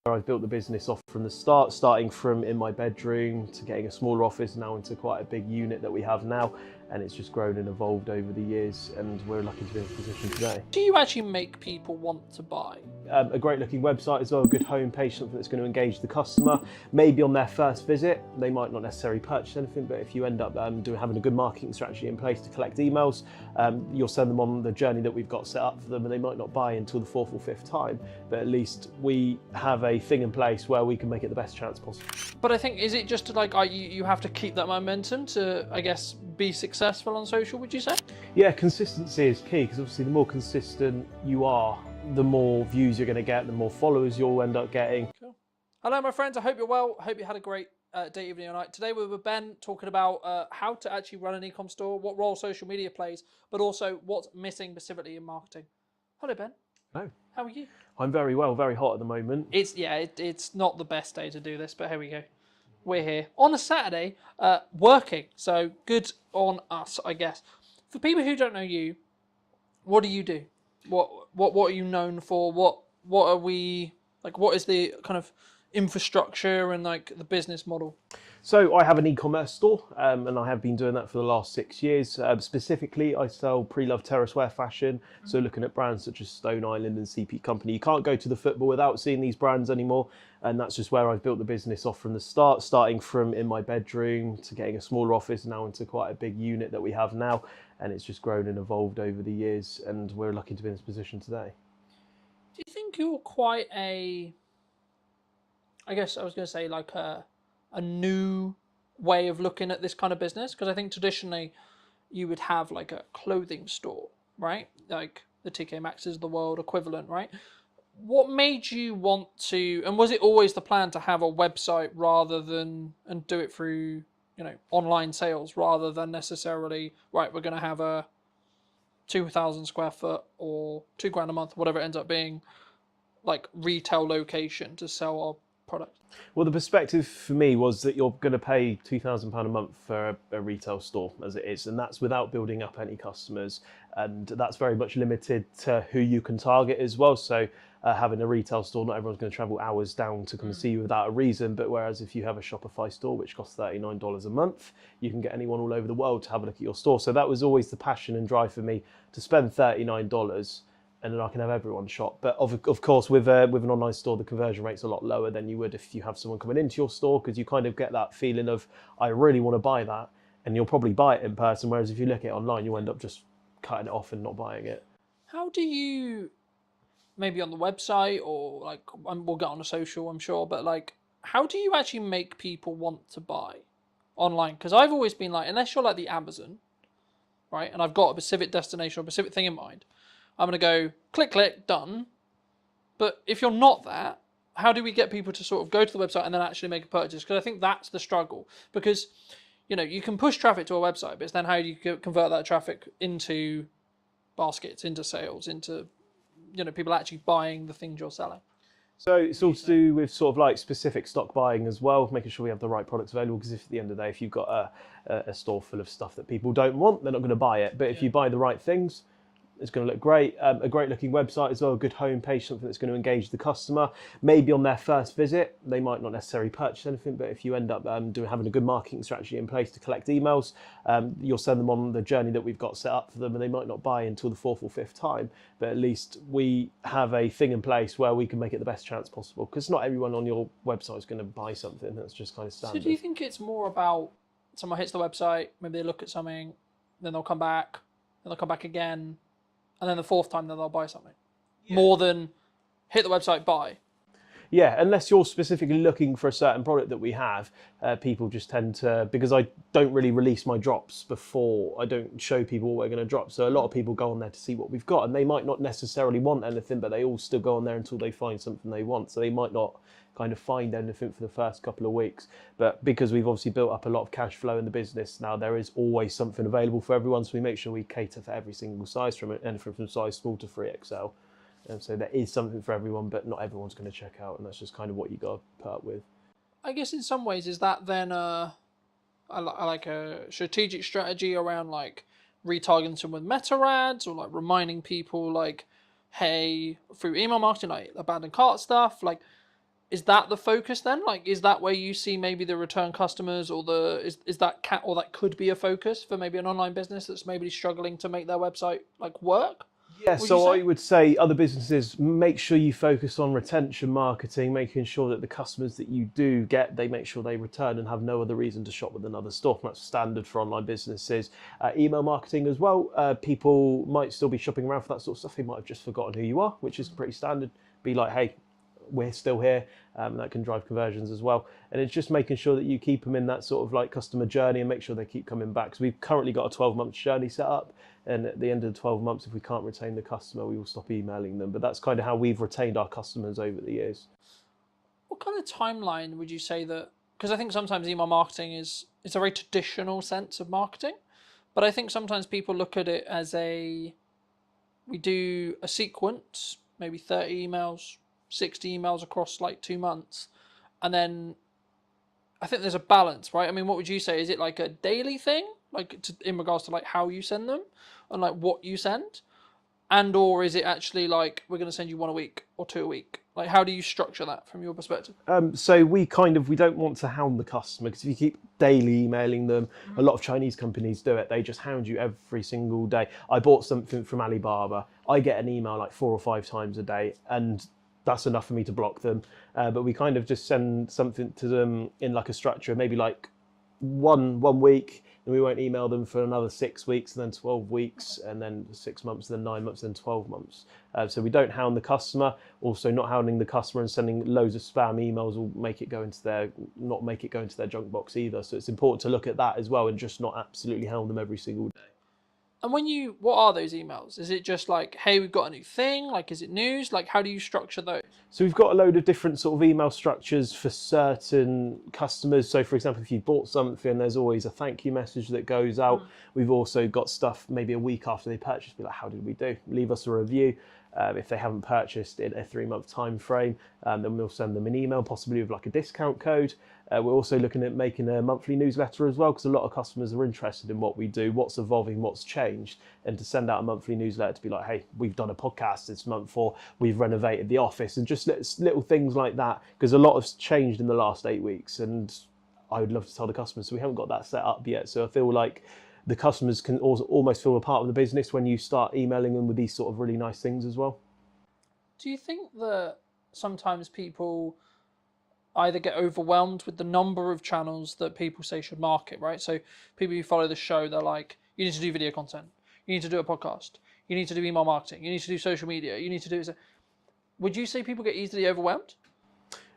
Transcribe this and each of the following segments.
I've built the business off from the start, starting from in my bedroom to getting a smaller office now into quite a big unit that we have now, and it's just grown and evolved over the years, and we're lucky to be in this position today. Do you actually make people want to buy? A great looking website as well, a good homepage, something that's going to engage the customer. Maybe on their first visit, they might not necessarily purchase anything, but if you end up having a good marketing strategy in place to collect emails, you'll send them on the journey that we've got set up for them, and they might not buy until the fourth or fifth time, but at least we have a thing in place where we can make it the best chance possible. But I think, is it just like you have to keep that momentum to, I guess, be successful on social, would you say? Yeah, consistency is key, because obviously the more consistent you are, the more views you're going to get, the more followers you'll end up getting. Cool. Hello, my friends. I hope you're well. I hope you had a great day, evening, or night. Today we're with Ben talking about how to actually run an e-com store, what role social media plays, but also what's missing specifically in marketing. Hello, Ben. Hello. How are you? I'm very well, very hot at the moment. It's not the best day to do this, but here we go. We're here on a Saturday, working. So good on us, I guess. For people who don't know you, what do you do? What are you known for? What are we like? What is the kind of infrastructure and like the business model? So I have an e-commerce store, and I have been doing that for the last 6 years. Specifically, I sell pre-loved terrace wear fashion. So looking at brands such as Stone Island and CP Company. You can't go to the football without seeing these brands anymore. And that's just where I've built the business off from the start, starting from in my bedroom to getting a smaller office now into quite a big unit that we have now. And it's just grown and evolved over the years, and we're lucky to be in this position today. Do you think you're quite I guess I was going to say like a new way of looking at this kind of business? Because I think traditionally you would have like a clothing store, right? Like the TK Maxx's of the world equivalent, right? What made you want to, and was it always the plan to have a website rather than, and do it through, online sales rather than necessarily, right, we're going to have a 2,000 square foot or $2,000 a month, whatever it ends up being, like retail location to sell our product? Well, the perspective for me was that you're going to pay £2,000 a month for a retail store as it is, and that's without building up any customers, and that's very much limited to who you can target as well. So having a retail store, not everyone's going to travel hours down to come and see you without a reason, but whereas if you have a Shopify store which costs $39 a month, you can get anyone all over the world to have a look at your store. So that was always the passion and drive for me, to spend $39 and then I can have everyone shop. But of course, with an online store, the conversion rate's a lot lower than you would if you have someone coming into your store, because you kind of get that feeling of, I really want to buy that, and you'll probably buy it in person, whereas if you look at it online, you end up just cutting it off and not buying it. How do you, maybe on the website or like, we'll get on a social, I'm sure, but like, how do you actually make people want to buy online? Because I've always been like, unless you're like the Amazon, right, and I've got a specific destination or a specific thing in mind, I'm going to go click, click, done. But if you're not that, how do we get people to sort of go to the website and then actually make a purchase? Because I think that's the struggle. Because, you can push traffic to a website, but it's then how do you convert that traffic into baskets, into sales, into, people actually buying the things you're selling? So it's all to do with sort of like specific stock buying as well, making sure we have the right products available, because if at the end of the day, if you've got a store full of stuff that people don't want, they're not going to buy it. But if you buy the right things, it's going to look great. A great looking website as well, a good homepage, something that's going to engage the customer. Maybe on their first visit, they might not necessarily purchase anything, but if you end up having a good marketing strategy in place to collect emails, you'll send them on the journey that we've got set up for them, and they might not buy until the fourth or fifth time, but at least we have a thing in place where we can make it the best chance possible, because not everyone on your website is going to buy something. That's just kind of standard. So do you think it's more about someone hits the website, maybe they look at something, then they'll come back, then they'll come back again, and then the fourth time, then they'll buy something, more than hit the website, buy? Yeah, unless you're specifically looking for a certain product that we have, people just tend to, because I don't really release my drops before, I don't show people what we're going to drop. So a lot of people go on there to see what we've got, and they might not necessarily want anything, but they all still go on there until they find something they want. So they might not kind of find anything for the first couple of weeks. But because we've obviously built up a lot of cash flow in the business now, there is always something available for everyone. So we make sure we cater for every single size, from anything from size small to 3XL. And so there is something for everyone, but not everyone's going to check out, and that's just kind of what you got to put up with. I guess in some ways, is that then like a strategic strategy around like retargeting with meta ads, or like reminding people like, hey, through email marketing, like abandoned cart stuff, like is that the focus then? Like, is that where you see maybe the return customers, or is that or that could be a focus for maybe an online business that's maybe struggling to make their website like work? Yeah, Would you so I say? would say other businesses, make sure you focus on retention marketing, making sure that the customers that you do get, they make sure they return and have no other reason to shop with another store. That's standard for online businesses. Email marketing as well. People might still be shopping around for that sort of stuff. They might have just forgotten who you are, which is pretty standard. Be like, hey, we're still here. That can drive conversions as well. And it's just making sure that you keep them in that sort of like customer journey and make sure they keep coming back. So we've currently got a 12-month journey set up. And at the end of the 12 months, if we can't retain the customer, we will stop emailing them. But that's kind of how we've retained our customers over the years. What kind of timeline would you say that? Because I think sometimes email marketing is it's a very traditional sense of marketing, but I think sometimes people look at it as we do a sequence, maybe 30 emails, 60 emails across like 2 months, and then I think there's a balance, right? I mean, what would you say? Is it like a daily thing, like in regards to like how you send them and like what you send, and or is it actually like we're going to send you one a week or two a week? Like, how do you structure that from your perspective? So we don't want to hound the customer, because if you keep daily emailing them, a lot of Chinese companies do it. They just hound you every single day. I bought something from Alibaba. I get an email like 4 or 5 times a day, and that's enough for me to block them. But we kind of just send something to them in like a structure, maybe like one week, and we won't email them for another 6 weeks, and then 12 weeks, and then 6 months, and then 9 months, and then 12 months. So we don't hound the customer. Also, not hounding the customer and sending loads of spam emails will not make it go into their junk box either. So it's important to look at that as well, and just not absolutely hound them every single day. And what are those emails? Is it just like, hey, we've got a new thing? Like, is it news? Like, how do you structure those? So we've got a load of different sort of email structures for certain customers. So for example, if you bought something, there's always a thank you message that goes out. We've also got stuff maybe a week after they purchase, be like, how did we do? Leave us a review. If they haven't purchased in a 3-month time frame, then we'll send them an email, possibly with like a discount code. We're also looking at making a monthly newsletter as well, because a lot of customers are interested in what we do, what's evolving, what's changed, and to send out a monthly newsletter to be like, hey, we've done a podcast this month, or we've renovated the office, and just little things like that, because a lot has changed in the last 8 weeks, and I would love to tell the customers. So we haven't got that set up yet. So I feel like the customers can also almost feel a part of the business when you start emailing them with these sort of really nice things as well. Do you think that sometimes people either get overwhelmed with the number of channels that people say should market, right? So people who follow the show, they're like, you need to do video content, you need to do a podcast, you need to do email marketing, you need to do social media, you need to do... Would you say people get easily overwhelmed?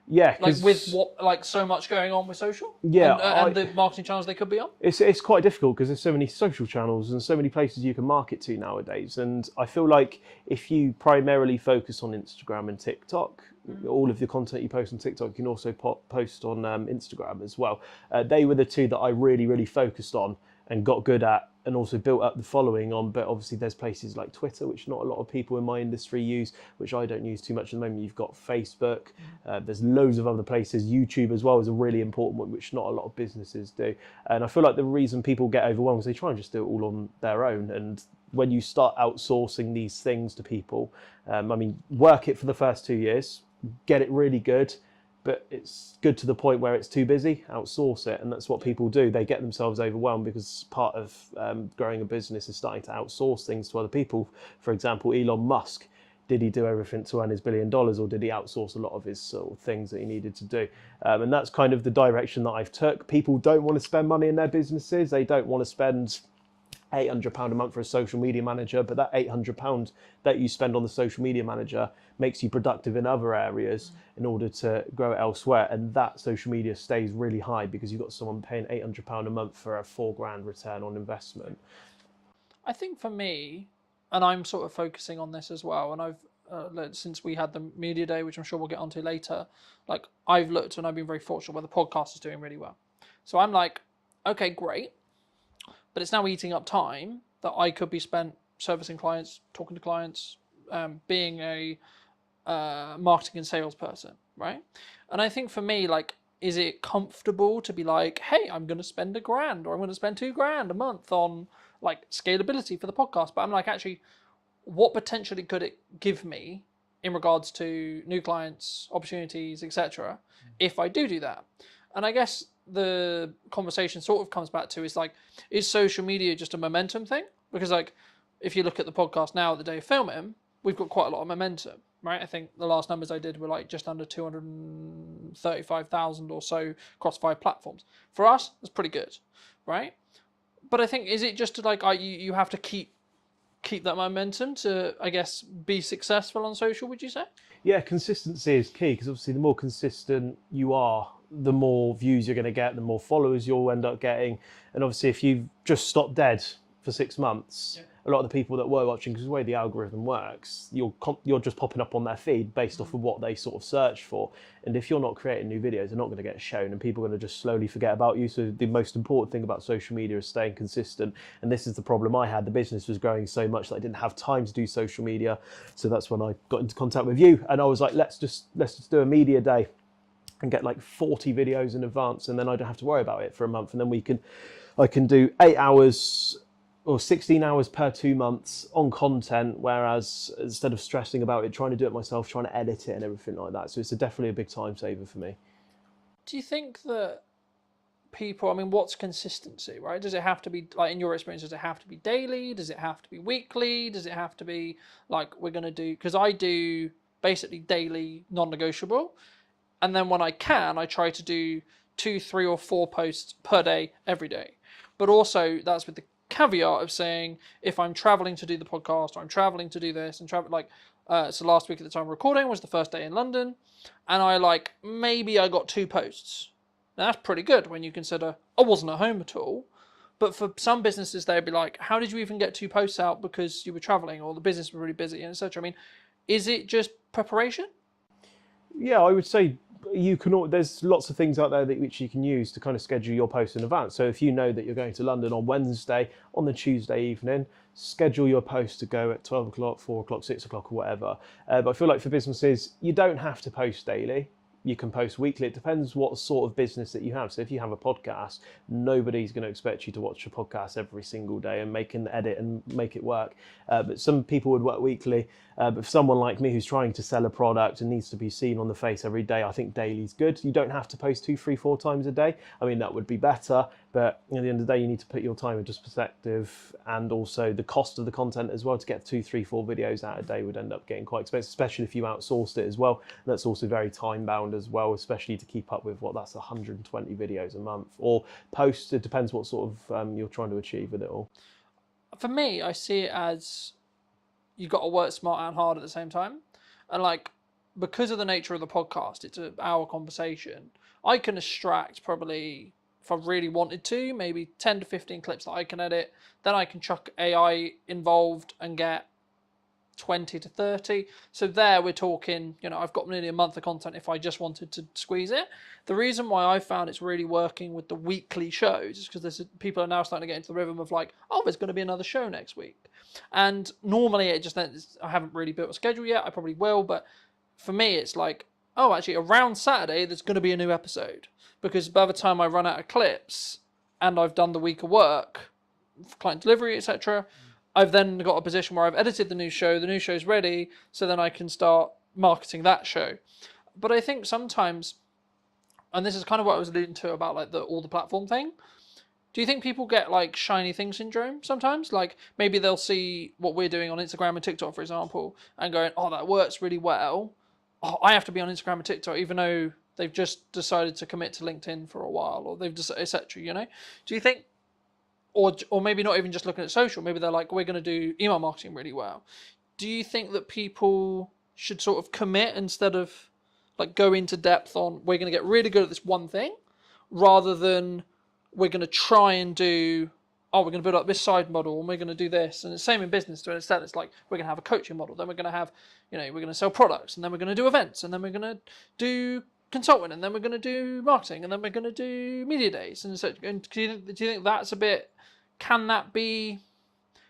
Yeah, like with what, like so much going on with social, yeah, and the marketing channels they could be on. It's quite difficult because there's so many social channels and so many places you can market to nowadays. And I feel like if you primarily focus on Instagram and TikTok, all of the content you post on TikTok, you can also post on Instagram as well. They were the two that I really, really focused on and got good at, and also built up the following on. But obviously there's places like Twitter, which not a lot of people in my industry use, which I don't use too much at the moment. You've got Facebook, there's loads of other places. YouTube as well is a really important one, which not a lot of businesses do. And I feel like the reason people get overwhelmed is they try and just do it all on their own. And when you start outsourcing these things to people, work it for the first 2 years, get it really good, but it's good to the point where it's too busy, outsource it. And that's what people do. They get themselves overwhelmed because part of growing a business is starting to outsource things to other people. For example, Elon Musk, did he do everything to earn his $1 billion, or did he outsource a lot of his sort of things that he needed to do? And that's kind of the direction that I've took. People don't want to spend money in their businesses. They don't want to spend £800 a month for a social media manager, but that £800 that you spend on the social media manager makes you productive in other areas in order to grow it elsewhere. And that social media stays really high because you've got someone paying £800 a month for a £4,000 return on investment. I think for me, and I'm sort of focusing on this as well, and I've since we had the media day, which I'm sure we'll get onto later, like I've looked and I've been very fortunate where the podcast is doing really well. So I'm like, okay, great. But it's now eating up time that I could be spent servicing clients, talking to clients, being a marketing and sales person, right? And I think for me, like, is it comfortable to be like, hey, I'm going to spend $1,000 or I'm going to spend $2,000 a month on like scalability for the podcast? But I'm like, actually, what potentially could it give me in regards to new clients, opportunities, etc. If I do that. And I guess the conversation sort of comes back to is social media just a momentum thing? Because if you look at the podcast now, the day of filming, we've got quite a lot of momentum, right? I think the last numbers I did were just under 235,000 or so across 5 platforms. For us, that's pretty good, right? But I think, is it just you have to keep that momentum to, I guess, be successful on social, would you say? Yeah, consistency is key, because obviously the more consistent you are, the more views you're going to get, the more followers you'll end up getting. And obviously if you've just stopped dead for 6 months, a lot of the people that were watching, because the way the algorithm works, you're just popping up on their feed based off of what they sort of search for. And if you're not creating new videos, they're not going to get shown, and people are going to just slowly forget about you. So the most important thing about social media is staying consistent. And this is the problem I had. The business was growing so much that I didn't have time to do social media. So that's when I got into contact with you, and I was like, let's just do a media day and get 40 videos in advance, and then I don't have to worry about it for a month. And then I can do 8 hours or 16 hours per 2 months on content, whereas instead of stressing about it, trying to do it myself, trying to edit it and everything like that. So it's definitely a big time saver for me. Do you think that people, what's consistency, right? Does it have to be, in your experience, does it have to be daily? Does it have to be weekly? Does it have to be we're going to do, because I do basically daily non-negotiable. And then when I can, I try to do 2, 3 or 4 posts per day, every day. But also that's with the caveat of saying, if I'm traveling to do the podcast, or I'm traveling to do this and travel, so last week at the time of recording was the first day in London, and maybe I got 2 posts. Now that's pretty good when you consider I wasn't at home at all. But for some businesses, they'd be like, how did you even get 2 posts out because you were traveling, or the business was really busy, and etc. Is it just preparation? Yeah, I would say there's lots of things out there which you can use to kind of schedule your posts in advance. So if you know that you're going to London on Wednesday, on the Tuesday evening, schedule your post to go at 12 o'clock, 4 o'clock, 6 o'clock or whatever. But I feel like for businesses, you don't have to post daily. You can post weekly. It depends what sort of business that you have. So if you have a podcast, nobody's going to expect you to watch a podcast every single day and make an edit and make it work. But some people would work weekly. But for someone like me who's trying to sell a product and needs to be seen on the face every day, I think daily's good. You don't have to post 2, 3, 4 times a day. That would be better. But at the end of the day, you need to put your time into perspective, and also the cost of the content as well. To get 2, 3, 4 videos out a day would end up getting quite expensive, especially if you outsourced it as well. And that's also very time bound as well, especially to keep up with that's 120 videos a month or posts. It depends what sort of you're trying to achieve with it all. For me, I see it as you've got to work smart and hard at the same time. And because of the nature of the podcast, it's an hour conversation. I can extract probably, if I really wanted to, maybe 10 to 15 clips that I can edit. Then I can chuck AI involved and get 20 to 30. So there we're talking, I've got nearly a month of content if I just wanted to squeeze it. The reason why I found it's really working with the weekly shows is because people are now starting to get into the rhythm of there's going to be another show next week. And normally I haven't really built a schedule yet. I probably will, but for me it's actually around Saturday there's going to be a new episode, because by the time I run out of clips and I've done the week of work, client delivery, etc., I've then got a position where I've edited the new show's ready, so then I can start marketing that show. But I think sometimes, and this is kind of what I was alluding to about all the platform thing, do you think people get shiny thing syndrome sometimes? Maybe they'll see what we're doing on Instagram and TikTok, for example, and going, oh, that works really well. Oh, I have to be on Instagram and TikTok, even though they've just decided to commit to LinkedIn for a while, or they've just, etc. Do you think, or maybe not even just looking at social, maybe they're we're going to do email marketing really well. Do you think that people should sort of commit instead of go into depth on, we're going to get really good at this one thing, rather than we're going to try and do, we're going to build up this side model and we're going to do this. And it's the same in business. To an extent, it's we're going to have a coaching model, then we're going to have, we're going to sell products, and then we're going to do events, and then we're going to do consulting, and then we're going to do marketing, and then we're going to do media days. And so, do you think that's a bit, can that be,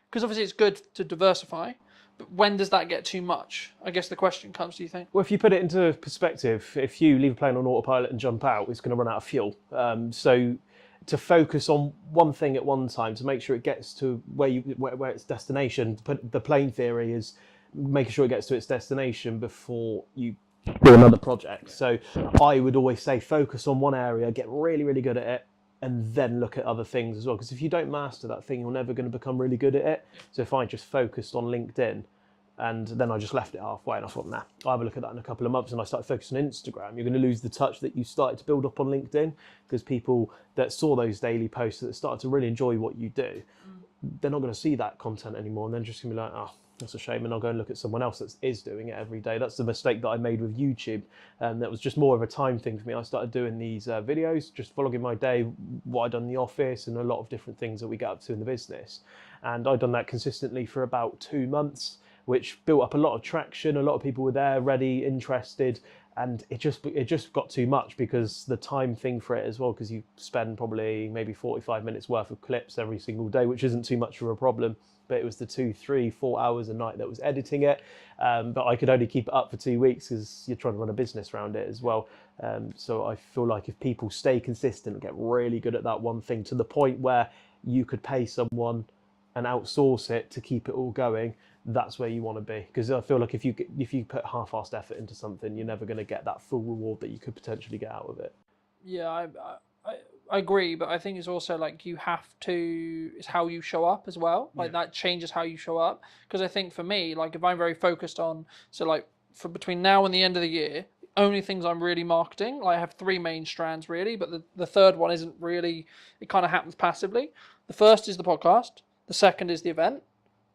because obviously it's good to diversify, but when does that get too much? I guess the question comes, do you think? Well, if you put it into perspective, if you leave a plane on autopilot and jump out, it's going to run out of fuel. So to focus on one thing at one time, to make sure it gets to where its destination, the plane theory is making sure it gets to its destination before you do another project. So I would always say focus on one area, get really, really good at it, and then look at other things as well. Because if you don't master that thing, you're never going to become really good at it. So if I just focused on LinkedIn and then I just left it halfway and I thought, nah, I'll have a look at that in a couple of months, and I started focusing on Instagram, you're going to lose the touch that you started to build up on LinkedIn, because people that saw those daily posts that started to really enjoy what you do, they're not going to see that content anymore, and they're just going to be like, oh, that's a shame, and I'll go and look at someone else that is doing it every day. That's the mistake that I made with YouTube, and that was just more of a time thing for me. I started doing these videos, just vlogging my day, what I'd done in the office, and a lot of different things that we get up to in the business. And I'd done that consistently for about 2 months, which built up a lot of traction. A lot of people were there, ready, interested, and it just got too much, because the time thing for it as well, because you spend probably maybe 45 minutes worth of clips every single day, which isn't too much of a problem, but it was the 2, 3, 4 hours a night that was editing it. But I could only keep it up for 2 weeks, because you're trying to run a business around it as well. So I feel like if people stay consistent and get really good at that one thing, to the point where you could pay someone and outsource it to keep it all going, that's where you want to be. Because I feel like if you put half-assed effort into something, you're never going to get that full reward that you could potentially get out of it. Yeah, I agree, but I think it's also like you have to, it's how you show up as well. Like that changes how you show up. Because I think for me, like if I'm very focused on, so like for between now and the end of the year, only things I'm really marketing, like I have 3 main strands really, but the third one isn't really, it kind of happens passively. The first is the podcast, the second is the event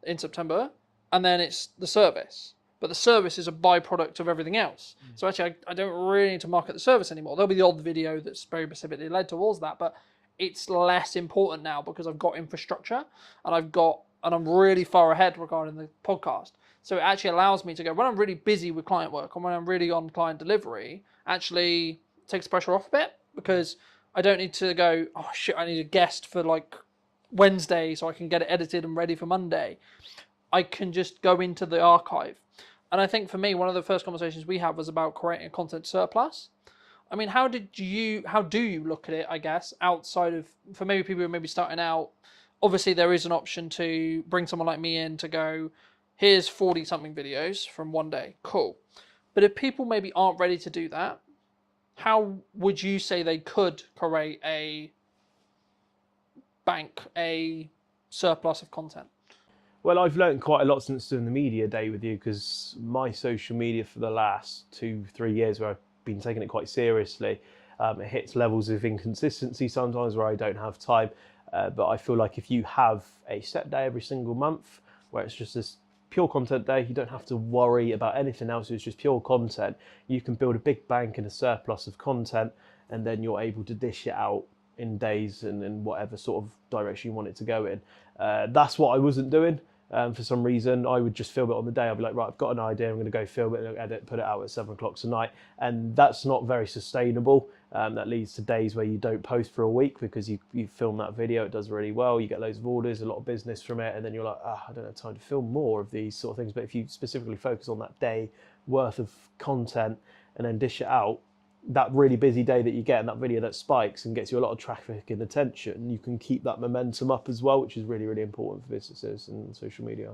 in September, and then it's the service. But the service is a byproduct of everything else. So actually, I don't really need to market the service anymore. There'll be the odd video that's very specifically led towards that, but it's less important now because I've got infrastructure and I'm really far ahead regarding the podcast. So it actually allows me to go, when I'm really busy with client work and when I'm really on client delivery, actually takes the pressure off a bit, because I don't need to go, oh shit, I need a guest for like Wednesday so I can get it edited and ready for Monday. I can just go into the archive. And I think for me, one of the first conversations we had was about creating a content surplus. I mean, how do you look at it, I guess, outside of, for maybe people who may be starting out, obviously there is an option to bring someone like me in to go, here's 40 something videos from one day, cool. But if people maybe aren't ready to do that, how would you say they could create a bank, a surplus of content? Well, I've learned quite a lot since doing the media day with you, because my social media for the last 2, 3 years, where I've been taking it quite seriously, it hits levels of inconsistency sometimes where I don't have time. But I feel like if you have a set day every single month where it's just this pure content day, you don't have to worry about anything else, it's just pure content, you can build a big bank and a surplus of content, and then you're able to dish it out in days and in whatever sort of direction you want it to go in. That's what I wasn't doing. For some reason, I would just film it on the day. I'd be like, right, I've got an idea, I'm going to go film it, edit, put it out at 7 o'clock tonight. And that's not very sustainable. That leads to days where you don't post for a week because you film that video, it does really well, you get loads of orders, a lot of business from it, and then you're like, I don't have time to film more of these sort of things. But if you specifically focus on that day worth of content and then dish it out, that really busy day that you get and that video that spikes and gets you a lot of traffic and attention, you can keep that momentum up as well, which is really, really important for businesses and social media.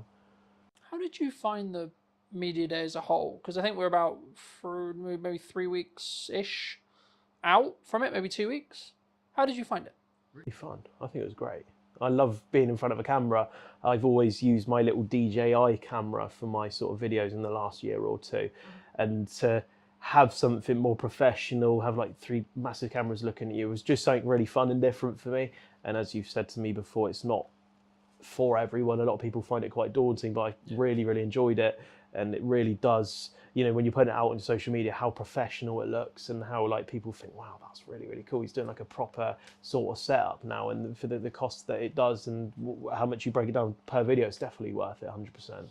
How did you find the media day as a whole? Because I think we're about for maybe 3 weeks-ish out from it, maybe 2 weeks. How did you find it? Really fun. I think it was great. I love being in front of a camera. I've always used my little DJI camera for my sort of videos in the last year or two. And to have something more professional, have like 3 massive cameras looking at you, was just something really fun and different for me. And as you've said to me before, it's not for everyone. A lot of people find it quite daunting, but I really, really enjoyed it. And it really does, when you put it out on social media, how professional it looks and how like people think, wow, that's really, really cool. He's doing like a proper sort of setup now. And for the cost that it does and how much you break it down per video, it's definitely worth it, 100%.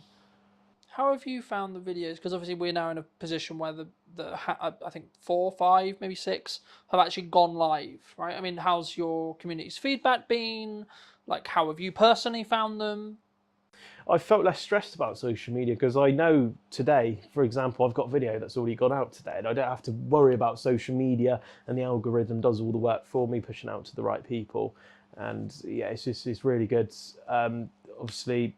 How have you found the videos? Because obviously we're now in a position where I think 4, 5, maybe 6 have actually gone live, right? I mean, how's your community's feedback been? Like, how have you personally found them? I felt less stressed about social media because I know today, for example, I've got video that's already gone out today and I don't have to worry about social media, and the algorithm does all the work for me, pushing out to the right people. And yeah, it's really good. Obviously,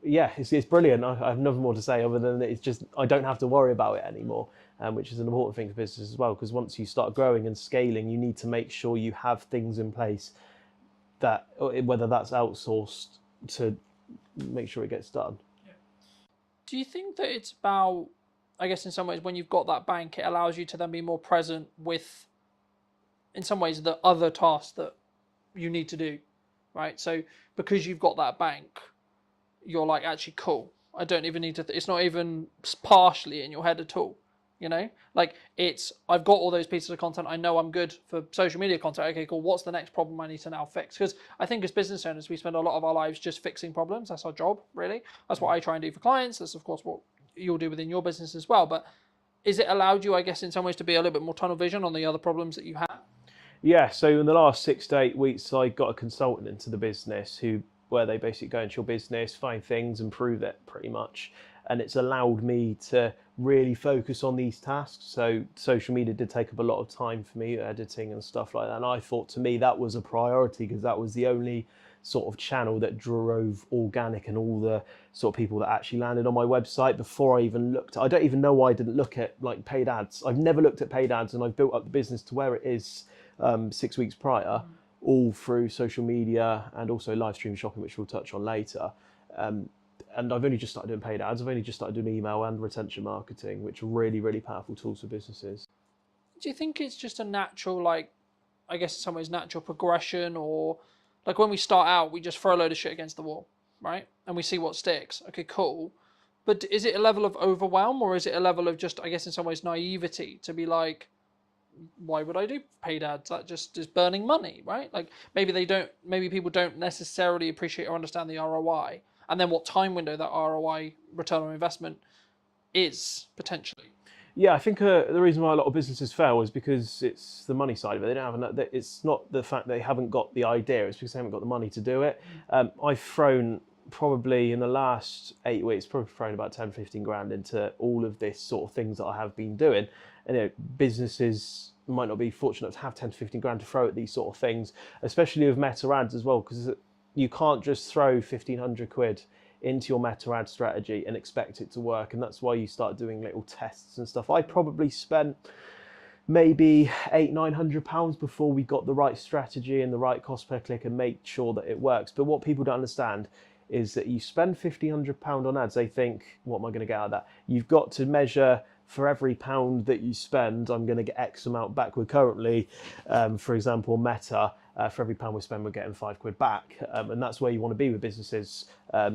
yeah, it's brilliant. I have nothing more to say other than it's just I don't have to worry about it anymore, which is an important thing for business as well. Because once you start growing and scaling, you need to make sure you have things in place that whether that's outsourced to make sure it gets done. Do you think that it's about, I guess in some ways, when you've got that bank, it allows you to then be more present with, in some ways, the other tasks that you need to do, right? So because you've got that bank, you're like, actually, cool. I don't even need to, it's not even partially in your head at all. You know, like it's, I've got all those pieces of content. I know I'm good for social media content. Okay, cool. What's the next problem I need to now fix? Because I think as business owners, we spend a lot of our lives just fixing problems. That's our job, really. That's what I try and do for clients. That's, of course, what you'll do within your business as well. But is it allowed you, I guess, in some ways to be a little bit more tunnel vision on the other problems that you have? Yeah, so in the last 6 to 8 weeks, I got a consultant into the business where they basically go into your business, find things, improve it pretty much. And it's allowed me to really focus on these tasks. So social media did take up a lot of time for me, editing and stuff like that. And I thought to me that was a priority because that was the only sort of channel that drove organic and all the sort of people that actually landed on my website before I even looked. I don't even know why I didn't look at like paid ads. I've never looked at paid ads, and I've built up the business to where it is 6 weeks prior, all through social media and also live stream shopping, which we'll touch on later. And I've only just started doing paid ads. I've only just started doing email and retention marketing, which are really, really powerful tools for businesses. Do you think it's just a natural, like, I guess in some ways, natural progression, or like when we start out, we just throw a load of shit against the wall, right? And we see what sticks. Okay, cool. But is it a level of overwhelm, or is it a level of just, I guess in some ways, naivety to be like, why would I do paid ads? That just is burning money, right? Like maybe people don't necessarily appreciate or understand the ROI, and then what time window that ROI, return on investment, is potentially. Yeah, I think the reason why a lot of businesses fail is because it's the money side of it. They don't have enough. It's not the fact they haven't got the idea. It's because they haven't got the money to do it. I've thrown probably in the last 8 weeks, probably thrown about 10, 15 grand into all of this sort of things that I have been doing. And businesses might not be fortunate to have 10 to 15 grand to throw at these sort of things, especially with meta ads as well, because you can't just throw 1,500 quid into your meta ad strategy and expect it to work. And that's why you start doing little tests and stuff. I probably spent maybe £800-900 before we got the right strategy and the right cost per click and make sure that it works. But what people don't understand is that you spend £1,500 on ads, they think, what am I going to get out of that? You've got to measure for every pound that you spend, I'm going to get X amount back. We're currently, for example, Meta, for every pound we spend, we're getting £5 back. And that's where you want to be with businesses.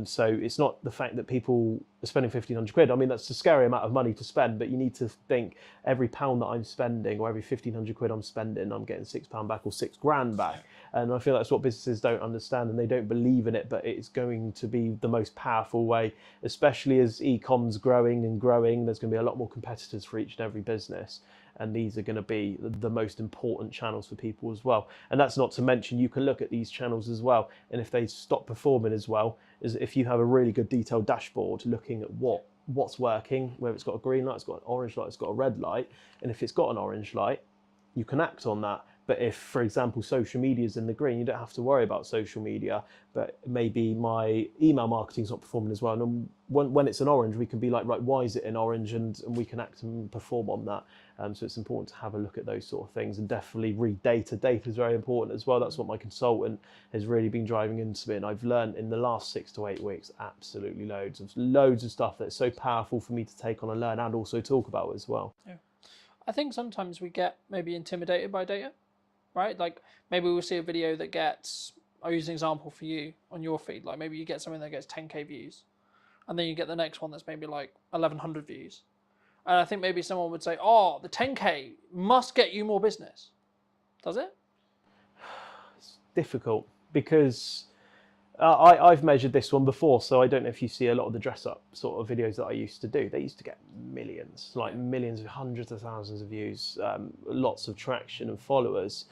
So it's not the fact that people are spending 1,500 quid. I mean, that's a scary amount of money to spend, but you need to think every pound that I'm spending or every 1,500 quid I'm spending, I'm getting £6 back or 6 grand back. And I feel that's what businesses don't understand and they don't believe in it, but it's going to be the most powerful way, especially as e-com's growing and growing. There's going to be a lot more competitors for each and every business. And these are going to be the most important channels for people as well. And that's not to mention, you can look at these channels as well. And if they stop performing as well, as if you have a really good detailed dashboard looking at what's working, whether it's got a green light, it's got an orange light, it's got a red light. And if it's got an orange light, you can act on that. But if, for example, social media is in the green, you don't have to worry about social media. But maybe my email marketing's not performing as well. And when it's an orange, we can be like, right, why is it in orange? And we can act and perform on that. So it's important to have a look at those sort of things and definitely read data. Data is very important as well. That's what my consultant has really been driving into me. And I've learned in the last 6 to 8 weeks, absolutely loads of stuff that's so powerful for me to take on and learn and also talk about as well. Yeah. I think sometimes we get maybe intimidated by data, right? Like maybe we'll see a video that gets, I'll use an example for you on your feed. Like maybe you get something that gets 10K views and then you get the next one that's maybe like 1,100 views. And I think maybe someone would say, oh, the 10K must get you more business. Does it? It's difficult because I've measured this one before, so I don't know if you see a lot of the dress up sort of videos that I used to do. They used to get millions, like millions, hundreds of thousands of views, lots of traction and followers.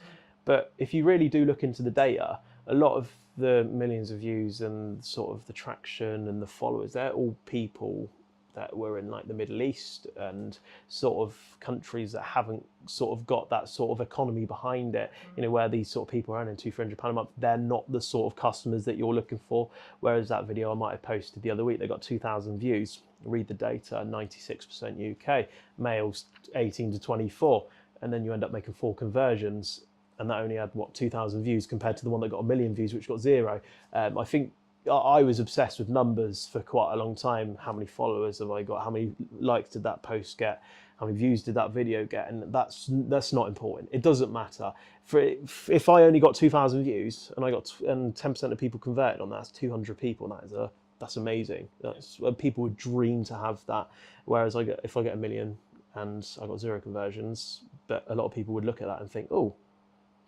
But if you really do look into the data, a lot of the millions of views and sort of the traction and the followers, they're all people that were in like the Middle East and sort of countries that haven't sort of got that sort of economy behind it, where these sort of people are earning £200-300 a month, they're not the sort of customers that you're looking for. Whereas that video I might have posted the other week, they got 2,000 views. Read the data, 96% UK, males 18 to 24, and then you end up making 4 conversions, and that only had 2,000 views compared to the one that got 1 million views, which got 0. I think I was obsessed with numbers for quite a long time. How many followers have I got? How many likes did that post get? How many views did that video get? And that's not important. It doesn't matter. If I only got 2,000 views and 10% of people converted on that, that's 200 people. That's amazing. That's people would dream to have that. Whereas if I get 1 million and I got 0 conversions, but a lot of people would look at that and think, oh,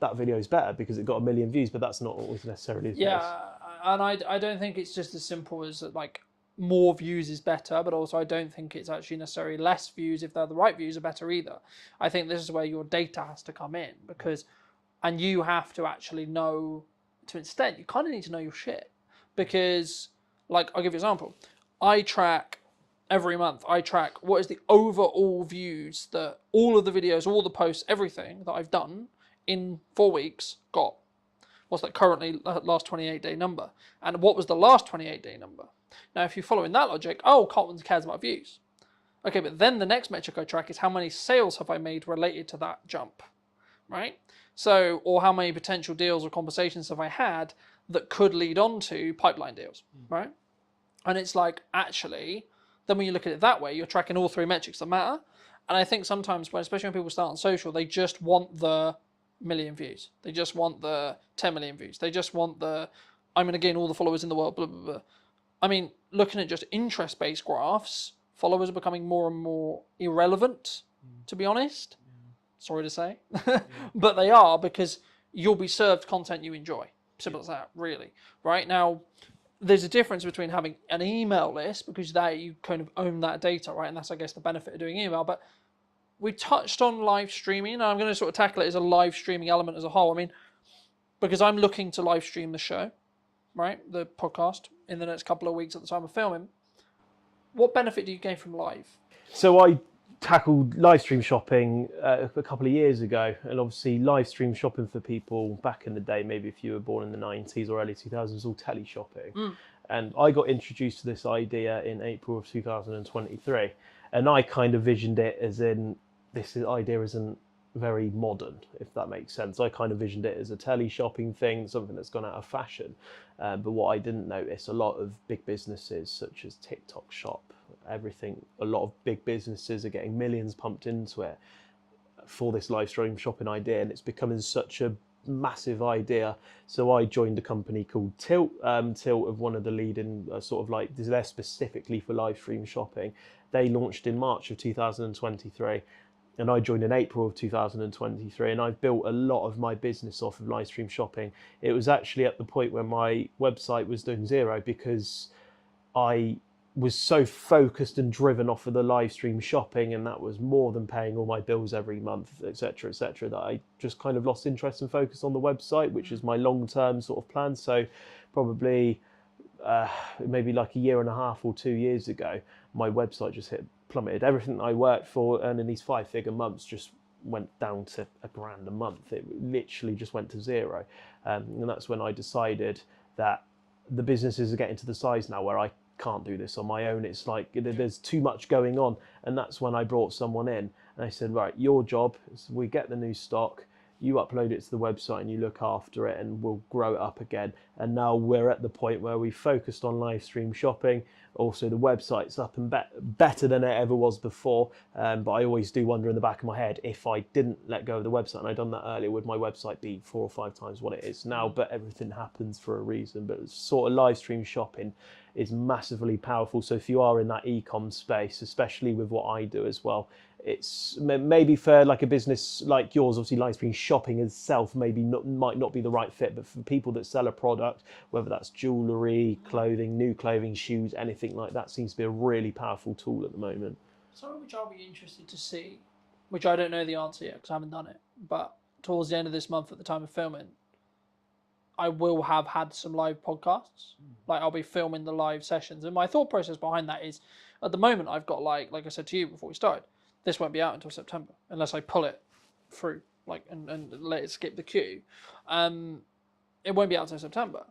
that video is better because it got 1 million views, but that's not always necessarily the case. And I don't think it's just as simple as like more views is better, but also I don't think it's actually necessarily less views if they're the right views are better either. I think this is where your data has to come in, and you have to actually know, to an extent, you kind of need to know your shit, because like, I'll give you an example. I track every month, what is the overall views that all of the videos, all the posts, everything that I've done in 4 weeks got. What's that currently last 28-day number? And what was the last 28-day number? Now, if you're following that logic, Cotton cares about views. Okay, but then the next metric I track is how many sales have I made related to that jump, right? So, or how many potential deals or conversations have I had that could lead on to pipeline deals, right? And it's like, actually, then when you look at it that way, you're tracking all 3 metrics that matter. And I think sometimes, especially when people start on social, they just want the million views. They just want the 10 million views. They just want I'm going to gain all the followers in the world, blah, blah, blah. I mean, looking at just interest-based graphs, followers are becoming more and more irrelevant, to be honest. Sorry to say. But they are, because you'll be served content you enjoy. Simple as that, really. Right? Now, there's a difference between having an email list, because there you kind of own that data, right? And that's, I guess, the benefit of doing email. But we touched on live streaming, and I'm going to sort of tackle it as a live streaming element as a whole. I mean, because I'm looking to live stream the show, right, the podcast, in the next couple of weeks at the time of filming. What benefit do you gain from live? So I tackled live stream shopping a couple of years ago, and obviously live stream shopping for people back in the day, maybe if you were born in the 90s or early 2000s, was all tele shopping. And I got introduced to this idea in April of 2023, and I kind of visioned it as in, this idea isn't very modern, if that makes sense. I kind of visioned it as a tele shopping thing, something that's gone out of fashion. But what I didn't notice, a lot of big businesses such as TikTok Shop, a lot of big businesses are getting millions pumped into it for this live stream shopping idea, and it's becoming such a massive idea. So I joined a company called Tilt. Tilt of one of the leading sort of like, they're specifically for live stream shopping. They launched in March of 2023. And I joined in April of 2023, and I've built a lot of my business off of live stream shopping. It was actually at the point where my website was doing 0, because I was so focused and driven off of the live stream shopping, and that was more than paying all my bills every month, etc., that I just kind of lost interest and focus on the website, which is my long-term sort of plan. So probably maybe like a year and a half or 2 years ago, my website just plummeted. Everything I worked for, earning these 5-figure months, just went down to £1,000 a month. It literally just went to 0. And that's when I decided that the businesses are getting to the size now where I can't do this on my own. It's like there's too much going on. And that's when I brought someone in, and I said, right, your job is, we get the new stock, you upload it to the website and you look after it, and we'll grow it up again. And now we're at the point where we focused on live stream shopping. Also, the website's up and better than it ever was before. But I always do wonder in the back of my head, if I didn't let go of the website and I'd done that earlier, would my website be 4 or 5 times what it is now? But everything happens for a reason. But sort of live stream shopping is massively powerful. So if you are in that e-com space, especially with what I do as well, it's maybe for like a business like yours, obviously live stream shopping itself might not be the right fit, but for people that sell a product, whether that's jewellery, clothing, new clothing, shoes, anything like that, seems to be a really powerful tool at the moment. Something which I'll be interested to see, which I don't know the answer yet because I haven't done it, but towards the end of this month at the time of filming, I will have had some live podcasts. Like, I'll be filming the live sessions. And my thought process behind that is, At the moment, I've got like I said to you before we started, this won't be out until September unless I pull it through and let it skip the queue. It won't be out until September.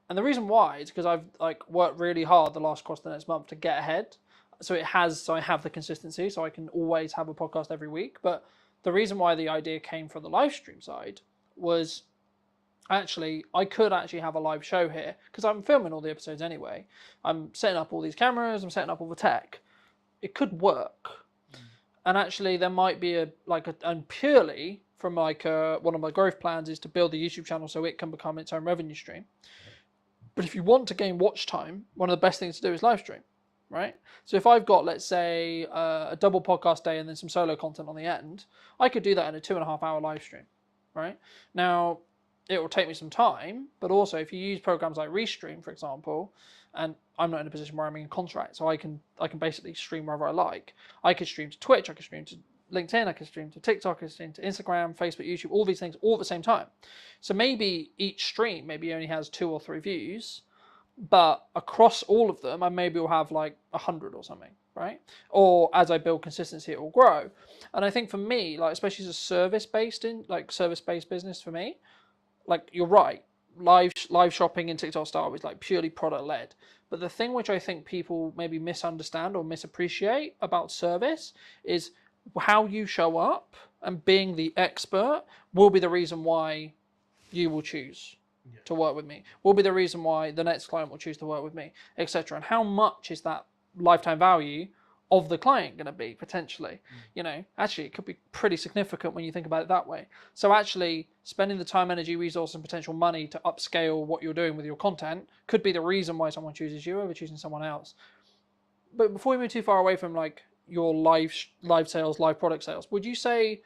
And the reason why is because I've worked really hard the last course of the next month to get ahead. So I have the consistency, so I can always have a podcast every week. But the reason why the idea came from the live stream side was actually I could actually have a live show here because I'm filming all the episodes anyway. I'm setting up all these cameras, I'm setting up all the tech. It could work. And actually there might be and purely from one of my growth plans is to build the YouTube channel so it can become its own revenue stream. But if you want to gain watch time, one of the best things to do is live stream, right? So if I've got, let's say, a double podcast day and then some solo content on the end, I could do that in a 2.5 hour live stream, right? Now, it will take me some time, but also if you use programs like Restream, for example, and I'm not in a position where I'm in contract, so I can basically stream wherever I like. I could stream to Twitch, I could stream to LinkedIn, I could stream to TikTok, I could stream to Instagram, Facebook, YouTube, all these things all at the same time. So maybe each stream only has 2 or 3 views, but across all of them, I maybe will have 100 or something, right? Or as I build consistency, it will grow. And I think for me, especially as a service-based business for me, you're right, live shopping in TikTok style is purely product led. But the thing which I think people maybe misunderstand or misappreciate about service is how you show up, and being the expert will be the reason why you will choose to work with me, will be the reason why the next client will choose to work with me, etc. And how much is that lifetime value of the client going to be potentially? Actually it could be pretty significant when you think about it that way. So actually spending the time, energy, resource and potential money to upscale what you're doing with your content could be the reason why someone chooses you over choosing someone else. But before we move too far away from your live sales, live product sales, would you say,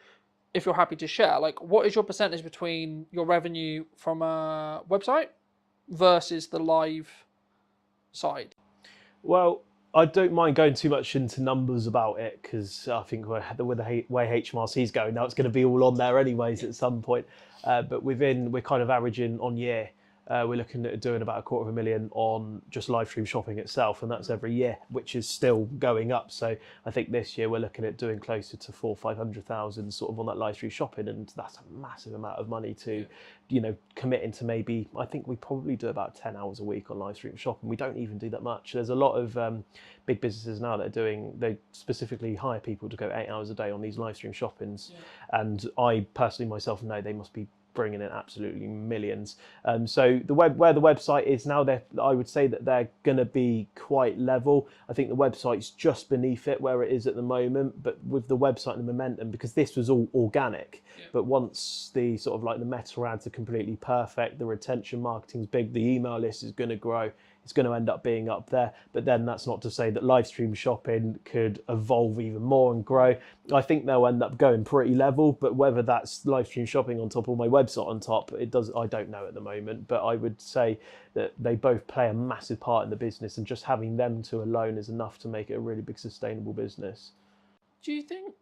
if you're happy to share, what is your percentage between your revenue from a website versus the live side? Well, I don't mind going too much into numbers about it because I think with the way HMRC is going now, it's going to be all on there anyways at some point. But we're kind of averaging on year. We're looking at doing about $250,000 on just live stream shopping itself, and that's every year, which is still going up. So I think this year we're looking at doing closer to 400,000-500,000 sort of on that live stream shopping, and that's a massive amount of money to, committing to maybe. I think we probably do about 10 hours a week on live stream shopping. We don't even do that much. There's a lot of big businesses now that they specifically hire people to go 8 hours a day on these live stream shoppings, and I personally myself know they must be bringing in absolutely millions. So where the website is now, I would say that they're going to be quite level. I think the website's just beneath it where it is at the moment, but with the website and the momentum, because this was all organic. But once the sort of the meta ads are completely perfect, the retention marketing's big, the email list is going to grow. It's going to end up being up there. But then that's not to say that live stream shopping could evolve even more and grow. I think they'll end up going pretty level, but whether that's live stream shopping on top or my website on top, I don't know at the moment. But I would say that they both play a massive part in the business, and just having them two alone is enough to make it a really big sustainable business. Do you think,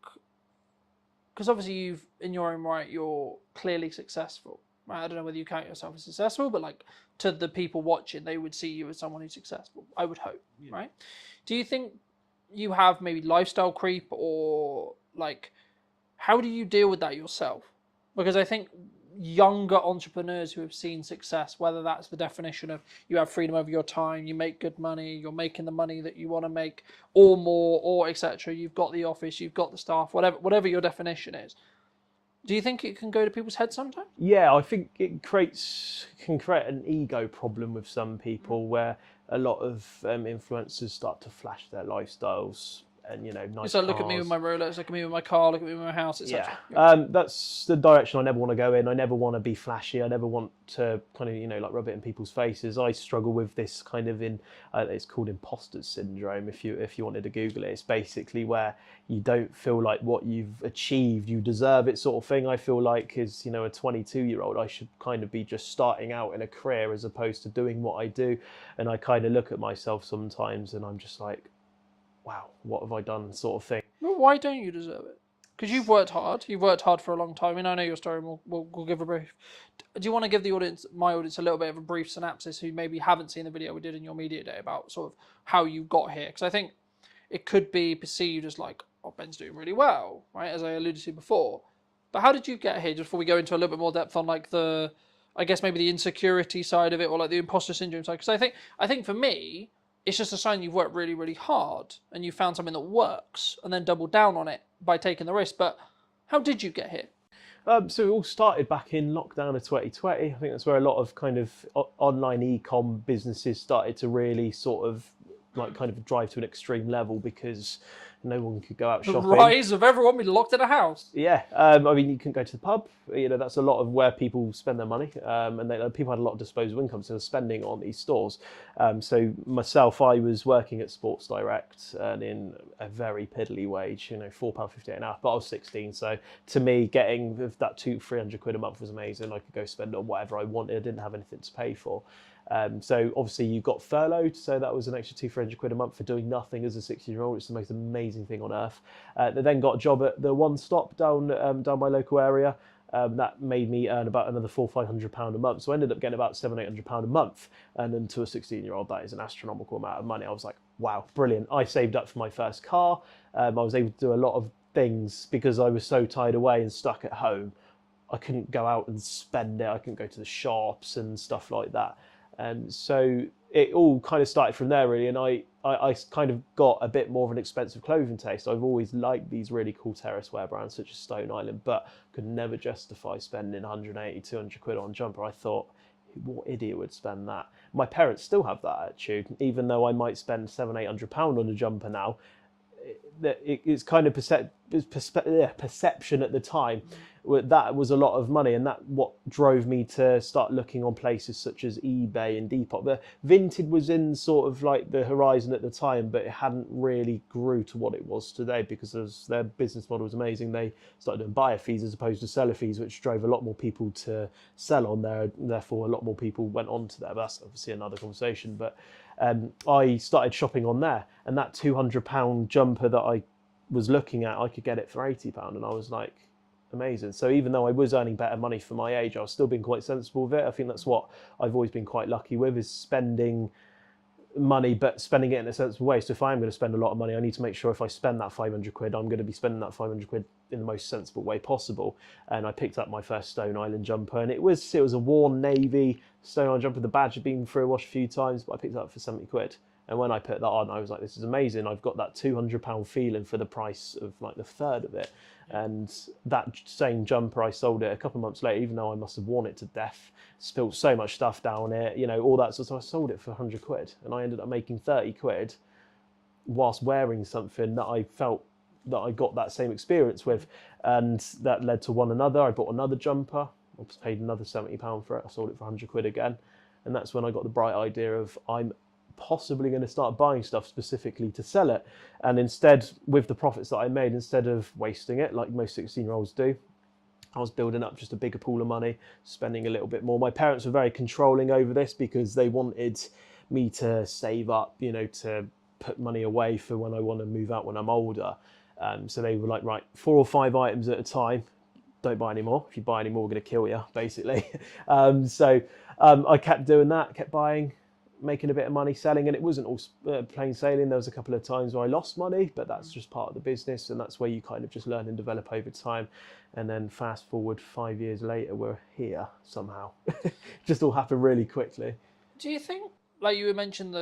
because obviously in your own right, you're clearly successful, right? I don't know whether you count yourself as successful, but to the people watching, they would see you as someone who's successful, I would hope, right? Do you think you have maybe lifestyle creep, or how do you deal with that yourself? Because I think younger entrepreneurs who have seen success, whether that's the definition of you have freedom over your time, you make good money, you're making the money that you want to make or more, or etc., you've got the office, you've got the staff, whatever your definition is, do you think it can go to people's heads sometimes? Yeah, I think it can create an ego problem with some people, where a lot of influencers start to flash their lifestyles and nice So look cars. at me with my Rolex, look at me with my car, look at me with my house, etc. That's the direction I never want to go in. I never want to be flashy. I never want to kind of rub it in people's faces. I struggle with this kind of it's called imposter syndrome. If you wanted to Google it, it's basically where you don't feel like what you've achieved you deserve it, sort of thing. I feel like as a 22-year-old, I should kind of be just starting out in a career as opposed to doing what I do. And I kind of look at myself sometimes and I'm just like, wow, what have I done, sort of thing. Well, why don't you deserve it? Because you've worked hard. You've worked hard for a long time. I know your story, and we'll give a brief. Do you want to give my audience, a little bit of a brief synopsis who maybe haven't seen the video we did in your media day about sort of how you got here? Because I think it could be perceived as like, oh, Ben's doing really well, right? As I alluded to before. But how did you get here? Just before we go into a little bit more depth on like I guess maybe the insecurity side of it, or like the imposter syndrome side. Because I think for me, it's just a sign you've worked really, really hard and you found something that works, and then doubled down on it by taking the risk. But how did you get here? So it all started back in lockdown of 2020. I think that's where a lot of kind of online e-com businesses started to really sort of like kind of drive to an extreme level, because no one could go out shopping. The rise of everyone being locked in a house. Yeah, I mean, you couldn't go to the pub. That's a lot of where people spend their money, and people had a lot of disposable income, so they're spending on these stores. So myself, I was working at Sports Direct, earning a very piddly wage, £4.58 an hour. But I was 16, so to me, getting that £200-300 a month was amazing. I could go spend on whatever I wanted. I didn't have anything to pay for. So obviously you got furloughed, so that was an extra £200-300 a month for doing nothing as a 16-year-old. It's the most amazing thing on earth. They then got a job at the One Stop down my local area. That made me earn about another £400-500 a month. So I ended up getting about £700-800 a month. And then to a 16-year-old, that is an astronomical amount of money. I was like, wow, brilliant. I saved up for my first car. I was able to do a lot of things because I was so tied away and stuck at home. I couldn't go out and spend it. I couldn't go to the shops and stuff like that. And so it all kind of started from there, really. And I kind of got a bit more of an expensive clothing taste. I've always liked these really cool terrace wear brands such as Stone Island, but could never justify spending 180-200 quid on a jumper. I thought, what idiot would spend that? My parents still have that attitude, even though I might spend £700-800 on a jumper now. It's kind of perception at the time. That was a lot of money, and that what drove me to start looking on places such as eBay and Depop. The Vinted was in sort of like the horizon at the time, but it hadn't really grew to what it was today, because their business model was amazing. They started doing buyer fees as opposed to seller fees, which drove a lot more people to sell on there. Therefore, a lot more people went on to there. But that's obviously another conversation. But I started shopping on there, and that £200 jumper that I was looking at, I could get it for £80, and I was like, amazing. So even though I was earning better money for my age, I was still being quite sensible with it. I think that's what I've always been quite lucky with, is spending money, but spending it in a sensible way. So if I am going to spend a lot of money, I need to make sure if I spend that 500 quid, I'm going to be spending that 500 quid in the most sensible way possible. And I picked up my first Stone Island jumper, and it was a worn navy Stone Island jumper. The badge had been through a wash a few times, but I picked it up for 70 quid. And when I put that on, I was like, this is amazing. I've got that £200 feeling for the price of like the third of it. And that same jumper, I sold it a couple of months later, even though I must have worn it to death, spilled so much stuff down it, all that. So I sold it for 100 quid, and I ended up making 30 quid whilst wearing something that I felt that I got that same experience with. And that led to one another. I bought another jumper. I paid another £70 for it. I sold it for 100 quid again. And that's when I got the bright idea of, I'm possibly going to start buying stuff specifically to sell it. And instead, with the profits that I made, instead of wasting it like most 16-year-olds do, I was building up just a bigger pool of money, spending a little bit more. My parents were very controlling over this because they wanted me to save up, to put money away for when I want to move out when I'm older. So they were like, right, 4 or 5 items at a time. Don't buy any more. If you buy any more, we're going to kill you, basically. So I kept doing that, kept buying, making a bit of money, selling, and it wasn't all plain sailing. There was a couple of times where I lost money, but that's just part of the business, and that's where you kind of just learn and develop over time. And then fast forward 5 years later, we're here somehow. Just all happened really quickly. Do you think, like you mentioned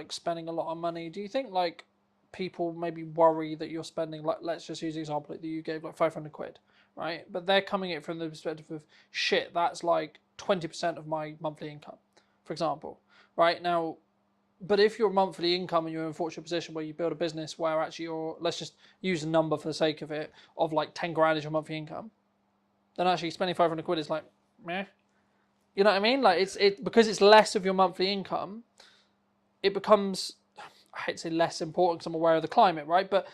spending a lot of money, do you think like people maybe worry that you're spending, like, let's just use the example that you gave, like 500 quid, right? But they're coming at it from the perspective of, shit, that's like 20% of my monthly income, for example. Right now, but if your monthly income and you're in a fortunate position where you build a business where actually let's just use a number for the sake of it, of like 10 grand is your monthly income, then actually spending 500 quid is like, meh. You know what I mean? Like because it's less of your monthly income, it becomes, I hate to say less important because I'm aware of the climate, right? But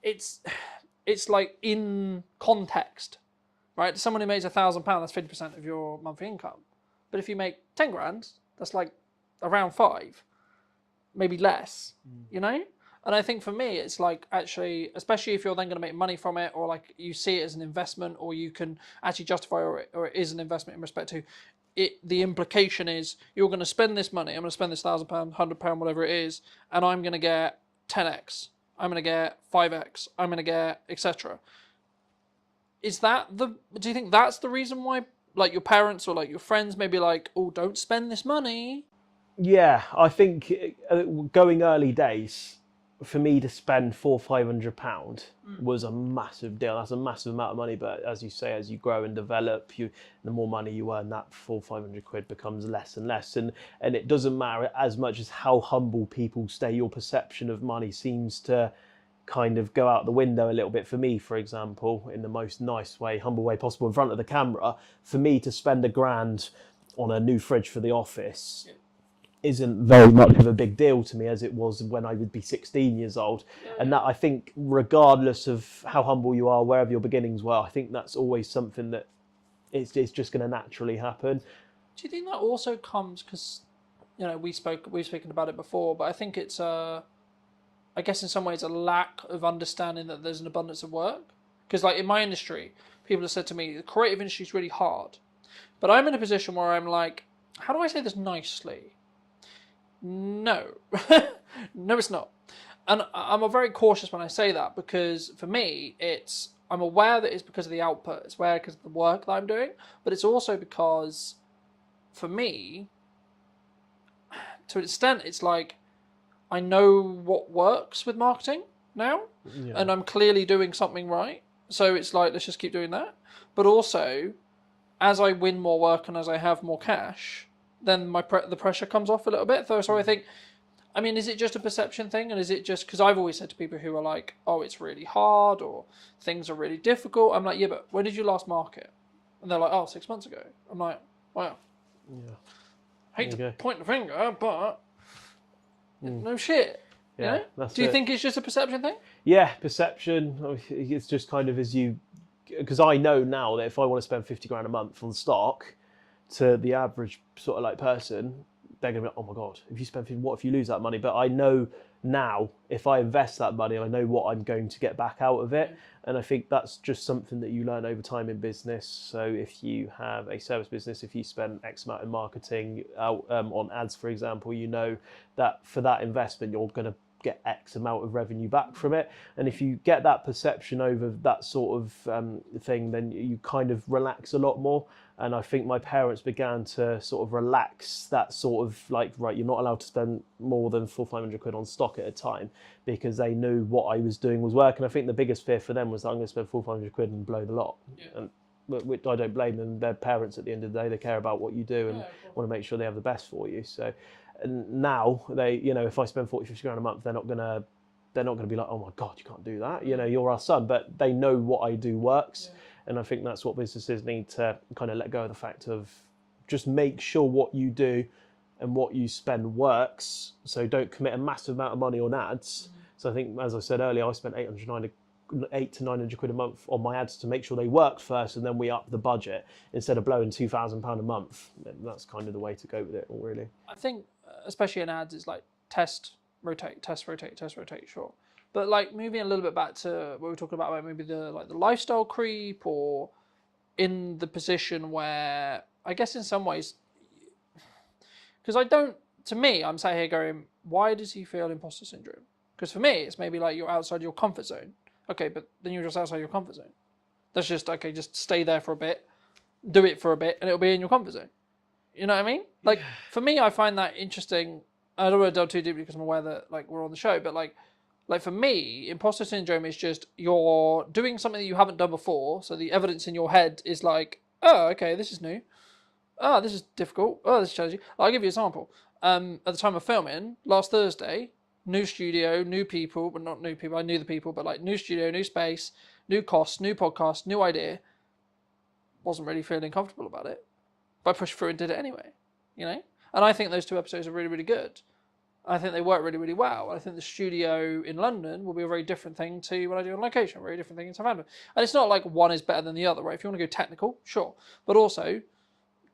it's like in context, right? Someone who makes £1,000, that's 50% of your monthly income. But if you make 10 grand, that's like around 5, maybe less, And I think for me, it's like, actually, especially if you're then going to make money from it, or like you see it as an investment, or you can actually justify, or it is an investment in respect to it. The implication is you're going to spend this money. I'm going to spend this £1,000, £100, whatever it is, and I'm going to get 10x, I'm going to get 5x, I'm going to get etc. Do you think that's the reason why, like, your parents or like your friends may be like, oh, don't spend this money? Yeah, I think going early days, for me to spend £400-500 was a massive deal. That's a massive amount of money. But as you say, as you grow and develop, the more money you earn, that £400-500 becomes less and less. And it doesn't matter as much as how humble people stay. Your perception of money seems to kind of go out the window a little bit. For me, for example, in the most nice way, humble way possible in front of the camera, for me to spend £1,000 on a new fridge for the office isn't very much of a big deal to me as it was when I would be 16 years old. And that, I think, regardless of how humble you are, wherever your beginnings were, I think that's always something that it's just going to naturally happen. Do you think that also comes because, we've spoken about it before, but I think it's I guess in some ways a lack of understanding that there's an abundance of work. Because like in my industry, people have said to me, the creative industry is really hard. But I'm in a position where I'm like, how do I say this nicely? No. No, it's not. And I'm very cautious when I say that because for me, I'm aware that it's because of the output. It's aware because of the work that I'm doing. But it's also because, for me, to an extent, it's like I know what works with marketing now. Yeah. And I'm clearly doing something right. So it's like, let's just keep doing that. But also, as I win more work and as I have more cash, then the pressure comes off a little bit. So I think, is it just a perception thing? And is it just, because I've always said to people who are like, oh, it's really hard or things are really difficult. I'm like, yeah, but when did you last market? And they're like, oh, 6 months ago. I'm like, wow. Yeah. I hate to point the finger, but no shit. Yeah. Do you think it's just a perception thing? Yeah, perception. It's just kind of because I know now that if I want to spend 50 grand a month on stock, to the average sort of like person, they're going to be like, oh my God, if you spend 50, what if you lose that money? But I know now if I invest that money, I know what I'm going to get back out of it. And I think that's just something that you learn over time in business. So if you have a service business, if you spend X amount in marketing on ads, for example, you know that for that investment, you're going to get X amount of revenue back from it. And if you get that perception over that sort of thing, then you kind of relax a lot more. And I think my parents began to sort of relax that sort of like, right, you're not allowed to spend more than £400-500 on stock at a time, because they knew what I was doing was working. I think the biggest fear for them was that I'm going to spend £400-500 and blow the lot. Yeah. And which I don't blame them. They're parents at the end of the day. They care about what you do and want to make sure they have the best for you. So, and now they, if I spend 40-50 grand a month, they're not going to be like, oh my God, you can't do that. You're our son. But they know what I do works. Yeah. And I think that's what businesses need to kind of let go of, the fact of just make sure what you do and what you spend works. So don't commit a massive amount of money on ads. Mm-hmm. So I think, as I said earlier, I spent £800 to £900 a month on my ads to make sure they worked first, and then we upped the budget instead of blowing £2,000 a month. That's kind of the way to go with it, really. I think, especially in ads, it's like test, rotate, sure. But like moving a little bit back to what we were talking about maybe the lifestyle creep, or in the position where I guess in some ways, because to me, I'm sat here going, why does he feel imposter syndrome? Because for me, it's maybe like you're outside your comfort zone. Okay, but then you're just outside your comfort zone. That's just, okay, just stay there for a bit, do it for a bit, and it'll be in your comfort zone. You know what I mean? Like, for me, I find that interesting. I don't want to delve too deeply because I'm aware that like we're on the show, but like for me, imposter syndrome is just you're doing something that you haven't done before, so the evidence in your head is like, oh, okay, this is new. Oh, this is difficult. Oh, this is challenging. I'll give you an example. At the time of filming, last Thursday, new studio, new people, but not new people, I knew the people, but like new studio, new space, new costs, new podcast, new idea. Wasn't really feeling comfortable about it, but I pushed through and did it anyway, And I think those 2 episodes are really, really good. I think they work really, really well. I think the studio in London will be a very different thing to what I do on location, a very different thing in Southampton. And it's not like one is better than the other, right? If you want to go technical, sure. But also, in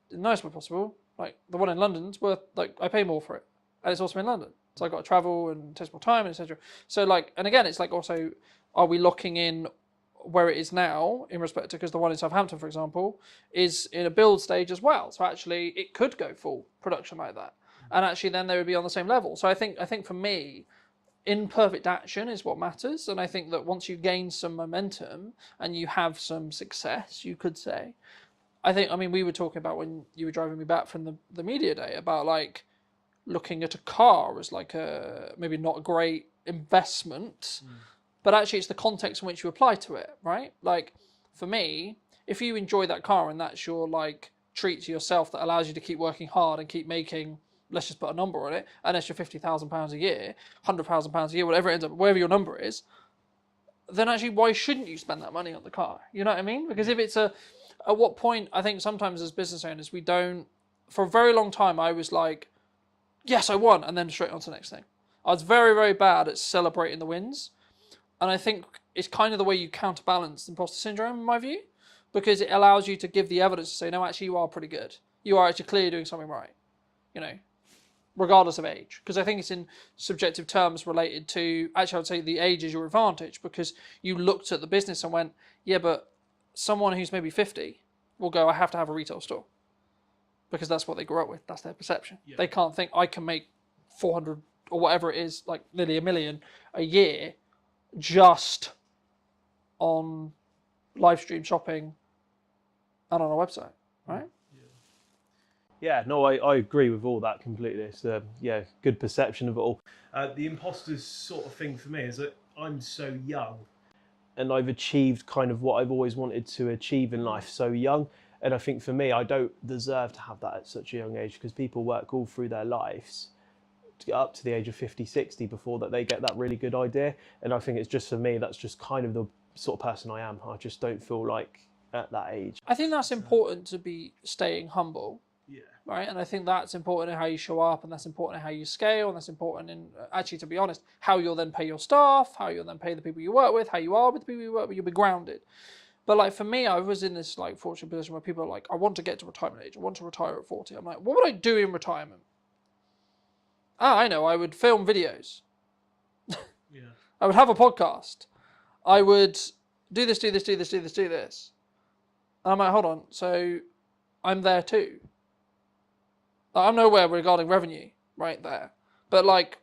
the nicest way possible, like the one in London's worth, like I pay more for it. And it's also in London. So I've got to travel and take more time, etc. So like, and again, it's like also, are we locking in where it is now in respect to, because the one in Southampton, for example, is in a build stage as well. So actually it could go full production like that. And actually then they would be on the same level. So I think for me, imperfect action is what matters. And I think that once you gain some momentum and you have some success, you could say, I mean, we were talking about when you were driving me back from the media day about like looking at a car as like a maybe not a great investment, but actually it's the context in which you apply to it, right? Like for me, if you enjoy that car and that's your like treat to yourself that allows you to keep working hard and keep making, let's just put a number on it, an extra £50,000 a year, £100,000 a year, whatever it ends up, whatever your number is, then actually why shouldn't you spend that money on the car? You know what I mean? Because if it's at what point, I think sometimes as business owners, we don't, for a very long time, I was like, yes, I won, and then straight on to the next thing. I was very, very bad at celebrating the wins. And I think it's kind of the way you counterbalance imposter syndrome, in my view, because it allows you to give the evidence to say, no, actually, you are pretty good. You are actually clearly doing something right, you know, regardless of age. Because I think it's in subjective terms related to, actually, I'd say the age is your advantage because you looked at the business and went, yeah, but someone who's maybe 50 will go, I have to have a retail store. Because that's what they grew up with. That's their perception. Yeah. They can't think I can make 400 or whatever it is, like nearly $1 million a year just on live stream shopping and on a website, right? Yeah, no, I agree with all that completely. It's good perception of it all. The imposters sort of thing for me is that I'm so young and I've achieved kind of what I've always wanted to achieve in life so young. And I think for me, I don't deserve to have that at such a young age because people work all through their lives to get up to the age of 50, 60 before that they get that really good idea. And I think it's just for me, that's just kind of the sort of person I am. I just don't feel like at that age. I think that's important to be staying humble. Yeah. Right. And I think that's important in how you show up and that's important in how you scale. And that's important in actually, to be honest, how you'll then pay your staff, how you'll then pay the people you work with, how you are with the people you work with, you'll be grounded. But like for me, I was in this like fortunate position where people are like, I want to get to retirement age. I want to retire at 40. I'm like, what would I do in retirement? I know. I would film videos. Yeah. I would have a podcast. I would do this. And I'm like, hold on. So I'm there too. I'm nowhere regarding revenue right there. But like,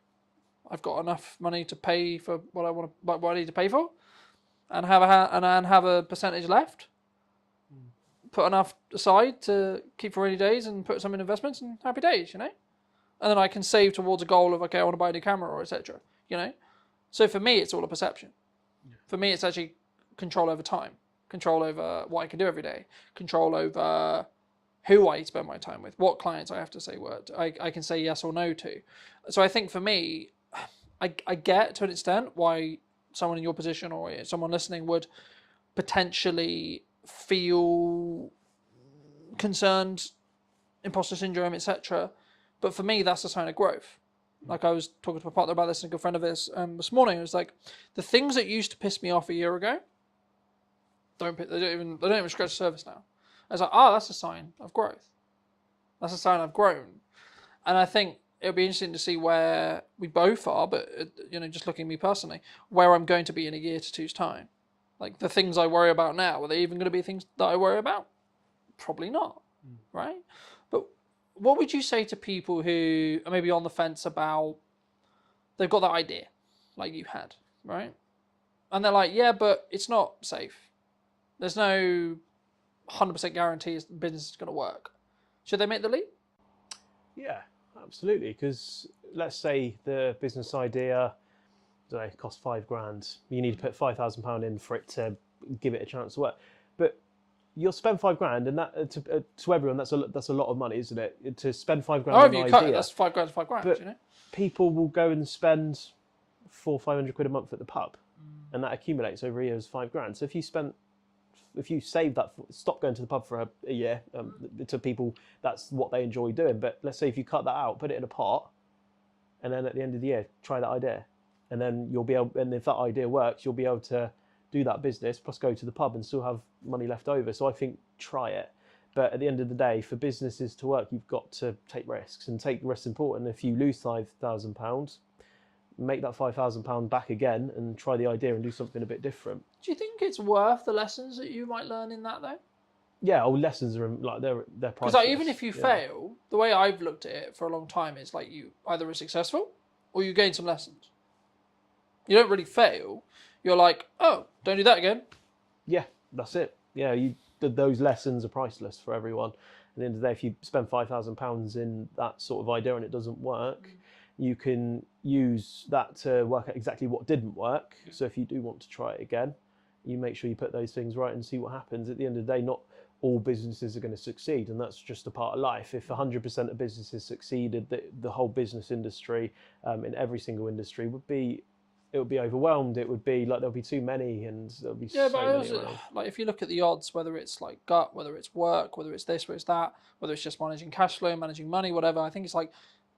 I've got enough money to pay for what I want to, what I need to pay for. And have a percentage left, put enough aside to keep for rainy days and put some in investments and happy days, you know? And then I can save towards a goal of, okay, I want to buy a new camera or etc., you know? So for me, it's all a perception. Yeah. For me, it's actually control over time, control over what I can do every day, control over who I spend my time with, what clients I have to say I can say yes or no to. So I think for me, I get to an extent why someone in your position or someone listening would potentially feel concerned, imposter syndrome, etc. But for me, that's a sign of growth. Like I was talking to my partner about this and a good friend of his this morning. It was like the things that used to piss me off a year ago they don't even scratch the surface now. I was like, that's a sign of growth. That's a sign I've grown. And I think it'll be interesting to see where we both are, but just looking at me personally, where I'm going to be in a year to two's time. Like the things I worry about now, are they even going to be things that I worry about? Probably not, right? But what would you say to people who are maybe on the fence about, they've got that idea, like you had, right? And they're like, yeah, but it's not safe. There's no 100% guarantee the business is going to work. Should they make the leap? Yeah. Absolutely, because let's say the business idea costs £5,000. You need to put £5,000 in for it to give it a chance to work. But you'll spend £5,000, and that to everyone that's a lot of money, isn't it? To spend £5,000 on an idea. That's £5,000, £5,000. But people will go and spend £400-500 a month at the pub, and that accumulates over a year as £5,000. So if you save that, stop going to the pub for a year, to people, that's what they enjoy doing. But let's say if you cut that out, put it in a pot, and then at the end of the year, try that idea. And then you'll be able, and if that idea works, you'll be able to do that business, plus go to the pub and still have money left over. So I think try it. But at the end of the day, for businesses to work, you've got to take risks, and take risks important. If you lose £5,000, make that £5,000 back again and try the idea and do something a bit different. Do you think it's worth the lessons that you might learn in that though? Yeah, lessons are like they're priceless. Because like, even if you fail, the way I've looked at it for a long time is like you either are successful or you gain some lessons. You don't really fail. You're like, oh, don't do that again. Yeah, that's it. Yeah, those lessons are priceless for everyone. At the end of the day, if you spend £5,000 in that sort of idea and it doesn't work, you can use that to work out exactly what didn't work. So if you do want to try it again, you make sure you put those things right and see what happens. At the end of the day, not all businesses are going to succeed, and that's just a part of life. If 100% of businesses succeeded, the whole business industry, in every single industry, would be overwhelmed. It would be like there'll be too many, and there'll be Yeah, so but I many also, around. like, if you look at the odds, whether it's like gut, whether it's work, whether it's this, whether it's that, whether it's just managing cash flow, managing money, whatever, I think it's like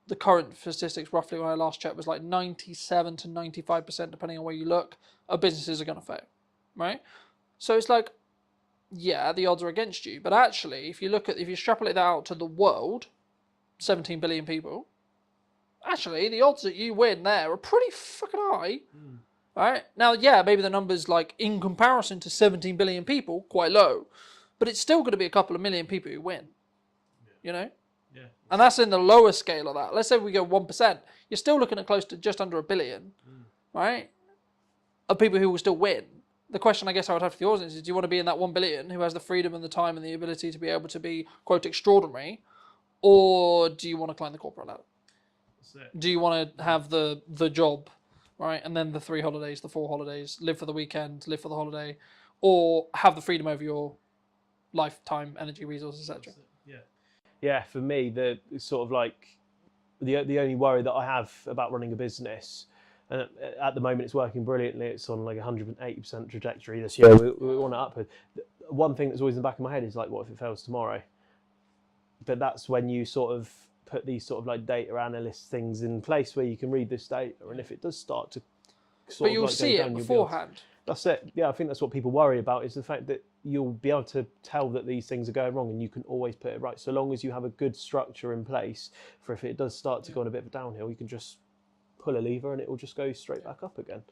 the current statistics, roughly when I last checked, was like 97 to 95%, depending on where you look, of businesses are going to fail, right? So it's like, yeah, the odds are against you, but actually, if you extrapolate that out to the world, 17 billion people, actually, the odds that you win there are pretty fucking high. Right? Now, yeah, maybe the numbers, like, in comparison to 17 billion people, quite low, but it's still going to be a couple of million people who win, you know? Yeah. And that's in the lower scale of that. Let's say we go 1%, you're still looking at close to just under a billion, right, of people who will still win. The question I guess I would have for the audience is, do you want to be in that 1 billion who has the freedom and the time and the ability to be able to be, quote, extraordinary, or do you want to climb the corporate ladder? Do you want to have the job, right, and then the 3 holidays, the 4 holidays, live for the weekend, live for the holiday, or have the freedom over your lifetime, energy, resources, etc.? Yeah, for me, the sort of like the only worry that I have about running a business, and at the moment it's working brilliantly. It's on like 180% trajectory this year. We want to up it. One thing that's always in the back of my head is like, what if it fails tomorrow? But that's when you sort of put these sort of like data analyst things in place where you can read this data, and if it does start to But you'll see it beforehand. That's it. Yeah, I think that's what people worry about, is the fact that you'll be able to tell that these things are going wrong, and you can always put it right. So long as you have a good structure in place for if it does start to go on a bit of a downhill, you can just pull a lever and it will just go straight back up again.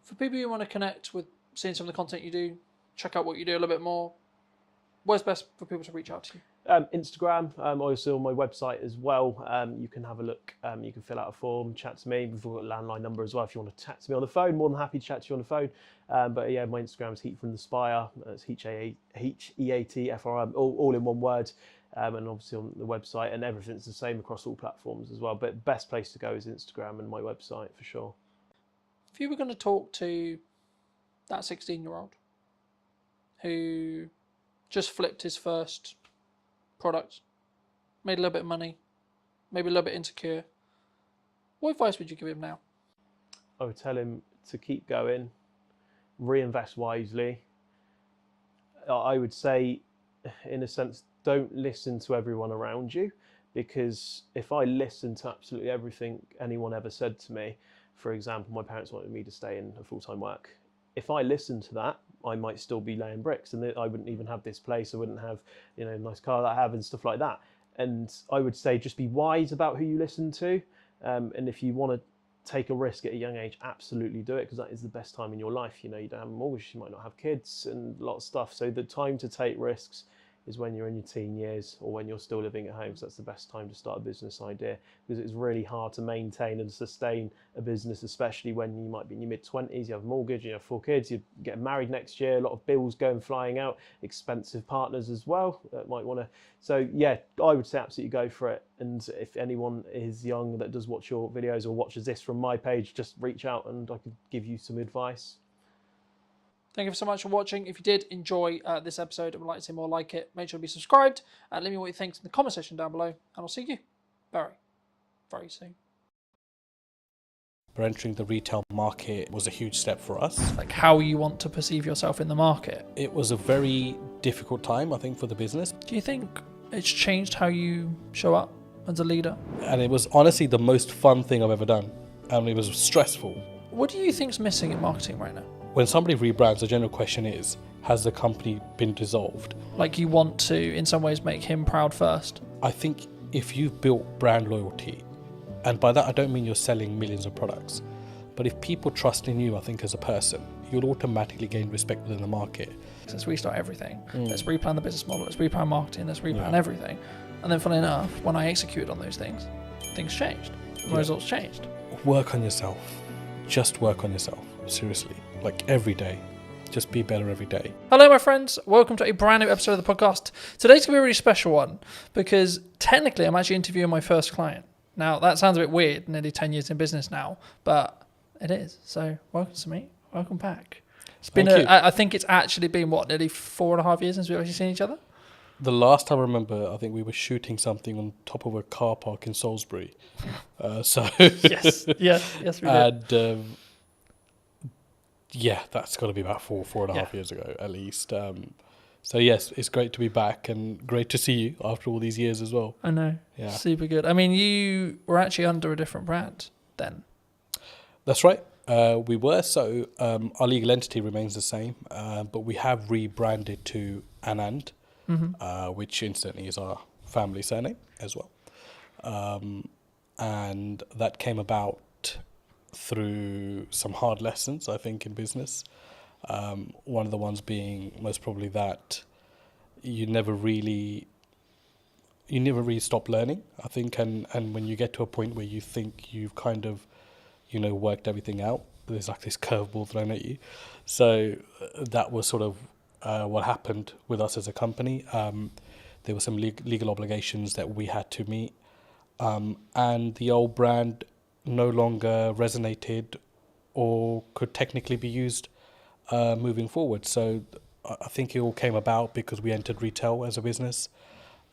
For people who want to connect with seeing some of the content you do, check out what you do a little bit more, where's best for people to reach out to you? Instagram, also on my website as well. You can have a look. You can fill out a form, chat to me. We've got a landline number as well if you want to chat to me on the phone. More than happy to chat to you on the phone. But yeah, my Instagram is Heat from the Spire. It's HEATFRM, all in one word. And obviously on the website, and everything's the same across all platforms as well. But best place to go is Instagram and my website for sure. If you were going to talk to that 16-year-old who just flipped his first product, made a little bit of money, maybe a little bit insecure, what advice would you give him now? I would tell him to keep going, reinvest wisely. I would say, in a sense, don't listen to everyone around you, because if I listened to absolutely everything anyone ever said to me, for example, my parents wanted me to stay in a full-time work. If I listened to that, I might still be laying bricks, and I wouldn't even have this place. I wouldn't have, a nice car that I have and stuff like that. And I would say just be wise about who you listen to. And if you want to take a risk at a young age, absolutely do it, because that is the best time in your life. You don't have a mortgage, you might not have kids and a lot of stuff. So the time to take risks is when you're in your teen years, or when you're still living at home. So that's the best time to start a business idea, because it's really hard to maintain and sustain a business, especially when you might be in your mid-20s, you have a mortgage, you have 4 kids, you're getting married next year, a lot of bills going flying out, expensive partners as well that might want to. So yeah, I would say absolutely go for it. And if anyone is young that does watch your videos or watches this from my page, just reach out and I could give you some advice. Thank you so much for watching. If you did enjoy this episode and would like to see more like it, make sure to be subscribed and let me know what you think in the comment section down below. And I'll see you very, very soon. But entering the retail market was a huge step for us. Like how you want to perceive yourself in the market. It was a very difficult time, I think, for the business. Do you think it's changed how you show up as a leader? And it was honestly the most fun thing I've ever done. And it was stressful. What do you think's missing in marketing right now? When somebody rebrands, the general question is, has the company been dissolved? Like you want to, in some ways, make him proud first. I think if you've built brand loyalty, and by that I don't mean you're selling millions of products, but if people trust in you, I think as a person, you'll automatically gain respect within the market. Let's restart everything. Let's replan the business model. Let's replan marketing. Let's replan everything. And then funnily enough, when I executed on those things, things changed. The results changed. Work on yourself. just work on yourself, seriously, like every day. Just be better every day. Hello, my friends. Welcome to a brand new episode of the podcast. Today's going to be a really special one because technically I'm actually interviewing my first client. Now, that sounds a bit weird, nearly 10 years in business now, but it is. So, welcome to me. Welcome back. It's been, I think it's actually been, nearly 4.5 years since we've actually seen each other? The last time I remember, I think we were shooting something on top of a car park in Salisbury. Yes, we did. And yeah, that's got to be about 4.5 years ago at least. So yes, it's great to be back and great to see you after all these years as well. I know. Yeah. Super good. I mean, you were actually under a different brand then. That's right. We were. So our legal entity remains the same, but we have rebranded to Anand, which incidentally is our family surname as well. And that came about through some hard lessons, I think, in business. One of the ones being most probably that you never really stop learning, I think, and when you get to a point where you think you've kind of, worked everything out, there's like this curveball thrown at you. So that was sort of what happened with us as a company. There were some legal obligations that we had to meet, and the old brand no longer resonated or could technically be used moving forward. So I think it all came about because we entered retail as a business.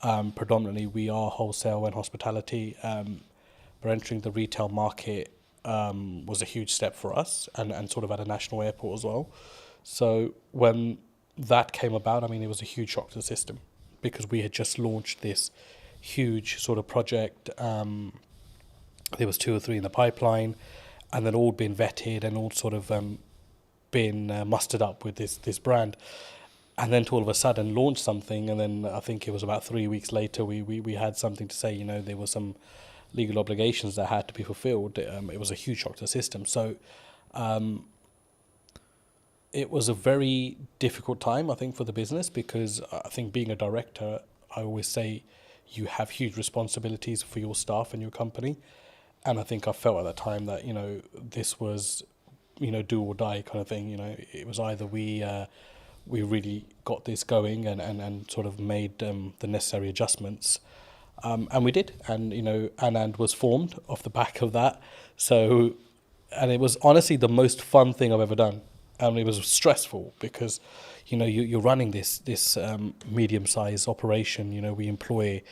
Predominantly we are wholesale and hospitality, but entering the retail market was a huge step for us and sort of at a national airport as well. So when that came about, I mean, it was a huge shock to the system because we had just launched this huge sort of project. There was 2 or 3 in the pipeline, and then all been vetted and all sort of been mustered up with this brand. And then to all of a sudden launch something, and then I think it was about 3 weeks later we had something to say, there were some legal obligations that had to be fulfilled. It was a huge shock to the system. So it was a very difficult time, I think, for the business, because I think being a director, I always say you have huge responsibilities for your staff and your company. And I think I felt at that time that, this was, do or die kind of thing. It was either we really got this going and sort of made the necessary adjustments. And we did. And, Anand was formed off the back of that. So, and it was honestly the most fun thing I've ever done. And it was stressful because, you're running this medium-sized operation. We employ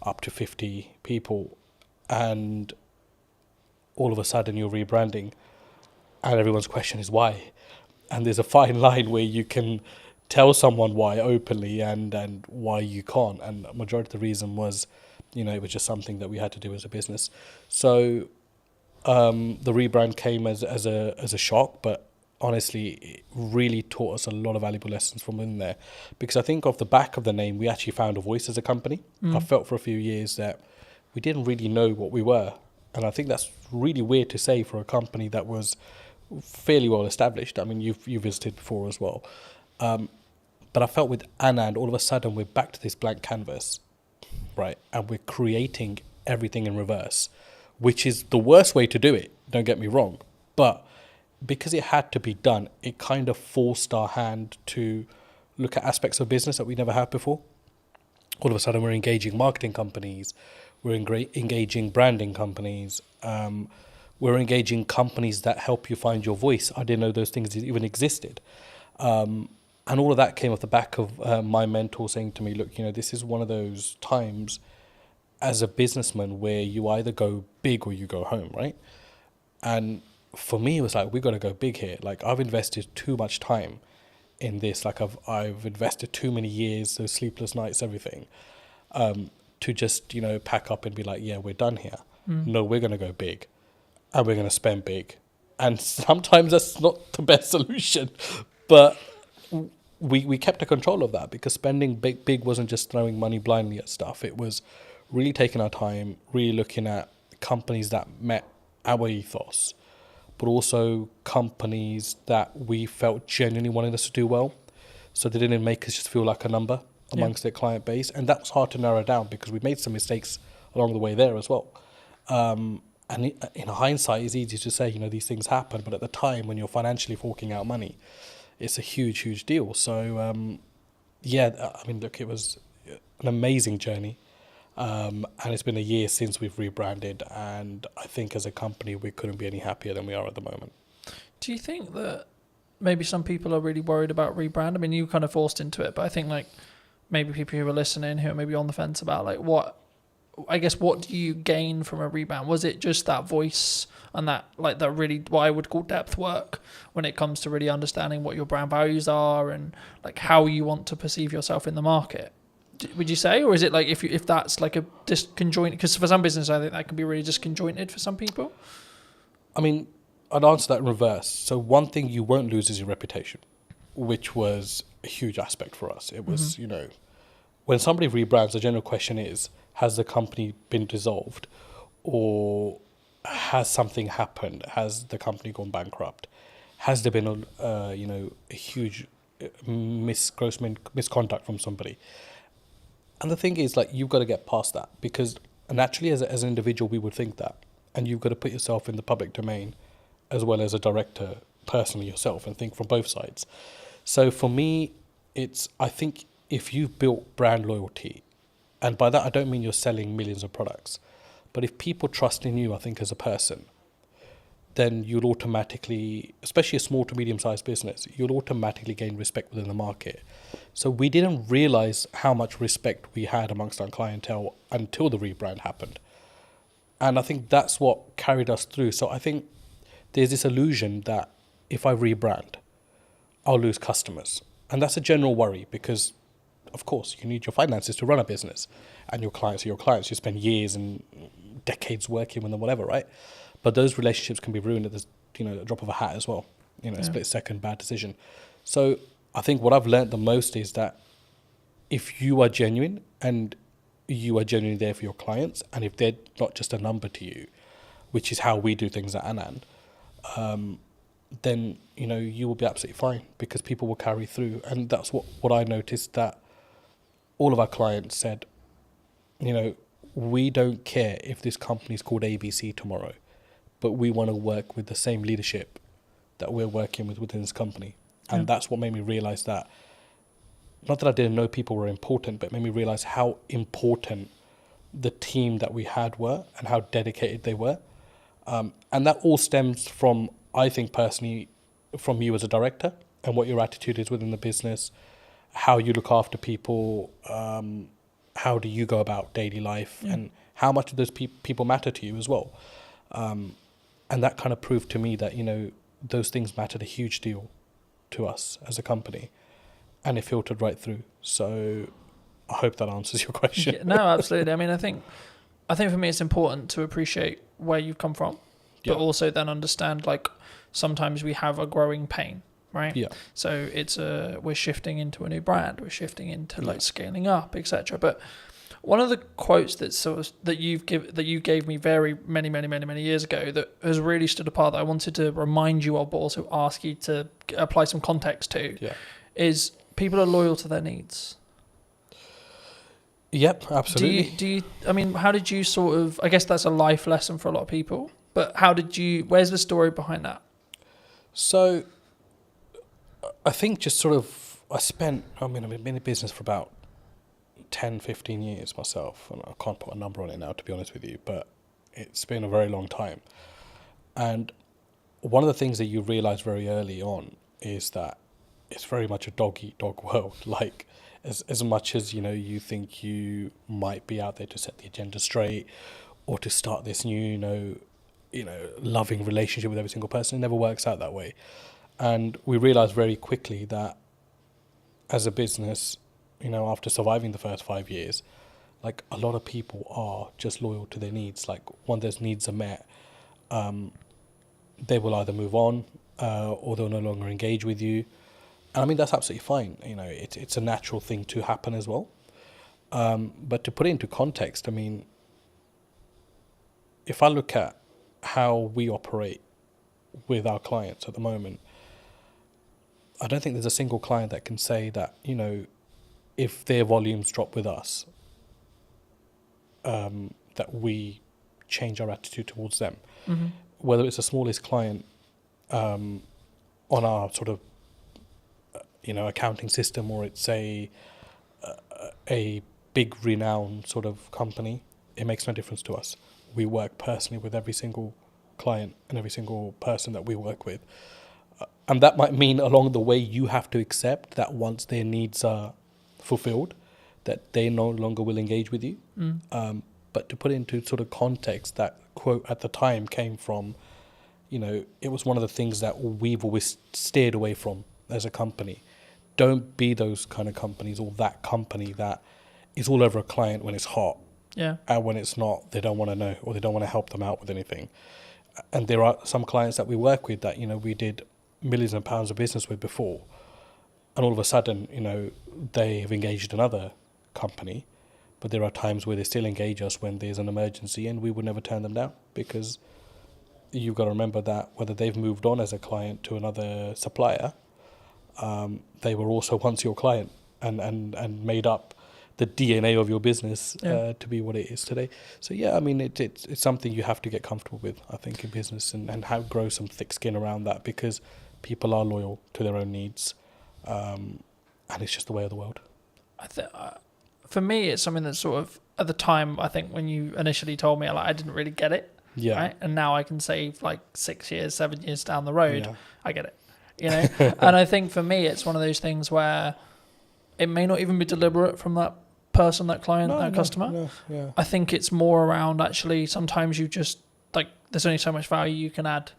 up to 50 people, and all of a sudden you're rebranding and everyone's question is why. And there's a fine line where you can tell someone why openly and why you can't. And the majority of the reason was, it was just something that we had to do as a business. So the rebrand came as a shock, but honestly, it really taught us a lot of valuable lessons from in there. Because I think off the back of the name, we actually found a voice as a company. I felt for a few years that we didn't really know what we were. And I think that's really weird to say for a company that was fairly well established. I mean, you visited before as well. But I felt with Anand, all of a sudden we're back to this blank canvas, right? And we're creating everything in reverse, which is the worst way to do it, don't get me wrong. But because it had to be done, it kind of forced our hand to look at aspects of business that we never had before. All of a sudden we're engaging marketing companies, we're engaging branding companies, we're engaging companies that help you find your voice. I didn't know those things even existed. And all of that came off the back of my mentor saying to me, look, this is one of those times as a businessman where you either go big or you go home, right? And for me, it was like, we got to go big here. Like, I've invested too much time in this. Like, I've invested too many years, those sleepless nights, everything, to just, pack up and be like, yeah, we're done here. No, we're going to go big and we're going to spend big. And sometimes that's not the best solution, but we kept a control of that, because spending big wasn't just throwing money blindly at stuff. It was really taking our time, really looking at companies that met our ethos, but also companies that we felt genuinely wanted us to do well. So they didn't make us just feel like a number amongst their client base. And that was hard to narrow down because we made some mistakes along the way there as well. And in hindsight, it's easy to say, these things happen, but at the time when you're financially forking out money, it's a huge, huge deal. So, look, it was an amazing journey. And it's been a year since we've rebranded. And I think as a company, we couldn't be any happier than we are at the moment. Do you think that maybe some people are really worried about rebrand? I mean, you kind of forced into it, but I think like maybe people who are listening who are maybe on the fence about like what do you gain from a rebrand? Was it just that voice and that like that really what I would call depth work when it comes to really understanding what your brand values are and like how you want to perceive yourself in the market? Would you say, or is it like if that's like a disconjointed? Because for some business, I think that can be really disconjointed for some people. I mean, I'd answer that in reverse. So one thing you won't lose is your reputation, which was a huge aspect for us. It was, when somebody rebrands, the general question is, has the company been dissolved, or has something happened? Has the company gone bankrupt? Has there been a huge gross misconduct from somebody? And the thing is, like, you've got to get past that, because naturally as an individual we would think that, and you've got to put yourself in the public domain as well as a director personally yourself and think from both sides. So for me, I think if you've built brand loyalty, and by that I don't mean you're selling millions of products, but if people trust in you, I think as a person, then you'll automatically, especially a small to medium-sized business, you'll automatically gain respect within the market. So we didn't realize how much respect we had amongst our clientele until the rebrand happened. And I think that's what carried us through. So I think there's this illusion that if I rebrand, I'll lose customers. And that's a general worry, because of course you need your finances to run a business, and your clients are your clients. You spend years and decades working with them, whatever, right? But those relationships can be ruined at a drop of a hat as well. A split second bad decision. So I think what I've learned the most is that if you are genuine and you are genuinely there for your clients, and if they're not just a number to you, which is how we do things at Anand, then you will be absolutely fine, because people will carry through. And that's what I noticed, that all of our clients said, we don't care if this company is called ABC tomorrow, but we want to work with the same leadership that we're working with within this company. And that's what made me realize that, not that I didn't know people were important, but it made me realize how important the team that we had were and how dedicated they were. And that all stems from, I think personally, from you as a director and what your attitude is within the business, how you look after people, how do you go about daily life, and how much of those people matter to you as well. And that kind of proved to me that, those things mattered a huge deal to us as a company, and it filtered right through. So I hope that answers your question. Yeah, no, absolutely. I mean, I think for me it's important to appreciate where you've come from, but also then understand, like, sometimes we have a growing pain, right? Yeah. So it's we're shifting into a new brand, we're shifting into like scaling up, etc. But one of the quotes that you gave me very many years ago that has really stood apart, that I wanted to remind you of, but also ask you to apply some context to, is people are loyal to their needs. Yep, absolutely. I mean, how did you sort of, I guess that's a life lesson for a lot of people, but where's the story behind that? So I think just sort of, I've been in business for about 10, 15 years myself, and I can't put a number on it now, to be honest with you, but it's been a very long time. And one of the things that you realize very early on is that it's very much a dog-eat-dog world. Like, as much as, you think you might be out there to set the agenda straight or to start this new, loving relationship with every single person, it never works out that way. And we realized very quickly that as a business, after surviving the first 5 years, like, a lot of people are just loyal to their needs. Like, when those needs are met, they will either move on or they'll no longer engage with you. And I mean, that's absolutely fine. It's a natural thing to happen as well. But to put it into context, I mean, if I look at how we operate with our clients at the moment, I don't think there's a single client that can say that, if their volumes drop with us, that we change our attitude towards them. Mm-hmm. Whether it's the smallest client on our sort of accounting system, or it's a big renowned sort of company, it makes no difference to us. We work personally with every single client and every single person that we work with. And that might mean along the way you have to accept that once their needs are fulfilled, that they no longer will engage with you. But to put it into sort of context, that quote at the time came from, it was one of the things that we've always steered away from as a company. Don't be those kind of companies, or that company that is all over a client when it's hot. Yeah. And when it's not, they don't want to know, or they don't want to help them out with anything. And there are some clients that we work with that, we did millions of pounds of business with before. And all of a sudden, they have engaged another company. But there are times where they still engage us when there's an emergency, and we would never turn them down, because you've got to remember that whether they've moved on as a client to another supplier, they were also once your client and made up the DNA of your business to be what it is today. So yeah, I mean, it's something you have to get comfortable with, I think, in business, and grow some thick skin around that, because people are loyal to their own needs, and it's just the way of the world. For me, it's something that sort of, at the time, I think when you initially told me, I didn't really get it. Yeah. Right? And now I can say 6 years, 7 years down the road, Yeah. I get it. And I think for me, it's one of those things where it may not even be deliberate from that person, that client, customer. No, yeah. I think it's more around, actually, sometimes you just, there's only so much value you can add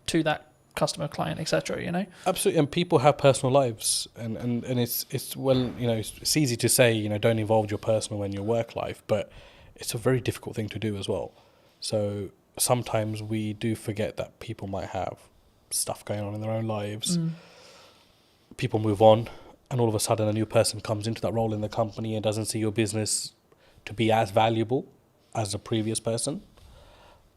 to that customer, client, etc. Absolutely. And people have personal lives, and it's it's easy to say, don't involve your personal in your work life, but it's a very difficult thing to do as well. So sometimes we do forget that people might have stuff going on in their own lives. People move on, and all of a sudden a new person comes into that role in the company and doesn't see your business to be as valuable as the previous person.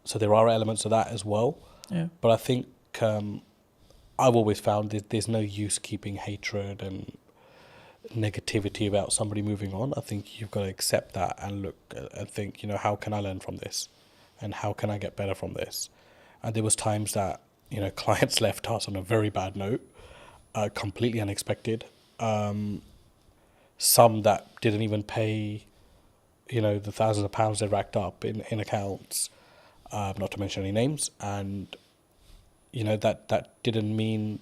So there are elements of that as well. Yeah. But I think I've always found that there's no use keeping hatred and negativity about somebody moving on. I think you've got to accept that and look and think, how can I learn from this? And how can I get better from this? And there was times that, clients left us on a very bad note, completely unexpected. Some that didn't even pay, the thousands of pounds they racked up in accounts, not to mention any names. And, that didn't mean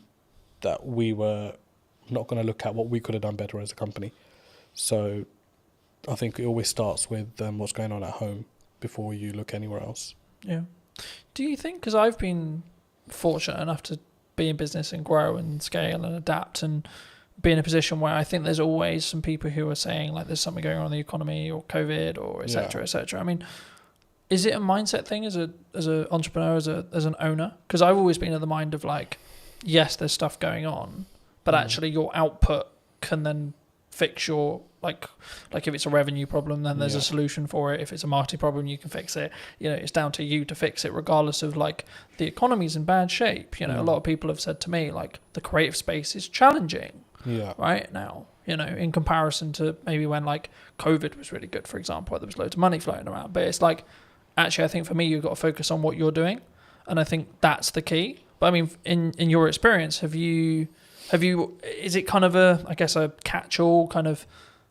that we were not going to look at what we could have done better as a company. So I think it always starts with what's going on at home before you look anywhere else. Yeah. Do you think, because I've been fortunate enough to be in business and grow and scale and adapt and be in a position where I think there's always some people who are saying there's something going on in the economy or COVID or et cetera, et cetera. I mean, is it a mindset thing as an entrepreneur, as an owner? Because I've always been of the mind of yes, there's stuff going on, but actually your output can then fix your like if it's a revenue problem, then there's a solution for it. If it's a marketing problem, you can fix it. It's down to you to fix it, regardless of the economy's in bad shape. A lot of people have said to me the creative space is challenging right now. In comparison to maybe when COVID was really good, for example, where there was loads of money flowing around. But it's actually, I think for me, you've got to focus on what you're doing, and I think that's the key. But I mean, in your experience, have you? Is it kind of a catch-all kind of?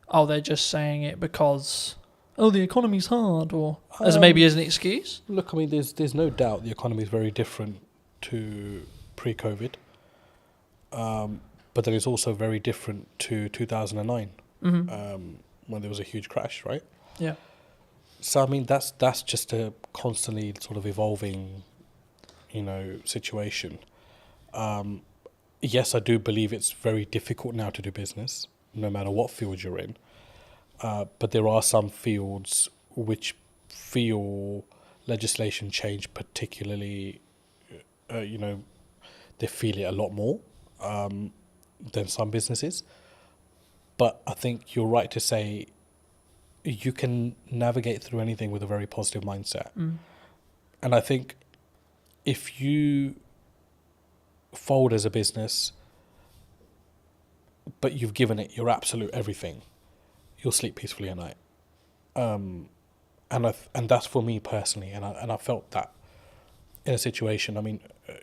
Oh, they're just saying it because the economy's hard, or as maybe as an excuse. Look, I mean, there's no doubt the economy is very different to pre-COVID, but then it's also very different to 2009, when there was a huge crash, right? Yeah. So I mean, that's just a constantly sort of evolving, situation. Yes, I do believe it's very difficult now to do business, no matter what field you're in. But there are some fields which feel legislation change particularly, they feel it a lot more than some businesses. But I think you're right to say you can navigate through anything with a very positive mindset. And I think if you fold as a business, but you've given it your absolute everything, you'll sleep peacefully at night. and that's for me personally, and I felt that in a situation. I mean,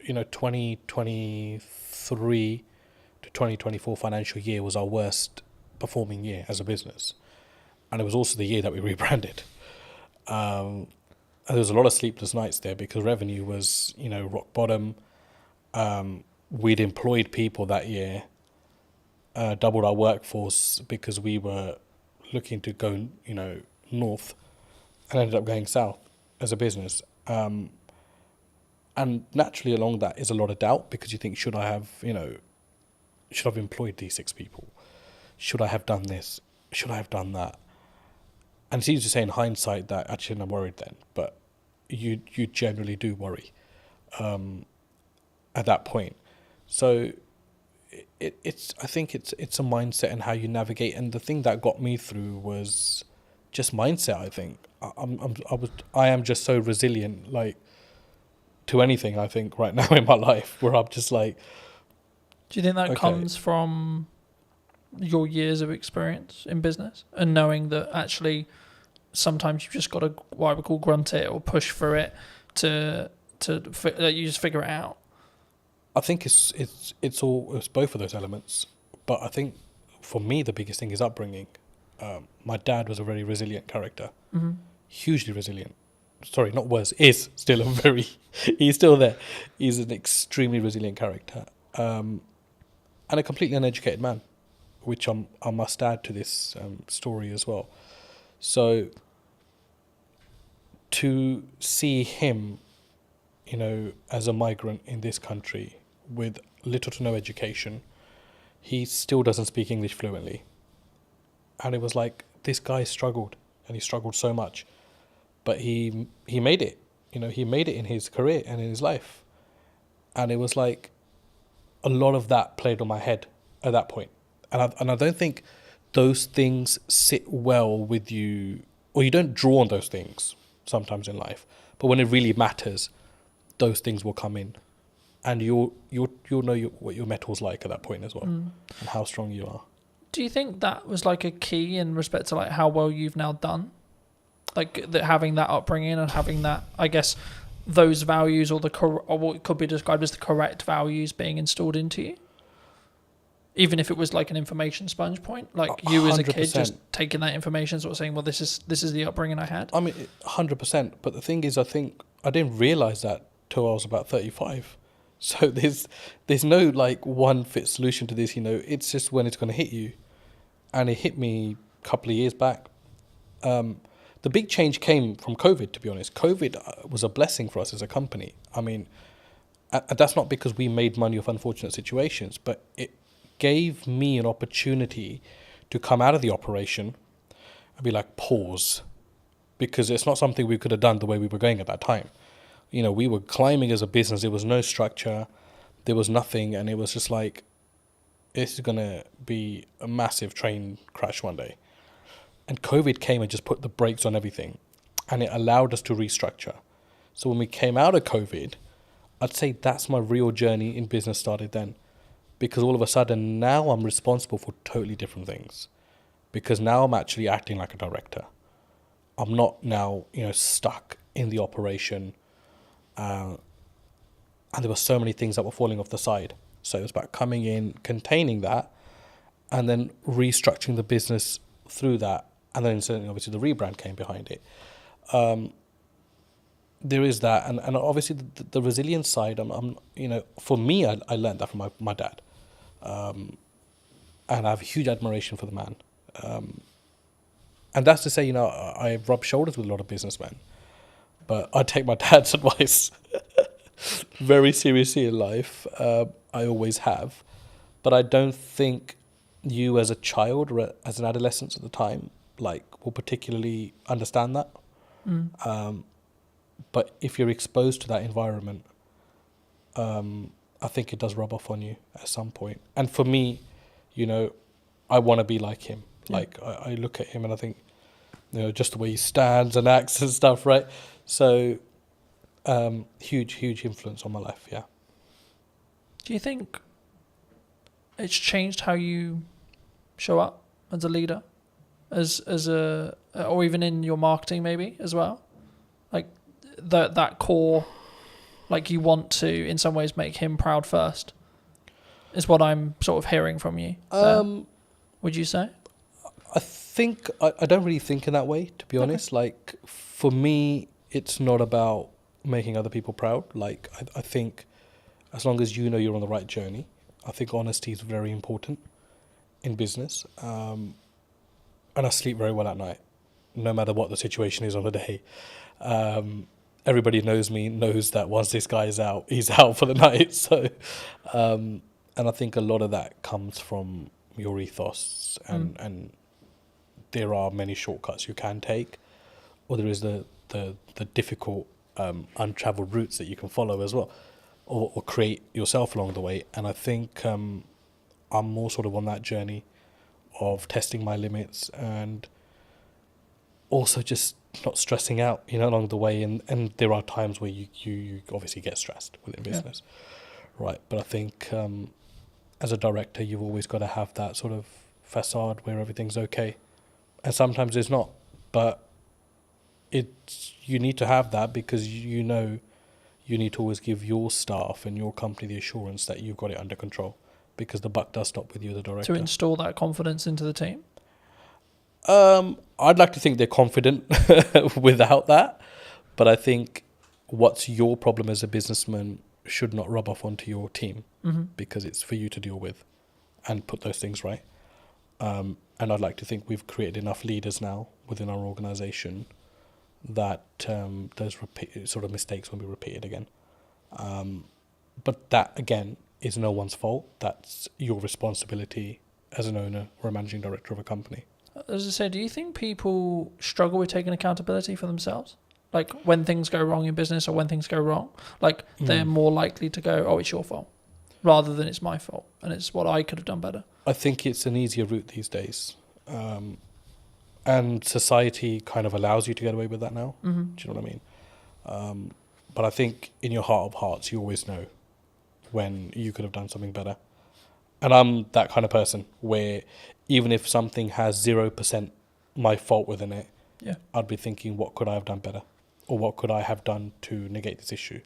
2023 to 2024 financial year was our worst performing year as a business, and it was also the year that we rebranded. And there was a lot of sleepless nights there because revenue was, rock bottom. We'd employed people that year, doubled our workforce because we were looking to go, north, and ended up going south as a business. And naturally along that is a lot of doubt because you think, should I have employed these 6 people? Should I have done this? Should I have done that? And it's easy to say in hindsight that actually I'm worried then, but you generally do worry at that point. So I think it's a mindset and how you navigate. And the thing that got me through was just mindset. I think I am just so resilient, like, to anything. I think right now in my life, where I'm just like. Do you think that comes from your years of experience in business and knowing that actually sometimes you've just got to what I would call grunt it or push for it to you just figure it out? I think it's both of those elements, but I think for me the biggest thing is upbringing. My dad was a very resilient character, hugely resilient. Sorry, not was, is still a very. He's still there. He's an extremely resilient character, and a completely uneducated man, which I must add to this story as well. So to see him, as a migrant in this country with little to no education, he still doesn't speak English fluently. And it was like, this guy struggled, and he struggled so much, but he made it. He made it in his career and in his life. And it was like a lot of that played on my head at that point. And I don't think those things sit well with you, or you don't draw on those things sometimes in life. But when it really matters, those things will come in, and you'll know what your metal's like at that point as well, and how strong you are. Do you think that was like a key in respect to like how well you've now done, like that having that upbringing and having that, I guess, those values or what could be described as the correct values being installed into you? Even if it was like an information sponge point, like you as a kid 100%. just taking that information, sort of saying, well, this is the upbringing I had. I mean, 100%. But the thing is, I think I didn't realise that till I was about 35. So there's no like one fit solution to this. It's just when it's going to hit you, and it hit me a couple of years back. The big change came from COVID. To be honest, COVID was a blessing for us as a company. I mean, and that's not because we made money off unfortunate situations, but it gave me an opportunity to come out of the operation and be like, pause, because it's not something we could have done the way we were going at that time. We were climbing as a business. There was no structure, there was nothing, and it was just like, this is gonna be a massive train crash one day. And COVID came and just put the brakes on everything, and it allowed us to restructure. So when we came out of COVID, I'd say that's my real journey in business started then. Because all of a sudden now I'm responsible for totally different things. Because now I'm actually acting like a director. I'm not now, stuck in the operation. And there were so many things that were falling off the side. So it was about coming in, containing that, and then restructuring the business through that. And then certainly obviously the rebrand came behind it. There is that. And obviously the resilience side, for me, I learned that from my dad. And I have huge admiration for the man. And that's to say, I rub shoulders with a lot of businessmen, but I take my dad's advice very seriously in life. I always have, but I don't think you as a child or as an adolescent at the time, will particularly understand that. But if you're exposed to that environment, I think it does rub off on you at some point. And for me, I want to be like him. Yeah. I look at him and I think, just the way he stands and acts and stuff, right? So, huge influence on my life, yeah. Do you think it's changed how you show up as a leader as a, or even in your marketing maybe as well, like that core, like you want to in some ways make him proud first, is what I'm sort of hearing from you. Would you say? I think I don't really think in that way, to be honest. Like for me, it's not about making other people proud. Like I think as long as you know you're on the right journey, I think honesty is very important in business. And I sleep very well at night, no matter what the situation is on the day. Everybody knows me, knows that once this guy is out, he's out for the night. So, and I think a lot of that comes from your ethos, and there are many shortcuts you can take, or there is the difficult untraveled routes that you can follow as well, or create yourself along the way. And I think I'm more sort of on that journey of testing my limits and also just not stressing out, along the way. And there are times where you obviously get stressed within business, right? But I think as a director, you've always got to have that sort of facade where everything's okay. And sometimes it's not, but you need to have that because you need to always give your staff and your company the assurance that you've got it under control, because the buck does stop with you, the director. To install that confidence into the team? I'd like to think they're confident without that, but I think what's your problem as a businessman should not rub off onto your team, because it's for you to deal with and put those things right. And I'd like to think we've created enough leaders now within our organisation that those sort of mistakes won't be repeated again. But that, again, is no one's fault. That's your responsibility as an owner or a managing director of a company. As I said, do you think people struggle with taking accountability for themselves? Like when things go wrong in business or when things go wrong, like they're more likely to go, oh, it's your fault, rather than it's my fault and it's what I could have done better. I think it's an easier route these days. And society kind of allows you to get away with that now. Do you know what I mean? But I think in your heart of hearts, you always know when you could have done something better. And I'm that kind of person where even if something has 0% my fault within it, I'd be thinking, what could I have done better? Or what could I have done to negate this issue?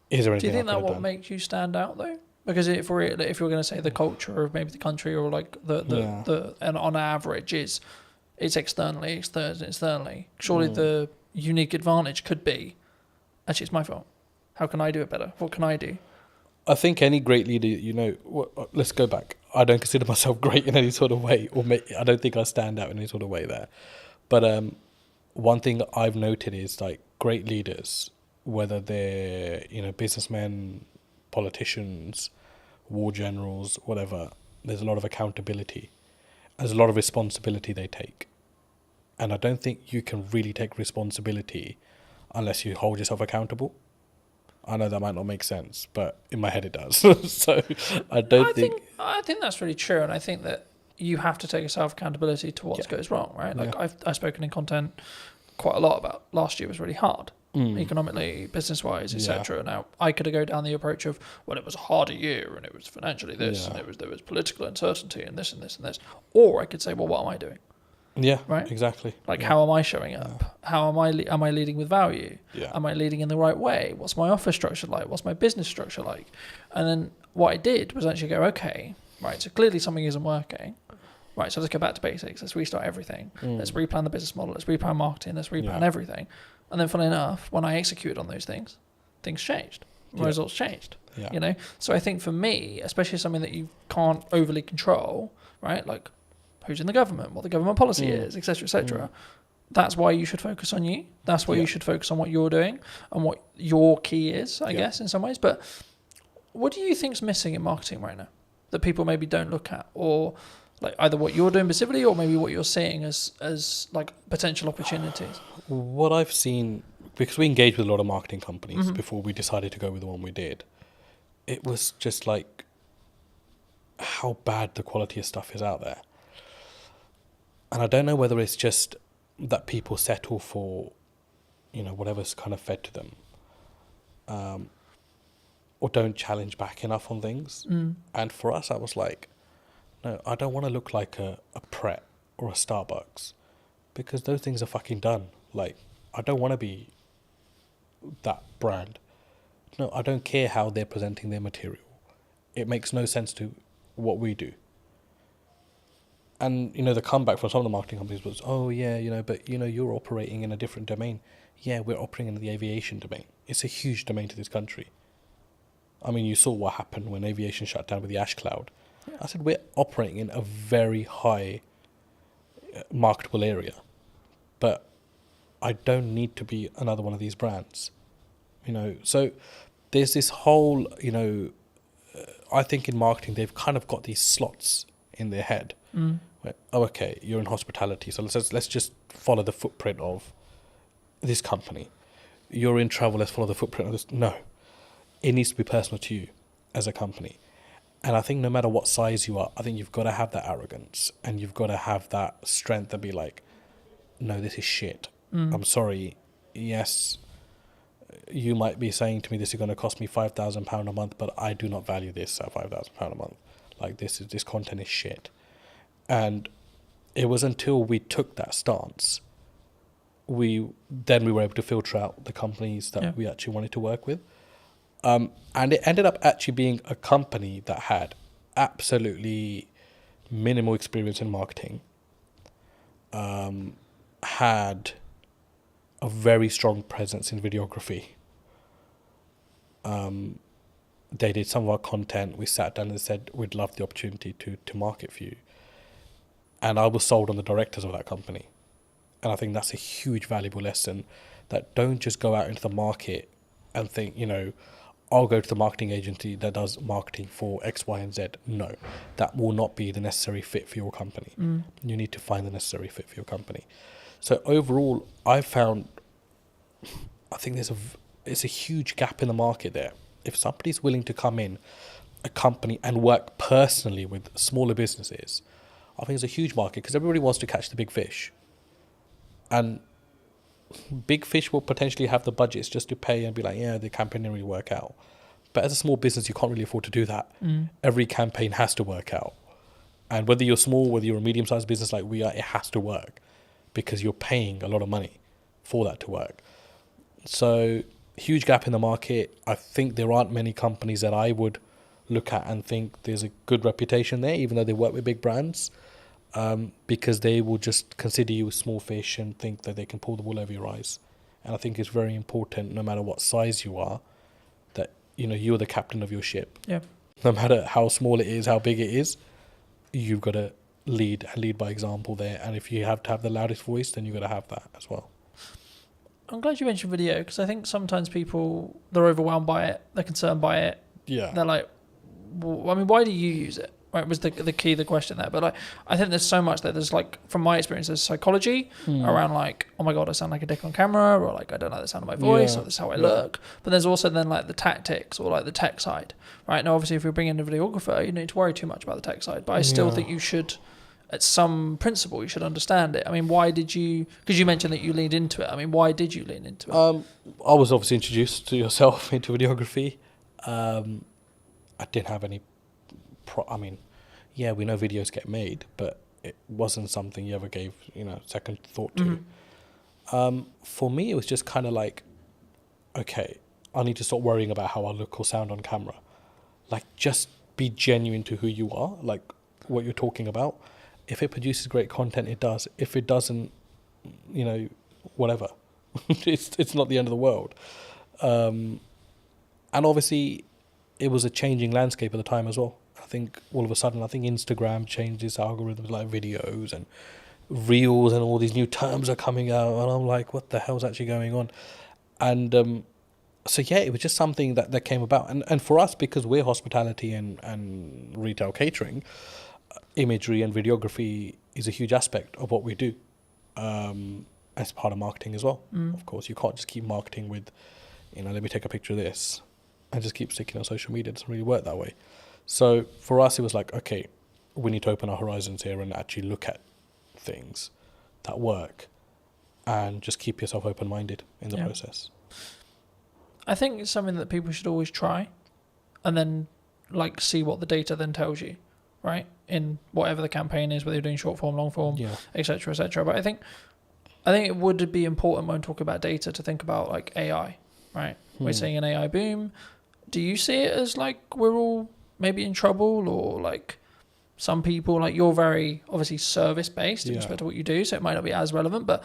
Is there anything? Do you think that what makes you stand out though? Because if you're going to say the culture of maybe the country, or like the and on average it's externally. Surely the unique advantage could be, actually it's my fault. How can I do it better? What can I do? I think any great leader, let's go back. I don't consider myself great in any sort of way, I don't think I stand out in any sort of way there. But one thing that I've noted is like great leaders, whether they're businessmen, politicians, war generals, whatever, there's a lot of accountability. There's a lot of responsibility they take. And I don't think you can really take responsibility unless you hold yourself accountable. I know that might not make sense, but in my head it does. So I think that's really true, and I think that you have to take a self-accountability to what goes wrong, right? Like I've spoken in content quite a lot about last year was really hard. Economically, business-wise, etc. Now, I could go down the approach of, well, it was a harder year, and it was financially this, and there was political uncertainty, and this and this and this. Or I could say, well, what am I doing? Yeah, right. Exactly. Like, how am I showing up? How am I leading with value? Am I leading in the right way? What's my office structure like? What's my business structure like? And then what I did was actually go, okay, right. So clearly something isn't working. Right, so let's go back to basics. Let's restart everything. Let's replan the business model. Let's replan marketing. Let's replan everything. And then, funnily enough, when I executed on those things changed. My results changed. So I think for me, especially something that you can't overly control, right? Like who's in the government, what the government policy is, etc., etc. That's why you should focus on you. That's why you should focus on what you're doing and what your key is, I guess, in some ways. But what do you think's missing in marketing right now that people maybe don't look at, or like either what you're doing specifically or maybe what you're seeing as like potential opportunities? What I've seen, because we engaged with a lot of marketing companies before we decided to go with the one we did, it was just like how bad the quality of stuff is out there. And I don't know whether it's just that people settle for, whatever's kind of fed to them, or don't challenge back enough on things. And for us, I was like, no, I don't want to look like a pret or a Starbucks, because those things are fucking done. Like, I don't want to be that brand. No, I don't care how they're presenting their material. It makes no sense to what we do. And, the comeback from some of the marketing companies was, oh, yeah, but, you're operating in a different domain. Yeah, we're operating in the aviation domain. It's a huge domain to this country. I mean, you saw what happened when aviation shut down with the ash cloud. Yeah. I said, we're operating in a very high marketable area. But I don't need to be another one of these brands. So there's this whole, I think in marketing, they've kind of got these slots in their head. Where, oh, okay, you're in hospitality, so let's just follow the footprint of this company. You're in travel, let's follow the footprint of this. No, it needs to be personal to you as a company. And I think no matter what size you are, I think you've got to have that arrogance and you've got to have that strength to be like, no, this is shit. I'm sorry. Yes, you might be saying to me this is going to cost me £5,000 a month, but I do not value this at £5,000 a month. Like, this content is shit. And it was until we took that stance, we were able to filter out the companies that we actually wanted to work with. And it ended up actually being a company that had absolutely minimal experience in marketing, had a very strong presence in videography. They did some of our content. We sat down and said, we'd love the opportunity to market for you. And I was sold on the directors of that company. And I think that's a huge valuable lesson, that don't just go out into the market and think, I'll go to the marketing agency that does marketing for X, Y, and Z. No, that will not be the necessary fit for your company. You need to find the necessary fit for your company. So overall, I think it's a huge gap in the market there. If somebody's willing to come in a company and work personally with smaller businesses, I think it's a huge market, because everybody wants to catch the big fish. And big fish will potentially have the budgets just to pay and be like, yeah, the campaign didn't really work out. But as a small business, you can't really afford to do that. Every campaign has to work out. And whether you're small, whether you're a medium-sized business like we are, it has to work, because you're paying a lot of money for that to work. So, huge gap in the market. I think there aren't many companies that I would look at and think there's a good reputation there, even though they work with big brands, because they will just consider you a small fish and think that they can pull the wool over your eyes. And I think it's very important, no matter what size you are, that you're the captain of your ship. Yeah. No matter how small it is, how big it is, you've got to lead by example there. And if you have to have the loudest voice, then you've got to have that as well. I'm glad you mentioned video, because I think sometimes people, they're overwhelmed by it, they're concerned by it. Yeah. They're like, well, I mean, why do you use it? Right, was the key, the question there. But I think there's so much that there's from my experience, there's psychology around oh my God, I sound like a dick on camera, or I don't like the sound of my voice, or this is how I look. But there's also then the tactics, or the tech side, right? Now, obviously, if you're bringing in a videographer, you don't need to worry too much about the tech side. But I still think you should, at some principle, you should understand it. I mean, why did you? Because you mentioned that you leaned into it. I mean, why did you lean into it? I was obviously introduced to yourself into videography. I didn't have any. Yeah, we know videos get made, but it wasn't something you ever gave, second thought to. For me, it was just kind of okay, I need to stop worrying about how I look or sound on camera. Just be genuine to who you are, what you're talking about. If it produces great content, it does. If it doesn't, whatever. it's not the end of the world. And obviously, it was a changing landscape at the time as well. I think all of a sudden, Instagram changed its algorithms, videos and reels, and all these new terms are coming out, and I'm like, what the hell's actually going on? And so yeah, it was just something that came about, and for us, because we're hospitality and retail catering, imagery and videography is a huge aspect of what we do, as part of marketing as well. Of course, you can't just keep marketing with, let me take a picture of this and just keep sticking on social media. It doesn't really work that way. So for us, it was okay, we need to open our horizons here and actually look at things that work, and just keep yourself open-minded in the process. I think it's something that people should always try, and then see what the data then tells you, right? In whatever the campaign is, whether you're doing short form, long form, Yeah. etc., etc. But I think it would be important when talking about data to think about like AI, right? We're seeing an AI boom. Do you see it as like we're all maybe in trouble, or like some people, like you're very obviously service based in Yeah. respect to what you do, so it might not be as relevant, but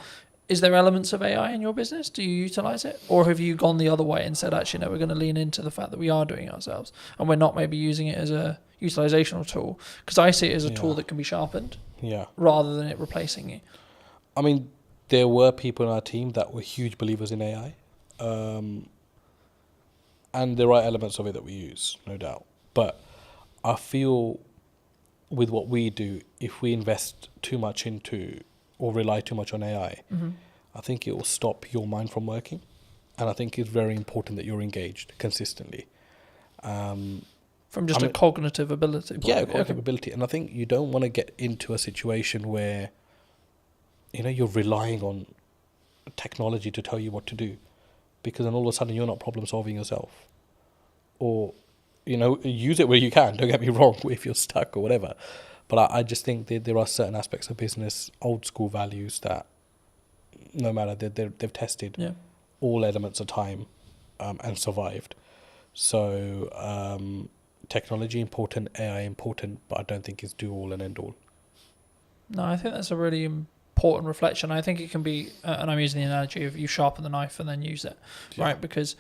is there elements of AI in your business? Do you utilize it? Or have you gone the other way and said, actually, no, we're going to lean into the fact that we are doing it ourselves and we're not maybe using it as a utilizational tool? Because I see it as a tool that can be sharpened Yeah. rather than it replacing you. I mean, there were people in our team that were huge believers in AI. And there are elements of it that we use, no doubt. But I feel with what we do, if we invest too much into or rely too much on AI, I think it will stop your mind from working. And I think it's very important that you're engaged consistently. From just a cognitive ability. Yeah, cognitive ability. And I think you don't want to get into a situation where, you're relying on technology to tell you what to do, because then all of a sudden you're not problem solving yourself. Or, use it where you can, don't get me wrong, if you're stuck or whatever. But I just think that there are certain aspects of business, old school values that no matter, they've tested all elements of time and survived. So technology important, AI important, but I don't think it's do all and end all. No, I think that's a really important reflection. I think it can be, and I'm using the analogy of you sharpen the knife and then use it, right? Because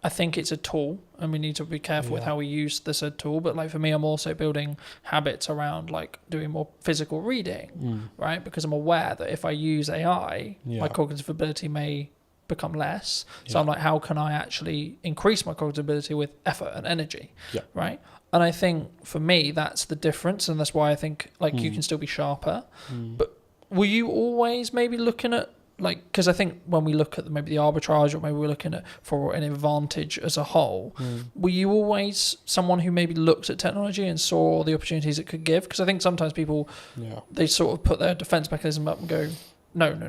I think it's a tool and we need to be careful with how we use this tool. But like for me, I'm also building habits around like doing more physical reading, right? Because I'm aware that if I use AI, my cognitive ability may become less. So I'm like, how can I actually increase my cognitive ability with effort and energy, right? And I think for me, that's the difference. And that's why I think like you can still be sharper. But were you always maybe looking at, like, because I think when we look at maybe the arbitrage, or maybe we're looking at for an advantage as a whole, were you always someone who maybe looked at technology and saw the opportunities it could give? Because I think sometimes people, they sort of put their defense mechanism up and go, no, we're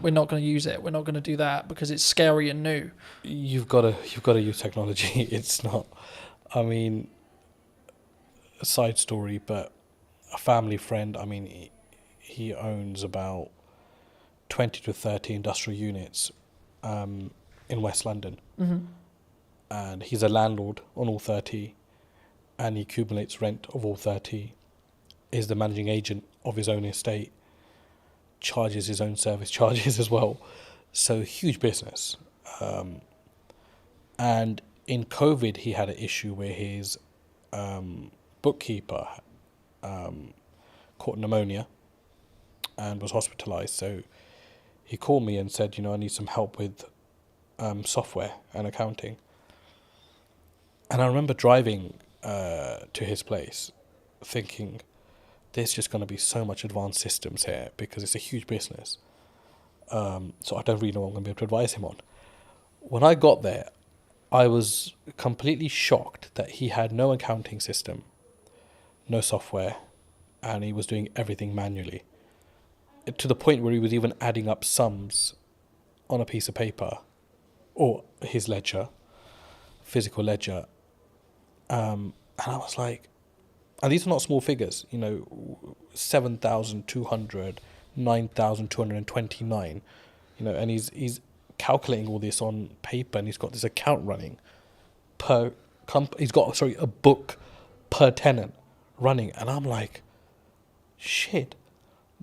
not going to use it. We're not going to do that because it's scary and new. You've got to use technology. It's not, I mean, a side story, but a family friend, I mean, he owns about 20 to 30 industrial units in West London. And he's a landlord on all 30, and he accumulates rent of all 30, is the managing agent of his own estate, charges his own service charges as well. So huge business. And in COVID, he had an issue where his bookkeeper caught pneumonia and was hospitalized. So he called me and said, I need some help with software and accounting. And I remember driving to his place thinking, there's just going to be so much advanced systems here because it's a huge business. So I don't really know what I'm going to be able to advise him on. When I got there, I was completely shocked that he had no accounting system, no software, and he was doing everything manually. To the point where he was even adding up sums on a piece of paper or his ledger, physical ledger. And I was like, and these are not small figures, 7,200, 9,229, and he's calculating all this on paper, and he's got this account running he's got a book per tenant running. And I'm like, shit.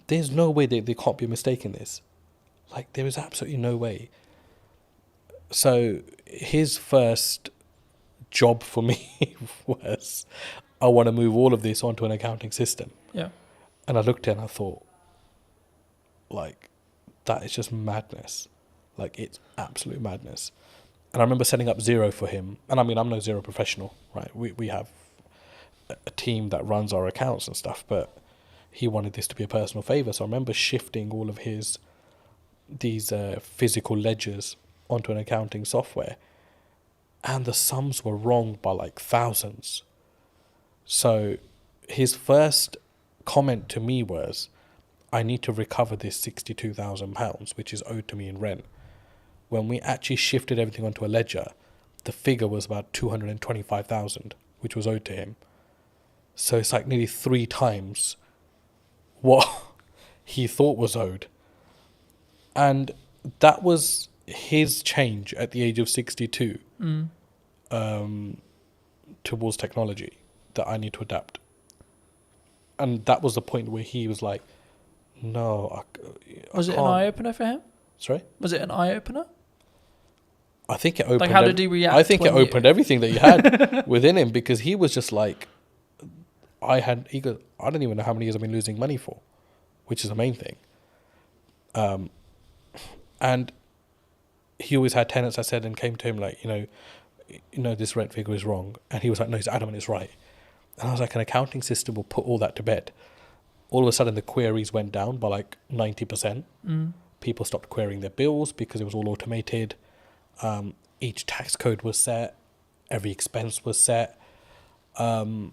There's no way there can't be a mistake in this. Like, there is absolutely no way. So his first job for me was, I want to move all of this onto an accounting system. Yeah. And I looked at it and I thought, like, that is just madness. Like, it's absolute madness. And I remember setting up Xero for him. And I mean, I'm no Xero professional, right? We have a team that runs our accounts and stuff, but he wanted this to be a personal favor. So I remember shifting all of these physical ledgers onto an accounting software, and the sums were wrong by like thousands. So his first comment to me was, I need to recover this £62,000, which is owed to me in rent. When we actually shifted everything onto a ledger, the figure was about 225,000, which was owed to him. So it's like nearly 3 times what he thought was owed. And that was his change at the age of 62 towards technology, that I need to adapt. And that was the point where he was like, no, I Was it an can't. eye opener for him? Sorry? Was it an eye opener? I think it opened. How did he react? I think it opened everything that he had within him, because he was just like, he goes, I don't even know how many years I've been losing money for, which is the main thing. And he always had tenants, I said, and came to him like, this rent figure is wrong. And he was like, no, he's adamant it's right. And I was like, an accounting system will put all that to bed. All of a sudden, the queries went down by like 90%. People stopped querying their bills because it was all automated. Each tax code was set. Every expense was set. And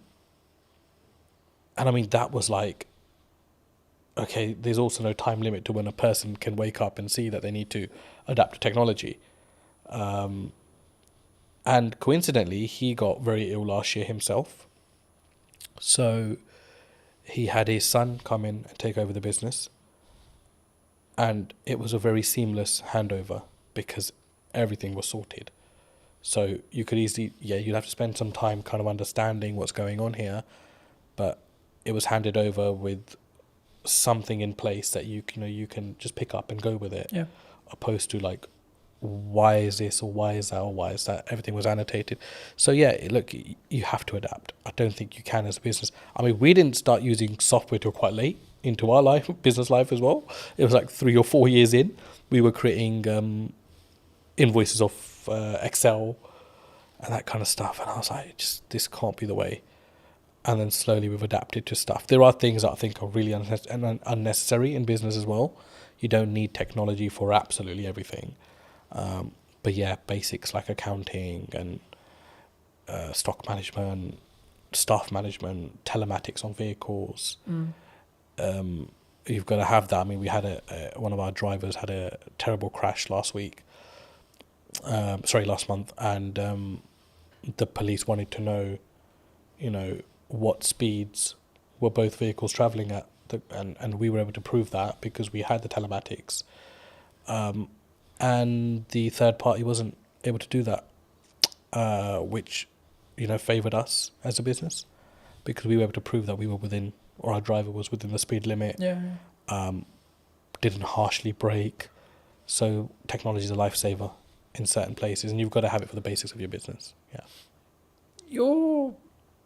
I mean, that was like, okay, there's also no time limit to when a person can wake up and see that they need to adapt to technology. And coincidentally, he got very ill last year himself. So he had his son come in and take over the business. And it was a very seamless handover because everything was sorted. So you could easily, you'd have to spend some time kind of understanding what's going on here. But it was handed over with something in place that you can just pick up and go with it. Yeah. Opposed to like, why is this or why is that or why is that? Everything was annotated. So look, you have to adapt. I don't think you can as a business. I mean, we didn't start using software till quite late into our business life as well. It was like 3 or 4 years in. We were creating invoices off Excel and that kind of stuff. And I was like, this can't be the way. And then slowly we've adapted to stuff. There are things that I think are really unnecessary in business as well. You don't need technology for absolutely everything. But basics like accounting and stock management, staff management, telematics on vehicles. You've got to have that. I mean, we had one of our drivers had a terrible crash last month, and the police wanted to know, what speeds were both vehicles travelling at, and we were able to prove that because we had the telematics. And the third party wasn't able to do that, which, favoured us as a business because we were able to prove that we were within, or our driver was within the speed limit. Didn't harshly brake. So technology is a lifesaver in certain places, and you've got to have it for the basics of your business. Yeah. You're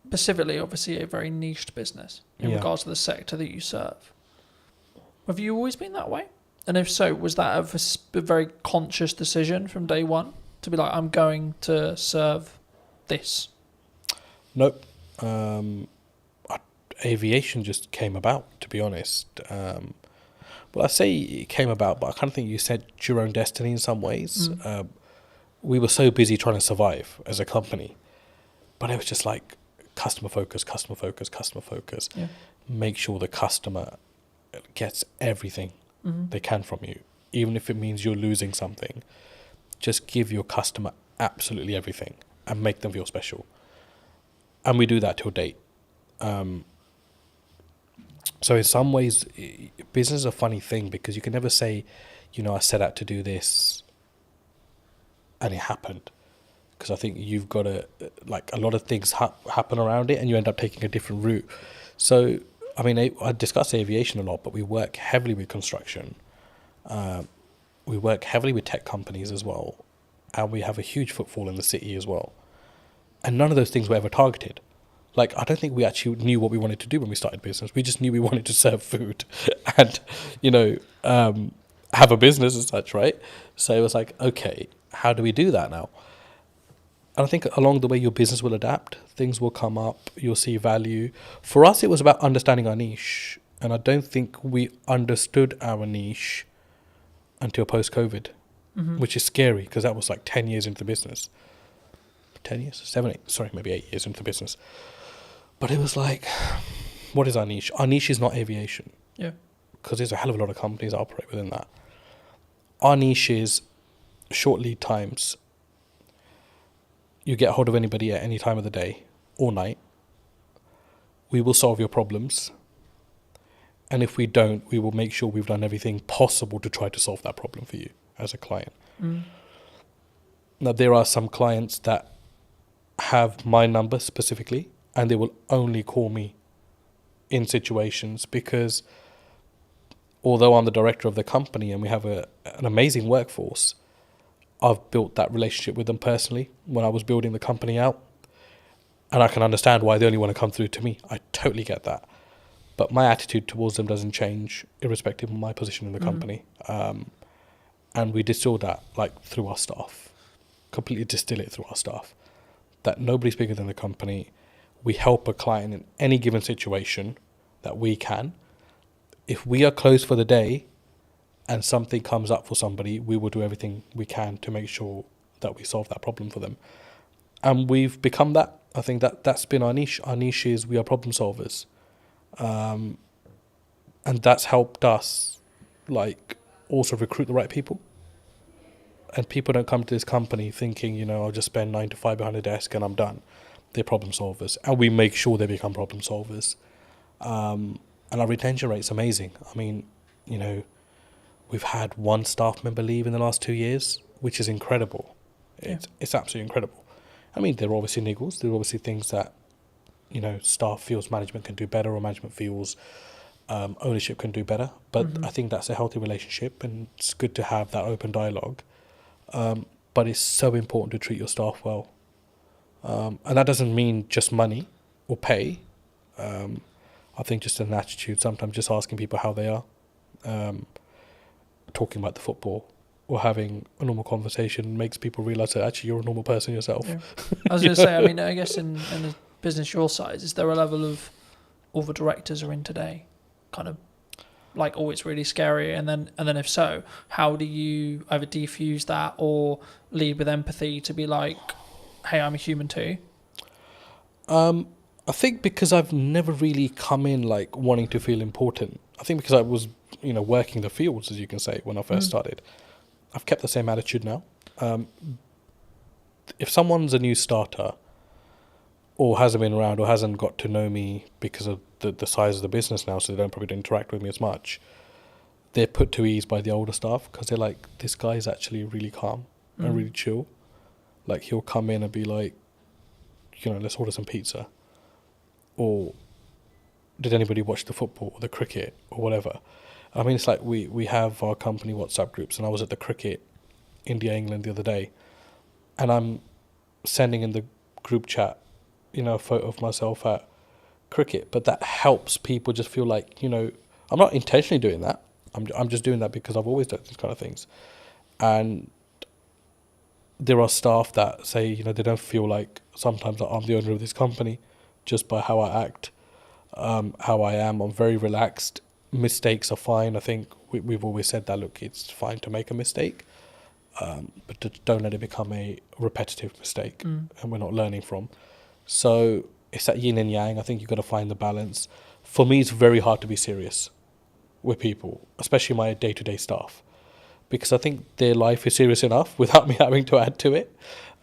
specifically, obviously, a very niched business in Yeah. regards to the sector that you serve. Have you always been that way? And if so, was that a very conscious decision from day one to be like, I'm going to serve this? Nope. Aviation just came about, to be honest. Well, I say it came about, but I kind of think you set your own destiny in some ways. We were so busy trying to survive as a company, but it was just like customer focus. Yeah. Make sure the customer gets everything they can from you, even if it means you're losing something. Just give your customer absolutely everything and make them feel special. And we do that till date. So in some ways, business is a funny thing because you can never say, I set out to do this and it happened. Because I think you've got to, a lot of things happen around it and you end up taking a different route. So, I mean, I discuss aviation a lot, but we work heavily with construction. We work heavily with tech companies as well. And we have a huge footfall in the city as well. And none of those things were ever targeted. I don't think we actually knew what we wanted to do when we started business. We just knew we wanted to serve food and, have a business as such, right? So it was like, okay, how do we do that now? And I think along the way, your business will adapt. Things will come up. You'll see value. For us, it was about understanding our niche. And I don't think we understood our niche until post-COVID, which is scary because that was 10 years into the business. 10 years? 7, 8, sorry, maybe 8 years into the business. But it was what is our niche? Our niche is not aviation. Yeah. Because there's a hell of a lot of companies that operate within that. Our niche is short lead times. You get hold of anybody at any time of the day or night. we will solve your problems. And if we don't, we will make sure we've done everything possible to try to solve that problem for you as a client. Now, there are some clients that have my number specifically, and they will only call me in situations because although I'm the director of the company and we have an amazing workforce, I've built that relationship with them personally when I was building the company out. And I can understand why they only want to come through to me. I totally get that. But my attitude towards them doesn't change irrespective of my position in the company. And we distill that like through our staff, completely distill it through our staff, that nobody's bigger than the company. We help a client in any given situation that we can. If we are closed for the day and something comes up for somebody, we will do everything we can to make sure that we solve that problem for them. And we've become that. I think that's been our niche. Our niche is we are problem solvers. And that's helped us like also recruit the right people. And people don't come to this company thinking, I'll just spend 9 to 5 behind a desk and I'm done. They're problem solvers. And we make sure they become problem solvers. And our retention rate's amazing. I mean, we've had one staff member leave in the last 2 years, which is incredible. It's absolutely incredible. I mean, there are obviously niggles. There are obviously things that, staff feels management can do better or management feels ownership can do better. But I think that's a healthy relationship and it's good to have that open dialogue. But it's so important to treat your staff well. And that doesn't mean just money or pay. I think just an attitude, sometimes just asking people how they are, talking about the football or having a normal conversation makes people realise that actually you're a normal person yourself. Yeah. I was going to say, I mean, I guess in a business your size, is there a level of all the directors are in today kind of like, oh, it's really scary, and then if so, how do you either defuse that or lead with empathy to be like, hey, I'm a human too? I think because I've never really come in like wanting to feel important. I think because I was, working the fields, as you can say, when I first started. I've kept the same attitude now. If someone's a new starter or hasn't been around or hasn't got to know me because of the size of the business now, so they don't probably interact with me as much, they're put to ease by the older staff because they're like, this guy is actually really calm and really chill. Like, he'll come in and be like, let's order some pizza. Or did anybody watch the football or the cricket or whatever? I mean, it's like we have our company WhatsApp groups, and I was at the cricket India-England the other day, and I'm sending in the group chat, a photo of myself at cricket, but that helps people just feel like, I'm not intentionally doing that. I'm just doing that because I've always done these kind of things. And there are staff that say, they don't feel like sometimes I'm the owner of this company just by how I act, how I am. I'm very relaxed. Mistakes are fine. I think we've always said that, look, it's fine to make a mistake, but don't let it become a repetitive mistake and we're not learning from. So it's that yin and yang. I think you've got to find the balance. For me, it's very hard to be serious with people, especially my day-to-day staff, because I think their life is serious enough without me having to add to it.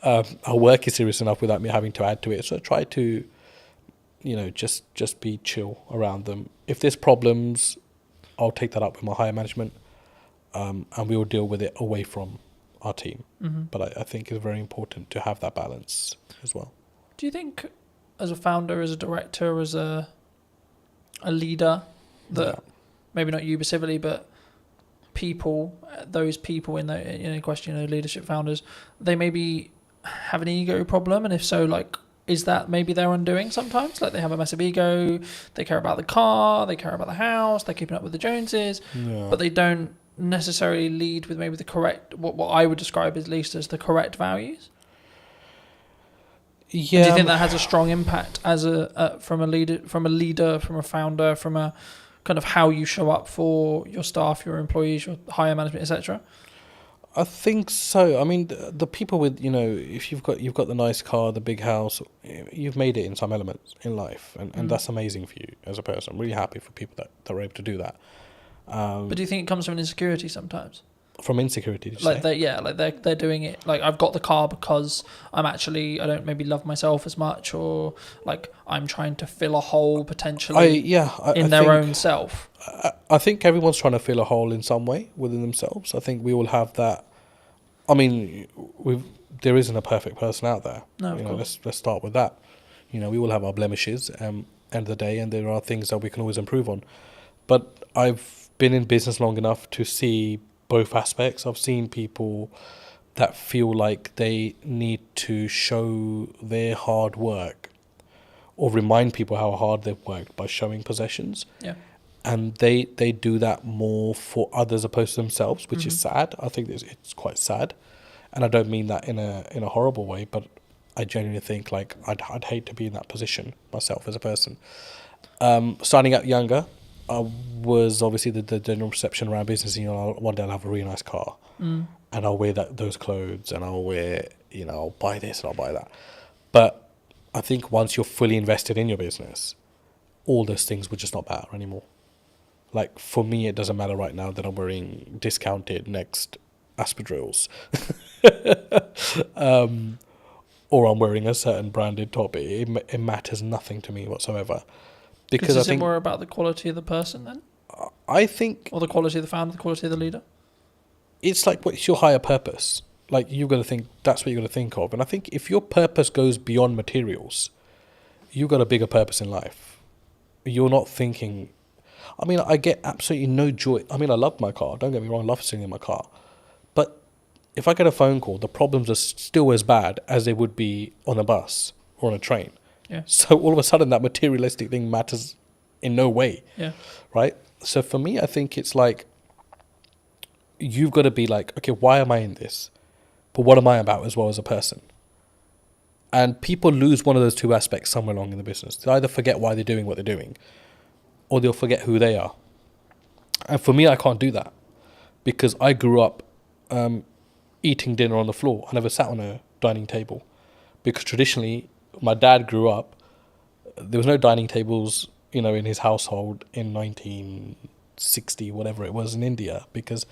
Our work is serious enough without me having to add to it. So I try to, just be chill around them. If there's problems, I'll take that up with my higher management, and we will deal with it away from our team. But I think it's very important to have that balance as well. Do you think, as a founder, as a director, as a leader, that maybe not you specifically, but those people in the question, leadership founders, they maybe have an ego problem, and if so, like, is that maybe their undoing sometimes? Like, they have a massive ego, they care about the car, they care about the house, they're keeping up with the Joneses, but they don't necessarily lead with maybe the correct, what I would describe at least as the correct values. Yeah. And do you think that has a strong impact as from a leader, from a founder, from a kind of how you show up for your staff, your employees, your higher management, etc.? I think so. I mean, the people with, if you've got the nice car, the big house, you've made it in some elements in life, and that's amazing for you as a person. I'm really happy for people that are able to do that. But do you think it comes from an insecurity sometimes? From insecurity, did you Like say? they're doing it. Like, I've got the car because I don't maybe love myself as much, or like I'm trying to fill a hole potentially in their own self. I think everyone's trying to fill a hole in some way within themselves. I think we all have that. I mean, there isn't a perfect person out there. No, of course. Let's start with that. We all have our blemishes. End of the day, and there are things that we can always improve on. But I've been in business long enough to see both aspects. I've seen people that feel like they need to show their hard work or remind people how hard they've worked by showing possessions. Yeah. And they do that more for others opposed to themselves, which is sad. I think it's quite sad. And I don't mean that in a horrible way, but I genuinely think like I'd hate to be in that position myself as a person. Starting out younger, I was obviously the general perception around business. One day I'll have a really nice car, and I'll wear those clothes, and I'll wear, I'll buy this and I'll buy that. But I think once you're fully invested in your business, all those things would just not matter anymore. Like for me, it doesn't matter right now that I'm wearing discounted Next Aspidrills, or I'm wearing a certain branded top. It matters nothing to me whatsoever. Because is it more about the quality of the person then? I think... Or the quality of the founder, the quality of the leader? It's like, what's your higher purpose? Like, you've got to think, that's what you've got to think of. And I think if your purpose goes beyond materials, you've got a bigger purpose in life. You're not thinking... I mean, I get absolutely no joy. I mean, I love my car. Don't get me wrong, I love sitting in my car. But if I get a phone call, the problems are still as bad as they would be on a bus or on a train. Yeah. So all of a sudden that materialistic thing matters in no way. Yeah. Right? So for me, I think it's like, you've got to be like, okay, why am I in this? But what am I about as well as a person? And people lose one of those two aspects somewhere along in the business. They either forget why they're doing what they're doing, or they'll forget who they are. And for me, I can't do that, because I grew up eating dinner on the floor. I never sat on a dining table, because traditionally, my dad grew up, there was no dining tables, in his household in 1960, whatever it was, in India, because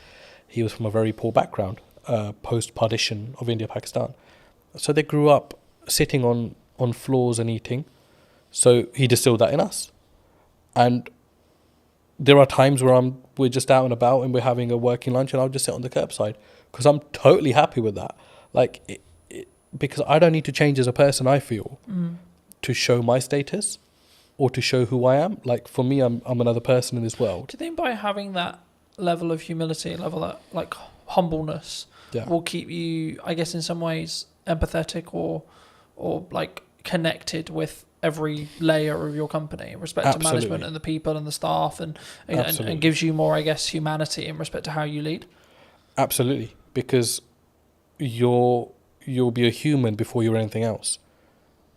he was from a very poor background, post-partition of India, Pakistan. So they grew up sitting on floors and eating. So he distilled that in us. And there are times where we're just out and about and we're having a working lunch, and I'll just sit on the curbside, because I'm totally happy with that. Like, because I don't need to change as a person, I feel, to show my status or to show who I am. Like, for me, I'm another person in this world. Do you think by having that level of humility, that like humbleness, will keep you, I guess, in some ways empathetic or like connected with every layer of your company in respect to management and the people and the staff, and gives you more, I guess, humanity in respect to how you lead? Absolutely, because you'll be a human before you're anything else.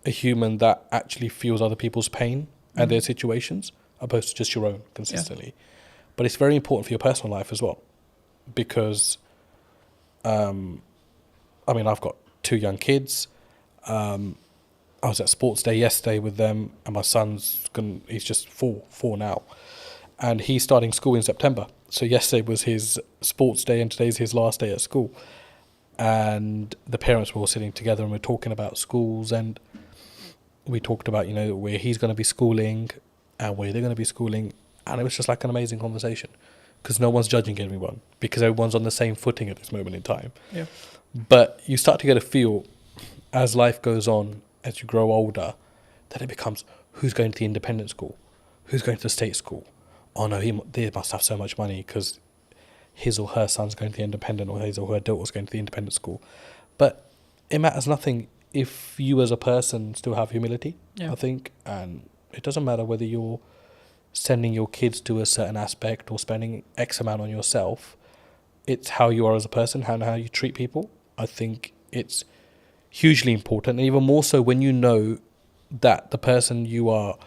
A human that actually feels other people's pain and their situations, opposed to just your own consistently. Yeah. But it's very important for your personal life as well, because, I've got 2 young kids. I was at sports day yesterday with them, and my he's just four now, and he's starting school in September. So yesterday was his sports day, and today's his last day at school. And the parents were all sitting together, and we're talking about schools, and we talked about, where he's going to be schooling and where they're going to be schooling. And it was just like an amazing conversation, because no one's judging everyone, because everyone's on the same footing at this moment in time. Yeah. But you start to get a feel as life goes on, as you grow older, that it becomes, who's going to the independent school? Who's going to the state school? Oh no, they must have so much money because his or her son's going to the independent, or his or her daughter's going to the independent school. But it matters nothing if you as a person still have humility, I think. And it doesn't matter whether you're sending your kids to a certain aspect or spending X amount on yourself. It's how you are as a person, how you treat people. I think it's hugely important, and even more so when you know that the person you are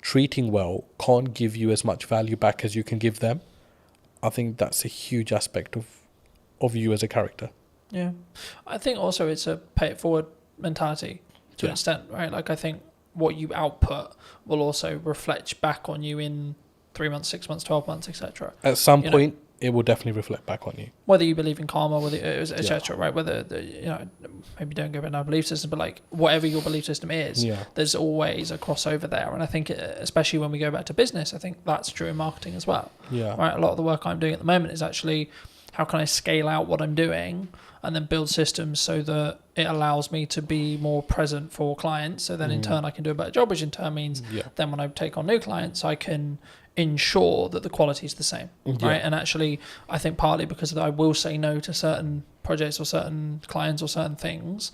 treating well can't give you as much value back as you can give them. I think that's a huge aspect of you as a character. Yeah. I think also it's a pay it forward mentality to an extent, right? Like, I think what you output will also reflect back on you in 3 months, 6 months, 12 months, etc. At some point, it will definitely reflect back on you. Whether you believe in karma, whether etc. Right? Whether maybe don't go about our belief system, but like whatever your belief system is, there's always a crossover there. And I think, especially when we go back to business, I think that's true in marketing as well. Yeah. Right. A lot of the work I'm doing at the moment is actually how can I scale out what I'm doing and then build systems so that it allows me to be more present for clients. So then in turn I can do a better job, which in turn means then when I take on new clients, I can ensure that the quality is the same, right? And actually, I think partly because I will say no to certain projects or certain clients or certain things.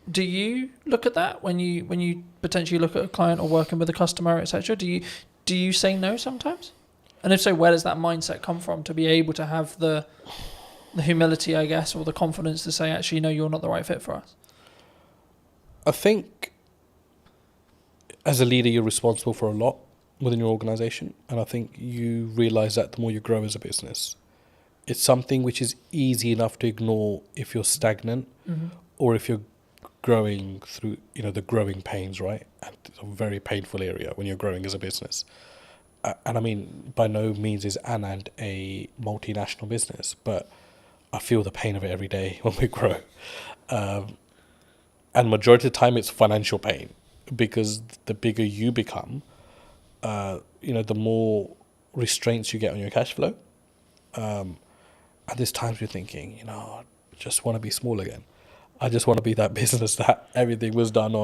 Do you look at that when you potentially look at a client or working with a customer, etc.? Do you say no sometimes? And if so, where does that mindset come from to be able to have the humility, I guess, or the confidence to say, actually, no, you're not the right fit for us? I think as a leader, you're responsible for a lot within your organization. And I think you realize that the more you grow as a business. It's something which is easy enough to ignore if you're stagnant or if you're growing through, the growing pains, right? And it's a very painful area when you're growing as a business. And I mean, by no means is Anand a multinational business, but I feel the pain of it every day when we grow. And majority of the time it's financial pain, because the bigger you become, the more restraints you get on your cash flow. And there's times you're thinking, I just want to be small again. I just want to be that business that everything was done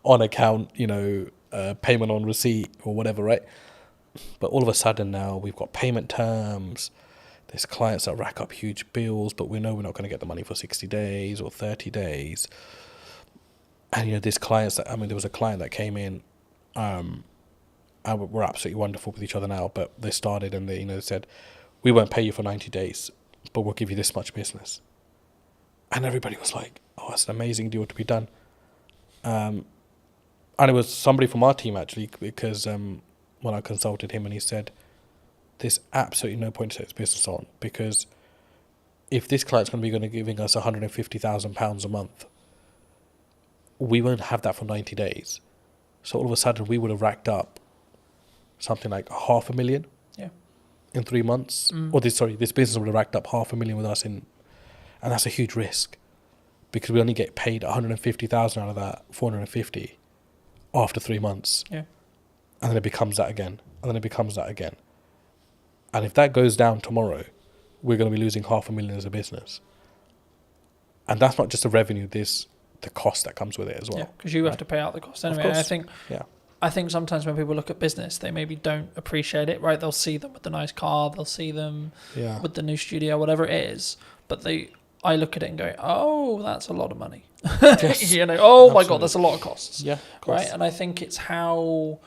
on account, payment on receipt or whatever, right? But all of a sudden now we've got payment terms. There's clients that rack up huge bills, but we know we're not going to get the money for 60 days or 30 days. And, there's clients there was a client that came in, and we're absolutely wonderful with each other now, but they started and they, said, we won't pay you for 90 days, but we'll give you this much business. And everybody was like, oh, that's an amazing deal to be done. And it was somebody from our team, actually, because when I consulted him, and he said, there's absolutely no point to take this business on, because if this client's going to be giving us £150,000 a month, we won't have that for 90 days. So all of a sudden we would have racked up something like $500,000 in 3 months. Or this business would have racked up $500,000 with us and that's a huge risk, because we only get paid 150,000 out of that 450 after 3 months. Yeah. And then it becomes that again. And then it becomes that again. And if that goes down tomorrow, we're going to be losing $500,000 as a business. And that's not just the revenue, there's the cost that comes with it as well. Yeah, because you have to pay out the cost anyway. And I think sometimes when people look at business, they maybe don't appreciate it, right? They'll see them with the nice car, they'll see them with the new studio, whatever it is. But I look at it and go, oh, that's a lot of money. Yes. My God, that's a lot of costs. Yeah, right? And I think it's how,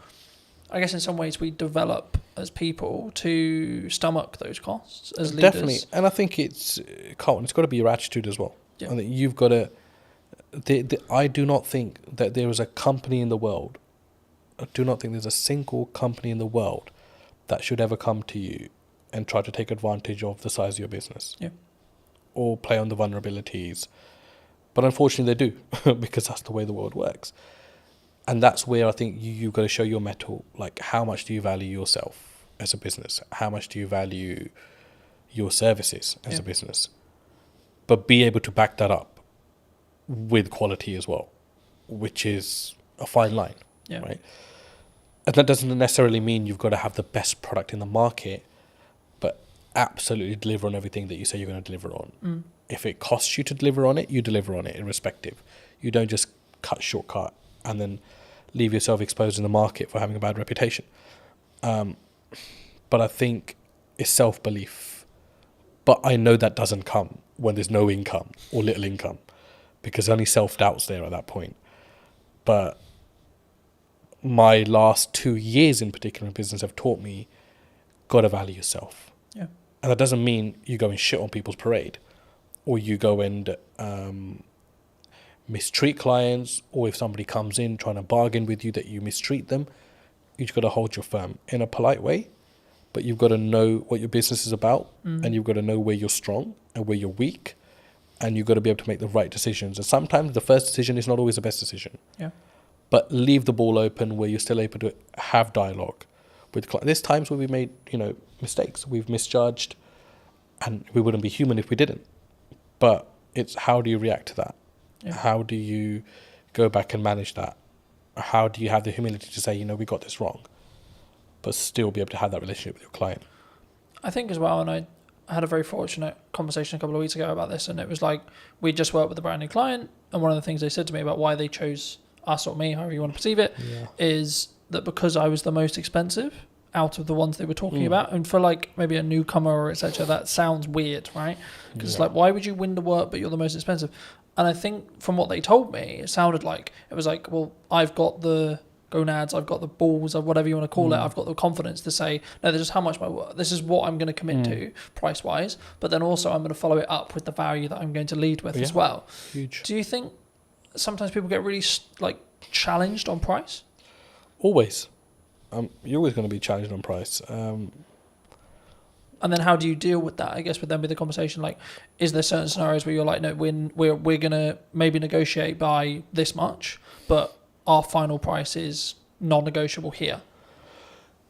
I guess in some ways we develop as people to stomach those costs as leaders. Definitely. And I think it's got to be your attitude as well. Yeah. I think you've got to, I do not think that there is a company in the world, I do not think there's a single company in the world that should ever come to you and try to take advantage of the size of your business. Yeah. Or play on the vulnerabilities. But unfortunately they do, because that's the way the world works. And that's where I think you've got to show your mettle. Like, how much do you value yourself as a business? How much do you value your services as a business? But be able to back that up with quality as well, which is a fine line, right? And that doesn't necessarily mean you've got to have the best product in the market, but absolutely deliver on everything that you say you're going to deliver on. If it costs you to deliver on it, you deliver on it irrespective. You don't just shortcut and then leave yourself exposed in the market for having a bad reputation. But I think it's self-belief. But I know that doesn't come when there's no income or little income, because only self-doubt's there at that point. But my last 2 years in particular in business have taught me, got to value yourself. Yeah. And that doesn't mean you go and shit on people's parade, or you go and mistreat clients, or if somebody comes in trying to bargain with you that you mistreat them. You've got to hold your firm in a polite way, but you've got to know what your business is about, and you've got to know where you're strong and where you're weak, and you've got to be able to make the right decisions. And sometimes the first decision is not always the best decision. Yeah. But leave the ball open where you're still able to have dialogue with clients. There's times where we made, mistakes. We've misjudged. and we wouldn't be human if we didn't. But it's how do you react to that? Yeah. How do you go back and manage that? How do you have the humility to say, you know, we got this wrong, but still be able to have that relationship with your client? I think as well, and I had a very fortunate conversation a couple of weeks ago about this, and it was like we just worked with a brand new client, and one of the things they said to me about why they chose us or me, however you want to perceive it, is that because I was the most expensive out of the ones they were talking about, and for like maybe a newcomer or etc., that sounds weird, right? Because it's like, why would you win the work but you're the most expensive? And I think from what they told me, it sounded like it was like, well, I've got the gonads, I've got the balls, or whatever you want to call it, I've got the confidence to say, no, this is how much my work, this is what I'm going to commit to price wise, but then also I'm going to follow it up with the value that I'm going to lead with as well. Huge. Do you think sometimes people get really like challenged on price? Always. You're always going to be challenged on price. And then how do you deal with that? I guess would then be the conversation like, is there certain scenarios where you're like, no, we're going to maybe negotiate by this much, but our final price is non-negotiable here?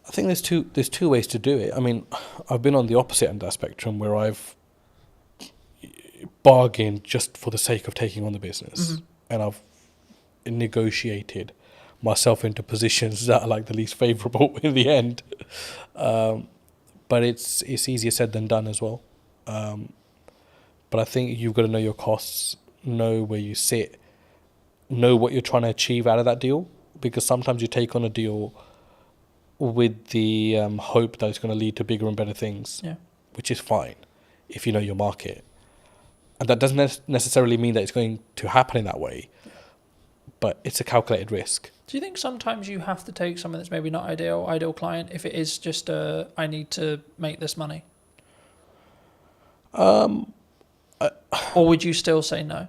I think there's two ways to do it. I mean, I've been on the opposite end of that spectrum where I've bargained just for the sake of taking on the business, and I've negotiated myself into positions that are like the least favourable in the end. But it's easier said than done as well. But I think you've got to know your costs, know where you sit, know what you're trying to achieve out of that deal, because sometimes you take on a deal with the hope that it's going to lead to bigger and better things, which is fine if you know your market. And that doesn't necessarily mean that it's going to happen in that way, but it's a calculated risk. Do you think sometimes you have to take something that's maybe not ideal client, if it is just I need to make this money? Or would you still say no?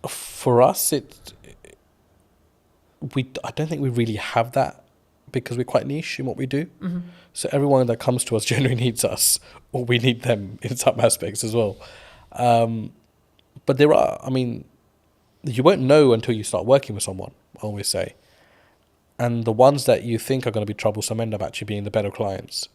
For us, I don't think we really have that because we're quite niche in what we do. So everyone that comes to us generally needs us, or we need them in some aspects as well. But there are, I mean, you won't know until you start working with someone, I always say. And the ones that you think are going to be troublesome end up actually being the better clients.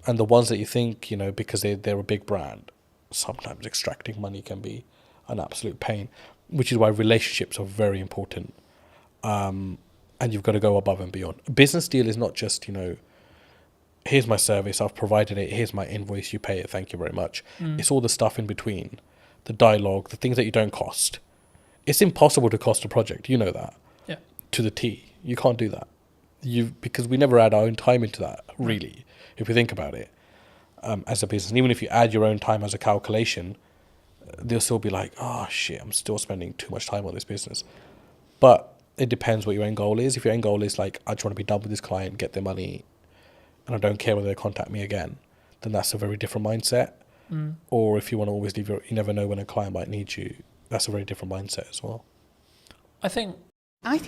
And the ones that you think, you know, because they're a big brand, sometimes extracting money can be an absolute pain, which is why relationships are very important. And you've got to go above and beyond. A business deal is not just, you know, here's my service, I've provided it, here's my invoice, you pay it, thank you very much. It's all the stuff in between, the dialogue, the things that you don't cost. It's impossible to cost a project, you know that. Yeah. To the T. You can't do that. Because we never add our own time into that, really, if we think about it, as a business. And even if you add your own time as a calculation, they'll still be like, oh shit, I'm still spending too much time on this business. But it depends what your end goal is. If your end goal is like, I just want to be done with this client, get their money, and I don't care whether they contact me again, then that's a very different mindset. Or if you want to always leave you never know when a client might need you, that's a very different mindset as well. I think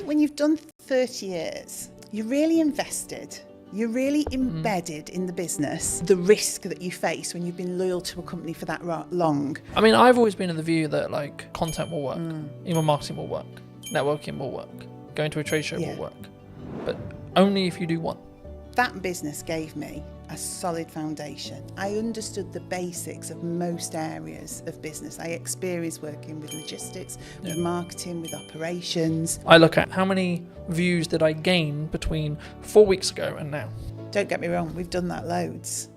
when you've done 30 years, you're really invested. You're really embedded in the business. The risk that you face when you've been loyal to a company for that long. I mean, I've always been of the view that like content will work, email marketing will work, networking will work, going to a trade show will work, but only if you do one. That business gave me a solid foundation. I understood the basics of most areas of business. I experienced working with logistics, with marketing, with operations. I look at how many views did I gain between 4 weeks ago and now. Don't get me wrong, we've done that loads.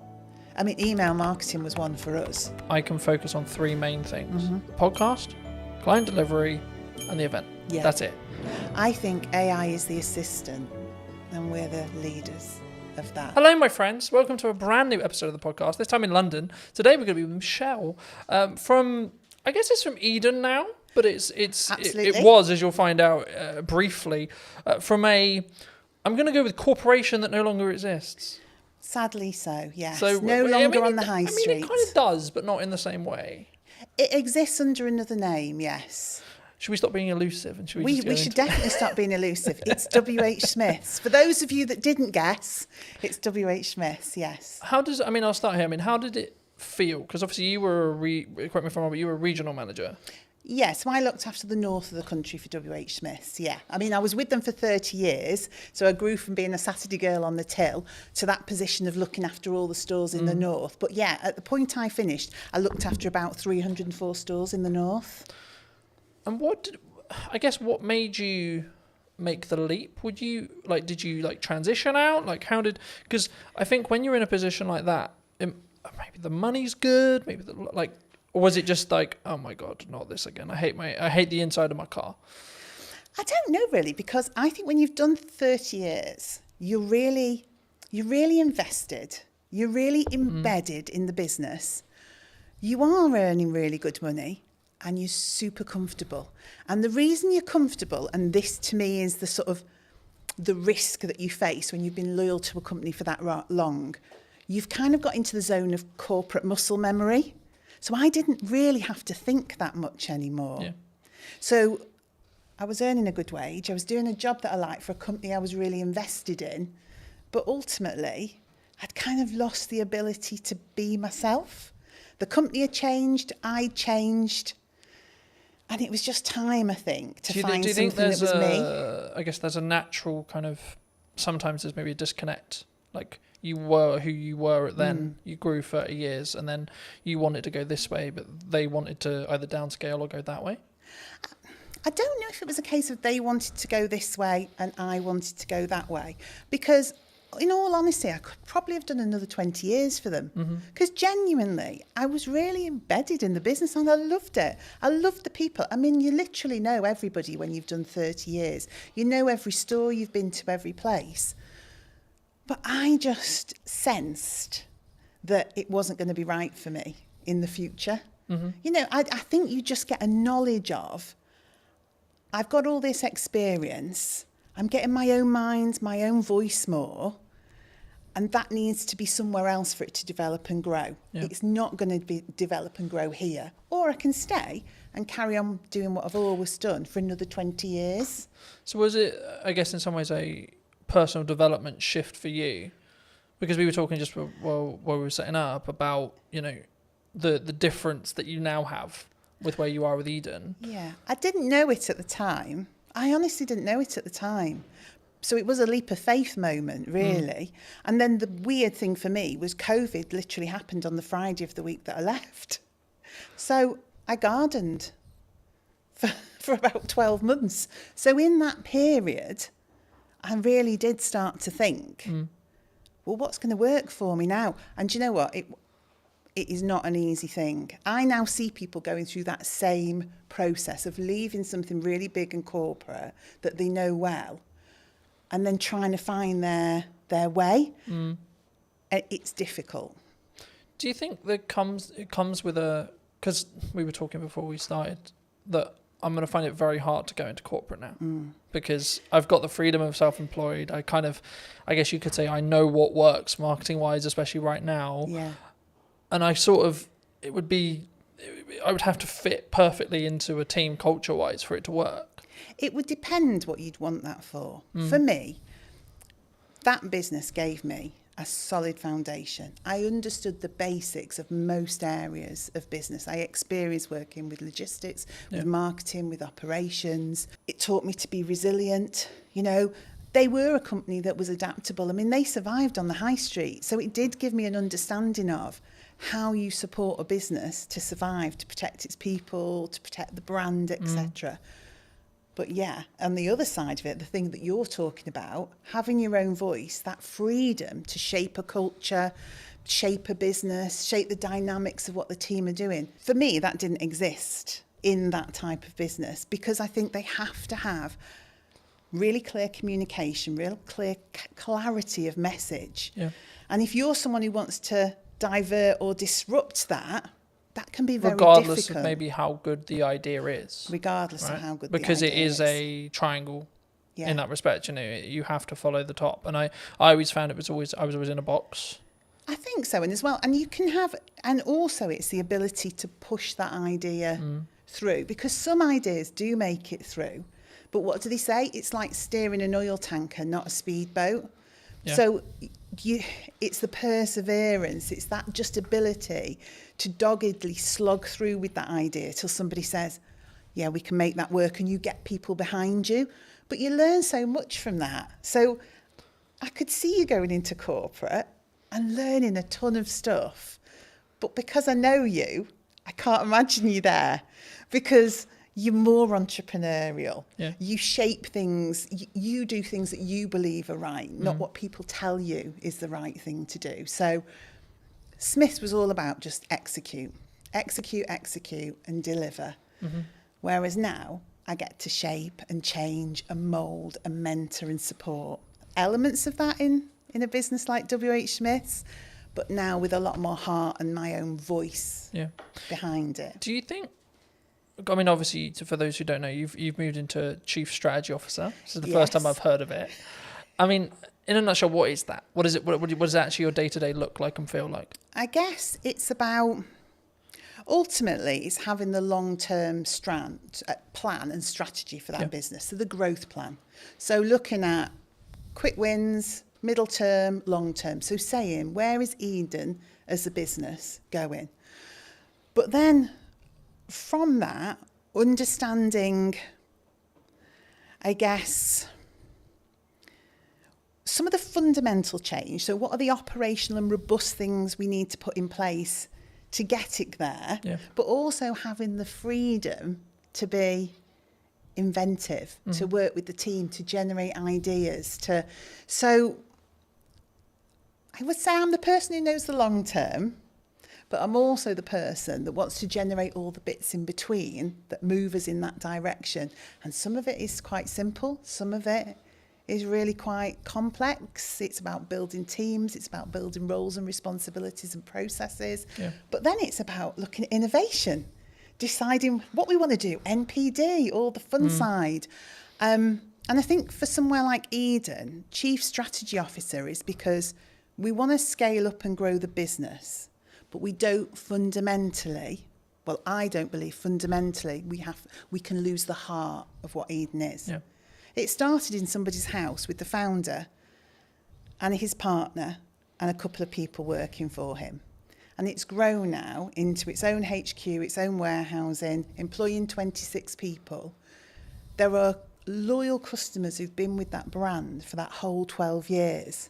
I mean, email marketing was one for us. I can focus on three main things. Podcast, client delivery, and the event. Yeah. That's it. I think AI is the assistant and we're the leaders of that. Hello, my friends. Welcome to a brand new episode of the podcast, this time in London. Today we're going to be with Michelle from, I guess it's from Eden now, but it was, as you'll find out briefly, from I'm going to go with corporation that no longer exists. Sadly so, yes. So, no longer on the high street. I mean, it kind of does, but not in the same way. It exists under another name, yes. Should we stop being elusive? And we should definitely stop being elusive. It's W.H. Smith's. For those of you that didn't guess, it's W.H. Smith's, yes. I'll start here. How did it feel? Because obviously you were, correct me if I'm wrong, but you were a regional manager. Yeah, so I looked after the north of the country for WH Smiths, yeah. I mean, I was with them for 30 years, so I grew from being a Saturday girl on the till to that position of looking after all the stores in the north. But yeah, at the point I finished, I looked after about 304 stores in the north. And what made you make the leap? Did you transition out? Because I think when you're in a position like that, maybe the money's good, maybe or was it just like, oh my God, not this again. I hate the inside of my car. I don't know really, because I think when you've done 30 years, you're really invested. You're really embedded in the business. You are earning really good money and you're super comfortable. And the reason you're comfortable, and this to me is the sort of the risk that you face when you've been loyal to a company for that long, you've kind of got into the zone of corporate muscle memory. So I didn't really have to think that much anymore. Yeah. So I was earning a good wage. I was doing a job that I liked for a company I was really invested in. But ultimately, I'd kind of lost the ability to be myself. The company had changed, I'd changed. And it was just time, I think, to find something that was me. I guess there's a natural kind of, sometimes there's maybe a disconnect. Like you were who you were then, you grew 30 years and then you wanted to go this way, but they wanted to either downscale or go that way. I don't know if it was a case of they wanted to go this way and I wanted to go that way. Because in all honesty, I could probably have done another 20 years for them. Because genuinely, I was really embedded in the business and I loved it. I loved the people. I mean, you literally know everybody when you've done 30 years. You know every store, you've been to every place. But I just sensed that it wasn't going to be right for me in the future. You know, I think you just get a knowledge of, I've got all this experience, I'm getting my own mind, my own voice more, and that needs to be somewhere else for it to develop and grow. Yeah. It's not going to develop and grow here. Or I can stay and carry on doing what I've always done for another 20 years. So was it, I guess, in some ways a personal development shift for you? Because we were talking just while we were setting up about, you know, the difference that you now have with where you are with Eden. Yeah, I didn't know it at the time. I honestly didn't know it at the time. So it was a leap of faith moment, really. And then the weird thing for me was COVID literally happened on the Friday of the week that I left. So I gardened for about 12 months. So in that period, I really did start to think, well, what's going to work for me now? And do you know what? It is not an easy thing. I now see people going through that same process of leaving something really big and corporate that they know well and then trying to find their way. It's difficult. Do you think that it comes with a... Because we were talking before we started that I'm going to find it very hard to go into corporate now because I've got the freedom of self-employed. I guess you could say I know what works marketing-wise, especially right now. Yeah. And I would have to fit perfectly into a team culture-wise for it to work. It would depend what you'd want that for. For me, that business gave me a solid foundation. I understood the basics of most areas of business. I experienced working with logistics, with marketing, with operations. It taught me to be resilient. You know, they were a company that was adaptable. I mean, they survived on the high street. So it did give me an understanding of how you support a business to survive, to protect its people, to protect the brand, etc. But yeah, on the other side of it, the thing that you're talking about, having your own voice, that freedom to shape a culture, shape a business, shape the dynamics of what the team are doing. For me, that didn't exist in that type of business because I think they have to have really clear communication, real clear clarity of message. Yeah. And if you're someone who wants to divert or disrupt that can be very regardless difficult. Of maybe how good the idea is. Regardless of how good because the idea is. Because it is a triangle in that respect. You know, you have to follow the top. And I always found I was always in a box. I think so. And as well, and you can have, and also it's the ability to push that idea through because some ideas do make it through. But what do they say? It's like steering an oil tanker, not a speedboat. Yeah. So it's the perseverance, it's that just ability to doggedly slog through with that idea till somebody says, yeah, we can make that work, and you get people behind you. But you learn so much from that. So I could see you going into corporate and learning a ton of stuff. But because I know you, I can't imagine you there, because you're more entrepreneurial. Yeah. You shape things, you do things that you believe are right, not what people tell you is the right thing to do. So Smith's was all about just execute, and deliver. Whereas now I get to shape and change and mould and mentor and support elements of that in a business like WH Smith's, but now with a lot more heart and my own voice behind it. Do you think, I mean, obviously, for those who don't know, you've moved into Chief Strategy Officer. This is the first time I've heard of it. I mean, in a nutshell, what is that? What is it? What does actually your day-to-day look like and feel like? I guess it's about, ultimately, it's having the long-term plan and strategy for that business, so the growth plan. So looking at quick wins, middle term, long term. So saying, where is Eden as a business going? But then from that, understanding, I guess, some of the fundamental change. So what are the operational and robust things we need to put in place to get it there? But also having the freedom to be inventive, to work with the team, to generate ideas. So I would say I'm the person who knows the long term, but I'm also the person that wants to generate all the bits in between that move us in that direction. And some of it is quite simple. Some of it is really quite complex. It's about building teams. It's about building roles and responsibilities and processes. But then it's about looking at innovation, deciding what we want to do, NPD, all the fun side. And I think for somewhere like Eden, Chief Strategy Officer is because we want to scale up and grow the business, but we don't fundamentally, well, I don't believe fundamentally we can lose the heart of what Eden is. It started in somebody's house with the founder and his partner and a couple of people working for him. And it's grown now into its own HQ, its own warehousing, employing 26 people. There are loyal customers who've been with that brand for that whole 12 years.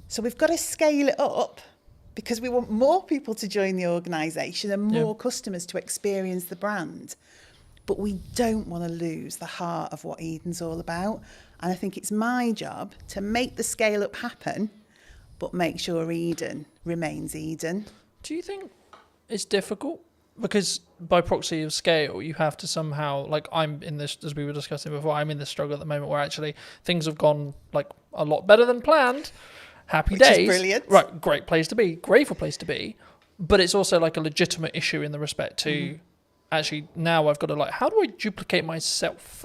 So we've got to scale it up because we want more people to join the organisation and more customers to experience the brand. But we don't want to lose the heart of what Eden's all about. And I think it's my job to make the scale up happen, but make sure Eden remains Eden. Do you think it's difficult? Because by proxy of scale, you have to somehow, like I'm in this, as we were discussing before, I'm in this struggle at the moment where actually things have gone like a lot better than planned. Happy Which days. is brilliant. Right, great place to be, grateful place to be. But it's also like a legitimate issue in the respect to actually now I've got to like, how do I duplicate myself?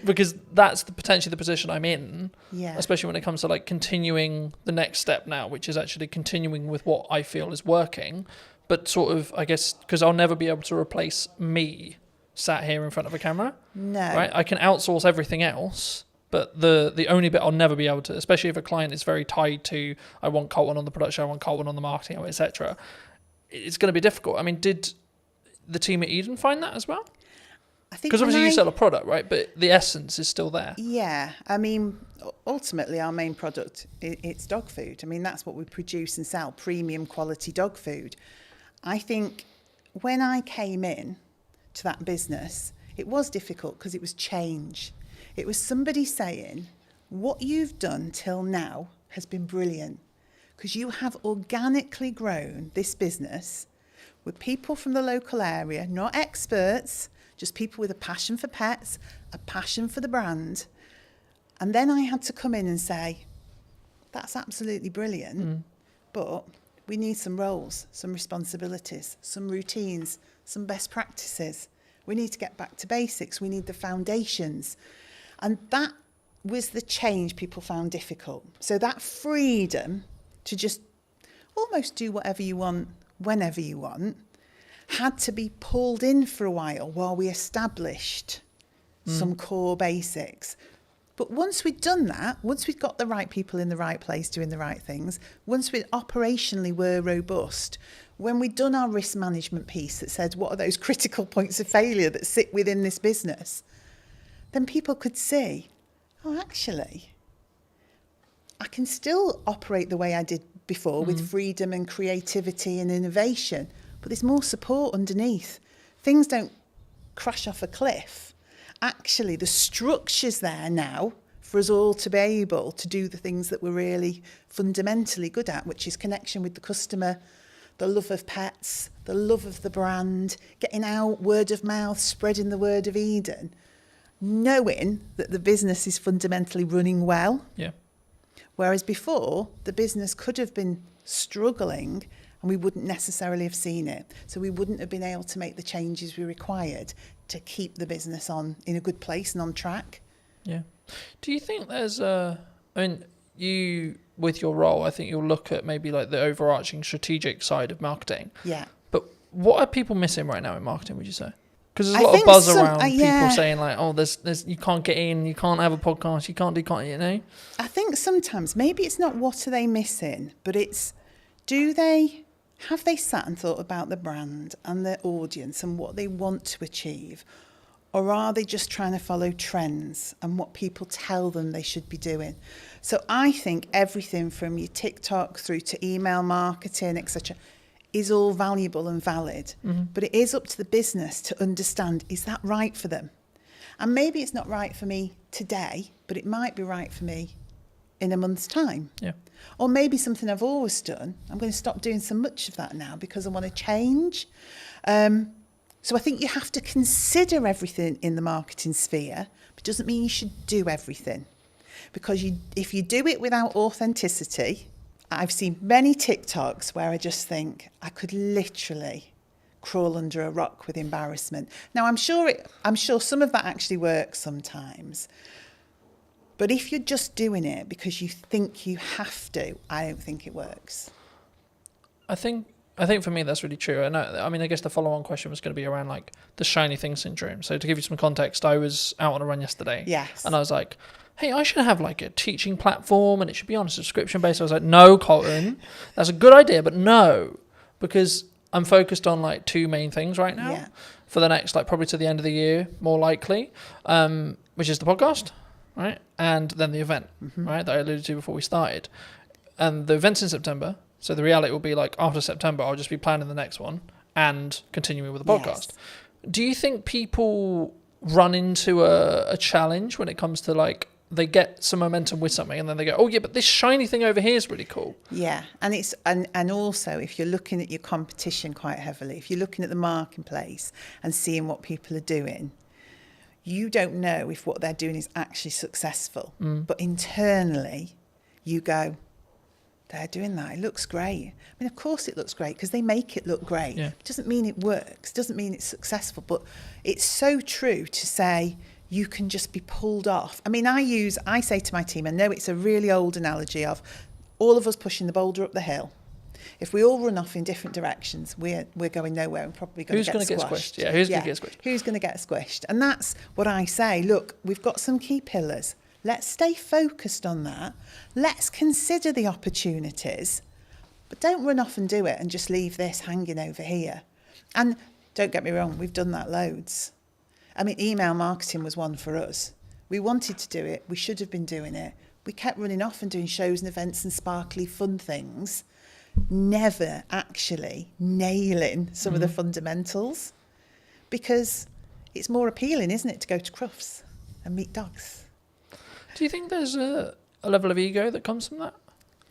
Because that's potentially the position I'm in, especially when it comes to like continuing the next step now, which is actually continuing with what I feel is working, but sort of, I guess, because I'll never be able to replace me sat here in front of a camera. No. Right? I can outsource everything else, but the only bit I'll never be able to, especially if a client is very tied to, I want Colton on the production, I want Colton on the marketing, etc. It's going to be difficult. I mean, did the team at Eden find that as well? I think because obviously you sell a product, right? But the essence is still there. Yeah, I mean, ultimately our main product, it's dog food. I mean, that's what we produce and sell, premium quality dog food. I think when I came in to that business, it was difficult because it was change. It was somebody saying, what you've done till now has been brilliant because you have organically grown this business with people from the local area, not experts, just people with a passion for pets, a passion for the brand. And then I had to come in and say, that's absolutely brilliant, but we need some roles, some responsibilities, some routines, some best practices. We need to get back to basics. We need the foundations. And that was the change people found difficult. So that freedom to just almost do whatever you want, whenever you want, had to be pulled in for a while we established some core basics. But once we'd done that, once we'd got the right people in the right place doing the right things, once we operationally were robust, when we'd done our risk management piece that said what are those critical points of failure that sit within this business, then people could see, oh, actually, I can still operate the way I did before with freedom and creativity and innovation, but there's more support underneath. Things don't crash off a cliff. Actually, the structure's there now for us all to be able to do the things that we're really fundamentally good at, which is connection with the customer, the love of pets, the love of the brand, getting out, word of mouth, spreading the word of Eden, knowing that the business is fundamentally running well. Yeah. Whereas before, the business could have been struggling and we wouldn't necessarily have seen it. So we wouldn't have been able to make the changes we required to keep the business on in a good place and on track. Yeah. Do you think there's you, with your role, I think you'll look at maybe like the overarching strategic side of marketing. Yeah. But what are people missing right now in marketing, would you say? Because there's a I lot of think buzz some- around yeah. people saying like, oh, there's you can't get in, you can't have a podcast, you can't, you know? I think sometimes maybe it's not what are they missing, but it's have they sat and thought about the brand and their audience and what they want to achieve? Or are they just trying to follow trends and what people tell them they should be doing? So I think everything from your TikTok through to email marketing, etc., is all valuable and valid. But it is up to the business to understand, is that right for them? And maybe it's not right for me today, but it might be right for me in a month's time. Yeah. Or maybe something I've always done, I'm going to stop doing so much of that now because I want to change. So I think you have to consider everything in the marketing sphere, but it doesn't mean you should do everything. Because if you do it without authenticity, I've seen many TikToks where I just think I could literally crawl under a rock with embarrassment. Now, I'm sure some of that actually works sometimes. But if you're just doing it because you think you have to, I don't think it works. I think for me that's really true. I mean, I guess the follow-on question was going to be around like the shiny thing syndrome. So to give you some context, I was out on a run yesterday. Yes. And I was like, hey, I should have like a teaching platform and it should be on a subscription base. I was like, no, Colton, that's a good idea, but no, because I'm focused on like two main things right now for the next, like probably to the end of the year, more likely, which is the podcast, right? And then the event, right? That I alluded to before we started. And the event's in September. So the reality will be like after September, I'll just be planning the next one and continuing with the podcast. Yes. Do you think people run into a challenge when it comes to like, they get some momentum with something and then they go, oh yeah, but this shiny thing over here is really cool. Yeah, and it's and also if you're looking at your competition quite heavily, if you're looking at the marketplace and seeing what people are doing, you don't know if what they're doing is actually successful. But internally, you go, they're doing that. It looks great. I mean, of course it looks great because they make it look great. Yeah. It doesn't mean it works. Doesn't mean it's successful. But it's so true to say you can just be pulled off. I mean, I say to my team, I know it's a really old analogy of all of us pushing the boulder up the hill. If we all run off in different directions, we're going nowhere and probably going to get squished. Yeah, who's going to get squished? Who's going to get squished? And that's what I say. Look, we've got some key pillars. Let's stay focused on that. Let's consider the opportunities, but don't run off and do it and just leave this hanging over here. And don't get me wrong, we've done that loads. I mean, email marketing was one for us. We wanted to do it. We should have been doing it. We kept running off and doing shows and events and sparkly fun things, never actually nailing some of the fundamentals, because it's more appealing, isn't it, to go to Crufts and meet dogs. Do you think there's a level of ego that comes from that?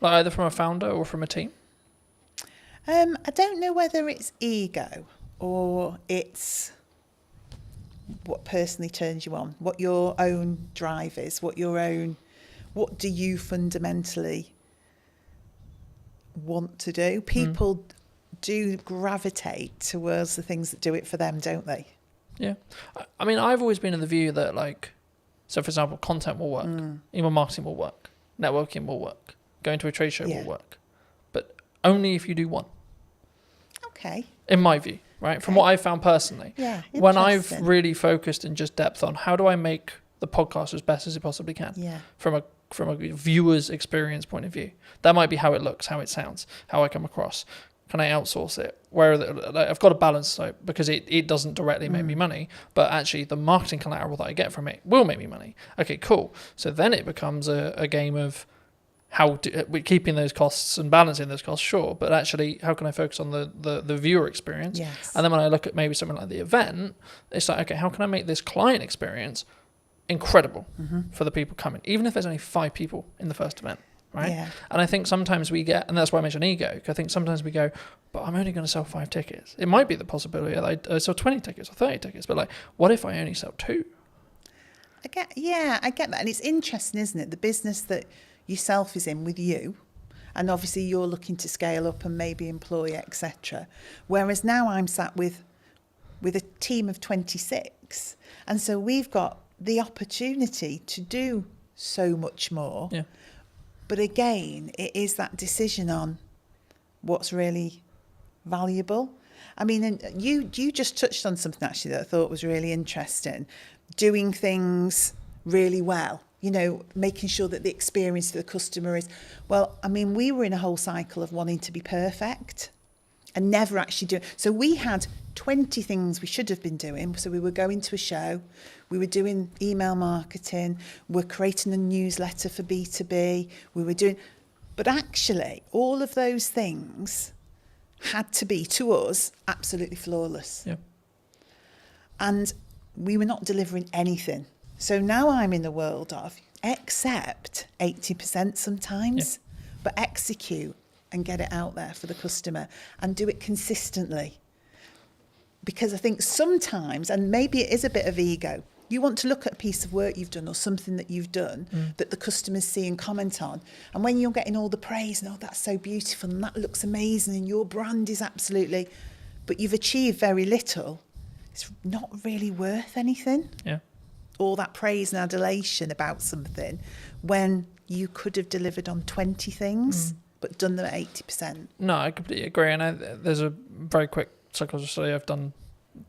Like either from a founder or from a team? I don't know whether it's ego or it's what personally turns you on, what your own drive is, what do you fundamentally want to do? People do gravitate towards the things that do it for them, don't they? Yeah. I mean, I've always been in the view that like, so for example, content will work, email marketing will work, networking will work, going to a trade show will work, but only if you do one. Okay. In my view, right? From what I've found personally. Yeah. When I've interesting. really focused in just depth on how do I make the podcast as best as it possibly can. Yeah. From a viewer's experience point of view. That might be how it looks, how it sounds, how I come across. Can I outsource it? I've got a balance, so because it doesn't directly make me money, but actually the marketing collateral that I get from it will make me money. Okay, cool. So then it becomes a game of we're keeping those costs and balancing those costs, sure, but actually how can I focus on the viewer experience? Yes. And then when I look at maybe something like the event, it's like, okay, how can I make this client experience incredible for the people coming, even if there's only 5 people in the first event, right? Yeah. And I think sometimes we get, and that's why I mentioned ego, because I think sometimes we go, but I'm only going to sell 5 tickets. It might be the possibility that I sell 20 tickets or 30 tickets, but like, what if I only sell 2? I get that. And it's interesting, isn't it? The business that yourself is in with you, and obviously you're looking to scale up and maybe employ, etc. Whereas now I'm sat with a team of 26, and so we've got the opportunity to do so much more. Yeah. But again, it is that decision on what's really valuable. I mean, and you just touched on something actually that I thought was really interesting. Doing things really well, you know, making sure that the experience for the customer is, well, I mean, we were in a whole cycle of wanting to be perfect and never actually doing. So we had 20 things we should have been doing. So we were going to a show, we were doing email marketing, we're creating a newsletter for B2B, we were doing, but actually all of those things had to be, to us, absolutely flawless. Yeah. And we were not delivering anything. So now I'm in the world of accept 80% sometimes, but execute and get it out there for the customer and do it consistently. Because I think sometimes, and maybe it is a bit of ego, you want to look at a piece of work you've done or something that you've done that the customers see and comment on. And when you're getting all the praise and, oh, that's so beautiful and that looks amazing and your brand is absolutely, but you've achieved very little, it's not really worth anything. Yeah. All that praise and adulation about something when you could have delivered on 20 things but done them at 80%. No, I completely agree. And there's a very quick psychology study. I've done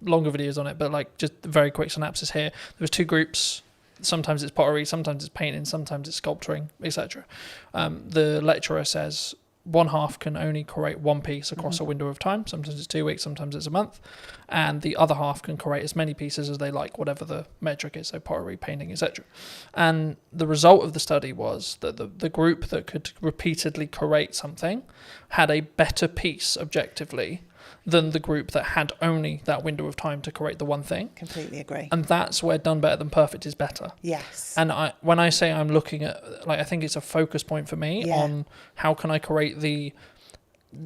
longer videos on it, but like just a very quick synopsis here. There was 2 groups. Sometimes it's pottery, sometimes it's painting, sometimes it's sculpturing, etc. The lecturer says one half can only create one piece across a window of time. Sometimes it's 2 weeks, sometimes it's a month. And the other half can create as many pieces as they like, whatever the metric is, so pottery, painting, etc. And the result of the study was that the group that could repeatedly create something had a better piece objectively than the group that had only that window of time to create the one thing. Completely agree. And that's where done better than perfect is better. Yes. And when I say I'm looking at, like, I think it's a focus point for me on how can I create the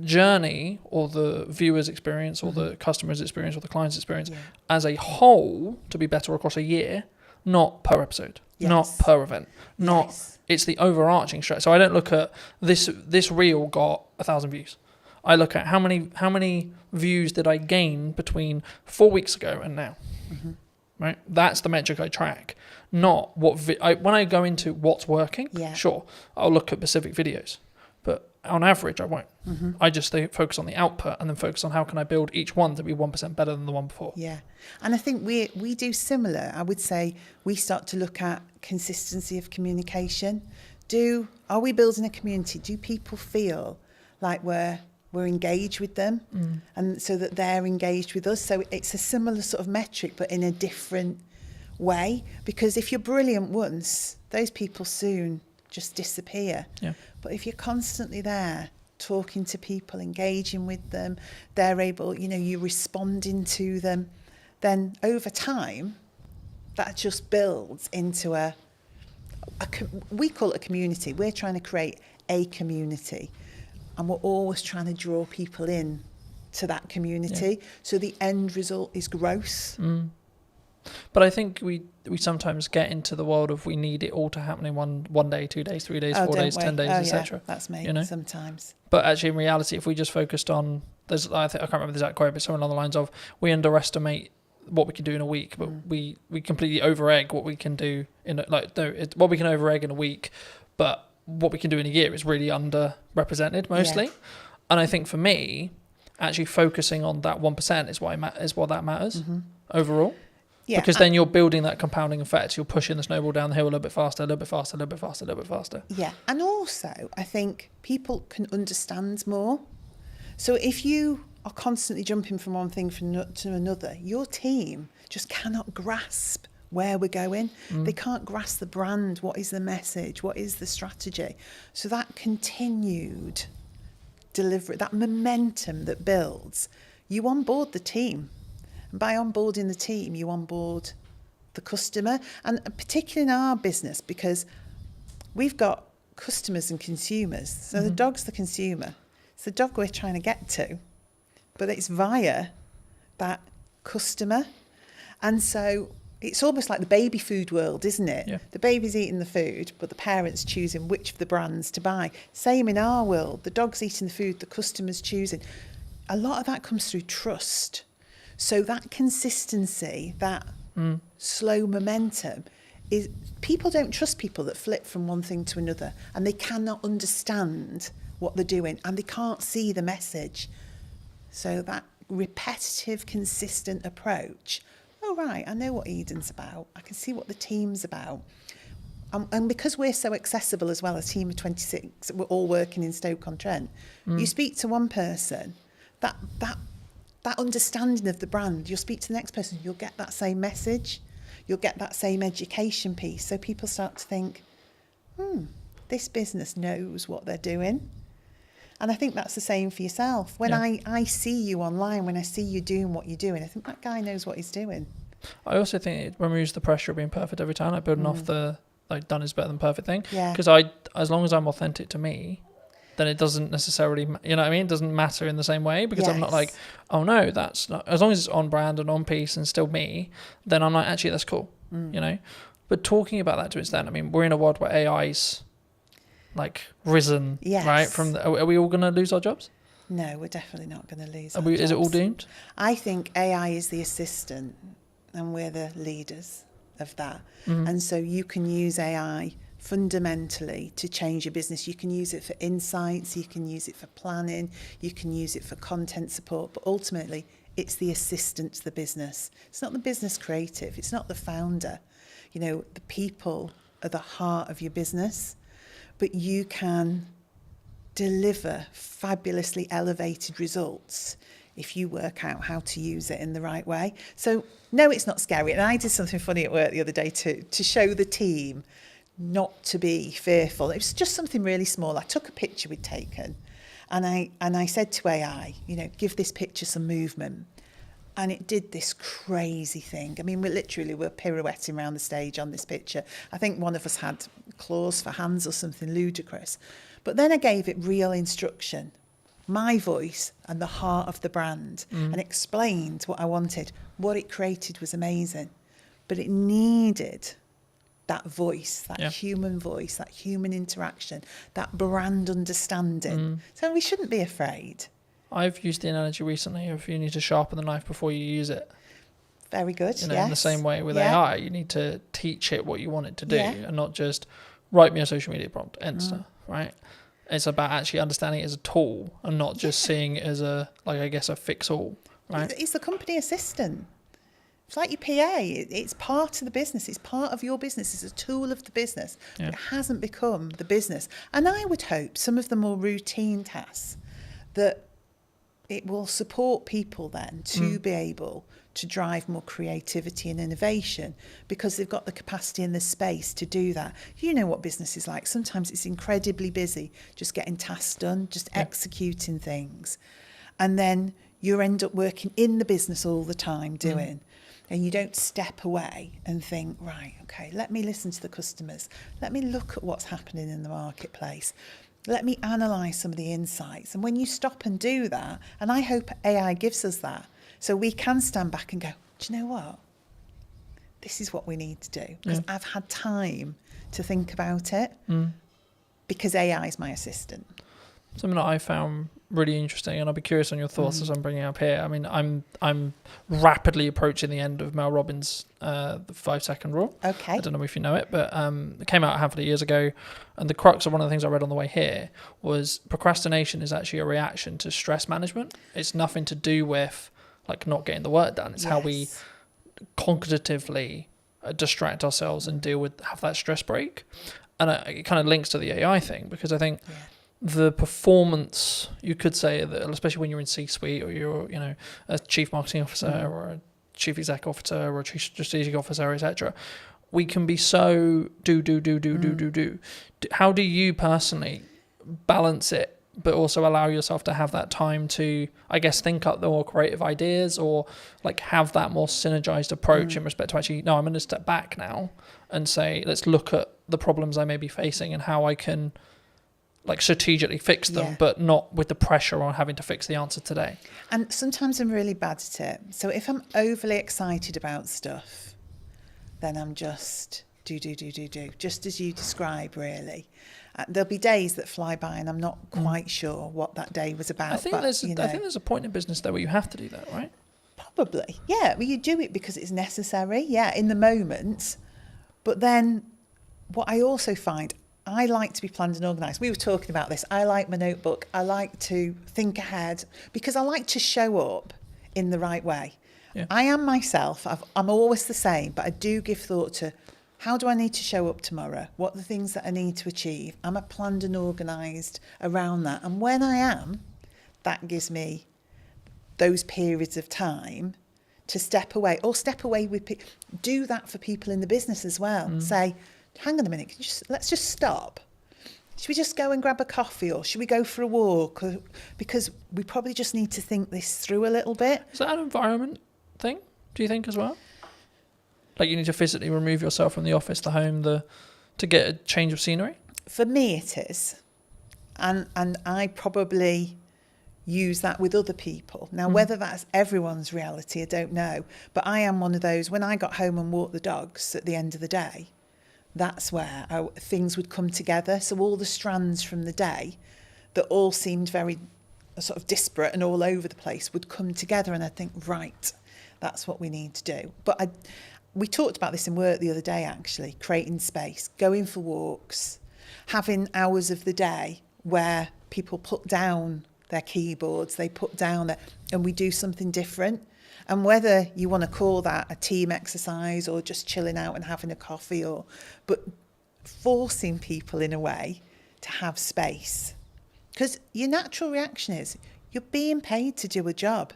journey or the viewer's experience or the customer's experience or the client's experience as a whole to be better across a year, not per episode, not per event, not it's the overarching strategy. So I don't look at this reel got 1,000 views. I look at how many views did I gain between 4 weeks ago and now, right? That's the metric I track, not what when I go into what's working. Sure, I'll look at specific videos, but on average I won't. I just focus on the output and then focus on how can I build each one to be 1% better than the one before. Yeah, and I think we do similar. I would say we start to look at consistency of communication. Are we building a community? Do people feel like we're engaged with them and so that they're engaged with us? So it's a similar sort of metric but in a different way, because if you're brilliant once, those people soon just disappear. But if you're constantly there talking to people, engaging with them, they're able, you're responding to them, then over time that just builds into we call it a community. We're trying to create a community. And we're always trying to draw people in to that community. So the end result is growth. But I think we sometimes get into the world of we need it all to happen in one day, 2 days, 3 days, 4 days, 10 days, etc. That's me sometimes. But actually, in reality, if we just focused on, I can't remember the exact quote, but something along the lines of we underestimate what we can do in a week, but we completely over-egg what we can do what we can over-egg in a week, but what we can do in a year is really underrepresented mostly. And I think for me, actually focusing on that 1% is what that matters overall. Yeah, because then you're building that compounding effect. You're pushing the snowball down the hill a little bit faster, a little bit faster, a little bit faster, a little bit faster. yeah. And also, I think people can understand more. So if you are constantly jumping from one thing to another, your team just cannot grasp where we're going. They can't grasp the brand. What is the message? What is the strategy? So that continued delivery, that momentum that builds, you onboard the team. And by onboarding the team, you onboard the customer. And particularly in our business, because we've got customers and consumers. So the dog's the consumer. It's the dog we're trying to get to, but it's via that customer. And so it's almost like the baby food world, isn't it? Yeah. The baby's eating the food, but the parent's choosing which of the brands to buy. Same in our world. The dog's eating the food, the customer's choosing. A lot of that comes through trust. So that consistency, that slow momentum, is people don't trust people that flip from one thing to another, and they cannot understand what they're doing, and they can't see the message. So that repetitive, consistent approach. Oh, right, I know what Eden's about. I can see what the team's about. And because we're so accessible as well, a team of 26, we're all working in Stoke-on-Trent. You speak to one person, that understanding of the brand, you'll speak to the next person, you'll get that same message, you'll get that same education piece. So people start to think, this business knows what they're doing. And I think that's the same for yourself. When I see you online, when I see you doing what you're doing, I think that guy knows what he's doing. I also think it removes the pressure of being perfect every time, like building off the like done is better than perfect thing. Yeah. Because as long as I'm authentic to me, then it doesn't necessarily, you know what I mean? It doesn't matter in the same way, because I'm not like, oh no, that's not, as long as it's on brand and on piece and still me, then I'm like, actually, that's cool, you know? But talking about that to its extent, I mean, we're in a world where AI's like risen, right? Are we all going to lose our jobs? No, we're definitely not going to lose Is it all doomed? I think AI is the assistant and we're the leaders of that. And so you can use AI fundamentally to change your business. You can use it for insights, you can use it for planning, you can use it for content support, but ultimately it's the assistant to the business. It's not the business creative, it's not the founder. You know, the people are the heart of your business, but you can deliver fabulously elevated results if you work out how to use it in the right way. So no, it's not scary. And I did something funny at work the other day to show the team not to be fearful. It was just something really small. I took a picture we'd taken and I said to AI, you know, give this picture some movement. And it did this crazy thing. I mean, we were pirouetting around the stage on this picture. I think one of us had claws for hands or something ludicrous. But then I gave it real instruction, my voice and the heart of the brand, and explained what I wanted. What it created was amazing. But it needed that voice, that human voice, that human interaction, that brand understanding. So we shouldn't be afraid. I've used the analogy recently of you need to sharpen the knife before you use it. Very good, You know, in the same way with AI, you need to teach it what you want it to do and not just write me a social media prompt, enter, right? It's about actually understanding it as a tool and not just seeing it as a fix-all, right? It's the company assistant. It's like your PA. It's part of the business. It's part of your business. It's a tool of the business. Yeah. It hasn't become the business. And I would hope some of the more routine tasks that it will support people then to be able to drive more creativity and innovation because they've got the capacity and the space to do that. You know what business is like. Sometimes it's incredibly busy just getting tasks done, just executing things. And then you end up working in the business all the time doing. And you don't step away and think, right, okay, let me listen to the customers. Let me look at what's happening in the marketplace. Let me analyse some of the insights. And when you stop and do that, and I hope AI gives us that, so we can stand back and go, do you know what? This is what we need to do. Because I've had time to think about it because AI is my assistant. Something that I found really interesting, and I'll be curious on your thoughts as I'm bringing it up here. I mean, I'm rapidly approaching the end of Mel Robbins' the 5-second rule. Okay. I don't know if you know it, but it came out a handful of years ago, and the crux of one of the things I read on the way here was procrastination is actually a reaction to stress management. It's nothing to do with like not getting the work done. It's how we cognitively distract ourselves and have that stress break. And it kind of links to the AI thing, because I think the performance, you could say that, especially when you're in C-suite or you're, a chief marketing officer or a chief exec officer or a chief strategic officer, etc., we can be so do. How do you personally balance it, but also allow yourself to have that time to, I guess, think up the more creative ideas, or like have that more synergized approach in respect to actually, no, I'm going to step back now and say, let's look at the problems I may be facing and how I can like strategically fix them, but not with the pressure on having to fix the answer today. And sometimes I'm really bad at it. So if I'm overly excited about stuff, then I'm just do, just as you describe, really. There'll be days that fly by and I'm not quite sure what that day was about. I think there's a point in business though where you have to do that, right? Probably, yeah. Well, you do it because it's necessary, in the moment. But then what I also find, I like to be planned and organised. We were talking about this. I like my notebook. I like to think ahead because I like to show up in the right way. Yeah. I am myself. I'm always the same, but I do give thought to how do I need to show up tomorrow? What are the things that I need to achieve? Am I planned and organised around that? And when I am, that gives me those periods of time to step away with people. Do that for people in the business as well. Say, hang on a minute, let's just stop. Should we just go and grab a coffee, or should we go for a walk? Because we probably just need to think this through a little bit. Is that an environment thing, do you think, as well? Like you need to physically remove yourself from the office, the home, to get a change of scenery? For me it is. And I probably use that with other people. Now, whether that's everyone's reality, I don't know. But I am one of those, when I got home and walked the dogs at the end of the day, that's where things would come together. So all the strands from the day that all seemed very sort of disparate and all over the place would come together, and I'd think, right, that's what we need to do. But we talked about this in work the other day, actually, creating space, going for walks, having hours of the day where people put down their keyboards, they put down and we do something different. And whether you want to call that a team exercise or just chilling out and having a coffee, but forcing people in a way to have space. Because your natural reaction is you're being paid to do a job.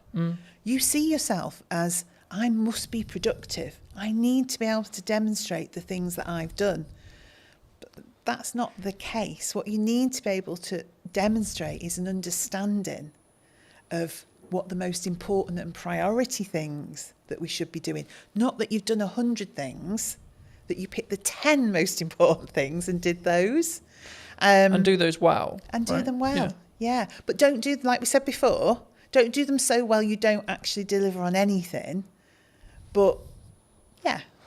You see yourself as, I must be productive. I need to be able to demonstrate the things that I've done. But that's not the case. What you need to be able to demonstrate is an understanding of what the most important and priority things that we should be doing. Not that you've done 100 things, that you picked the 10 most important things and did those. And do those well. And do them well, yeah. But don't do, like we said before, don't do them so well you don't actually deliver on anything. But,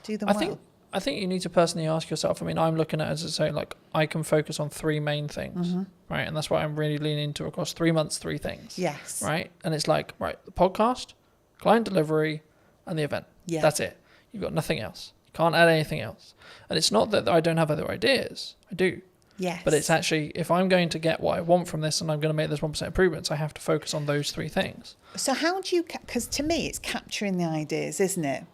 do them well. I think you need to personally ask yourself, I mean, I'm looking at it as to say, like, I can focus on 3 main things, right? And that's what I'm really leaning into across 3 months, 3 things. Yes. Right? And it's like, right, the podcast, client delivery, and the event. Yeah. That's it. You've got nothing else. You can't add anything else. And it's not that I don't have other ideas. I do. Yes. But it's actually, if I'm going to get what I want from this and I'm going to make those 1% improvements, I have to focus on those 3 things. So how do you, because to me it's capturing the ideas, isn't it?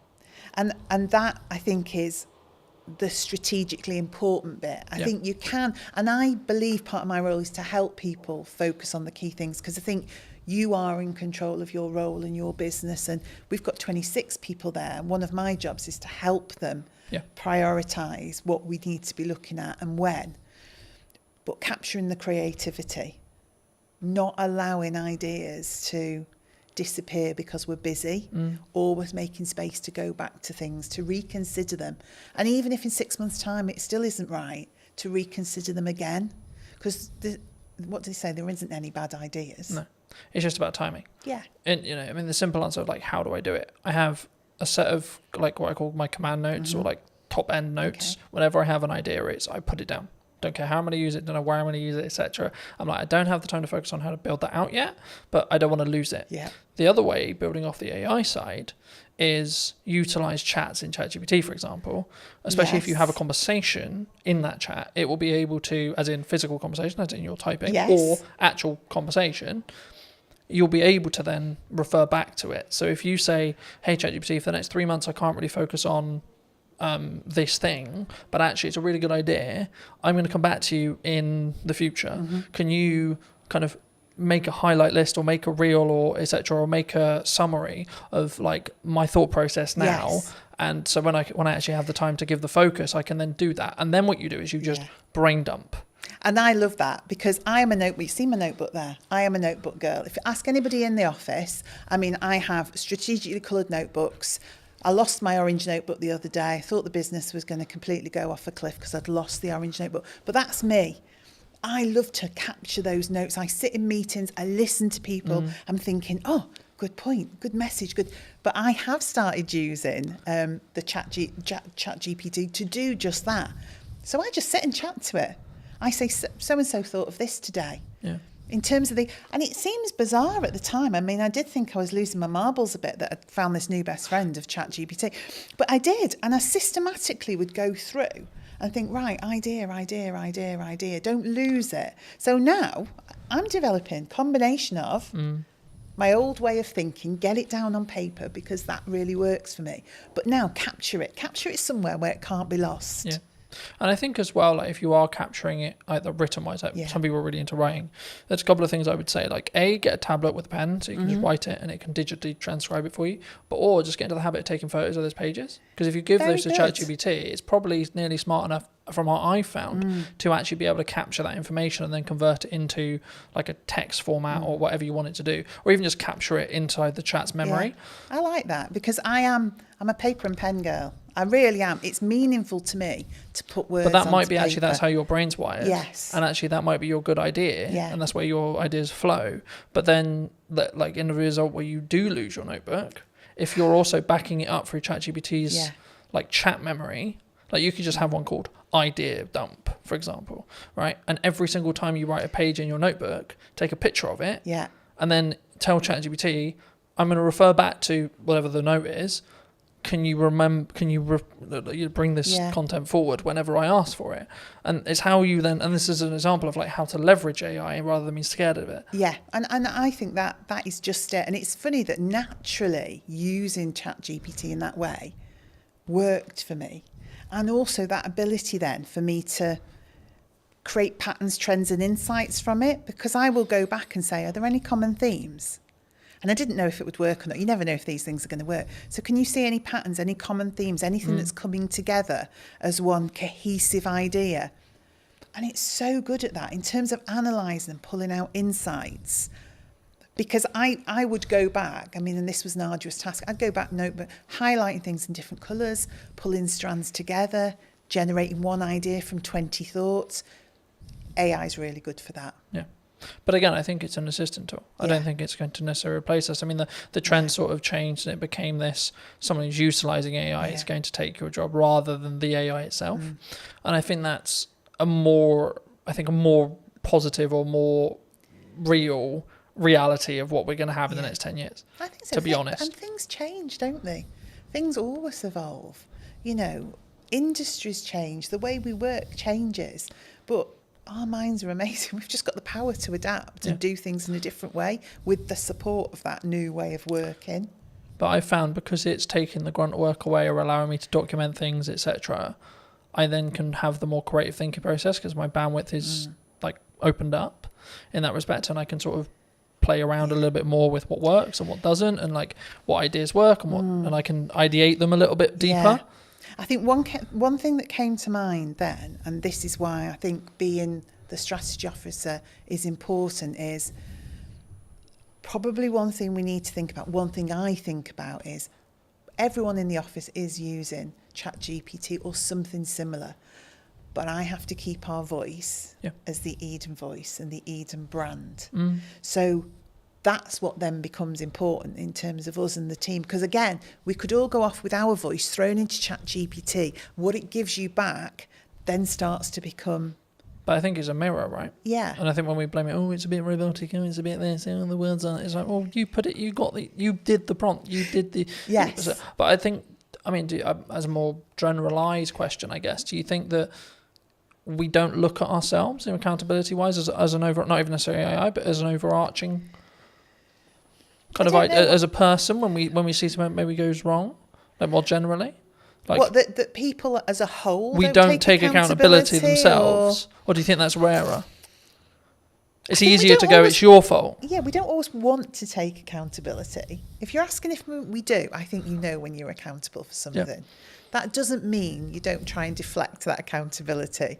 And that, I think, is the strategically important bit. I think you can, and I believe part of my role is to help people focus on the key things, because I think you are in control of your role and your business, and we've got 26 people there. One of my jobs is to help them prioritise what we need to be looking at and when. But capturing the creativity, not allowing ideas to disappear because we're busy, always making space to go back to things, to reconsider them. And even if in 6 months' time it still isn't right, to reconsider them again. Because what did he say? There isn't any bad ideas. No, it's just about timing. Yeah. And, I mean, the simple answer of like, how do I do it? I have a set of like what I call my command notes or like top end notes. Okay. Whenever I have an idea, I put it down. Don't care how I'm going to use it, don't know where I'm going to use it, etc. I'm like, I don't have the time to focus on how to build that out yet, but I don't want to lose it. Yeah. The other way, building off the AI side, is utilize chats in ChatGPT, for example, especially if you have a conversation in that chat, it will be able to, as in physical conversation, as in you're typing, or actual conversation, you'll be able to then refer back to it. So if you say, hey, ChatGPT, for the next 3 months, I can't really focus on this thing, but actually it's a really good idea, I'm going to come back to you in the future. Can you kind of make a highlight list or make a reel or etc., or make a summary of like my thought process now? Yes. And so when I actually have the time to give the focus, I can then do that. And then what you do is you just brain dump. And I love that because I am a notebook. You see my notebook there? I am a notebook girl. If you ask anybody in the office, I mean, I have strategically coloured notebooks. I lost my orange notebook the other day. I thought the business was going to completely go off a cliff because I'd lost the orange notebook. But that's me. I love to capture those notes. I sit in meetings. I listen to people. I'm thinking, oh, good point, good message, good. But I have started using the chat GPT to do just that. So I just sit and chat to it. I say, so-and-so thought of this today. Yeah. In terms of and it seems bizarre at the time. I mean, I did think I was losing my marbles a bit that I'd found this new best friend of ChatGPT. But I did. And I systematically would go through and think, right, idea. Don't lose it. So now I'm developing a combination of my old way of thinking, get it down on paper because that really works for me. But now capture it somewhere where it can't be lost. Yeah. And I think as well, like if you are capturing it either written wise, like some people are really into writing, there's a couple of things I would say, like get a tablet with a pen so you can just write it and it can digitally transcribe it for you, or just get into the habit of taking photos of those pages. Because if you give those to ChatGPT, it's probably nearly smart enough from what I found to actually be able to capture that information and then convert it into like a text format or whatever you want it to do, or even just capture it inside the chat's memory. I like that because I'm a paper and pen girl. I really am. It's meaningful to me to put words. But that might be paper. actually that's how your brain's wired. Yes. And actually that might be your good idea. Yeah. And that's where your ideas flow. But then like in the result where you do lose your notebook, if you're also backing it up through ChatGPT's like chat memory, like you could just have one called idea dump, for example, right? And every single time you write a page in your notebook, take a picture of it. Yeah. And then tell ChatGPT, I'm going to refer back to whatever the note is. Can you bring this content forward whenever I ask for it? And it's how you then, and this is an example of like how to leverage AI rather than being scared of it. Yeah, and I think that is just it. And it's funny that naturally using ChatGPT in that way worked for me. And also that ability then for me to create patterns, trends and insights from it, because I will go back and say, are there any common themes? And I didn't know if it would work or not. You never know if these things are going to work. So can you see any patterns, any common themes, anything that's coming together as one cohesive idea? And it's so good at that in terms of analysing and pulling out insights. Because I would go back, I mean, and this was an arduous task, I'd go back notebook, highlighting things in different colours, pulling strands together, generating one idea from 20 thoughts. AI is really good for that. Yeah. But again, I think it's an assistant tool. I don't think it's going to necessarily replace us. I mean, the trend sort of changed and it became this, someone who's utilising AI is going to take your job rather than the AI itself. And I think that's a more positive or more real reality of what we're going to have in the next 10 years. I think so. To be honest. And things change, don't they? Things always evolve. You know, industries change, the way we work changes, but our minds are amazing. We've just got the power to adapt and do things in a different way with the support of that new way of working. But I found because it's taking the grunt work away or allowing me to document things, etc., I then can have the more creative thinking process because my bandwidth is like opened up in that respect, and I can sort of play around a little bit more with what works and what doesn't, and like what ideas work and what, and I can ideate them a little bit deeper. Yeah. I think one thing that came to mind then, and this is why I think being the strategy officer is important, is probably one thing we need to think about. One thing I think about is everyone in the office is using ChatGPT or something similar, but I have to keep our voice as the Eden voice and the Eden brand. So that's what then becomes important in terms of us and the team. Because again, we could all go off with our voice thrown into ChatGPT. What it gives you back then starts to become... But I think it's a mirror, right? Yeah. And I think when we blame it, oh, it's a bit robotic, oh, it's a bit this, oh, the words aren't... It's like, well, you put it, you did the prompt, you did the... Yes. But I think, I mean, as a more generalised question, I guess, do you think that we don't look at ourselves in accountability-wise as an over... Not even necessarily AI, but as an overarching... Kind of like as a person when we see something maybe goes wrong, like more generally. Like what, that people as a whole we don't take accountability themselves, or do you think that's rarer? It's easier to go, it's your fault. Yeah, we don't always want to take accountability. If you're asking if we do, I think you know when you're accountable for something. Yep. That doesn't mean you don't try and deflect that accountability.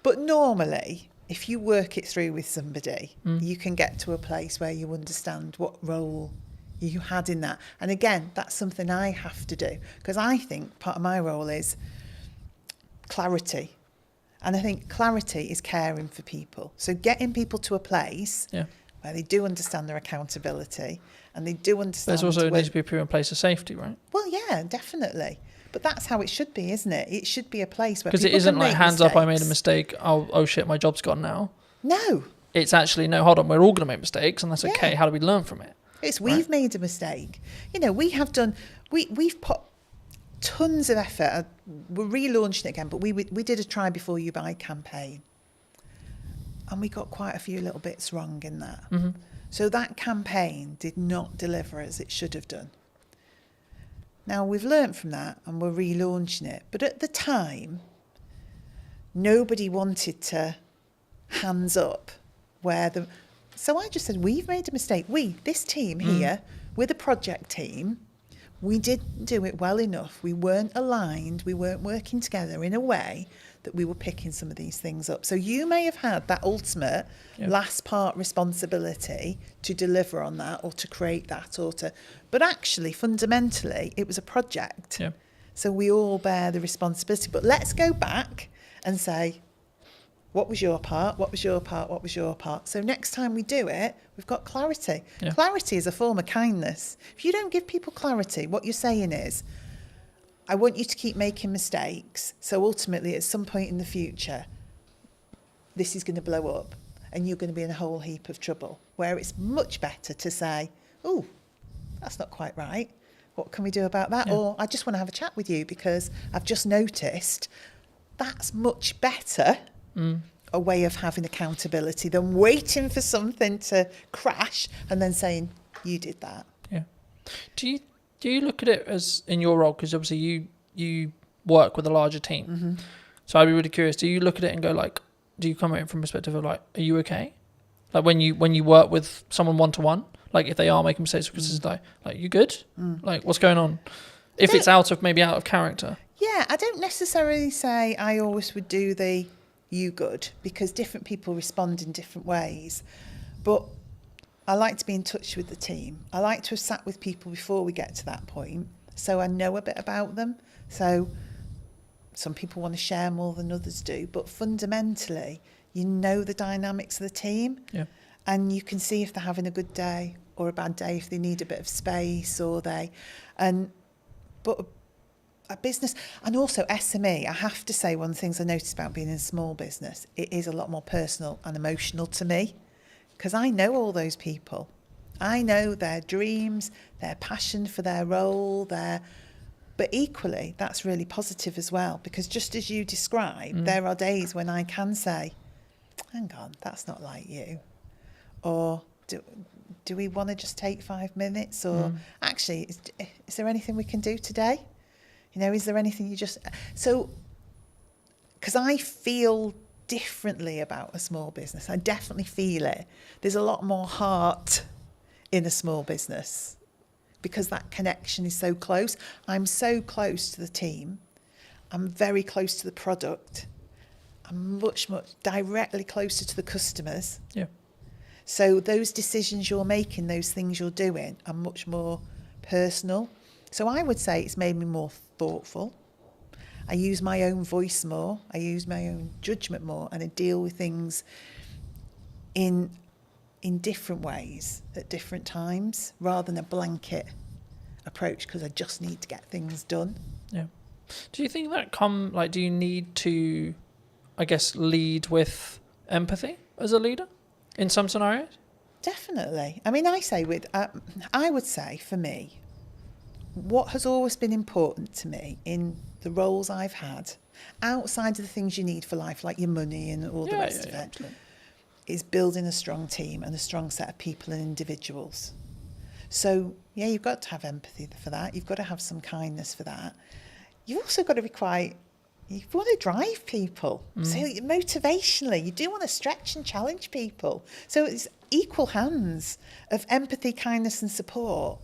But normally, if you work it through with somebody, you can get to a place where you understand what role you had in that. And again, that's something I have to do, because I think part of my role is clarity. And I think clarity is caring for people. So getting people to a place where they do understand their accountability and they do understand... There's also needs to be a proven place of safety, right? Well, yeah, definitely. But that's how it should be, isn't it? It should be a place where because people it isn't can like make hands mistakes. up, I made a mistake. Oh shit, my job's gone now. No. It's actually, no, hold on, we're all going to make mistakes and that's okay. How do we learn from it? It's we've made a mistake. You know, we have done... We've put tons of effort. We're relaunching it again, but we did a try before you buy campaign. And we got quite a few little bits wrong in that. Mm-hmm. So that campaign did not deliver as it should have done. Now, we've learnt from that and we're relaunching it. But at the time, nobody wanted to hands up where the... So I just said, we've made a mistake. This team here, we're the project team. We didn't do it well enough. We weren't aligned. We weren't working together in a way that we were picking some of these things up. So you may have had that ultimate last part responsibility to deliver on that or to create that but actually fundamentally it was a project. Yeah. So we all bear the responsibility. But let's go back and say, what was your part? What was your part? What was your part? So next time we do it, we've got clarity. Yeah. Clarity is a form of kindness. If you don't give people clarity, what you're saying is, I want you to keep making mistakes. So ultimately, at some point in the future, this is going to blow up and you're going to be in a whole heap of trouble. Where it's much better to say, oh, that's not quite right. What can we do about that? Yeah. Or I just want to have a chat with you because I've just noticed. That's much better. A way of having accountability than waiting for something to crash and then saying you did that. Yeah. Do you look at it as in your role, because obviously you work with a larger team, mm-hmm. So I'd be really curious, do you look at it and go like, do you come at it from a perspective of like, are you okay? Like when you work with someone one-to-one, like if they are making mistakes, because it's like you good? Like what's going on? If it's out of character. Yeah, I don't necessarily say I always would do the you good, because different people respond in different ways. But I like to be in touch with the team. I like to have sat with people before we get to that point, so I know a bit about them. So some people want to share more than others do, but fundamentally, you know the dynamics of the team, and you can see if they're having a good day or a bad day, if they need a bit of space but a business, and also SME, I have to say one of the things I noticed about being in a small business, it is a lot more personal and emotional to me, because I know all those people. I know their dreams, their passion for their role, but equally, that's really positive as well, because just as you described, there are days when I can say, hang on, that's not like you. Or do we want to just take 5 minutes? Or actually, is there anything we can do today? You know, is there anything so, because I feel differently about a small business. I definitely feel it. There's a lot more heart in a small business because that connection is so close. I'm so close to the team. I'm very close to the product. I'm much, much directly closer to the customers. Yeah. So those decisions you're making, those things you're doing are much more personal. So I would say it's made me more thoughtful. I use my own voice more. I use my own judgment more, and I deal with things in different ways at different times, rather than a blanket approach because I just need to get things done. Yeah. Do you think that do you need to, I guess, lead with empathy as a leader in some scenarios? Definitely. I mean, I would say for me, what has always been important to me in the roles I've had, outside of the things you need for life, like your money and all the rest of it, absolutely, is building a strong team and a strong set of people and individuals. So, yeah, you've got to have empathy for that. You've got to have some kindness for that. You've also got to be you want to drive people. So motivationally, you do want to stretch and challenge people. So it's equal hands of empathy, kindness and support,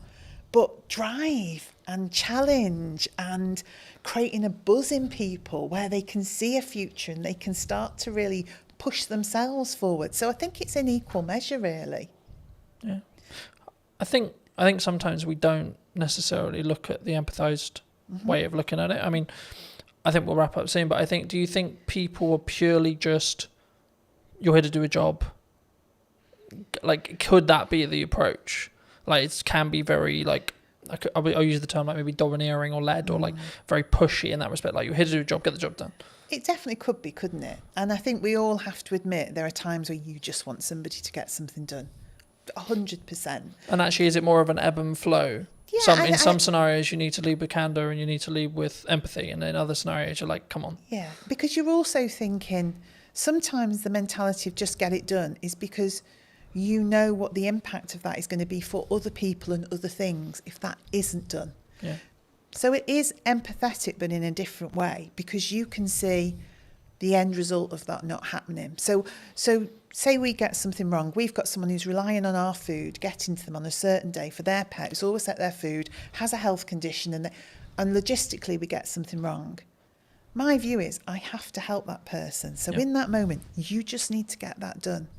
but drive and challenge and creating a buzz in people where they can see a future and they can start to really push themselves forward. So I think it's in equal measure, really. Yeah. I think sometimes we don't necessarily look at the empathised way of looking at it. I mean, I think we'll wrap up soon, but do you think people are purely just, you're here to do a job? Like, could that be the approach? Like, it can be very, like, I'll use the term like maybe domineering or led or like very pushy in that respect. Like, you're here to do a job, get the job done. It definitely could be, couldn't it? And I think we all have to admit there are times where you just want somebody to get something done. 100%. And actually, is it more of an ebb and flow? Yeah, in some scenarios, you need to lead with candour and you need to lead with empathy. And in other scenarios, you're like, come on. Yeah, because you're also thinking sometimes the mentality of just get it done is because you know what the impact of that is going to be for other people and other things if that isn't done. Yeah. So it is empathetic, but in a different way, because you can see the end result of that not happening. So say we get something wrong. We've got someone who's relying on our food, getting to them on a certain day for their pet, who's always at their food, has a health condition, and logistically we get something wrong. My view is I have to help that person. So in that moment, you just need to get that done.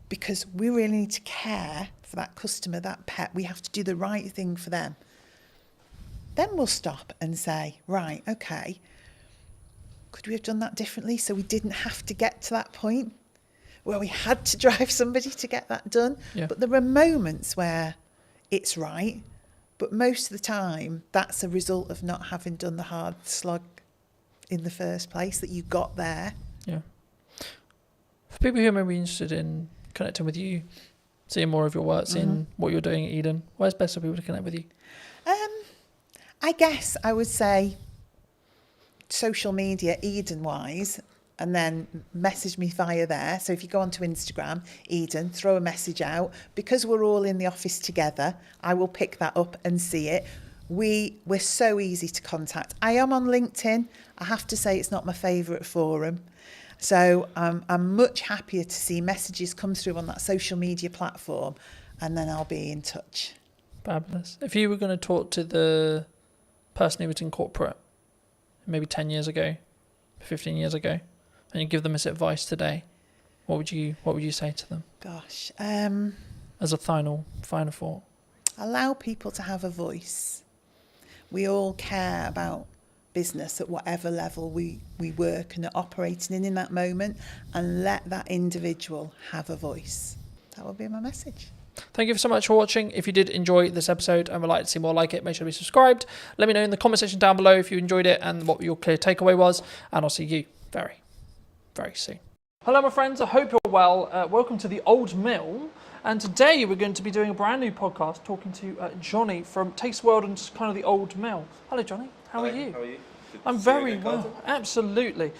Because we really need to care for that customer, that pet. We have to do the right thing for them. Then we'll stop and say, right, okay, could we have done that differently so we didn't have to get to that point where we had to drive somebody to get that done? Yeah. But there are moments where it's right, but most of the time that's a result of not having done the hard slog in the first place, that you got there. Yeah. For people who may be interested in connecting with you, seeing more of your work, seeing what you're doing at Eden, where's best for people to connect with you? I guess I would say social media, Eden-wise, and then message me via there. So if you go onto Instagram, Eden, throw a message out. Because we're all in the office together, I will pick that up and see it. We're so easy to contact. I am on LinkedIn. I have to say it's not my favourite forum. So I'm much happier to see messages come through on that social media platform, and then I'll be in touch. Fabulous. If you were going to talk to the person who was in corporate maybe 10 years ago, 15 years ago, and you give them this advice today, what would you say to them? Gosh. As a final thought. Allow people to have a voice. We all care about business at whatever level we work and are operating in that moment, and let that individual have a voice. That will be my message. Thank you so much for watching. If you did enjoy this episode and would like to see more like it, make sure to be subscribed. Let me know in the comment section down below if you enjoyed it and what your clear takeaway was, and I'll see you very, very soon. Hello my friends, I hope you're well. Welcome to the Old Mill, and today we're going to be doing a brand new podcast talking to Johnny from Taste World and just kind of the Old Mill. Hello Johnny, how are you? How are you? I'm very well, absolutely.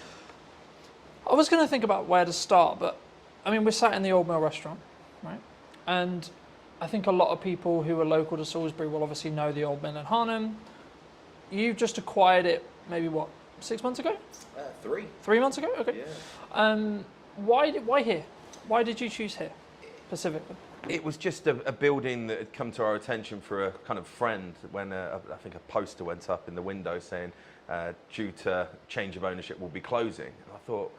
I was going to think about where to start, but I mean, we're sat in the Old Mill restaurant, right? And I think a lot of people who are local to Salisbury will obviously know the Old Mill in Harnham. You've just acquired it maybe, 6 months ago? 3. 3 months ago? Okay. Yeah. Why here? Why did you choose here specifically? It was just a building that had come to our attention for a kind of friend when I think a poster went up in the window saying, due to change of ownership, we'll be closing. And I thought,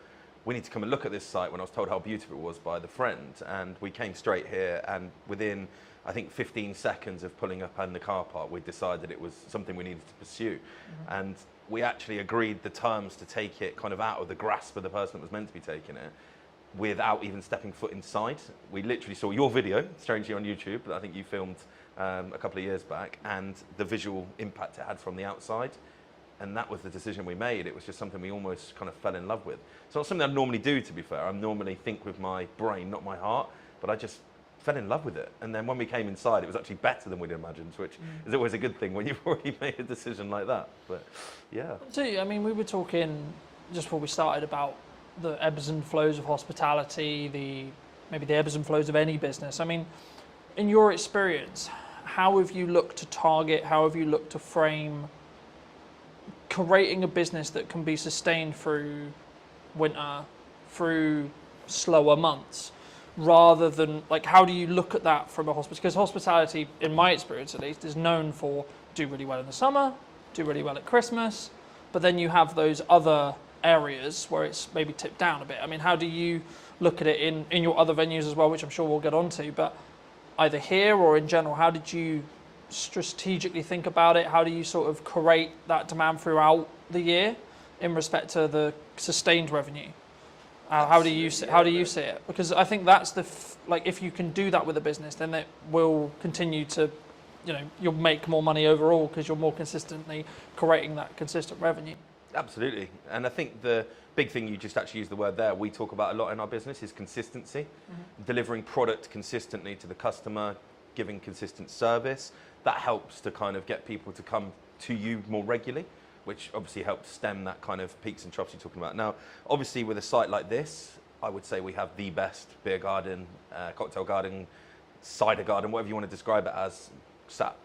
we need to come and look at this site, when I was told how beautiful it was by the friend. And we came straight here, and within, I think, 15 seconds of pulling up in the car park, we decided it was something we needed to pursue. And we actually agreed the terms to take it kind of out of the grasp of the person that was meant to be taking it, without even stepping foot inside. We literally saw your video, strangely on YouTube, that I think you filmed a couple of years back, and the visual impact it had from the outside. And that was the decision we made. It was just something we almost kind of fell in love with. It's not something I normally do, to be fair. I normally think with my brain, not my heart, but I just fell in love with it. And then when we came inside, it was actually better than we'd imagined, which is always a good thing when you've already made a decision like that. But yeah. So, I mean, we were talking just before we started about the ebbs and flows of hospitality, maybe the ebbs and flows of any business. I mean, in your experience, how have you looked to target, how have you looked to frame creating a business that can be sustained through winter, through slower months, rather than, like, how do you look at that from a hospitality? Because hospitality, in my experience at least, is known for do really well in the summer, do really well at Christmas, but then you have those other areas where it's maybe tipped down a bit. I mean, how do you look at it in your other venues as well, which I'm sure we'll get onto, but either here or in general, how did you strategically think about it? How do you sort of create that demand throughout the year in respect to the sustained revenue? How do you see it? Because I think that's like, if you can do that with a business, then it will continue to, you'll make more money overall because you're more consistently creating that consistent revenue. Absolutely. And I think the big thing, you just actually used the word there, we talk about a lot in our business, is consistency. Delivering product consistently to the customer, giving consistent service. That helps to kind of get people to come to you more regularly, which obviously helps stem that kind of peaks and troughs you're talking about. Now, obviously with a site like this, I would say we have the best beer garden, cocktail garden, cider garden, whatever you want to describe it as, sat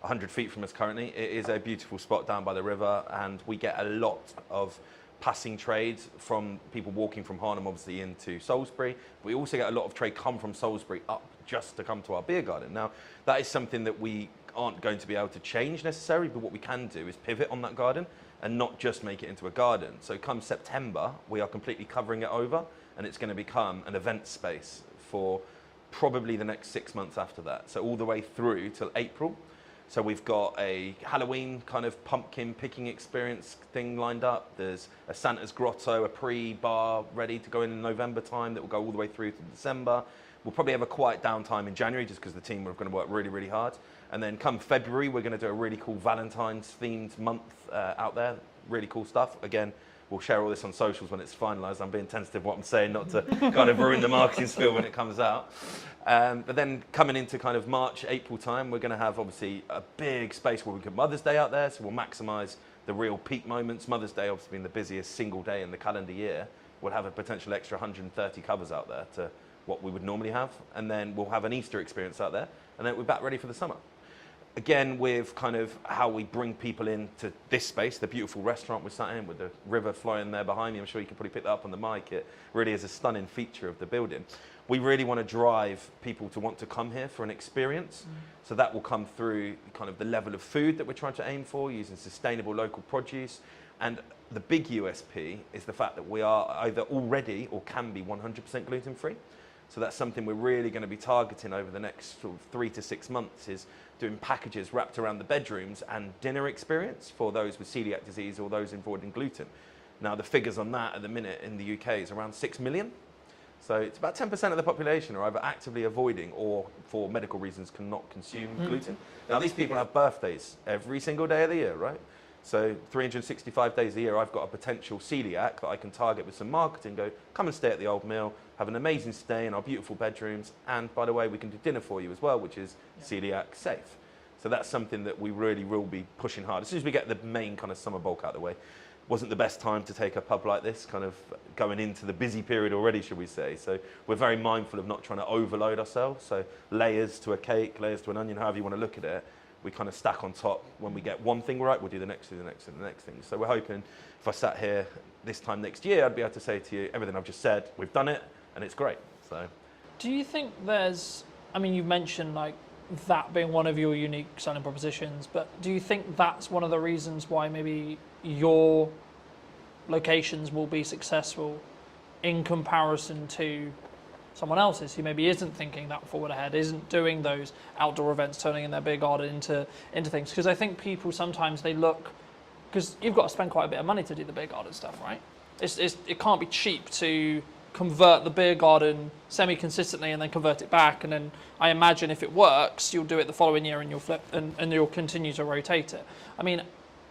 100 feet from us currently. It is a beautiful spot down by the river, and we get a lot of passing trade from people walking from Harnham obviously into Salisbury. We also get a lot of trade come from Salisbury up just to come to our beer garden. Now, that is something that we aren't going to be able to change necessarily, but what we can do is pivot on that garden and not just make it into a garden. So come September, we are completely covering it over, and it's going to become an event space for probably the next 6 months after that. So all the way through till April. So we've got a Halloween kind of pumpkin picking experience thing lined up. There's a Santa's Grotto, a pre-bar ready to go in November time that will go all the way through to December. We'll probably have a quiet downtime in January just because the team are going to work really, really hard. And then come February, we're going to do a really cool Valentine's themed month out there. Really cool stuff. Again, we'll share all this on socials when it's finalised. I'm being tentative what I'm saying, not to kind of ruin the marketing spiel when it comes out. But then coming into kind of March, April time, we're going to have obviously a big space where we put Mother's Day out there. So we'll maximise the real peak moments. Mother's Day obviously being the busiest single day in the calendar year. We'll have a potential extra 130 covers out there to what we would normally have. And then we'll have an Easter experience out there. And then we're back ready for the summer. Again, with kind of how we bring people into this space, the beautiful restaurant we're sat in with the river flowing there behind me. I'm sure you can probably pick that up on the mic. It really is a stunning feature of the building. We really want to drive people to want to come here for an experience. So that will come through kind of the level of food that we're trying to aim for, using sustainable local produce. And the big USP is the fact that we are either already or can be 100% gluten-free. So that's something we're really going to be targeting over the next sort of 3 to 6 months, is doing packages wrapped around the bedrooms and dinner experience for those with celiac disease or those involved in gluten. Now, the figures on that at the minute in the UK is around 6 million. So it's about 10% of the population are either actively avoiding or for medical reasons cannot consume gluten. Now, these people have birthdays every single day of the year, right? So 365 days a year, I've got a potential celiac that I can target with some marketing, go, come and stay at the Old Mill, have an amazing stay in our beautiful bedrooms, and by the way, we can do dinner for you as well, which is celiac safe. So that's something that we really will be pushing hard. As soon as we get the main kind of summer bulk out of the way, wasn't the best time to take a pub like this, kind of going into the busy period already, should we say. So we're very mindful of not trying to overload ourselves. So layers to a cake, layers to an onion, however you want to look at it, we kind of stack on top. When we get one thing right, we'll do the next thing, the next thing, the next thing. So we're hoping if I sat here this time next year, I'd be able to say to you, everything I've just said, we've done it, and it's great. So, do you think there's, I mean, you mentioned like that being one of your unique selling propositions, but do you think that's one of the reasons why maybe your locations will be successful in comparison to someone else's who maybe isn't thinking that forward ahead, isn't doing those outdoor events, turning in their beer garden into things? Because I think people sometimes they look, because you've got to spend quite a bit of money to do the beer garden stuff, right? It can't be cheap to convert the beer garden semi-consistently and then convert it back, and then I imagine if it works, you'll do it the following year and you'll flip and you'll continue to rotate it. I mean,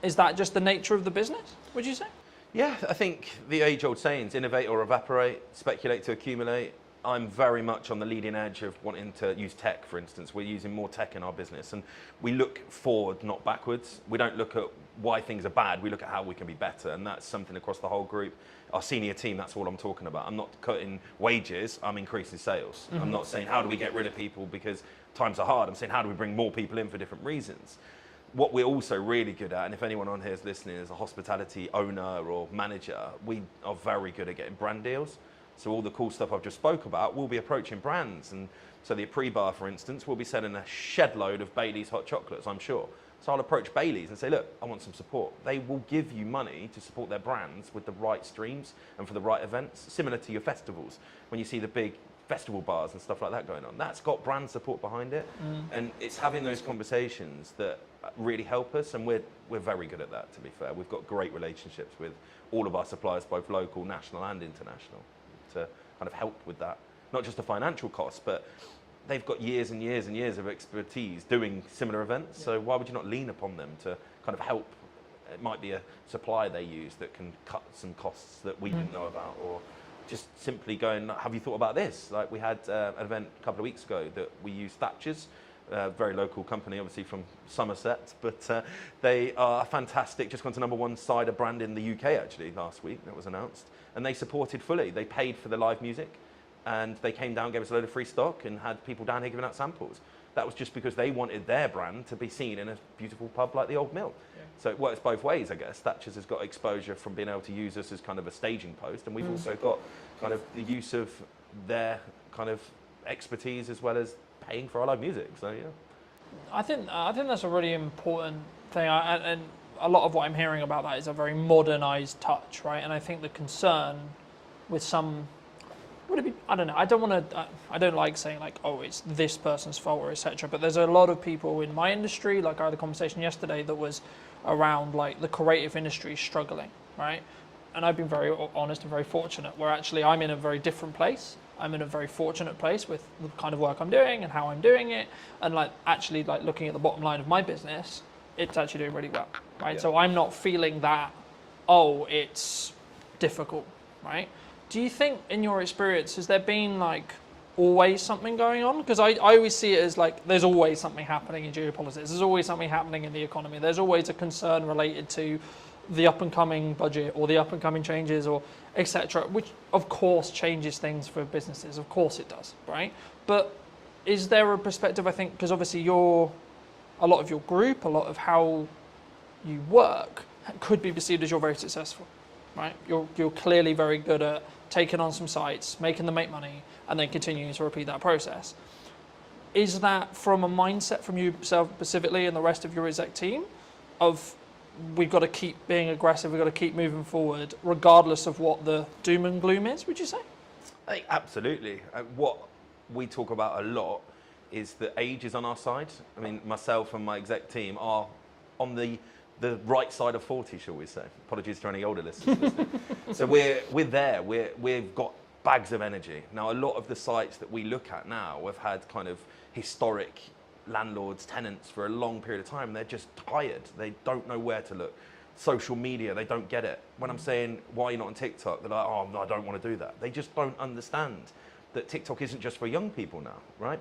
is that just the nature of the business, would you say? yeah, I think the age-old sayings, innovate or evaporate, speculate to accumulate. I'm very much on the leading edge of wanting to use tech, for instance. We're using more tech in our business, and we look forward, not backwards. We don't look at why things are bad, we look at how we can be better, and that's something across the whole group. Our senior team, that's all I'm talking about. I'm not cutting wages, I'm increasing sales. I'm not saying how do we get rid of people, because times are hard. I'm saying, how do we bring more people in for different reasons? What we're also really good at, and if anyone on here is listening as a hospitality owner or manager, we are very good at getting brand deals. So all the cool stuff I've just spoke about, we'll be approaching brands. And so the pre-bar, for instance, will be selling a shed load of Bailey's hot chocolates, I'm sure. So I'll approach Bailey's and say, look, I want some support. They will give you money to support their brands with the right streams and for the right events, similar to your festivals. When you see the big festival bars and stuff like that going on, that's got brand support behind it. And it's having those conversations that really help us, and we're very good at that, to be fair. We've got great relationships with all of our suppliers, both local, national and international, to kind of help with that. Not just the financial costs, but they've got years and years and years of expertise doing similar events, so why would you not lean upon them to kind of help? It might be a supplier they use that can cut some costs that we didn't know about, or just simply going, have you thought about this? Like we had an event a couple of weeks ago that we used Thatcher's, a very local company, obviously from Somerset, but they are fantastic, just gone to #1 cider brand in the UK actually last week, that was announced, and they supported fully. They paid for the live music, and they came down, gave us a load of free stock, and had people down here giving out samples. That was just because they wanted their brand to be seen in a beautiful pub like the Old Mill. Yeah. So it works both ways, I guess. Thatcher's has got exposure from being able to use us as kind of a staging post, and we've also got kind of the use of their kind of expertise as well as paying for our live music. So yeah, I think that's a really important thing, and a lot of what I'm hearing about that is a very modernised touch, right? And I think the concern with some. Would it be, I don't know, I don't like saying like, oh, it's this person's fault or etc. But there's a lot of people in my industry, like I had a conversation yesterday that was around like the creative industry struggling, right? And I've been very honest and very fortunate where actually I'm in a very different place. I'm in a very fortunate place with the kind of work I'm doing and how I'm doing it. And like actually like looking at the bottom line of my business, it's actually doing really well, right? Yeah. So I'm not feeling that, oh, it's difficult, right? Do you think, in your experience, has there been like always something going on? Because I always see it as like there's always something happening in geopolitics. There's always something happening in the economy. There's always a concern related to the up and coming budget or the up and coming changes or etc. Which of course changes things for businesses. Of course it does, right? But is there a perspective? I think because obviously a lot of your group, a lot of how you work could be perceived as you're very successful, right? You're clearly very good at taking on some sites, making them make money, and then continuing to repeat that process. Is that from a mindset from you specifically and the rest of your exec team of we've got to keep being aggressive, we've got to keep moving forward, regardless of what the doom and gloom is, would you say? I think absolutely. What we talk about a lot is that age is on our side. I mean, myself and my exec team are on the right side of 40, shall we say. Apologies to any older listeners listening. So we're there. We've got bags of energy. Now, a lot of the sites that we look at now have had kind of historic landlords, tenants for a long period of time. They're just tired. They don't know where to look. Social media, they don't get it. When I'm saying, why are you not on TikTok? They're like, oh, no, I don't want to do that. They just don't understand that TikTok isn't just for young people now, right?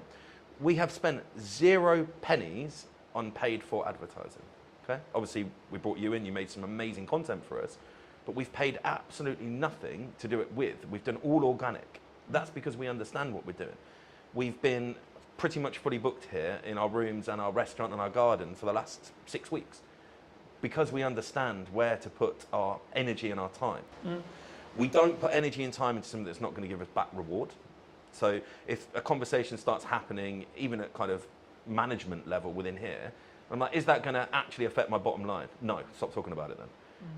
We have spent 0 pennies on paid for advertising. Okay. Obviously, we brought you in, you made some amazing content for us, but we've paid absolutely nothing to do it with. We've done all organic. That's because we understand what we're doing. We've been pretty much fully booked here in our rooms and our restaurant and our garden for the last 6 weeks because we understand where to put our energy and our time. We don't put energy and time into something that's not going to give us back reward. So if a conversation starts happening, even at kind of management level within here, I'm like, is that going to actually affect my bottom line? No, stop talking about it then.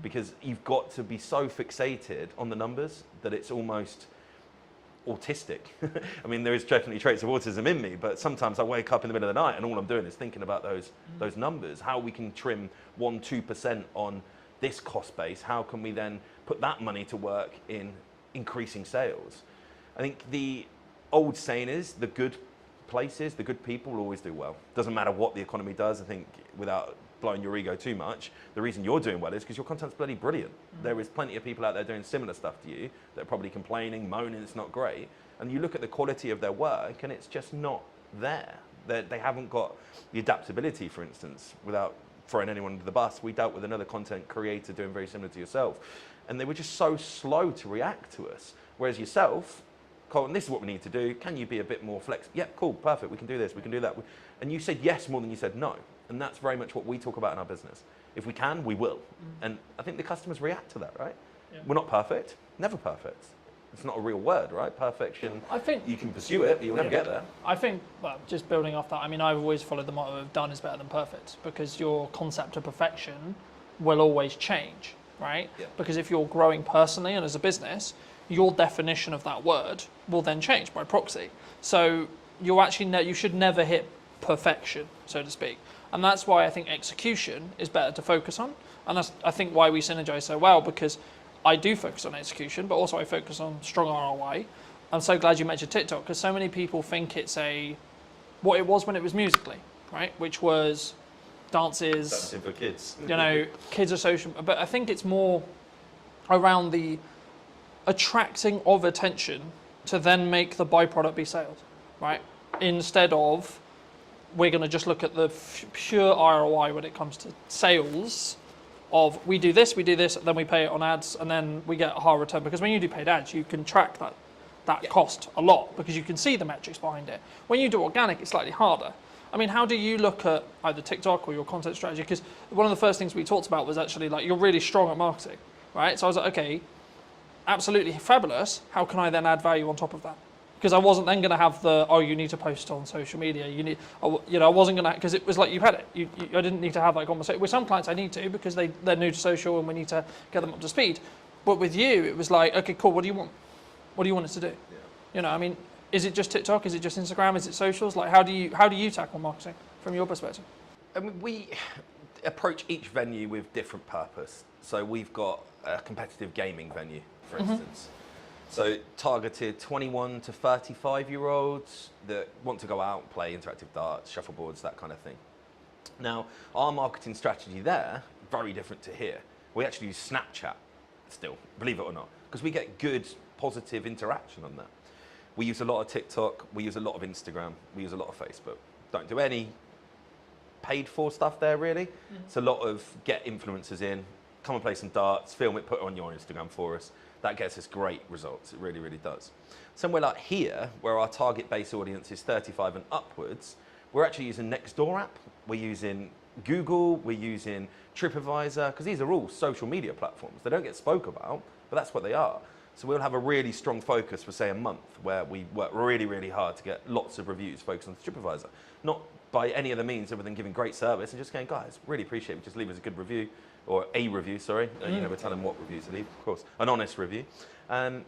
Because you've got to be so fixated on the numbers that it's almost autistic. I mean, there is definitely traits of autism in me, but sometimes I wake up in the middle of the night and all I'm doing is thinking about those numbers, how we can trim 1-2% on this cost base. How can we then put that money to work in increasing sales? I think the old saying is the good places, the good people will always do well. Doesn't matter what the economy does. I think without blowing your ego too much, the reason you're doing well is because your content's bloody brilliant. There is plenty of people out there doing similar stuff to you that are probably complaining, moaning it's not great. And you look at the quality of their work and it's just not there. They haven't got the adaptability, for instance, without throwing anyone under the bus. We dealt with another content creator doing very similar to yourself. And they were just so slow to react to us. Whereas yourself, Colton, this is what we need to do. Can you be a bit more flexible? Yeah, cool, perfect. We can do this. We can do that. And you said yes more than you said no. And that's very much what we talk about in our business. If we can, we will. And I think the customers react to that, right? Yeah. We're not perfect. Never perfect. It's not a real word, right? Perfection. I think You can pursue it, but you'll never get there. I think, well, just building off that, I mean, I've always followed the motto of done is better than perfect, because your concept of perfection will always change, right? Yeah. Because if you're growing personally and as a business, your definition of that word will then change by proxy. So you actually you should never hit perfection, so to speak. And that's why I think execution is better to focus on. And that's, I think, why we synergize so well, because I do focus on execution, but also I focus on strong ROI. I'm so glad you mentioned TikTok, because so many people think it's what it was when it was Musical.ly, right? Which was dances. Dancing for kids. You know, kids are social, but I think it's more around the attracting of attention to then make the byproduct be sales, right? Instead of we're going to just look at the pure ROI when it comes to sales of we do this, then we pay it on ads, and then we get a higher return. Because when you do paid ads, you can track that cost a lot, because you can see the metrics behind it. When you do organic, it's slightly harder. I mean, how do you look at either TikTok or your content strategy? Because one of the first things we talked about was actually like, you're really strong at marketing, right? So I was like, okay, absolutely fabulous. How can I then add value on top of that? Because I wasn't then going to have you need to post on social media. I wasn't going to, because it was like you had it. I didn't need to have that conversation. With some clients I need to, because they're new to social and we need to get them up to speed. But with you, it was like, okay, cool, what do you want? What do you want us to do? Yeah. I mean, is it just TikTok? Is it just Instagram? Is it socials? Like, how do you tackle marketing from your perspective? I mean, we approach each venue with different purpose. So we've got a competitive gaming venue, for instance. So targeted 21 to 35-year-olds that want to go out and play interactive darts, shuffleboards, that kind of thing. Now, our marketing strategy there, very different to here. We actually use Snapchat still, believe it or not, because we get good, positive interaction on that. We use a lot of TikTok, we use a lot of Instagram, we use a lot of Facebook. Don't do any paid for stuff there, really. It's a lot of get influencers in, come and play some darts, film it, put it on your Instagram for us. That gets us great results. It really, really does. Somewhere like here, where our target base audience is 35 and upwards, we're actually using Nextdoor app. We're using Google. We're using TripAdvisor, because these are all social media platforms. They don't get spoke about, but that's what they are. So we'll have a really strong focus for, say, a month, where we work really, really hard to get lots of reviews focused on TripAdvisor. Not by any other means other than giving great service and just going, guys, really appreciate it. Just leave us a good review. Or a review, sorry. You never tell them what reviews to leave, of course. An honest review. And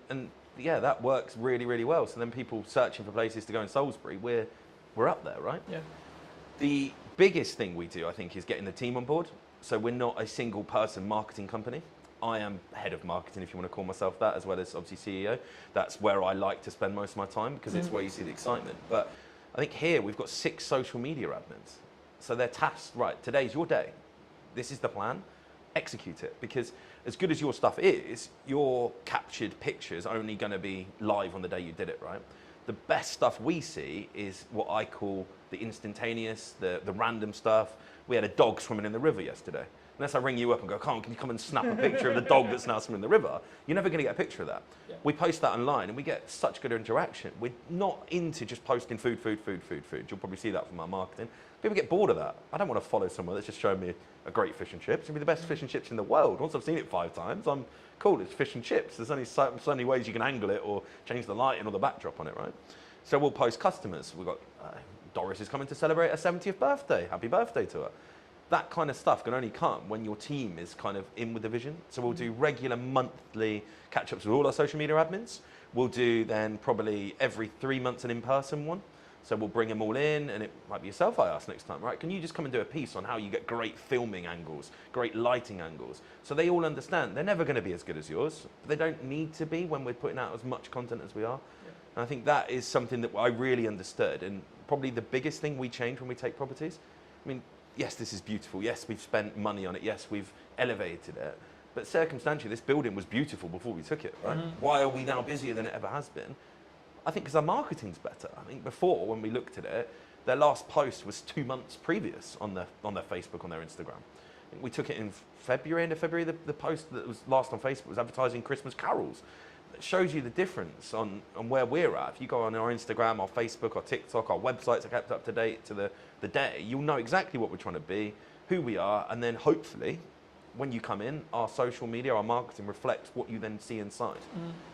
yeah, that works really, really well. So then people searching for places to go in Salisbury, we're up there, right? Yeah. The biggest thing we do, I think, is getting the team on board. So we're not a single person marketing company. I am head of marketing, if you want to call myself that, as well as obviously CEO. That's where I like to spend most of my time, because it's where you see the excitement. But I think here we've got 6 social media admins. So they're tasked, right, today's your day. This is the plan. Execute it, because as good as your stuff is, your captured pictures are only going to be live on the day you did it, right? The best stuff we see is what I call the instantaneous, the random stuff. We had a dog swimming in the river yesterday. Unless I ring you up and go, can you come and snap a picture of the dog that's now swimming in the river? You're never going to get a picture of that. Yeah. We post that online and we get such good interaction. We're not into just posting food. You'll probably see that from our marketing. People get bored of that. I don't want to follow someone that's just showing me a great fish and chips. It's going to be the best fish and chips in the world. Once I've seen it 5 times, I'm cool, it's fish and chips. There's only so many ways you can angle it or change the lighting or the backdrop on it, right? So we'll post customers. We've got Doris is coming to celebrate her 70th birthday. Happy birthday to her. That kind of stuff can only come when your team is kind of in with the vision. So we'll do regular monthly catch-ups with all our social media admins. We'll do then probably every 3 months an in-person one. So we'll bring them all in, and it might be yourself I ask next time, right? Can you just come and do a piece on how you get great filming angles, great lighting angles? So they all understand they're never going to be as good as yours, but they don't need to be when we're putting out as much content as we are. Yeah. And I think that is something that I really understood, and probably the biggest thing we change when we take properties. I mean, yes, this is beautiful. Yes, we've spent money on it. Yes, we've elevated it. But circumstantially, this building was beautiful before we took it, right? Why are we now busier than it ever has been? I think because our marketing's better. I think before, when we looked at it, their last post was 2 months previous on their Facebook, on their Instagram. I think we took it in February, end of February. The post that was last on Facebook was advertising Christmas carols. that shows you the difference on where we're at. If you go on our Instagram, our Facebook, our TikTok, our websites are kept up to date to the day, you'll know exactly what we're trying to be, who we are, and then hopefully, when you come in, our social media, our marketing reflects what you then see inside.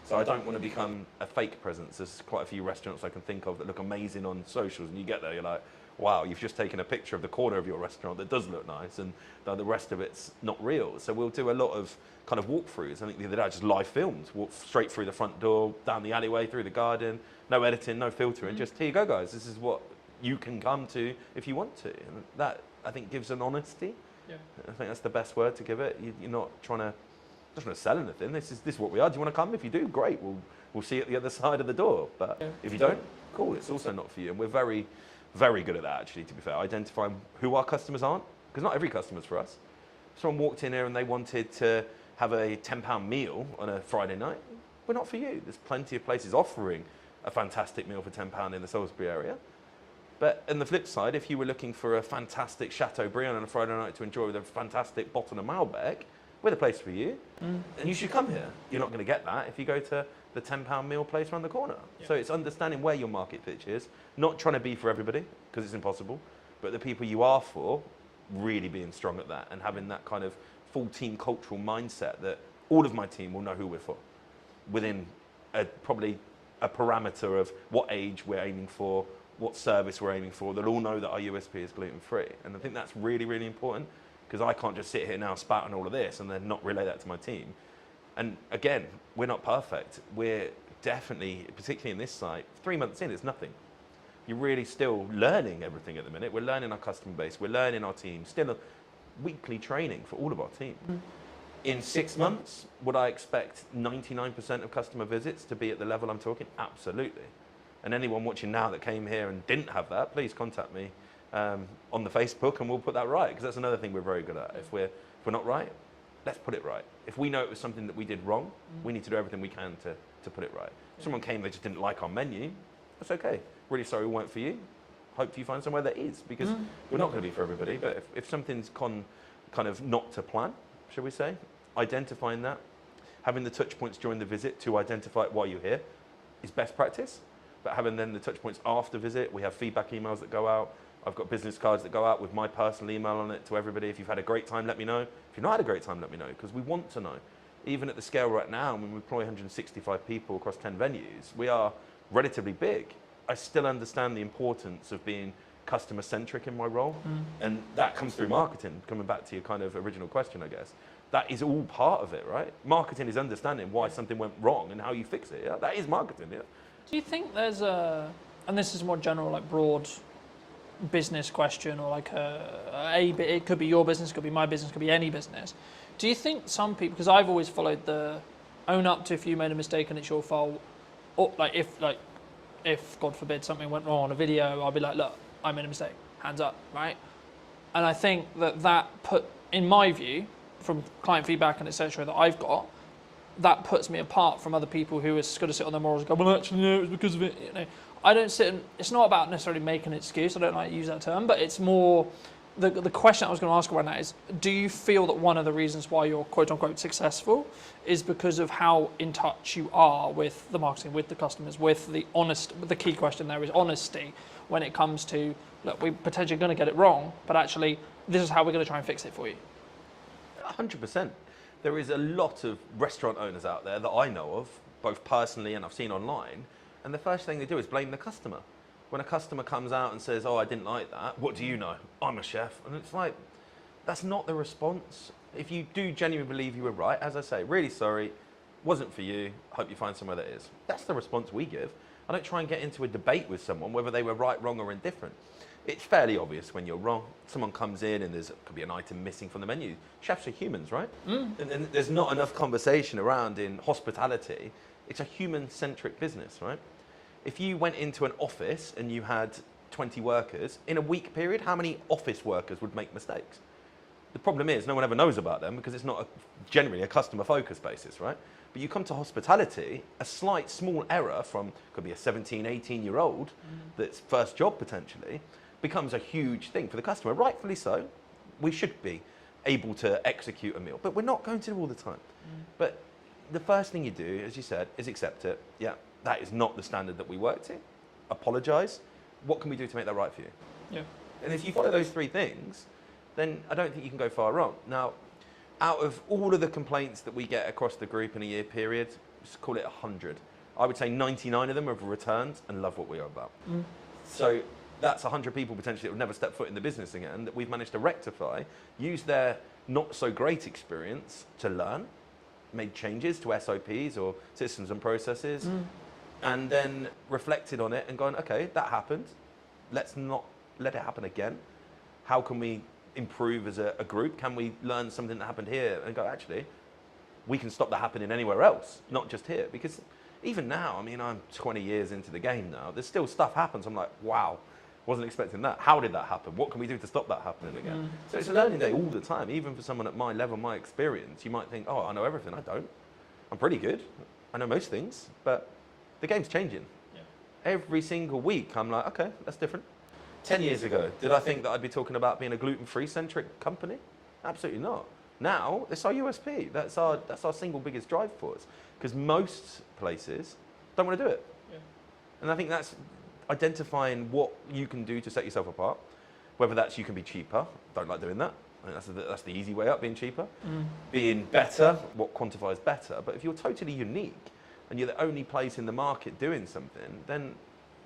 So I don't want to become a fake presence. There's quite a few restaurants I can think of that look amazing on socials, and you get there, you're like, wow, you've just taken a picture of the corner of your restaurant that does look nice, and the rest of it's not real. So we'll do a lot of kind of walkthroughs. I think the other day I just live filmed, walked straight through the front door, down the alleyway, through the garden, no editing, no filtering, just here you go, guys. This is what you can come to if you want to. And that, I think, gives an honesty. Yeah. I think that's the best word to give it. You're not trying to sell anything. This is what we are. Do you want to come? If you do, great. We'll see you at the other side of the door. But if you don't, cool. It's also not for you. And we're very, very good at that, actually, to be fair. Identifying who our customers aren't, because not every customer's for us. If someone walked in here and they wanted to have a £10 meal on a Friday night, we're not for you. There's plenty of places offering a fantastic meal for £10 in the Salisbury area. But on the flip side, if you were looking for a fantastic Chateaubriand on a Friday night to enjoy with a fantastic bottle of Malbec, we're the place for you, and you should come here. You're not going to get that if you go to the £10 meal place around the corner. Yeah. So it's understanding where your market pitch is, not trying to be for everybody, because it's impossible, but the people you are for, really being strong at that and having that kind of full team cultural mindset that all of my team will know who we're for within probably a parameter of what age we're aiming for, what service we're aiming for. They'll all know that our USP is gluten-free. And I think that's really, really important, because I can't just sit here now spouting all of this and then not relay that to my team. And again, we're not perfect. We're definitely, particularly in this site, 3 months in, it's nothing. You're really still learning everything at the minute. We're learning our customer base, we're learning our team, still a weekly training for all of our team. In 6 months, would I expect 99% of customer visits to be at the level I'm talking? Absolutely. And anyone watching now that came here and didn't have that, please contact me on the Facebook, and we'll put that right, because that's another thing we're very good at. If we're not right, let's put it right. If we know it was something that we did wrong, we need to do everything we can to put it right. If someone came, they just didn't like our menu, that's okay. Really sorry we weren't for you. Hope you find somewhere that is, because we're not going to be for everybody. But if something's kind of not to plan, shall we say, identifying that, having the touch points during the visit to identify why you're here is best practice. But having then the touch points after visit, we have feedback emails that go out. I've got business cards that go out with my personal email on it to everybody. If you've had a great time, let me know. If you've not had a great time, let me know, because we want to know. Even at the scale right now, when we employ 165 people across 10 venues, we are relatively big. I still understand the importance of being customer-centric in my role. And that comes through marketing, coming back to your kind of original question, I guess. That is all part of it, right? Marketing is understanding why something went wrong and how you fix it. Yeah? That is marketing, yeah. Do you think there's and this is a more general, like broad business question, or like it could be your business, it could be my business, it could be any business. Do you think some people, because I've always followed the own up to if you made a mistake and it's your fault, or if God forbid something went wrong on a video, I'll be like, look, I made a mistake, hands up, right? And I think that put, in my view, from client feedback and etc. that I've got, that puts me apart from other people who are just going to sit on their morals and go, well, actually, no, it was because of it. You know, I don't sit and, it's not about necessarily making an excuse. I don't like to use that term, but it's more, the question I was going to ask around that is, do you feel that one of the reasons why you're quote unquote successful is because of how in touch you are with the marketing, with the customers, with the key question there is honesty when it comes to, look, we're potentially going to get it wrong, but actually this is how we're going to try and fix it for you. 100%. There is a lot of restaurant owners out there that I know of, both personally and I've seen online, and the first thing they do is blame the customer. When a customer comes out and says, oh, I didn't like that, what do you know? I'm a chef. And it's like, that's not the response. If you do genuinely believe you were right, as I say, really sorry, wasn't for you, hope you find somewhere that is. That's the response we give. I don't try and get into a debate with someone, whether they were right, wrong, or indifferent. It's fairly obvious when you're wrong. Someone comes in and could be an item missing from the menu. Chefs are humans, right? And there's not enough conversation around in hospitality. It's a human-centric business, right? If you went into an office and you had 20 workers, in a week period, how many office workers would make mistakes? The problem is no one ever knows about them because it's not generally a customer-focused basis, right? But you come to hospitality, a slight, small error from, could be a 17, 18-year-old that's first job potentially, becomes a huge thing for the customer. Rightfully so. We should be able to execute a meal, but we're not going to all the time. But the first thing you do, as you said, is accept it. Yeah, that is not the standard that we work to. Apologise. What can we do to make that right for you? Yeah. And if you follow those three things, then I don't think you can go far wrong. Now, out of all of the complaints that we get across the group in a year period, just call it 100. I would say 99 of them have returned and love what we are about. So that's 100 people potentially that would never step foot in the business again that we've managed to rectify, use their not so great experience to learn, made changes to SOPs or systems and processes, and then reflected on it and gone, okay, that happened. Let's not let it happen again. How can we improve as a group? Can we learn something that happened here and go, actually, we can stop that happening anywhere else, not just here? Because even now, I mean, I'm 20 years into the game now, there's still stuff happens. I'm like, wow, wasn't expecting that. How did that happen? What can we do to stop that happening again? So it's a learning day all the time. Even for someone at my level, my experience, you might think, oh, I know everything. I don't. I'm pretty good. I know most things, but the game's changing. Yeah. Every single week, I'm like, okay, that's different. 10 years ago, did I think that I'd be talking about being a gluten-free centric company? Absolutely not. Now, it's our USP. That's our single biggest drive force. Because most places don't want to do it. Yeah. And I think that's identifying what you can do to set yourself apart. Whether that's you can be cheaper. Don't like doing that. I think that's the easy way up, being cheaper. Being better, what quantifies better. But if you're totally unique and you're the only place in the market doing something, then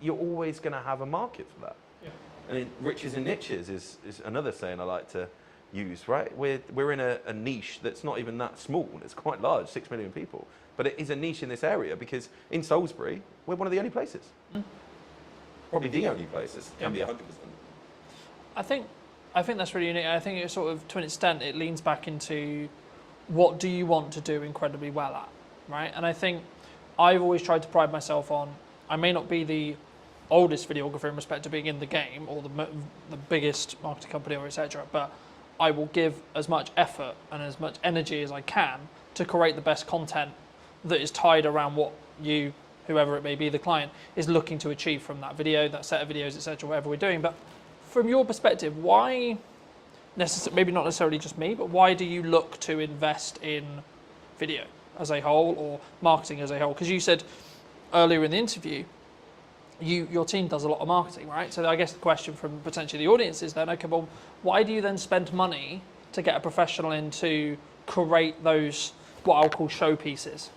you're always going to have a market for that. Yeah. And riches and niches is another saying I like to use, right? We're in a niche that's not even that small. It's quite large, 6 million people. But it is a niche in this area because in Salisbury, we're one of the only places. Probably the only places. Can be 100%. I think that's really unique. I think it's sort of, to an extent, it leans back into what do you want to do incredibly well at, right? And I think I've always tried to pride myself on, I may not be the oldest videographer in respect to being in the game or the biggest marketing company or etc., but I will give as much effort and as much energy as I can to create the best content that is tied around what you, whoever it may be, the client, is looking to achieve from that video, that set of videos, etc., whatever we're doing. But from your perspective, why, maybe not necessarily just me, but why do you look to invest in video as a whole or marketing as a whole? Because you said earlier in the interview, your team does a lot of marketing, right? So I guess the question from potentially the audience is then, okay, well, why do you then spend money to get a professional in to create those, what I'll call showpieces?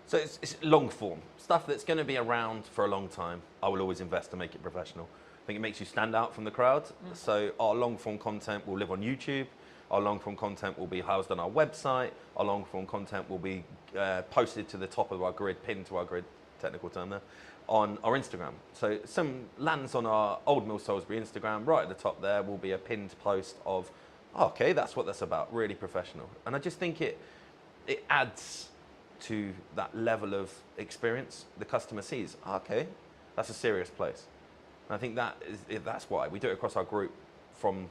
So it's long form. Stuff that's going to be around for a long time, I will always invest to make it professional. I think it makes you stand out from the crowd. So our long form content will live on YouTube. Our long form content will be housed on our website. Our long form content will be posted to the top of our grid, pinned to our grid, technical term there, on our Instagram. So some lands on our Old Mill Salisbury Instagram, right at the top there will be a pinned post of, oh, okay, that's what that's about, really professional. And I just think it adds to that level of experience. The customer sees, oh, okay, that's a serious place. And I think that's why we do it across our group. From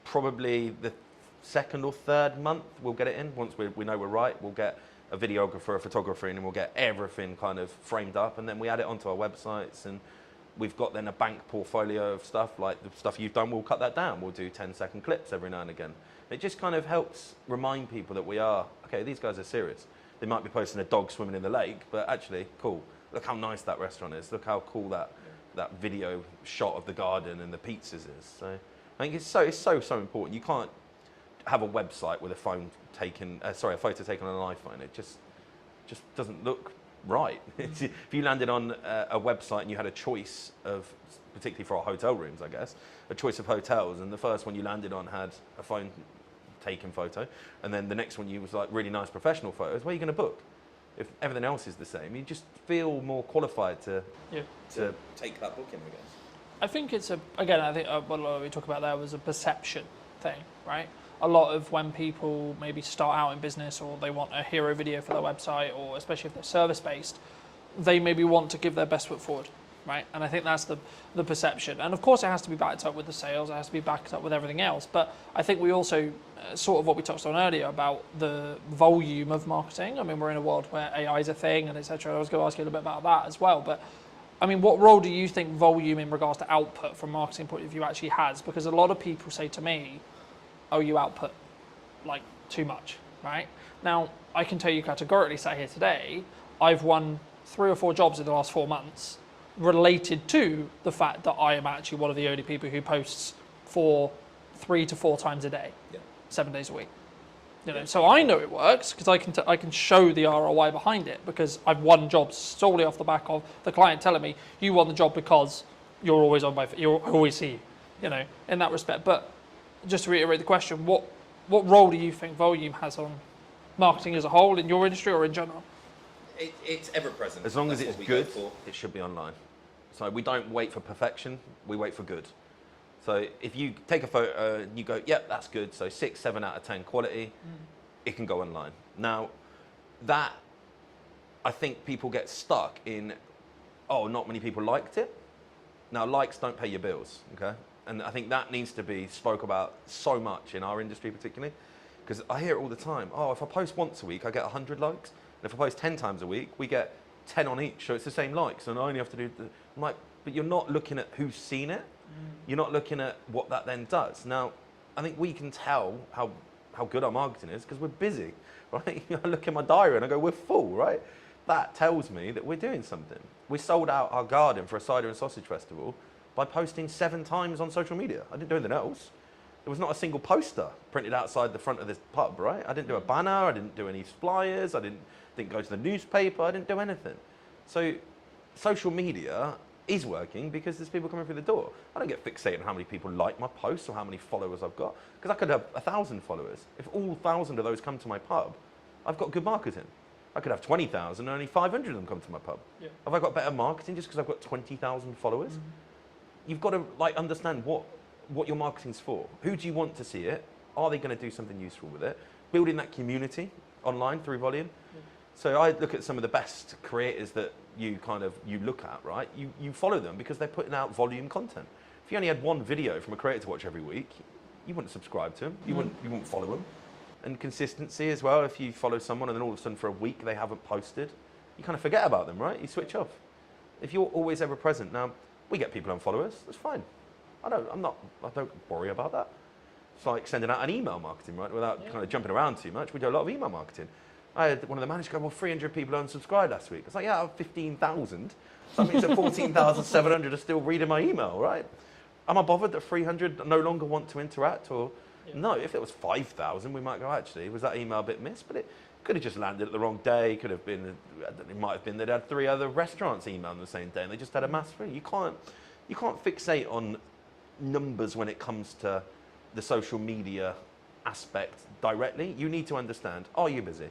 probably the second or third month, we'll get it in. Once we know we're right, we'll get a videographer, a photographer in, and we'll get everything kind of framed up, and then we add it onto our websites, and we've got then a bank portfolio of stuff, like the stuff you've done, we'll cut that down. We'll do 10-second clips every now and again. It just kind of helps remind people that we are, okay, these guys are serious. They might be posting a dog swimming in the lake, but actually, cool. Look how nice that restaurant is. Look how cool that video shot of the garden and the pizzas is. So I think it's so important. You can't have a website with a phone taken, a photo taken on an iPhone. It just doesn't look right. If you landed on a website and you had a choice of, particularly for our hotel rooms, I guess, a choice of hotels, and the first one you landed on had a phone taken photo, and then the next one you was like really nice professional photos, where are you going to book? If everything else is the same, you just feel more qualified to take that booking, I guess. I think it's I think what we talk about there was a perception thing, right? A lot of when people maybe start out in business or they want a hero video for their website, or especially if they're service-based, they maybe want to give their best foot forward, right? And I think that's the perception. And of course it has to be backed up with the sales, it has to be backed up with everything else. But I think we also, sort of what we touched on earlier about the volume of marketing. I mean, we're in a world where AI is a thing and etc. I was going to ask you a little bit about that as well. But I mean, what role do you think volume in regards to output from a marketing point of view actually has? Because a lot of people say to me, oh, you output like too much. right? Now, I can tell you categorically, sat here today, I've won 3 or 4 jobs in the last 4 months related to the fact that I am actually one of the only people who posts for 3 to 4 times a day, 7 days a week. You know, so I know it works because I can show the ROI behind it, because I've won jobs solely off the back of the client telling me, you won the job because you're always on I always see you know, in that respect. But just to reiterate the question, what role do you think volume has on marketing as a whole in your industry or in general? It's ever present. As long as That's it's what we go good, for. it should be online. So we don't wait for perfection, we wait for good. So if you take a photo and you go, yep, that's good, so 6, 7 out of 10 quality, it can go online. Now, that, I think people get stuck in, oh, not many people liked it. Now, likes don't pay your bills, okay? And I think that needs to be spoke about so much in our industry particularly, because I hear it all the time. Oh, if I post once a week, I get 100 likes. And if I post 10 times a week, we get 10 on each, so it's the same likes, and I only have to do I'm like, but you're not looking at who's seen it. You're not looking at what that then does. Now, I think we can tell how good our marketing is because we're busy, right? I look at my diary and I go, we're full, right? That tells me that we're doing something. We sold out our garden for a cider and sausage festival by posting 7 times on social media. I didn't do anything else. There was not a single poster printed outside the front of this pub, right? I didn't do a banner, I didn't do any flyers, I didn't go to the newspaper, I didn't do anything. So social media is working because there's people coming through the door. I don't get fixated on how many people like my posts or how many followers I've got, because I could have 1,000 followers. If all 1,000 of those come to my pub, I've got good marketing. I could have 20,000 and only 500 of them come to my pub. Yeah. Have I got better marketing just because I've got 20,000 followers? You've got to understand what your marketing's for. Who do you want to see it? Are they going to do something useful with it? Building that community online through volume. So I look at some of the best creators that you look at, right? You follow them because they're putting out volume content. If you only had one video from a creator to watch every week, you wouldn't subscribe to them. You wouldn't follow them. And consistency as well. If you follow someone and then all of a sudden for a week they haven't posted, you kind of forget about them, right? You switch off. If you're always ever present, now we get people unfollow us. That's fine. I don't worry about that. It's like sending out an email marketing, right? Without kind of jumping around too much. We do a lot of email marketing. I had one of the managers go, well, 300 people unsubscribed last week. It's like, yeah, I have 15,000. So that means that 14,700 are still reading my email, right? Am I bothered that 300 no longer want to interact? Or no, if it was 5,000, we might go, actually, was that email a bit missed? But it could have just landed at the wrong day. Could have been, it might have been they'd had 3 other restaurants email on the same day and they just had a mass free. You can't fixate on numbers when it comes to the social media aspect directly. You need to understand, are you busy?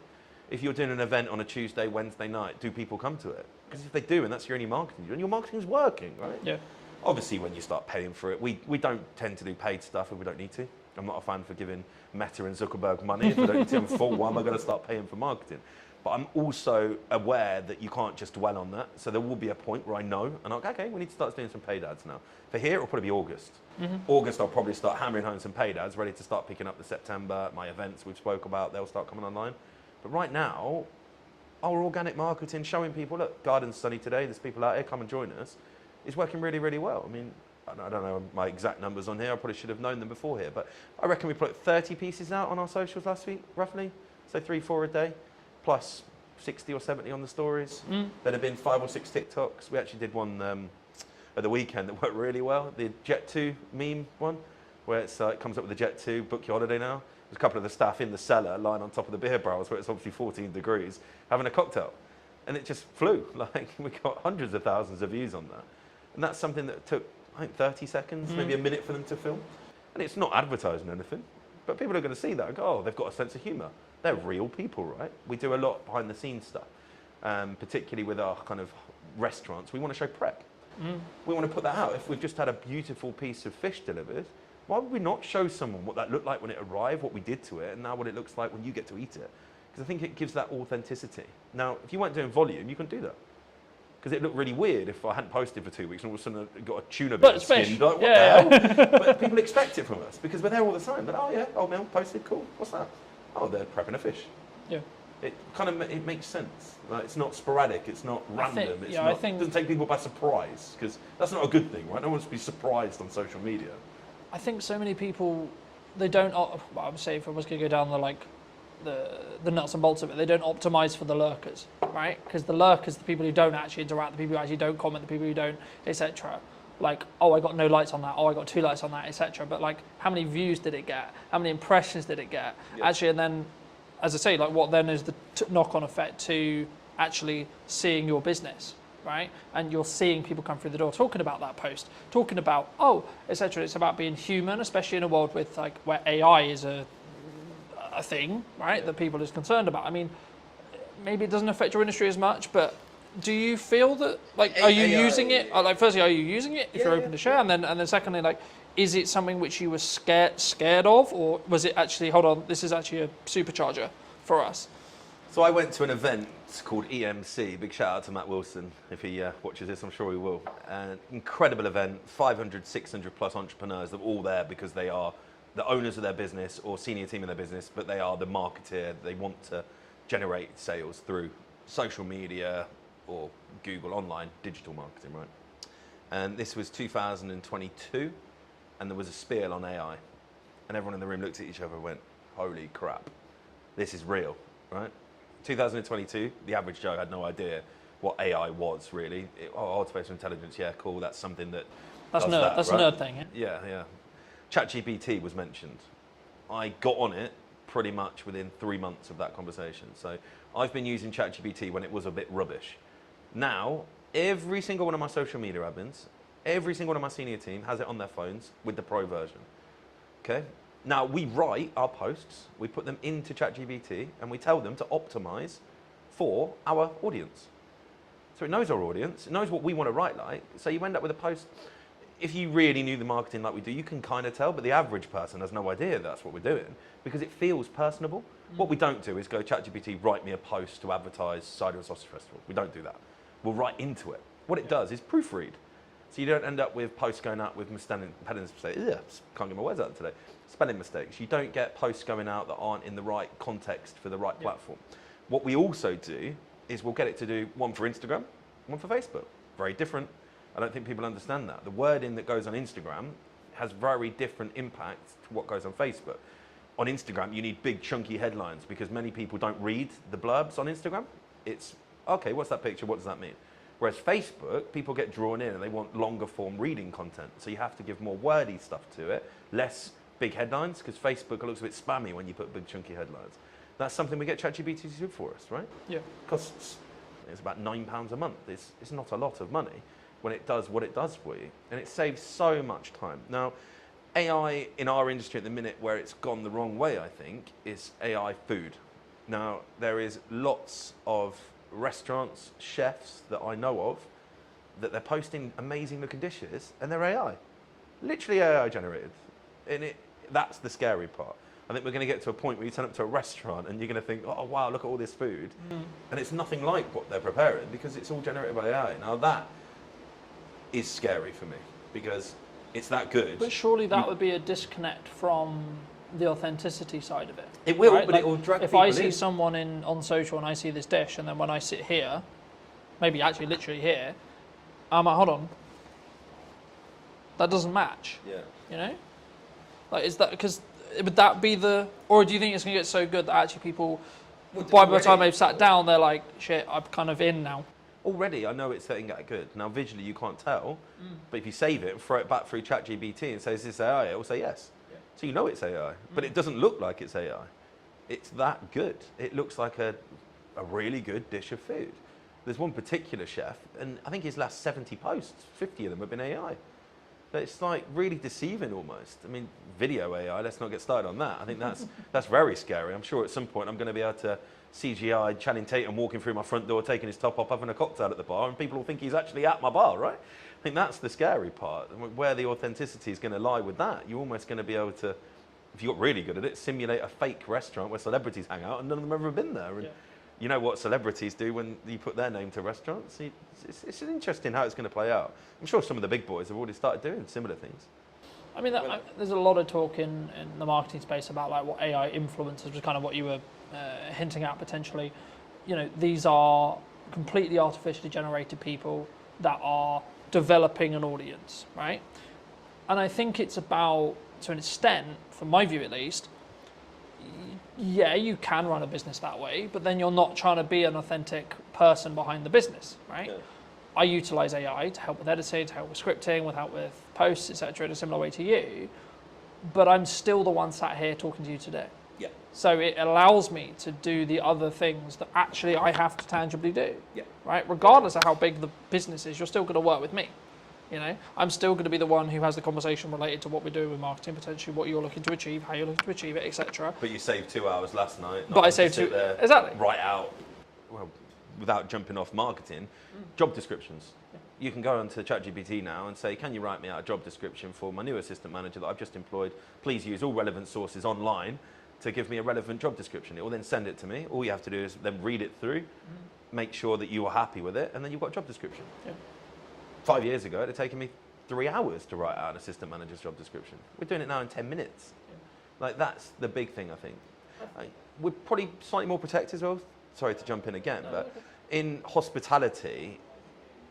If you're doing an event on a Tuesday, Wednesday night, do people come to it? Because if they do, and that's your only marketing, and your marketing's working, right? Yeah. Obviously, when you start paying for it, we don't tend to do paid stuff if we don't need to. I'm not a fan for giving Meta and Zuckerberg money. If I don't need to, I'm full. Why am I going to start paying for marketing? But I'm also aware that you can't just dwell on that. So there will be a point where I know, and I'm like, okay, we need to start doing some paid ads now. For here, it'll probably be August. August, I'll probably start hammering home some paid ads, ready to start picking up the September. My events we've spoke about, they'll start coming online. But right now, our organic marketing, showing people, look, garden's sunny today, there's people out here, come and join us, is working really, really well. I mean, I don't know my exact numbers on here, I probably should have known them before here, but I reckon we put 30 pieces out on our socials last week, roughly. So 3-4 a day, plus 60 or 70 on the stories. There'd have been 5 or 6 TikToks. We actually did one at the weekend that worked really well, the Jet 2 meme one, where it comes up with the Jet 2, book your holiday now. There's a couple of the staff in the cellar lying on top of the beer barrels where it's obviously 14 degrees, having a cocktail. And it just flew. Like, we got hundreds of thousands of views on that. And that's something that took, I think, 30 seconds, maybe a minute for them to film. And it's not advertising anything, but people are going to see that and go, oh, they've got a sense of humour. They're real people, right? We do a lot behind the scenes stuff, particularly with our kind of restaurants. We want to show prep. We want to put that out. If we've just had a beautiful piece of fish delivered, why would we not show someone what that looked like when it arrived, what we did to it, and now what it looks like when you get to eat it? Because I think it gives that authenticity. Now, if you weren't doing volume, you can do that. Because it looked really weird if I hadn't posted for 2 weeks and all of a sudden I got a tuna bit skinned. Like, what the hell? But people expect it from us because we're there all the time. But, oh yeah, old Mel posted, cool. What's that? Oh, they're prepping a fish. Yeah. It kind of it makes sense. Like, it's not sporadic. It's not random. It doesn't take people by surprise because that's not a good thing, right? No one wants to be surprised on social media. I think so many people, they don't. I would say if I was going to go down the the nuts and bolts of it. They don't optimize for the lurkers, right? Because the lurkers, the people who don't actually interact, the people who actually don't comment, the people who don't, etc. Like, oh, I got no likes on that. Oh, I got 2 likes on that, etc. But like, how many views did it get? How many impressions did it get? Yeah. Actually, and then, as I say, like, what then is the knock-on effect to actually seeing your business, right? And you're seeing people come through the door talking about that post, talking about, oh, etc. It's about being human, especially in a world with like where AI is a thing, right? That people is concerned about. I mean, maybe it doesn't affect your industry as much, but do you feel that, like, are you using it? Like, firstly, are you using it if you're open to share? And then secondly, like, is it something which you were scared of, or was it actually, hold on, this is actually a supercharger for us? So I went to an event called EMC. Big shout out to Matt Wilson. If he watches this, I'm sure he will. An incredible event, 500, 600 plus entrepreneurs that are all there because they are the owners of their business or senior team in their business, but they are the marketeer. They want to generate sales through social media or Google online, digital marketing, right? And this was 2022, and there was a spiel on AI. And everyone in the room looked at each other and went, holy crap, this is real, right? 2022, the average Joe had no idea what AI was really. Artificial intelligence, yeah, cool, that's something that That's does nerd. that, That's right? a nerd thing, yeah? Yeah. ChatGPT was mentioned. I got on it pretty much within 3 months of that conversation. So I've been using ChatGPT when it was a bit rubbish. Now, every single one of my social media admins, every single one of my senior team has it on their phones with the pro version. Okay? Now, we write our posts, we put them into ChatGPT, and we tell them to optimize for our audience. So it knows our audience, it knows what we want to write like. So you end up with a post. If you really knew the marketing like we do, you can kind of tell, but the average person has no idea that's what we're doing because it feels personable. What we don't do is go, ChatGPT, write me a post to advertise Cider and Sausage Festival. We don't do that. We'll write into it. What it does is proofread. So you don't end up with posts going out with spelling mistakes. Can't get my words out today. Spelling mistakes. You don't get posts going out that aren't in the right context for the right platform. What we also do is we'll get it to do one for Instagram, one for Facebook. Very different. I don't think people understand that. The wording that goes on Instagram has very different impact to what goes on Facebook. On Instagram, you need big chunky headlines because many people don't read the blurbs on Instagram. It's, okay, what's that picture? What does that mean? Whereas Facebook, people get drawn in and they want longer form reading content. So you have to give more wordy stuff to it, less big headlines, because Facebook looks a bit spammy when you put big chunky headlines. That's something we get ChatGPT to do for us, right? Yeah. Costs, it's about £9 a month. It's not a lot of money when it does what it does for you. And it saves so much time. Now, AI in our industry at the minute where it's gone the wrong way, I think, is AI food. Now, there is lots of restaurants, chefs that I know of, that they're posting amazing looking dishes and they're AI. Literally AI generated. And that's the scary part. I think we're going to get to a point where you turn up to a restaurant and you're going to think, oh wow, look at all this food. And it's nothing like what they're preparing because it's all generated by AI. Now that is scary for me because it's that good. But surely that would be a disconnect from the authenticity side of it. It will, right? but Like, it will drag if people I see in. someone on social and I see this dish, and then when I sit here, maybe actually literally here, I'm like, hold on, that doesn't match. Yeah. You know, like, is that because would that be the, or do you think it's going to get so good that actually people, by the time they've sat down, they're like, shit, I'm kind of in now. Already, I know it's getting that good. Now, visually, you can't tell, but if you save it and throw it back through ChatGPT and say, is this AI? It will say yes. Yeah. So you know it's AI, but it doesn't look like it's AI. It's that good. It looks like a really good dish of food. There's one particular chef, and I think his last 70 posts, 50 of them have been AI. But it's like really deceiving almost. I mean, video AI, let's not get started on that. I think that's very scary. I'm sure at some point I'm going to be able to CGI Channing Tatum walking through my front door, taking his top off, having a cocktail at the bar, and people will think he's actually at my bar, right? I think that's the scary part. Where the authenticity is going to lie with that, you're almost going to be able to, if you got really good at it, simulate a fake restaurant where celebrities hang out and none of them have ever been there. And you know what celebrities do when you put their name to restaurants? It's interesting how it's going to play out. I'm sure some of the big boys have already started doing similar things. I mean, there's a lot of talk in the marketing space about like what AI influences, which is kind of what you were hinting at potentially. You know, these are completely artificially generated people that are developing an audience, right? And I think it's about, to an extent, from my view at least, yeah, you can run a business that way, but then you're not trying to be an authentic person behind the business, right? Yeah. I utilize AI to help with editing, to help with scripting, with help with posts, etc., in a similar way to you, but I'm still the one sat here talking to you today. Yeah. So it allows me to do the other things that actually I have to tangibly do, Yeah. right? Regardless of how big the business is, you're still going to work with me. You know, I'm still going to be the one who has the conversation related to what we're doing with marketing, potentially what you're looking to achieve, how you're looking to achieve it, etc. But you saved 2 hours last night. But I saved sit two- there, exactly. Write out, well, without jumping off marketing, job descriptions. You can go onto ChatGPT now and say, can you write me out a job description for my new assistant manager that I've just employed? Please use all relevant sources online to give me a relevant job description. It will then send it to me. All you have to do is then read it through, make sure that you are happy with it, and then you've got a job description. Yeah. 5 years ago, it had taken me 3 hours to write out an assistant manager's job description. We're doing it now in 10 minutes. Like, that's the big thing, I think. We're probably slightly more protected as well. Sorry to jump in again, but in hospitality,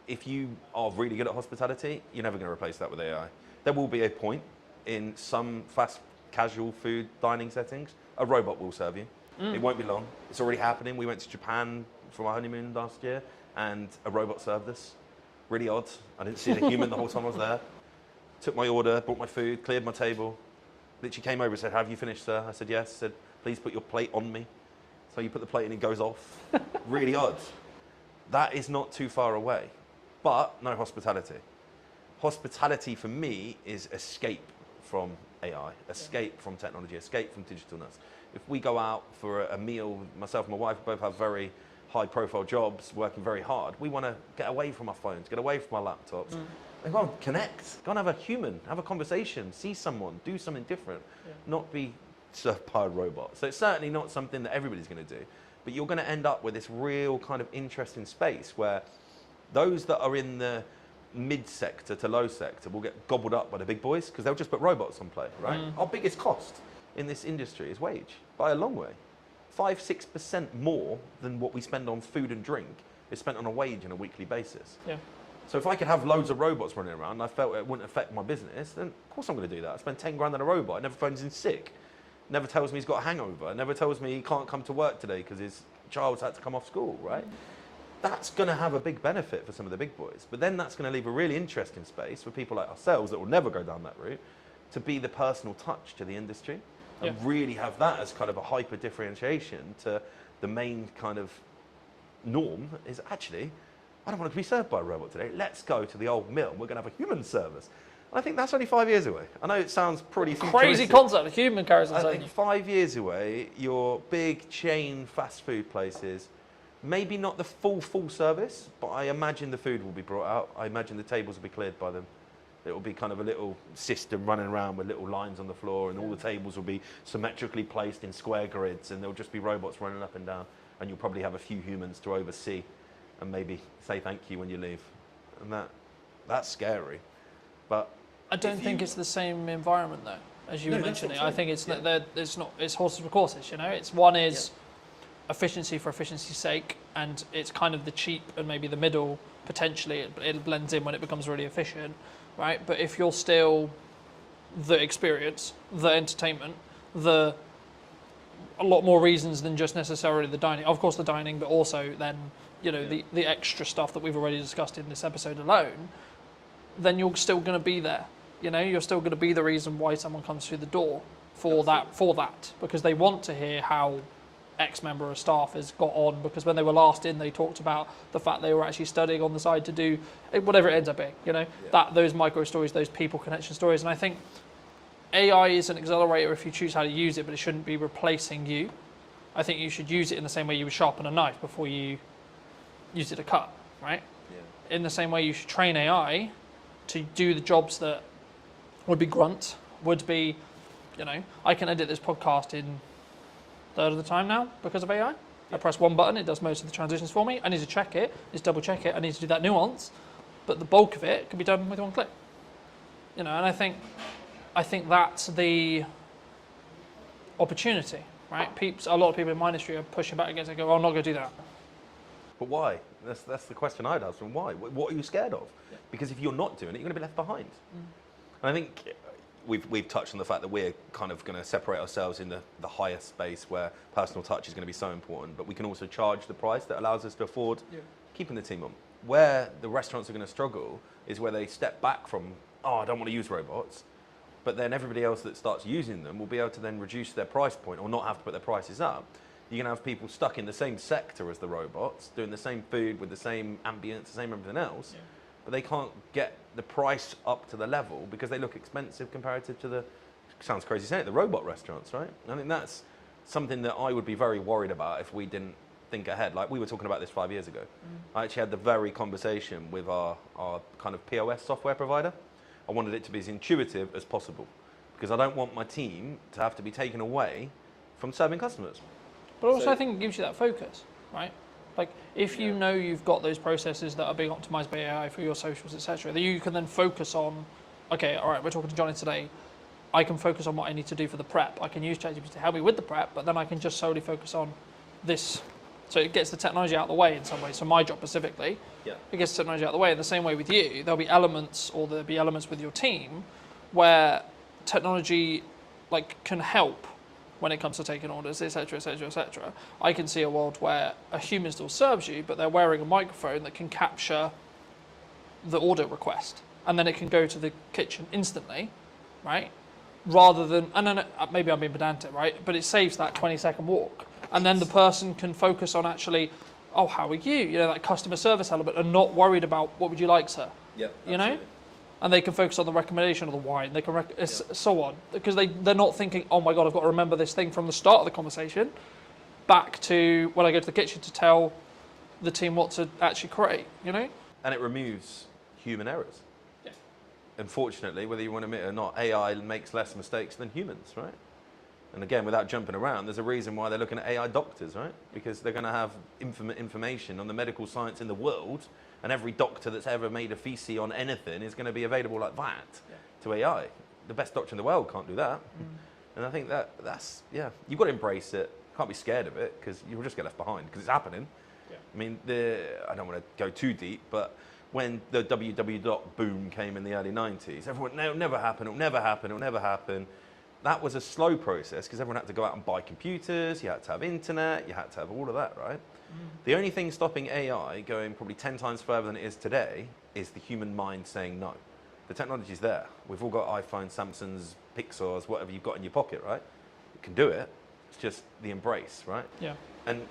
if you are really good at hospitality, you're never going to replace that with AI. There will be a point in some fast casual food dining settings, a robot will serve you. It won't be long. It's already happening. We went to Japan for my honeymoon last year, and a robot served us. Really odd. I didn't see the human the whole time I was there. Took my order, brought my food, cleared my table. Literally came over and said, have you finished, sir? I said, yes. Said, please put your plate on me. So you put the plate in, it goes off. Really odd. That is not too far away. But no hospitality. Hospitality for me is escape from AI, escape from technology, escape from digitalness. If we go out for a meal, myself and my wife both have very high profile jobs, working very hard. We want to get away from our phones, get away from our laptops. And go and connect, go and have a human, have a conversation, see someone, do something different, not be served by a robot. So it's certainly not something that everybody's going to do, but you're going to end up with this real kind of interesting space where those that are in the mid sector to low sector will get gobbled up by the big boys because they'll just put robots on play, right? Our biggest cost in this industry is wage, by a long way. 5-6% more than what we spend on food and drink is spent on a wage on a weekly basis. Yeah. So if I could have loads of robots running around and I felt it wouldn't affect my business, then of course I'm going to do that. I spend 10 grand on a robot. It never phones in sick. Never tells me he's got a hangover. Never tells me he can't come to work today because his child's had to come off school, right? That's going to have a big benefit for some of the big boys. But then that's going to leave a really interesting space for people like ourselves that will never go down that route to be the personal touch to the industry and really have that as kind of a hyper differentiation to the main kind of norm is actually, I don't want to be served by a robot today. Let's go to the old mill. We're going to have a human service. And I think that's only 5 years away. I know it sounds pretty Crazy futuristic. concept, the human carries on I serving think you. 5 years away, your big chain fast food places, maybe not the full service, but I imagine the food will be brought out. I imagine the tables will be cleared by them. It will be kind of a little system running around with little lines on the floor, and all the tables will be symmetrically placed in square grids, and there'll just be robots running up and down, and you'll probably have a few humans to oversee and maybe say thank you when you leave. And that's scary. But I don't think it's the same environment though, as you were mentioning. I think it's it's horses for courses. You know, it's one is efficiency for efficiency's sake, and it's kind of the cheap and maybe the middle. Potentially, it blends in when it becomes really efficient, right? But if you're still the experience, the entertainment, a lot more reasons than just necessarily the dining. Of course, the dining, but also then the extra stuff that we've already discussed in this episode alone. Then you're still going to be there. You know, you're still going to be the reason why someone comes through the door for that because they want to hear how X member of staff has got on, because when they were last in, they talked about the fact they were actually studying on the side to do whatever it ends up being. You know, those micro stories, those people connection stories, and I think AI is an accelerator if you choose how to use it, but it shouldn't be replacing you. I think you should use it in the same way you would sharpen a knife before you use it to cut, right? Yeah. In the same way you should train AI to do the jobs that would be grunt, would be, I can edit this podcast in a third of the time now because of AI. Yeah. I press one button, it does most of the transitions for me. I need to check it, need to double check it, I need to do that nuance, but the bulk of it can be done with one click. And I think that's the opportunity, right? A lot of people in my industry are pushing back against it, go, I'm not going to do that. But why? That's the question I'd ask them. Why? What are you scared of? Yeah. Because if you're not doing it, you're going to be left behind. And I think we've touched on the fact that we're kind of going to separate ourselves in the higher space where personal touch is going to be so important, but we can also charge the price that allows us to afford keeping the team on. Where the restaurants are going to struggle is where they step back from, oh, I don't want to use robots, but then everybody else that starts using them will be able to then reduce their price point or not have to put their prices up. You're going to have people stuck in the same sector as the robots, doing the same food with the same ambience, the same everything else, but they can't get the price up to the level because they look expensive comparative to the, sounds crazy saying it, the robot restaurants, right? I think that's something that I would be very worried about if we didn't think ahead. Like we were talking about this 5 years ago. I actually had the very conversation with our kind of POS software provider. I wanted it to be as intuitive as possible because I don't want my team to have to be taken away from serving customers. But also I think it gives you that focus, right? Like if you know you've got those processes that are being optimized by AI for your socials, etc., that you can then focus on, okay, all right, we're talking to Johnny today. I can focus on what I need to do for the prep. I can use ChatGPT to help me with the prep, but then I can just solely focus on this. So it gets the technology out of the way in some way. So my job specifically, it gets the technology out of the way. In the same way with you, there'll be elements with your team where technology like can help when it comes to taking orders, etc., etc., etc. I can see a world where a human still serves you, but they're wearing a microphone that can capture the order request, and then it can go to the kitchen instantly, right? Rather than, and then maybe I'm being pedantic, right? But it saves that 20-second walk, and then the person can focus on actually, oh, how are you? You know, that customer service element, and not worried about what would you like, sir? Yeah. You know. And they can focus on the recommendation of the wine. They can so on, because they're not thinking, oh my god, I've got to remember this thing from the start of the conversation, back to when I go to the kitchen to tell the team what to actually create. You know. And it removes human errors. Yeah. Unfortunately, whether you want to admit it or not, AI makes less mistakes than humans, right? And again, without jumping around, there's a reason why they're looking at AI doctors, right? Because they're going to have information on the medical science in the world, and every doctor that's ever made a thesis on anything is going to be available like that to AI. The best doctor in the world can't do that. And I think that's, you've got to embrace it. Can't be scared of it because you'll just get left behind because it's happening. I mean, I don't want to go too deep, but when the www boom came in the early 90s, everyone, no, it'll never happen, it'll never happen, it'll never happen. That was a slow process because everyone had to go out and buy computers, you had to have internet, you had to have all of that, right? The only thing stopping AI going probably 10 times further than it is today is the human mind saying no. The technology's there. We've all got iPhones, Samsungs, Pixars, whatever you've got in your pocket, right? You can do it. It's just the embrace, right? Yeah. And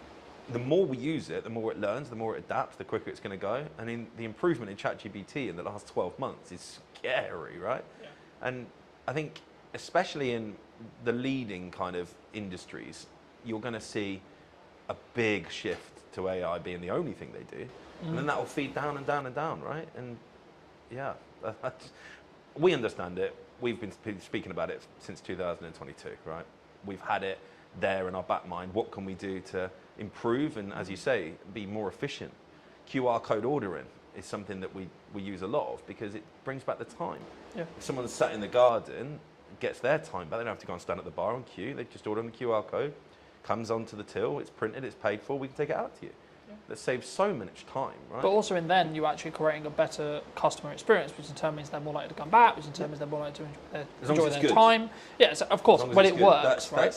the more we use it, the more it learns, the more it adapts, the quicker it's going to go. And in the improvement in ChatGPT in the last 12 months is scary, right? Yeah. And I think, especially in the leading kind of industries, you're going to see a big shift to AI being the only thing they do. And then that will feed down and down and down, right? And yeah, we understand it. We've been speaking about it since 2022, right? We've had it there in our back mind. What can we do to improve and, as you say, be more efficient? QR code ordering is something that we use a lot of because it brings back the time. Yeah. If someone's sat in the garden, gets their time back, they don't have to go and stand at the bar and queue. They just order on the QR code, comes onto the till, it's printed, it's paid for, we can take it out to you. That saves so much time, right? But also in then, you're actually creating a better customer experience, which in turn means they're more likely to come back, which in turn means they're more likely to enjoy their time. Yeah, so of course, when it works, right?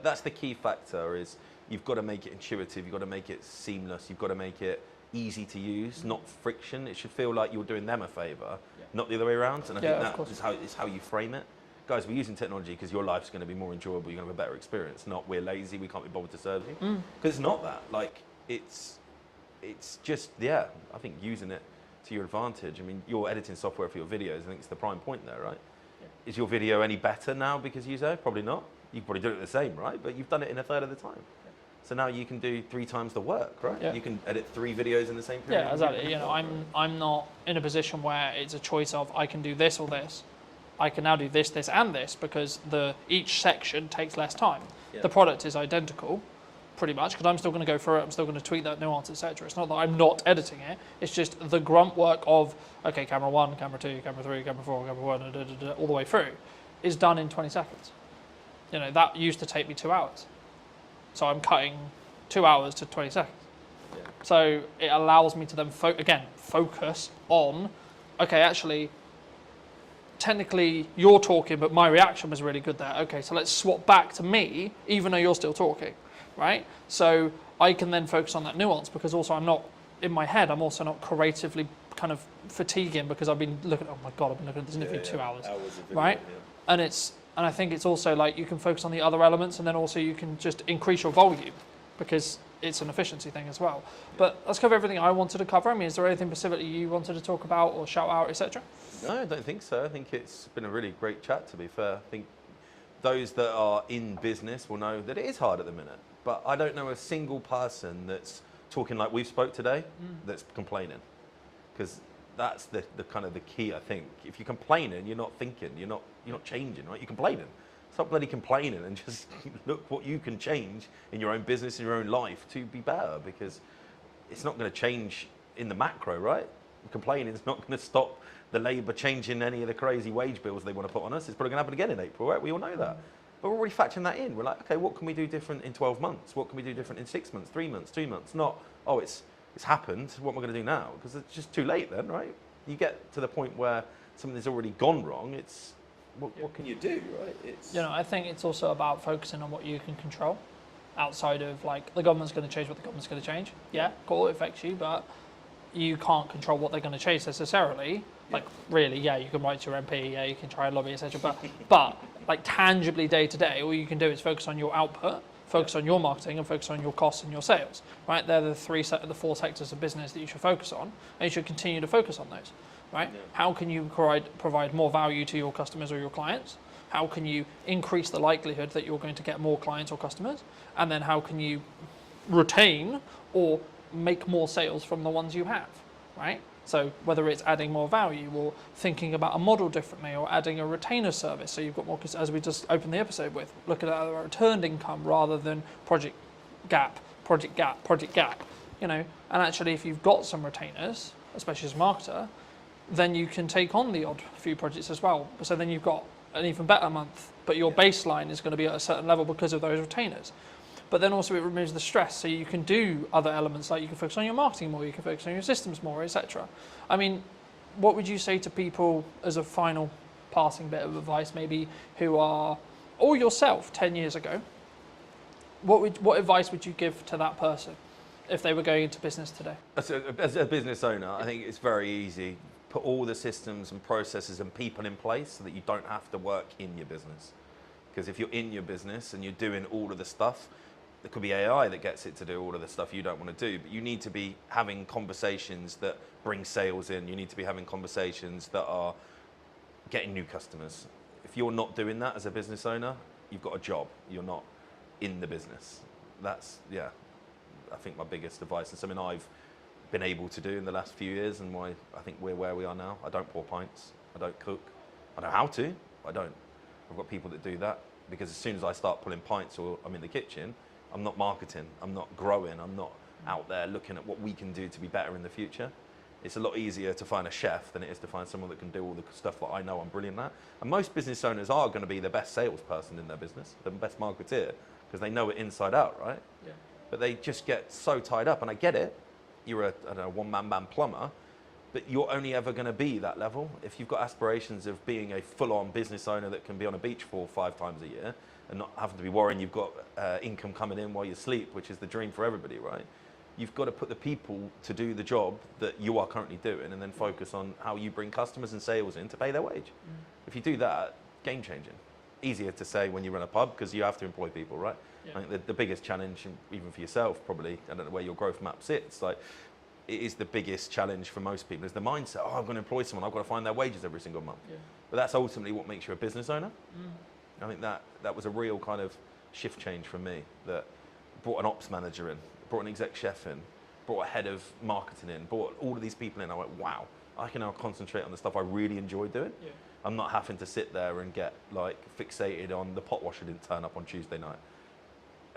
That's the key factor is you've got to make it intuitive, you've got to make it seamless, you've got to make it easy to use, not friction. It should feel like you're doing them a favour, not the other way around. And I think that is how you frame it. Guys, we're using technology because your life's going to be more enjoyable, you're going to have a better experience, not we're lazy, we can't be bothered to serve you. Because it's not that. Like, it's just, I think using it to your advantage. I mean, you're editing software for your videos, I think it's the prime point there, right? Yeah. Is your video any better now because you say? Probably not. You probably do it the same, right? But you've done it in a third of the time. Yeah. So now you can do 3 times the work, right? Yeah. You can edit 3 videos in the same period. Yeah, exactly. You know, I'm not in a position where it's a choice of I can do this or this. I can now do this, this, and this because each section takes less time. Yeah. The product is identical, pretty much, because I'm still going to go through it. I'm still going to tweak that nuance, etc. It's not that I'm not editing it. It's just the grunt work of okay, camera 1, camera 2, camera 3, camera 4, camera 1, all the way through, is done in 20 seconds. You know, that used to take me 2 hours. So I'm cutting 2 hours to 20 seconds. Yeah. So it allows me to then focus on, okay, actually, technically you're talking, but my reaction was really good there. Okay, so let's swap back to me, even though you're still talking, right? So I can then focus on that nuance, because also I'm not, in my head, I'm also not creatively kind of fatiguing, because I've been looking, oh my God, I've been looking at this interview 2 hours, right? And I think it's also like you can focus on the other elements, and then also you can just increase your volume, because it's an efficiency thing as well. But let's cover everything I wanted to cover. I mean, is there anything specifically you wanted to talk about or shout out, etc.? No, I don't think so. I think it's been a really great chat, to be fair. I think those that are in business will know that it is hard at the minute. But I don't know a single person that's talking like we've spoke today that's complaining. Because that's the kind of the key, I think. If you're complaining, you're not thinking, you're not changing, right? You're complaining. Stop bloody complaining and just look what you can change in your own business, in your own life to be better, because it's not going to change in the macro, right? Complaining is not going to stop the Labour changing any of the crazy wage bills they want to put on us. It's probably going to happen again in April, right? We all know that. But we're already factoring that in. We're like, okay, what can we do different in 12 months? What can we do different in 6 months, 3 months, 2 months? Not, oh, it's happened. What am I going to do now? Because it's just too late then, right? You get to the point where something's already gone wrong. It's what can you do, right? It's, I think it's also about focusing on what you can control, outside of like the government's going to change what the government's going to change. Yeah, cool, it affects you, but you can't control what they're going to change necessarily. Like really, yeah, you can write to your MP, yeah, you can try and lobby, etc. But like tangibly day to day, all you can do is focus on your output, focus on your marketing, and focus on your costs and your sales. Right? They're the four sectors of business that you should focus on, and you should continue to focus on those. Right? Yeah. How can you provide more value to your customers or your clients? How can you increase the likelihood that you're going to get more clients or customers? And then how can you retain or make more sales from the ones you have, right? So whether it's adding more value or thinking about a model differently or adding a retainer service, so you've got more, as we just opened the episode with, looking at a returned income rather than project gap, and actually if you've got some retainers, especially as a marketer, then you can take on the odd few projects as well. So then you've got an even better month, but your baseline is going to be at a certain level because of those retainers. But then also it removes the stress, so you can do other elements, like you can focus on your marketing more, you can focus on your systems more, etc. I mean, what would you say to people as a final passing bit of advice, maybe who are, or yourself 10 years ago, what advice would you give to that person if they were going into business today? As a business owner, I think it's very easy. Put all the systems and processes and people in place so that you don't have to work in your business. Because if you're in your business and you're doing all of the stuff, there could be AI that gets it to do all of the stuff you don't want to do, but you need to be having conversations that bring sales in. You need to be having conversations that are getting new customers. If you're not doing that as a business owner, you've got a job. You're not in the business. That's, I think my biggest advice, and something I've been able to do in the last few years, and why I think we're where we are now. I don't pour pints. I don't cook. I know how to. I don't. I've got people that do that, because as soon as I start pulling pints or I'm in the kitchen, I'm not marketing, I'm not growing, I'm not out there looking at what we can do to be better in the future. It's a lot easier to find a chef than it is to find someone that can do all the stuff that I know I'm brilliant at. And most business owners are going to be the best salesperson in their business, the best marketeer, because they know it inside out, right? Yeah. But they just get so tied up, and I get it. You're a one-man band plumber, but you're only ever going to be that level. If you've got aspirations of being a full-on business owner that can be on a beach 4 or 5 times a year and not having to be worrying you've got income coming in while you sleep, which is the dream for everybody, right? You've got to put the people to do the job that you are currently doing, and then focus on how you bring customers and sales in to pay their wage. If you do that, game changing. Easier to say when you run a pub, because you have to employ people, right? Yeah. I think the biggest challenge, even for yourself probably, I don't know where your growth map sits, like, it is the biggest challenge for most people, is the mindset, oh, I'm going to employ someone, I've got to find their wages every single month. Yeah. But that's ultimately what makes you a business owner. I think that was a real kind of shift change for me, that brought an ops manager in, brought an exec chef in, brought a head of marketing in, brought all of these people in. I went, wow, I can now concentrate on the stuff I really enjoy doing. Yeah. I'm not having to sit there and get like fixated on the pot washer didn't turn up on Tuesday night.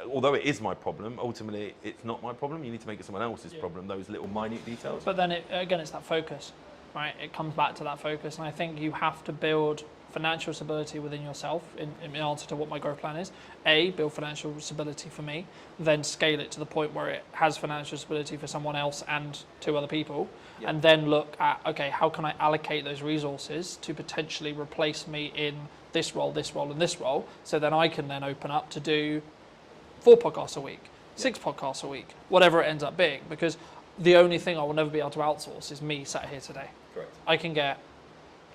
Although it is my problem, ultimately it's not my problem. You need to make it someone else's problem, those little minute details. But then again, it's that focus, right? It comes back to that focus, and I think you have to build financial stability within yourself in answer to what my growth plan is. A, build financial stability for me, then scale it to the point where it has financial stability for someone else and 2 other people, and then look at, okay, how can I allocate those resources to potentially replace me in this role, and this role, so then I can then open up to do 4 podcasts a week, 6 podcasts a week, whatever it ends up being, because the only thing I will never be able to outsource is me sat here today. Correct. I can get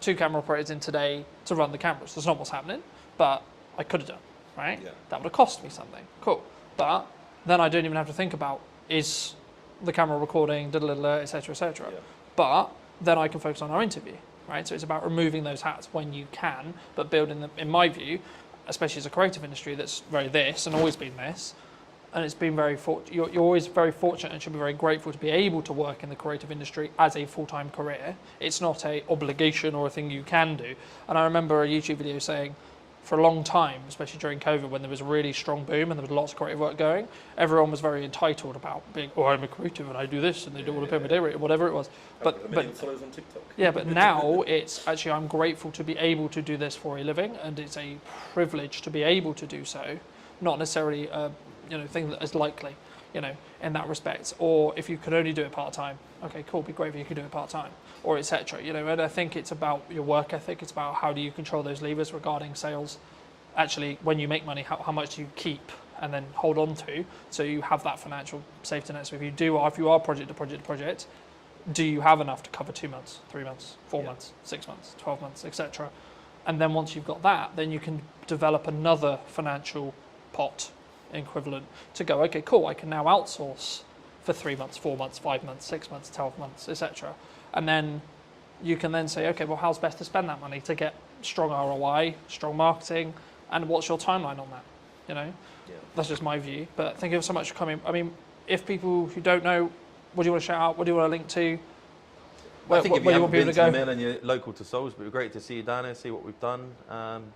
2 camera operators in today to run the cameras. That's not what's happening, but I could have done, right? Yeah. That would have cost me something. Cool. But then I don't even have to think about, is the camera recording, etc., etc. Yeah. But then I can focus on our interview, right? So it's about removing those hats when you can, but building them, in my view, especially as a creative industry that's very this and always been this, and it's been very you're always very fortunate and should be very grateful to be able to work in the creative industry as a full-time career. It's not a obligation or a thing you can do. And I remember a YouTube video saying, for a long time, especially during COVID, when there was a really strong boom and there was lots of creative work going, everyone was very entitled about being, oh, I'm a creative and I do this and they don't want to pay my day rate, whatever it was. But followers on TikTok. Yeah, but now it's actually, I'm grateful to be able to do this for a living, and it's a privilege to be able to do so, not necessarily a thing that is likely, in that respect. Or if you could only do it part-time, okay, cool, be great if you could do it part-time, or etc. And I think it's about your work ethic. It's about how do you control those levers regarding sales. Actually, when you make money, how much do you keep and then hold on to, so you have that financial safety net. So if you are project to project, do you have enough to cover 2 months, 3 months, 4 months, 6 months, 12 months, etc. And then once you've got that, then you can develop another financial pot equivalent to go, okay, cool, I can now outsource for 3 months, 4 months, 5 months, 6 months, 12 months, etc. And then you can then say, okay, well, how's best to spend that money to get strong ROI, strong marketing, and what's your timeline on that? That's just my view. But thank you so much for coming. I mean, if people who don't know, what do you want to shout out? What do you want to link to? I think if you haven't been to the go? mill and you're local to Salisbury, it'd be great to see you down here, see what we've done. And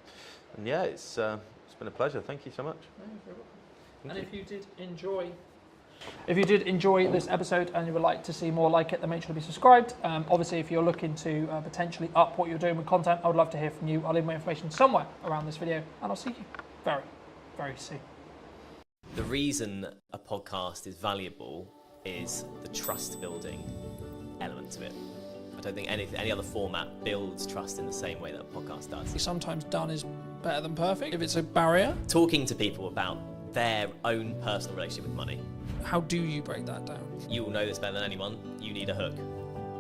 yeah, it's been a pleasure. Thank you so much. And if you did enjoy this episode and you would like to see more like it, then make sure to be subscribed. Obviously, if you're looking to potentially up what you're doing with content, I would love to hear from you. I'll leave my information somewhere around this video, and I'll see you very, very soon. The reason a podcast is valuable is the trust building element to it. I don't think any other format builds trust in the same way that a podcast does. Sometimes done is better than perfect if it's a barrier. Talking to people about their own personal relationship with money. How do you break that down? You will know this better than anyone. You need a hook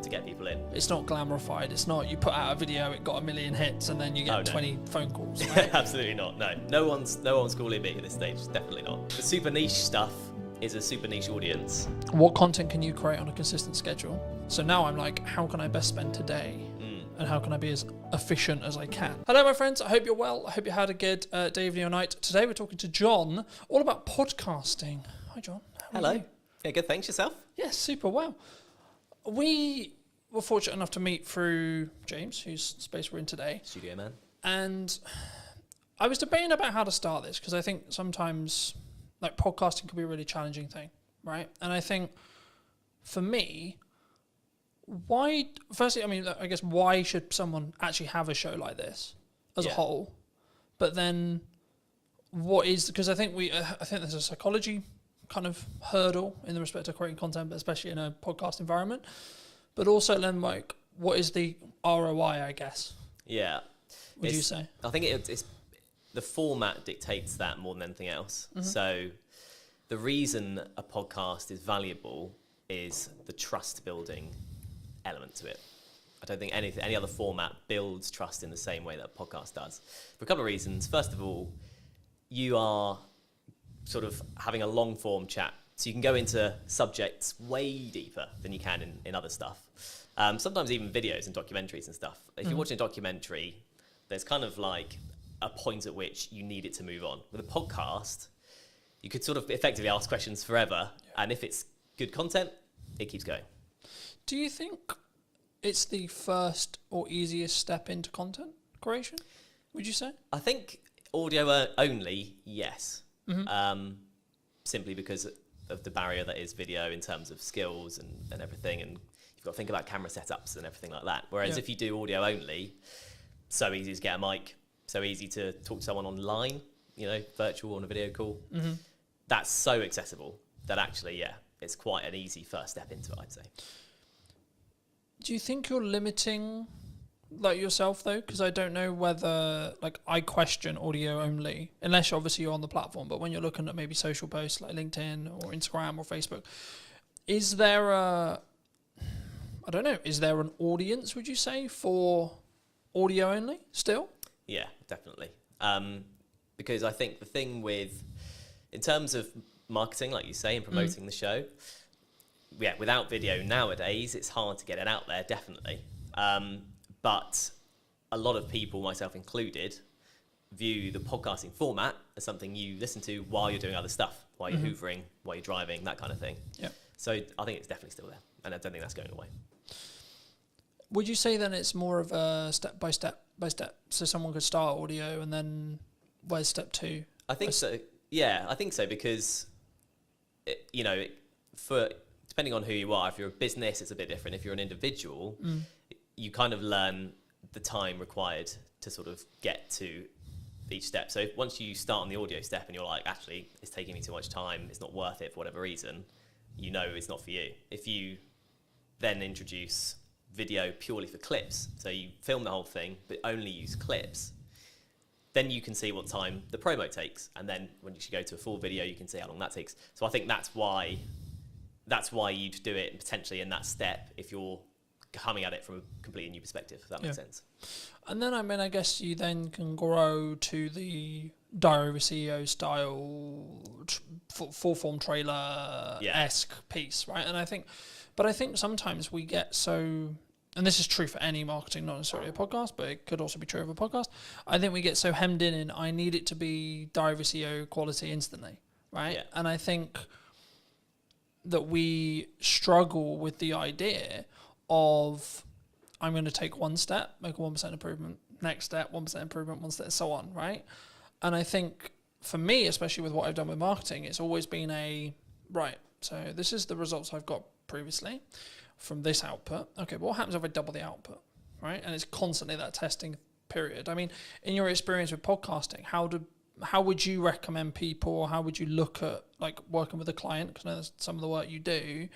to get people in. It's not glamorified. It's not you put out a video, it got 1 million hits, and then you get 20 phone calls. Right? Absolutely not. No one's calling me at this stage. Definitely not. The super niche stuff is a super niche audience. What content can you create on a consistent schedule? So now I'm like, how can I best spend today? And how can I be as efficient as I can? Hello, my friends. I hope you're well. I hope you had a good day, evening, or night. Today we're talking to John all about podcasting. Hi, John. How are you? Yeah, good. Thanks. Yourself? Yes, super well. We were fortunate enough to meet through James, whose space we're in today. Studio man. And I was debating about how to start this, because I think sometimes like podcasting can be a really challenging thing, right? And I think for me, why should someone actually have a show like this as a whole? But then because I think there's a psychology kind of hurdle in the respect of creating content, but especially in a podcast environment. But also then, like, what is the ROI, I guess? Yeah. Would you say? I think it's the format dictates that more than anything else. Mm-hmm. So the reason a podcast is valuable is the trust building element to it. I don't think any other format builds trust in the same way that a podcast does. For a couple of reasons. First of all, you are sort of having a long form chat. So you can go into subjects way deeper than you can in other stuff. Sometimes even videos and documentaries and stuff. If you're watching a documentary, there's kind of like a point at which you need it to move on. With a podcast, you could sort of effectively ask questions forever. And if it's good content, it keeps going. Do you think it's the first or easiest step into content creation, would you say? I think audio only, yes. Mm-hmm. Simply because of the barrier that is video in terms of skills and everything. And you've got to think about camera setups and everything like that. Whereas if you do audio only, so easy to get a mic, so easy to talk to someone online, virtual on a video call. Mm-hmm. That's so accessible that actually, yeah, it's quite an easy first step into it, I'd say. Do you think you're limiting like yourself though? Because I don't know whether I question audio only, unless obviously you're on the platform. But when you're looking at maybe social posts like LinkedIn or Instagram or Facebook, is there is there an audience, would you say, for audio only still? Yeah, definitely. Because I think the thing in terms of marketing, like you say, and promoting the show, yeah, without video nowadays, it's hard to get it out there, definitely. But a lot of people, myself included, view the podcasting format as something you listen to while you're doing other stuff, while you're hoovering, while you're driving, that kind of thing. Yeah. So I think it's definitely still there, and I don't think that's going away. Would you say then it's more of a step by step? So someone could start audio and then where's step 2? I think so. Yeah, I think so because, for depending on who you are, if you're a business, it's a bit different. If you're an individual, you kind of learn the time required to sort of get to each step. So once you start on the audio step and you're like, actually, it's taking me too much time, it's not worth it for whatever reason, it's not for you. If you then introduce video purely for clips, so you film the whole thing but only use clips, then you can see what time the promo takes, and then when you should go to a full video, you can see how long that takes. So I think that's why you'd do it potentially in that step if you're coming at it from a completely new perspective, if that makes sense. And then, I guess you then can grow to the Diary of a CEO style, full form trailer-esque piece, right? And I think sometimes we get so, and this is true for any marketing, not necessarily a podcast, but it could also be true of a podcast. I think we get so hemmed in I need it to be Diary of a CEO quality instantly, right? Yeah. And I think that we struggle with the idea of, I'm going to take one step, make a 1% improvement, next step, 1% improvement, one step, so on, right? And I think for me, especially with what I've done with marketing, it's always been so this is the results I've got previously from this output. Okay, but what happens if I double the output, right? And it's constantly that testing period. I mean, in your experience with podcasting, how would you recommend people, or how would you look at working with a client, because I know that's some of the work you do,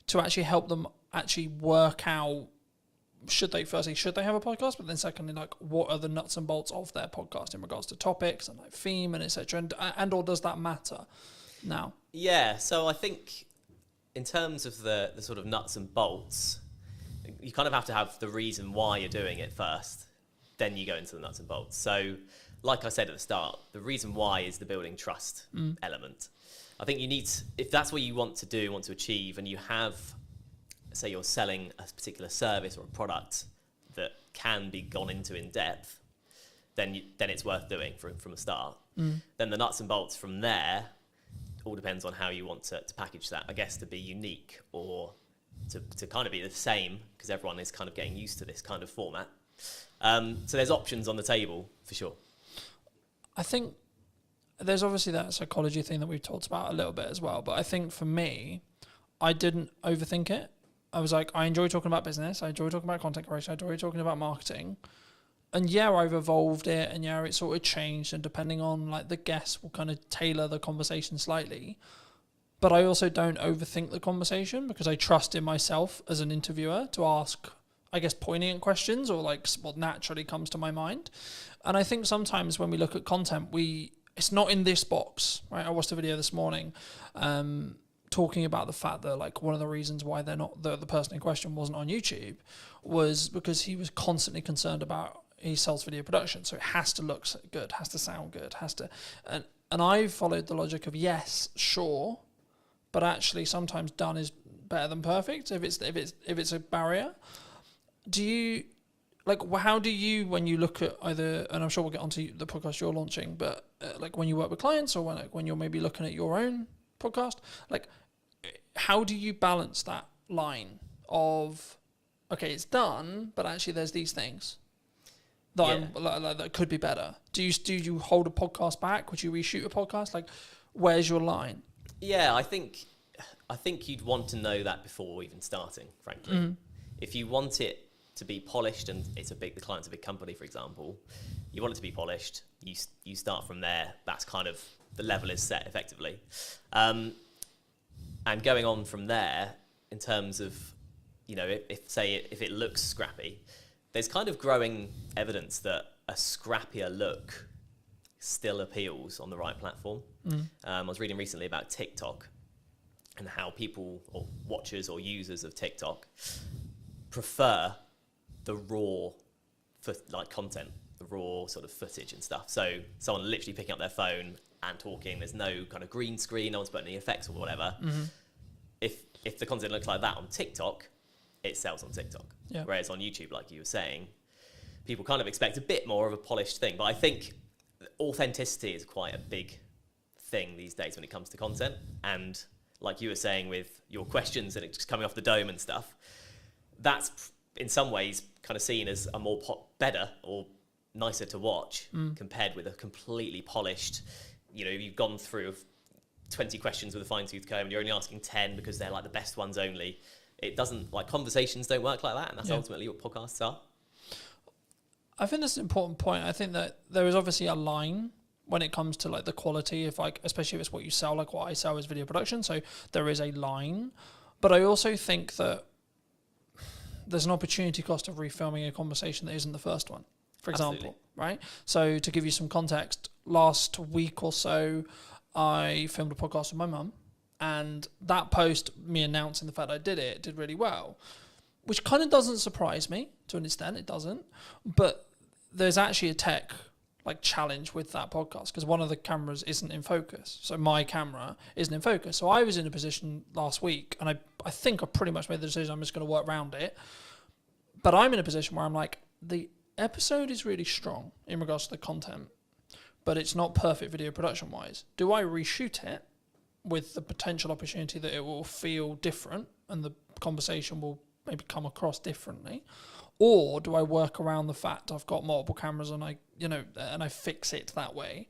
to actually help them actually work out, should they have a podcast, but then secondly, what are the nuts and bolts of their podcast in regards to topics and theme and etc. and or does that matter now? Yeah, so I think in terms of the sort of nuts and bolts, you kind of have to have the reason why you're doing it first, then you go into the nuts and bolts. So like I said at the start, the reason why is the building trust element. I think you need to, if that's what you want to achieve, and you have, say you're selling a particular service or a product that can be gone into in depth, then it's worth doing from the start. Then the nuts and bolts from there all depends on how you want to package that, I guess, to be unique or to kind of be the same, because everyone is kind of getting used to this kind of format. So there's options on the table for sure. I think there's obviously that psychology thing that we've talked about a little bit as well, but I think for me, I didn't overthink it. I was like, I enjoy talking about business, I enjoy talking about content creation, I enjoy talking about marketing. And yeah, I've evolved it, and yeah, it sort of changed, and depending on the guests, will kind of tailor the conversation slightly. But I also don't overthink the conversation, because I trust in myself as an interviewer to ask, I guess, poignant questions, or what naturally comes to my mind. And I think sometimes when we look at content, it's not in this box, right? I watched a video this morning talking about the fact that one of the reasons why they're not, the person in question wasn't on YouTube, was because he was constantly concerned about, he sells video production, so it has to look good, has to sound good, and I followed the logic of, yes, sure, but actually sometimes done is better than perfect if it's a barrier. Do you how do you, when you look at either, and I'm sure we'll get onto the podcast you're launching, but when you work with clients, or when you're maybe looking at your own podcast, how do you balance that line of, okay, it's done, but actually there's these things that could be better? Do you hold a podcast back? Would you reshoot a podcast? Where's your line? Yeah, I think you'd want to know that before even starting, frankly. If you want it to be polished, and the client's a big company, for example, you want it to be polished, you start from there. That's kind of, the level is set effectively. And going on from there, in terms of, if it looks scrappy, there's kind of growing evidence that a scrappier look still appeals on the right platform. I was reading recently about TikTok and how people, or watchers or users of TikTok, prefer the raw content, the raw sort of footage and stuff. So someone literally picking up their phone and talking, there's no kind of green screen, no one's putting any effects or whatever. If the content looks like that on TikTok, it sells on TikTok. Yeah. Whereas on YouTube, like you were saying, people kind of expect a bit more of a polished thing. But I think authenticity is quite a big thing these days when it comes to content. And like you were saying with your questions and it just coming off the dome and stuff, that's in some ways kind of seen as a more better or nicer to watch compared with a completely polished, you've gone through 20 questions with a fine-tooth comb and you're only asking 10 because they're like the best ones only. It doesn't, conversations don't work like that, and that's ultimately what podcasts are. I think that's an important point. I think that there is obviously a line when it comes to the quality, especially if it's what you sell, like what I sell is video production. So there is a line, but I also think that there's an opportunity cost of refilming a conversation that isn't the first one, for example. Absolutely. Right? So to give you some context, last week or so, I filmed a podcast with my mum, and that post, me announcing the fact I did it, did really well, which kind of doesn't surprise me to an extent. It doesn't, but there's actually a tech challenge with that podcast because one of the cameras isn't in focus. So my camera isn't in focus. So I was in a position last week, and I think I pretty much made the decision I'm just going to work around it. But I'm in a position where I'm like, the episode is really strong in regards to the content, but it's not perfect video production wise. Do I reshoot it with the potential opportunity that it will feel different and the conversation will maybe come across differently? Or do I work around the fact I've got multiple cameras and I fix it that way?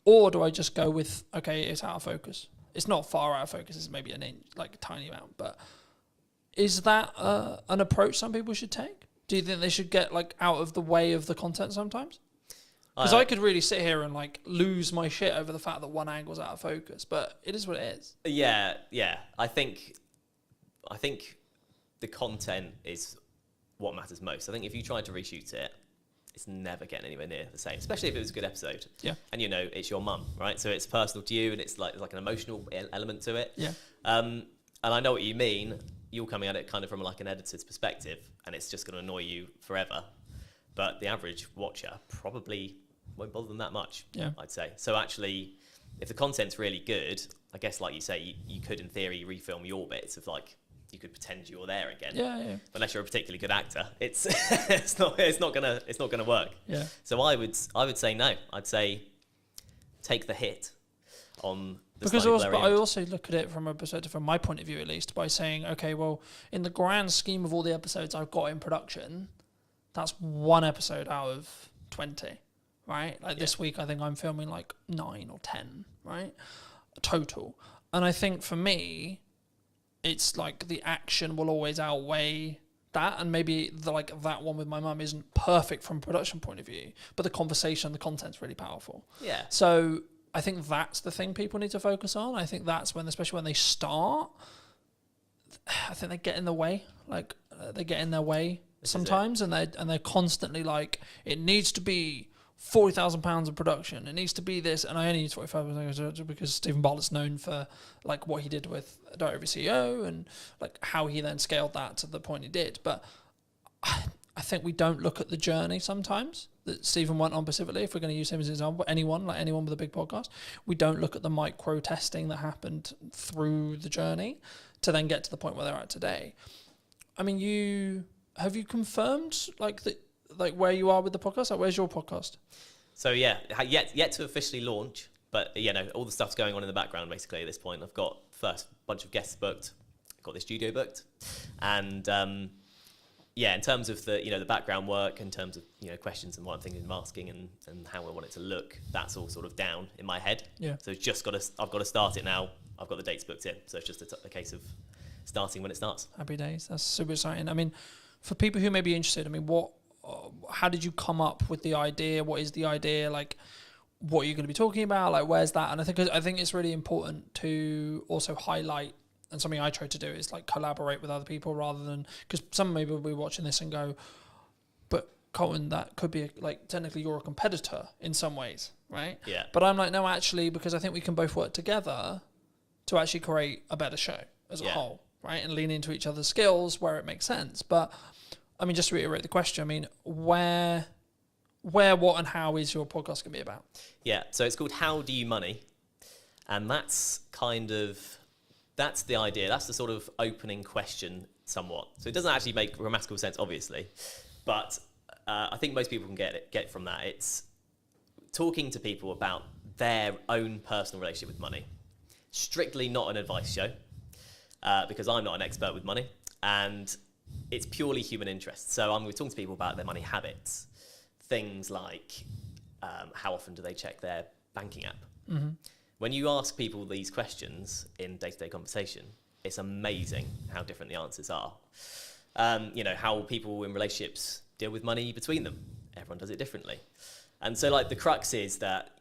Or do I just go with, okay, it's out of focus. It's not far out of focus, it's maybe an inch, a tiny amount. But is that an approach some people should take? Do you think they should get out of the way of the content sometimes? Because I could really sit here and lose my shit over the fact that one angle's out of focus, but it is what it is. Yeah. I think the content is what matters most. I think if you try to reshoot it, it's never getting anywhere near the same, especially if it was a good episode. Yeah. And it's your mum, right? So it's personal to you, and it's like an emotional element to it. Yeah. And I know what you mean. You're coming at it kind of from an editor's perspective, and it's just going to annoy you forever. But the average watcher probably won't bother them that much, I'd say. So actually, if the content's really good, I guess like you say, you could in theory refilm your bits of you could pretend you're there again. Yeah. But unless you're a particularly good actor, it's it's not gonna work. Yeah. So I would say no. I'd say take the hit on the because slightly also, blurry but I image. also look at it from a perspective, from my point of view at least, by saying, okay, well, in the grand scheme of all the episodes I've got in production, that's one episode out of 20, right? This week, I think I'm filming 9 or 10, right? Total. And I think for me, it's the action will always outweigh that, and maybe that one with my mum isn't perfect from a production point of view, but the conversation, the content's really powerful. Yeah. So I think that's the thing people need to focus on. I think that's when, especially when they start, I think they get in the way. They get in their way sometimes, and they're constantly it needs to be £40,000 of production. It needs to be this, and I only use 45 because Stephen Bartlett's known for what he did with Direct Over CEO and how he then scaled that to the point he did. But I think we don't look at the journey sometimes that Stephen went on specifically. If we're going to use him as an example, anyone with a big podcast, we don't look at the micro testing that happened through the journey to then get to the point where they're at today. I mean, have you confirmed where you are with the podcast? Where's your podcast? So yeah, yet to officially launch, but all the stuff's going on in the background basically at this point. I've got first bunch of guests booked, got the studio booked, and in terms of the background work, in terms of questions and what I'm thinking of asking and how I want it to look, that's all sort of down in my head. Yeah. So it's I've got to start it now. I've got the dates booked in, so it's just a case of starting when it starts. Happy days. That's super exciting. I mean, for people who may be interested, I mean, how did you come up with the idea? What is the idea? Like, what are you going to be talking about? Like, where's that? And I think it's really important to also highlight, and something I try to do is like collaborate with other people rather than, because some maybe will be watching this and go, but Colton, that could be like technically you're a competitor in some ways, right? Yeah. But I'm like, no, actually, because I think we can both work together to actually create a better show as a whole, right? And lean into each other's skills where it makes sense. But I mean, just to reiterate the question, I mean, where, what, and how is your podcast going to be about? Yeah, so it's called How Do You Money? And that's the idea. That's the sort of opening question somewhat. So it doesn't actually make grammatical sense, obviously. But I think most people can get from that. It's talking to people about their own personal relationship with money. Strictly not an advice show, because I'm not an expert with money. And it's purely human interest. So I'm talking to people about their money habits. Things like how often do they check their banking app? Mm-hmm. When you ask people these questions in day-to-day conversation, it's amazing how different the answers are. How people in relationships deal with money between them. Everyone does it differently. And so like the crux is that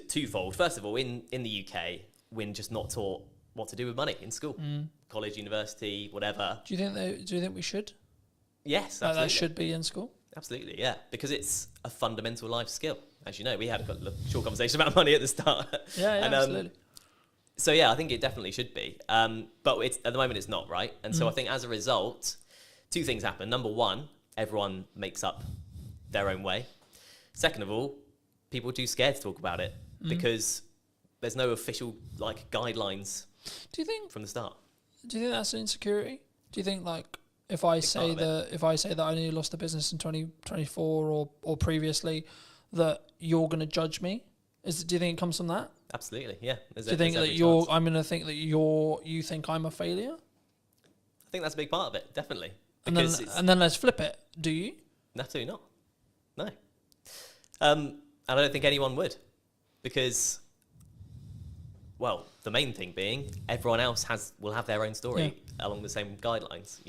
twofold. First of all, in the UK, we're just not taught what to do with money in school, college, university, whatever. Do you think we should? Yes, absolutely. That should be in school? Absolutely, yeah, because it's a fundamental life skill. As you know, we had a short conversation about money at the start. Yeah, and, absolutely. So yeah, I think it definitely should be. But at the moment it's not, right? And so I think as a result, two things happen. Number one, everyone makes up their own way. Second of all, people are too scared to talk about it because there's no official like guidelines. Do you think from the start? Do you think that's an insecurity? Do you think like if I say that I only lost the business in 2024 or previously, that you're going to judge me? Do you think it comes from that? Absolutely, yeah. Do you think that I'm going to think that you think I'm a failure? I think that's a big part of it, definitely. And then let's flip it. Do you? Absolutely not. No. And I don't think anyone would, because, well, the main thing being everyone else will have their own story along the same guidelines,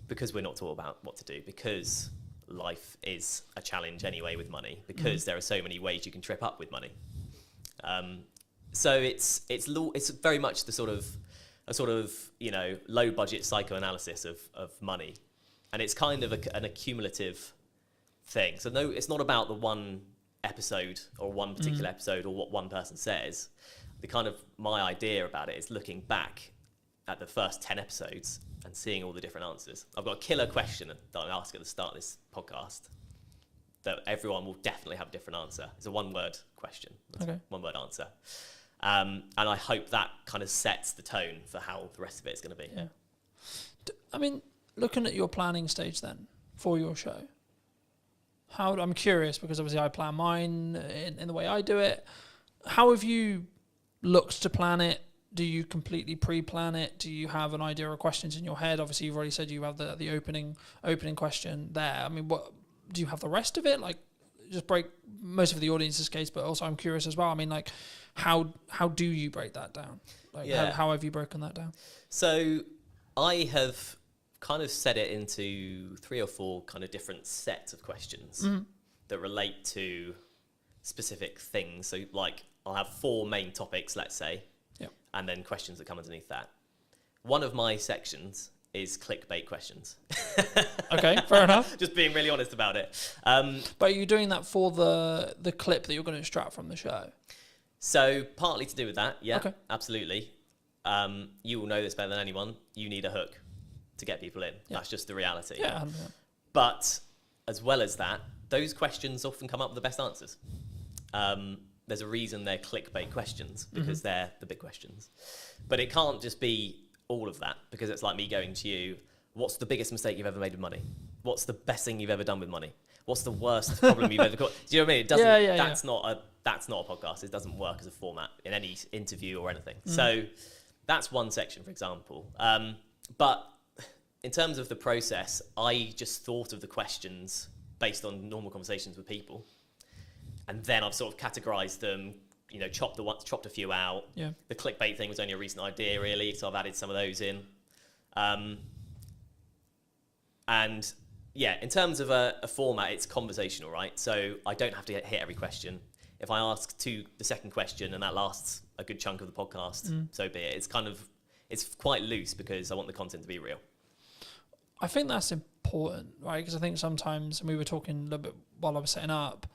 because we're not taught about what to do, because life is a challenge anyway with money, because there are so many ways you can trip up with money. So it's very much the sort of low budget psychoanalysis of money, and it's kind of an accumulative thing. So no, it's not about the one episode or one particular episode or what one person says. My idea about it is looking back at the first 10 episodes and seeing all the different answers. I've got a killer question that I ask at the start of this podcast that everyone will definitely have a different answer. It's a one-word question. Okay. One-word answer. And I hope that kind of sets the tone for how the rest of it is going to be. Yeah. I mean, looking at your planning stage then for your show, I'm curious, because obviously I plan mine in the way I do it. How have you looked to plan it? Do you completely pre-plan it? Do you have an idea of questions in your head? Obviously, you've already said you have the opening question there. I mean, what do you have the rest of it? Like, just break most of the audience's case, but also I'm curious as well. I mean, like, how do you break that down? Like, how have you broken that down? So I have kind of set it into 3 or 4 kind of different sets of questions that relate to specific things. So like I'll have 4 main topics, let's say, and then questions that come underneath that. One of my sections is clickbait questions. Okay, fair enough. Just being really honest about it. But are you doing that for the clip that you're going to extract from the show? So partly to do with that, yeah, okay. Absolutely. You will know this better than anyone. You need a hook to get people in. Yeah. That's just the reality. Yeah. But as well as that, those questions often come up with the best answers. There's a reason they're clickbait questions, because they're the big questions. But it can't just be all of that, because it's like me going to you, what's the biggest mistake you've ever made with money? What's the best thing you've ever done with money? What's the worst problem you've ever got? Do you know what I mean? It doesn't, that's not a podcast. It doesn't work as a format in any interview or anything. So that's one section, for example. But in terms of the process, I just thought of the questions based on normal conversations with people. And then I've sort of categorized them, chopped a few out. Yeah. The clickbait thing was only a recent idea, really, so I've added some of those in. And yeah, in terms of a format, it's conversational, right? So I don't have to hit every question. If I ask the second question and that lasts a good chunk of the podcast, so be it. It's quite loose because I want the content to be real. I think that's important, right? Because I think sometimes, and we were talking a little bit while I was setting up,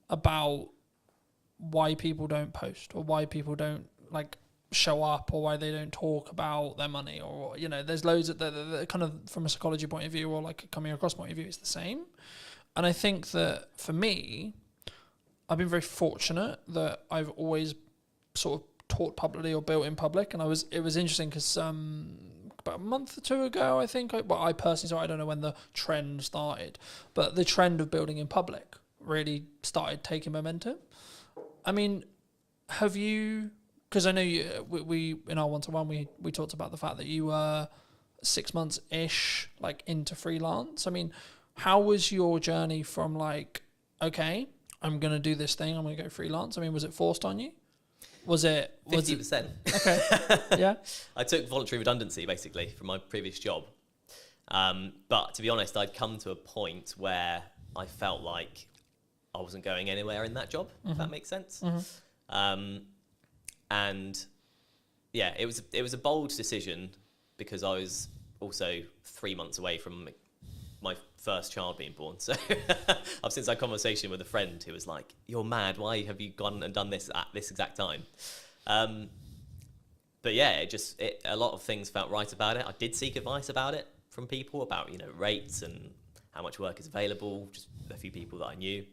about why people don't post or why people don't like show up or why they don't talk about their money, or there's loads of the kind of from a psychology point of view or like a coming across point of view, it's the same. And I think that for me, I've been very fortunate that I've always sort of taught publicly or built in public, and it was interesting because about a month or two ago, I think, I personally, so I don't know when the trend started, but the trend of building in public really started taking momentum. I mean, have you, because I know we in our one-to-one, we talked about the fact that you were 6 months-ish like into freelance. I mean, how was your journey from like, okay, I'm going to do this thing, I'm going to go freelance? I mean, was it forced on you? Was it 50%? Okay. Yeah. I took voluntary redundancy basically from my previous job. But to be honest, I'd come to a point where I felt like I wasn't going anywhere in that job, if that makes sense. And yeah, it was a bold decision because I was also 3 months away from my first child being born. So I've since had a conversation with a friend who was like, "You're mad. Why have you gone and done this at this exact time?" But yeah, a lot of things felt right about it. I did seek advice about it from people about rates and how much work is available, just a few people that I knew.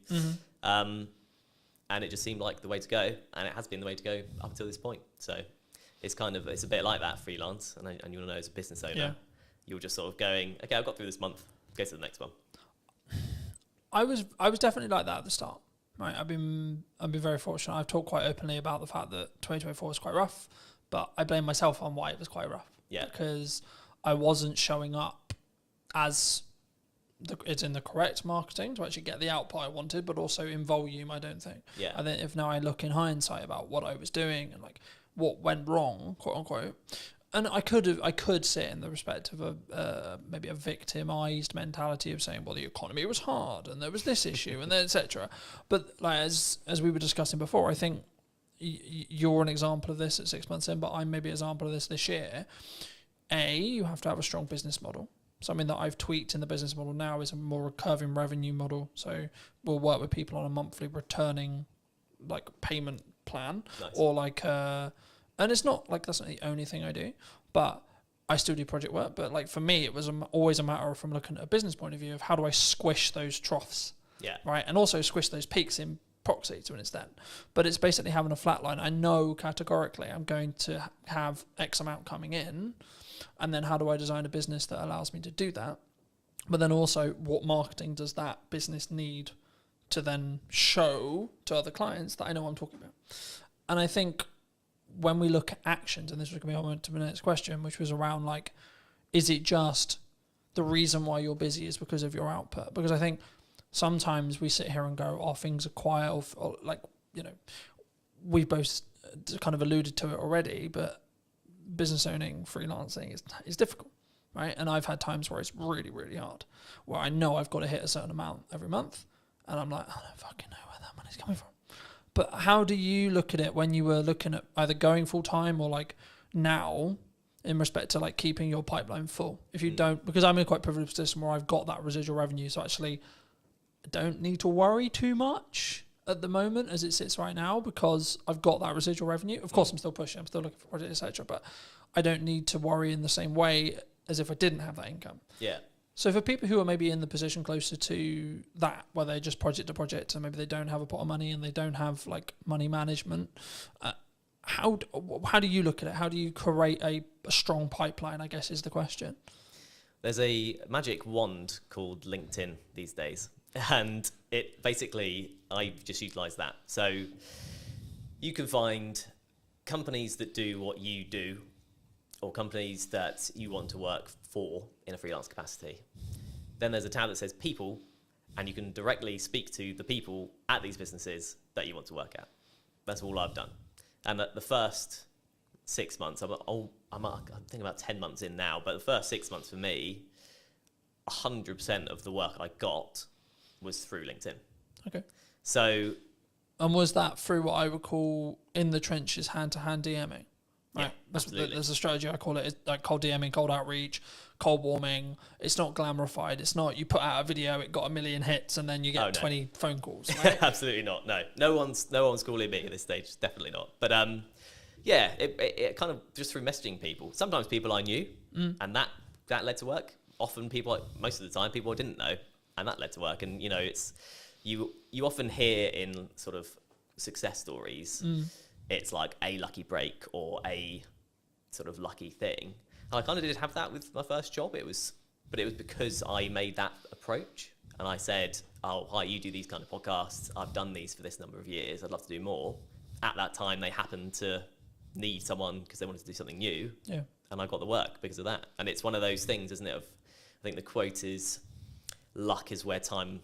And it just seemed like the way to go, and it has been the way to go up until this point. So it's a bit like that freelance, and you want to know, as a business owner, you're just sort of going, okay, I've got through this month, go to the next one. I was definitely like that at the start. Right, I've been very fortunate. I've talked quite openly about the fact that 2024 was quite rough, but I blame myself on why it was quite rough. Yeah, because I wasn't showing up as it's in the correct marketing to actually get the output I wanted, but also in volume, I don't think. Yeah. I think if now I look in hindsight about what I was doing and like what went wrong, quote unquote, and I could sit in the respect of maybe a victimized mentality of saying, well, the economy was hard and there was this issue and then etc. But like as we were discussing before, I think you're an example of this at 6 months in, but I'm maybe an example of this year. You have to have a strong business model. Something that I've tweaked in the business model now is a more recurring revenue model. So we'll work with people on a monthly returning like payment plan. Nice. Or like, and it's not like that's not the only thing I do, but I still do project work. But like for me, it was always a matter of, from looking at a business point of view, of how do I squish those troughs, right, and also squish those peaks in proxy to an extent. But it's basically having a flat line. I know categorically I'm going to have X amount coming in, and then how do I design a business that allows me to do that? But then also, what marketing does that business need to then show to other clients that I know what I'm talking about? And I think when we look at actions, and this was going to be on to my next question, which was around like, is it just the reason why you're busy is because of your output? Because I think sometimes we sit here and go, oh, things are quiet, or like, we've both kind of alluded to it already, but business owning, freelancing is difficult, right? And I've had times where it's really, really hard, where I know I've got to hit a certain amount every month, and I'm like, I don't fucking know where that money's coming from. But how do you look at it when you were looking at either going full time or like now, in respect to like keeping your pipeline full? If you don't, because I'm in a quite privileged position where I've got that residual revenue, so actually I don't need to worry too much at the moment as it sits right now, because I've got that residual revenue. Of course, I'm still pushing, I'm still looking for projects, etc. But I don't need to worry in the same way as if I didn't have that income. Yeah. So for people who are maybe in the position closer to that, where they're just project to project, and maybe they don't have a pot of money and they don't have like money management, how do you look at it? How do you create a strong pipeline, I guess is the question. There's a magic wand called LinkedIn these days. And it basically, I've just utilised that. So you can find companies that do what you do, or companies that you want to work for in a freelance capacity. Then there's a tab that says people, and you can directly speak to the people at these businesses that you want to work at. That's all I've done. And the first 6 months, I'm thinking about 10 months in now, but the first 6 months for me, 100% of the work I got was through LinkedIn. Okay. So, And was that through what I would call in the trenches hand-to-hand DMing? yeah, absolutely. There's a strategy, I call it, it's like cold DMing, cold outreach, cold warming. It's not glamorified. It's not you put out a video, it got 1 million hits, and then you get 20 phone calls. Right? Absolutely not. No one's calling me at this stage. Definitely not. But yeah, it kind of just through messaging people. Sometimes people I knew, and that led to work. Often most of the time, people I didn't know, and that led to work. And it's you often hear in sort of success stories, it's like a lucky break or a sort of lucky thing. And I kind of did have that with my first job. But it was because I made that approach and I said, "Oh, hi, you do these kind of podcasts. I've done these for this number of years. I'd love to do more." At that time, they happened to need someone because they wanted to do something new. Yeah. And I got the work because of that. And it's one of those things, isn't it? I think the quote is, "Luck is where time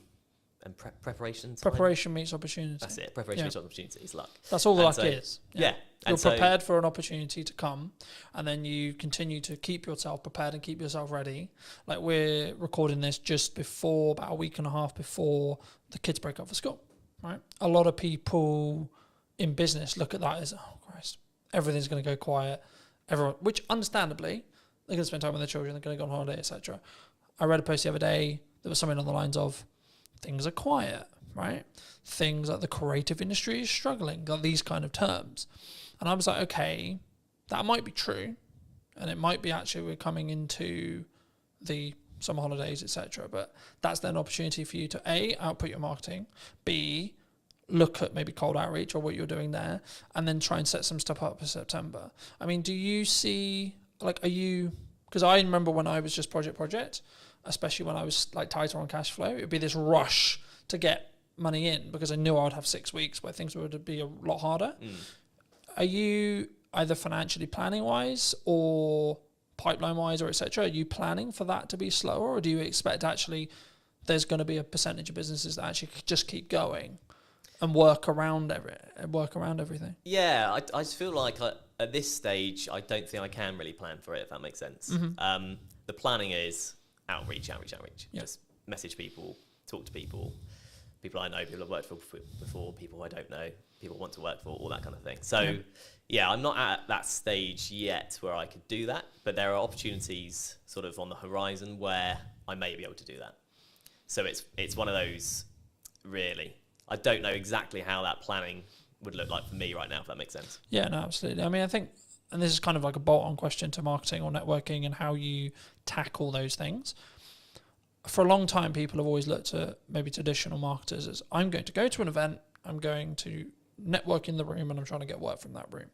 and preparation." Preparation meets opportunity. That's it. Preparation meets opportunity. It's luck. That's all the luck so, is. Yeah. You're prepared for an opportunity to come, and then you continue to keep yourself prepared and keep yourself ready. Like we're recording this just before, about a week and a half before the kids break up for school, right? A lot of people in business look at that as, oh Christ, everything's going to go quiet. Everyone, which understandably, they're going to spend time with their children, they're going to go on holiday, etc. I read a post the other day, there was something on the lines of, things are quiet, right? Things like the creative industry is struggling, got these kind of terms. And I was like, okay, that might be true. And it might be actually we're coming into the summer holidays, etc. But that's then an opportunity for you to A, output your marketing, B, look at maybe cold outreach or what you're doing there, and then try and set some stuff up for September. I mean, do you see, like, are you, because I remember when I was just project, especially when I was like tighter on cash flow, it would be this rush to get money in because I knew I would have 6 weeks where things would be a lot harder. Are you either financially planning wise or pipeline wise or etc.? Are you planning for that to be slower, or do you expect actually there's going to be a percentage of businesses that actually just keep going and work around everything? Yeah, I just feel like at this stage, I don't think I can really plan for it, if that makes sense. The planning is outreach. Yeah. Just message people, talk to people I know, people I've worked for before, people I don't know, people I want to work for, all that kind of thing. So yeah, I'm not at that stage yet where I could do that, but there are opportunities sort of on the horizon where I may be able to do that. So it's one of those, really. I don't know exactly how that planning would look like for me right now, if that makes sense. Yeah, no, absolutely. I mean, I think, and this is kind of like a bolt-on question to marketing or networking and how you tackle those things. For a long time, people have always looked at maybe traditional marketers as, I'm going to go to an event, I'm going to network in the room, and I'm trying to get work from that room.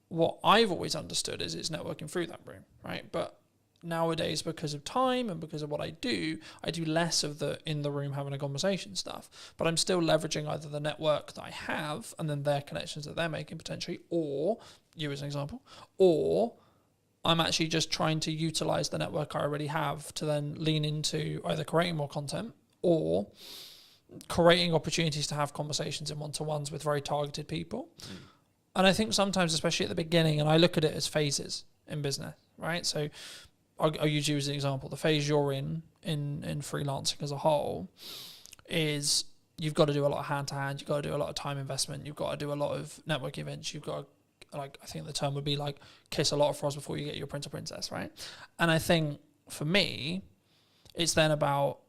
What I've always understood is it's networking through that room, right? But nowadays, because of time and because of what I do less of the in the room having a conversation stuff, but I'm still leveraging either the network that I have and then their connections that they're making potentially, or you as an example, or I'm actually just trying to utilize the network I already have to then lean into either creating more content or creating opportunities to have conversations in one-to-ones with very targeted people. And I think sometimes, especially at the beginning, and I look at it as phases in business, right? So I'll use you as an example. The phase you're in freelancing as a whole is you've got to do a lot of hand-to-hand, you've got to do a lot of time investment, you've got to do a lot of network events, you've got to, like, I think the term would be like kiss a lot of frogs before you get your prince or princess, right? And I think for me, it's then about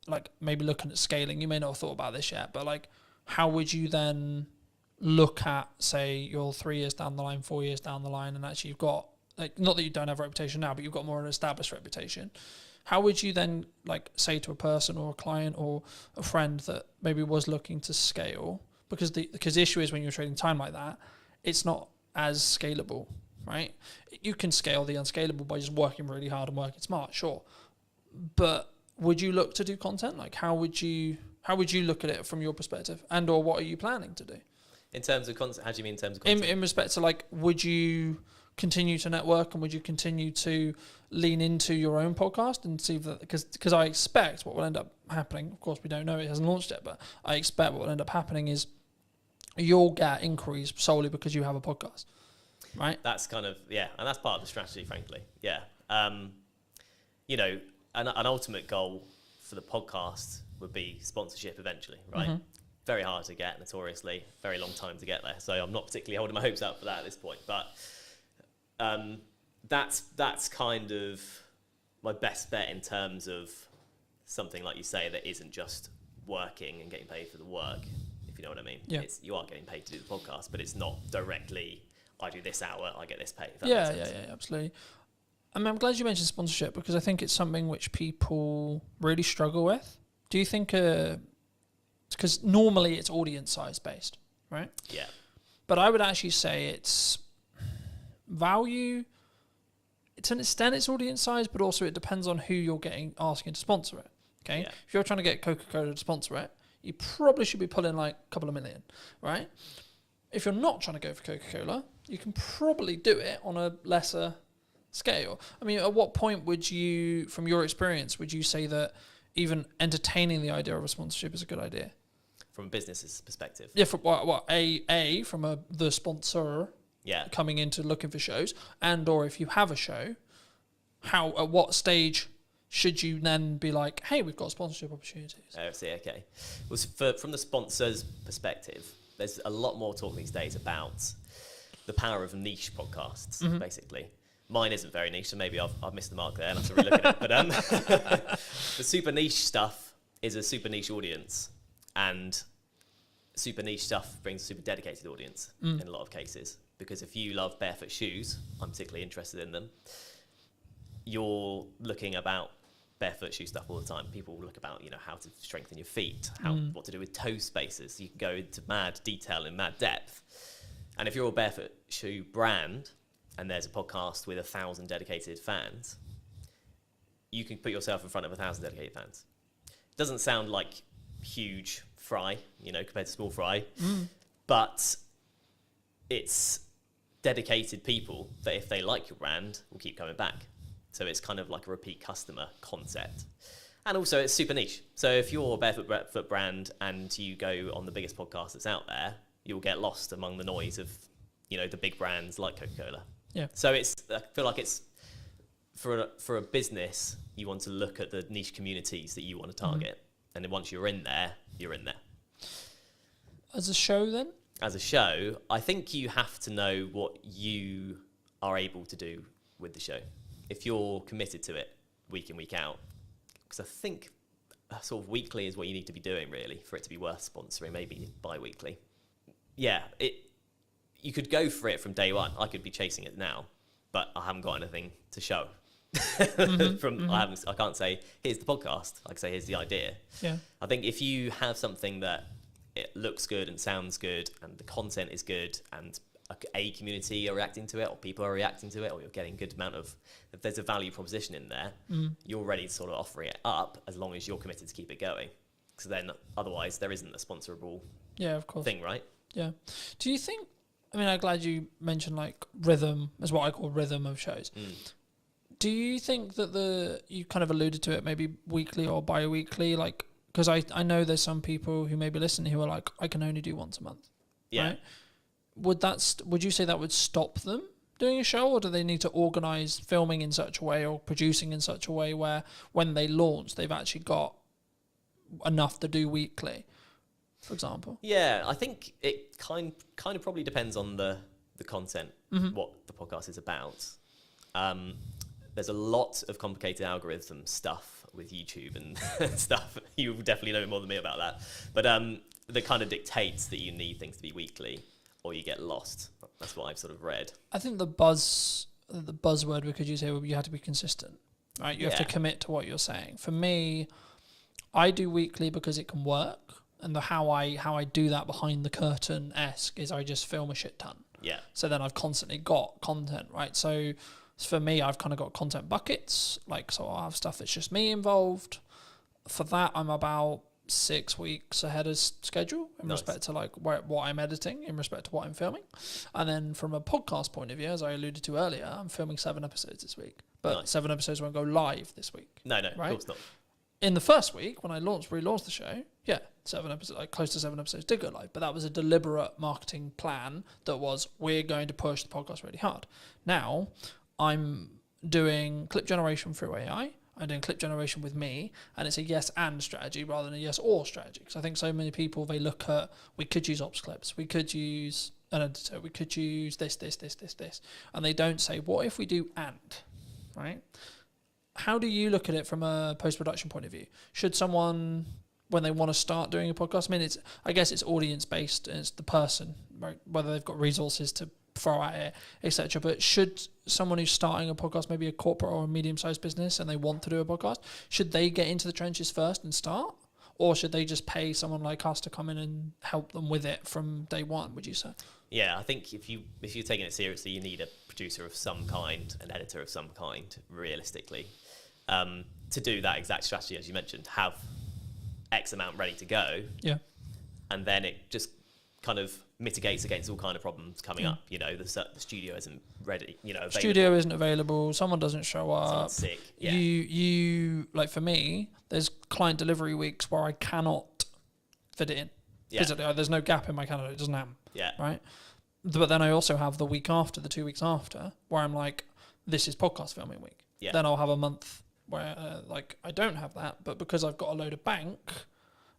like maybe looking at scaling. You may not have thought about this yet, but like how would you then look at, say, you're 3 years down the line, 4 years down the line, and actually you've got, like, not that you don't have a reputation now, but you've got more of an established reputation. How would you then like say to a person or a client or a friend that maybe was looking to scale? Because the issue is when you're trading time like that, it's not as scalable, right? You can scale the unscalable by just working really hard and working smart, sure. But would you look to do content? Like how would you look at it from your perspective, and or what are you planning to do? In terms of content, how do you mean in terms of content? In respect to like, would you continue to network and would you continue to lean into your own podcast and see that, because I expect what will end up happening, of course we don't know, it hasn't launched yet, but I expect what will end up happening is you'll get inquiries solely because you have a podcast, right? That's kind of, yeah, and that's part of the strategy, frankly. Yeah. an ultimate goal for the podcast would be sponsorship eventually, right? Mm-hmm. Very hard to get, notoriously. Very long time to get there. So I'm not particularly holding my hopes out for that at this point. But that's kind of my best bet in terms of something, like you say, that isn't just working and getting paid for the work, if you know what I mean. Yeah. You are getting paid to do the podcast, but it's not directly, I do this hour, I get this pay. If that Yeah, makes sense. yeah, absolutely. I mean, I'm glad you mentioned sponsorship because I think it's something which people really struggle with. Do you think, because normally it's audience size based, right? Yeah. But I would actually say it's value. To an extent, it's audience size, but also it depends on who you're asking to sponsor it. Okay, Yeah. If you're trying to get Coca-Cola to sponsor it, you probably should be pulling like a couple of million, right? If you're not trying to go for Coca-Cola, you can probably do it on a lesser scale. I mean, at what point would you, from your experience, would you say that even entertaining the idea of a sponsorship is a good idea? From a business's perspective. Yeah, from from the sponsor Yeah. coming into looking for shows, and or if you have a show, at what stage should you then be like, hey, we've got sponsorship opportunities? Oh, I see, okay. Well, from the sponsor's perspective, there's a lot more talk these days about the power of niche podcasts, basically. Mine isn't very niche, so maybe I've missed the mark there and I have to relook at it. But the super niche stuff is a super niche audience, and super niche stuff brings a super dedicated audience in a lot of cases. Because if you love barefoot shoes, I'm particularly interested in them, you're looking about barefoot shoe stuff all the time. People look about, how to strengthen your feet, what to do with toe spaces. You can go into mad detail and mad depth. And if you're a barefoot shoe brand and there's a podcast with 1,000 dedicated fans, you can put yourself in front of 1,000 dedicated fans. It doesn't sound like huge fry, compared to small fry, but it's dedicated people that if they like your brand will keep coming back. So it's kind of like a repeat customer concept. And also it's super niche. So if you're a barefoot brand and you go on the biggest podcast that's out there, you'll get lost among the noise of, the big brands like Coca-Cola. Yeah. So I feel like it's for a business, you want to look at the niche communities that you want to target. And then once you're in there, you're in there. As a show then? As a show, I think you have to know what you are able to do with the show. If you're committed to it week in, week out, because I think sort of weekly is what you need to be doing really for it to be worth sponsoring, maybe bi-weekly. Yeah, you could go for it from day one. I could be chasing it now, but I haven't got anything to show. I can't say, here's the podcast. I can say, here's the idea. Yeah. I think if you have something that it looks good and sounds good and the content is good and a community are reacting to it or people are reacting to it or you're getting a good amount of, if there's a value proposition in there, you're ready to sort of offer it up as long as you're committed to keep it going. Because then otherwise there isn't a sponsorable of course. thing, right? Yeah. Do you think, I'm glad you mentioned like rhythm, is what I call rhythm of shows. Do you think that you kind of alluded to it, maybe weekly or bi-weekly, like, because I know there's some people who may be listening who are like, I can only do once a month. Yeah. Right? Would you say that would stop them doing a show, or do they need to organise filming in such a way or producing in such a way where when they launch, they've actually got enough to do weekly, for example? Yeah, I think it kind of probably depends on the content, what the podcast is about. There's a lot of complicated algorithm stuff with YouTube and stuff. You definitely know more than me about that. But that kind of dictates that you need things to be weekly or you get lost. That's what I've sort of read. I think the buzzword we could use here would be you have to be consistent, right? You have to commit to what you're saying. For me, I do weekly because it can work. And how I do that behind the curtain-esque is I just film a shit ton. Yeah. So then I've constantly got content, right? So for me, I've kind of got content buckets. So I'll have stuff that's just me involved. For that, I'm about 6 weeks ahead of schedule in respect to like what I'm editing, in respect to what I'm filming. And then from a podcast point of view, as I alluded to earlier, I'm filming 7 episodes this week. But 7 episodes won't go live this week. No, right? Of course not. In the first week, when I relaunched the show, 7 episodes, like close to 7 episodes did go live. But that was a deliberate marketing plan that was, we're going to push the podcast really hard. Now, I'm doing clip generation through AI. I'm doing clip generation with me, and it's a yes and strategy rather than a yes or strategy. Because I think so many people, they look at, we could use ops clips, we could use an editor, we could use this, and they don't say, what if we do and, right? How do you look at it from a post-production point of view? Should someone, when they want to start doing a podcast, I mean, I guess it's audience-based, and it's the person, right? Whether they've got resources to throw at it, etc. But should someone who's starting a podcast, maybe a corporate or a medium-sized business, and they want to do a podcast, should they get into the trenches first and start? Or should they just pay someone like us to come in and help them with it from day one, would you say? Yeah, I think if you're taking it seriously, you need a producer of some kind, an editor of some kind, realistically, to do that exact strategy, as you mentioned, have X amount ready to go. Yeah. And then it just kind of mitigates against all kind of problems coming up. You know, the studio isn't ready, available. Studio isn't available, someone doesn't show up. Someone's sick. Yeah. You like, for me, there's client delivery weeks where I cannot fit it in. Yeah. Physically, there's no gap in my calendar, it doesn't happen. Yeah. Right? But then I also have the week after, the 2 weeks after, where I'm like, this is podcast filming week. Yeah. Then I'll have a month where I don't have that, but because I've got a load of bank,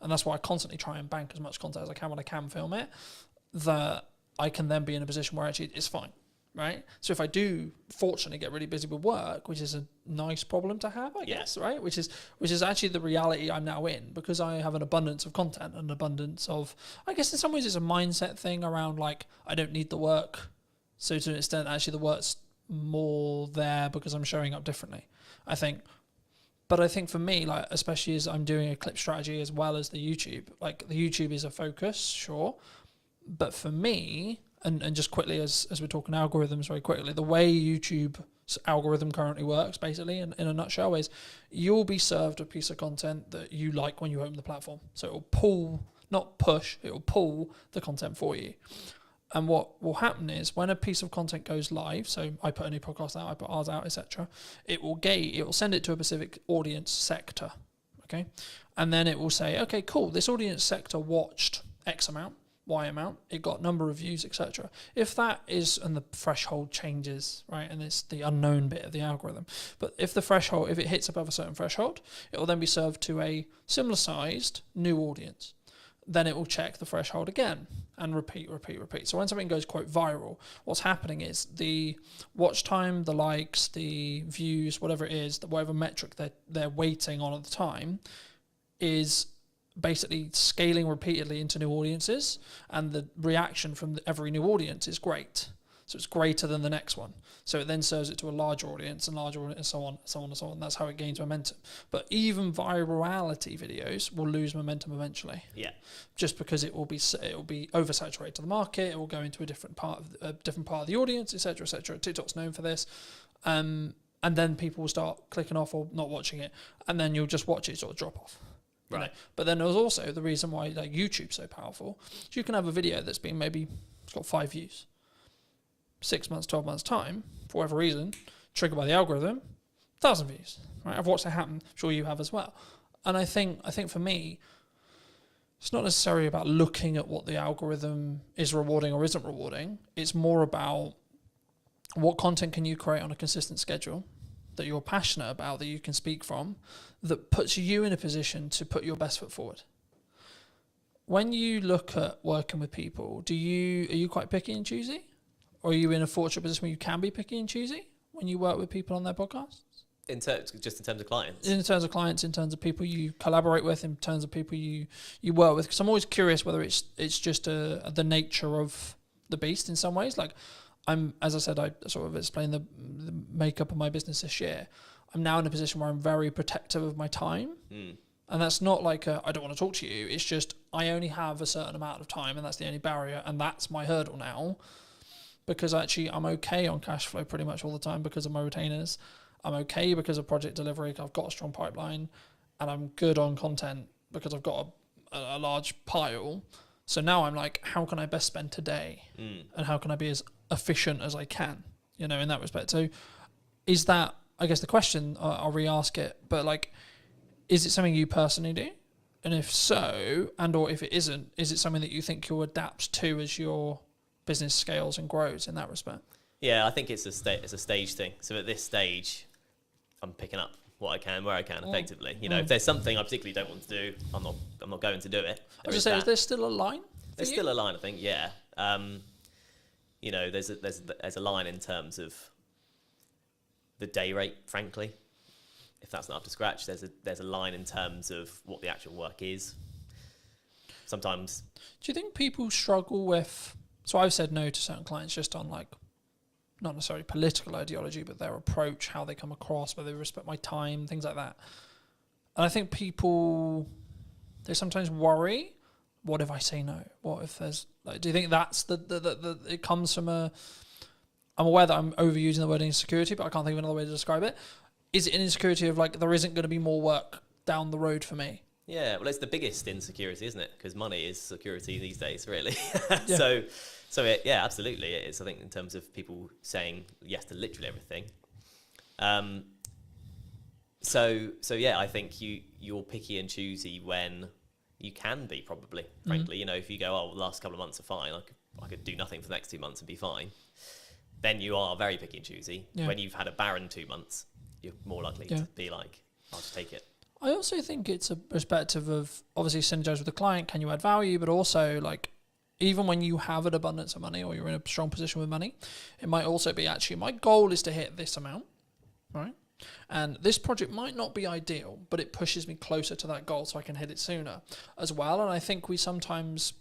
and that's why I constantly try and bank as much content as I can when I can film it, that I can then be in a position where actually it's fine, right? So if I do fortunately get really busy with work, which is a nice problem to have, I guess, right? Which is actually the reality I'm now in, because I have an abundance of content, an abundance of, I guess in some ways it's a mindset thing around like, I don't need the work. So to an extent, actually the work's more there because I'm showing up differently, I think. But I think for me, like, especially as I'm doing a clip strategy as well as the YouTube, like the YouTube is a focus, sure. But for me, and just quickly, as we're talking algorithms very quickly, the way YouTube's algorithm currently works, basically, in a nutshell, is you'll be served a piece of content that you like when you open the platform. So it will pull, not push, it will pull the content for you. And what will happen is when a piece of content goes live, so I put a new podcast out, I put ours out, etc., it will send it to a specific audience sector, okay? And then it will say, okay, cool, this audience sector watched X amount, Y amount, it got number of views, etc. If that is, and the threshold changes, right, and it's the unknown bit of the algorithm, but if it hits above a certain threshold, it will then be served to a similar sized new audience. Then it will check the threshold again and repeat. So when something goes quote viral, what's happening is the watch time, the likes, the views, whatever it is, whatever metric they're waiting on at the time, is basically scaling repeatedly into new audiences, and the reaction from every new audience is great. So it's greater than the next one. So it then serves it to a larger audience and so on. That's how it gains momentum. But even virality videos will lose momentum eventually. Yeah. Just because it will be oversaturated to the market. It will go into a different part of the audience, etc., etc. TikTok's known for this. And then people will start clicking off or not watching it, and then you'll just watch it sort of drop off. Right. You know? But then there's also the reason why like YouTube's so powerful. So you can have a video that's been it's got 5 views. 6 months, 12 months time, for whatever reason, triggered by the algorithm, 1,000 views. Right? I've watched that happen. I'm sure you have as well. And I think for me, it's not necessarily about looking at what the algorithm is rewarding or isn't rewarding. It's more about what content can you create on a consistent schedule that you're passionate about, that you can speak from, that puts you in a position to put your best foot forward. When you look at working with people, are you quite picky and choosy? Or are you in a fortunate position where you can be picky and choosy when you work with people on their podcasts? In terms of clients? In terms of clients, in terms of people you collaborate with, in terms of people you work with. Because I'm always curious whether it's just the nature of the beast in some ways. Like, as I said, I sort of explained the makeup of my business this year. I'm now in a position where I'm very protective of my time. Mm. And that's not like I don't want to talk to you. It's just I only have a certain amount of time, and that's the only barrier. And that's my hurdle now. Because actually I'm okay on cash flow pretty much all the time because of my retainers. I'm okay because of project delivery. I've got a strong pipeline, and I'm good on content because I've got a large pile. So now I'm like, how can I best spend today? And how can I be as efficient as I can, in that respect? So is that, I guess the question, I'll re-ask it, but like, is it something you personally do? And if so, and or if it isn't, is it something that you think you'll adapt to as your business scales and grows in that respect? Yeah, I think it's a stage thing. So at this stage, I'm picking up what I can where I can effectively. You know, if there's something I particularly don't want to do, I'm not going to do it. I was just saying, is there still a line? There's still a line, I think. Yeah. You know, there's a line in terms of the day rate, frankly. If that's not up to scratch, there's a line in terms of what the actual work is. Sometimes. Do you think people struggle with? So I've said no to certain clients just on like, not necessarily political ideology, but their approach, how they come across, whether they respect my time, things like that. And I think people, they sometimes worry, what if I say no? What if there's, like, do you think that's it comes from I'm aware that I'm overusing the word insecurity, but I can't think of another way to describe it. Is it an insecurity of like, there isn't going to be more work down the road for me? Yeah, well, it's the biggest insecurity, isn't it? Because money is security these days, really. Yeah. Yeah, absolutely it is. I think in terms of people saying yes to literally everything. Yeah, I think you're picky and choosy when you can be, probably, frankly. You know, if you go, oh, the last couple of months are fine, I could do nothing for the next 2 months and be fine, then you are very picky and choosy. Yeah. When you've had a barren 2 months, you're more likely to be like, I'll just take it. I also think it's a perspective of obviously synergize with the client, can you add value, but also like even when you have an abundance of money or you're in a strong position with money, it might also be actually my goal is to hit this amount, right? And this project might not be ideal, but it pushes me closer to that goal so I can hit it sooner as well. And I think we sometimes,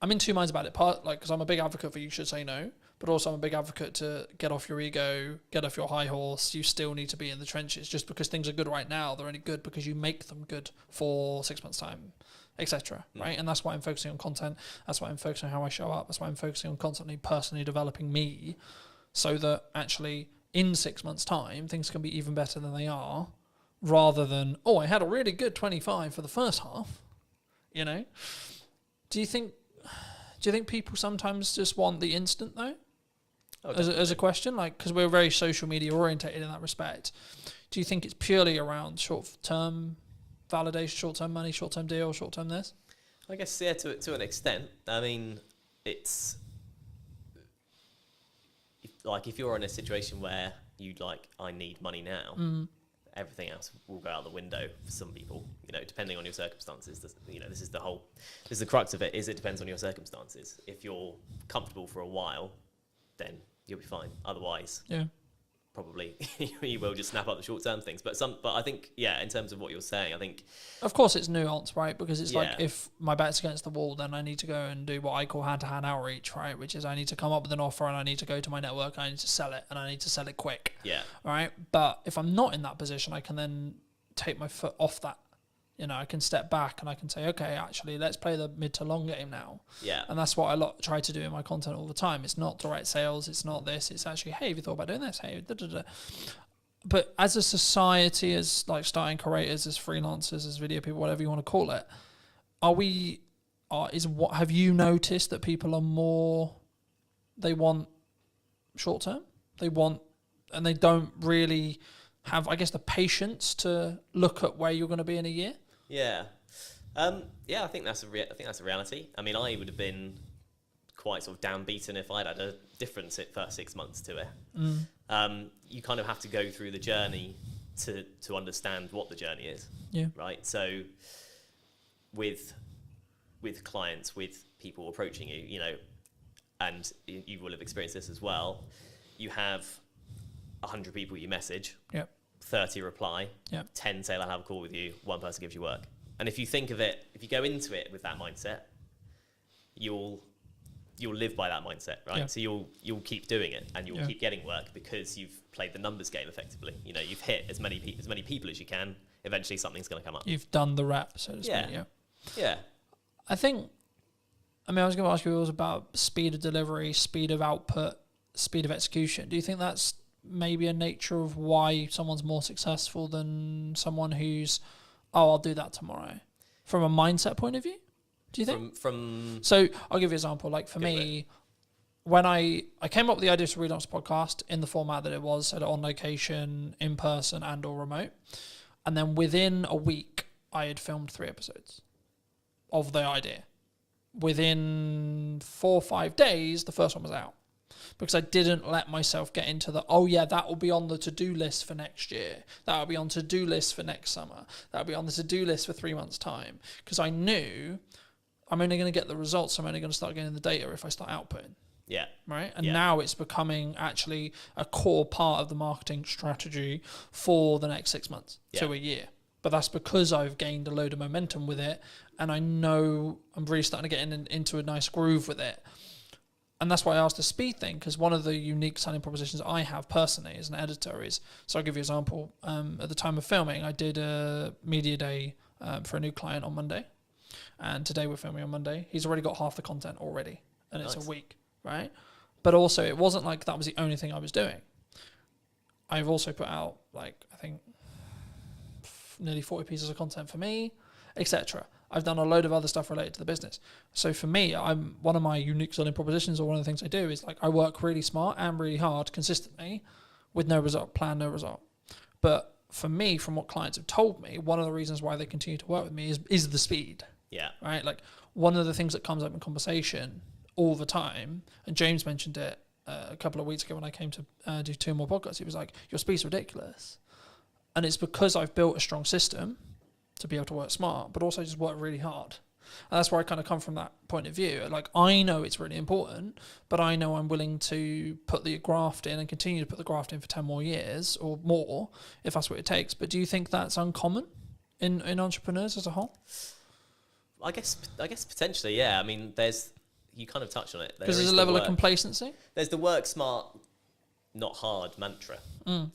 I'm in two minds about it, because I'm a big advocate for you should say no, but also I'm a big advocate to get off your ego, get off your high horse. You still need to be in the trenches. Just because things are good right now, they're only good because you make them good for 6 months' time, etc. Right? And that's why I'm focusing on content. That's why I'm focusing on how I show up. That's why I'm focusing on constantly personally developing me so that actually in 6 months' time, things can be even better than they are, rather than, oh, I had a really good 25 for the first half, you know? Do you think people sometimes just want the instant though? Oh, as a question, like, because we're very social media orientated in that respect. Do you think it's purely around short-term validation, short-term money, short-term deal, short-term this? I guess, yeah, to an extent. I mean, it's like if you're in a situation where I need money now, everything else will go out the window for some people, you know, depending on your circumstances. This is the crux of it, is it depends on your circumstances. If you're comfortable for a while, then you'll be fine. Otherwise, probably you will just snap up the short-term things. But I think, yeah, in terms of what you're saying, I think... Of course it's nuanced, right? Because it's like, if my back's against the wall, then I need to go and do what I call hand-to-hand outreach, right? Which is I need to come up with an offer and I need to go to my network and I need to sell it and I need to sell it quick. Yeah. Right? But if I'm not in that position, I can then take my foot off that. You know, I can step back and I can say, okay, actually, let's play the mid to long game now. Yeah. And that's what I try to do in my content all the time. It's not direct sales. It's not this. It's actually, hey, have you thought about doing this? Hey, da-da-da. But as a society, as like starting creators, as freelancers, as video people, whatever you want to call it, have you noticed that people are more, they want short term? And they don't really have, I guess, the patience to look at where you're going to be in a year? Yeah. I think that's a reality. I mean, I would have been quite sort of downbeaten if I'd had a different first 6 months to it. You kind of have to go through the journey to understand what the journey is. Yeah. Right. So with clients, with people approaching you, you know, and you will have experienced this as well. You have 100 people you message. Yep. 30 reply, 10 say I'll have a call with you, 1 person gives you work. And if you think of it, if you go into it with that mindset, you'll live by that mindset, right? Yeah. So you'll keep doing it and you'll keep getting work because you've played the numbers game effectively. You know, you've hit as many people as you can. Eventually something's going to come up. You've done the rap, so to speak. Yeah. I think, I was going to ask you, it was about speed of delivery, speed of output, speed of execution. Do you think that's maybe a nature of why someone's more successful than someone who's, I'll do that tomorrow, from a mindset point of view? Do you think? So I'll give you an example. Like for me, when I came up with the idea to relaunch the podcast in the format that it was, so on location, in person, and or remote, and then within a week I had filmed 3 episodes of the idea. Within 4 or 5 days, the first one was out. because I didn't let myself get into the, oh yeah, that will be on the to-do list for next year. That will be on to-do list for next summer. That will be on the to-do list for 3 months' time. Because I knew I'm only going to get the results. I'm only going to start getting the data if I start outputting. Yeah. Right. And now it's becoming actually a core part of the marketing strategy for the next 6 months to a year. But that's because I've gained a load of momentum with it. And I know I'm really starting to get into a nice groove with it. And that's why I asked the speed thing, because one of the unique selling propositions I have personally as an editor is, so I'll give you an example. At the time of filming, I did a media day for a new client on Monday. And today we're filming on Monday. He's already got half the content already. And it's a week, right? But also it wasn't like that was the only thing I was doing. I've also put out, like, I think nearly 40 pieces of content for me, etc. I've done a load of other stuff related to the business. So for me, I'm one of my unique selling propositions, or one of the things I do is, like, I work really smart and really hard consistently with no result, plan no result. But for me, from what clients have told me, one of the reasons why they continue to work with me is the speed. Yeah. Right? Like, one of the things that comes up in conversation all the time, and James mentioned it a couple of weeks ago when I came to do 2 more podcasts, he was like, your speed's ridiculous. And it's because I've built a strong system to be able to work smart, but also just work really hard. And that's where I kind of come from, that point of view. Like, I know it's really important, but I know I'm willing to put the graft in and continue to put the graft in for 10 more years or more, if that's what it takes. But do you think that's uncommon in entrepreneurs as a whole? I guess potentially, yeah. I mean, you kind of touched on it. Because there's a level of complacency. There's the work smart, not hard mantra,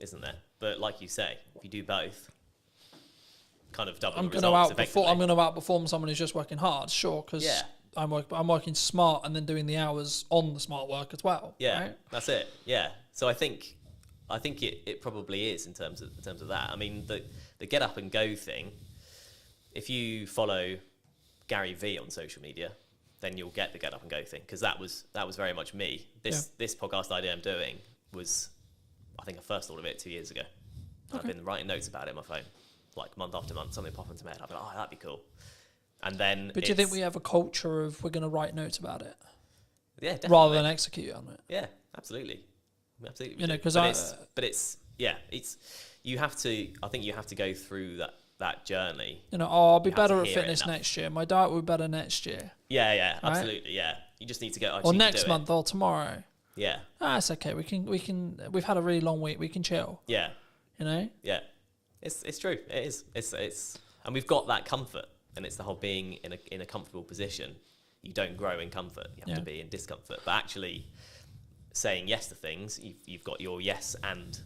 isn't there? But like you say, if you do both, kind of double the results effectively. I'm going to outperform someone who's just working hard, sure, because I'm working smart and then doing the hours on the smart work as well. Yeah, right? That's it. Yeah. So I think it probably is in terms of that. I mean, the get up and go thing. If you follow Gary V on social media, then you'll get the get up and go thing, because that was very much me. This podcast idea I'm doing was, I think I first thought of it 2 years ago. Okay. I've been writing notes about it on my phone, like month after month, something pop into my head. I'd be like, oh, that'd be cool. And then, but do you think we have a culture of we're going to write notes about it? Yeah, definitely. Rather than execute on it. Yeah, absolutely. Absolutely. You know, because you have to. I think you have to go through that journey. You know, I'll be better at fitness next year. My diet will be better next year. Yeah, absolutely. Right? Yeah, you just need to go. Or next month, or tomorrow. Yeah. It's okay. We can. We've had a really long week. We can chill. Yeah. You know. Yeah, it's true. It is. It's and we've got that comfort, and it's the whole being in a comfortable position. You don't grow in comfort. You have to be in discomfort. But actually, saying yes to things, you've got your yes and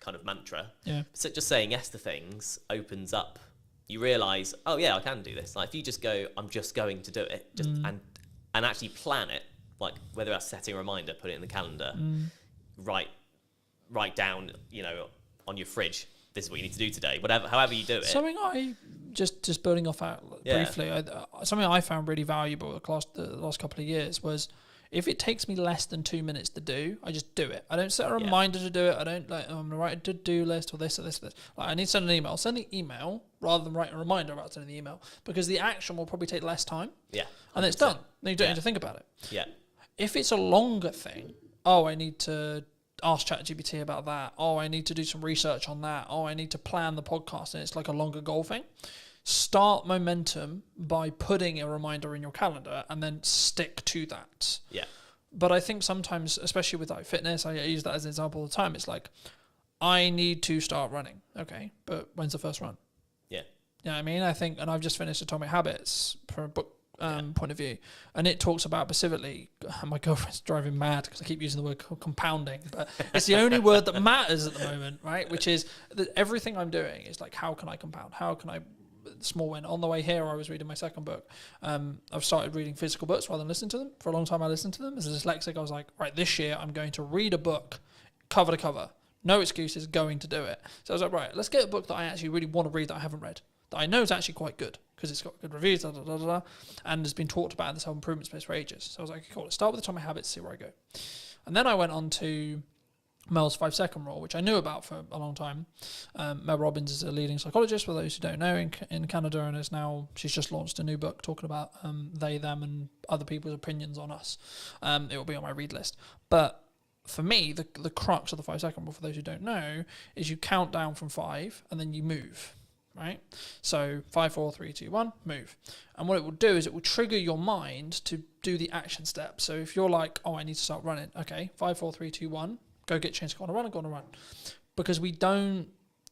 kind of mantra. Yeah. So just saying yes to things opens up. You realise, oh yeah, I can do this. Like, if you just go, I'm just going to do it, and actually plan it. Like, whether that's setting a reminder, put it in the calendar, write down, on your fridge, this is what you need to do today. However you do it. Something I just building off that briefly. Something I found really valuable the last couple of years was, if it takes me less than 2 minutes to do, I just do it. I don't set a reminder to do it. I don't I'm going to write a to-do list or this or this or this. Like, I need to send an email. Send the email rather than write a reminder about sending the email, because the action will probably take less time. Yeah. 100%. And then it's done. Then you don't need to think about it. Yeah. If it's a longer thing, I need to ask ChatGPT about that. I need to do some research on that. I need to plan the podcast, and it's like a longer goal thing. Start momentum by putting a reminder in your calendar and then stick to that. Yeah. But I think sometimes, especially with like fitness, I use that as an example all the time. It's like, I need to start running. Okay, but when's the first run? Yeah. You know what I mean? I think, and I've just finished Atomic Habits from a book point of view, and it talks about specifically, my girlfriend's driving mad because I keep using the word compounding, but it's the only word that matters at the moment, right? Which is that everything I'm doing is like, how can I compound? How can I small win? On the way here, I was reading my second book. I've started reading physical books rather than listening to them. For a long time, I listened to them. As a dyslexic, I was like, right, this year I'm going to read a book cover to cover. No excuses, going to do it. So I was like, right, let's get a book that I actually really want to read that I haven't read, that I know is actually quite good because it's got good reviews, and has been talked about in this whole improvement space for ages. So I was like, cool, let's start with Atomic Habits, see where I go. And then I went on to Mel's 5-second rule, which I knew about for a long time. Mel Robbins is a leading psychologist, for those who don't know, in Canada, and she's just launched a new book talking about they, them, and other people's opinions on us. It will be on my read list. But for me, the crux of the 5-second rule, for those who don't know, is you count down from 5 and then you move, right? So 5, 4, 3, 2, 1, move. And what it will do is it will trigger your mind to do the action step. So if you're like, oh, I need to start running, okay, 5, 4, 3, 2, 1, go get changed, go on a run. Because we don't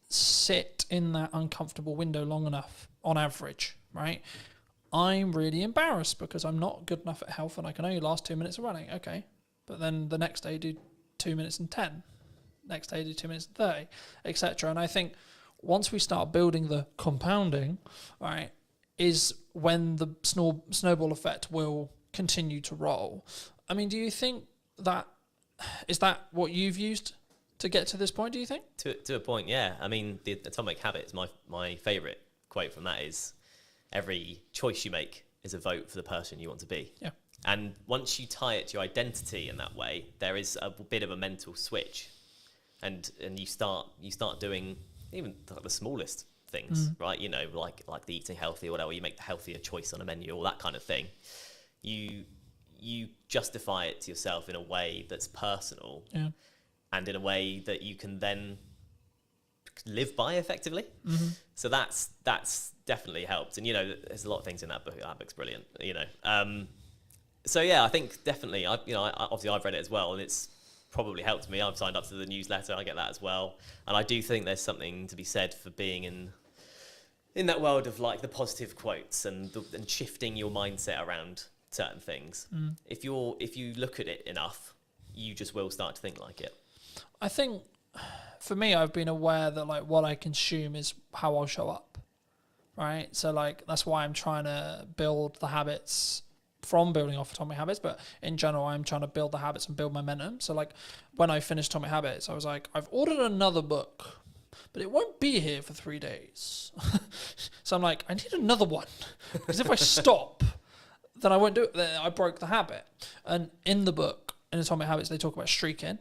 sit in that uncomfortable window long enough on average, right? I'm really embarrassed because I'm not good enough at health and I can only last 2 minutes of running. Okay. But then the next day do 2 minutes and 10. Next day do 2 minutes and 30, etc. And I think once we start building the compounding, right, is when the snowball effect will continue to roll. I mean, do you think that, is that what you've used to get to this point, do you think? To a point, yeah. I mean, the Atomic Habits, my favourite quote from that is, every choice you make is a vote for the person you want to be. Yeah. And once you tie it to your identity in that way, there is a bit of a mental switch, and you start doing even the smallest things, right? You know, like the eating healthy or whatever. You make the healthier choice on a menu or that kind of thing. You justify it to yourself in a way that's personal, and in a way that you can then live by effectively. So that's definitely helped. And, you know, there's a lot of things in that book. That book's brilliant, you know. So yeah, I think definitely, obviously I've read it as well, and it's probably helped me. I've signed up to the newsletter. I get that as well. And I do think there's something to be said for being in that world of like the positive quotes and shifting your mindset around certain things. If you look at it enough, you just will start to think like it. I think for me, I've been aware that like what I consume is how I'll show up, right? So like that's why I'm trying to build the habits from building off Atomic Habits, but in general, I'm trying to build the habits and build momentum. So like when I finished Atomic Habits, I was like, I've ordered another book, but it won't be here for 3 days. So I'm like, I need another one, because if I stop, then I won't do it. Then I broke the habit. And in the book, in Atomic Habits, they talk about streaking.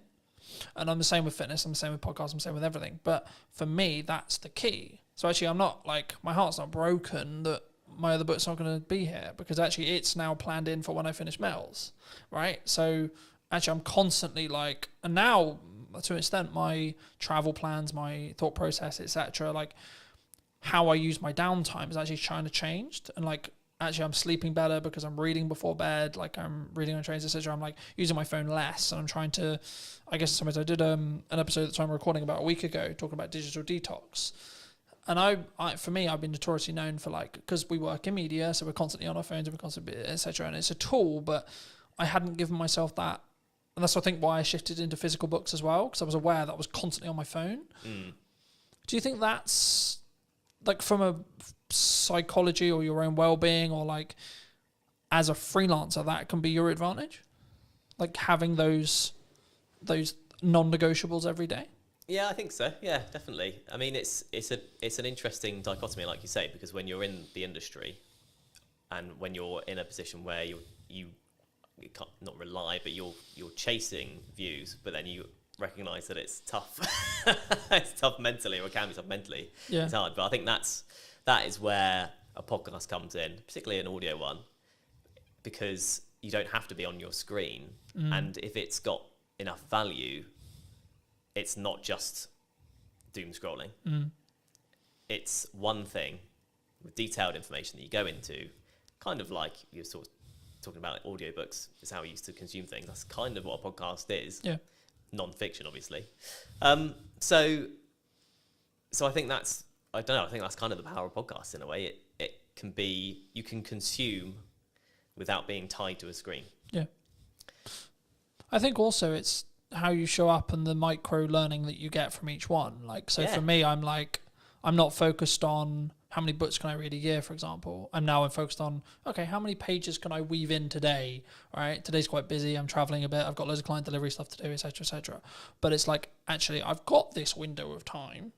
And I'm the same with fitness, I'm the same with podcasts, I'm the same with everything. But for me, that's the key. So actually, I'm not like, my heart's not broken that my other book's not going to be here, because actually it's now planned in for when I finish Mel's, right? So actually I'm constantly like, and now to an extent, my travel plans, my thought process, etc., like how I use my downtime is actually trying to change. And like, actually I'm sleeping better because I'm reading before bed, like I'm reading on trains, etc. I'm like using my phone less, and I'm trying to, I guess sometimes I did an episode that I'm recording about a week ago talking about digital detox. And I for me, I've been notoriously known for like, because we work in media, so we're constantly on our phones and we're constantly, etc. And it's a tool, but I hadn't given myself that. And that's, I think, why I shifted into physical books as well, because I was aware that I was constantly on my phone. Do you think that's like from a psychology or your own well-being, or like as a freelancer, that can be your advantage? Like having those non-negotiables every day? Yeah, I think so. Yeah, definitely. I mean, it's an interesting dichotomy, like you say, because when you're in the industry and when you're in a position where you can't not rely, but you're chasing views, but then you recognise that it's tough. It's tough mentally, or it can be tough mentally. Yeah. It's hard, but I think that is where a podcast comes in, particularly an audio one, because you don't have to be on your screen, and if it's got enough value, it's not just doom scrolling. It's one thing with detailed information that you go into, kind of like you're sort of talking about audiobooks is how we used to consume things. That's kind of what a podcast is. Yeah. Non-fiction, obviously. So I think that's, I don't know, I think that's kind of the power of podcasts in a way. It can be, you can consume without being tied to a screen. Yeah. I think also it's how you show up and the micro learning that you get from each one. Like, so for me, I'm like, I'm not focused on how many books can I read a year, for example. I'm focused on, okay, how many pages can I weave in today? All right, today's quite busy. I'm traveling a bit. I've got loads of client delivery stuff to do, etc., etc. But it's like, actually, I've got this window of time,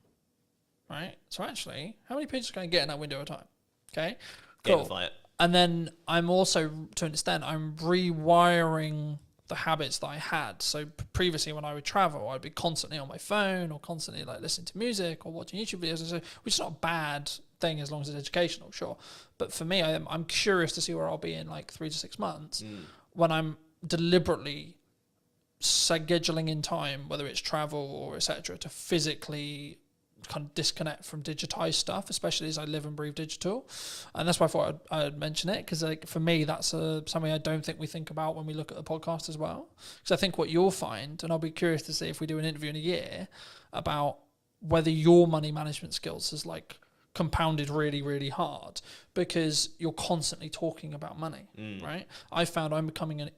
right? So actually, how many pages can I get in that window of time? Okay, cool. Gamify it. And then I'm also, to an extent, I'm rewiring the habits that I had. So previously when I would travel, I'd be constantly on my phone or constantly like listening to music or watching YouTube videos, which is not a bad thing as long as it's educational, sure. But for me, I'm curious to see where I'll be in like 3 to 6 months when I'm deliberately scheduling in time, whether it's travel or etc., to physically kind of disconnect from digitized stuff, especially as I live and breathe digital. And that's why I thought I'd mention it, because like, for me, that's something I don't think we think about when we look at the podcast as well. Because I think what you'll find, and I'll be curious to see if we do an interview in a year about whether your money management skills is like compounded really, really hard, because you're constantly talking about money, right? I found I'm becoming an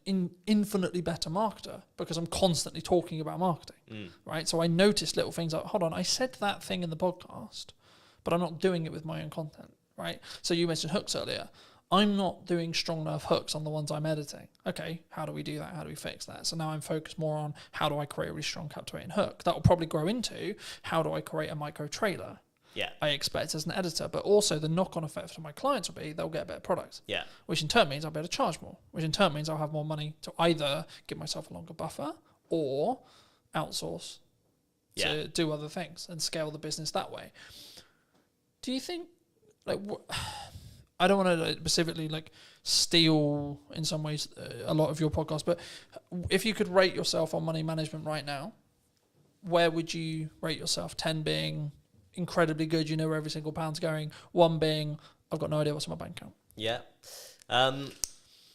infinitely better marketer because I'm constantly talking about marketing, right? So I notice little things like, hold on, I said that thing in the podcast, but I'm not doing it with my own content, right? So you mentioned hooks earlier. I'm not doing strong enough hooks on the ones I'm editing. Okay, how do we do that? How do we fix that? So now I'm focused more on how do I create a really strong captivating hook. That will probably grow into how do I create a micro trailer. Yeah. I expect as an editor, but also the knock-on effect for my clients will be they'll get better products. Yeah. Which in turn means I'll be able to charge more, which in turn means I'll have more money to either give myself a longer buffer or outsource to do other things and scale the business that way. Do you think, like, I don't want to specifically like steal in some ways a lot of your podcast, but if you could rate yourself on money management right now, where would you rate yourself? 10 being incredibly good, you know where every single pound's going. 1 being, I've got no idea what's in my bank account. Yeah.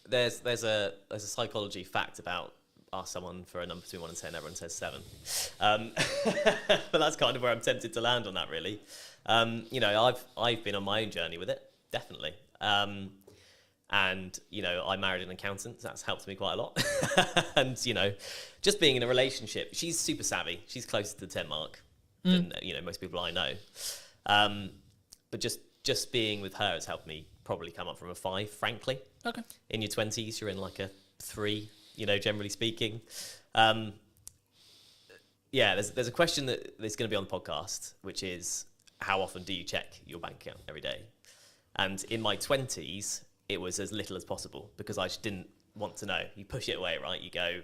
There's a psychology fact about ask someone for a number between 1 and 10, everyone says 7. But that's kind of where I'm tempted to land on that, really. You know, I've been on my own journey with it, definitely. And, you know, I married an accountant, so that's helped me quite a lot. And, you know, just being in a relationship, she's super savvy. She's closer to the 10 mark than, you know, most people I know. But just being with her has helped me probably come up from a 5, frankly. Okay. In your 20s, you're in like a 3, you know, generally speaking. Yeah, there's a question that's going to be on the podcast, which is, how often do you check your bank account every day? And in my 20s, it was as little as possible because I just didn't want to know. You push it away, right? You go...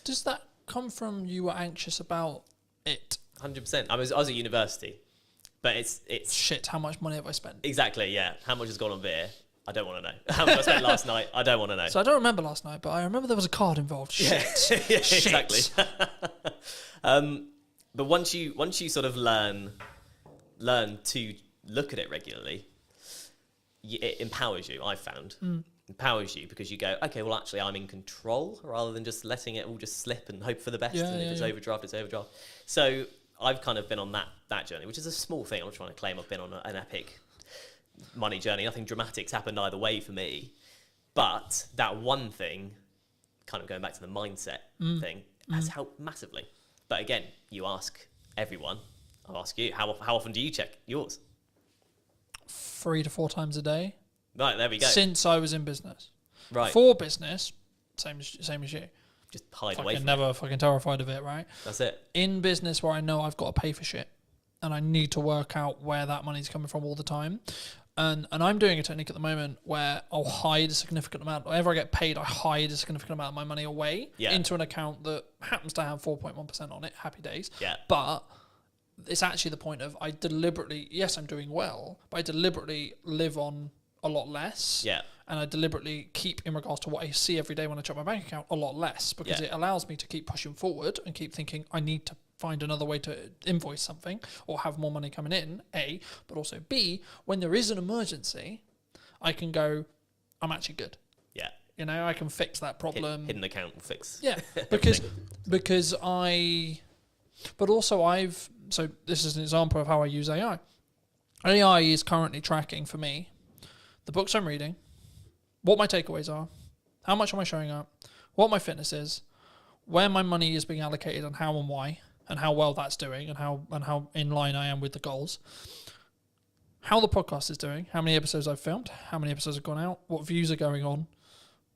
Does that come from you were anxious about it? 100%. I was at university, but it's Shit, how much money have I spent? exactly, yeah. How much has gone on beer? I don't want to know. How much I spent last night? I don't want to know. So I don't remember last night, but I remember there was a card involved. Shit. Yeah, Shit. exactly. But once you sort of learn to look at it regularly, it empowers you. I've found empowers you because you go, okay, well actually I'm in control rather than just letting it all just slip and hope for the best. And if it's overdraft, it's overdraft. So I've kind of been on that journey, which is a small thing. I'm not trying to claim I've been on an epic money journey. Nothing dramatic's happened either way for me, but that one thing, kind of going back to the mindset thing, has helped massively. But again, you ask everyone. I'll ask you, how often do you check yours? 3 to 4 times a day. Right, there we go. Since I was in business. Right. For business, same as you. Just hide away Fucking from never fucking terrified of it, right? That's it. In business where I know I've got to pay for shit and I need to work out where that money's coming from all the time. And I'm doing a technique at the moment where I'll hide a significant amount. Whenever I get paid, I hide a significant amount of my money away into an account that happens to have 4.1% on it. Happy days. Yeah. But it's actually the point of I deliberately, yes, I'm doing well, but I deliberately live on a lot less. Yeah. And I deliberately keep, in regards to what I see every day when I check my bank account, a lot less because it allows me to keep pushing forward and keep thinking I need to find another way to invoice something or have more money coming in, A, but also B, when there is an emergency, I can go, I'm actually good. Yeah. You know, I can fix that problem. Hidden account will fix. Yeah, because but also so this is an example of how I use AI. AI is currently tracking for me the books I'm reading, what my takeaways are, how much am I showing up, what my fitness is, where my money is being allocated and how and why, and how well that's doing and how in line I am with the goals, how the podcast is doing, how many episodes I've filmed, how many episodes have gone out, what views are going on,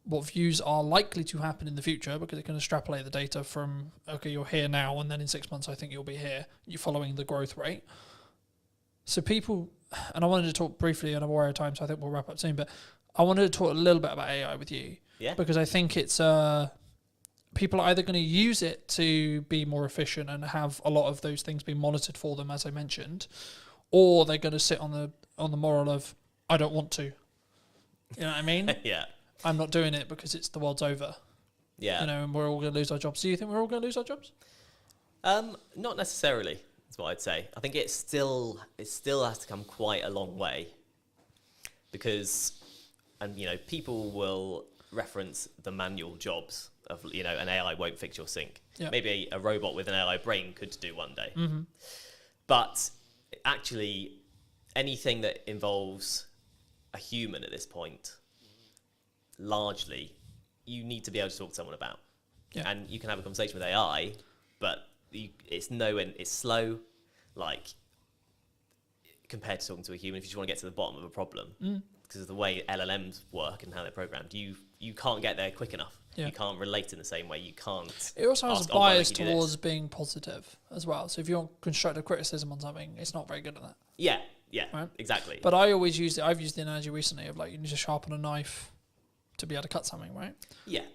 what views are likely to happen in the future because it can extrapolate the data from, okay, you're here now and then in 6 months I think you'll be here. You're following the growth rate. So people, and I wanted to talk briefly, and I'm aware of time, so I think we'll wrap up soon, but I wanted to talk a little bit about AI with you. Yeah. Because I think it's, people are either going to use it to be more efficient and have a lot of those things being monitored for them, as I mentioned, or they're going to sit on the moral of, I don't want to. You know what I mean? Yeah. I'm not doing it because it's the world's over. Yeah. You know, and we're all going to lose our jobs. Do you think we're all going to lose our jobs? Not necessarily, is what I'd say. I think it still has to come quite a long way, because, and you know, people will reference the manual jobs of, you know, an AI won't fix your sink. Yeah. Maybe a robot with an AI brain could do one day. Mm-hmm. But actually, anything that involves a human at this point, largely, you need to be able to talk to someone about. Yeah. And you can have a conversation with AI, but it's slow, like, compared to talking to a human. If you just want to get to the bottom of a problem, because of the way LLMs work and how they're programmed, you can't get there quick enough. Yeah. You can't relate in the same way. You can't. It also has ask, a "Oh, why bias don't you do this?" towards being positive as well. So if you want constructive criticism on something, it's not very good at that. Yeah, Right. exactly. But I always use it. I've used the analogy recently of like you need to sharpen a knife to be able to cut something, right? Yeah,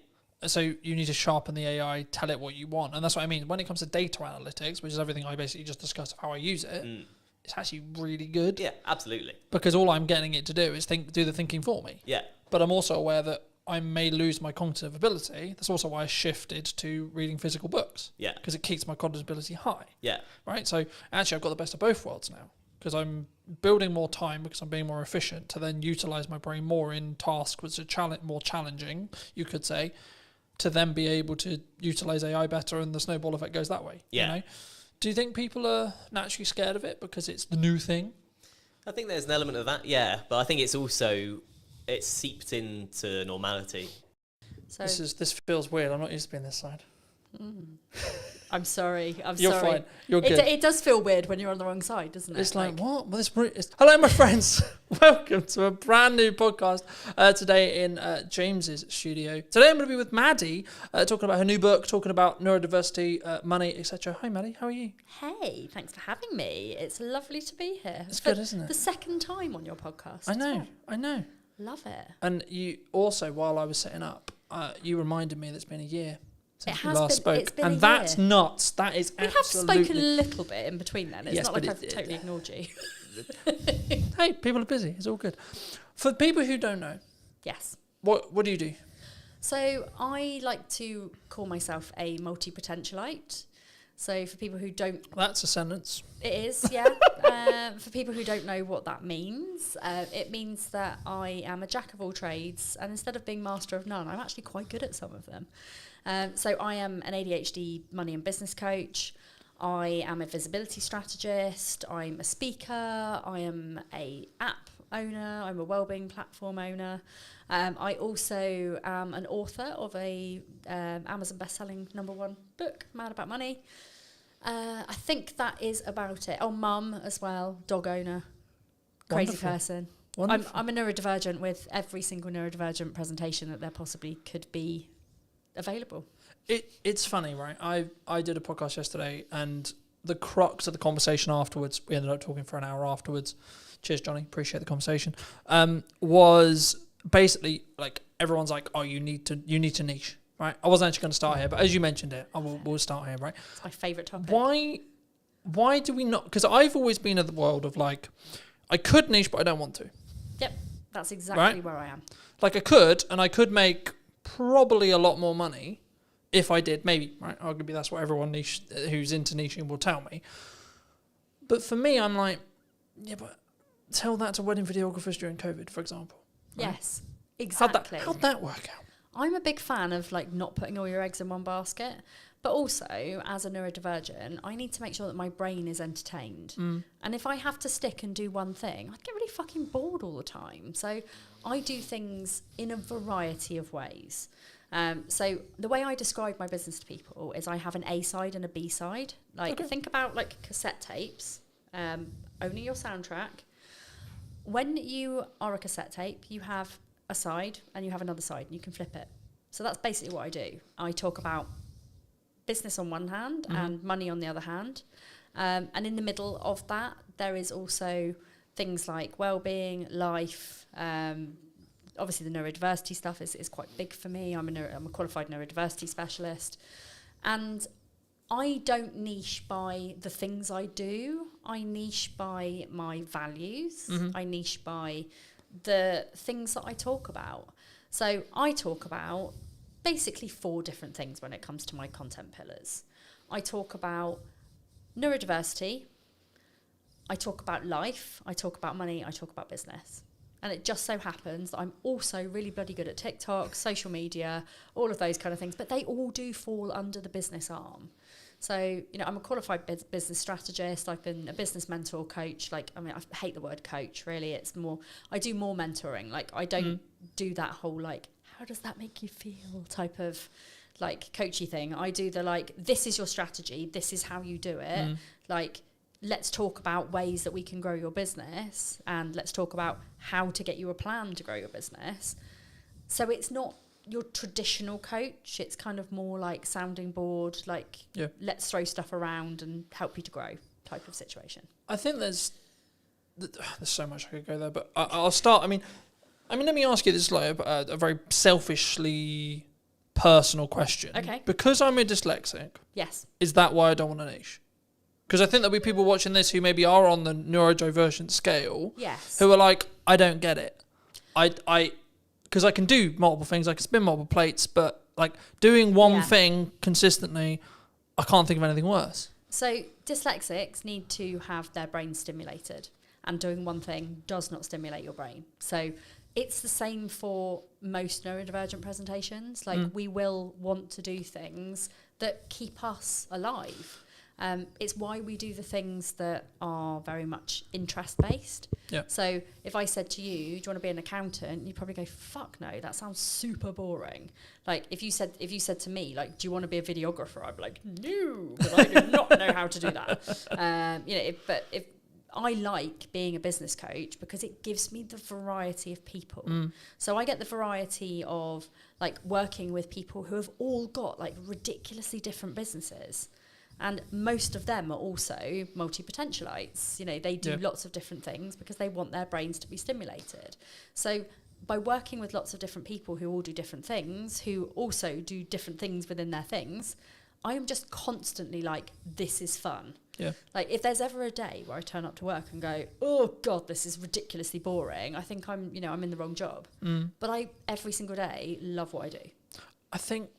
So you need to sharpen the AI, tell it what you want, and that's what I mean. When it comes to data analytics, which is everything I basically just discussed of how I use it, it's actually really good. yeah, absolutely. Because all I'm getting it to do is do the thinking for me. Yeah, But I'm also aware that I may lose my cognitive ability. That's also why I shifted to reading physical books. yeah, Because it keeps my cognitive ability high. yeah, Right? So actually I've got the best of both worlds now. Because I'm building more time because I'm being more efficient to then utilize my brain more in tasks which are more challenging, you could say, to then be able to utilize AI better, and the snowball effect goes that way. Yeah. You know? Do you think people are naturally scared of it because it's the new thing? I think there's an element of that, yeah, but I think it's seeped into normality. So This feels weird. I'm not used to being this side. I'm sorry. You're sorry. fine. You're good. It does feel weird when you're on the wrong side, doesn't it? It's like, what? Well, hello, my friends. Welcome to a brand new podcast today in James's studio. Today I'm going to be with Maddie, talking about her new book, talking about neurodiversity, money, etc. Hi, Maddie. How are you? Hey, thanks for having me. It's lovely to be here. It's good, isn't it? The second time on your podcast. I as know. well. I know. Love it. And you also, while I was setting up, you reminded me that it's been a year since It we has last been- spoke. it's been And a that's year. nuts. That is We have absolutely... spoken a little bit in between then. It's Yes, not but like I've it- totally ignored you. Hey, people are busy. It's all good. For people who don't know, Yes. what do you do? So I like to call myself a multi-potentialite. So for people who don't, That's a sentence. it is, yeah. For people who don't know what that means, it means that I am a jack of all trades, and instead of being master of none, I'm actually quite good at some of them. So I am an ADHD money and business coach. I am a visibility strategist. I'm a speaker. I am a app owner. I'm a wellbeing platform owner. I also am an author of a Amazon best-selling #1 book, Mad About Money. I think that is about it. Oh, mum as well, dog owner, crazy Wonderful. person. Wonderful. I'm a neurodivergent with every single neurodivergent presentation that there possibly could be available. It's funny, right? I did a podcast yesterday, and the crux of the conversation afterwards, we ended up talking for an hour afterwards. Cheers, Johnny. Appreciate the conversation. Was basically like everyone's like, oh, you need to niche, right? I wasn't actually going to start here, but as you mentioned it, we'll start here, right? It's my favourite topic. Why do we not? Because I've always been in the world of like, I could niche, but I don't want to. Yep, that's exactly Right? where I am. Like I could make probably a lot more money if I did, maybe, right? Arguably that's what everyone who's into niching will tell me. But for me, I'm like, yeah, but tell that to wedding videographers during COVID, for example. Right? Yes, exactly. How'd that work out? I'm a big fan of like not putting all your eggs in one basket, but also as a neurodivergent, I need to make sure that my brain is entertained. And if I have to stick and do one thing, I'd get really fucking bored all the time. So I do things in a variety of ways. So the way I describe my business to people is I have an A side and a B side. Like think about like cassette tapes, owning your soundtrack. When you are a cassette tape, you have a side and you have another side and you can flip it. So that's basically what I do. I talk about business on one hand and money on the other hand. And in the middle of that, there is also things like well-being, life. Obviously, the neurodiversity stuff is quite big for me. I'm a qualified neurodiversity specialist. And I don't niche by the things I do. I niche by my values. I niche by the things that I talk about. So I talk about basically 4 different things when it comes to my content pillars. I talk about neurodiversity, I talk about life, I talk about money, I talk about business. And it just so happens that I'm also really bloody good at TikTok, social media, all of those kind of things, but they all do fall under the business arm. So, I'm a qualified business strategist. I've been a business mentor coach. I hate the word coach, really. It's more, I do more mentoring. I don't do that whole, how does that make you feel type of, coachy thing. I do the, this is your strategy. This is how you do it. Let's talk about ways that we can grow your business, and let's talk about how to get you a plan to grow your business. So it's not your traditional coach. It's kind of more like sounding board, let's throw stuff around and help you to grow type of situation. I think there's so much I could go there, but I'll start. Let me ask you this a very selfishly personal question. Okay. Because I'm a dyslexic. Yes. Is that why I don't want a niche? Because I think there'll be people watching this who maybe are on the neurodivergent scale. Yes. Who are like, I don't get it. Because I can do multiple things, I can spin multiple plates, but doing one thing consistently, I can't think of anything worse. So dyslexics need to have their brain stimulated, and doing one thing does not stimulate your brain. So it's the same for most neurodivergent presentations. We will want to do things that keep us alive. It's why we do the things that are very much interest-based. Yeah. So if I said to you, do you want to be an accountant? You'd probably go, fuck no, that sounds super boring. If you said to me, do you want to be a videographer? I'd be like, no, because I do not know how to do that. But if I like being a business coach because it gives me the variety of people. So I get the variety of working with people who have all got ridiculously different businesses. And most of them are also multi-potentialites. They do lots of different things because they want their brains to be stimulated. So by working with lots of different people who all do different things, who also do different things within their things, I am just constantly this is fun. Yeah. If there's ever a day where I turn up to work and go, oh God, this is ridiculously boring, I think I'm in the wrong job. But I, every single day, love what I do. I think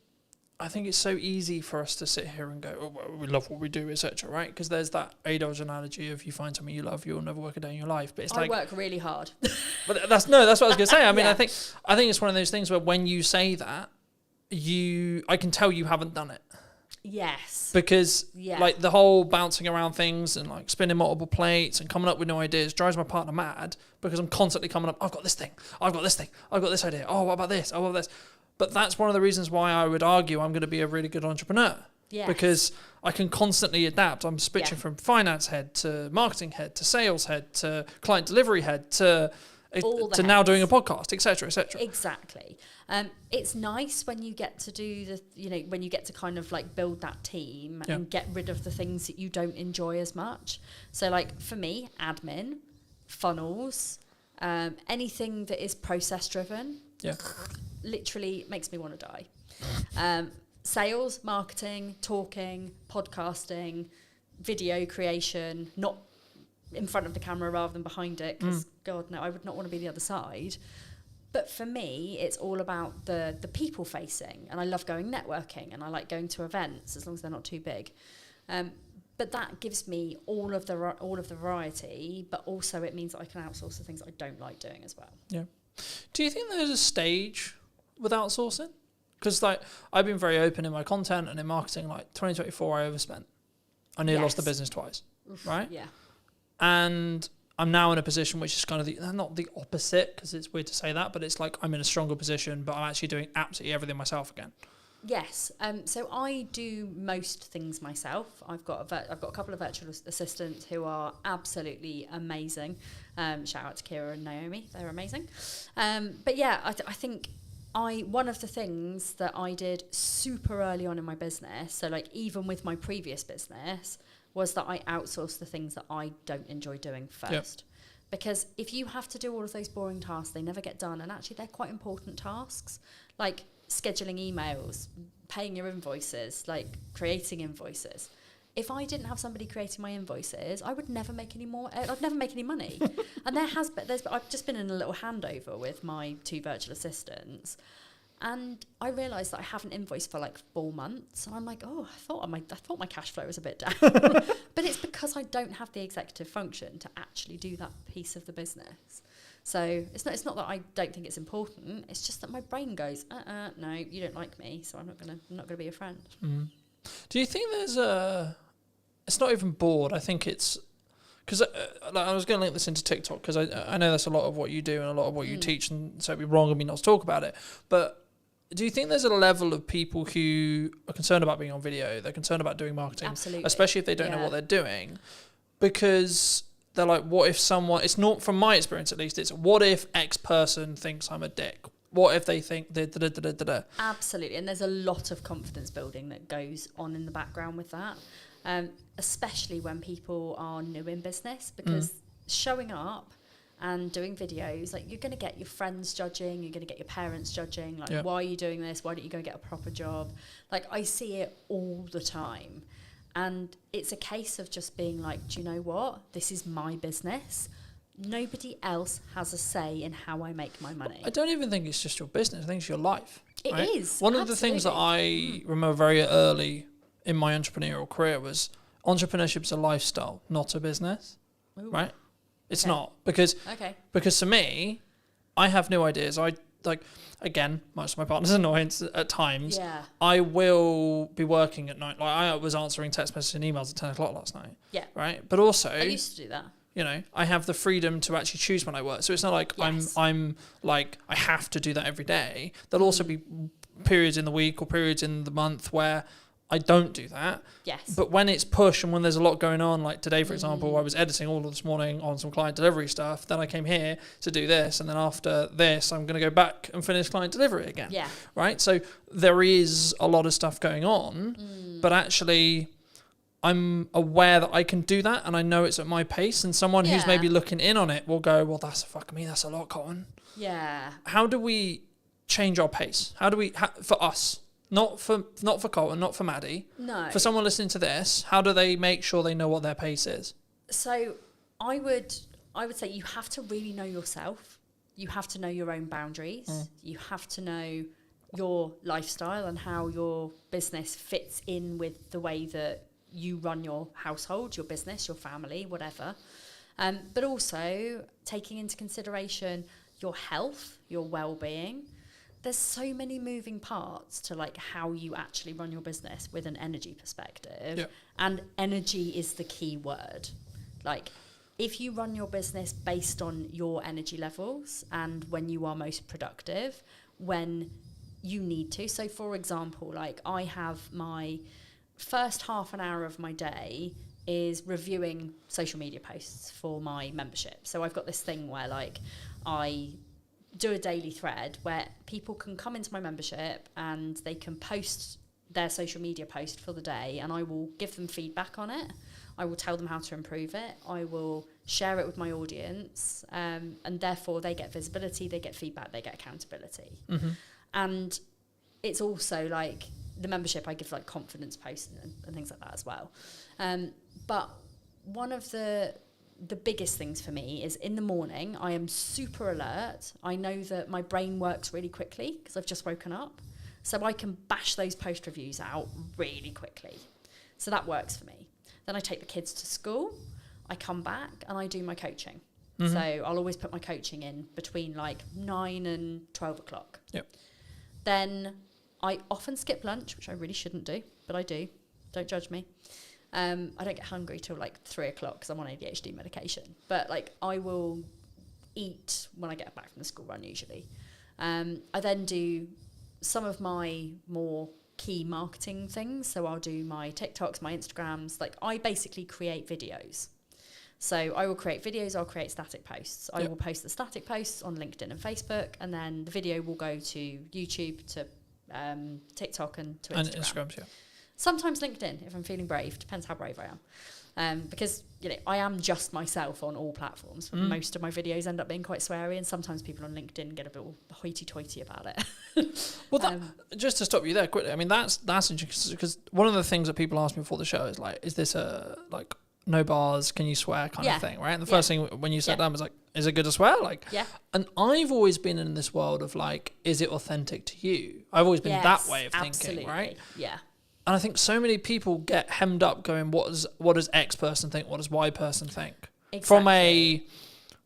it's so easy for us to sit here and go, oh, well, we love what we do, etc., right? Because there's that A-Dodge analogy of you find something you love, you'll never work a day in your life. But it's I work really hard. But that's what I was going to say. I think it's one of those things where when you say that, I can tell you haven't done it. Yes. Because the whole bouncing around things and spinning multiple plates and coming up with new ideas drives my partner mad, because I'm constantly coming up, I've got this thing, I've got this thing, I've got this idea, oh, what about this, oh, what about this? But that's one of the reasons why I would argue I'm going to be a really good entrepreneur. Yes. Because I can constantly adapt. I'm switching from finance head to marketing head to sales head to client delivery head to now doing a podcast, etc., etc. Exactly. It's nice when you get to do when you get to kind of build that team and get rid of the things that you don't enjoy as much. So for me, admin, funnels, anything that is process driven. Yeah. Literally makes me want to die. Sales, marketing, talking, podcasting, video creation, not in front of the camera rather than behind it, because God no, I would not want to be the other side. But for me, it's all about the people facing, and I love going networking, and I like going to events as long as they're not too big. But that gives me all of the variety, but also it means that I can outsource the things I don't like doing as well. Yeah. Do you think there's a stage with outsourcing? Because I've been very open in my content and in marketing. 2024, I overspent. I nearly lost the business twice. Oof, right? Yeah. And I'm now in a position which is kind of not the opposite, because it's weird to say that, but it's I'm in a stronger position, but I'm actually doing absolutely everything myself again. Yes. So I do most things myself. I've got a couple of virtual assistants who are absolutely amazing. Shout out to Kira and Naomi. They're amazing. But yeah, I think one of the things that I did super early on in my business, so even with my previous business, was that I outsourced the things that I don't enjoy doing first. Yep. Because if you have to do all of those boring tasks, they never get done. And actually, they're quite important tasks, like scheduling emails, paying your invoices, creating invoices. If I didn't have somebody creating my invoices, I would never make any more. I'd never make any money. And I've just been in a little handover with my 2 virtual assistants, And I realised that I haven't invoiced for like 4 months. And I'm like, oh, I thought my cash flow was a bit down. But it's because I don't have the executive function to actually do that piece of the business. So it's not that I don't think it's important. It's just that my brain goes, no, you don't like me, so I'm not gonna be a friend. Mm. Do you think there's a? It's not even bored. I think it's because I was going to link this into TikTok because I know that's a lot of what you do and a lot of what you teach, and so it'd be wrong of me not to talk about it. But do you think there's a level of people who are concerned about being on video? They're concerned about doing marketing, Absolutely. especially if they don't know what they're doing, because they're like, what if someone? It's not, from my experience at least. It's what if X person thinks I'm a dick? What if they think da-da-da-da-da-da? Absolutely, and there's a lot of confidence building that goes on in the background with that, especially when people are new in business, because showing up and doing videos, like, you're going to get your friends judging, you're going to get your parents judging, like, why are you doing this? Why don't you go get a proper job? Like, I see it all the time. And it's a case of just being like, do you know what? This is my business. Nobody else has a say in how I make my money. I don't even think it's just your business. I think it's your life. It is. One of the things that I remember very early in my entrepreneurial career was entrepreneurship is a lifestyle, not a business. Ooh. Right? It's not. Because to me, I have new ideas. I like, again, much to my partner's annoyance at times, I will be working at night. Like, I was answering text messages and emails at 10 o'clock last night. Yeah. Right? But also, I used to do that. You know, I have the freedom to actually choose when I work. So it's not like I'm like, I have to do that every day. There'll also be periods in the week or periods in the month where I don't do that. Yes. But when it's push and when there's a lot going on, like today, for example, I was editing all of this morning on some client delivery stuff. Then I came here to do this. And then after this, I'm going to go back and finish client delivery again. Yeah. Right? So there is a lot of stuff going on, but actually I'm aware that I can do that and I know it's at my pace, and someone who's maybe looking in on it will go, well, that's a lot, Colin. Yeah. How do we change our pace? How do we, for us, not for Colin, not for Maddie. No. For someone listening to this, how do they make sure they know what their pace is? So I would say you have to really know yourself. You have to know your own boundaries. You have to know your lifestyle and how your business fits in with the way that you run your household, your business, your family, whatever. But also taking into consideration your health, your well-being. There's so many moving parts to like how you actually run your business with an energy perspective. Yeah. And energy is the key word. Like, if you run your business based on your energy levels and when you are most productive, when you need to. So for example, like, I have my first half an hour of my day is reviewing social media posts for my membership. So I've got this thing where like I do a daily thread where people can come into my membership and they can post their social media post for the day, and I will give them feedback on it. I will tell them how to improve it. I will share it with my audience, and therefore they get visibility, they get feedback, they get accountability. And it's also like the membership, I give like confidence posts and things like that as well. But one of the biggest things for me is in the morning, I am super alert. I know that my brain works really quickly because I've just woken up. So I can bash those post reviews out really quickly. So that works for me. Then I take the kids to school. I come back and I do my coaching. So I'll always put my coaching in between like 9 and 12 o'clock. Yep. Then I often skip lunch, which I really shouldn't do, but I do. Don't judge me. I don't get hungry till like 3 o'clock because I'm on ADHD medication. But like, I will eat when I get back from the school run usually. I then do some of my more key marketing things. So I'll do my TikToks, my Instagrams. Like, I basically create videos. So I will create videos, I'll create static posts. I will post the static posts on LinkedIn and Facebook, and then the video will go to YouTube, to TikTok and to Instagram. And Instagram, yeah. Sometimes LinkedIn, if I'm feeling brave. Depends how brave I am. Because, you know, I am just myself on all platforms. Most of my videos end up being quite sweary, and sometimes people on LinkedIn get a bit hoity-toity about it. Well, just to stop you there quickly, I mean, that's interesting, because one of the things that people ask me before the show is like, is this a, like, no bars, can you swear kind of thing, right? And the first thing when you sat down was like, is it good to swear? Like, Yeah. And I've always been in this world of like, is it authentic to you? I've always been that way of thinking, right? Yeah. And I think so many people get hemmed up going, what does X person think? What does Y person think? Exactly.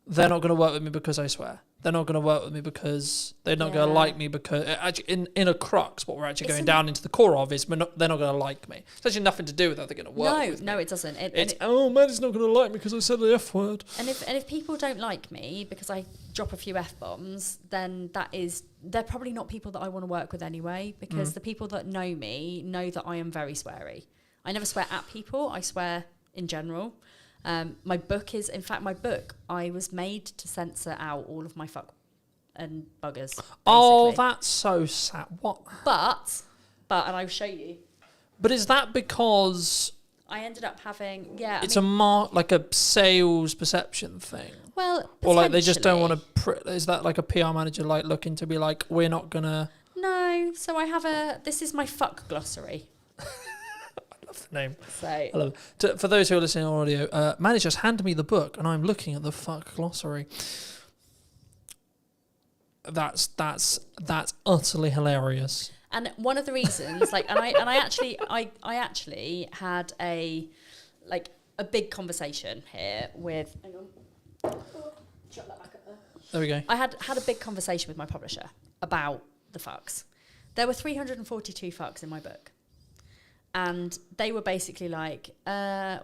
They're not going to work with me because I swear. They're not going to work with me because they're not going to like me because actually in a crux, what we're actually going down into the core of is they're not going to like me. It's actually nothing to do with how they're going to work with me. No, it doesn't. Oh man, it's not going to like me because I said the F word. And if people don't like me because I drop a few F-bombs, then they're probably not people that I want to work with anyway, because the people that know me know that I am very sweary. I never swear at people, I swear in general. My book, I was made to censor out all of my fuck and buggers. Basically. Oh, that's so sad. What? But, and I'll show you. But is that because I ended up having, it's like a sales perception thing? Well, or like they just don't want to. Is that like a PR manager like looking to be like, we're not gonna? No. So I have this is my fuck glossary. Love the name. So I love it. For those who are listening on audio, Manny just handed me the book, and I'm looking at the fuck glossary. That's utterly hilarious. And one of the reasons, like, I actually had a big conversation here with. Hang on. Shut that back up there. There we go. I had a big conversation with my publisher about the fucks. There were 342 fucks in my book. And they were basically like,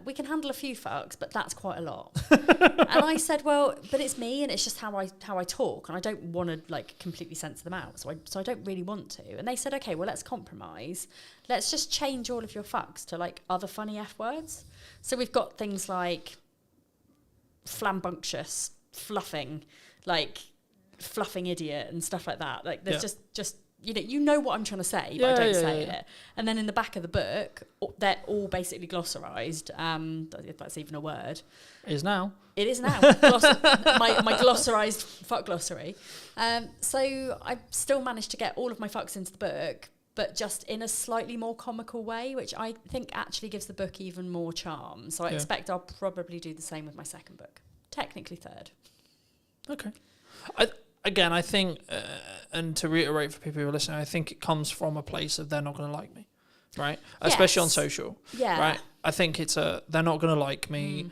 we can handle a few fucks, but that's quite a lot. And I said, well, but it's me, and it's just how I talk, and I don't want to like completely censor them out, so I don't really want to. And they said, okay, well, let's compromise. Let's just change all of your fucks to like other funny F words. So we've got things like flambunctious, fluffing idiot and stuff like that. Like there's just you know what I'm trying to say, but I don't say it. And then in the back of the book, they're all basically glossarized, if that's even a word. It is now. It is now. My glossarized fuck glossary. So I still managed to get all of my fucks into the book, but just in a slightly more comical way, which I think actually gives the book even more charm. So I expect I'll probably do the same with my second book. Technically third. Okay. I think, and to reiterate for people who are listening, I think it comes from a place of they're not going to like me, right? Yes. Especially on social, right? I think it's they're not going to like me.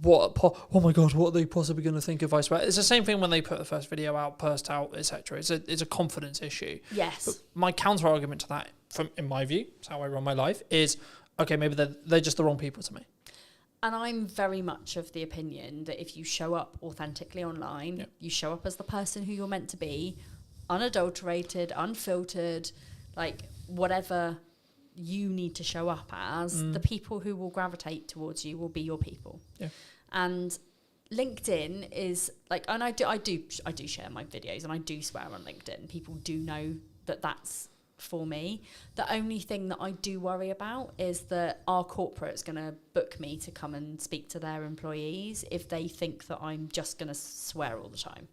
Oh my God, what are they possibly going to think if I swear? It's the same thing when they put the first video out, burst out, etc. It's a confidence issue. Yes. But my counter argument to that, in my view, it's how I run my life, is okay, maybe they're just the wrong people to me. And I'm very much of the opinion that if you show up authentically online, you show up as the person who you're meant to be, unadulterated, unfiltered, like whatever you need to show up as, the people who will gravitate towards you will be your people. Yeah. And LinkedIn is like, and I do share my videos and I do swear on LinkedIn. People do know that that's for me. The only thing that I do worry about is that our corporate's going to book me to come and speak to their employees if they think that I'm just going to swear all the time.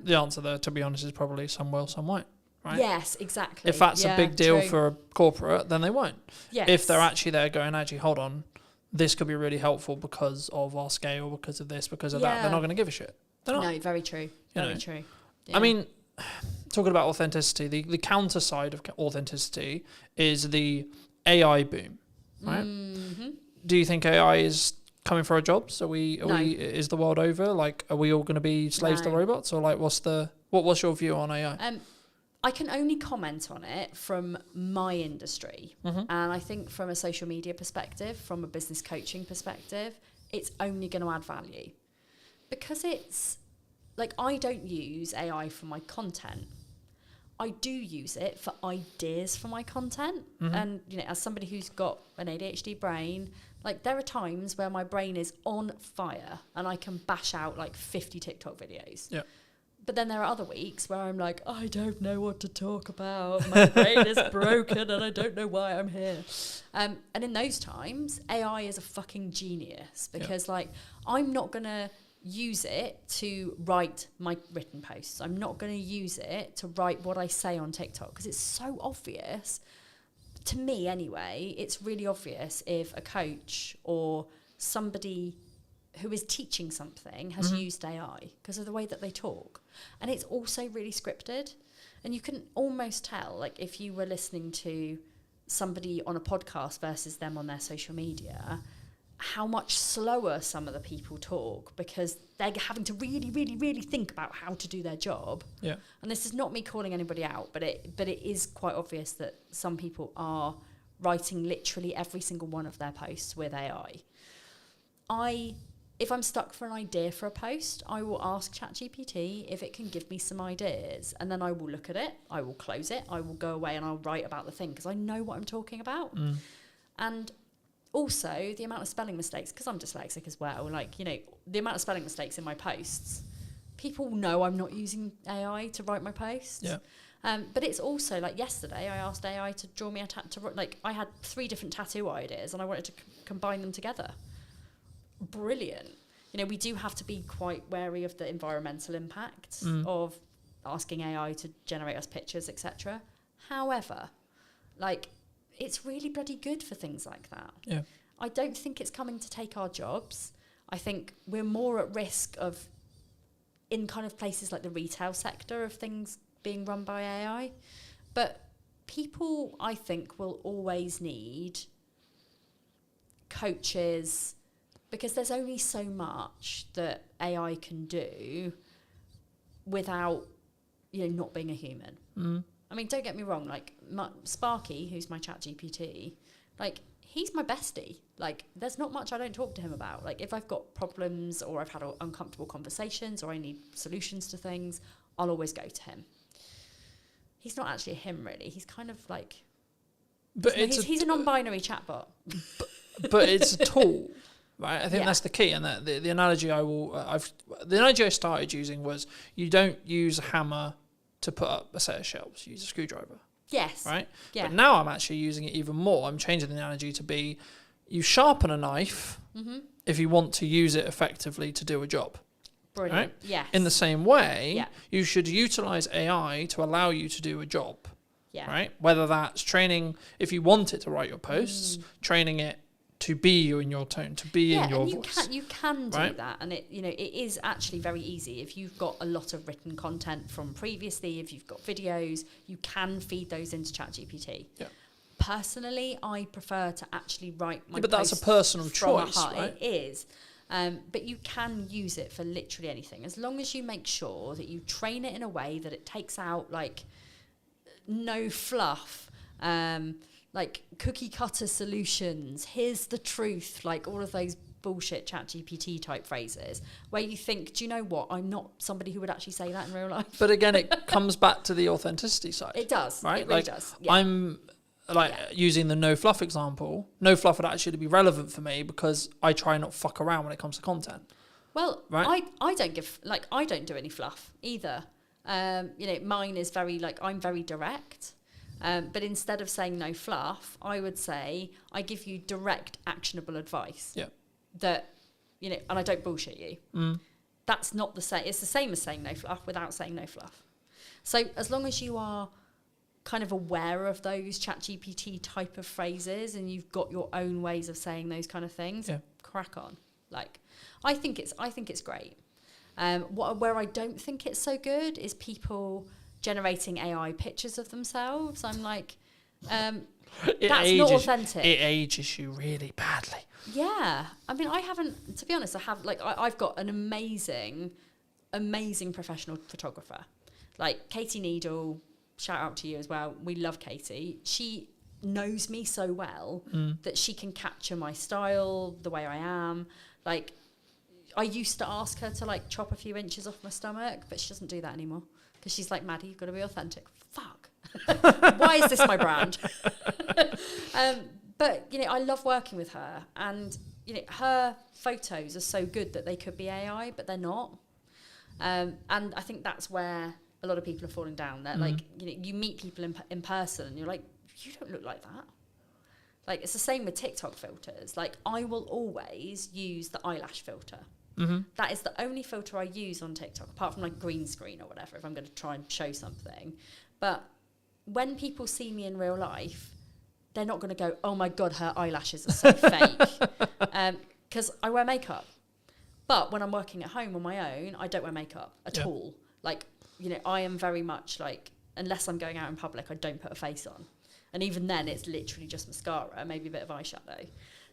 The answer there, to be honest, is probably some will, some won't. Right? Yes, exactly. If that's a big deal for a corporate, then they won't. Yes. If they're actually there going, actually, hold on, this could be really helpful because of our scale, because of this, because of that, they're not going to give a shit. They're not. No, very true. Very true. Yeah. I mean, talking about authenticity, the counter side of authenticity is the AI boom, right? Mm-hmm. Do you think AI is coming for our jobs? Is the world over? Like, are we all going to be slaves to robots? Or like, what's your view on AI? I can only comment on it from my industry. Mm-hmm. And I think from a social media perspective, from a business coaching perspective, it's only going to add value. Because it's, like, I don't use AI for my content. I do use it for ideas for my content. Mm-hmm. And, as somebody who's got an ADHD brain, like, there are times where my brain is on fire and I can bash out, like, 50 TikTok videos. Yeah. But then there are other weeks where I'm like, I don't know what to talk about. My brain is broken and I don't know why I'm here. And in those times, AI is a fucking genius because, like, I'm not going to use it to write my written posts. I'm not going to use it to write what I say on TikTok because it's so obvious. To me, anyway, it's really obvious if a coach or somebody who is teaching something has used AI because of the way that they talk. And it's also really scripted. And you can almost tell, like, if you were listening to somebody on a podcast versus them on their social media, how much slower some of the people talk because they're having to really, really, really think about how to do their job. Yeah. And this is not me calling anybody out, but it is quite obvious that some people are writing literally every single one of their posts with AI. If I'm stuck for an idea for a post, I will ask ChatGPT if it can give me some ideas, and then I will look at it, I will close it, I will go away and I'll write about the thing because I know what I'm talking about. And also the amount of spelling mistakes, because I'm dyslexic as well, like, you know, the amount of spelling mistakes in my posts, people know I'm not using AI to write my posts. Yeah. But it's also like yesterday I asked AI to draw me a tattoo. Like I had 3 different tattoo ideas and I wanted to combine them together. Brilliant. You know, we do have to be quite wary of the environmental impacts of asking AI to generate us pictures, etc. However, like, it's really bloody good for things like that. Yeah. I don't think it's coming to take our jobs. I think we're more at risk of, in kind of places like the retail sector, of things being run by AI. But people, I think, will always need coaches, because there's only so much that AI can do without, you know, not being a human. I mean, don't get me wrong, like Sparky, who's my chat GPT, like, he's my bestie. Like, there's not much I don't talk to him about. Like, if I've got problems or I've had uncomfortable conversations or I need solutions to things, I'll always go to him. He's not actually a him, really. He's kind of like... But he's a non-binary chatbot. But it's a tool, right? I think Yeah. that's the key. And the analogy the analogy I started using was, you don't use a hammer to put up a set of shelves. You use a screwdriver, Yes. right? Yeah. But now I'm actually using it even more. I'm changing the analogy to be, you sharpen a knife if you want to use it effectively to do a job. Brilliant. Right? Yes. In the same way, Yeah. you should utilize AI to allow you to do a job, Yeah. right? Whether that's training, if you want it to write your posts, training it to be you in your tone, to be in your and voice. you can do right? that, and it is actually very easy. If you've got a lot of written content from previously, if you've got videos, you can feed those into ChatGPT. Yeah. Personally, I prefer to actually write my but that's a posts personal from a choice, heart. right? It is. But you can use it for literally anything, as long as you make sure that you train it in a way that it takes out, like, no fluff, like cookie cutter solutions, here's the truth, like all of those bullshit ChatGPT type phrases where you think, do you know what, I'm not somebody who would actually say that in real life. But again, it comes back to the authenticity side. It does. Right? It really Like, does. Yeah. I'm like using the no fluff example. No fluff would actually be relevant for me because I try not fuck around when it comes to content. Well, Right? I don't do any fluff either. You know, mine is very, like, I'm very direct. But instead of saying no fluff, I would say I give you direct, actionable advice. Yeah. That, you know, and I don't bullshit you. That's not the same. It's the same as saying no fluff without saying no fluff. So as long as you are kind of aware of those ChatGPT type of phrases and you've got your own ways of saying those kind of things, crack on. Like, I think it's great. Where I don't think it's so good is people generating AI pictures of themselves. I'm like, that's not authentic. It ages you really badly. Yeah. I mean, I haven't, to be honest, I've got an amazing professional photographer. Like Katie Needle, shout out to you as well. We love Katie. She knows me so well that she can capture my style, the way I am. Like, I used to ask her to, like, chop a few inches off my stomach, but she doesn't do that anymore. Because she's like, Maddie, you've got to be authentic. Fuck. Why is this my brand? But, you know, I love working with her. And, you know, her photos are so good that they could be AI, but they're not. And I think that's where a lot of people are falling down. They're like, you know, you meet people in person and you're like, you don't look like that. Like, it's the same with TikTok filters. Like, I will always use the eyelash filter. That is the only filter I use on TikTok, apart from, like, green screen or whatever, if I'm going to try and show something. But when people see me in real life, they're not going to go, oh my God, her eyelashes are so fake. Because I wear makeup. But when I'm working at home on my own, I don't wear makeup at all. Like, you know, I am very much like, unless I'm going out in public, I don't put a face on. And even then, it's literally just mascara, maybe a bit of eyeshadow.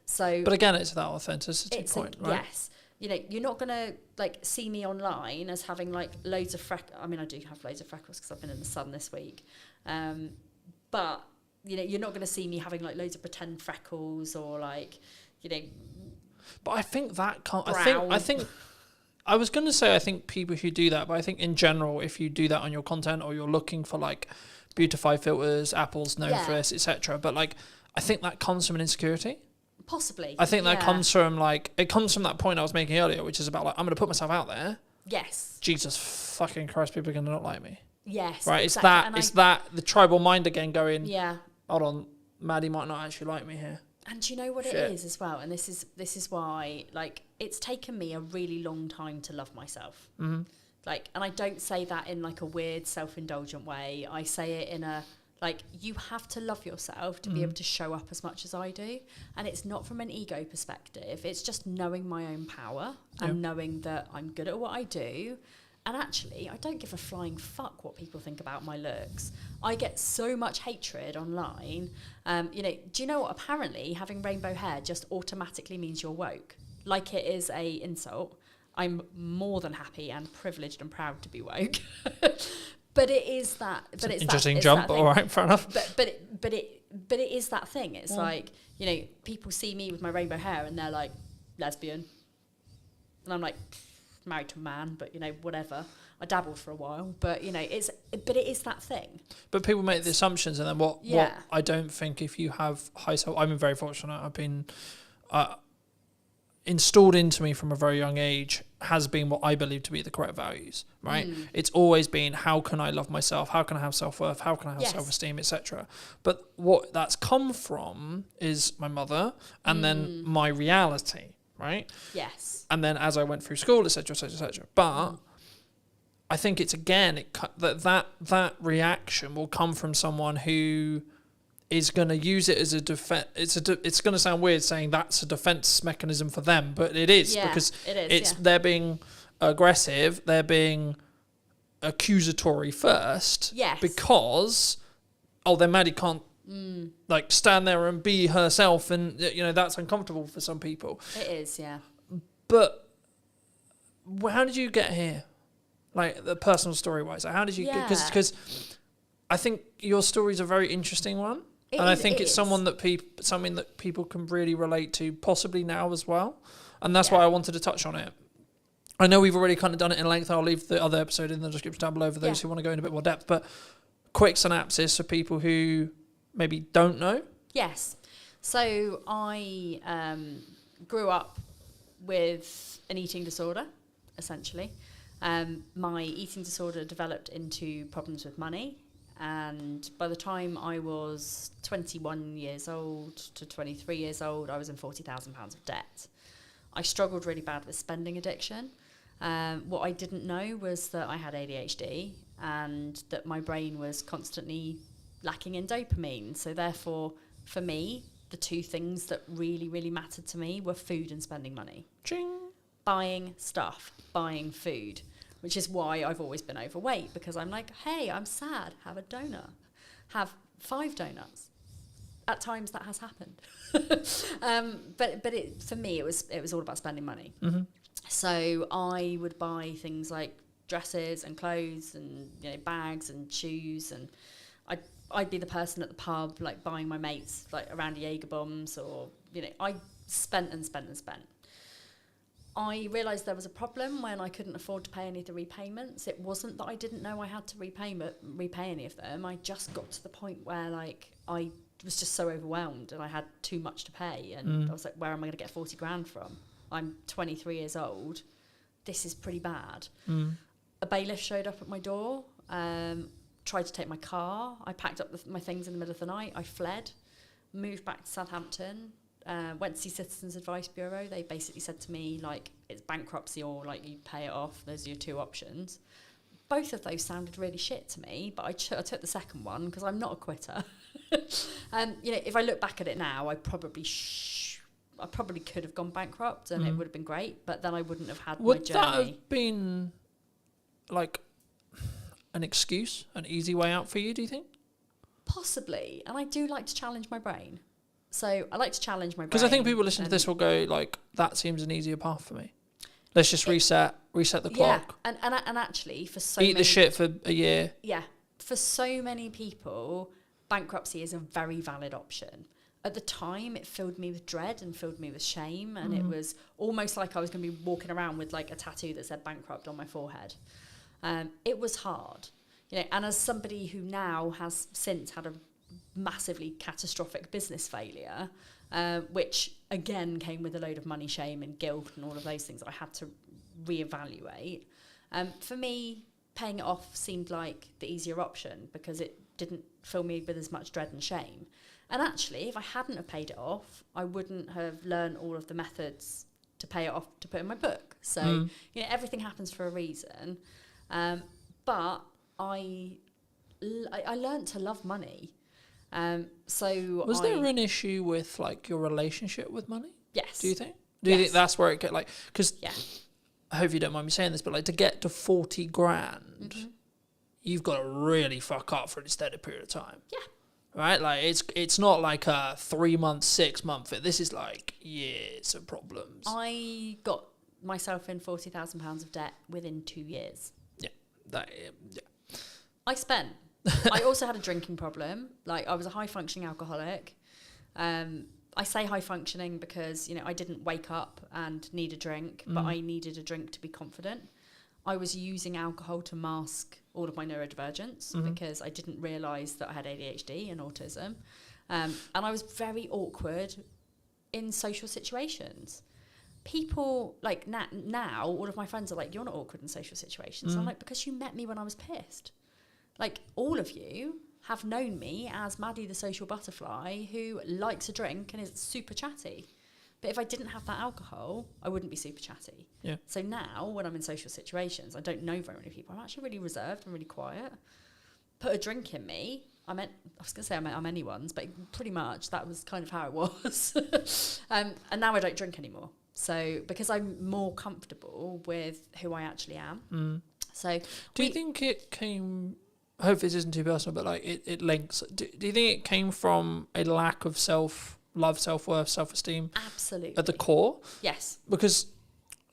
So, but again, it's that authenticity point, right? Yes. You know, you're not going to, like, see me online as having, like, loads of freckles. I mean, I do have loads of freckles because I've been in the sun this week. But, you know, you're not going to see me having, like, loads of pretend freckles or, like, you know... But I think that can't... Brown. I think... I was going to say I think people who do that, but I think in general, if you do that on your content or you're looking for, like, beautify filters, Apple's known for this, etc. But, like, I think that comes from an insecurity. Possibly. I think that comes from, like, it comes from that point I was making earlier, which is about, like, I'm going to put myself out there. Yes. Jesus fucking Christ, people are going to not like me. Yes. Right, exactly. it's that, the tribal mind again going, yeah. Hold on, Maddie might not actually like me here. And do you know what it is as well? And this is why, like, it's taken me a really long time to love myself. Mm-hmm. Like, and I don't say that in, like, a weird self-indulgent way. I say it in a... Like, you have to love yourself to be able to show up as much as I do. And it's not from an ego perspective. It's just knowing my own power and knowing that I'm good at what I do. And actually, I don't give a flying fuck what people think about my looks. I get so much hatred online. You know, do you know what? Apparently, having rainbow hair just automatically means you're woke. Like it is a insult. I'm more than happy and privileged and proud to be woke. But it is that. But it's interesting that, jump. All right, fair enough. But it is that thing. It's like, you know, people see me with my rainbow hair and they're like, lesbian, and I'm like, married to a man, but you know, whatever. I dabbled for a while, but you know, it is that thing. But people make the assumptions, and then what I don't think, if you have high self, I've been very fortunate. I've been installed into me from a very young age has been what I believe to be the correct values, right? It's always been, how can I love myself? How can I have self-worth? How can I have self-esteem, etc.? But what that's come from is my mother and then my reality, right? Yes. And then as I went through school, etc., etc., etc. But I think it's, again, that reaction will come from someone who is going to use it as a defense. It's going to sound weird saying that's a defense mechanism for them, but it is, because they're being aggressive, they're being accusatory first, because then Maddie can't like stand there and be herself, and you know that's uncomfortable for some people. It is, yeah. But how did you get here? Like the personal story wise, how did you get? Because I think your story is a very interesting one. I think it's something that people can really relate to, possibly now as well. And that's why I wanted to touch on it. I know we've already kind of done it in length. I'll leave the other episode in the description down below for those who want to go in a bit more depth. But quick synopsis for people who maybe don't know. Yes. So I grew up with an eating disorder, essentially. My eating disorder developed into problems with money. And by the time I was 21 years old to 23 years old, I was in £40,000 of debt. I struggled really bad with spending addiction. What I didn't know was that I had ADHD and that my brain was constantly lacking in dopamine. So therefore, for me, the two things that really, really mattered to me were food and spending money. Ching. Buying stuff, buying food. Which is why I've always been overweight, because I'm like, hey, I'm sad, have a donut. Have 5 donuts. At times that has happened. But for me, it was all about spending money. Mm-hmm. So I would buy things like dresses and clothes and bags and shoes, and I'd be the person at the pub like buying my mates like around the Jaeger bombs, or I spent and spent and spent. I realised there was a problem when I couldn't afford to pay any of the repayments. It wasn't that I didn't know I had to repay any of them. I just got to the point where like I was just so overwhelmed and I had too much to pay, and I was like, where am I going to get 40 grand from? I'm 23 years old. This is pretty bad. A bailiff showed up at my door, tried to take my car. I packed up my things in the middle of the night. I fled, moved back to Southampton. Went to see Citizens Advice Bureau. They basically said to me, like, it's bankruptcy or, like, you pay it off. Those are your 2 options. Both of those sounded really shit to me, but I took the second one because I'm not a quitter. If I look back at it now, I probably I probably could have gone bankrupt and it would have been great, but then I wouldn't have had my Would journey. that have been like an excuse, an easy way out for you, do you think? Possibly. And I do like to challenge my brain. So I like to challenge my brain. Because I think people listening to this will go like, that seems an easier path for me. Let's just reset the clock. Yeah, and actually for so Eat many... the shit for a year. Yeah. For so many people, bankruptcy is a very valid option. At the time, it filled me with dread and filled me with shame. And it was almost like I was going to be walking around with like a tattoo that said bankrupt on my forehead. It was hard. You know, and as somebody who now has since had a massively catastrophic business failure, which again came with a load of money, shame and guilt and all of those things that I had to reevaluate. For me, paying it off seemed like the easier option because it didn't fill me with as much dread and shame. And actually, if I hadn't have paid it off, I wouldn't have learned all of the methods to pay it off to put in my book. So, you know, everything happens for a reason. But I learned to love money. Was there an issue with like your relationship with money? Yes. Do you think? Do you think that's where it get like? Because Yeah. I hope you don't mind me saying this, but like to get to 40 grand, you've got to really fuck up for an extended period of time. Yeah. Right? Like it's not like a 3 month, 6 month. This is like years of problems. I got myself in £40,000 of debt within 2 years. Yeah. I also had a drinking problem. Like I was a high functioning alcoholic. I say high functioning because, you know, I didn't wake up and need a drink, but I needed a drink to be confident. I was using alcohol to mask all of my neurodivergence because I didn't realise that I had ADHD and autism. And I was very awkward in social situations. People, like now, all of my friends are like, you're not awkward in social situations. I'm like, because you met me when I was pissed. Like, all of you have known me as Maddie the social butterfly who likes a drink and is super chatty. But if I didn't have that alcohol, I wouldn't be super chatty. Yeah. So now, when I'm in social situations, I don't know very many people. I'm actually really reserved and really quiet. Put a drink in me. I was going to say I'm anyone's, but pretty much that was kind of how it was. And now I don't drink anymore. So, because I'm more comfortable with who I actually am. So, do you think it came... I hope this isn't too personal, but like it links. Do you think it came from a lack of self-love, self-worth, self-esteem? Absolutely. At the core? Yes. Because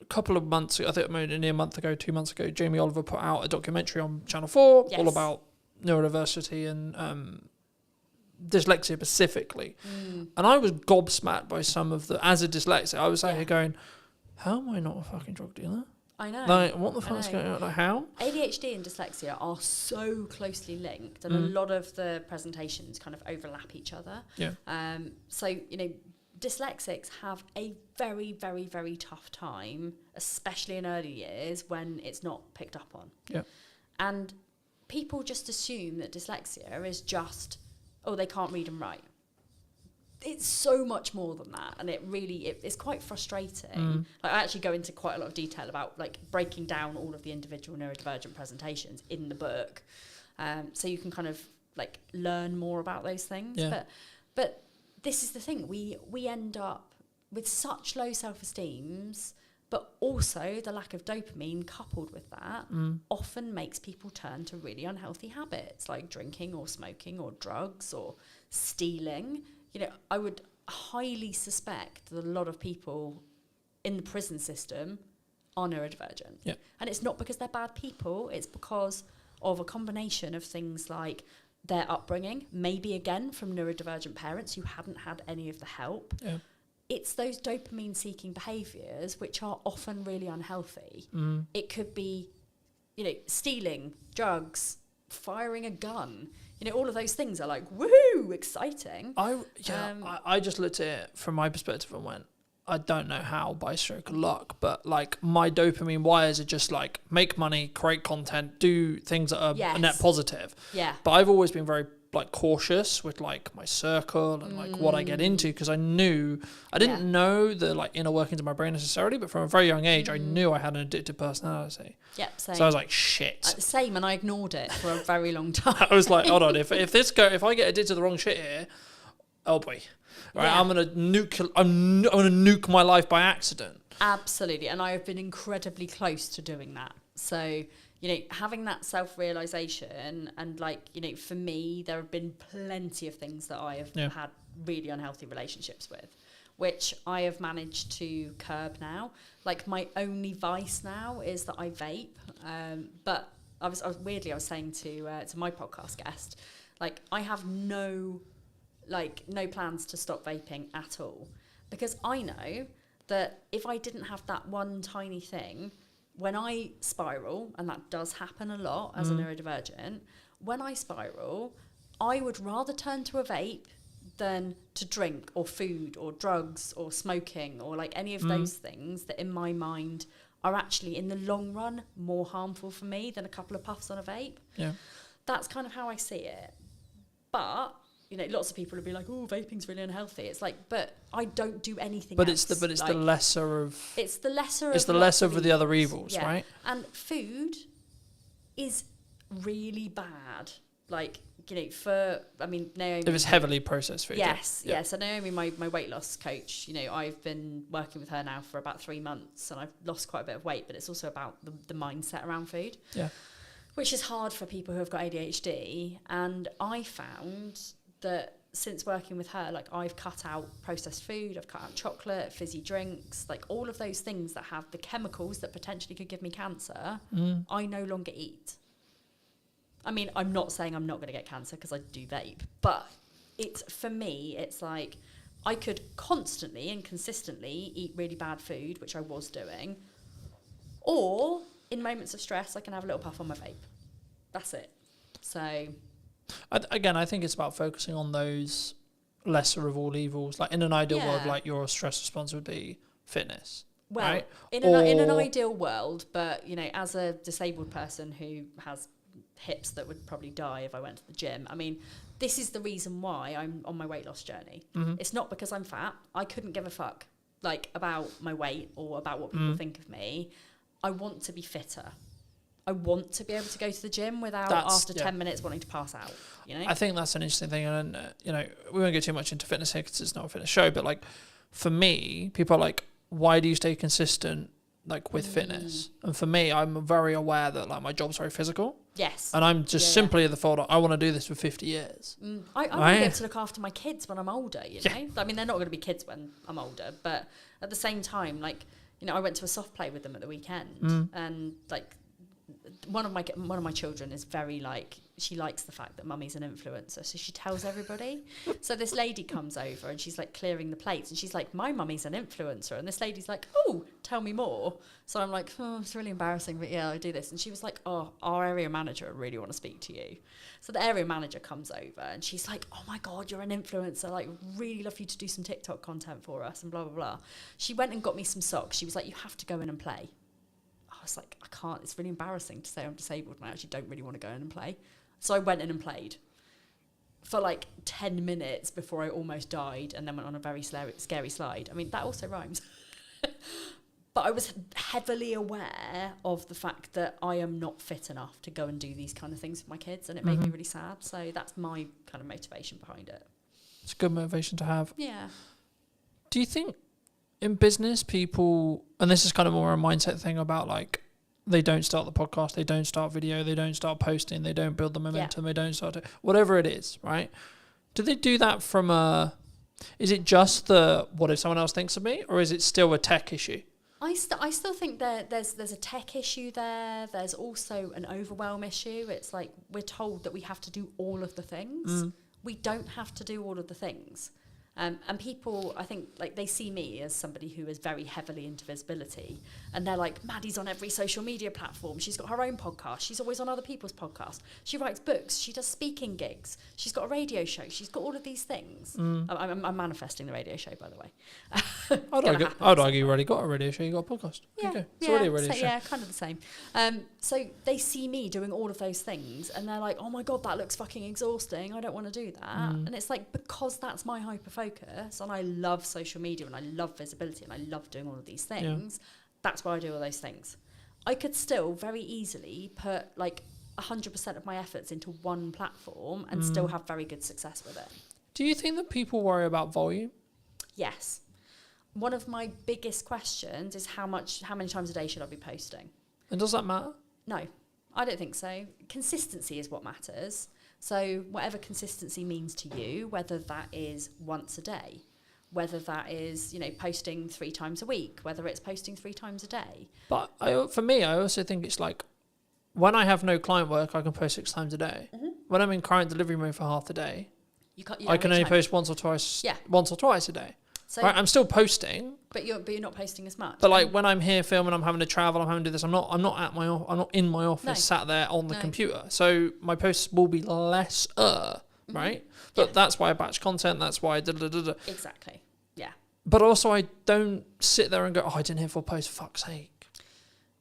a couple of months ago, I think maybe a month ago, 2 months ago, Jamie Oliver put out a documentary on Channel 4 all about neurodiversity and dyslexia specifically. And I was gobsmacked by some of as a dyslexic, I was sat here going, how am I not a fucking drug dealer? I know. Like, what the fuck's going on? Like, how? ADHD and dyslexia are so closely linked, and a lot of the presentations kind of overlap each other. Yeah. So, you know, dyslexics have a very, very, very tough time, especially in early years when it's not picked up on. Yeah. And people just assume that dyslexia is just, oh, they can't read and write. It's so much more than that, and it's quite frustrating. Like, I actually go into quite a lot of detail about like breaking down all of the individual neurodivergent presentations in the book, so you can kind of like learn more about those things. Yeah. But this is the thing, we end up with such low self-esteems, but also the lack of dopamine coupled with that often makes people turn to really unhealthy habits like drinking or smoking or drugs or stealing. You know, I would highly suspect that a lot of people in the prison system are neurodivergent. Yeah. And it's not because they're bad people, it's because of a combination of things like their upbringing, maybe again from neurodivergent parents who hadn't had any of the help. Yeah. It's those dopamine-seeking behaviours which are often really unhealthy. It could be, you know, stealing, drugs, firing a gun. You know, all of those things are like, woohoo, exciting. I just looked at it from my perspective and went, I don't know how by stroke of luck, but like my dopamine wires are just like make money, create content, do things that are a net positive. Yeah. But I've always been very like cautious with like my circle and like what I get into, because I didn't know the like inner workings of my brain necessarily, but from a very young age I knew I had an addictive personality. Yep, same. So I was like, shit. Same, and I ignored it for a very long time. I was like, hold on, if I get addicted to the wrong shit here, oh boy. right? Yeah. I'm gonna nuke my life by accident. Absolutely. And I have been incredibly close to doing that. So, you know, having that self-realization and like, you know, for me, there have been plenty of things that I have had really unhealthy relationships with, which I have managed to curb now. Like my only vice now is that I vape. But I was saying to my podcast guest, like I have no plans to stop vaping at all, because I know that if I didn't have that one tiny thing, when I spiral, and that does happen a lot as a neurodivergent, when I spiral, I would rather turn to a vape than to drink or food or drugs or smoking or like any of those things that in my mind are actually in the long run more harmful for me than a couple of puffs on a vape. Yeah. That's kind of how I see it. But you know, lots of people would be like, "Oh, vaping's really unhealthy." It's like, but I don't do anything. But else. it's the like, lesser of. It's the lesser. It's of the lots lesser of the other evils, yeah. right? And food is really bad. Like, you know, Naomi. It was heavily processed food. Yes, yeah. So Naomi, my weight loss coach, you know, I've been working with her now for about 3 months, and I've lost quite a bit of weight. But it's also about the mindset around food. Yeah. Which is hard for people who have got ADHD. And I found that since working with her, like I've cut out processed food, I've cut out chocolate, fizzy drinks, like all of those things that have the chemicals that potentially could give me cancer, I no longer eat. I mean, I'm not saying I'm not going to get cancer because I do vape, but for me, it's like I could constantly and consistently eat really bad food, which I was doing, or in moments of stress, I can have a little puff on my vape. That's it. So... I think it's about focusing on those lesser of all evils. Like in an ideal world, like your stress response would be fitness. Well, right? in an ideal world, but you know, as a disabled person who has hips that would probably die if I went to the gym, I mean, this is the reason why I'm on my weight loss journey. It's not because I'm fat. I couldn't give a fuck like about my weight or about what people think of me. I want to be fitter. I want to be able to go to the gym without after 10 minutes wanting to pass out, you know? I think that's an interesting thing. And, you know, we won't get too much into fitness here because it's not a fitness show. But, like, for me, people are like, why do you stay consistent, like, with fitness? And for me, I'm very aware that, like, my job's very physical. Yes. And I'm just simply at the thought, I want to do this for 50 years. I want to be able to look after my kids when I'm older, you know? I mean, they're not going to be kids when I'm older. But at the same time, like, you know, I went to a soft play with them at the weekend. And, like... One of my children is very like, she likes the fact that mummy's an influencer, so she tells everybody. So this lady comes over and she's like clearing the plates and she's like, my mummy's an influencer, and this lady's like, oh, tell me more. So I'm like, oh, it's really embarrassing, but yeah, I do this. And she was like, oh, our area manager really want to speak to you. So the area manager comes over and she's like, oh my god, you're an influencer, like really love you to do some TikTok content for us and blah blah blah. She went and got me some socks. She was like, you have to go in and play. I was like, I can't, it's really embarrassing to say I'm disabled and I actually don't really want to go in and play. So I went in and played for like 10 minutes before I almost died and then went on a very scary slide. I mean, that also rhymes. But I was heavily aware of the fact that I am not fit enough to go and do these kind of things with my kids, and it made me really sad. So that's my kind of motivation behind it. It's a good motivation to have. Yeah. Do you think in business people, and this is kind of more a mindset thing about like, they don't start the podcast, they don't start video, they don't start posting, they don't build the momentum, they don't start whatever it is, right? Do they do that from is it just the, what if someone else thinks of me, or is it still a tech issue? I still think there's a tech issue there. There's also an overwhelm issue. It's like we're told that we have to do all of the things. We don't have to do all of the things. And people, I think, like they see me as somebody who is very heavily into visibility, and they're like, Maddie's on every social media platform. She's got her own podcast. She's always on other people's podcasts. She writes books. She does speaking gigs. She's got a radio show. She's got all of these things. I'm manifesting the radio show, by the way. I'd argue you already got a radio show. You got a podcast. Yeah, it's already a radio show. Yeah, kind of the same. So they see me doing all of those things, and they're like, oh my god, that looks fucking exhausting. I don't want to do that. And it's like, because that's my hyperfocus, and I love social media and I love visibility and I love doing all of these things, that's why I do all those things. I could still very easily put like 100% of my efforts into one platform and still have very good success with it. Do you think that people worry about volume? Yes. One of my biggest questions is how many times a day should I be posting? And does that matter? No, I don't think so. Consistency is what matters. So whatever consistency means to you, whether that is once a day, whether that is, posting 3 times a week, whether it's posting 3 times a day. But for me, I also think it's like, when I have no client work, I can post 6 times a day. Mm-hmm. When I'm in client delivery mode for half the day, You I can only time. post once or twice a day. So, Right? I'm still posting, but you're not posting as much. but like when I'm here filming, I'm having to travel, I'm having to do this. I'm not in my office, No. sat there on the No. computer. So my posts will be less, right? But Yeah. that's why I batch content. That's why I da. Exactly. Yeah. But also, I don't sit there and go, "Oh, I didn't hit 4 posts. For fuck's sake."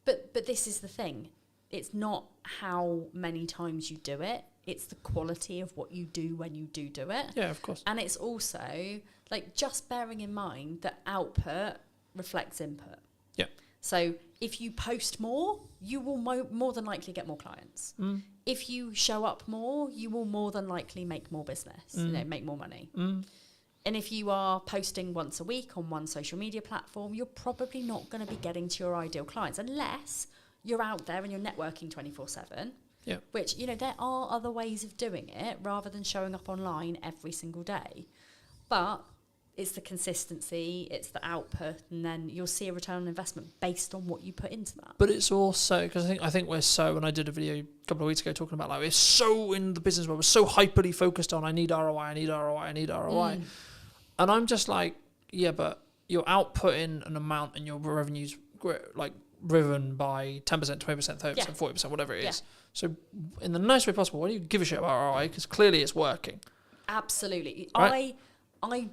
But this is the thing. It's not how many times you do it. It's the quality of what you do when you do it. Yeah, of course. And it's also like just bearing in mind that output reflects input. Yeah. So if you post more, you will more than likely get more clients. Mm. If you show up more, you will more than likely make more business, make more money. Mm. And if you are posting once a week on one social media platform, you're probably not going to be getting to your ideal clients unless you're out there and you're networking 24/7. Yeah. Which, there are other ways of doing it rather than showing up online every single day. But it's the consistency, it's the output, and then you'll see a return on investment based on what you put into that. But it's also because I think we're so, and I did a video a couple of weeks ago talking about like we're so in the business world, we're so hyperly focused on I need ROI, and I'm just like, yeah, but you're outputting an amount and your revenues like driven by 10%, 20%, 30%, 40%, whatever it is. Yeah. So in the nicest way possible, why do you give a shit about ROI? Because clearly it's working. Absolutely. Right. I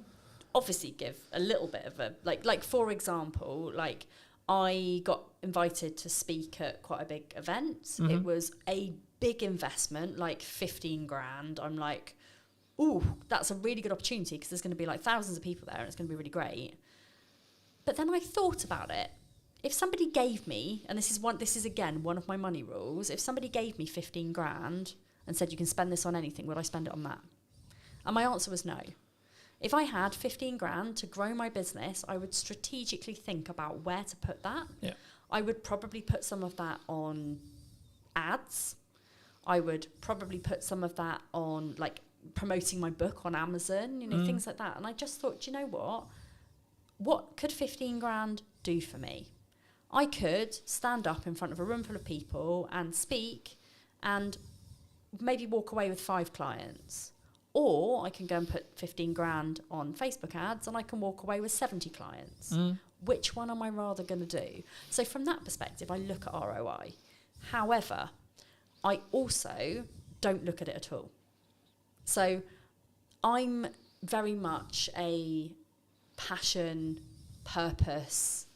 obviously give a little bit of a like for example, like I got invited to speak at quite a big event. Mm-hmm. It was a big investment, like 15 grand. I'm like, ooh, that's a really good opportunity because there's going to be like thousands of people there and it's going to be really great. But then I thought about it. If somebody gave me, and this is again one of my money rules, if somebody gave me 15 grand and said you can spend this on anything, would I spend it on that? And my answer was no. If I had 15 grand to grow my business, I would strategically think about where to put that. Yeah. I would probably put some of that on ads. I would probably put some of that on like promoting my book on Amazon, things like that. And I just thought, you know what? What could 15 grand do for me? I could stand up in front of a room full of people and speak and maybe walk away with 5 clients. Or I can go and put 15 grand on Facebook ads and I can walk away with 70 clients. Which one am I rather going to do? So from that perspective, I look at ROI. However, I also don't look at it at all. So I'm very much a passion, purpose,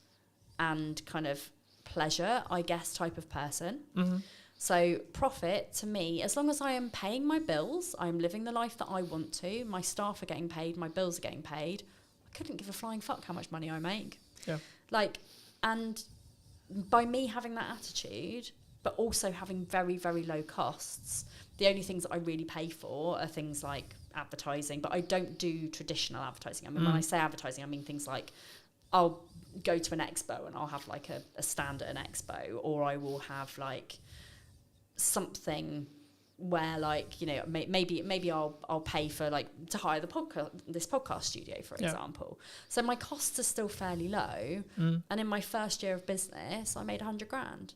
and kind of pleasure, I guess, type of person. Mm-hmm. So profit to me, as long as I am paying my bills, I'm living the life that I want to, my staff are getting paid, my bills are getting paid, I couldn't give a flying fuck how much money I make. Yeah. Like, and by me having that attitude, but also having very, very low costs, the only things that I really pay for are things like advertising, but I don't do traditional advertising. I mean, when I say advertising, I mean things like I'll go to an expo and I'll have like a stand at an expo, or I will have like something where like, maybe I'll pay for like to hire this podcast studio, for example. So my costs are still fairly low. And in my first year of business, I made 100 grand.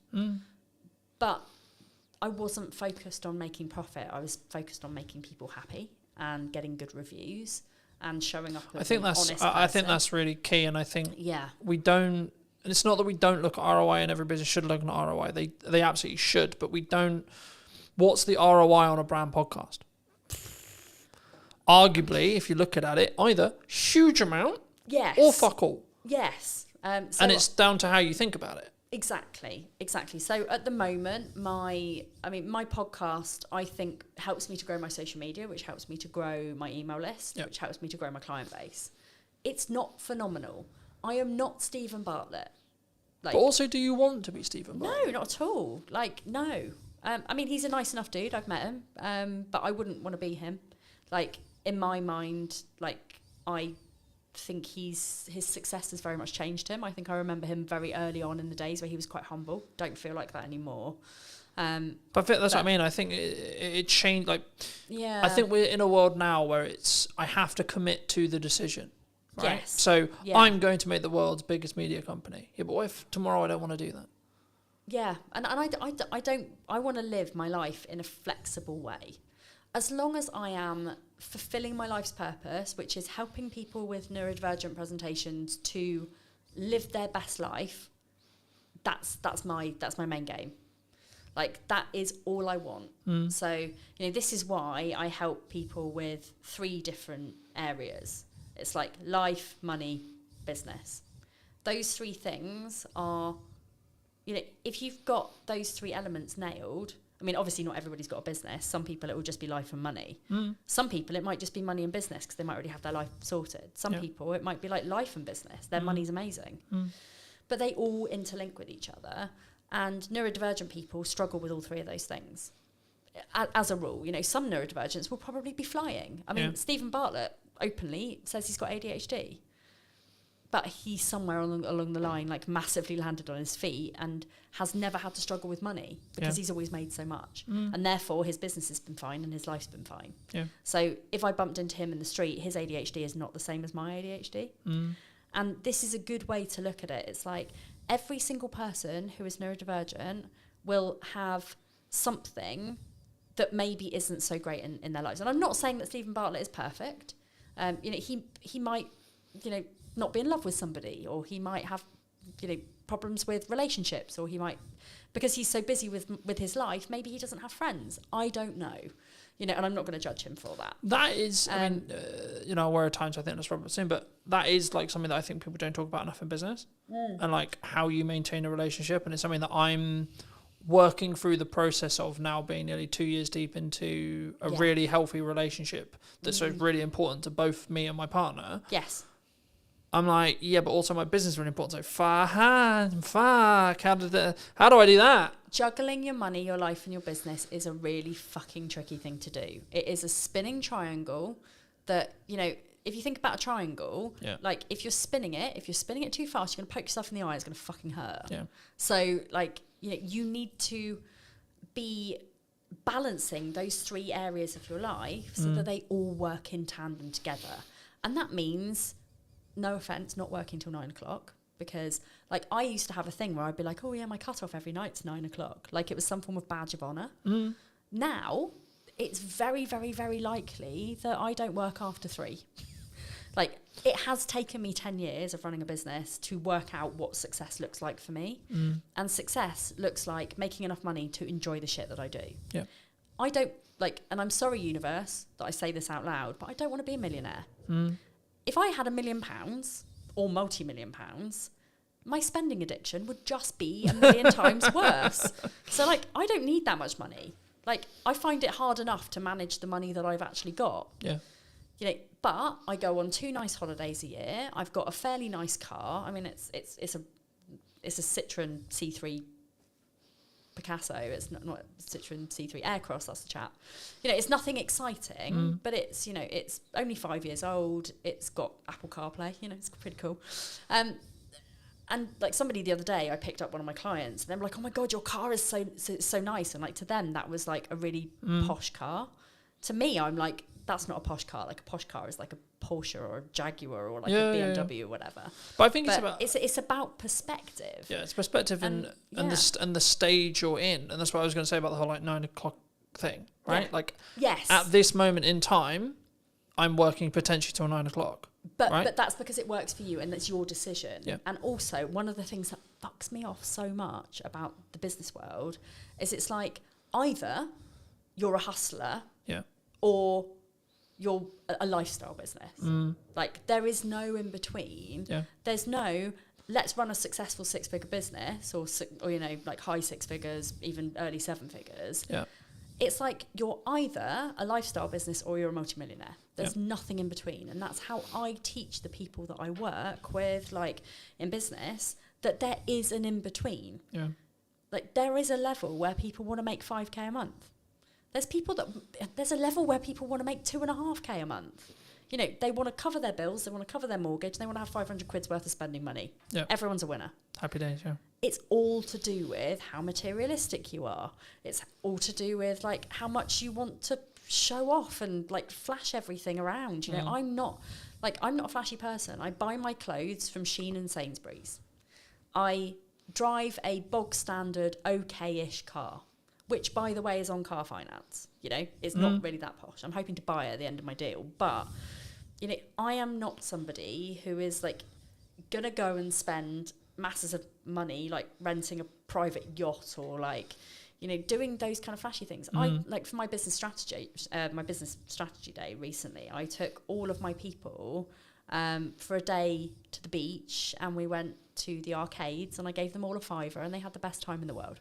But I wasn't focused on making profit. I was focused on making people happy and getting good reviews and showing up as an honest person. I think that's really key, and I think Yeah. we don't. And it's not that we don't look at ROI, and every business should look at ROI. They absolutely should, but we don't. What's the ROI on a brand podcast? Arguably, if you look at it, either huge amount Yes. or fuck all, Yes. So and it's down to how you think about it. Exactly. So at the moment, my podcast, I think, helps me to grow my social media, which helps me to grow my email list, which helps me to grow my client base. It's not phenomenal. I am not Stephen Bartlett. Like, But also, do you want to be Stephen Bartlett? no, not at all. Like, no. I mean, he's a nice enough dude. I've met him. But I wouldn't want to be him. Like, in my mind, like, I think his success has very much changed him. I think I remember him very early on in the days where he was quite humble. Don't feel like that anymore. But I think that's what I mean. I think it changed. Like, Yeah. I think we're in a world now where it's I have to commit to the decision. Right? Yes. So Yeah. I'm going to make the world's biggest media company. Yeah, but what if tomorrow I don't want to do that? Yeah, and I want to live my life in a flexible way. As long as I am fulfilling my life's purpose, which is helping people with neurodivergent presentations to live their best life, that's my main game. Like, that is all I want. So, this is why I help people with 3 different areas. It's like life, money, business. Those 3 things are, if you've got those 3 elements nailed, I mean, obviously not everybody's got a business. Some people it will just be life and money. Some people it might just be money and business because they might already have their life sorted. Some people it might be like life and business. Their money's amazing. But they all interlink with each other. And neurodivergent people struggle with all 3 of those things. As a rule, some neurodivergents will probably be flying. I mean, Stephen Bartlett openly says he's got ADHD. But he's somewhere along the line, like, massively landed on his feet and has never had to struggle with money because he's always made so much. And therefore, his business has been fine and his life's been fine. Yeah. So if I bumped into him in the street, his ADHD is not the same as my ADHD. And this is a good way to look at it. It's like every single person who is neurodivergent will have something that maybe isn't so great in their lives. And I'm not saying that Stephen Bartlett is perfect. He might, not be in love with somebody, or he might have, problems with relationships, or he might, because he's so busy with his life, maybe he doesn't have friends. I don't know, and I'm not going to judge him for that. That is, I mean, we're at times I think that's Robert soon, but that is like something that I think people don't talk about enough in business, and like how you maintain a relationship, and it's something that I'm working through the process of now, being nearly 2 years deep into a really healthy relationship that's really important to both me and my partner. Yes. I'm like, yeah, but also my business is really important. So fuck, how do I do that? Juggling your money, your life, and your business is a really fucking tricky thing to do. It is a spinning triangle that, if you think about a triangle, like, if you're spinning it too fast, you're going to poke yourself in the eye, it's going to fucking hurt. Yeah. So, like, you need to be balancing those 3 areas of your life so that they all work in tandem together. And that means, no offense, not working till 9 o'clock, because, like, I used to have a thing where I'd be like, oh yeah, my cut-off every night's 9 o'clock. Like, it was some form of badge of honour. Now, it's very, very, very likely that I don't work after 3. Like, it has taken me 10 years of running a business to work out what success looks like for me. And success looks like making enough money to enjoy the shit that I do. Yeah. I don't, like, and I'm sorry, universe, that I say this out loud, but I don't want to be a millionaire. If I had £1 million or multi-million pounds, my spending addiction would just be 1 million times worse. So, like, I don't need that much money. Like, I find it hard enough to manage the money that I've actually got. Yeah. But I go on 2 nice holidays a year. I've got a fairly nice car. I mean, it's a Citroen C3 Picasso. It's not Citroen C3 Aircross. That's the chap. It's nothing exciting, but it's it's only 5 years old. It's got Apple CarPlay. It's pretty cool. And like, somebody the other day, I picked up one of my clients, and they were like, "Oh my god, your car is so nice." And like, to them, that was like a really posh car. To me, I'm like, that's not a posh car. Like, a posh car is like a Porsche or a Jaguar or like a BMW or whatever. But I think it's about perspective. Yeah, it's perspective and the stage you're in, and that's what I was going to say about the whole like 9 o'clock thing, right? Yeah. Like, at this moment in time, I'm working potentially till 9 o'clock. But that's because it works for you and that's your decision. Yeah. And also, one of the things that fucks me off so much about the business world is it's like, either you're a hustler, or you're a lifestyle business. Like, there is no in between. Yeah. There's no, let's run a successful 6-figure business or like high 6 figures, even early 7 figures. Yeah. It's like, you're either a lifestyle business or you're a multimillionaire. There's nothing in between. And that's how I teach the people that I work with, like, in business, that there is an in between. Yeah. Like, there is a level where people want to make 5k a month. There's a level where people want to make 2.5K a month. You know, they want to cover their bills, they want to cover their mortgage, they want to have 500 quid's worth of spending money. Yeah. Everyone's a winner. Happy days, yeah. It's all to do with how materialistic you are. It's all to do with like how much you want to show off and like flash everything around. You know, I'm not a flashy person. I buy my clothes from Shein and Sainsbury's. I drive a bog standard okay-ish car, which by the way is on car finance. You know, it's not really that posh. I'm hoping to buy it at the end of my deal, but you know, I am not somebody who is like gonna go and spend masses of money like renting a private yacht or like, you know, doing those kind of flashy things. I like for my business strategy day recently, I took all of my people for a day to the beach, and we went to the arcades, and I gave them all a £5 and they had the best time in the world.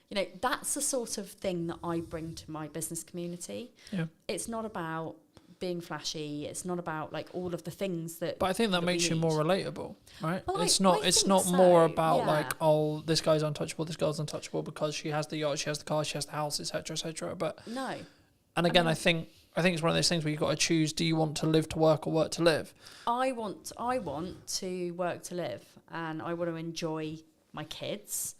You know, that's the sort of thing that I bring to my business community. Yeah. It's not about being flashy. It's not about like all of the things that. But I think that makes you more relatable, right? Well, it's I not think more so, about yeah. like, oh, this guy's untouchable, this girl's untouchable because she has the yacht, she has the car, she has the house, etc., etc. But no. And again, I think it's one of those things where you've got to choose: do you want to live to work or work to live? I want to work to live, and I want to enjoy my kids,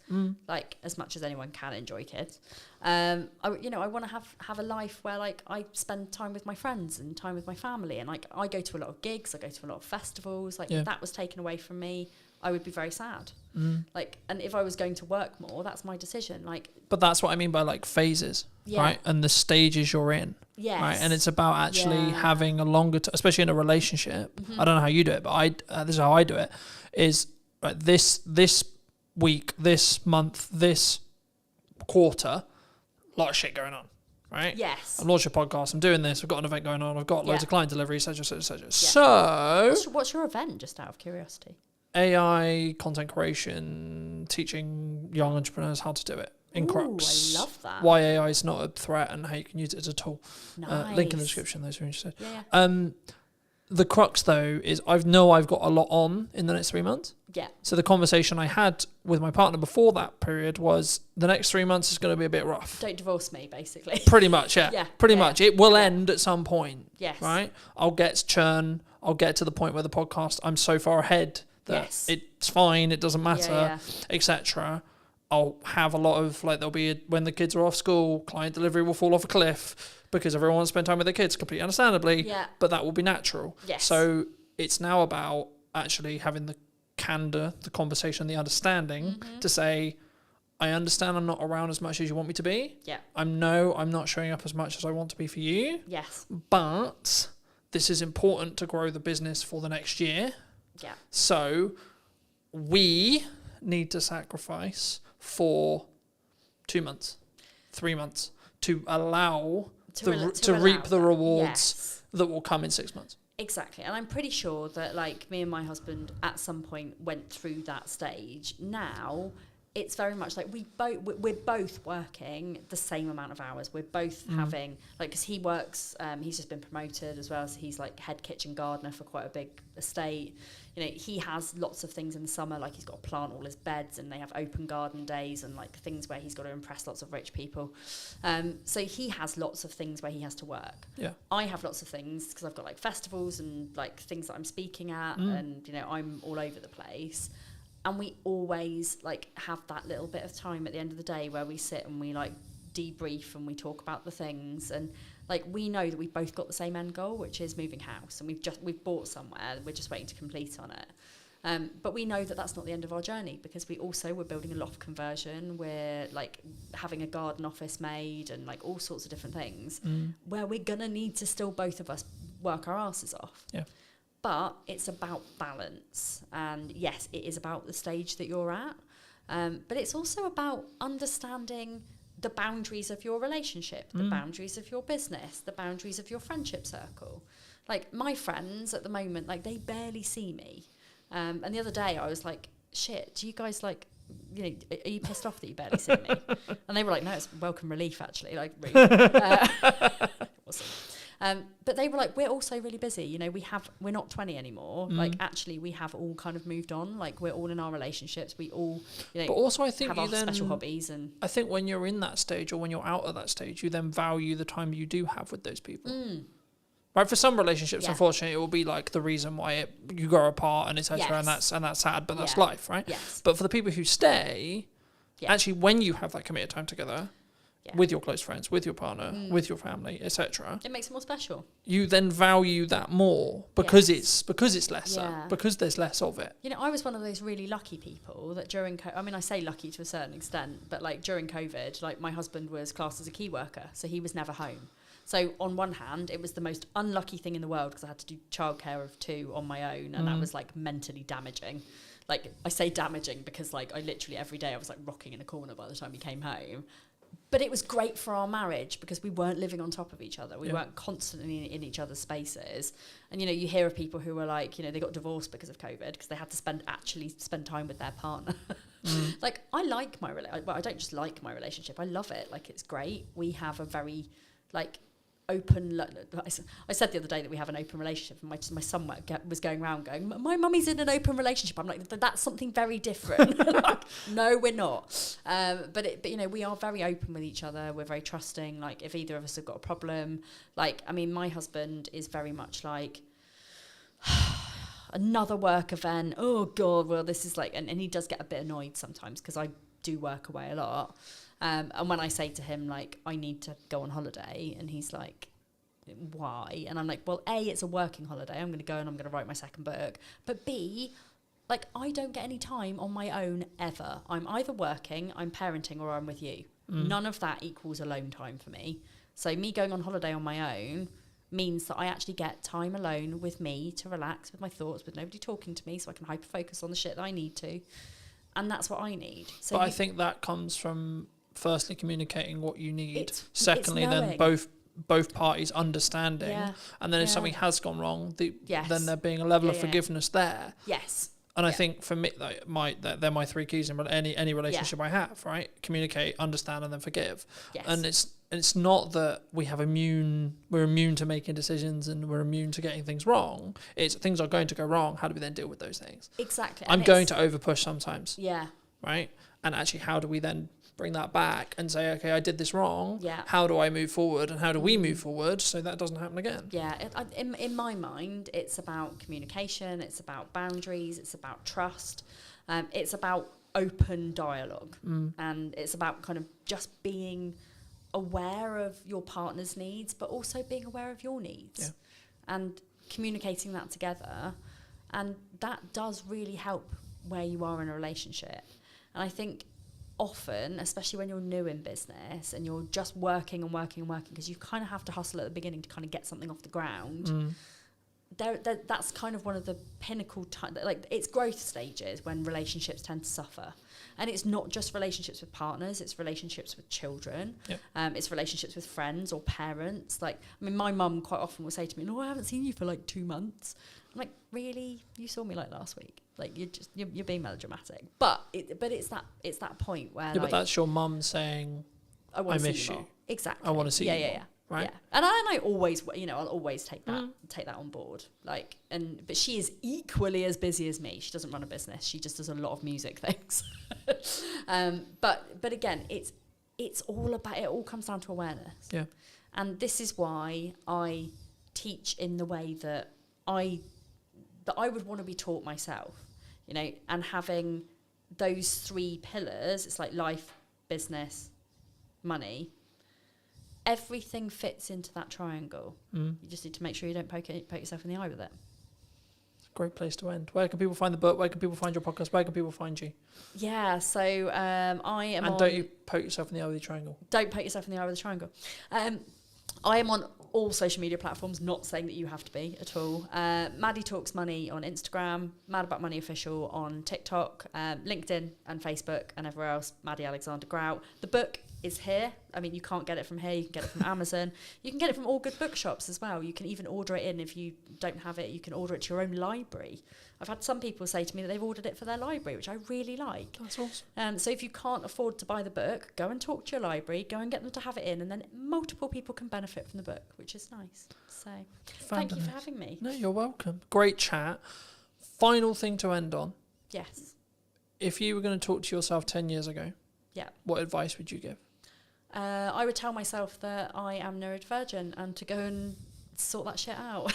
like as much as anyone can enjoy kids. I want to have a life where like I spend time with my friends and time with my family, and like I go to a lot of gigs, I go to a lot of festivals. Like if that was taken away from me, I would be very sad. Like, and if I was going to work more, that's my decision. Like, but that's what I mean by like phases, right? And the stages you're in. Yes. Right. And it's about actually having a longer, especially in a relationship. I don't know how you do it, but this is how I do it. Is right, this week, this month, this quarter, a lot of shit going on, right? Yes. I've launched a podcast, I'm doing this, I've got an event going on, I've got loads of client delivery, etc., etc., etc. Yeah. So what's your event, just out of curiosity? AI, content creation, teaching young entrepreneurs how to do it in Crux. I love that. Why AI is not a threat and how you can use it as a tool. Nice. Link in the description, those who are interested. Yeah. The crux, though, is I've got a lot on in the next 3 months. Yeah. So the conversation I had with my partner before that period was the next 3 months is going to be a bit rough. Don't divorce me, basically. Pretty much, yeah. Yeah. Pretty much. It will end at some point. Yes. Right? I'll get to churn. I'll get to the point where the podcast, I'm so far ahead that it's fine, it doesn't matter, etc. I'll have a lot of, like, there'll be, when the kids are off school, client delivery will fall off a cliff because everyone wants to spend time with their kids, completely understandably, but that will be natural. Yes. So it's now about actually having the candor, the conversation, the understanding to say, I understand I'm not around as much as you want me to be. Yeah. I'm not showing up as much as I want to be for you. Yes. But this is important to grow the business for the next year. Yeah. So we need to sacrifice for 2 months, 3 months to allow to reap the rewards that will come in 6 months. Exactly. And I'm pretty sure that like me and my husband at some point went through that stage. Now it's very much like we're both working the same amount of hours. We're both having, like, because he works, he's just been promoted as well, so he's like head kitchen gardener for quite a big estate. You know, he has lots of things in the summer, like he's got to plant all his beds, and they have open garden days and like things where he's got to impress lots of rich people. So he has lots of things where he has to work. Yeah. I have lots of things because I've got like festivals and like things that I'm speaking at, and you know, I'm all over the place. And we always like have that little bit of time at the end of the day where we sit and we like debrief and we talk about the things, and like we know that we've both got the same end goal, which is moving house, and we've bought somewhere, we're just waiting to complete on it. But we know that that's not the end of our journey, because we're building a loft conversion, we're like having a garden office made, and like all sorts of different things where we're gonna need to still both of us work our asses off. Yeah. But it's about balance. And yes, it is about the stage that you're at. But it's also about understanding the boundaries of your relationship, the boundaries of your business, the boundaries of your friendship circle. Like my friends at the moment, like they barely see me. And the other day I was like, shit, do you guys like, you know, are you pissed off that you barely see me? And they were like, no, it's welcome relief actually. Like, really. Awesome. But they were like, we're also really busy. You know, we're not 20 anymore. Like, actually, we have all kind of moved on. Like, we're all in our relationships. We all, you know, But also, I think have you our then special hobbies. And I think when you're in that stage or when you're out of that stage, you then value the time you do have with those people. Right, for some relationships, unfortunately, it will be like the reason why you grow apart and etc. And that's sad, but that's life, right? Yes. But for the people who stay, actually, when you have that committed time together with your close friends, with your partner, with your family, etc., it makes it more special. you then value that more because Yes. it's lesser, because there's less of it. You know, I was one of those really lucky people that during I mean, I say lucky to a certain extent, but like during COVID, like my husband was classed as a key worker, so he was never home. So on one hand, it was the most unlucky thing in the world because I had to do childcare of 2 on my own, and that was like mentally damaging. Like, I say damaging because like I literally every day I was like rocking in a corner by the time he came home. But it was great for our marriage because we weren't living on top of each other. We weren't constantly in each other's spaces. And, you know, you hear of people who were like, you know, they got divorced because of COVID because they had to spend time with their partner. Like, I like my relationship. Well, I don't just like my relationship. I love it. Like, it's great. We have a very, like, open. I said the other day that we have an open relationship, and my son was going around going, my mummy's in an open relationship. I'm like, that's something very different. Like, no, we're not. But you know, we are very open with each other. We're very trusting. Like, if either of us have got a problem, like, I mean, my husband is very much like, another work event. Oh God, well, this is like, and he does get a bit annoyed sometimes because I do work away a lot. And when I say to him, like, I need to go on holiday, and he's like, why? And I'm like, well, A, it's a working holiday. I'm going to go and I'm going to write my second book. But B, like, I don't get any time on my own ever. I'm either working, I'm parenting, or I'm with you. None of that equals alone time for me. So me going on holiday on my own means that I actually get time alone with me to relax with my thoughts, with nobody talking to me, so I can hyper-focus on the shit that I need to. And that's what I need. So But I think that comes from firstly communicating what you need, secondly it's then both parties understanding, and then if something has gone wrong, then there being a level of forgiveness there. Yes. And I think for me, like, they're my 3 keys in any relationship I have, right? Communicate, understand, and then forgive. Yes. And it's not that we're immune to making decisions and we're immune to getting things wrong. It's things are going to go wrong. How do we then deal with those things? Exactly. I'm going to overpush sometimes. Yeah. Right? And actually, how do we then bring that back and say, okay, I did this wrong. Yeah. How do I move forward, and how do we move forward so that doesn't happen again? Yeah. In my mind, it's about communication. It's about boundaries. It's about trust. It's about open dialogue, and it's about kind of just being aware of your partner's needs, but also being aware of your needs, and communicating that together. And that does really help where you are in a relationship. And I think often, especially when you're new in business and you're just working, because you kind of have to hustle at the beginning to kind of get something off the ground. That's kind of one of the pinnacle like, it's growth stages when relationships tend to suffer. And it's not just relationships with partners, it's relationships with children. It's relationships with friends or parents. Like, I mean, my mum quite often will say to me, no, I haven't seen you for like 2 months. I'm like, really? You saw me like last week? Like, you're being melodramatic. But it's that point where, but that's your mum saying, I miss you. Exactly. I want to see you more. Right. Yeah. And I always, I'll always take that on board. Like, but she is equally as busy as me. She doesn't run a business. She just does a lot of music things. But again, it's all about, it all comes down to awareness. Yeah. And this is why I teach in the way that I would want to be taught myself, and having those 3 pillars, it's like life, business, money. Everything fits into that triangle. You just need to make sure you don't poke yourself in the eye with it. Great place to end. Where can people find the book? Where can people find your podcast? Where can people find you? Yeah, so I am. And don't you poke yourself in the eye with the triangle? Don't poke yourself in the eye with the triangle. I am on all social media platforms, not saying that you have to be at all. Maddie Talks Money on Instagram, Mad About Money Official on TikTok, LinkedIn and Facebook, and everywhere else, Maddie Alexander Grout. The book is here. I mean, you can't get it from here. You can get it from Amazon. You can get it from all good bookshops as well. You can even order it in. If you don't have it, you can order it to your own library. I've had some people say to me that they've ordered it for their library, which I really like. That's awesome. So if you can't afford to buy the book, go and talk to your library, go and get them to have it in, and then multiple people can benefit profit from the book, which is nice. So thank you for having me. No, you're welcome. Great chat. Final thing to end on. Yes. If you were going to talk to yourself 10 years ago, Yeah. what advice would you give? I would tell myself that I am neurodivergent and to go and sort that shit out.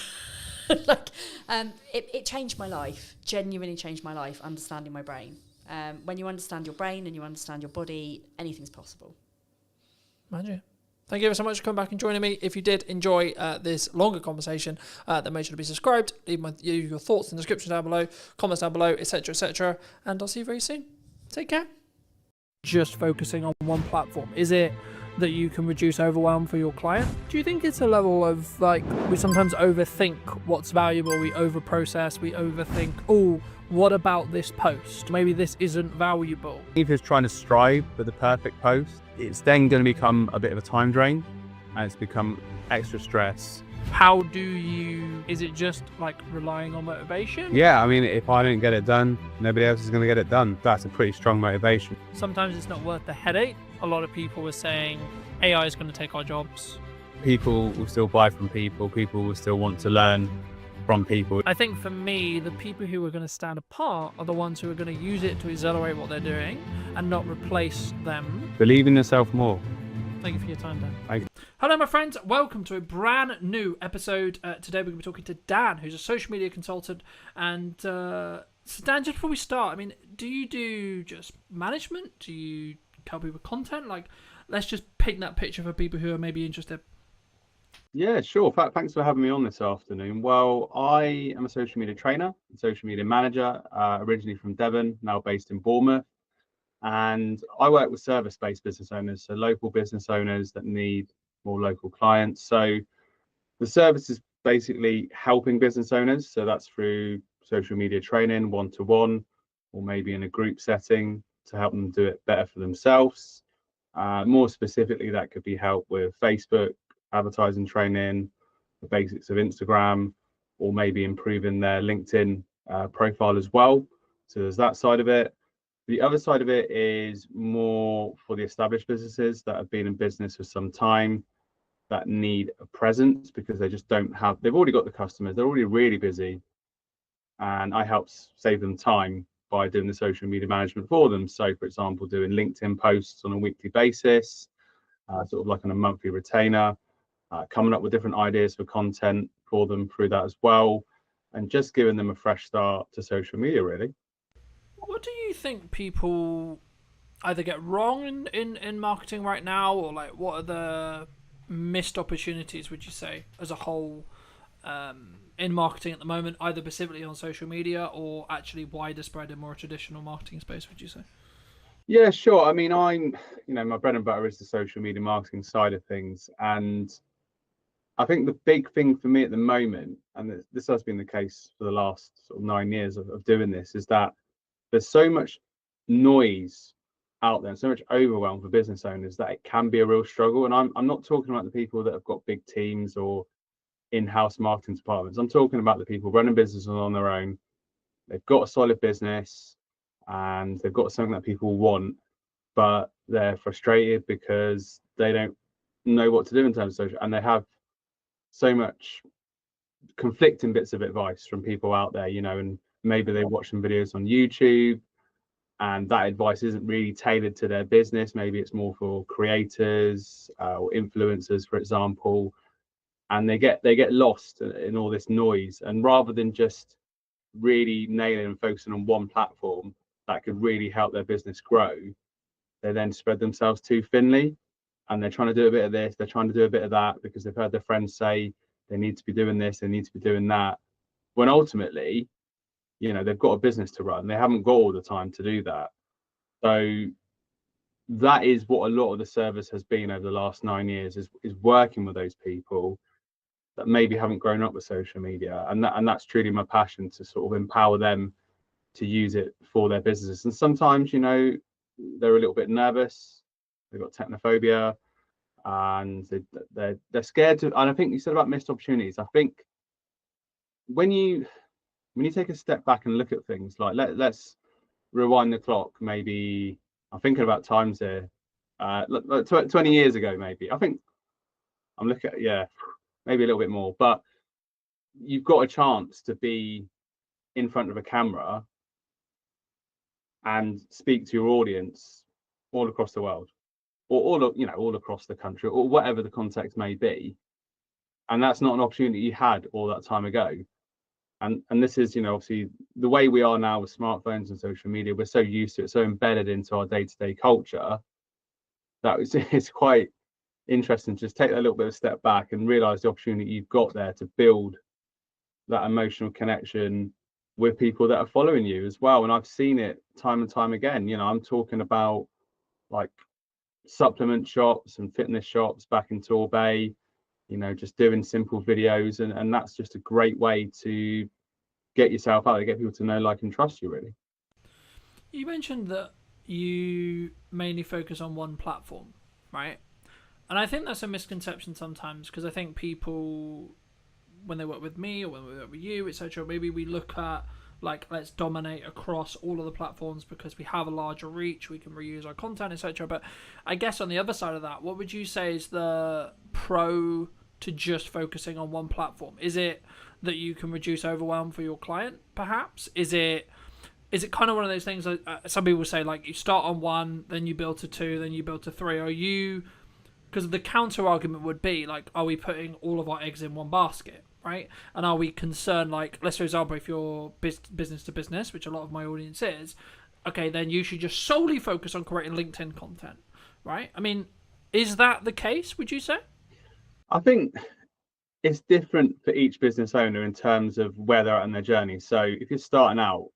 It changed my life, genuinely changed my life, understanding my brain. When you understand your brain and you understand your body, anything's possible. Magic. Thank you ever so much for coming back and joining me. If you did enjoy this longer conversation, then make sure to be subscribed. Leave your thoughts in the description down below, comments down below, etc., etc. And I'll see you very soon. Take care. Just focusing on one platform. Is it that you can reduce overwhelm for your client? Do you think it's a level of, like, we sometimes overthink what's valuable, we overprocess, we overthink, oh, what about this post? Maybe this isn't valuable. If you're trying to strive for the perfect post, it's then going to become a bit of a time drain and it's become extra stress. How do you, is it just like relying on motivation? Yeah, I mean, if I don't get it done, nobody else is going to get it done. That's a pretty strong motivation. Sometimes it's not worth the headache. A lot of people were saying AI is going to take our jobs. People will still buy from people. People will still want to learn from people. I think for me, the people who are going to stand apart are the ones who are going to use it to accelerate what they're doing and not replace them. Believe in yourself more. Thank you for your time, Dan. Thank you. Hello, my friends. Welcome to a brand new episode. Today, we're going to be talking to Dan, who's a social media consultant. And so, Dan, just before we start, I mean, do you do just management? Do you help people with content? Like, let's just paint that picture for people who are maybe interested. Yeah, sure. Thanks for having me on this afternoon. Well, I am a social media trainer, social media manager, originally from Devon, now based in Bournemouth. And I work with service-based business owners, so local business owners that need more local clients. So the service is basically helping business owners. So that's through social media training, one-to-one, or maybe in a group setting to help them do it better for themselves. More specifically, that could be help with Facebook, advertising training, the basics of Instagram, or maybe improving their LinkedIn profile as well. So there's that side of it. The other side of it is more for the established businesses that have been in business for some time that need a presence because they just don't have, they've already got the customers, they're already really busy. And I help save them time by doing the social media management for them. So, for example, doing LinkedIn posts on a weekly basis, sort of like on a monthly retainer, coming up with different ideas for content for them through that as well, and just giving them a fresh start to social media, really. What do you think people either get wrong in marketing right now, or like what are the missed opportunities, would you say, as a whole, in marketing at the moment, either specifically on social media or actually wider spread in more traditional marketing space, would you say? Yeah, sure. I mean, my bread and butter is the social media marketing side of things. And I think the big thing for me at the moment, and this has been the case for the last sort of 9 years of doing this, is that there's so much noise out there and so much overwhelm for business owners that it can be a real struggle. And I'm not talking about the people that have got big teams or in-house marketing departments. I'm talking about the people running businesses on their own. They've got a solid business and they've got something that people want, but they're frustrated because they don't know what to do in terms of social, and they have so much conflicting bits of advice from people out there, and maybe they watch some videos on YouTube and that advice isn't really tailored to their business. Maybe it's more for creators or influencers, for example, and they get lost in all this noise. And rather than just really nailing and focusing on one platform that could really help their business grow, they then spread themselves too thinly, and they're trying to do a bit of this, they're trying to do a bit of that because they've heard their friends say they need to be doing this, they need to be doing that, when ultimately, they've got a business to run. They haven't got all the time to do that. So that is what a lot of the service has been over the last 9 years, is working with those people that maybe haven't grown up with social media. And that's truly my passion, to sort of empower them to use it for their businesses. And sometimes, they're a little bit nervous. They've got technophobia and they're scared to, and I think you said about missed opportunities. I think when you take a step back and look at things, like let's rewind the clock, maybe I'm thinking about times here, 20 years ago, maybe. I think I'm looking at, yeah, maybe a little bit more, but you've got a chance to be in front of a camera and speak to your audience all across the world, or all across the country, or whatever the context may be. And that's not an opportunity you had all that time ago. And this is, obviously the way we are now with smartphones and social media, we're so used to it, so embedded into our day-to-day culture, that it's quite interesting to just take that little bit of a step back and realize the opportunity you've got there to build that emotional connection with people that are following you as well. And I've seen it time and time again. I'm talking about like supplement shops and fitness shops back in Torbay, just doing simple videos, and that's just a great way to get yourself out there, get people to know, like, and trust you, really. You mentioned that you mainly focus on one platform, right? And I think that's a misconception sometimes, because I think people, when they work with me or when we work with you, etc., maybe we look at, like, let's dominate across all of the platforms because we have a larger reach, we can reuse our content, etc. But I guess on the other side of that, what would you say is the pro to just focusing on one platform? Is it that you can reduce overwhelm for your client, perhaps? Is it kind of one of those things that some people say, like, you start on one, then you build to two, then you build to three? Are you, because the counter argument would be, like, are we putting all of our eggs in one basket, right? And are we concerned, like, let's for example, if you're business to business, which a lot of my audience is, okay, then you should just solely focus on creating LinkedIn content, right? I mean, is that the case, would you say? I think it's different for each business owner in terms of where they're at in their journey. So if you're starting out,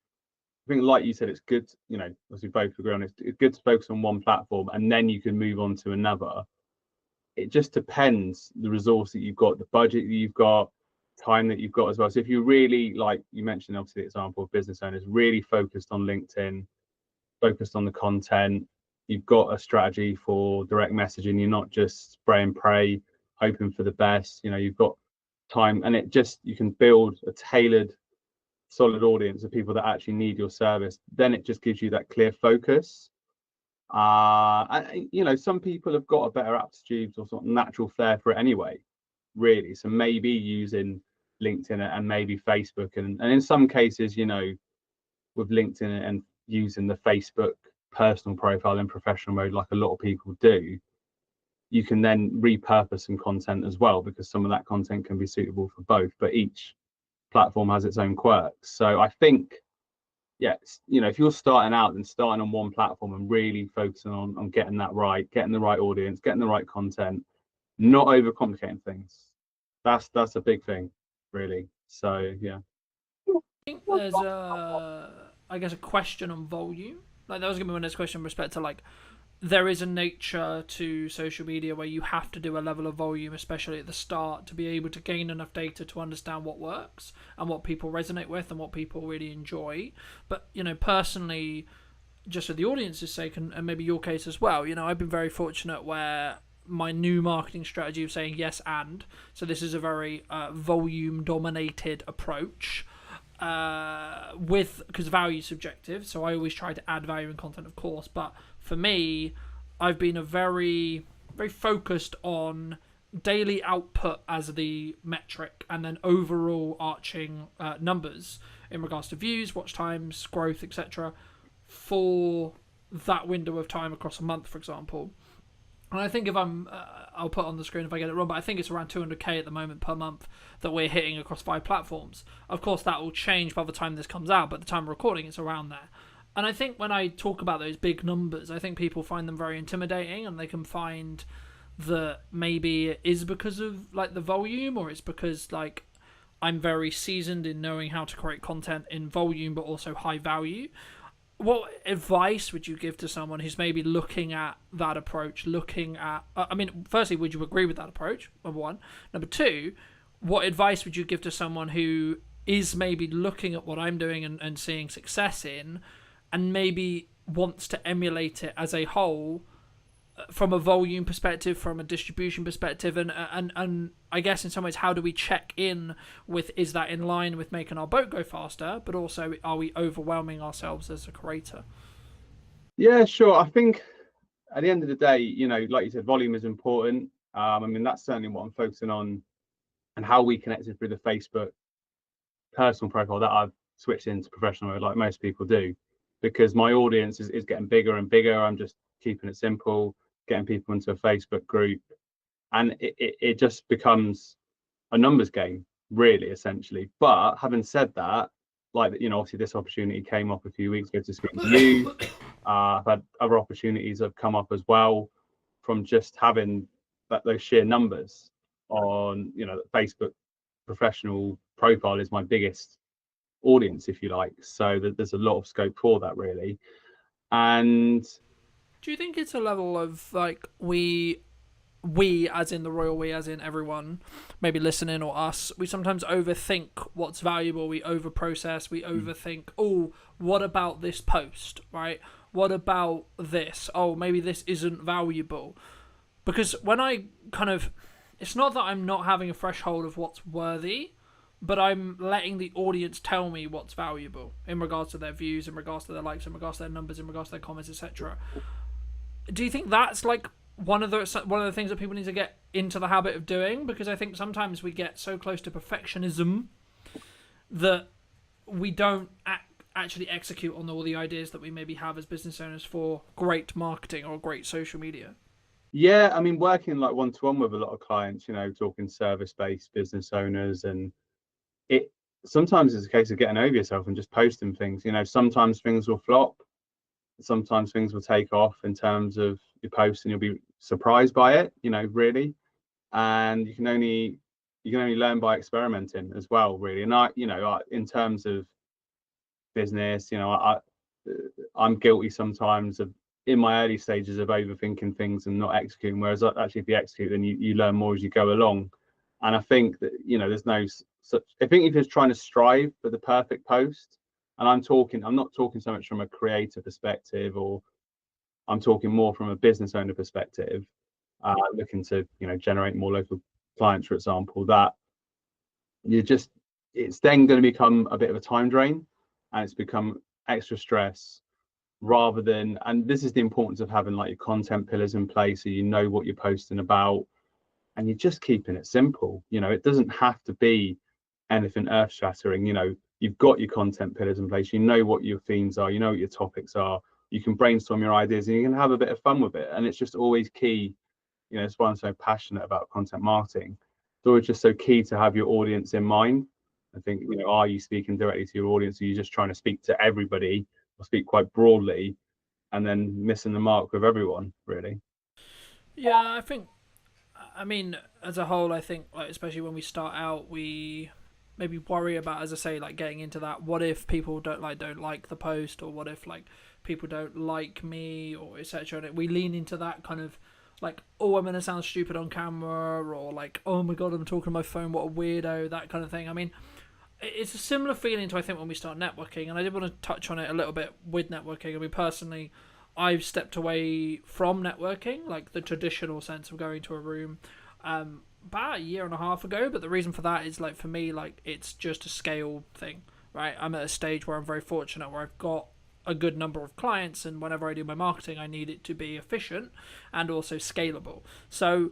I think, like you said, it's good, as we both agree on, it's good to focus on one platform and then you can move on to another. It just depends the resource that you've got, the budget that you've got, time that you've got as well. So if you really, like you mentioned, obviously the example of business owners really focused on LinkedIn, focused on the content, you've got a strategy for direct messaging, you're not just spray and pray, hoping for the best, you've got time, and you can build a tailored, solid audience of people that actually need your service. Then it just gives you that clear focus. Some people have got a better aptitude or sort of natural flair for it anyway, really. So maybe using LinkedIn and maybe Facebook, and in some cases, with LinkedIn and using the Facebook personal profile in professional mode, like a lot of people do, you can then repurpose some content as well, because some of that content can be suitable for both, but each platform has its own quirks. So I think, if you're starting out, then starting on one platform and really focusing on getting that right, getting the right audience, getting the right content, not overcomplicating things. That's a big thing, really. So yeah. I think there's a question on volume. Like, that was gonna be my next question in respect to, like, there is a nature to social media where you have to do a level of volume, especially at the start, to be able to gain enough data to understand what works and what people resonate with and what people really enjoy. But, personally, just for the audience's sake, and maybe your case as well, I've been very fortunate where my new marketing strategy of saying yes and, so this is a very volume dominated approach, because value is subjective, so I always try to add value in content, of course, but for me, I've been a very, very focused on daily output as the metric, and then overall arching numbers in regards to views, watch times, growth, etc., for that window of time across a month, for example. And I think if I'll put on the screen if I get it wrong, but I think it's around 200k at the moment per month that we're hitting across 5 platforms. Of course, that will change by the time this comes out, but at the time of recording, it's around there. And I think when I talk about those big numbers, I think people find them very intimidating, and they can find that maybe it is because of, like, the volume, or it's because, like, I'm very seasoned in knowing how to create content in volume but also high value. What advice would you give to someone who's maybe looking at that approach, firstly, would you agree with that approach, number one? Number two, what advice would you give to someone who is maybe looking at what I'm doing and seeing success in, and maybe wants to emulate it as a whole, from a volume perspective, from a distribution perspective, and I guess in some ways, how do we check in with, is that in line with making our boat go faster, but also are we overwhelming ourselves as a creator? Yeah, sure. I think at the end of the day, like you said, volume is important. I mean, that's certainly what I'm focusing on, and how we connected through the Facebook personal profile that I've switched into professional mode, like most people do, because my audience is getting bigger and bigger. I'm just keeping it simple, getting people into a Facebook group, and it just becomes a numbers game, really, essentially. But having said that, like, you know, obviously this opportunity came up a few weeks ago to speak to you. I've had other opportunities that have come up as well from just having those sheer numbers on, you know, Facebook professional profile is my biggest audience, if you like. So there's a lot of scope for that, really. And Do you think it's a level of like we as in the royal we as in everyone maybe listening or us, we sometimes overthink what's valuable, we overprocess, we overthink, oh, what about this post, right? What about this? Oh, maybe this isn't valuable. Because when I kind of, it's not that I'm not having a threshold of what's worthy, but I'm letting the audience tell me what's valuable in regards to their views, in regards to their likes, in regards to their numbers, in regards to their comments, etc. Do you think that's like one of the things that people need to get into the habit of doing? Because I think sometimes we get so close to perfectionism that we don't actually execute on all the ideas that we maybe have as business owners for great marketing or great social media. yeah, I mean, working like one-to-one with a lot of clients, you know, talking service-based business owners, and it sometimes it's a case of getting over yourself and just posting things. You know, sometimes things will flop, sometimes things will take off in terms of your post, and you'll be surprised by it, you know, really. And you can only learn by experimenting as well, really. And in terms of business, you know, I'm guilty sometimes of, in my early stages, of overthinking things and not executing, whereas actually if you execute, then you learn more as you go along. And I think that, you know, there's no such, I think if you're trying to strive for the perfect post, and I'm not talking so much from a creator perspective, or I'm talking more from a business owner perspective, looking to, you know, generate more local clients, for example, that it's then going to become a bit of a time drain, and it's become extra stress, rather than, and this is the importance of having like your content pillars in place, so you know what you're posting about, and you're just keeping it simple. You know, it doesn't have to be anything earth shattering. You know, you've got your content pillars in place, you know what your themes are, you know what your topics are, you can brainstorm your ideas, and you can have a bit of fun with it. And it's just always key, you know, it's why I'm so passionate about content marketing. It's always just so key to have your audience in mind. I think, you know, are you speaking directly to your audience, or are you just trying to speak to everybody, or speak quite broadly, and then missing the mark with everyone, really? Yeah, I mean, as a whole, I think, like, especially when we start out, we maybe worry about, as I say, like getting into that. What if people don't like the post, or what if like people don't like me, or etc. And we lean into that kind of like, oh, I'm gonna sound stupid on camera, or like, oh my god, I'm talking on my phone, what a weirdo, that kind of thing. I mean, it's a similar feeling to, I think, when we start networking, and I did want to touch on it a little bit with networking. I mean, personally, I've stepped away from networking, like the traditional sense of going to a room, about a year and a half ago. But the reason for that is, like, for me, like, it's just a scale thing, right? I'm at a stage where I'm very fortunate, where I've got a good number of clients, and whenever I do my marketing, I need it to be efficient and also scalable. So,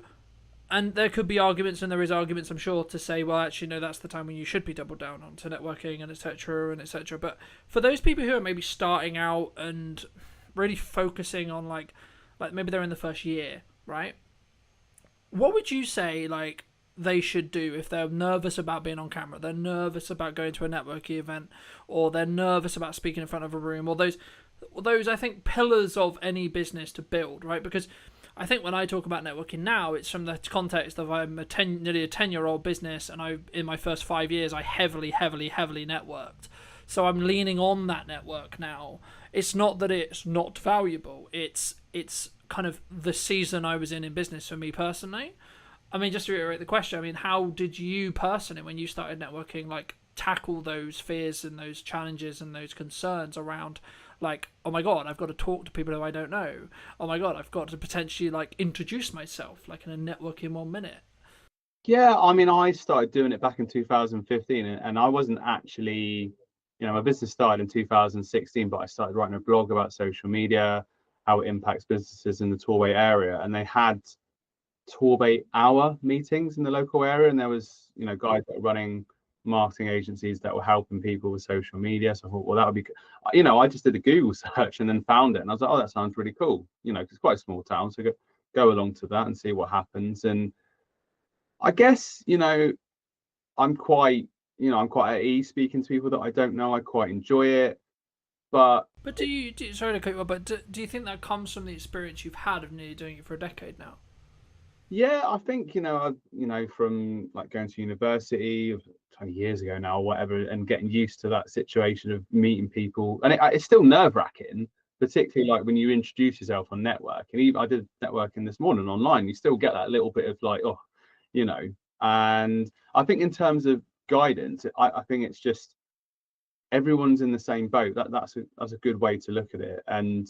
and there could be arguments, and there is arguments, I'm sure, to say, well, actually, no, that's the time when you should be doubled down onto networking and etc. and etc. But for those people who are maybe starting out and really focusing on like maybe they're in the first year, right? What would you say like they should do if they're nervous about being on camera, they're nervous about going to a networking event, or they're nervous about speaking in front of a room, or those I think pillars of any business to build, right? Because I think when I talk about networking now, it's from the context of I'm nearly a 10-year-old business, and in my first 5 years, I heavily networked. So I'm leaning on that network now. It's not that it's not valuable. It's kind of the season I was in business for me personally. I mean, just to reiterate the question, I mean, how did you personally, when you started networking, like tackle those fears and those challenges and those concerns around, like, oh my god, I've got to talk to people who I don't know. Oh my god, I've got to potentially like introduce myself, like in a network in 1 minute. Yeah, I mean, I started doing it back in 2015, and I wasn't actually, you know, my business started in 2016, but I started writing a blog about social media, how it impacts businesses in the Torway area, and they had Torbay hour meetings in the local area, and there was, you know, guys that were running marketing agencies that were helping people with social media. So I thought, well, that would be, you know, I just did a Google search and then found it, and I was like, oh, that sounds really cool. You know, 'cause it's quite a small town, so go along to that and see what happens. And I guess, you know, I'm quite at ease speaking to people that I don't know. I quite enjoy it, but But sorry to cut you off, but do you think that comes from the experience you've had of nearly doing it for a decade now? yeah, I think, you know, from like going to university 20 years ago now or whatever, and getting used to that situation of meeting people, and it's still nerve-wracking, particularly like when you introduce yourself on network. And even I did networking this morning online, you still get that little bit of like, oh, you know. And I think in terms of guidance, I think it's just everyone's in the same boat. That's a good way to look at it. And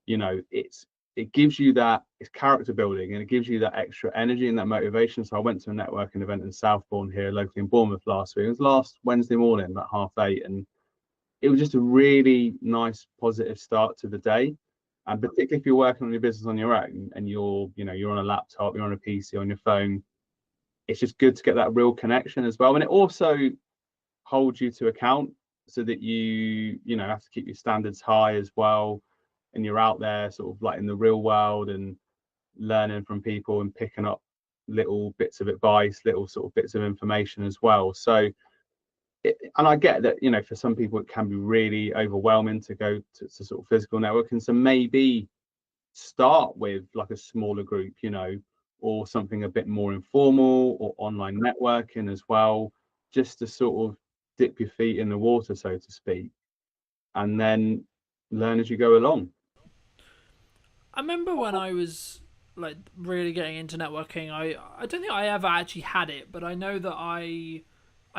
you know, it gives you that, it's character building, and it gives you that extra energy and that motivation. So I went to a networking event in Southbourne here locally in Bournemouth last week. It was last Wednesday morning about 8:30, and it was just a really nice positive start to the day. And particularly if you're working on your business on your own and you're on a laptop, you're on a PC, on your phone, it's just good to get that real connection as well. And it also holds you to account, so that you have to keep your standards high as well, and you're out there sort of like in the real world and learning from people and picking up little bits of advice, little sort of bits of information as well. So and I get that, you know, for some people it can be really overwhelming to go to sort of physical networking. So maybe start with like a smaller group, you know, or something a bit more informal, or online networking as well, just to sort of dip your feet in the water, so to speak, and then learn as you go along. I remember when I was like really getting into networking, I don't think I ever actually had it, but I know that I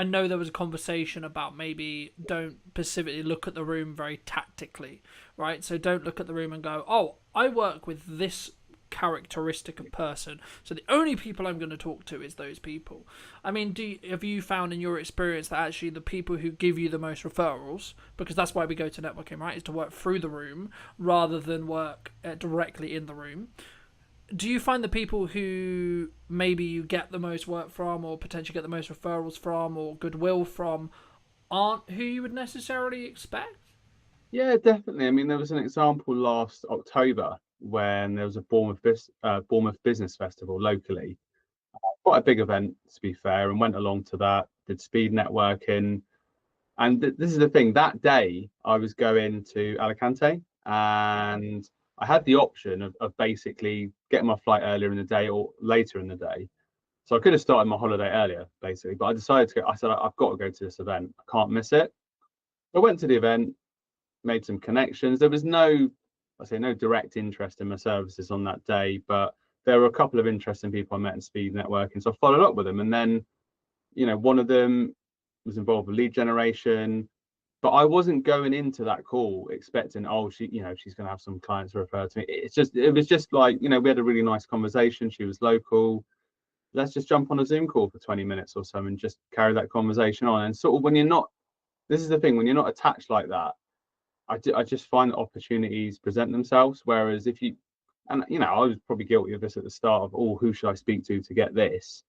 know there was a conversation about maybe don't specifically look at the room very tactically, right? So don't look at the room and go, oh, I work with this characteristic of person, so the only people I'm going to talk to is those people. I mean, have you found in your experience that actually the people who give you the most referrals, because that's why we go to networking, right, is to work through the room rather than work directly in the room? Do you find the people who maybe you get the most work from, or potentially get the most referrals from, or goodwill from, aren't who you would necessarily expect? Yeah, definitely. I mean, there was an example last October when there was a Bournemouth Business Festival locally. Quite a big event, to be fair, and went along to that, did speed networking. And this is the thing, that day I was going to Alicante, and I had the option of basically getting my flight earlier in the day or later in the day. So I could have started my holiday earlier, basically, but I decided I said, I've got to go to this event. I can't miss it. I went to the event, made some connections. There was no direct interest in my services on that day, but there were a couple of interesting people I met in speed networking. So I followed up with them. And then, you know, one of them was involved with lead generation, but I wasn't going into that call expecting, oh, she's going to have some clients to refer to me. It was just like, you know, we had a really nice conversation. She was local. Let's just jump on a Zoom call for 20 minutes or so and just carry that conversation on. And sort of this is the thing, when you're not attached like that, I just find that opportunities present themselves. Whereas if you, and you know, I was probably guilty of this at the start of, oh, who should I speak to get this?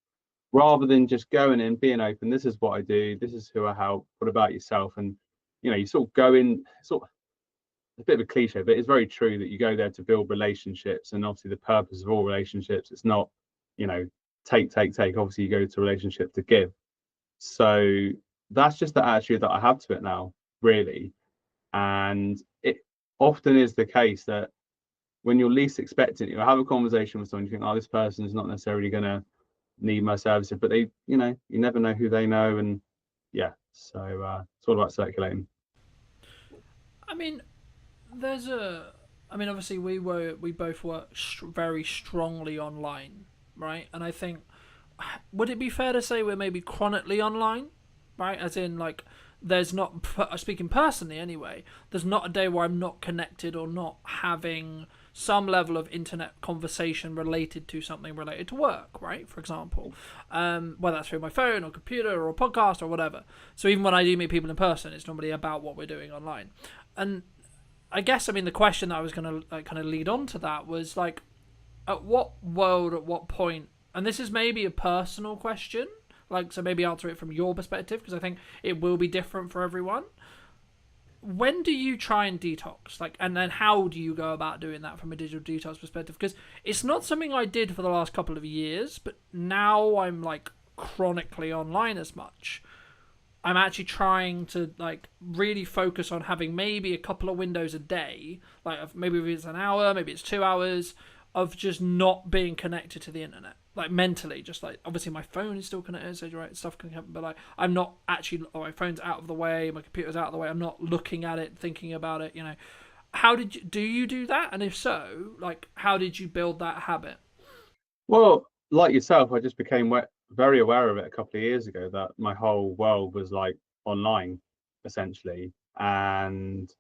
Rather than just going in, being open, this is what I do, this is who I help, what about yourself? And, you know, you sort of go in, sort of a bit of a cliche, but it's very true that you go there to build relationships. And obviously the purpose of all relationships, it's not, you know, take. Obviously you go to a relationship to give. So that's just the attitude that I have to it now, really. And it often is the case that when you're least expecting it, you'll have a conversation with someone, you think, oh, this person is not necessarily going to need my services, but they, you know, you never know who they know. And yeah, so it's all about circulating. I mean, obviously we both work very strongly online, right? And I think, would it be fair to say we're maybe chronically online, right? As in, like, there's not, speaking personally anyway, there's not a day where I'm not connected or not having some level of internet conversation related to something related to work, right? For example, whether that's through my phone or computer or a podcast or whatever. So even when I do meet people in person, it's normally about what we're doing online. And I guess, I mean, the question that I was going to kind of lead on to that was like, at what point, and this is maybe a personal question, like, so maybe answer it from your perspective, because I think it will be different for everyone. When do you try and detox? Like, and then how do you go about doing that from a digital detox perspective? Because it's not something I did for the last couple of years, but now I'm like chronically online as much. I'm actually trying to like really focus on having maybe a couple of windows a day, like maybe it's an hour, maybe it's 2 hours of just not being connected to the internet, like mentally, just like obviously my phone is still connected, so right, stuff can happen, but like I'm not actually, my phone's out of the way, my computer's out of the way, I'm not looking at it, thinking about it, you know. How did you do that? And if so, like, how did you build that habit? Well, like yourself, I just became very aware of it a couple of years ago that my whole world was like online, essentially, and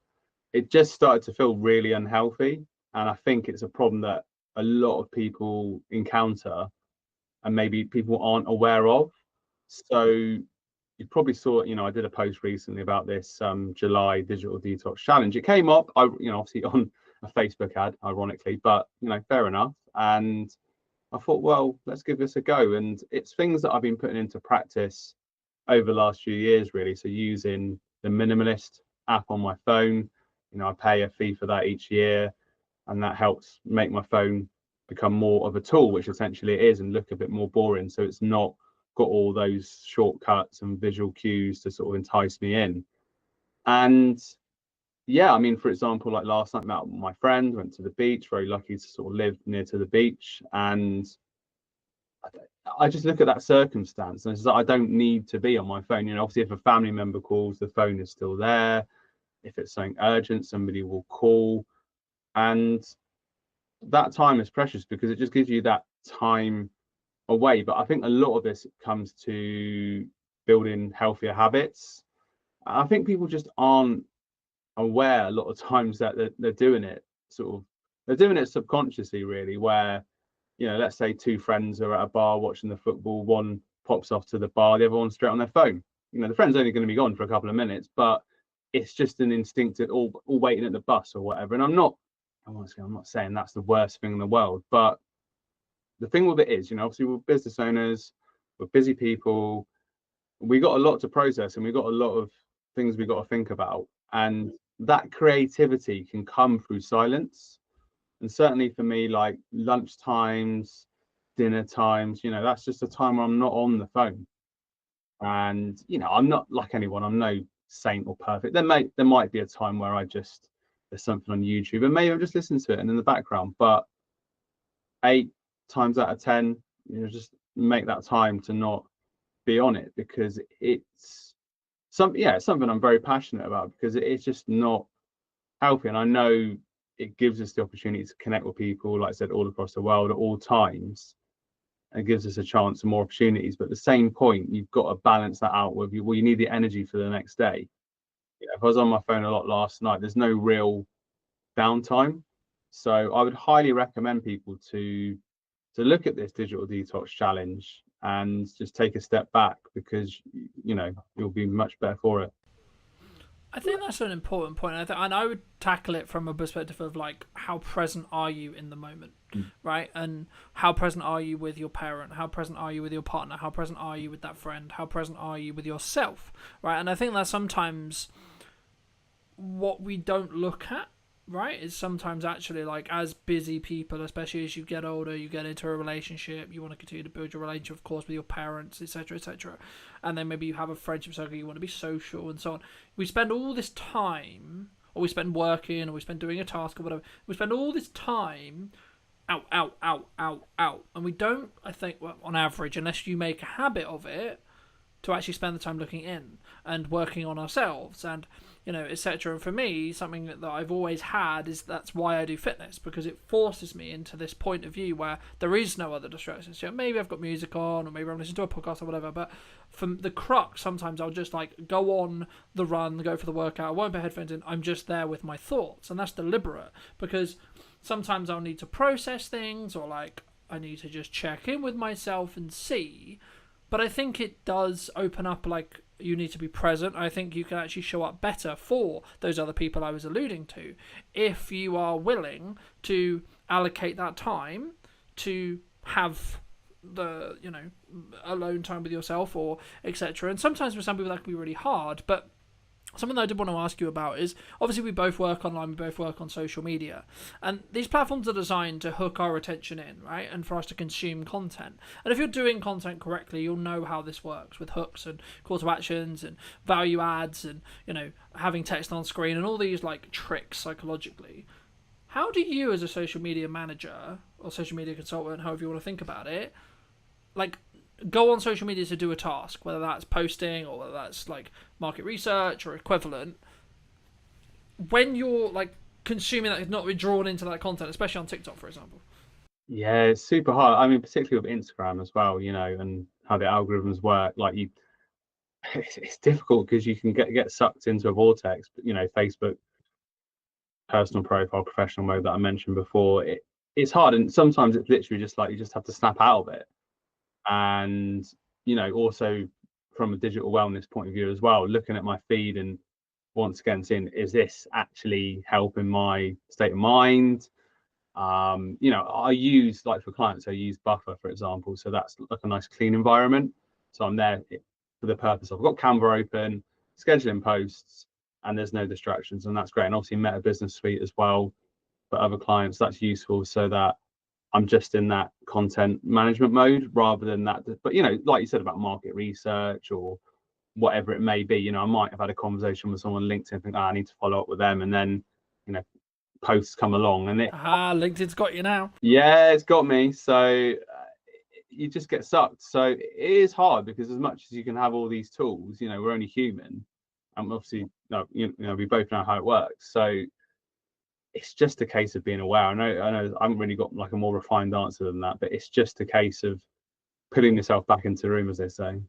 it just started to feel really unhealthy. And I think it's a problem that a lot of people encounter and maybe people aren't aware of. So you probably saw, I did a post recently about this July digital detox challenge. It came up, obviously on a Facebook ad, ironically, but fair enough. And I thought, well, let's give this a go. And it's things that I've been putting into practice over the last few years, really. So using the Minimalist app on my phone, I pay a fee for that each year, and that helps make my phone become more of a tool, which essentially it is, and look a bit more boring. So it's not got all those shortcuts and visual cues to sort of entice me in. And yeah, I mean, for example, like last night, I met my friend, went to the beach, very lucky to sort of live near to the beach. And I just look at that circumstance and it's like, I don't need to be on my phone. Obviously, if a family member calls, the phone is still there. If it's something urgent, somebody will call. And that time is precious because it just gives you that time away. But I think a lot of this comes to building healthier habits. I think people just aren't aware a lot of times that they're doing it they're doing it subconsciously, really, where let's say two friends are at a bar watching the football, one pops off to the bar, the other one's straight on their phone. The friend's only going to be gone for a couple of minutes, but it's just an instinctive all waiting at the bus or whatever. And I'm not saying that's the worst thing in the world, but the thing with it is, obviously we're business owners, we're busy people, we got a lot to process and we got a lot of things we got to think about, and that creativity can come through silence. And certainly for me, like lunch times, dinner times, that's just a time where I'm not on the phone. And I'm not like anyone, I'm no saint or perfect. There might be a time where there's something on YouTube and maybe I'm just listening to it and in the background, but 8 times out of 10, just make that time to not be on it, because it's something I'm very passionate about, because it's just not healthy. And I know it gives us the opportunity to connect with people, like I said, all across the world at all times, and gives us a chance and more opportunities. But at the same point, you've got to balance that out with you. Well, you need the energy for the next day. If I was on my phone a lot last night, there's no real downtime. So I would highly recommend people to look at this digital detox challenge and just take a step back, because you'll be much better for it. I think that's an important point, and I would tackle it from a perspective of like, how present are you in the moment, right? And how present are you with your parent? How present are you with your partner? How present are you with that friend? How present are you with yourself, right? And I think that's sometimes what we don't look at, right, is sometimes actually, like, as busy people, especially as you get older, you get into a relationship, you want to continue to build your relationship, of course, with your parents, etc., and then maybe you have a friendship circle, you want to be social and so on. We spend all this time, or we spend working, or we spend doing a task or whatever, we spend all this time out, and we don't, I think, well, on average, unless you make a habit of it, to actually spend the time looking in and working on ourselves and, etc. And for me, something that I've always had is that's why I do fitness, because it forces me into this point of view where there is no other distractions. Maybe I've got music on, or maybe I'm listening to a podcast or whatever, but from the crux, sometimes I'll just like go on the run, go for the workout, I won't put headphones in, I'm just there with my thoughts, and that's deliberate, because sometimes I'll need to process things, or like I need to just check in with myself and see. But I think it does open up, like, you need to be present. I think you can actually show up better for those other people I was alluding to, if you are willing to allocate that time to have the alone time with yourself or etc. And sometimes for some people that can be really hard. But something that I did want to ask you about is, obviously we both work online, we both work on social media, and these platforms are designed to hook our attention in, right, and for us to consume content. And if you're doing content correctly, you'll know how this works with hooks and call to actions and value adds and having text on screen and all these like tricks psychologically. How do you, as a social media manager or social media consultant, however you want to think about it, like go on social media to do a task, whether that's posting or whether that's like market research or equivalent, when you're like consuming that, not drawn into that content, especially on TikTok, for example? Yeah, it's super hard. I mean, particularly with Instagram as well, and how the algorithms work. Like it's difficult because you can get sucked into a vortex. But Facebook personal profile, professional mode that I mentioned before, it's hard, and sometimes it's literally just like you just have to snap out of it. And also from a digital wellness point of view as well, looking at my feed and once again seeing, is this actually helping my state of mind? I use, like for clients, I use Buffer, for example, so that's like a nice clean environment. So I'm there for the purpose of, I've got Canva open, scheduling posts, and there's no distractions, and that's great. And obviously Meta Business Suite as well for other clients, that's useful, so that I'm just in that content management mode rather than that. But like you said about market research or whatever it may be, I might have had a conversation with someone on LinkedIn, think, I need to follow up with them, and then posts come along, and LinkedIn's got you now. Yeah, it's got me. So you just get sucked. So it is hard, because as much as you can have all these tools, we're only human, and obviously we both know how it works. So it's just a case of being aware. I know I haven't really got like a more refined answer than that, but it's just a case of putting yourself back into the room, as they say.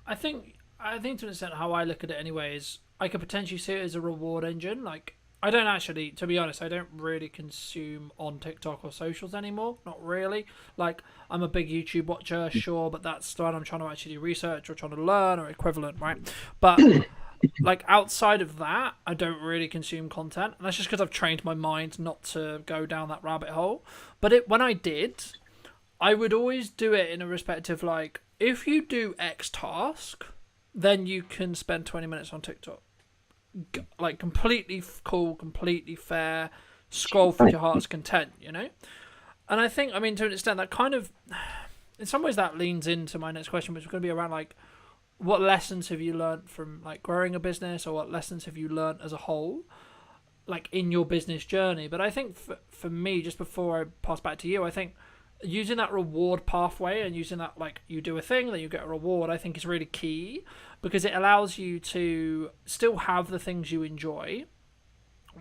I think to an extent how I look at it anyway is I could potentially see it as a reward engine. Like, I don't actually, to be honest, I don't really consume on TikTok or socials anymore. Not really. Like, I'm a big YouTube watcher, sure, but that's when I'm trying to actually do research or trying to learn or equivalent, right? But like outside of that, I don't really consume content, and that's just because I've trained my mind not to go down that rabbit hole. But when I did, I would always do it in a respect of like, if you do X task, then you can spend 20 minutes on TikTok. Like, completely cool, completely fair, scroll for your heart's content, And I think, I mean, to an extent, that kind of, in some ways, that leans into my next question, which is going to be around like, what lessons have you learned from like growing a business, or what lessons have you learned as a whole, like in your business journey? But I think for me, just before I pass back to you, I think using that reward pathway and using that, like, you do a thing, then you get a reward, I think is really key, because it allows you to still have the things you enjoy,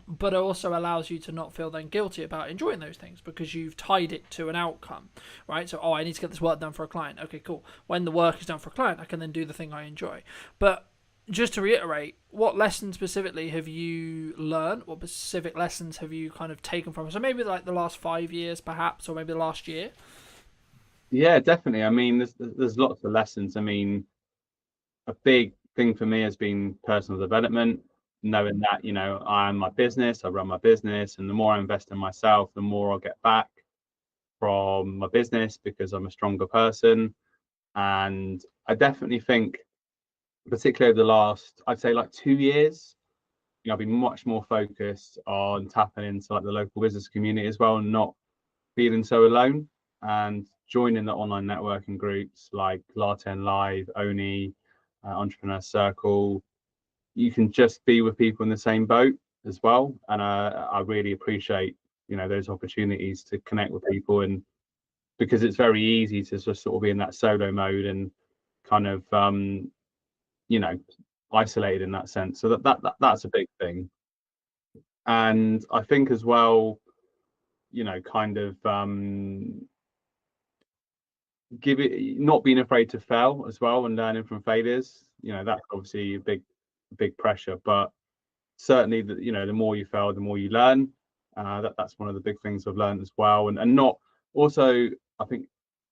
but it also allows you to not feel then guilty about enjoying those things because you've tied it to an outcome, right? So, I need to get this work done for a client. Okay, cool. When the work is done for a client, I can then do the thing I enjoy. But just to reiterate, what lessons specifically have you learned? What specific lessons have you kind of taken from it? So maybe like the last 5 years, perhaps, or maybe the last year? Yeah, definitely. I mean, there's lots of lessons. I mean, a big thing for me has been personal development, knowing that, I am my business, I run my business, and the more I invest in myself, the more I'll get back from my business because I'm a stronger person. And I definitely think, particularly over the last, I'd say like 2 years, I've been much more focused on tapping into like the local business community as well, and not feeling so alone, and joining the online networking groups like Latte Live, Oni, Entrepreneur Circle. You can just be with people in the same boat as well, and I really appreciate those opportunities to connect with people, and because it's very easy to just sort of be in that solo mode and kind of isolated in that sense. So that's a big thing. And I think as well, kind of not being afraid to fail as well, and learning from failures. That's obviously a big pressure, but certainly the more you fail, the more you learn. That's one of the big things I've learned as well. And not also, I think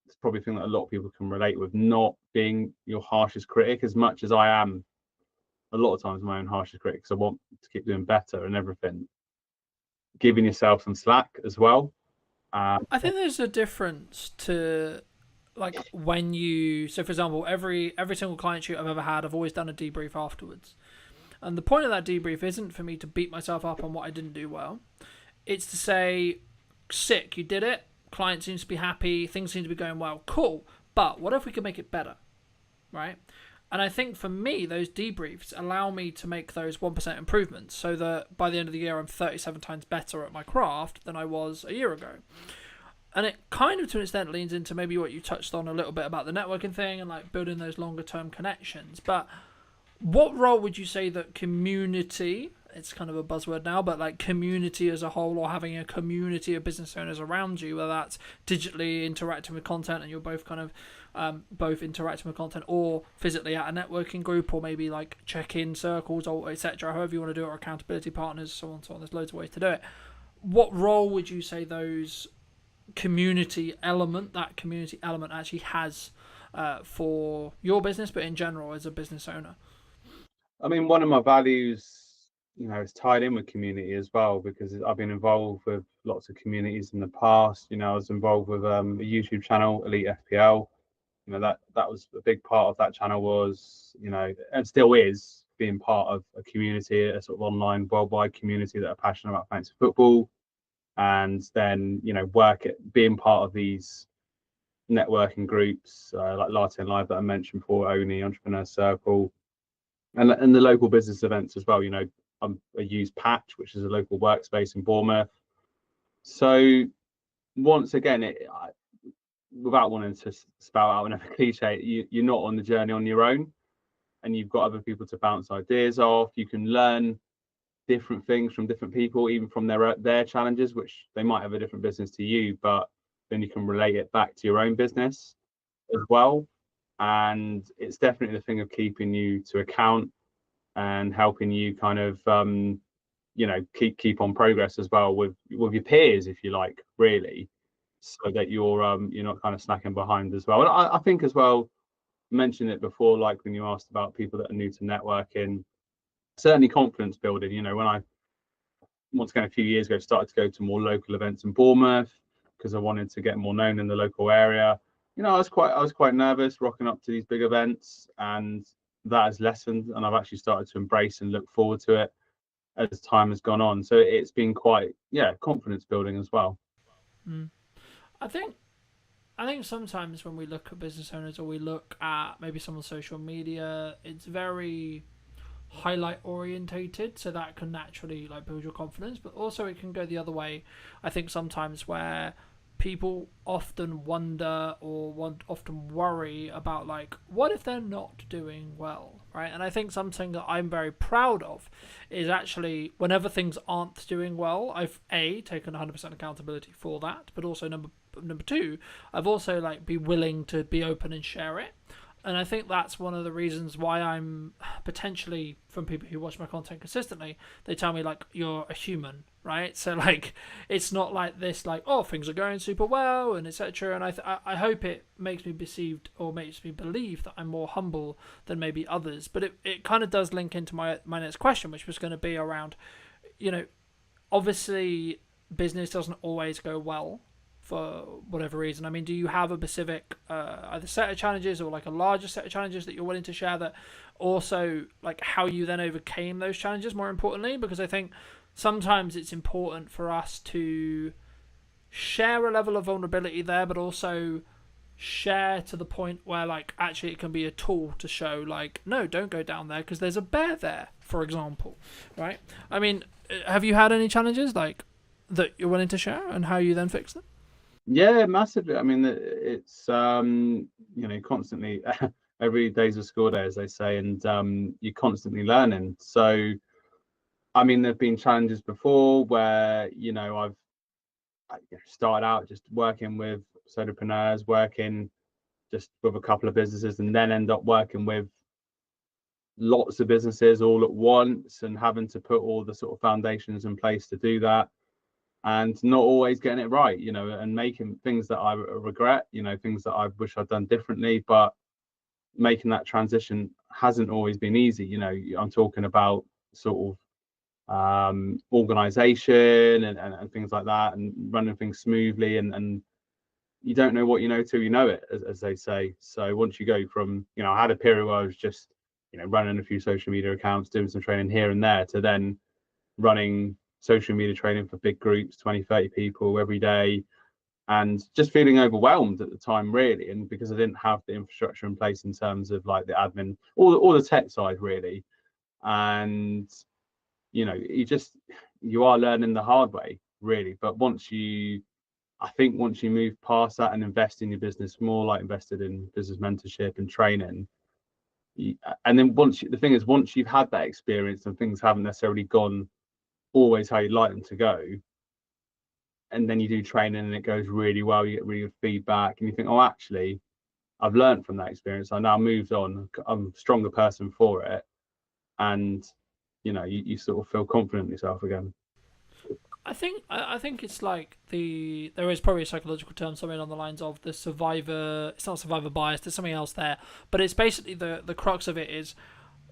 it's probably a thing that a lot of people can relate with, not being your harshest critic, as much as I am a lot of times my own harshest critic, because I want to keep doing better and everything. Giving yourself some slack as well, I think there's a difference to like when you, so for example, every single client shoot I've ever had, I've always done a debrief afterwards. And the point of that debrief isn't for me to beat myself up on what I didn't do well. It's to say, sick, you did it. Client seems to be happy. Things seem to be going well. Cool. But what if we could make it better? Right? And I think for me, those debriefs allow me to make those 1% improvements so that by the end of the year, I'm 37 times better at my craft than I was a year ago. And it kind of, to an extent, leans into maybe what you touched on a little bit about the networking thing and like building those longer term connections. But what role would you say that community, it's kind of a buzzword now, but like community as a whole, or having a community of business owners around you, whether that's digitally interacting with content and you're both kind of both interacting with content, or physically at a networking group, or maybe like check-in circles, or etc., however you want to do it, or accountability partners, so on, so on. There's loads of ways to do it. What role would you say those community element actually has for your business, but in general as a business owner? I mean, one of my values, is tied in with community as well, because I've been involved with lots of communities in the past. I was involved with a YouTube channel, Elite FPL. That was a big part of that channel, was, and still is, being part of a community, a sort of online worldwide community that are passionate about fantasy football. And then, being part of these networking groups like Latte Live that I mentioned before, Oni, Entrepreneur Circle, and the local business events as well. I use Patch, which is a local workspace in Bournemouth. So once again, without wanting to spout out another cliche, you're not on the journey on your own, and you've got other people to bounce ideas off. You can learn different things from different people, even from their challenges, which they might have a different business to you, but then you can relate it back to your own business as well. And it's definitely the thing of keeping you to account and helping you kind of keep on progress as well with your peers, if you like, really, so that you're not kind of slacking behind as well. And I think as well, mentioned it before, like when you asked about people that are new to networking, certainly confidence building. When I, once again, a few years ago, started to go to more local events in Bournemouth because I wanted to get more known in the local area. I was quite nervous rocking up to these big events, and that has lessened, and I've actually started to embrace and look forward to it as time has gone on. So it's been quite, confidence building as well. I think sometimes when we look at business owners, or we look at maybe some on social media, it's very highlight orientated, so that can naturally like build your confidence, but also it can go the other way. I think sometimes where people often wonder or often worry about like, what if they're not doing well, right? And I think something that I'm very proud of is actually whenever things aren't doing well, I've taken 100% accountability for that, but also number two, I've also like be willing to be open and share it. And I think that's one of the reasons why I'm potentially, from people who watch my content consistently, they tell me like, you're a human, right? So like, it's not like this, like, oh, things are going super well and etc. And I hope it makes me perceived, or makes me believe, that I'm more humble than maybe others. But it kind of does link into my next question, which was going to be around, obviously business doesn't always go well for whatever reason. I mean, do you have a specific either set of challenges or like a larger set of challenges that you're willing to share, that also like how you then overcame those challenges, more importantly? Because I think sometimes it's important for us to share a level of vulnerability there, but also share to the point where like actually it can be a tool to show like, no, don't go down there because there's a bear there, for example, right? I mean, have you had any challenges like that you're willing to share, and how you then fix them? Yeah, massively. I mean, it's constantly every day's a school day, as they say, and you're constantly learning. So, I mean, there've been challenges before where I've started out just working with solopreneurs, working just with a couple of businesses, and then end up working with lots of businesses all at once, and having to put all the sort of foundations in place to do that, and not always getting it right, and making things that I regret, things that I wish I'd done differently. But making that transition hasn't always been easy. I'm talking about sort of organization and things like that, and running things smoothly, and you don't know what you know till you know it, as they say. So once you go from, I had a period where I was just, running a few social media accounts, doing some training here and there, to then running social media training for big groups, 20, 30 people every day, and just feeling overwhelmed at the time, really. And because I didn't have the infrastructure in place in terms of like the admin, all the tech side, really. And, you are learning the hard way, really. But I think once you move past that and invest in your business more, like invested in business mentorship and training, and then the thing is, once you've had that experience and things haven't necessarily gone always how you'd like them to go, and then you do training and it goes really well, you get really good feedback, and you think, oh, actually, I've learned from that experience. I now moved on. I'm a stronger person for it, and you sort of feel confident in yourself again. I think it's like there is probably a psychological term, something on the lines of the survivor. It's not survivor bias. There's something else there, but it's basically the crux of it is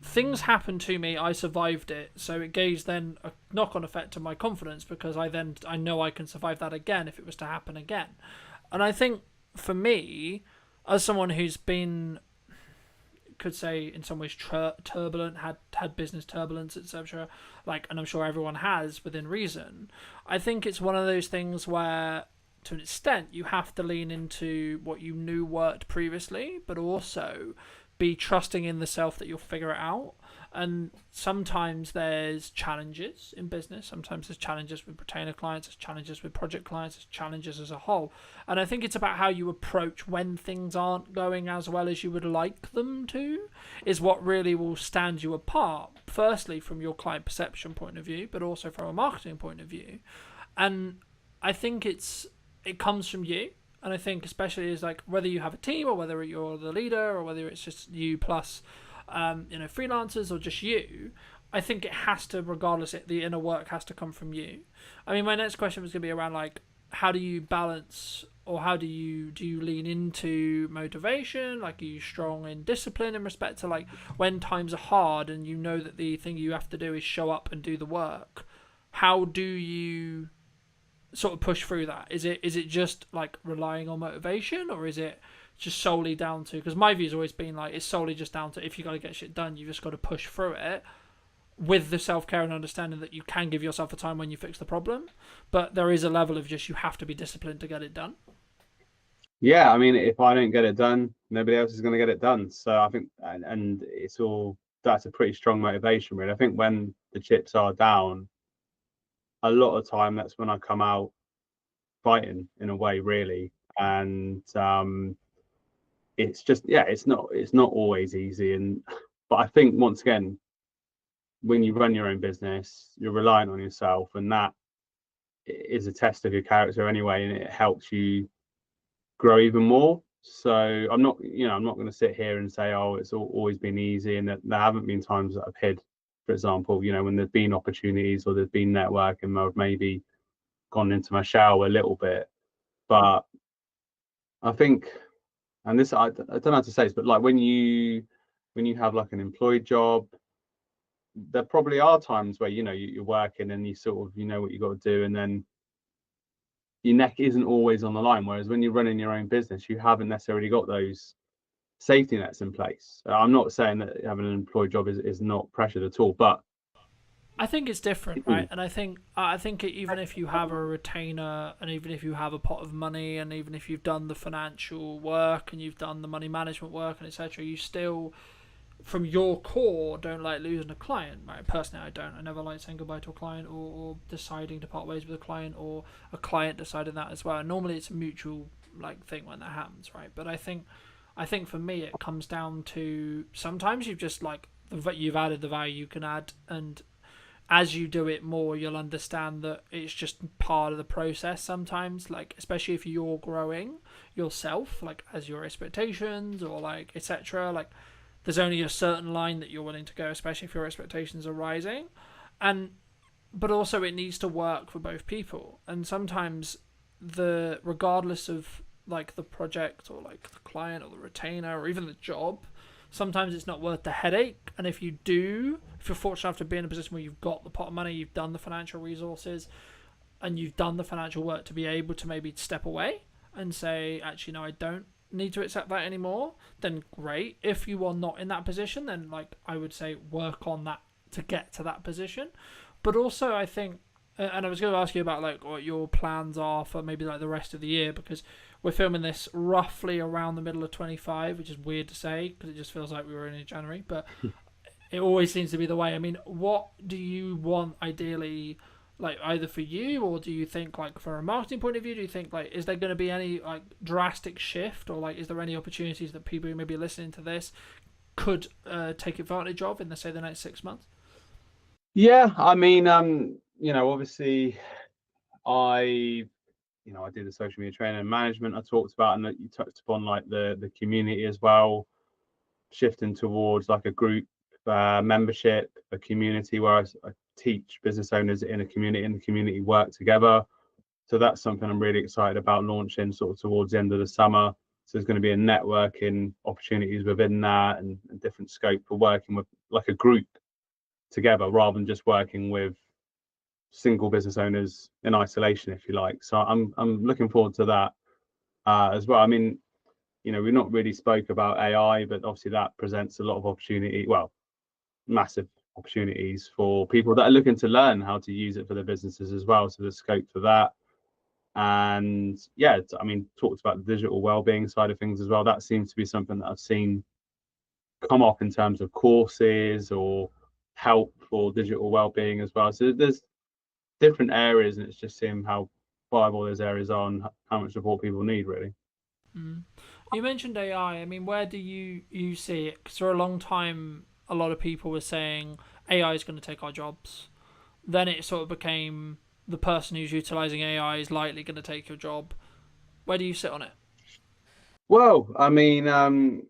things happened to me. I survived it, so it gave then a knock-on effect to my confidence, because I know I can survive that again if it was to happen again. And I think for me, as someone who's been, could say in some ways turbulent, had business turbulence, etc., and I'm sure everyone has within reason, I think it's one of those things where to an extent you have to lean into what you knew worked previously, but also be trusting in the self that you'll figure it out. And sometimes there's challenges in business. Sometimes there's challenges with retainer clients, there's challenges with project clients, there's challenges as a whole. And I think it's about how you approach when things aren't going as well as you would like them to, is what really will stand you apart. Firstly, from your client perception point of view, but also from a marketing point of view. And I think it comes from you. And I think especially is like whether you have a team or whether you're the leader or whether it's just you plus freelancers or just you, I think it has to, regardless, the inner work has to come from you. I mean, my next question was going to be around how do you balance, or how do you lean into motivation? Are you strong in discipline in respect to when times are hard and you know that the thing you have to do is show up and do the work? How do you sort of push through that? Is it just relying on motivation, or is it just solely down to, because my view has always been it's solely just down to, if you got to get shit done, you just got to push through it with the self-care and understanding that you can give yourself a time when you fix the problem, but there is a level of just you have to be disciplined to get it done. Yeah, I mean, if I don't get it done, nobody else is going to get it done. So I think, and that's a pretty strong motivation, really. I think when the chips are down, a lot of time that's when I come out fighting in a way, really. And it's just, it's not always easy. But I think, once again, when you run your own business, you're relying on yourself, and that is a test of your character anyway, and it helps you grow even more. So I'm not going to sit here and say, oh, it's always been easy, and that there haven't been times that I've hid, for example, when there's been opportunities or there's been networking, I've maybe gone into my shell a little bit. But I think, and this, I don't know how to say this, but when you have an employed job, there probably are times where you're working and you sort of what you got to do, and then your neck isn't always on the line. Whereas when you're running your own business, you haven't necessarily got those safety nets in place. I'm not saying that having an employed job is not pressured at all, but I think it's different, right? And I think even if you have a retainer, and even if you have a pot of money, and even if you've done the financial work and you've done the money management work and etc., you still, from your core, don't like losing a client, right? Personally, I don't. I never like saying goodbye to a client, or deciding to part ways with a client, or a client deciding that as well. And normally it's a mutual thing when that happens, right? But I think for me it comes down to, sometimes you've just you've added the value you can add, and as you do it more, you'll understand that it's just part of the process sometimes, especially if you're growing yourself, as your expectations or etc., there's only a certain line that you're willing to go, especially if your expectations are rising. But also it needs to work for both people. And sometimes regardless of the project or the client or the retainer or even the job, sometimes it's not worth the headache. And if you're fortunate enough to be in a position where you've got the pot of money, you've done the financial resources, and you've done the financial work to be able to maybe step away and say, actually, no, I don't need to accept that anymore, then great. If you are not in that position, then like I would say work on that to get to that position. But also I think, and I was going to ask you about like what your plans are for maybe like the rest of the year, because we're filming this roughly around the middle of 25, which is weird to say because it just feels like we were in January, but it always seems to be the way. I mean, what do you want ideally, like either for you, or do you think like from a marketing point of view, do you think like is there going to be any like drastic shift, or like is there any opportunities that people who may be listening to this could take advantage of in the next 6 months? Yeah, I mean, obviously I did the social media training and management I talked about, and that you touched upon like the community as well, shifting towards like a group membership, a community where I teach business owners in a community, and the community work together. So that's something I'm really excited about launching sort of towards the end of the summer. So there's going to be a networking opportunities within that, and different scope for working with like a group together rather than just working with single business owners in isolation, if you like. So I'm looking forward to that as well. I mean, we've not really spoke about AI, but obviously that presents a lot of opportunity, well, massive opportunities for people that are looking to learn how to use it for their businesses as well. So there's scope for that. And yeah, I mean, talked about the digital well-being side of things as well. That seems to be something that I've seen come up in terms of courses or help for digital well-being as well. So there's different areas, and it's just seeing how viable those areas are and how much support people need, really. You mentioned AI. I mean, where do you see it? Because for a long time, a lot of people were saying AI is going to take our jobs. Then it sort of became the person who's utilizing AI is likely going to take your job. Where do you sit on it? Well, I mean, I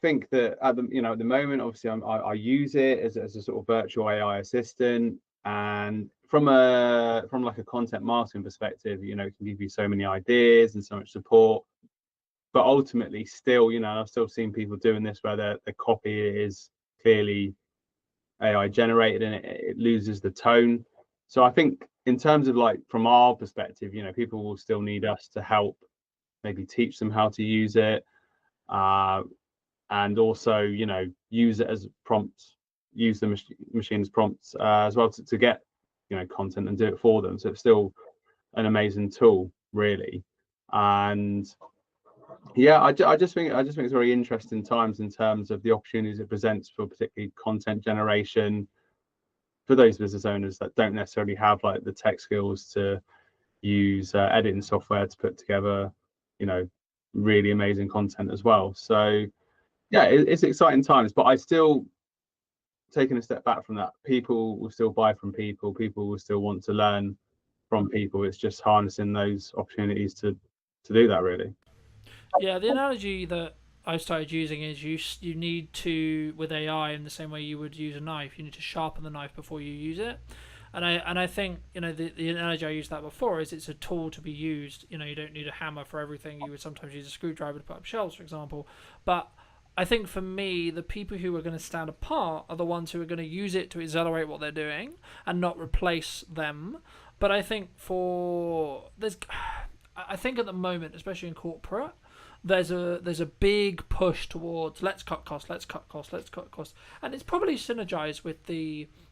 think that at the moment, obviously, I use it as a sort of virtual AI assistant, and from like a content marketing perspective, it can give you so many ideas and so much support. But ultimately, still, I've still seen people doing this where the copy is clearly AI generated, and it loses the tone. So I think in terms of like from our perspective, people will still need us to help maybe teach them how to use it, and also use it as prompts, use the machine's prompts as well to get content and do it for them. So it's still an amazing tool, really. And yeah, I just think it's very interesting times in terms of the opportunities it presents for particularly content generation for those business owners that don't necessarily have like the tech skills to use editing software to put together really amazing content as well. So yeah, it's exciting times, but I still, taking a step back from that, people will still buy from people will still want to learn from people. It's just harnessing those opportunities to do that, really. Yeah, the analogy that I started using is you need to, with AI, in the same way you would use a knife, you need to sharpen the knife before you use it. And I think the analogy I used that before is it's a tool to be used. You don't need a hammer for everything. You would sometimes use a screwdriver to put up shelves, for example. But I think for me, the people who are going to stand apart are the ones who are going to use it to accelerate what they're doing and not replace them. But I think I think at the moment, especially in corporate, there's a big push towards let's cut costs, and it's probably synergized with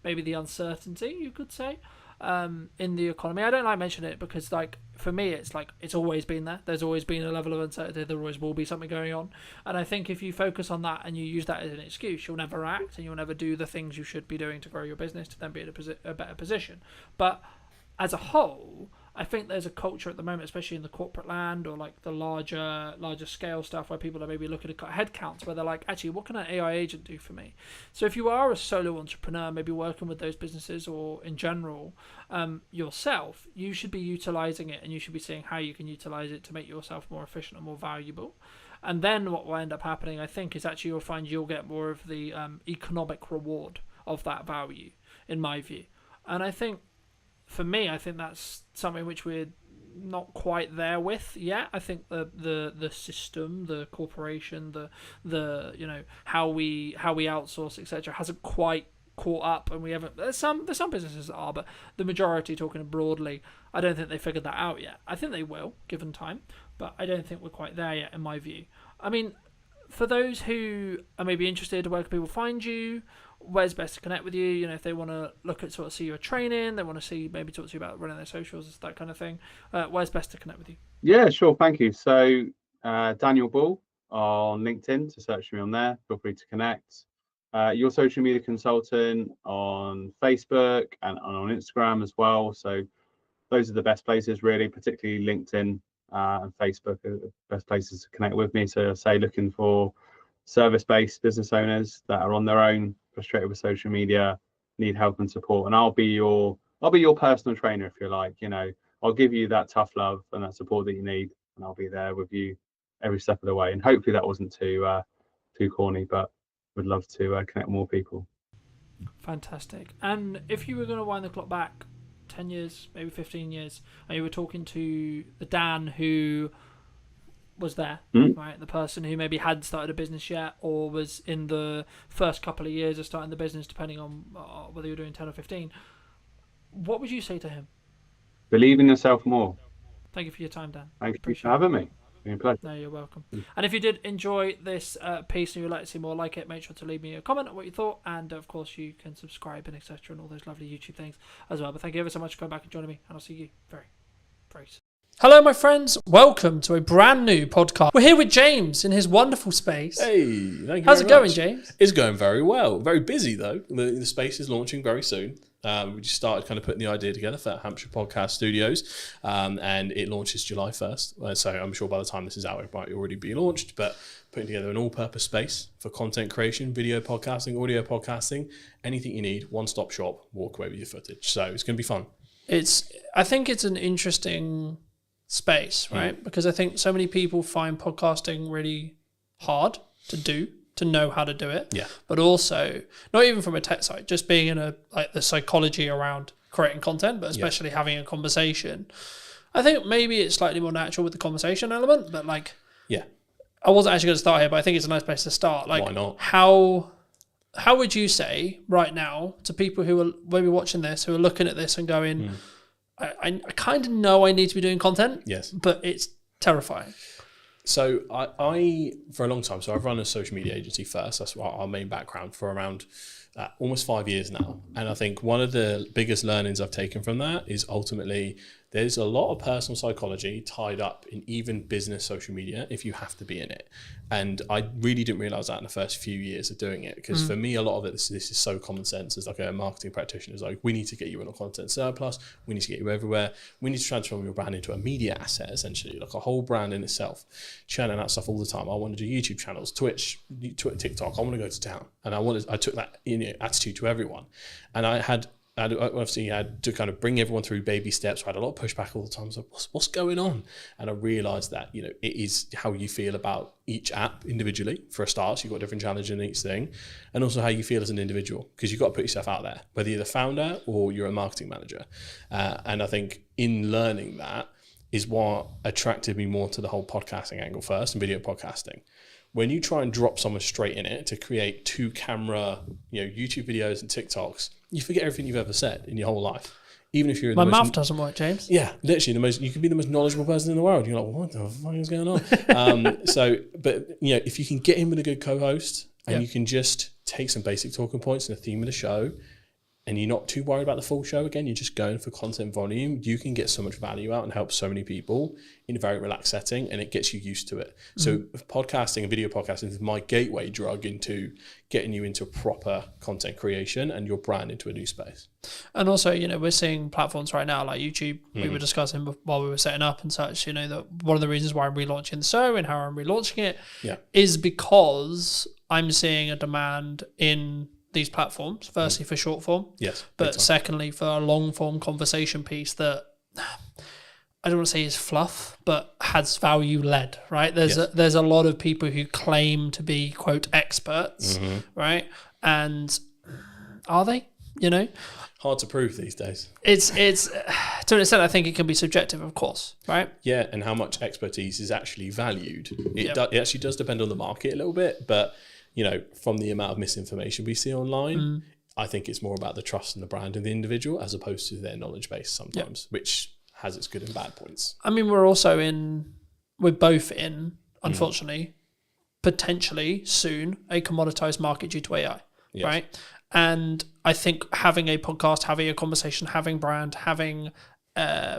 maybe the uncertainty, you could say, in the economy. I don't like mentioning it because, like, for me, it's like it's always been there. There's always been a level of uncertainty. There always will be something going on, and I think if you focus on that and you use that as an excuse, you'll never act and you'll never do the things you should be doing to grow your business to then be in a better position. But as a whole, I think there's a culture at the moment, especially in the corporate land or like the larger scale stuff, where people are maybe looking to cut headcounts, where they're like, actually, what can an AI agent do for me? So if you are a solo entrepreneur, maybe working with those businesses or in general yourself, you should be utilizing it, and you should be seeing how you can utilize it to make yourself more efficient and more valuable. And then what will end up happening, I think, is actually you'll find you'll get more of the economic reward of that value, in my view. And I think, for me, I think that's something which we're not quite there with yet. I think the system, the corporation, the how we outsource, etc., hasn't quite caught up, and we haven't. There's some businesses that are, but the majority, talking broadly, I don't think they figured that out yet. I think they will, given time, but I don't think we're quite there yet, in my view. I mean, for those who are maybe interested, where can people find you? Where's best to connect with you? If they want to look at sort of see your training, they want to see, maybe talk to you about running their socials, that kind of thing. Where's best to connect with you? Yeah, sure. Thank you. So Daniel Ball on LinkedIn, to search me on there. Feel free to connect. Your social media consultant on Facebook and on Instagram as well. So those are the best places, really, particularly LinkedIn and Facebook are the best places to connect with me. So say looking for service-based business owners that are on their own, frustrated with social media, need help and support, and I'll be your personal trainer, if you like. I'll give you that tough love and that support that you need, and I'll be there with you every step of the way. And hopefully that wasn't too corny, but would love to connect more people. Fantastic. And if you were going to wind the clock back 10 years, maybe 15 years, and you were talking to the Dan who was there, right? The person who maybe hadn't started a business yet, or was in the first couple of years of starting the business, depending on whether you're doing 10 or 15, what would you say to him? Believe in yourself more. Thank you for your time, Dan. Thank you for having me. It's been a pleasure. No, you're welcome. And if you did enjoy this piece and you'd like to see more like it, make sure to leave me a comment on what you thought, and of course you can subscribe and etc. and all those lovely YouTube things as well. But thank you ever so much for coming back and joining me, and I'll see you very soon. Hello, my friends. Welcome to a brand new podcast. We're here with James in his wonderful space. Hey, thank you. How's it going, much. James? It's going very well. Very busy though. The space is launching very soon. We just started kind of putting the idea together for Hampshire Podcast Studios, and it launches July 1st. So I'm sure by the time this is out, it might already be launched. But putting together an all-purpose space for content creation, video podcasting, audio podcasting, anything you need, one-stop shop. Walk away with your footage. So it's going to be fun. I think it's an interesting space, right? Because I think so many people find podcasting really hard to do, to know how to do it. Yeah. But also, not even from a tech side, just being in the psychology around creating content, but especially having a conversation. I think maybe it's slightly more natural with the conversation element, but I wasn't actually going to start here, but I think it's a nice place to start. Why not? How would you say right now to people who are maybe watching this, who are looking at this and going, I kind of know I need to be doing content, yes, but it's terrifying. So I for a long time, so I've run a social media agency first. That's our main background for around almost 5 years now. And I think one of the biggest learnings I've taken from that is ultimately there's a lot of personal psychology tied up in even business social media if you have to be in it. And I really didn't realize that in the first few years of doing it, because for me, a lot of it, this is so common sense. As like a marketing practitioner, is like, we need to get you in a content surplus. We need to get you everywhere. We need to transform your brand into a media asset, essentially, like a whole brand in itself, churning out stuff all the time. I want to do YouTube channels, Twitch, TikTok. I want to go to town. And I took that attitude to everyone. And I obviously had to kind of bring everyone through baby steps. I had a lot of pushback all the time. So what's going on? And I realized that, it is how you feel about each app individually. For a start, so you've got different challenges in each thing, and also how you feel as an individual, because you've got to put yourself out there, whether you're the founder or you're a marketing manager. And I think in learning that is what attracted me more to the whole podcasting angle first, and video podcasting. When you try and drop someone straight in it to create 2-camera, YouTube videos and TikToks, you forget everything you've ever said in your whole life. Even if you're my mouth doesn't work, James. Yeah, literally you could be the most knowledgeable person in the world. You're like, what the fuck is going on? But if you can get in with a good co-host and you can just take some basic talking points and a theme of the show, and you're not too worried about the full show, again, you're just going for content volume, you can get so much value out and help so many people in a very relaxed setting, and it gets you used to it. So podcasting and video podcasting is my gateway drug into getting you into proper content creation and your brand into a new space. And also, we're seeing platforms right now like YouTube. We were discussing while we were setting up and such, that one of the reasons why I'm relaunching the show and how I'm relaunching it is because I'm seeing a demand in these platforms, firstly for short form, but secondly for a long form conversation piece that I don't want to say is fluff, but has value led, right? There's a lot of people who claim to be quote experts, right? And are they? You know, Hard to prove these days. it's to an extent I think it can be subjective, of course, right? Yeah, and how much expertise is actually valued. It, Yep. it actually does depend on the market a little bit, but you know, from the amount of misinformation we see online, I think it's more about the trust and the brand of the individual as opposed to their knowledge base sometimes, which has its good and bad points. I mean, we're both in, unfortunately, potentially soon a commoditized market due to AI, Yes. right? And I think having a podcast, having a conversation, having brand, having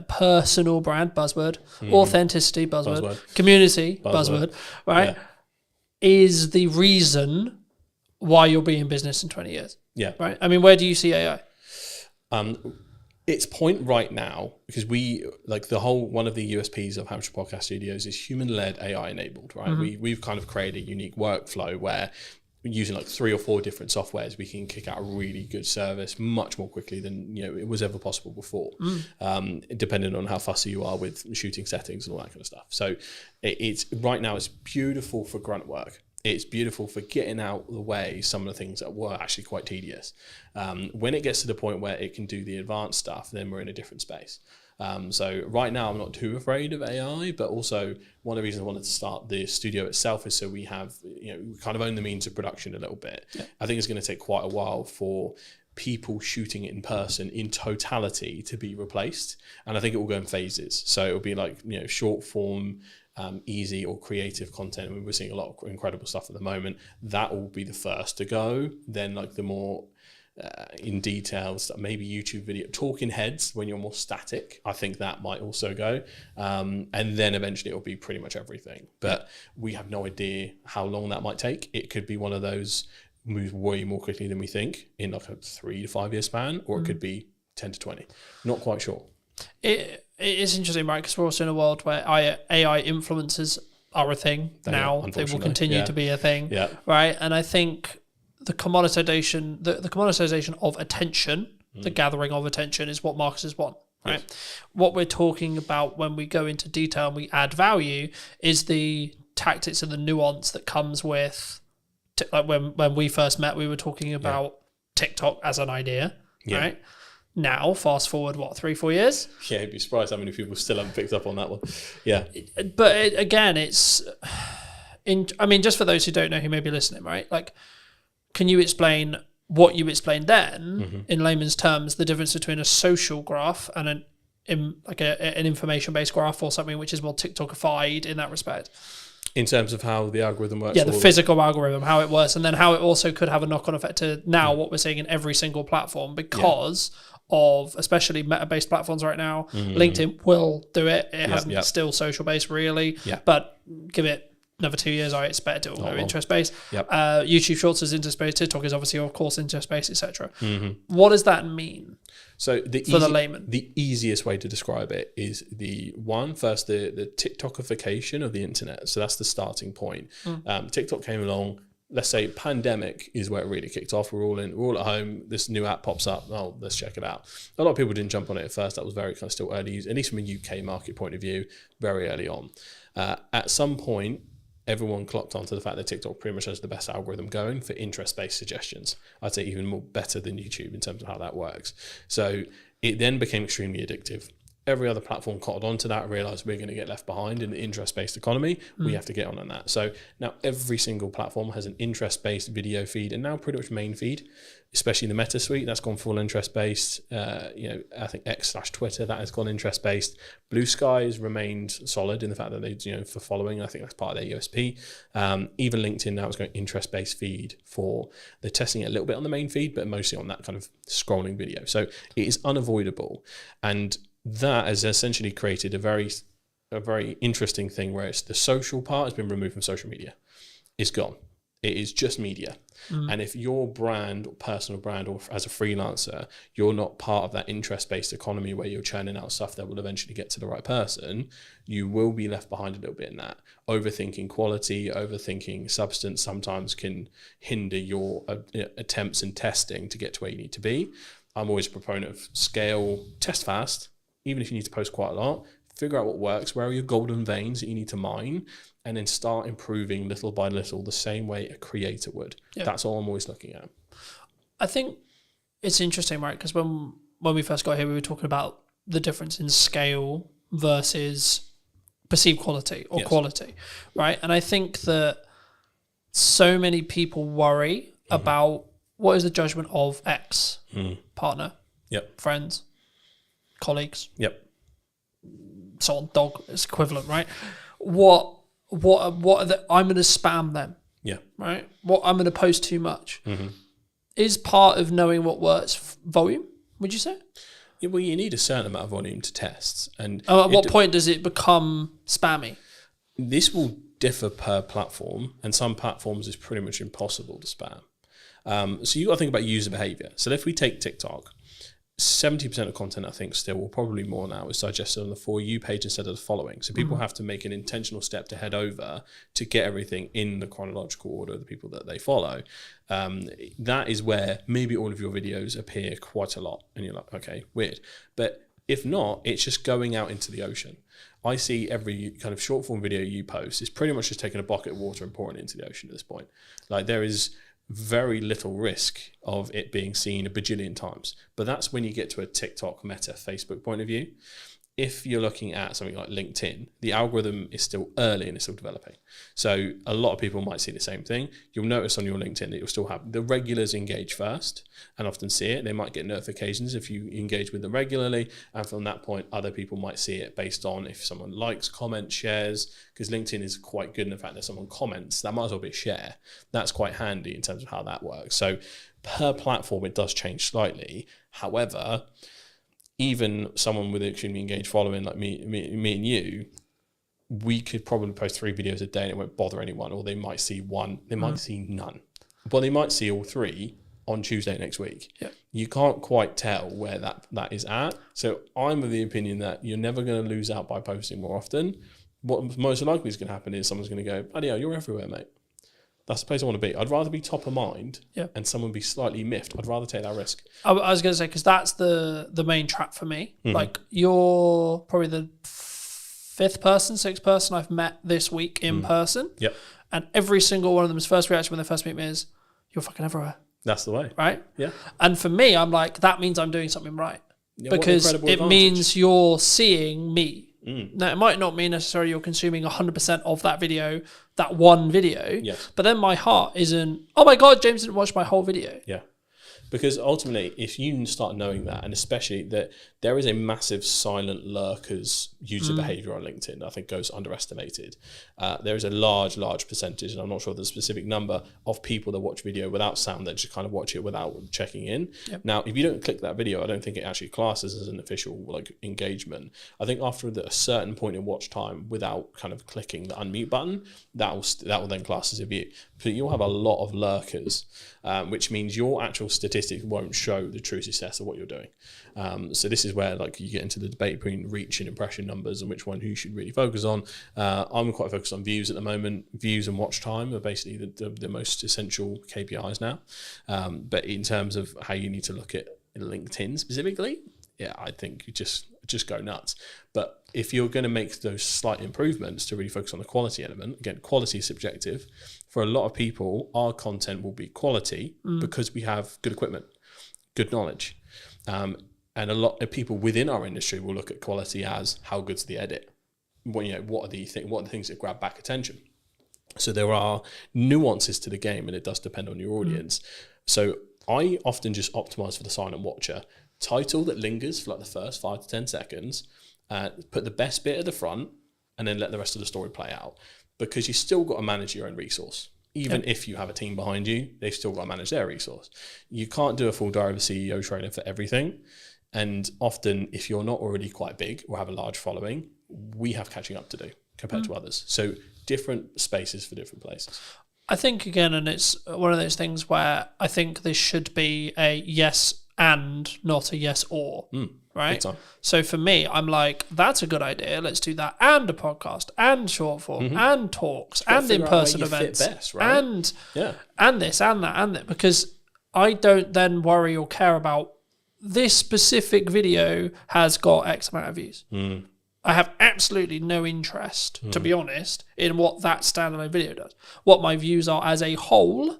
personal brand, buzzword, authenticity, buzzword, community, buzzword, right, is the reason why you'll be in business in 20 years. Yeah. Right? I mean, where do you see AI? Its point right now, because one of the USPs of Hampshire Podcast Studios is human-led AI enabled, right? We've kind of created a unique workflow where using like 3 or 4 different softwares, we can kick out a really good service much more quickly than it was ever possible before, depending on how fussy you are with shooting settings and all that kind of stuff. So it's right now it's beautiful for grunt work. It's beautiful for getting out of the way some of the things that were actually quite tedious. When it gets to the point where it can do the advanced stuff, then we're in a different space. So right now I'm not too afraid of AI, but also one of the reasons I wanted to start the studio itself is so we have, we kind of own the means of production a little bit. Yeah. I think it's going to take quite a while for people shooting it in person in totality to be replaced. And I think it will go in phases. So it'll be like, short form, easy or creative content. I mean, we're seeing a lot of incredible stuff at the moment. That will be the first to go. Then like the more in details, maybe YouTube video, talking heads when you're more static, I think that might also go. And then eventually it'll be pretty much everything. But we have no idea how long that might take. It could be one of those moves way more quickly than we think in like a 3 to 5 year span, or it could be 10 to 20. Not quite sure. It is interesting, right? Because we're also in a world where AI influencers are a thing now. They will continue to be a thing, right? And I think the commoditization, the commoditization of attention, the gathering of attention, is what marketers want, right? Yes. What we're talking about when we go into detail and we add value is the tactics and the nuance that comes with. Like when we first met, we were talking about TikTok as an idea, right? Now, fast forward, 3-4 years? Yeah, you'd be surprised how many people still haven't picked up on that one. Yeah. But again, it's... just for those who don't know who may be listening, right? Like, can you explain what you explained then, in layman's terms, the difference between a social graph and an information-based graph, or something which is more TikTokified in that respect? In terms of how the algorithm works? Yeah, the physical algorithm, how it works, and then how it also could have a knock-on effect to now what we're seeing in every single platform because of especially meta-based platforms right now. LinkedIn will do it. It hasn't still social-based really, but give it another 2 years, I expect it will go interest-based. YouTube Shorts is interest-based. TikTok is obviously, of course, interest-based, etc. What does that mean? So for the layman, the easiest way to describe it is the TikTokification of the internet. So that's the starting point. TikTok came along. Let's say pandemic is where it really kicked off. We're all at home. This new app pops up. Oh, let's check it out. A lot of people didn't jump on it at first. That was very kind of still early, at least from a UK market point of view, very early on. At some point, everyone clocked onto the fact that TikTok pretty much has the best algorithm going for interest-based suggestions. I'd say even more better than YouTube in terms of how that works. So it then became extremely addictive. Every other platform caught on to that, realized we're going to get left behind in the interest-based economy. We have to get on that. So now every single platform has an interest-based video feed, and now pretty much main feed, especially the Meta suite, that's gone full interest-based. I think X/Twitter, that has gone interest-based. Blue Sky has remained solid in the fact that they, for following, I think that's part of their USP. Even LinkedIn now is going interest-based feed they're testing it a little bit on the main feed, but mostly on that kind of scrolling video. So it is unavoidable. And that has essentially created a very interesting thing where it's the social part has been removed from social media. It's gone. It is just media. And if your brand, or personal brand, or as a freelancer, you're not part of that interest-based economy where you're churning out stuff that will eventually get to the right person, you will be left behind a little bit in that. Overthinking quality, overthinking substance sometimes can hinder your attempts and testing to get to where you need to be. I'm always a proponent of scale, test fast. Even if you need to post quite a lot, figure out what works, where are your golden veins that you need to mine, and then start improving little by little the same way a creator would. That's all I'm always looking at. I think it's interesting, right? Because when we first got here, we were talking about the difference in scale versus perceived quality or quality, right? And I think that so many people worry about what is the judgment of X partner, friends, colleagues, so on, dog is equivalent, right? What are the, I'm going to spam them, right? What I'm going to post too much is part of knowing what works. Volume, would you say? Yeah, well, you need a certain amount of volume to test, and at what point does it become spammy? This will differ per platform, and some platforms is pretty much impossible to spam. So you got to think about user behavior. So if we take TikTok, 70% of content, I think, still, or probably more now, is digested on the For You page instead of the following. So people have to make an intentional step to head over to get everything in the chronological order of the people that they follow. That is where maybe all of your videos appear quite a lot, and you're like, okay, weird. But if not, it's just going out into the ocean. I see every kind of short form video you post is pretty much just taking a bucket of water and pouring it into the ocean at this point. Like, there is very little risk of it being seen a bajillion times. But that's when you get to a TikTok, Meta, Facebook point of view. If you're looking at something like LinkedIn, the algorithm is still early and it's still developing. So a lot of people might see the same thing. You'll notice on your LinkedIn that you'll still have the regulars engage first and often see it. They might get notifications if you engage with them regularly. And from that point, other people might see it based on if someone likes, comments, shares, because LinkedIn is quite good in the fact that someone comments, that might as well be a share. That's quite handy in terms of how that works. So per platform, it does change slightly. However, even someone with an extremely engaged following like me and you, we could probably post 3 videos a day and it won't bother anyone, or they might see one, they might see none, but they might see all 3 on Tuesday next week. You can't quite tell where that is at. So I'm of the opinion that you're never going to lose out by posting more often. What most likely is going to happen is someone's going to go, bloody hell, you're everywhere, mate. That's the place I want to be. I'd rather be top of mind and someone be slightly miffed. I'd rather take that risk. I was going to say, because that's the main trap for me. Like, you're probably the 5th person, 6th person I've met this week in person. And every single one of them's first reaction when they first meet me is, you're fucking everywhere. That's the way. Right? Yeah. And for me, I'm like, that means I'm doing something right. Because it means you're seeing me. Now, it might not mean necessarily you're consuming 100% of that video, that one video, but then my heart isn't, oh my God, James didn't watch my whole video. Yeah. Because ultimately, if you start knowing that, and especially that there is a massive silent lurkers user behavior on LinkedIn, I think goes underestimated. There is a large percentage, and I'm not sure the specific number, of people that watch video without sound that just kind of watch it without checking in. Now, if you don't click that video, I don't think it actually classes as an official like engagement. I think after a certain point in watch time, without kind of clicking the unmute button, that will then class as a view. But you'll have a lot of lurkers, which means your actual statistics won't show the true success of what you're doing. So this is where like you get into the debate between reach and impression numbers and which one you should really focus on. I'm quite focused on views at the moment. Views and watch time are basically the most essential KPIs now. But in terms of how you need to look at LinkedIn specifically, I think you just go nuts. But if you're going to make those slight improvements to really focus on the quality element, again, quality is subjective. For a lot of people, our content will be quality because we have good equipment, good knowledge. And a lot of people within our industry will look at quality as how good's the edit. What are the things that grab back attention? So there are nuances to the game, and it does depend on your audience. So I often just optimize for the silent watcher. Title that lingers for like the first 5 to 10 seconds, put the best bit at the front, and then let the rest of the story play out. Because you still got to manage your own resource. Even if you have a team behind you, they've still got to manage their resource. You can't do a full Diary of a CEO trailer for everything. And often, if you're not already quite big or have a large following, we have catching up to do compared to others. So different spaces for different places. I think, again, and it's one of those things where I think this should be a yes and not a yes or. Right? So for me, I'm like, that's a good idea. Let's do that. And a podcast, and short form, and talks, and in-person events, best, right? and this, and that, and that. Because I don't then worry or care about this specific video has got X amount of views. I have absolutely no interest, to be honest, in what that standalone video does. What my views are as a whole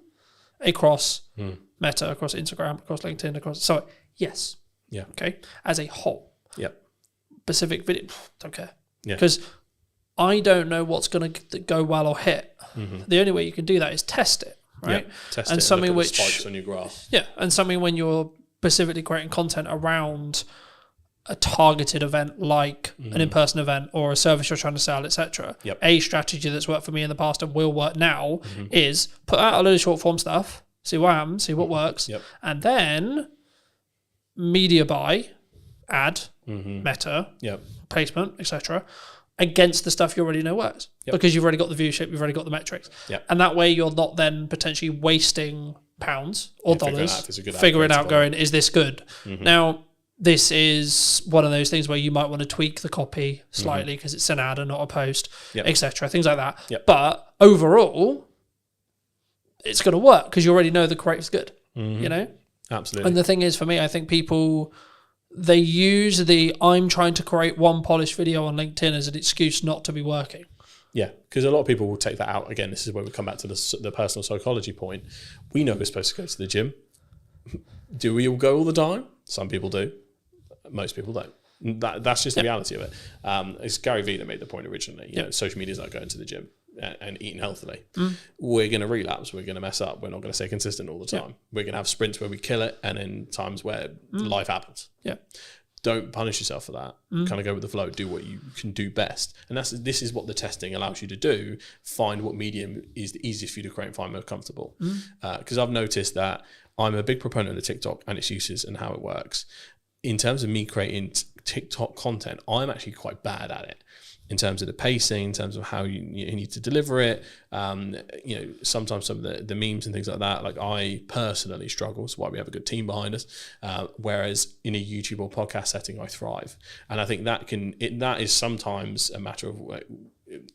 across Meta, across Instagram, across LinkedIn, across... So, yes. Yeah. Okay? As a whole. Yep. Specific video, don't care. Yeah. Because I don't know what's going to go well or hit. The only way you can do that is test it, right? Yep. Test and it something and look at which the spikes on your graph. Yeah, and something when you're specifically creating content around a targeted event like an in-person event or a service you're trying to sell, etc. Yep. A strategy that's worked for me in the past and will work now is put out a load of short form stuff, see what happens, see what works, Yep. and then media buy, ad, Meta, Yep. placement, etc. against the stuff you already know works. Yep. Because you've already got the viewership, you've already got the metrics. Yep. And that way you're not then potentially wasting pounds or figuring dollars, out if it's a good ad figuring out principle. going, is this good? Now, this is one of those things where you might want to tweak the copy slightly because it's an ad and not a post, Yep. etc. Things like that. Yep. But overall, it's going to work because you already know the creative's good, you know? Absolutely. And the thing is, for me, I think people, they use the I'm trying to create one polished video on LinkedIn as an excuse not to be working. Yeah, because a lot of people will take that out. Again, this is where we come back to the personal psychology point. We know we're supposed to go to the gym. Do we all go all the time? Some people do. Most people don't. That's just the reality of it. It's Gary Vee that made the point originally. You know, social media is like going to the gym and eating healthily. We're going to relapse. We're going to mess up. We're not going to stay consistent all the time. We're going to have sprints where we kill it and then times where life happens. Yeah. Don't punish yourself for that. Kind of go with the flow. Do what you can do best. And this is what the testing allows you to do. Find what medium is the easiest for you to create and find most comfortable. Because I've noticed that I'm a big proponent of TikTok and its uses and how it works. In terms of me creating TikTok content, I'm actually quite bad at it. In terms of the pacing, in terms of how you need to deliver it, sometimes some of the memes and things like that, like I personally struggle. That's why we have a good team behind us. Whereas in a YouTube or podcast setting, I thrive, and I think that is sometimes a matter of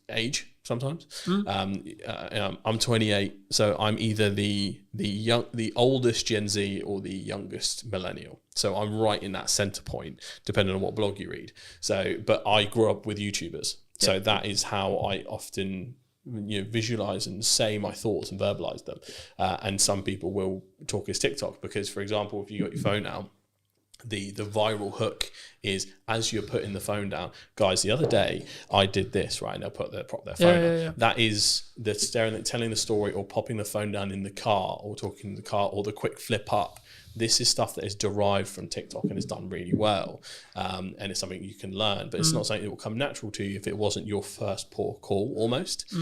age. Sometimes I'm 28, so I'm either the oldest Gen Z or the youngest millennial. So I'm right in that center point, depending on what blog you read. So, but I grew up with YouTubers, so that is how I often visualize and say my thoughts and verbalize them. And some people will talk as TikTok because, for example, if you got your phone out, the viral hook is as you're putting the phone down. Guys, the other day I did this, right? And they'll prop their phone down. Yeah. That is the telling the story or popping the phone down in the car or talking in the car or the quick flip up. This is stuff that is derived from TikTok and is done really well. And it's something you can learn, but it's not something that will come natural to you if it wasn't your first port of call almost.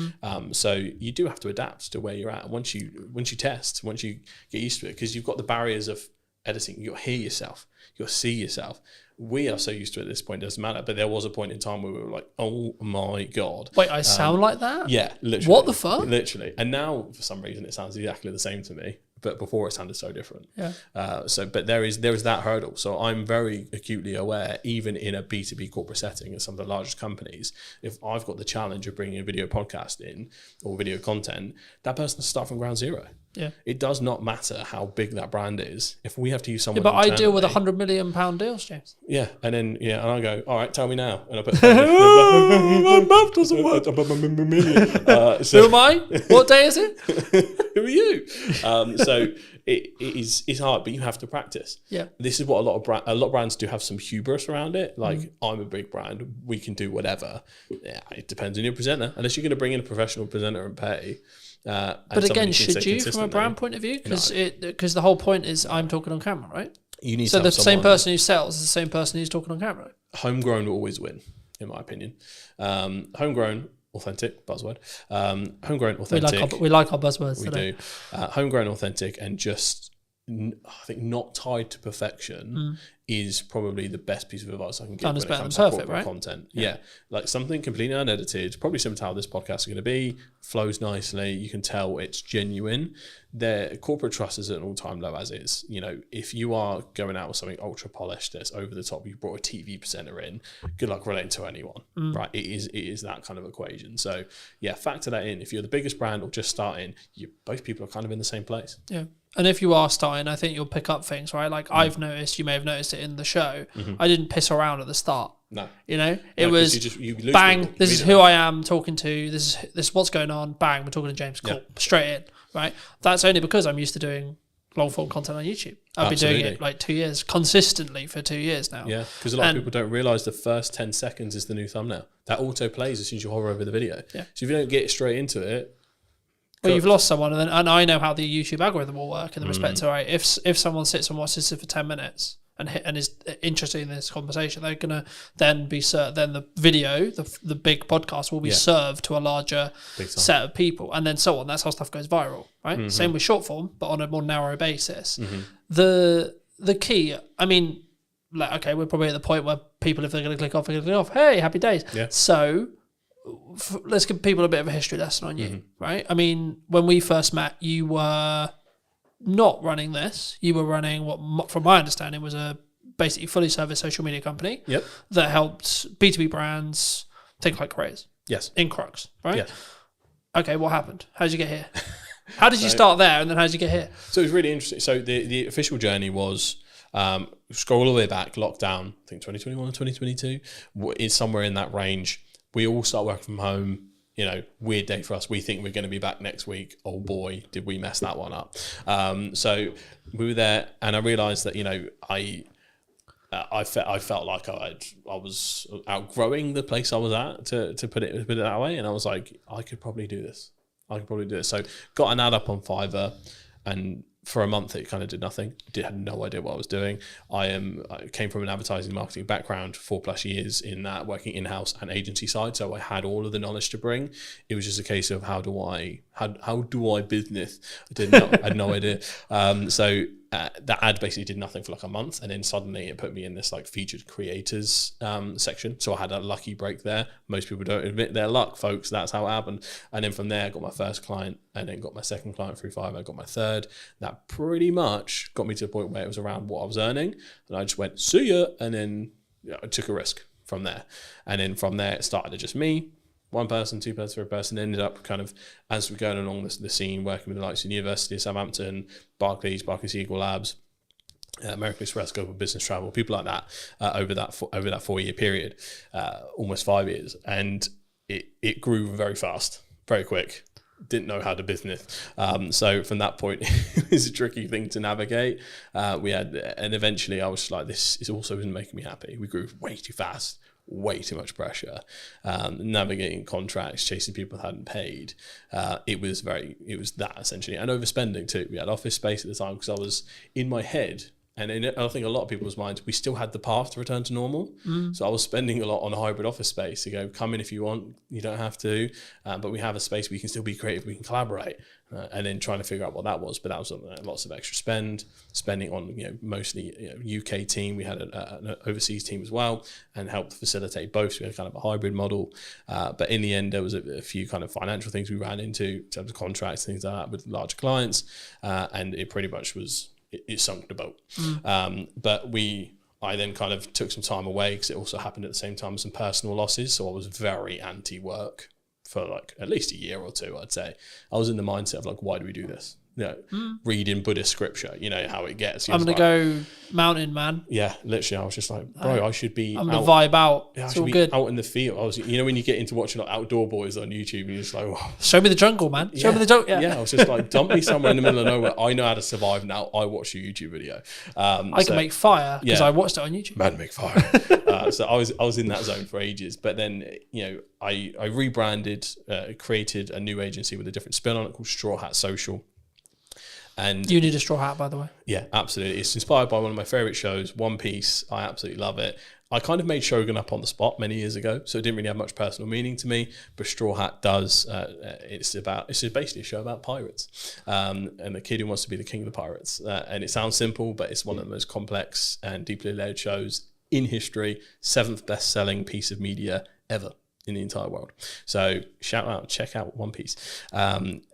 So you do have to adapt to where you're at. Once you test, once you get used to it, because you've got the barriers of editing, you'll hear yourself, you'll see yourself. We are so used to it at this point, it doesn't matter. But there was a point in time where we were like, oh my God. Wait, I sound like that? Yeah, literally. What the fuck? Literally. And now, for some reason, it sounds exactly the same to me. But before it sounded so different. Yeah. But there is that hurdle. So I'm very acutely aware, even in a B2B corporate setting at some of the largest companies, if I've got the challenge of bringing a video podcast in or video content, that person has to start from ground zero. Yeah. It does not matter how big that brand is. If we have to use someone, but I deal with $100 million deals, James. Yeah, and then and I go, all right, tell me now, and I put my math doesn't work. Who am I? What day is it? Who are you? So it's hard, but you have to practice. Yeah, this is what a lot of brands do have some hubris around it. Like I'm a big brand, we can do whatever. Yeah, it depends on your presenter. Unless you're going to bring in a professional presenter and pay. But again, should you, from a brand point of view? Because the whole point is I'm talking on camera, right? You need so the same person who sells is the same person who's talking on camera. Homegrown will always win, in my opinion. Homegrown, authentic, buzzword. Homegrown, authentic. We like our buzzwords. We do. Homegrown, authentic, and just I think not tied to perfection is probably the best piece of advice I can give when it comes to corporate content. Yeah, like something completely unedited, probably similar to how this podcast is going to be, flows nicely. You can tell it's genuine. Their corporate trust is at an all-time low as is. If you are going out with something ultra polished that's over the top, you brought a TV presenter in, good luck relating to anyone, right? It is that kind of equation. So yeah, factor that in. If you're the biggest brand or just starting, both people are kind of in the same place. Yeah. And if you are starting, I think you'll pick up things, right? Like I've noticed, you may have noticed it it in the show, I didn't piss around at the start. No. You know, it No, 'cause was you lose bang, people this is immediately. who I am talking to, this is what's going on, bang, we're talking to James, cool, straight in, right? That's only because I'm used to doing long form content on YouTube. I've been doing it like 2 years, consistently for 2 years now. Yeah, because a lot of people don't realise the first 10 seconds is the new thumbnail. That auto plays as soon as you hover over the video. Yeah. So if you don't get straight into it, well, you've lost someone, and I know how the YouTube algorithm will work in the respect to, right, if someone sits and watches this for 10 minutes and is interested in this conversation, they're gonna then be then the video, the big podcast will be served to a larger set of people, and then so on. That's how stuff goes viral, right? Same with short form, but on a more narrow basis. The key, I mean, like, okay, we're probably at the point where people, if they're going to click off, they're going to click off. Hey, happy days. Yeah. So let's give people a bit of a history lesson on you, right? I mean, when we first met, you were not running this. You were running what, from my understanding, was a basically fully serviced social media company that helped B2B brands think like creators. Yes. In Crux, right? Yes. Okay, what happened? How did you get here? How did you start there, and then how did you get here? So it was really interesting. So the official journey was, scroll all the way back, lockdown, I think 2021 or 2022, is somewhere in that range. We all start working from home. You know, weird day for us. We think we're going to be back next week. Oh boy, did we mess that one up. So we were there, and I realised that, you know, I felt like I was outgrowing the place I was at, to put it that way, and I was like, I could probably do this. So got an ad up on Fiverr, and for a month it kind of did nothing. Had no idea what I was doing. I came from an advertising marketing background, 4+ years in that, working in-house and agency side, so I had all of the knowledge to bring. It was just a case of how do I business. I had no idea. So that ad basically did nothing for like a month, and then suddenly it put me in this like featured creators section. So I had a lucky break there. Most people don't admit their luck, folks. That's how it happened. And then from there, I got my first client, and then got my second client through Fiverr. I got my third. That pretty much got me to the point where it was around what I was earning, and I just went, see ya, and then I took a risk from there. And then from there, it started to just me. One person, two person, third person, ended up kind of, as we're going along the scene, working with the likes of the University of Southampton, Barclays Eagle Labs, American Express, Global Business Travel, people like that, over that 4-year period, almost 5 years. And it grew very fast, very quick. Didn't know how to business. So from that point, it was a tricky thing to navigate. And eventually I was like, this is also isn't making me happy. We grew way too fast. Way too much pressure, navigating contracts, chasing people who hadn't paid. It was that essentially, and overspending too. We had office space at the time because I was in my head, and I think a lot of people's minds, we still had the path to return to normal. So I was spending a lot on hybrid office space to go, come in if you want, you don't have to, but we have a space where you can still be creative, we can collaborate. And then trying to figure out what that was, but that was lots of extra spending on, you know, mostly, you know, UK team. We had an overseas team as well, and helped facilitate both. So we had kind of a hybrid model, but in the end, there was a few kind of financial things we ran into in terms of contracts, things like that with large clients, and it pretty much it sunk the boat. But I then kind of took some time away because it also happened at the same time as some personal losses. So I was very anti-work for like at least a year or two, I'd say. I was in the mindset of like, why do we do this? You know, reading Buddhist scripture, you know how it gets. I'm going to go mountain, man. Yeah, literally, I was just like, bro, I should be I'm going to vibe out. Yeah, it's all good. Out in the field. I was, you know, when you get into watching like Outdoor Boys on YouTube, and you're just like, oh. Show me the jungle, man. Show me the jungle. Yeah, I was just like, dump me somewhere in the middle of nowhere. I know how to survive now. I watch your YouTube video. I can make fire because I watched it on YouTube. Man, make fire. So I was in that zone for ages. But then, you know, I rebranded, created a new agency with a different spin on it called Straw Hat Social. And you need a straw hat, by the way. Yeah, absolutely. It's inspired by one of my favorite shows, One Piece. I absolutely love it. I kind of made Shogun up on the spot many years ago, so it didn't really have much personal meaning to me. But Straw Hat does. It's basically a show about pirates, and the kid who wants to be the king of the pirates. And it sounds simple, but it's one of the most complex and deeply layered shows in history. 7th best-selling piece of media ever in the entire world. So check out One Piece.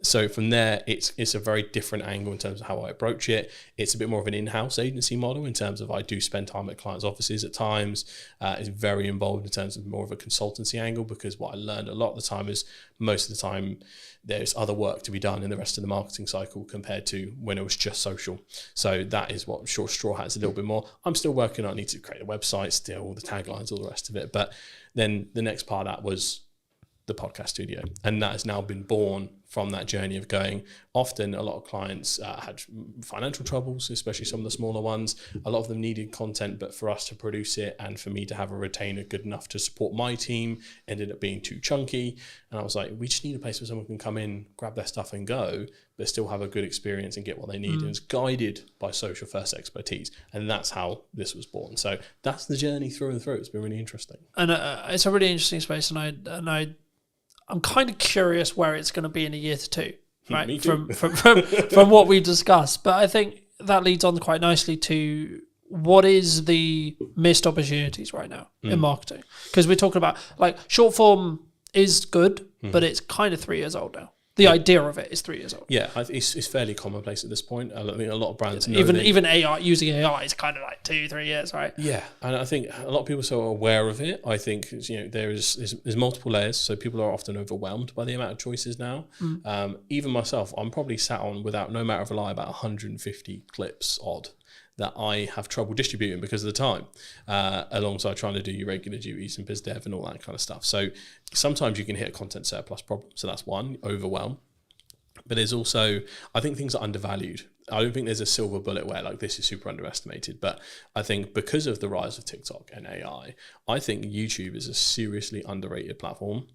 So from there, it's a very different angle in terms of how I approach it. It's a bit more of an in-house agency model in terms of I do spend time at clients' offices at times. It's very involved in terms of more of a consultancy angle, because what I learned a lot of the time is most of the time there's other work to be done in the rest of the marketing cycle compared to when it was just social. So that is what Short Straw has a little bit more. I'm still working on, I need to create a website still, the taglines, all the rest of it. But then the next part of that was the podcast studio. And that has now been born from that journey of going. Often a lot of clients had financial troubles, especially some of the smaller ones. A lot of them needed content, but for us to produce it and for me to have a retainer good enough to support my team ended up being too chunky. And I was like, we just need a place where someone can come in, grab their stuff and go, but still have a good experience and get what they need. And it's guided by social first expertise. And that's how this was born. So that's the journey through and through. It's been really interesting. And it's a really interesting space. And I'm kind of curious where it's going to be in a year to two, right? Me too. From what we discussed. But I think that leads on quite nicely to what is the missed opportunities right now in marketing? Because we're talking about, like, short form is good, but it's kind of 3 years old now. The idea of it is 3 years old. Yeah, it's fairly commonplace at this point. I think a lot of brands know even AI, using AI is kind of like 2-3 years, right? Yeah, and I think a lot of people are so aware of it. I think there's multiple layers, so people are often overwhelmed by the amount of choices now. Even myself, I'm probably sat on, without no matter of a lie, about 150 clips odd that I have trouble distributing because of the time, alongside trying to do your regular duties and biz dev and all that kind of stuff. So sometimes you can hit a content surplus problem. So that's one, overwhelm. But there's also, I think things are undervalued. I don't think there's a silver bullet where like this is super underestimated, but I think because of the rise of TikTok and AI, I think YouTube is a seriously underrated platform.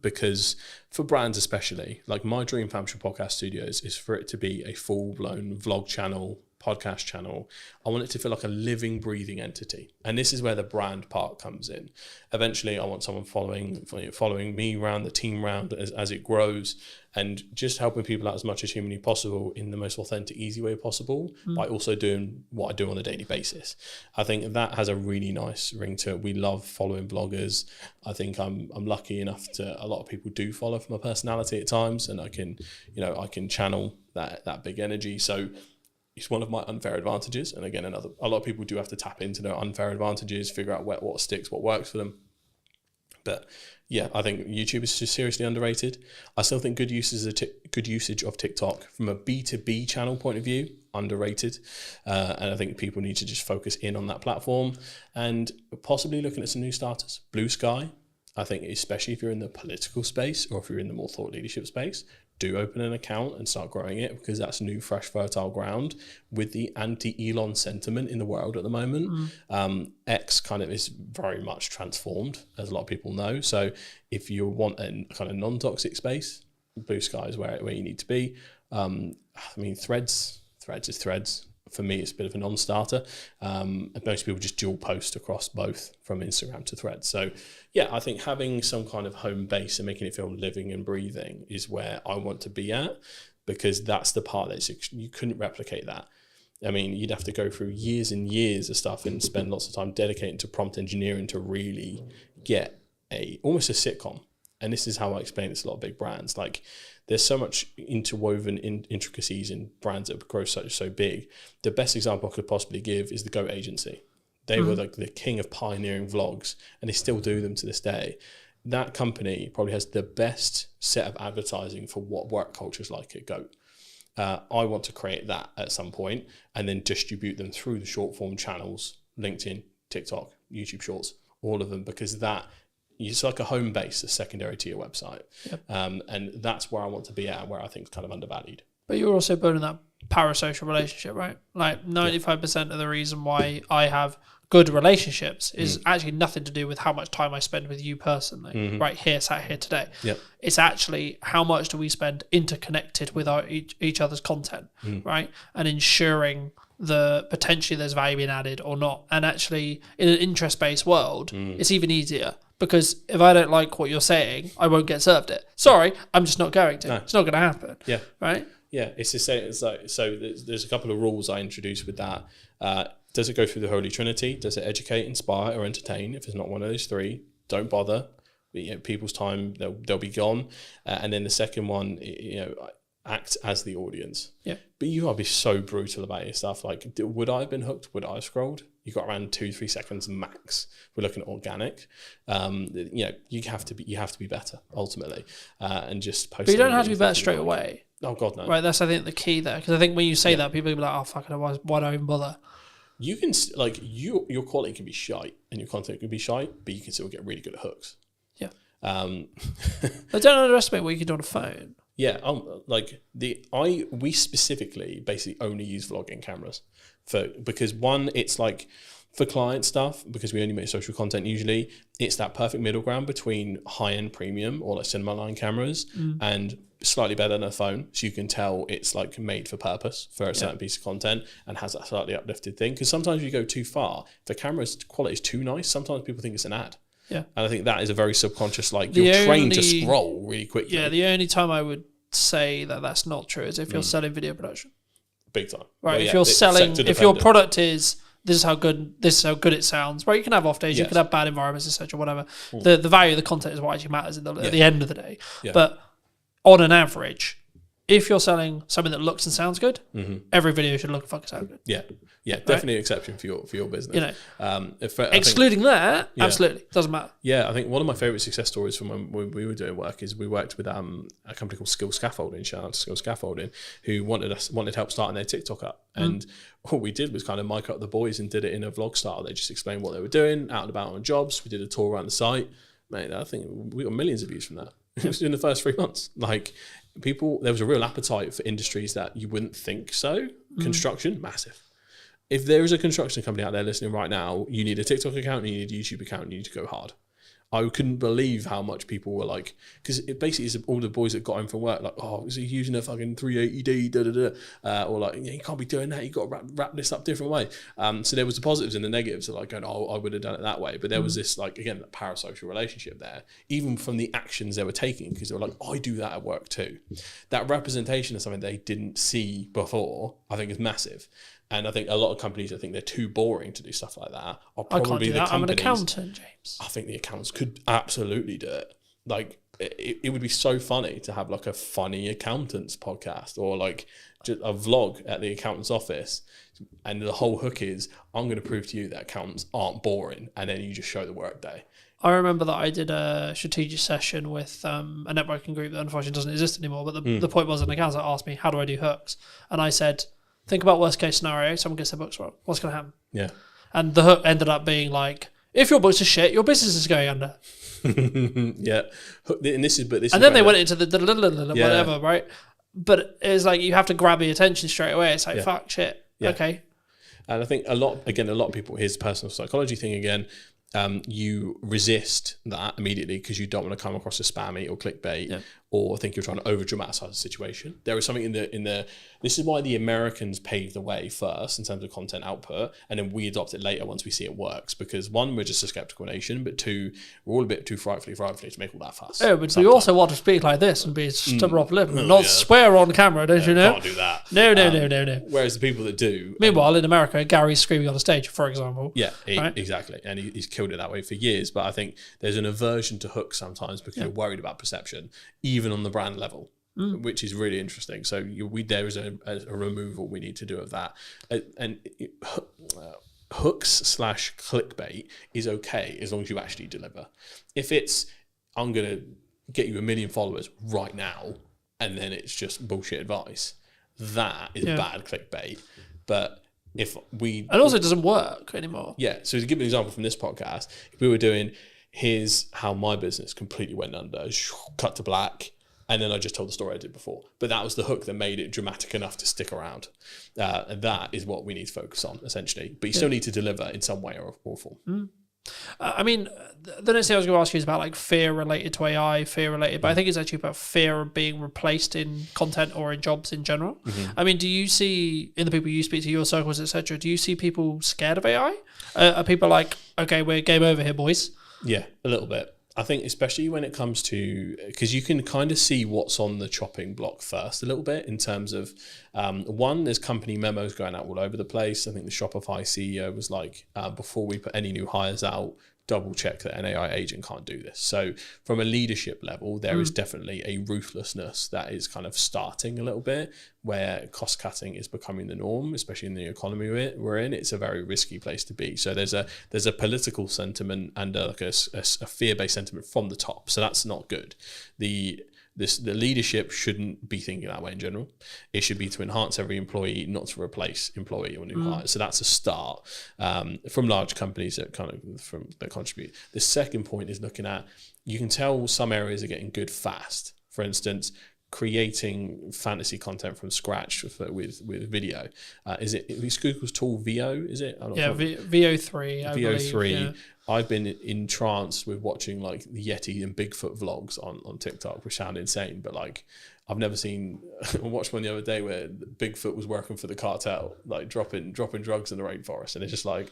Because for brands especially, like my dream for Hampshire Podcast Studios is for it to be a full-blown vlog channel, podcast channel. I want it to feel like a living, breathing entity. And this is where the brand part comes in. Eventually, I want someone following me around, the team around as it grows, and just helping people out as much as humanly possible in the most authentic, easy way possible, by also doing what I do on a daily basis. I think that has a really nice ring to it. We love following bloggers. I think I'm lucky enough to, a lot of people do follow for my personality at times, and I can channel that big energy. So it's one of my unfair advantages. And again, a lot of people do have to tap into their unfair advantages, figure out what sticks, what works for them. But yeah, I think YouTube is just seriously underrated. I still think good usage of TikTok from a B2B channel point of view, underrated. And I think people need to just focus in on that platform and possibly looking at some new starters. Blue Sky, I think, especially if you're in the political space or if you're in the more thought leadership space, do open an account and start growing it, because that's new, fresh, fertile ground with the anti-Elon sentiment in the world at the moment. X kind of is very much transformed, as a lot of people know. So if you want a kind of non-toxic space, Blue Sky is where you need to be. I mean, Threads is Threads. For me, it's a bit of a non-starter. Most people just dual post across both from Instagram to Threads. So yeah, I think having some kind of home base and making it feel living and breathing is where I want to be at, because that's the part that you couldn't replicate that. I mean, you'd have to go through years and years of stuff and spend lots of time dedicating to prompt engineering to really get almost a sitcom. And this is how I explain this to a lot of big brands. Like, there's so much interwoven intricacies in brands that grow so big. The best example I could possibly give is the Goat Agency. They were like the king of pioneering vlogs, and they still do them to this day. That company probably has the best set of advertising for what work culture is like at Goat. I want to create that at some point and then distribute them through the short form channels, LinkedIn, TikTok, YouTube Shorts, all of them, because it's like a home base, a secondary to your website. Yep. And that's where I want to be at, where I think it's kind of undervalued. But you're also building that parasocial relationship, right? Like 95% of the reason why I have good relationships is actually nothing to do with how much time I spend with you personally, right here, sat here today. Yep. It's actually how much do we spend interconnected with each other's content, right? And ensuring potentially there's value being added or not. And actually, in an interest-based world, it's even easier. Because if I don't like what you're saying, I won't get served it. Sorry, I'm just not going to. No. It's not going to happen. Yeah. Right? Yeah. It's the same. It's like, so there's a couple of rules I introduced with that. Does it go through the Holy Trinity? Does it educate, inspire, or entertain? If it's not one of those three, don't bother. People's time, they'll be gone. And then the second one, act as the audience. Yeah. But you gotta be so brutal about your stuff. Like, would I have been hooked? Would I have scrolled? You got around 2-3 seconds max. We're looking at organic. You have to be better ultimately, and just post. But you don't have to be better straight away. Oh God, no. Right, that's I think the key there, because I think when you say that, people will be like, "Oh fuck it, why do I even bother?" You can your quality can be shite and your content can be shite, but you can still get really good at hooks. Yeah. I don't underestimate what you can do on a phone. Yeah, we specifically basically only use vlogging cameras because one, it's like for client stuff, because we only make social content usually, it's that perfect middle ground between high-end premium or like cinema line cameras and slightly better than a phone, so you can tell it's like made for purpose for a certain piece of content and has that slightly uplifted thing. Because sometimes you go too far, if the camera's quality is too nice, sometimes people think it's an ad. Yeah. And I think that is a very subconscious, like you're trained to scroll really quickly. Yeah, the only time I would say that that's not true is if you're selling video production. Big time. Right, Well, if yeah, you're it's selling, sector if your dependent. product is this is how good it sounds. Right, you can have off days, you can have bad environments, etc. Whatever. The value of the content is what actually matters at the end of the day. Yeah. But on an average, if you're selling something that looks and sounds good, every video should look and fucking sound good. Yeah, definitely an exception for your business. You know, I excluding that, Yeah. absolutely doesn't matter. Yeah, I think one of my favorite success stories from when we were doing work is we worked with a company called Skill Scaffolding, shout out to Skill Scaffolding, who wanted help starting their TikTok up. And what we did was kind of mic up the boys and did it in a vlog style. They just explained what they were doing, out and about on jobs. We did a tour around the site. Mate, I think we got millions of views from that. It was in the first 3 months. Like, there was a real appetite for industries that you wouldn't think so. Construction, massive. If there is a construction company out there listening right now, you need a TikTok account, and you need a YouTube account, and you need to go hard. I couldn't believe how much people were like, because it basically is all the boys that got him from work, like, oh, is he using a fucking 380D, or like, yeah, you can't be doing that, you got to wrap this up different way. So there was the positives and the negatives of like going, oh, I would have done it that way. But there was this, like, again, that parasocial relationship there, even from the actions they were taking, because they were like, I do that at work too. That representation of something they didn't see before, I think is massive. And I think a lot of companies, I think they're too boring to do stuff like that. Are probably I can't do the that. I'm an companies- accountant, James. I think the accountants could absolutely do it. Like, it would be so funny to have like a funny accountants podcast or like just a vlog at the accountant's office. And the whole hook is, I'm going to prove to you that accountants aren't boring. And then you just show the work day. I remember that I did a strategic session with a networking group that unfortunately doesn't exist anymore. But the point was, an accountant asked me, how do I do hooks? And I said, think about worst case scenario, someone gets their books wrong. What's going to happen? Yeah. And the hook ended up being like, if your books are shit, your business is going under. Yeah. And then they went into the whatever, right? But it's like you have to grab the attention straight away. It's like, fuck, shit. Yeah. Okay. And I think a lot of people, here's the personal psychology thing again, you resist that immediately because you don't want to come across as spammy or clickbait or think you're trying to over dramatize the situation. There is something in the this is why the Americans paved the way first in terms of content output, and then we adopt it later once we see it works, because one, we're just a skeptical nation, but two, we're all a bit too frightfully to make all that fuss. Oh, but we also want to speak like this and be stubborn off lip and not swear on camera, don't you know? Can't do that. No. Whereas the people that do, meanwhile in America, Gary's screaming on the stage, for example. Right? Exactly, and he's killed it that way for years. But I think there's an aversion to hooks sometimes because you're worried about perception, even on the brand level, which is really interesting. So there is a removal we need to do of that, and hooks / clickbait is okay as long as you actually deliver. If it's, I'm gonna get you 1 million followers right now, and then it's just bullshit advice, that is bad clickbait. But if we... And also it doesn't work anymore. Yeah, so to give an example from this podcast, if we were doing, here's how my business completely went under, cut to black, and then I just told the story I did before. But that was the hook that made it dramatic enough to stick around. And that is what we need to focus on, essentially. But you still need to deliver in some way or form. I mean, the next thing I was going to ask you is about like fear related to AI, but I think it's actually about fear of being replaced in content or in jobs in general. I mean, do you see in the people you speak to, your circles, etc., do you see people scared of AI? Are people like, okay, we're game over here, boys? Yeah, a little bit. I think especially when it comes to, because you can kind of see what's on the chopping block first a little bit in terms of, one, there's company memos going out all over the place. I think the Shopify CEO was like, before we put any new hires out, double check that an AI agent can't do this. So from a leadership level, there is definitely a ruthlessness that is kind of starting a little bit, where cost cutting is becoming the norm, especially in the economy we're in. It's a very risky place to be. So there's a political sentiment and a fear-based sentiment from the top. So that's not good. The leadership shouldn't be thinking that way in general. It should be to enhance every employee, not to replace employee or new hires. So that's a start from large companies that contribute. The second point is looking at, you can tell some areas are getting good fast. For instance, creating fantasy content from scratch with video. Is Google's tool VO? Is it? VO3. VO3. Yeah. I've been entranced with watching like the Yeti and Bigfoot vlogs on TikTok, which sound insane, but like I've never seen. I watched one the other day where Bigfoot was working for the cartel, like dropping drugs in the rainforest, and it's just like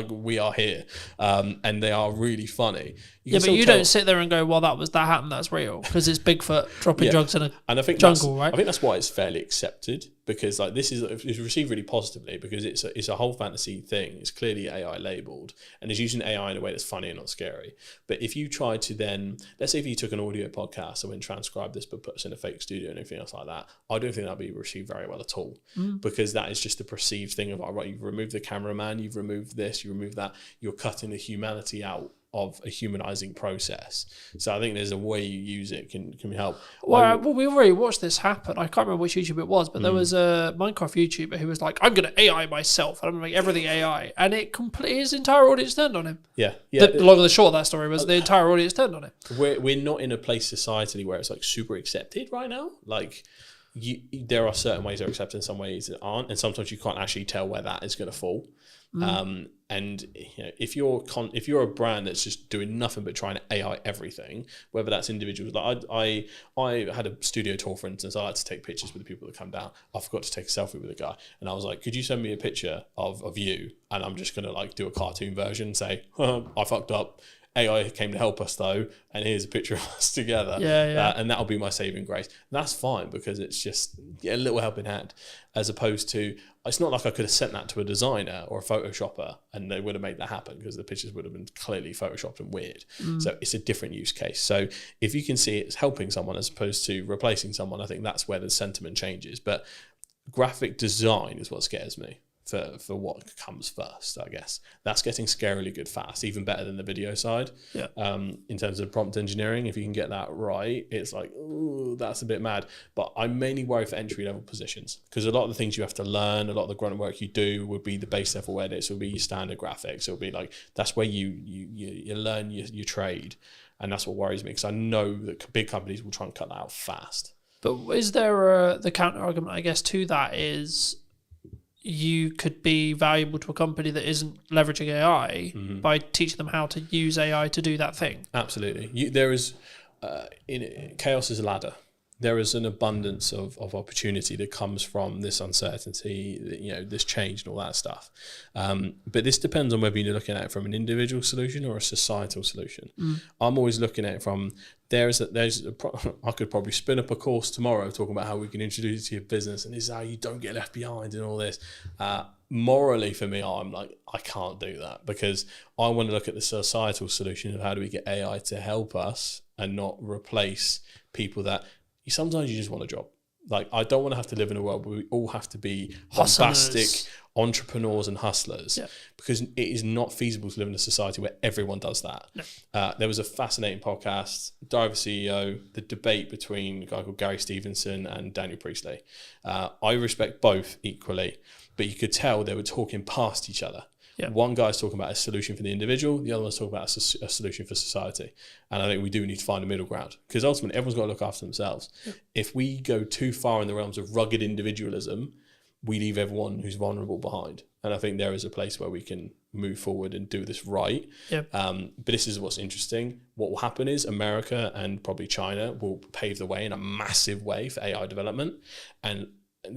we are here, and they are really funny. But you don't sit there and go, "Well, that happened. That's real," because it's Bigfoot dropping drugs in a jungle, right? I think that's why it's fairly accepted, because like it's received really positively, because it's a whole fantasy thing. It's clearly AI labeled, and it's using AI in a way that's funny and not scary. But if you try to then, let's say if you took an audio podcast and went transcribe this but put us in a fake studio and everything else like that, I don't think that'd be received very well at all, because that is just a perceived thing of, all right, you've removed the cameraman, you've removed this, you remove that, you're cutting the humanity out of a humanizing process. So I think there's a way you use it can help. Well, we've already watched this happen. I can't remember which YouTube it was, but there was a Minecraft YouTuber who was like, "I'm going to AI myself, and I'm going to make everything AI," and his entire audience turned on him. Yeah. The long and the short of that story was the entire audience turned on him. We're not in a place societally where it's like super accepted right now. Like, there are certain ways that are accepted, and some ways that aren't, and sometimes you can't actually tell where that is going to fall. And if you're a brand that's just doing nothing but trying to AI everything, whether that's individuals, like I had a studio tour, for instance. I had to take pictures with the people that come down. I forgot to take a selfie with a guy, and I was like, "Could you send me a picture of you?" And I'm just gonna like do a cartoon version, and say, "I fucked up. AI came to help us though, and here's a picture of us together." And that'll be my saving grace. And that's fine, because it's just a little helping hand, as opposed to, it's not like I could have sent that to a designer or a photoshopper and they would have made that happen, because the pictures would have been clearly photoshopped and weird. So it's a different use case. So if you can see it's helping someone as opposed to replacing someone, I think that's where the sentiment changes. But graphic design is what scares me. For what comes first, I guess. That's getting scarily good fast, even better than the video side. In terms of prompt engineering, if you can get that right, it's like, ooh, that's a bit mad. But I mainly worry for entry-level positions, because a lot of the things you have to learn, a lot of the grunt work you do would be the base level edits, will be your standard graphics. It'll be like, that's where you learn your trade. And that's what worries me, because I know that big companies will try and cut that out fast. But is there the counter argument, I guess, to that is, you could be valuable to a company that isn't leveraging AI by teaching them how to use AI to do that thing. Absolutely. There is, chaos is a ladder. There is an abundance of opportunity that comes from this uncertainty, this change and all that stuff. But this depends on whether you're looking at it from an individual solution or a societal solution. I'm always looking at it from, I could probably spin up a course tomorrow talking about how we can introduce it to your business, and this is how you don't get left behind and all this. Morally, for me, I'm like, I can't do that, because I want to look at the societal solution of how do we get AI to help us and not replace people that sometimes you just want a job. Like, I don't want to have to live in a world where we all have to be bombastic entrepreneurs and hustlers, because it is not feasible to live in a society where everyone does that. There was a fascinating podcast, Diver CEO, the debate between a guy called Gary Stevenson and Daniel Priestley. I respect both equally, but you could tell they were talking past each other. One guy's talking about a solution for the individual, the other one's talking about a solution for society. And I think we do need to find a middle ground, because ultimately everyone's got to look after themselves. If we go too far in the realms of rugged individualism, we leave everyone who's vulnerable behind. And I think there is a place where we can move forward and do this right. But this is what's interesting. What will happen is America and probably China will pave the way in a massive way for AI development. And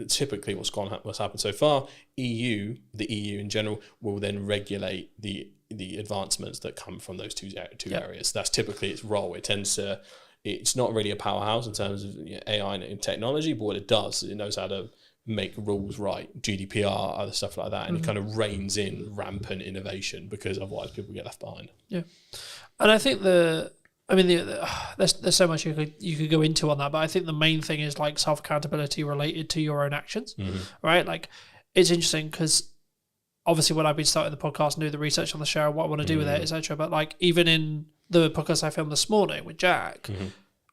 typically what's happened so far, the EU in general will then regulate the advancements that come from those two areas. That's typically its role. It's not really a powerhouse in terms of AI and technology, but what it does, it knows how to make rules right, GDPR, other stuff like that, and it kind of reins in rampant innovation because otherwise people get left behind. Yeah, and I think there's so much you could go into on that, but I think the main thing is like self accountability related to your own actions, right? Like it's interesting because obviously when I've been starting the podcast and doing the research on the show, what I want to do with it, etc. But like even in the podcast I filmed this morning with Jack,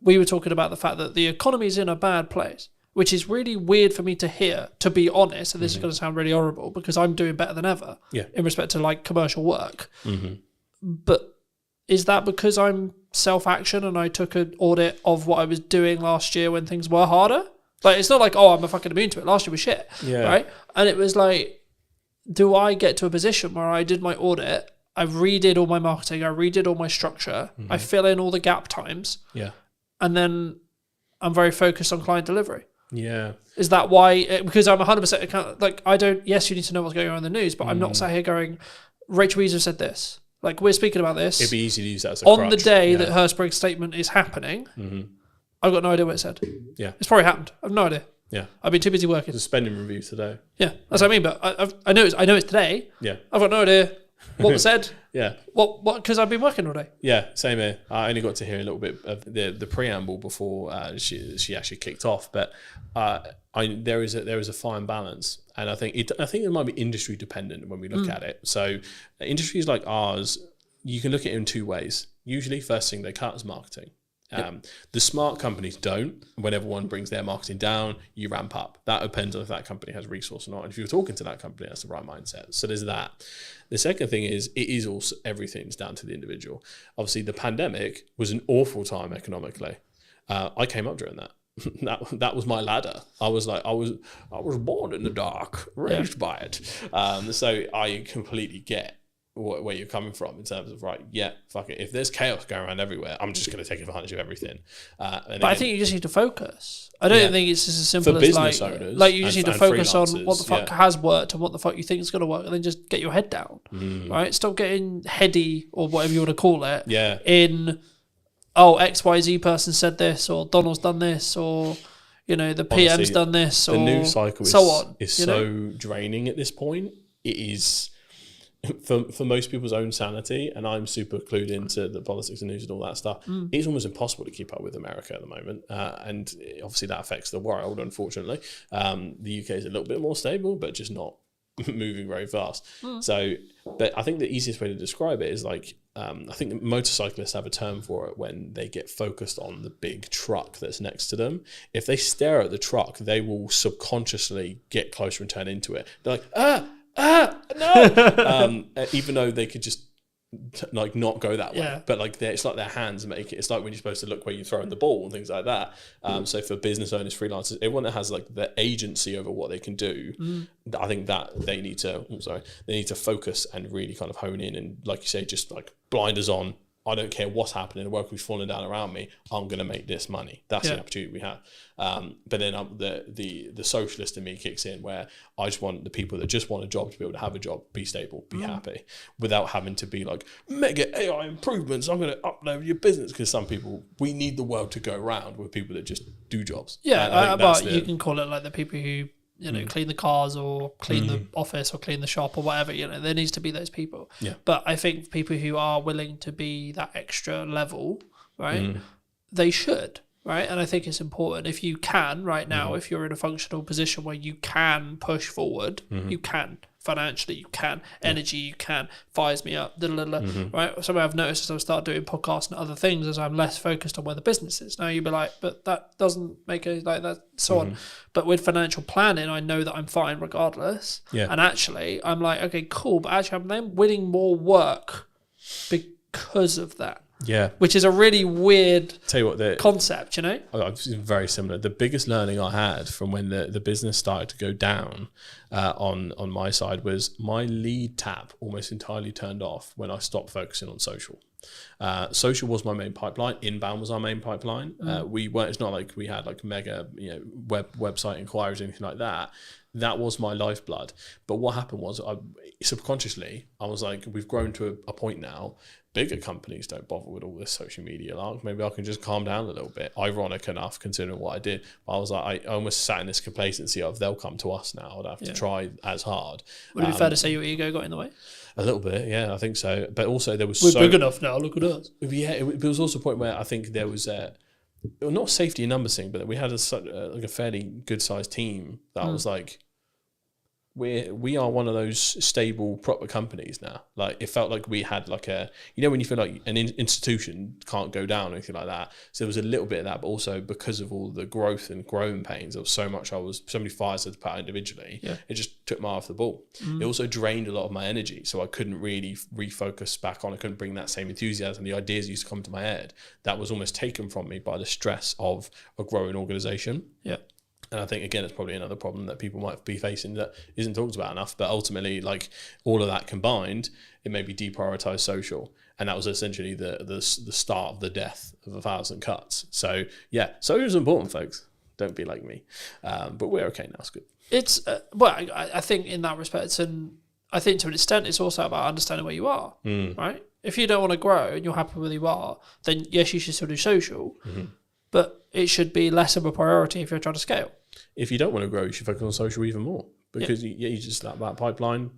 we were talking about the fact that the economy is in a bad place, which is really weird for me to hear, to be honest. And this is going to sound really horrible because I'm doing better than ever in respect to like commercial work. But is that because I'm self-action and I took an audit of what I was doing last year when things were harder? Like, it's not like, oh, I'm a fucking immune to it. Last year was shit, right? And it was like, do I get to a position where I did my audit, I redid all my marketing, I redid all my structure, I fill in all the gap times, and then I'm very focused on client delivery? Yeah. Is that why? Because I'm 100% account. Like, I don't. Yes, you need to know what's going on in the news, but I'm not sat here going, Rachel Weezer said this. Like, we're speaking about this. It'd be easy to use that as a on crutch. the day that her Spriggs statement is happening. I've got no idea what it said. Yeah, it's probably happened. I've no idea. Yeah, I've been too busy working. There's a spending review today. Yeah, that's what I mean. But I know it's today. Yeah, I've got no idea what was said. Yeah. What? Because I've been working all day. Yeah, same here. I only got to hear a little bit of the preamble before she actually kicked off. But there is a fine balance, and I think it might be industry dependent when we look at it. So industries like ours, you can look at it in two ways. Usually, first thing they cut is marketing. The smart companies don't. When everyone brings their marketing down, you ramp up. That depends on if that company has resource or not. And if you're talking to that company, that's the right mindset. So there's that. The second thing is, it is also everything's down to the individual. Obviously, the pandemic was an awful time economically. I came up during that. That was my ladder. I was born in the dark, raised by it. So I completely get where you're coming from in terms of, right, fuck it. If there's chaos going around everywhere, I'm just going to take advantage of everything. But I think you just need to focus. I don't think it's just as simple as business owners, like you just need to focus on what the fuck has worked and what the fuck you think is going to work, and then just get your head down, right? Stop getting heady or whatever you want to call it. Yeah. In XYZ person said this, or Donald's done this, or the PM's honestly, done this, or the news cycle so on. Is so draining at this point. It is. For most people's own sanity, and I'm super clued into the politics and news and all that stuff, it's almost impossible to keep up with America at the moment. And obviously that affects the world, unfortunately. The UK is a little bit more stable, but just not moving very fast. So, but I think the easiest way to describe it is like, I think that motorcyclists have a term for it when they get focused on the big truck that's next to them. If they stare at the truck, they will subconsciously get closer and turn into it. They're like, no. Even though they could just like not go that way, but like it's like their hands make it. It's like when you're supposed to look where you throw in the ball and things like that. So for business owners, freelancers, everyone that has like the agency over what they can do, I think that they need to focus and really kind of hone in and, like you say, just like blinders on. I don't care what's happening. The work is falling down around me. I'm going to make this money. That's the opportunity we have. But then the socialist in me kicks in, where I just want the people that just want a job to be able to have a job, be stable, be happy, without having to be like, mega AI improvements, I'm going to upload your business. Because some people, we need the world to go around with people that just do jobs. Yeah, but you can call it like the people who clean the cars or clean the office or clean the shop or whatever, there needs to be those people. Yeah. But I think people who are willing to be that extra level, right, they should, right? And I think it's important if you can right now, if you're in a functional position where you can push forward, you can. Financially, you can. Energy, you can. Fires me up, right? Something I've noticed as I've started doing podcasts and other things is I'm less focused on where the business is. Now you'd be like, but that doesn't make it like that, so on. But with financial planning, I know that I'm fine regardless. Yeah. And actually, I'm like, okay, cool, but actually I'm then winning more work because of that. Yeah, which is a really weird concept, It's very similar. The biggest learning I had from when the business started to go down on my side was my lead tap almost entirely turned off when I stopped focusing on social. Social was my main pipeline. Inbound was our main pipeline. It's not like we had like mega website inquiries or anything like that. That was my lifeblood. But what happened was, subconsciously, I was like, we've grown to a point now. bigger companies don't bother with all this social media lark. Maybe I can just calm down a little bit. Ironic enough, considering what I did. But I was like, I almost sat in this complacency of they'll come to us now. I don't have to try as hard. Would it be fair to say your ego got in the way? A little bit, yeah, I think so. But also there was We're big enough now. Look at us. Yeah, it was also a point where I think there was not a safety in numbers thing, but we had like a fairly good sized team that was like, we are one of those stable proper companies now. Like it felt like we had like a, you know, when you feel like an institution can't go down or anything like that. So there was a little bit of that, but also because of all the growth and growing pains, there was so many fires I had to put out individually. Yeah. It just took my eye off the ball. It also drained a lot of my energy, so I couldn't really refocus back on. I couldn't bring that same enthusiasm. The ideas used to come to my head. That was almost taken from me by the stress of a growing organization. Yeah. And I think, again, it's probably another problem that people might be facing that isn't talked about enough. But ultimately, like all of that combined, it made me deprioritize social. And that was essentially the start of the death of 1,000 cuts. So, yeah, social is important, folks. Don't be like me. But we're okay now. It's good. It's, well, I think in that respect, and I think to an extent, it's also about understanding where you are, right? If you don't want to grow and you're happy where you are, then yes, you should still do social. But it should be less of a priority if you're trying to scale. If you don't want to grow, you should focus on social even more, because you just that pipeline.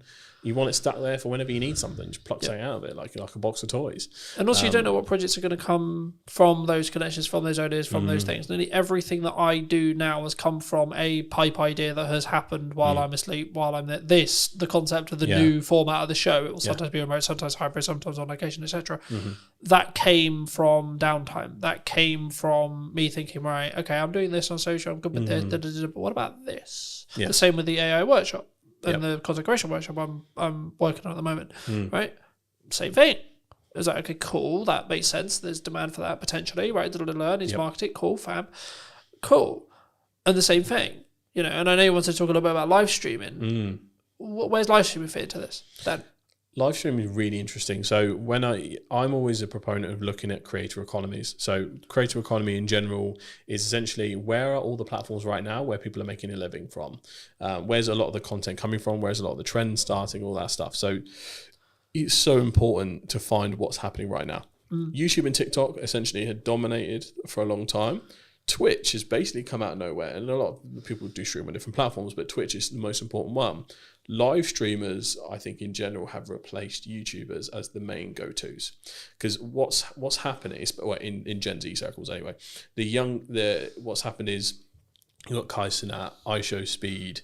You want it stuck there for whenever you need something. Just pluck something out of it, like a box of toys. And also, you don't know what projects are going to come from those connections, from those ideas, from those things. Nearly everything that I do now has come from a pipe idea that has happened while I'm asleep, while I'm there. The concept of the new format of the show, it will sometimes be remote, sometimes hybrid, sometimes on location, etc. That came from downtime. That came from me thinking, right, okay, I'm doing this on social, I'm good with this, but what about this? Yeah. The same with the AI workshop. And the content creation workshop I'm working on at the moment, right? Same thing. It was like, okay, cool, that makes sense. There's demand for that potentially, right? Needs marketing, cool, fab, cool. And the same thing, you know. And I know you want to talk a little bit about live streaming. Where's live streaming fit into this? Dan? Live streaming is really interesting. So when I'm always a proponent of looking at creator economies. So creator economy in general is essentially, where are all the platforms right now where people are making a living from? Where's a lot of the content coming from? Where's a lot of the trends starting? All that stuff. So it's so important to find what's happening right now. YouTube and TikTok essentially had dominated for a long time. Twitch has basically come out of nowhere, and a lot of people do stream on different platforms, but Twitch is the most important one. Live streamers, I think in general, have replaced YouTubers as the main go-tos, because what's happening is, well, in Gen Z circles anyway, what's happened is you've got Kai Cenat, iShowSpeed,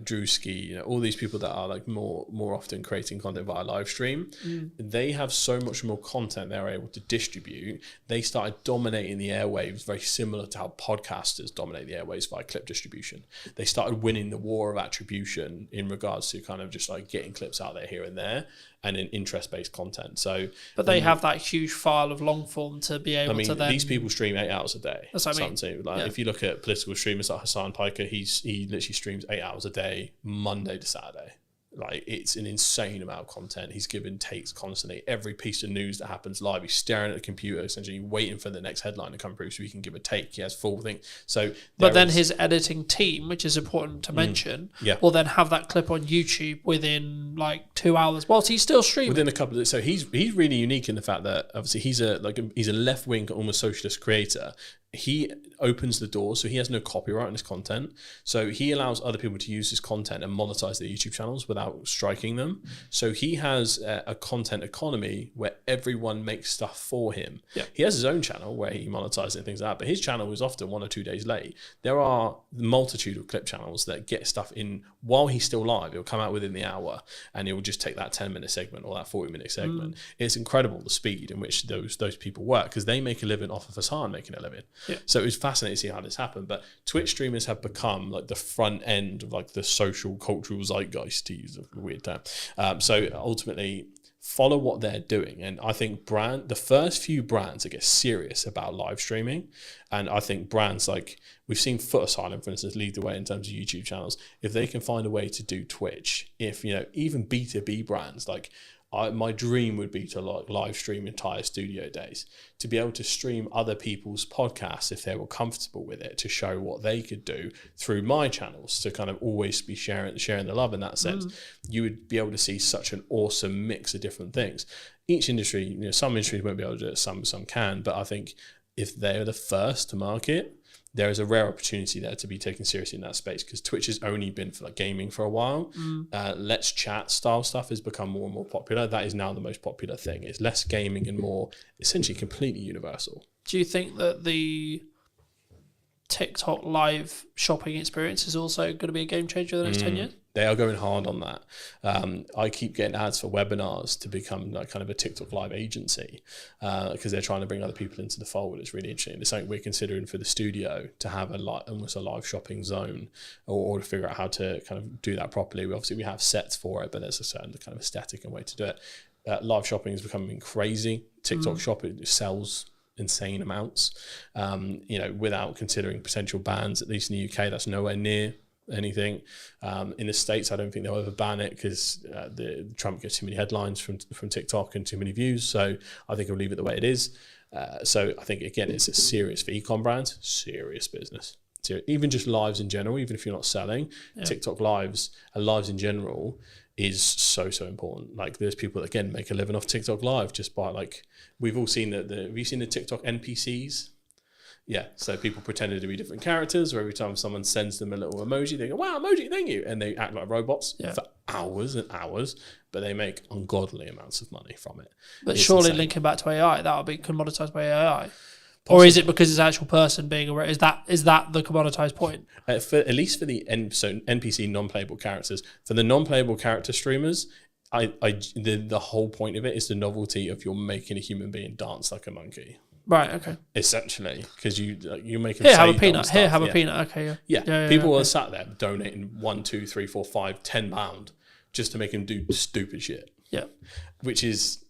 Drewski, all these people that are like more often creating content via live stream. They have so much more content they're able to distribute. They started dominating the airwaves, very similar to how podcasters dominate the airwaves via clip distribution. They started winning the war of attribution in regards to kind of just like getting clips out there here and there, and in interest-based content. So, but they have that huge file of long form to be able to then. These people stream 8 hours a day. That's what I mean. If you look at political streamers like Hassan Piker, he literally streams 8 hours a day, Monday to Saturday. Like, it's an insane amount of content. He's giving takes constantly. Every piece of news that happens live, he's staring at the computer, essentially waiting for the next headline to come through so he can give a take. He has full thing. So, but then his editing team, which is important to mention, will then have that clip on YouTube within like 2 hours, whilst he's still streaming. Within a couple of, so he's really unique in the fact that obviously he's a left wing, almost socialist creator. He opens the door, so he has no copyright on his content. So he allows other people to use his content and monetize their YouTube channels without striking them. So he has a content economy where everyone makes stuff for him. Yeah. He has his own channel where he monetizes and things like that, but his channel is often 1 or 2 days late. There are a multitude of clip channels that get stuff in while he's still live. It'll come out within the hour, and it will just take that 10-minute segment or that 40-minute segment. It's incredible the speed in which those people work, because they make a living off of Hassan making a living. Yeah. So it was fascinating to see how this happened. But Twitch streamers have become like the front end of like the social cultural zeitgeist, to use a weird term. So ultimately, follow what they're doing. And I think the first few brands that get serious about live streaming, and I think brands like, we've seen Foot Asylum, for instance, lead the way in terms of YouTube channels. If they can find a way to do Twitch, if, even B2B brands, like my dream would be to like live stream entire studio days, to be able to stream other people's podcasts if they were comfortable with it, to show what they could do through my channels, to kind of always be sharing the love in that sense. You would be able to see such an awesome mix of different things. Each industry, you know, some industries won't be able to do it, some can, but I think if they're the first to market, there is a rare opportunity there to be taken seriously in that space, because Twitch has only been for like gaming for a while. Let's Chat style stuff has become more and more popular. That is now the most popular thing. It's less gaming and more essentially completely universal. Do you think that the TikTok live shopping experience is also going to be a game changer in the next 10 years? They are going hard on that. I keep getting ads for webinars to become like kind of a TikTok live agency, because they're trying to bring other people into the fold. It's really interesting. It's something we're considering for the studio, to have almost a live shopping zone, or to figure out how to kind of do that properly. We have sets for it, but there's a certain kind of aesthetic and way to do it. Live shopping is becoming crazy. TikTok shopping sells insane amounts, you know, without considering potential bans. At least in the UK, that's nowhere near anything. In the States, I don't think they'll ever ban it, because Trump gets too many headlines from TikTok and too many views. So I think he'll leave it the way it is. So I think, again, it's a serious, for e-com brands, serious business. Even just lives in general, even if you're not selling, TikTok lives and lives in general is so important. Like, there's people that, again, make a living off TikTok live just by, like, we've all seen have you seen the TikTok NPCs? Yeah, so people pretended to be different characters, or every time someone sends them a little emoji, they go, wow, emoji, thank you. And they act like robots for hours and hours, but they make ungodly amounts of money from it. But surely linking back to AI, that'll be commoditized by AI. Possibly. Or is it because it's actual person being aware? Is that the commoditized point? At least for the NPC non-playable characters. For the non-playable character streamers, the whole point of it is the novelty of you're making a human being dance like a monkey. Right. Okay. Essentially, because you make them here, say have a peanut. Stuff, Here, have a peanut. Okay. Yeah. People are sat there donating £1, £2, £3, £4, £5, £10 just to make them do stupid shit. Yeah. Which is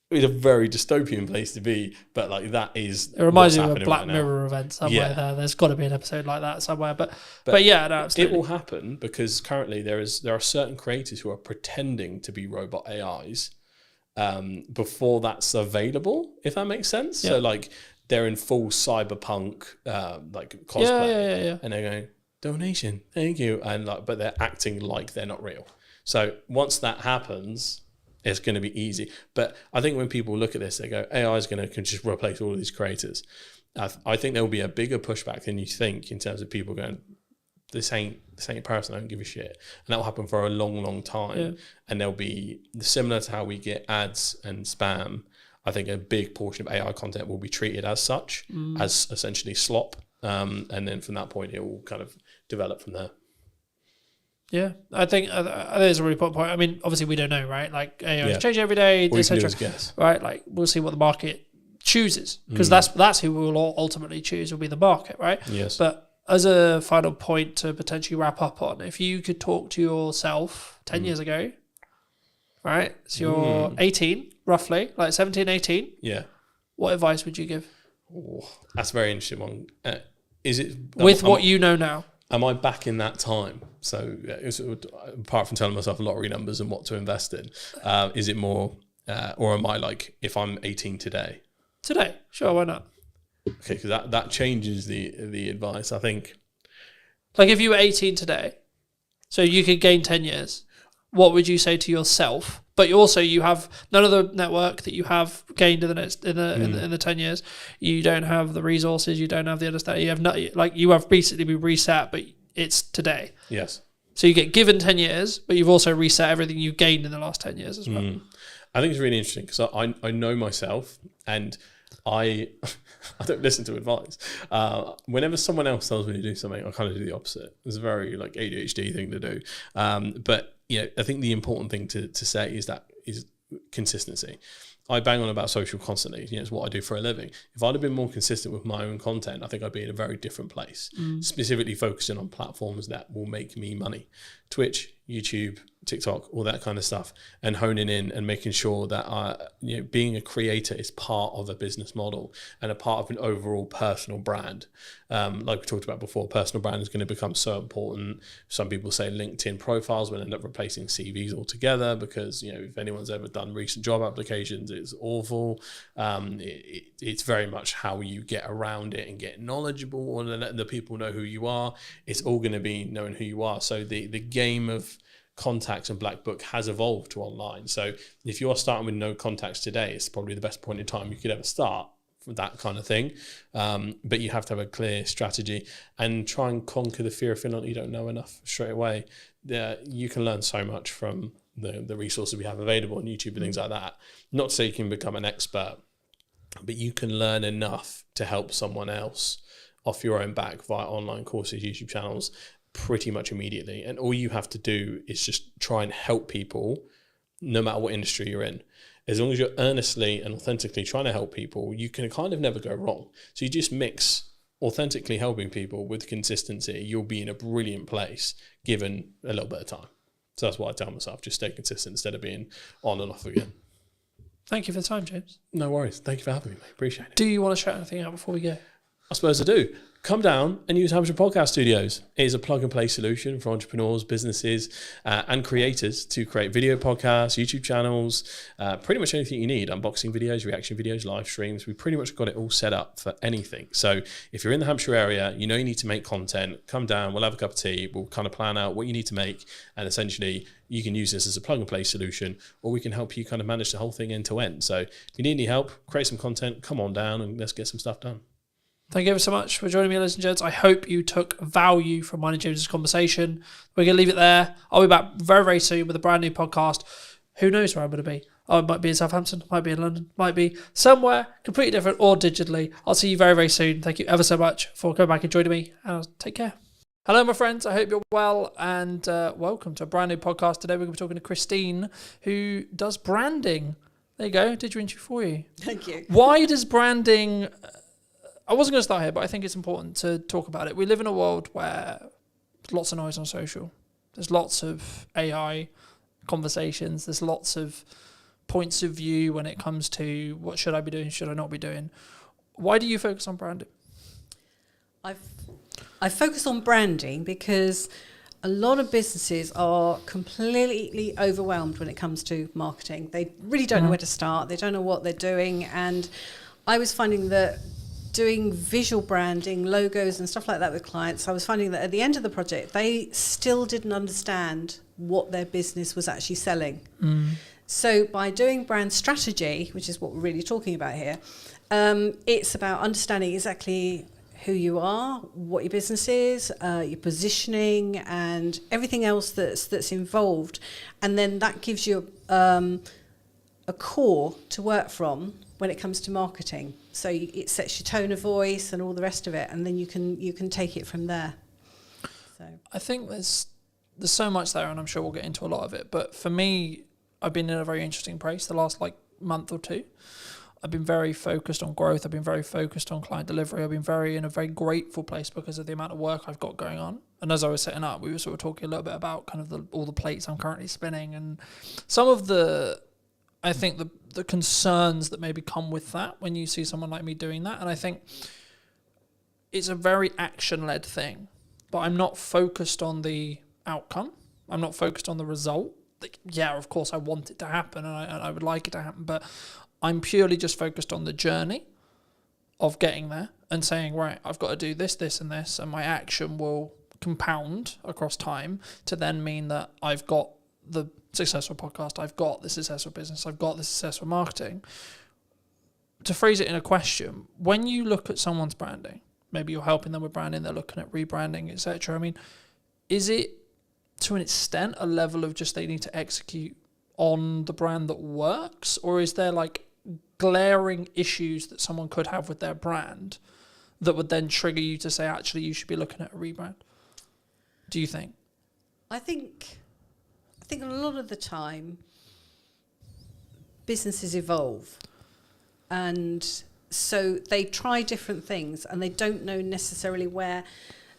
a very dystopian place to be, but like that is. It reminds me of a Black Mirror event somewhere. There's got to be an episode like that somewhere. But yeah, no, absolutely. It will happen, because currently there are certain creators who are pretending to be robot AIs. Before that's available, if that makes sense. So like they're in full cyberpunk like cosplay, and they're going, donation, thank you, and like, but they're acting like they're not real. So once that happens, it's going to be easy. But I think when people look at this, they go, AI is going to just replace all of these creators. I think there will be a bigger pushback than you think, in terms of people going, this ain't a person, I don't give a shit. And that will happen for a long time. Yeah. And there'll be, similar to how we get ads and spam, I think a big portion of AI content will be treated as such, as essentially slop. And then from that point, it will kind of develop from there. Yeah, I think there's a really important point. I mean, obviously we don't know, right? Like AI is changing every day, etc. Right? Like, we'll see what the market chooses, because that's who we will ultimately choose, will be the market, right? Yes. But as a final point to potentially wrap up on, if you could talk to yourself 10 years ago, right? So you're 18, roughly, like 17, 18. Yeah. What advice would you give? Oh, that's a very interesting one. Is it with what you know now? Am I back in that time? So apart from telling myself lottery numbers and what to invest in, is it more, or am I like, if I'm 18 today? Today, sure, why not? Okay, because that changes the advice, I think. Like, if you were 18 today, so you could gain 10 years, what would you say to yourself? But you have none of the network that you have gained in the 10 years. You don't have the resources. You don't have the understanding. You have you have basically been reset, but it's today. Yes. So you get given 10 years, but you've also reset everything you gained in the last 10 years as well. I think it's really interesting, because I know myself, and I don't listen to advice. Whenever someone else tells me to do something, I kind of do the opposite. It's a very like ADHD thing to do. But I think the important thing to say is consistency. I bang on about social constantly. It's what I do for a living. If I'd have been more consistent with my own content, I think I'd be in a very different place. Specifically focusing on platforms that will make me money. Twitch, YouTube, TikTok, all that kind of stuff, and honing in and making sure that being a creator is part of a business model and a part of an overall personal brand. Like we talked about before, personal brand is going to become so important. Some people say LinkedIn profiles will end up replacing CVs altogether because, if anyone's ever done recent job applications, it's awful. It's very much how you get around it and get knowledgeable and letting the people know who you are. It's all going to be knowing who you are. So the game of contacts and black book has evolved to online. So if you are starting with no contacts today, it's probably the best point in time you could ever start for that kind of thing. But you have to have a clear strategy and try and conquer the fear of feeling like you don't know enough straight away. You can learn so much from the resources we have available on YouTube and things like that. Not to say you can become an expert, but you can learn enough to help someone else off your own back via online courses, YouTube channels, pretty much immediately. And all you have to do is just try and help people no matter what industry you're in. As long as you're earnestly and authentically trying to help people, you can kind of never go wrong. So you just mix authentically helping people with consistency, you'll be in a brilliant place given a little bit of time. So that's what I tell myself, just stay consistent instead of being on and off again. Thank you for the time, James. No worries. Thank you for having me, mate. Appreciate it. Do you want to shout anything out before we go? I suppose I do. Come down and use Hampshire Podcast Studios. It is a plug-and-play solution for entrepreneurs, businesses, and creators to create video podcasts, YouTube channels, pretty much anything you need. Unboxing videos, reaction videos, live streams. We pretty much got it all set up for anything. So if you're in the Hampshire area, you need to make content, come down, we'll have a cup of tea, we'll kind of plan out what you need to make, and essentially you can use this as a plug-and-play solution, or we can help you kind of manage the whole thing end to end. So if you need any help, create some content, come on down and let's get some stuff done. Thank you ever so much for joining me, ladies and gents. I hope you took value from mine and James's conversation. We're going to leave it there. I'll be back very, very soon with a brand new podcast. Who knows where I'm going to be? Oh, it might be in Southampton, might be in London, might be somewhere completely different or digitally. I'll see you very, very soon. Thank you ever so much for coming back and joining me. And take care. Hello, my friends. I hope you're well and welcome to a brand new podcast. Today we're going to be talking to Christine, who does branding. There you go. Did your interview for you. Thank you. Why does branding... I wasn't going to start here, but I think it's important to talk about it. We live in a world where there's lots of noise on social. There's lots of AI conversations. There's lots of points of view when it comes to what should I be doing, should I not be doing. Why do you focus on branding? I focus on branding because a lot of businesses are completely overwhelmed when it comes to marketing. They really don't know where to start. They don't know what they're doing. And I was finding that doing visual branding, logos and stuff like that with clients, I was finding that at the end of the project, they still didn't understand what their business was actually selling. So by doing brand strategy, which is what we're really talking about here, it's about understanding exactly who you are, what your business is, your positioning and everything else that's involved. And then that gives you a core to work from when it comes to marketing. So it sets your tone of voice and all the rest of it, and then you can take it from there. So I think there's so much there, and I'm sure we'll get into a lot of it. But for me, I've been in a very interesting place the last month or two. I've been very focused on growth. I've been very focused on client delivery. I've been in a very grateful place because of the amount of work I've got going on. And as I was setting up, we were sort of talking a little bit about kind of all the plates I'm currently spinning and some of the concerns that maybe come with that when you see someone like me doing that. And I think it's a very action-led thing, but I'm not focused on the outcome. I'm not focused on the result. Yeah, of course I want it to happen and I would like it to happen, but I'm purely just focused on the journey of getting there and saying, right, I've got to do this, this and this, and my action will compound across time to then mean that I've got the successful podcast, I've got the successful business, I've got the successful marketing. To phrase it in a question, when you look at someone's branding, maybe you're helping them with branding, they're looking at rebranding, etc. I mean, is it to an extent a level of just they need to execute on the brand that works, or is there glaring issues that someone could have with their brand that would then trigger you to say, actually, you should be looking at a rebrand? Do you think? I think a lot of the time businesses evolve, and so they try different things and they don't know necessarily where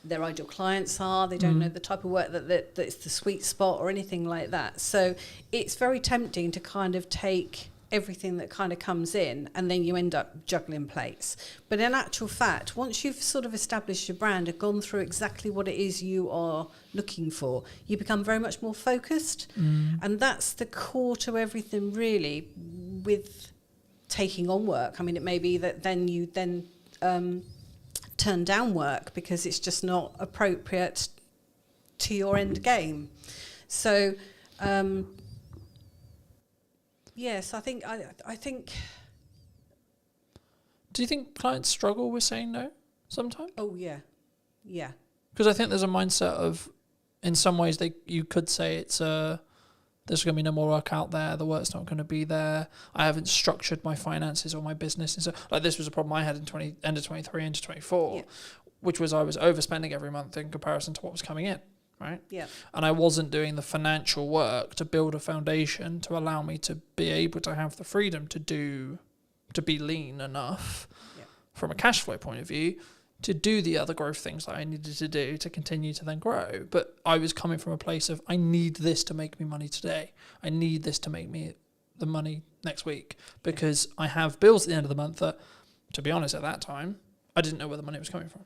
their ideal clients are. They don't know the type of work that's the sweet spot or anything like that. So it's very tempting to kind of take everything that kind of comes in, and then you end up juggling plates. But in actual fact, once you've sort of established your brand and gone through exactly what it is you are looking for, you become very much more focused. And that's the core to everything, really, with taking on work. I mean, it may be that then you turn down work because it's just not appropriate to your end game. So yes, I think. Do you think clients struggle with saying no sometimes? Oh yeah. Because I think there's a mindset of, in some ways, you could say it's there's going to be no more work out there. The work's not going to be there. I haven't structured my finances or my business, and so like this was a problem I had in end of 23 into 24, which was I was overspending every month in comparison to what was coming in. Right. Yeah. And I wasn't doing the financial work to build a foundation to allow me to be able to have the freedom to be lean enough from a cash flow point of view to do the other growth things that I needed to do to continue to then grow. But I was coming from a place of, I need this to make me money today. I need this to make me the money next week, because I have bills at the end of the month that, to be honest, at that time, I didn't know where the money was coming from.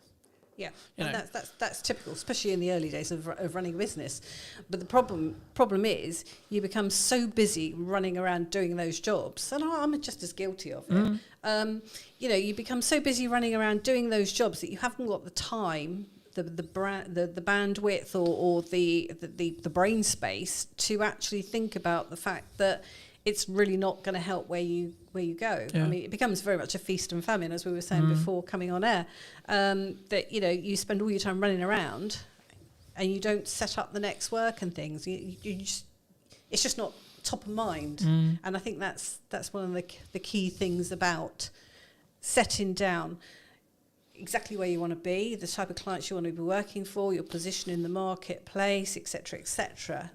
Yeah, You and know. that's typical, especially in the early days of running a business. But the problem is you become so busy running around doing those jobs, and I'm just as guilty of it. You become so busy running around doing those jobs that you haven't got the time, the bandwidth, or the brain space to actually think about the fact that it's really not going to help where you go. Yeah. I mean, it becomes very much a feast and famine, as we were saying before coming on air. That you spend all your time running around, and you don't set up the next work and things. It's just not top of mind. And I think that's one of the key things about setting down exactly where you want to be, the type of clients you want to be working for, your position in the marketplace, etc., etc.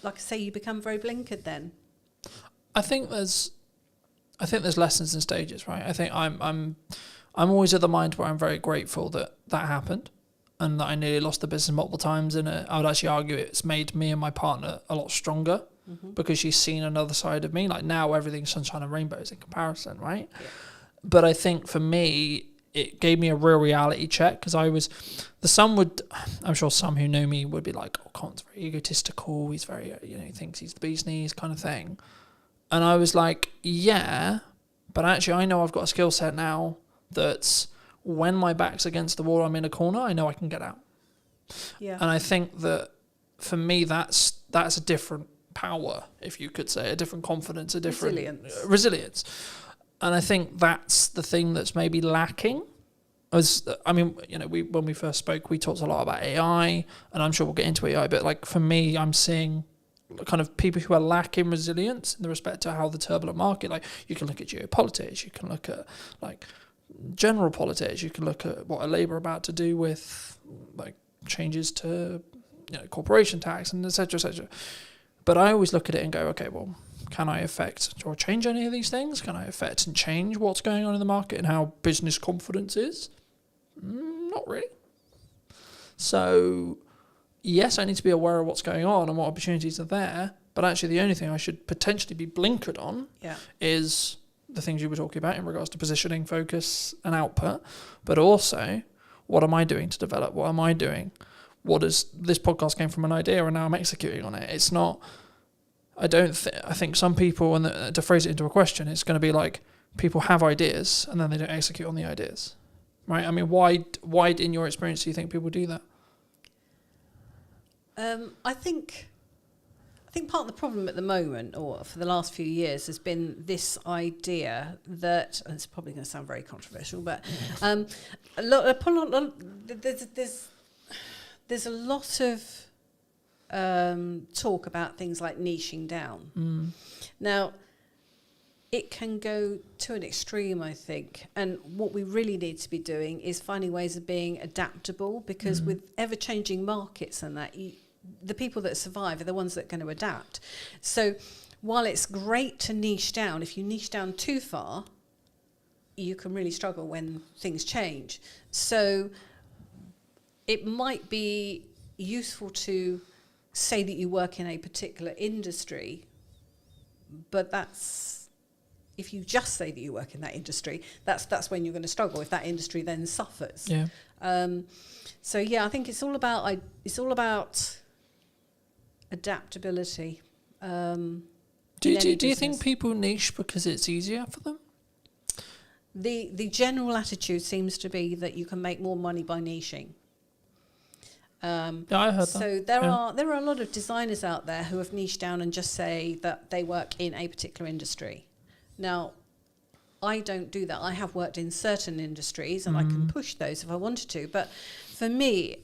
Like I say, you become very blinkered then. I think there's lessons and stages, right? I think I'm always of the mind where I'm very grateful that happened, and that I nearly lost the business multiple times. And I would actually argue it's made me and my partner a lot stronger, because she's seen another side of me. Like now, everything's sunshine and rainbows in comparison, right? Yeah. But I think for me, it gave me a real reality check, because I'm sure some who know me would be like, oh, Colin's very egotistical. He's very, he thinks he's the bee's knees kind of thing. And I was like, yeah, but actually I know I've got a skill set now that's, when my back's against the wall, I'm in a corner, I know I can get out. Yeah. And I think that for me, that's a different power, if you could say, a different confidence, a different resilience. And I think that's the thing that's maybe lacking. When we first spoke, we talked a lot about AI, and I'm sure we'll get into AI, but like for me, I'm seeing kind of people who are lacking resilience in the respect to how the turbulent market, like you can look at geopolitics, you can look at like general politics, you can look at what are Labour about to do with like changes to corporation tax and et cetera. But I always look at it and go, okay, well, can I affect or change any of these things? Can I affect and change what's going on in the market and how business confidence is? Not really. So yes, I need to be aware of what's going on and what opportunities are there, but actually the only thing I should potentially be blinkered on is the things you were talking about in regards to positioning, focus and output, but also what am I doing to develop? What am I doing? This podcast came from an idea and now I'm executing on it. It's not, I think some people, and to phrase it into a question, it's going to be like people have ideas and then they don't execute on the ideas, right? I mean, why in your experience do you think people do that? I think part of the problem at the moment, or for the last few years, has been this idea that, and it's probably going to sound very controversial, but there's a lot of talk about things like niching down. Now, it can go to an extreme, I think, and what we really need to be doing is finding ways of being adaptable, because with ever-changing markets and that, the people that survive are the ones that are going to adapt. So while it's great to niche down, if you niche down too far, you can really struggle when things change. So it might be useful to say that you work in a particular industry, but if you just say that you work in that industry, that's when you're going to struggle, if that industry then suffers. Yeah. So yeah, I think it's all about adaptability. Do you think people niche because it's easier for them? The general attitude seems to be that you can make more money by niching. Yeah, I heard that. So there are a lot of designers out there who have niched down and just say that they work in a particular industry. Now, I don't do that. I have worked in certain industries and I can push those if I wanted to. But for me,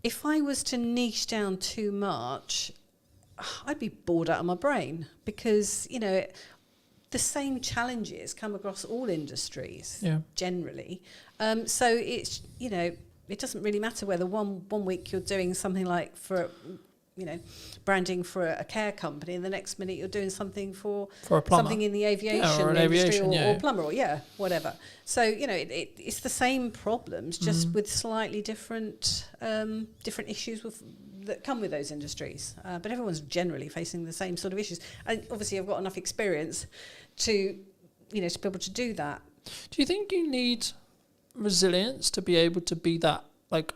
if I was to niche down too much, I'd be bored out of my brain, because, the same challenges come across all industries generally. So it's, it doesn't really matter whether one week you're doing something like for, branding for a care company, and the next minute you're doing something for a plumber. something in the aviation industry or plumber or whatever. So, it's the same problems, just with slightly different issues that come with those industries. But everyone's generally facing the same sort of issues. And obviously I've got enough experience to be able to do that. Do you think you need resilience to be able to be that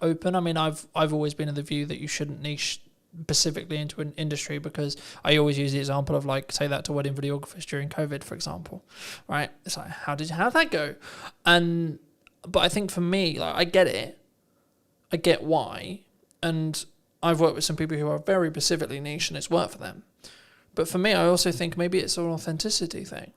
open? I mean, I've always been of the view that you shouldn't niche specifically into an industry, because I always use the example of say that to wedding videographers during COVID, for example, right? It's like, how did that go? But I think for me, I get it, I get why, and I've worked with some people who are very specifically niche and it's worked for them. But for me, I also think maybe it's an authenticity thing.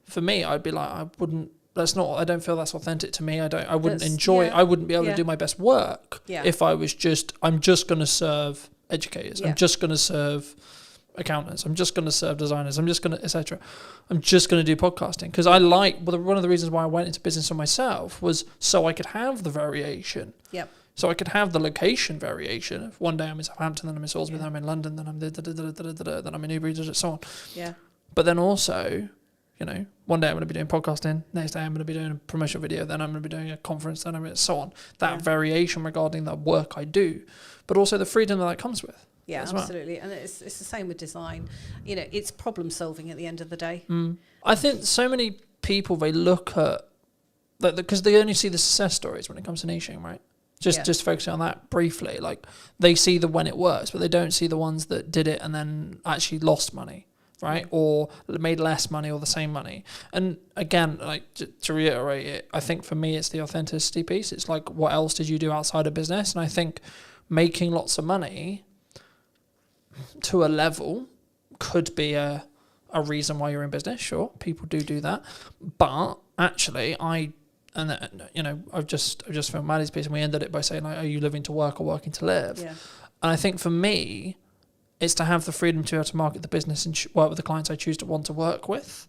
For me, I'd be like, I don't feel that's authentic to me. I wouldn't be able to do my best work if I was I'm just going to serve educators. I'm just going to serve accountants. I'm just going to serve designers. I'm just going to, etc. I'm just going to do podcasting because one of the reasons why I went into business for myself was so I could have the variation. Yep. So I could have the location variation. If one day I'm in Southampton, then I'm in Salisbury, then I'm in London, then I'm then I'm in Newbury, so on. Yeah. But then also, one day I'm going to be doing podcasting, next day I'm going to be doing a promotional video, then I'm going to be doing a conference, then I'm going to so on. That variation regarding the work I do, but also the freedom that comes with. Yeah, absolutely. Well. And it's the same with design. It's problem solving at the end of the day. I think so many people, they look at, because they only see the success stories when it comes to niching, right? Just focusing on that briefly. They see when it works, but they don't see the ones that did it and then actually lost money. Right, or made less money or the same money. And again, to reiterate it, I think for me it's the authenticity piece. It's what else did you do outside of business? And I think making lots of money to a level could be a reason why you're in business. Sure, people do that, but actually, I've just filmed Maddie's piece, and we ended it by saying, are you living to work or working to live? Yeah. And I think for me, it's to have the freedom to be able to market the business and work with the clients I choose to want to work with.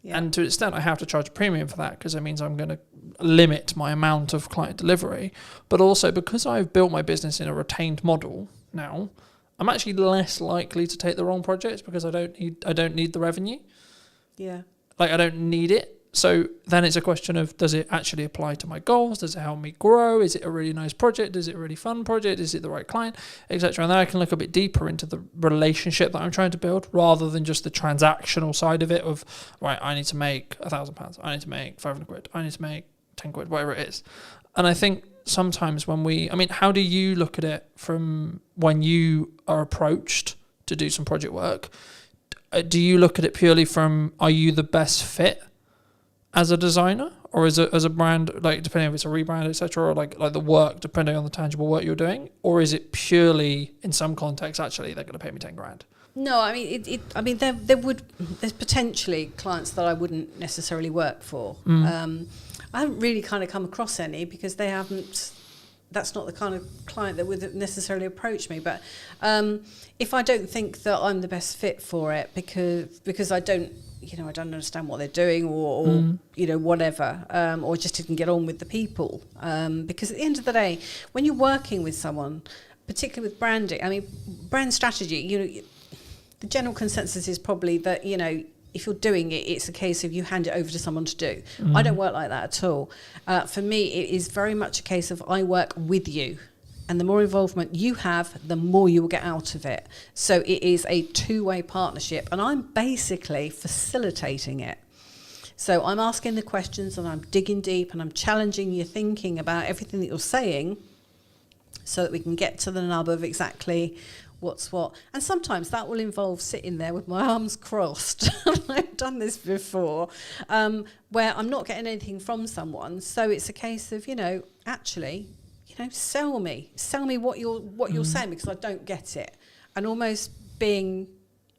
Yeah. And to an extent, I have to charge a premium for that because it means I'm going to limit my amount of client delivery. But also because I've built my business in a retained model now, I'm actually less likely to take the wrong projects because I don't need the revenue. Yeah. I don't need it. So then it's a question of, does it actually apply to my goals? Does it help me grow? Is it a really nice project? Is it a really fun project? Is it the right client, etc.? And then I can look a bit deeper into the relationship that I'm trying to build rather than just the transactional side of it of, right, I need to make £1,000. I need to make 500 quid. I need to make 10 quid, whatever it is. And I think sometimes how do you look at it from when you are approached to do some project work? Do you look at it purely from, are you the best fit as a designer, or as a brand, depending if it's a rebrand, etc., or like the work, depending on the tangible work you're doing, or is it purely in some context actually they're going to pay me 10 grand? No, I mean there's potentially clients that I wouldn't necessarily work for. I haven't really kind of come across any because they haven't. That's not the kind of client that would necessarily approach me. But if I don't think that I'm the best fit for it because I don't understand what they're doing or whatever, or just didn't get on with the people. Because at the end of the day, when you're working with someone, particularly with branding, brand strategy, the general consensus is probably that, if you're doing it, it's a case of you hand it over to someone to do. I don't work like that at all. For me, it is very much a case of I work with you. And the more involvement you have, the more you will get out of it. So it is a two-way partnership. And I'm basically facilitating it. So I'm asking the questions and I'm digging deep and I'm challenging your thinking about everything that you're saying so that we can get to the nub of exactly what's what. And sometimes that will involve sitting there with my arms crossed. I've done this before, where I'm not getting anything from someone. So it's a case of, actually, sell me what you're saying, because I don't get it. And almost being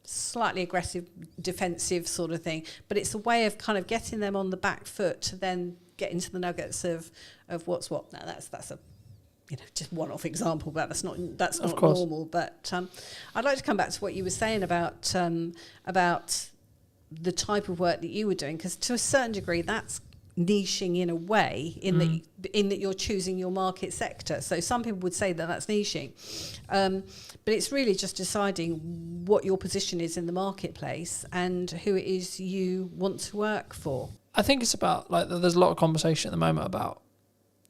slightly aggressive, defensive sort of thing. But it's a way of kind of getting them on the back foot to then get into the nuggets of what's what. Now that's a just one-off example, but that's not normal. But I'd like to come back to what you were saying about the type of work that you were doing, because to a certain degree that's niching in a way, in that you're choosing your market sector. So some people would say that that's niching, but it's really just deciding what your position is in the marketplace and who it is you want to work for. I think it's about, there's a lot of conversation at the moment about,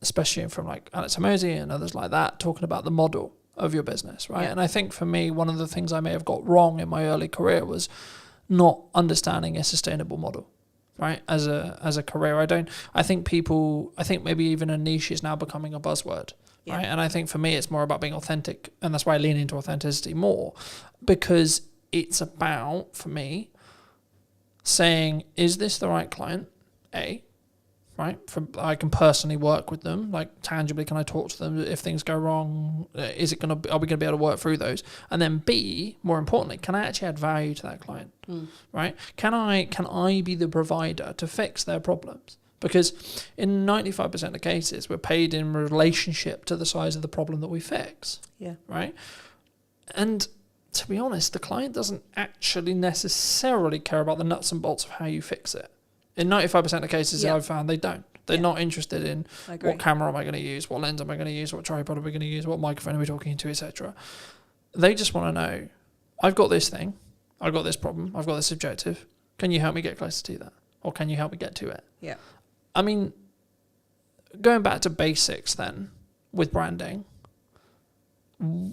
especially from Alex Hormozi and others like that, talking about the model of your business, right? Yeah. And I think for me, one of the things I may have got wrong in my early career was not understanding a sustainable model, right? As a career, I think maybe even a niche is now becoming a buzzword, right? And I think for me, it's more about being authentic, and that's why I lean into authenticity more, because it's about, for me, saying, is this the right client? A, right? I can personally work with them, tangibly, can I talk to them if things go wrong? Are we going to be able to work through those? And then B, more importantly, can I actually add value to that client, right? Can I be the provider to fix their problems? Because in 95% of cases, we're paid in relationship to the size of the problem that we fix, right? And to be honest, the client doesn't actually necessarily care about the nuts and bolts of how you fix it. In 95% of cases I've found, they don't. They're not interested in what camera am I going to use, what lens am I going to use, what tripod are we going to use, what microphone are we talking into, etc. They just want to know, I've got this thing, I've got this problem, I've got this objective. Can you help me get closer to that? Or can you help me get to it? Yeah. I mean, going back to basics then, with branding,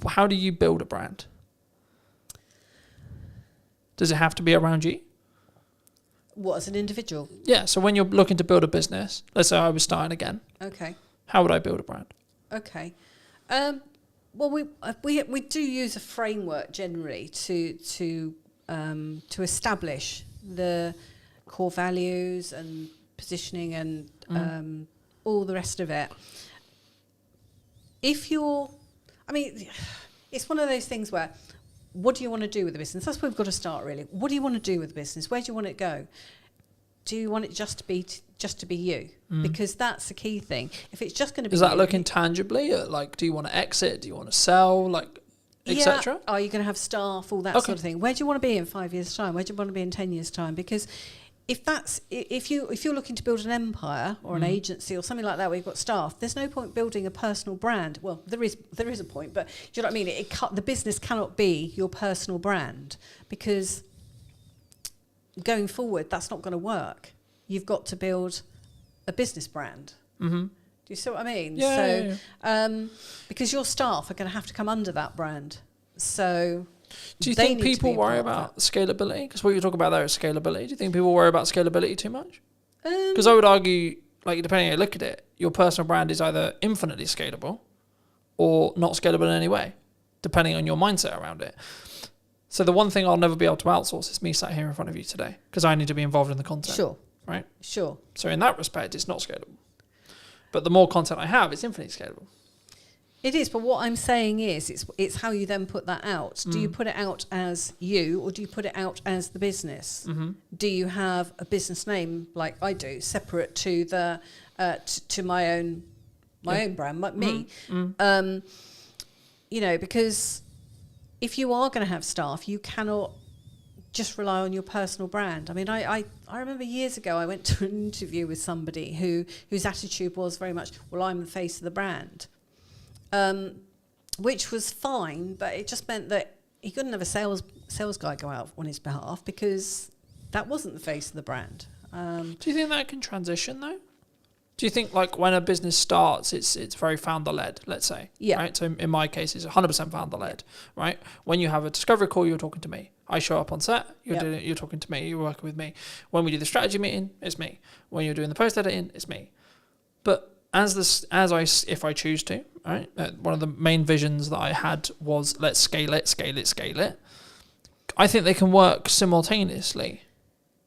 how do you build a brand? Does it have to be around you? What, as an individual? Yeah, so when you're looking to build a business, let's say I was starting again. Okay. How would I build a brand? Okay. Well, we do use a framework generally to establish the core values and positioning and all the rest of it. It's one of those things where, what do you want to do with the business? That's where we've got to start, really. What do you want to do with the business? Where do you want it to go? Do you want it just to be you? Because that's the key thing. If it's just going to be, is that looking tangibly at, do you want to exit? Do you want to sell? Etc. Are you going to have staff? All that sort of thing. Where do you want to be in 5 years' time? Where do you want to be in 10 years' time? Because if you're looking to build an empire or an agency or something like that where you've got staff, there's no point building a personal brand. Well, there is a point, but do you know what I mean? The business cannot be your personal brand, because going forward, that's not going to work. You've got to build a business brand. Mm-hmm. Do you see what I mean? Yeah. Because your staff are going to have to come under that brand. So do you think people worry about scalability? Because what you talk about there is scalability. Do you think people worry about scalability too much? Because I would argue, depending on how you look at it, your personal brand is either infinitely scalable or not scalable in any way, depending on your mindset around it. So the one thing I'll never be able to outsource is me sat here in front of you today, because I need to be involved in the content. Sure. Right? Sure. So in that respect, it's not scalable. But the more content I have, it's infinitely scalable. It is, but what I'm saying is, it's how you then put that out. Do you put it out as you, or do you put it out as the business? Mm-hmm. Do you have a business name, like I do, separate to the to my own brand, like me? Because if you are going to have staff, you cannot just rely on your personal brand. I mean, I remember years ago I went to an interview with somebody whose attitude was very much, well, I'm the face of the brand. Which was fine, but it just meant that he couldn't have a sales guy go out on his behalf, because that wasn't the face of the brand. Do you think that can transition though? Do you think like when a business starts, it's very founder led, let's say? Yeah. Right. So in my case, it's 100% founder led. Right. When you have a discovery call, you're talking to me. I show up on set. You're talking to me. You're working with me. When we do the strategy meeting, it's me. When you're doing the post editing, it's me. But if I choose to, right. One of the main visions that I had was let's scale it. I think they can work simultaneously.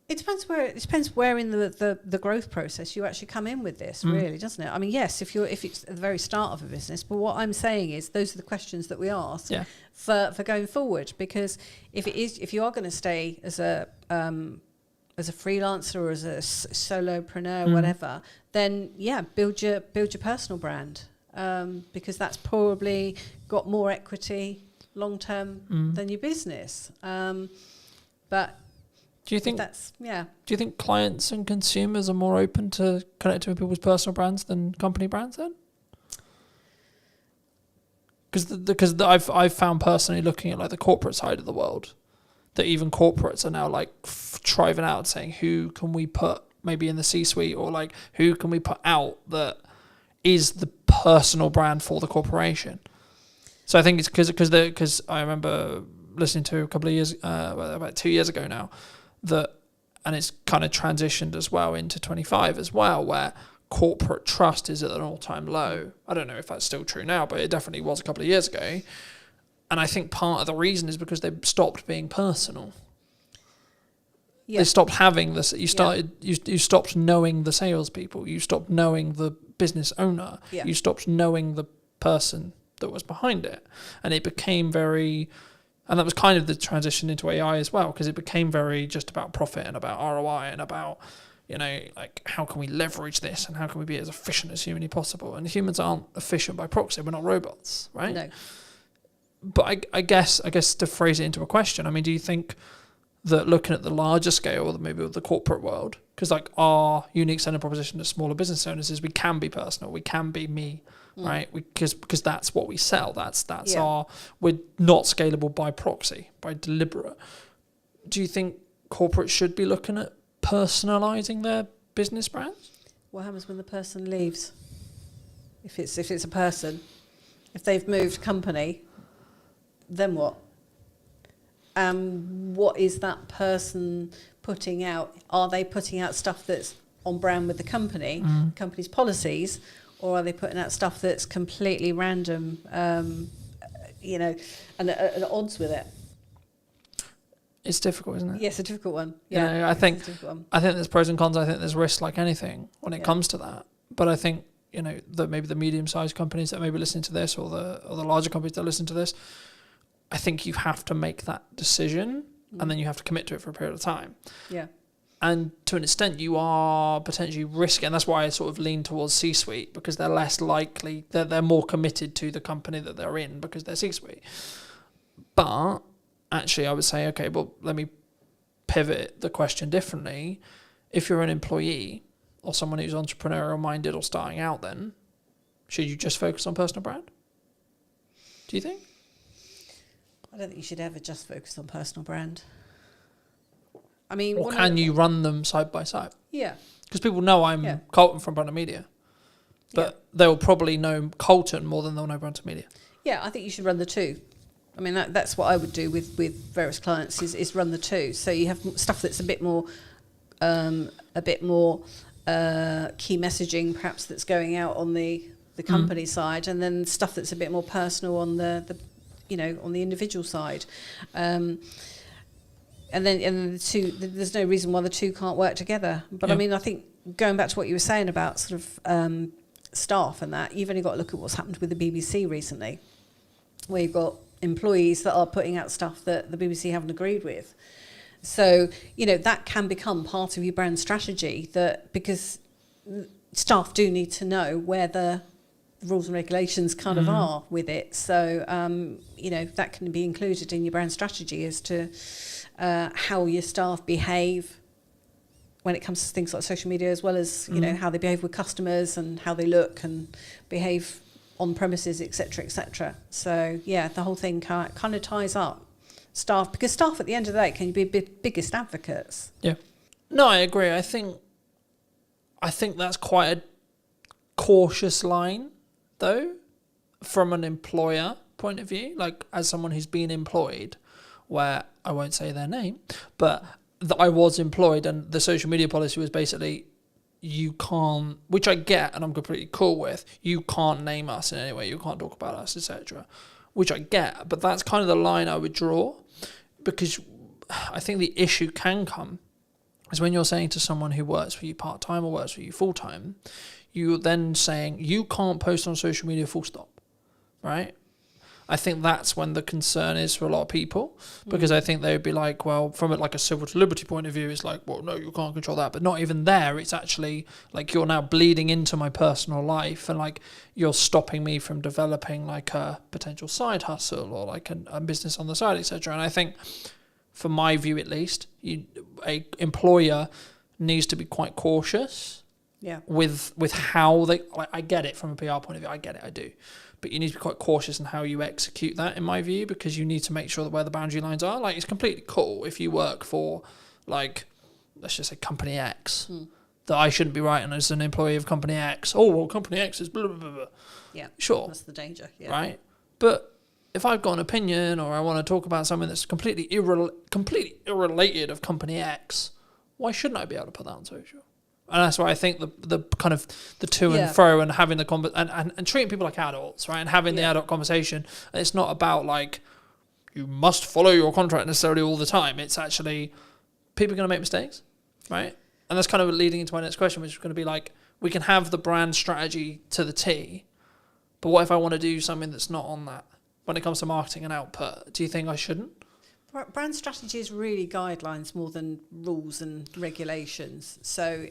It depends where in the growth process you actually come in with this, really, doesn't it? I mean, yes, if it's at the very start of a business, but what I'm saying is those are the questions that we ask for going forward. Because if you are going to stay as a freelancer or as a solopreneur, whatever, then build your personal brand, because that's probably got more equity long term than your business. But do you think that's Do you think clients and consumers are more open to connecting with people's personal brands than company brands then? Because I've found personally looking at like the corporate side of the world, that even corporates are now like driving out saying who can we put maybe in the C-suite, or like who can we put out that is the personal brand for the corporation. So I think it's because I remember listening to a couple of years, about 2 years ago now, and it's kind of transitioned as well into 25 as well, where corporate trust is at an all-time low. I don't know if that's still true now, but it definitely was a couple of years ago. And I think part of the reason is because they stopped being personal. Yeah. They stopped having this. You stopped knowing the salespeople. You stopped knowing the business owner. Yeah. You stopped knowing the person that was behind it, and it became very. And that was kind of the transition into AI as well, because it became very just about profit and about ROI and about, like how can we leverage this and how can we be as efficient as humanly possible? And humans aren't efficient by proxy. We're not robots, right? No. But I guess to phrase it into a question, I mean, do you think that looking at the larger scale, or maybe with the corporate world, because like our unique selling proposition to smaller business owners is we can be personal, we can be me. Right, because that's what we sell. That's we're not scalable by proxy, by deliberate. Do you think corporates should be looking at personalising their business brands? What happens when the person leaves? If it's a person, if they've moved company, then what? What is that person putting out? Are they putting out stuff that's on brand with the company's policies? Or are they putting out stuff that's completely random, and at odds with it? It's difficult, isn't it? Yeah, it's a difficult one. Yeah, I think there's pros and cons. I think there's risks like anything when it comes to that. But I think that maybe the medium-sized companies that may be listening to this, or the larger companies that listen to this, I think you have to make that decision, and then you have to commit to it for a period of time. Yeah. And to an extent, you are potentially risking, and that's why I sort of lean towards C-suite, because they're less likely, they're more committed to the company that they're in because they're C-suite. But actually, I would say, okay, well, let me pivot the question differently. If you're an employee or someone who's entrepreneurial minded or starting out, then should you just focus on personal brand? Do you think? I don't think you should ever just focus on personal brand. I mean, or can you run them side by side? Yeah. Because people know I'm Colton from Brunton Media, but they'll probably know Colton more than they'll know Brunton Media. Yeah, I think you should run the two. I mean, that's what I would do with various clients is run the two. So you have stuff that's a bit more key messaging, perhaps, that's going out on the company side, and then stuff that's a bit more personal on the on the individual side. And then the two, there's no reason why the two can't work together. But I mean, I think going back to what you were saying about sort of staff and that, you've only got to look at what's happened with the BBC recently, where you've got employees that are putting out stuff that the BBC haven't agreed with. So, that can become part of your brand strategy, because staff do need to know where the rules and regulations kind of are with it. So, that can be included in your brand strategy as to how your staff behave when it comes to things like social media, as well as, how they behave with customers and how they look and behave on premises, etc., etc. So, the whole thing kind of ties up. staff, because staff at the end of the day can be biggest advocates. Yeah. No, I agree. I think that's quite a cautious line, though, from an employer point of view. Like, as someone who's been employed, where I won't say their name, but I was employed, and the social media policy was basically, you can't, which I get and I'm completely cool with, you can't name us in any way, you can't talk about us, etc. Which I get, but that's kind of the line I would draw, because I think the issue can come is when you're saying to someone who works for you part-time or works for you full-time, you're then saying, you can't post on social media full stop, right? I think that's when the concern is for a lot of people, because I think they would be like, well, from like a civil to liberty point of view, it's like, well, no, you can't control that. But not even there. It's actually like, you're now bleeding into my personal life, and like, you're stopping me from developing like a potential side hustle or like a business on the side, etc. And I think, from my view at least, a employer needs to be quite cautious with how they, like, I get it from a PR point of view, I get it, I do. But you need to be quite cautious in how you execute that, in my view, because you need to make sure that where the boundary lines are. Like, it's completely cool if you work for, like, let's just say Company X, that I shouldn't be writing as an employee of Company X. Oh, well, Company X is blah, blah, blah, blah. Yeah, sure. That's the danger, right? But if I've got an opinion, or I want to talk about something that's completely irrelated of Company X, why shouldn't I be able to put that on social? And that's why I think the kind of the to and fro, and having the and treating people like adults, right? And having the adult conversation. And it's not about like, you must follow your contract necessarily all the time. It's actually, people are going to make mistakes, right? And that's kind of leading into my next question, which is going to be like, we can have the brand strategy to the T, but what if I want to do something that's not on that? When it comes to marketing and output, do you think I shouldn't? Brand strategy is really guidelines more than rules and regulations. So,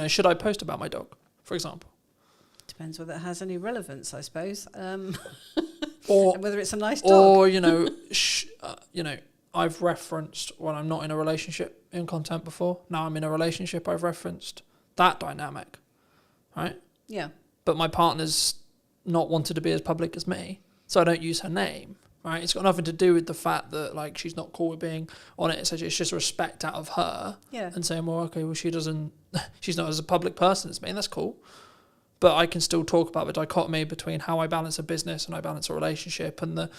should I post about my dog, for example? Depends whether it has any relevance, I suppose. Or and whether it's a nice dog. Or, I've referenced when I'm not in a relationship in content before. Now I'm in a relationship, I've referenced that dynamic, right? Yeah. But my partner's not wanted to be as public as me, so I don't use her name. Right, it's got nothing to do with the fact that like she's not cool with being on it. It's just respect out of her, and saying, well, okay, well, she's not as a public person as me, and that's cool. But I can still talk about the dichotomy between how I balance a business and I balance a relationship, and the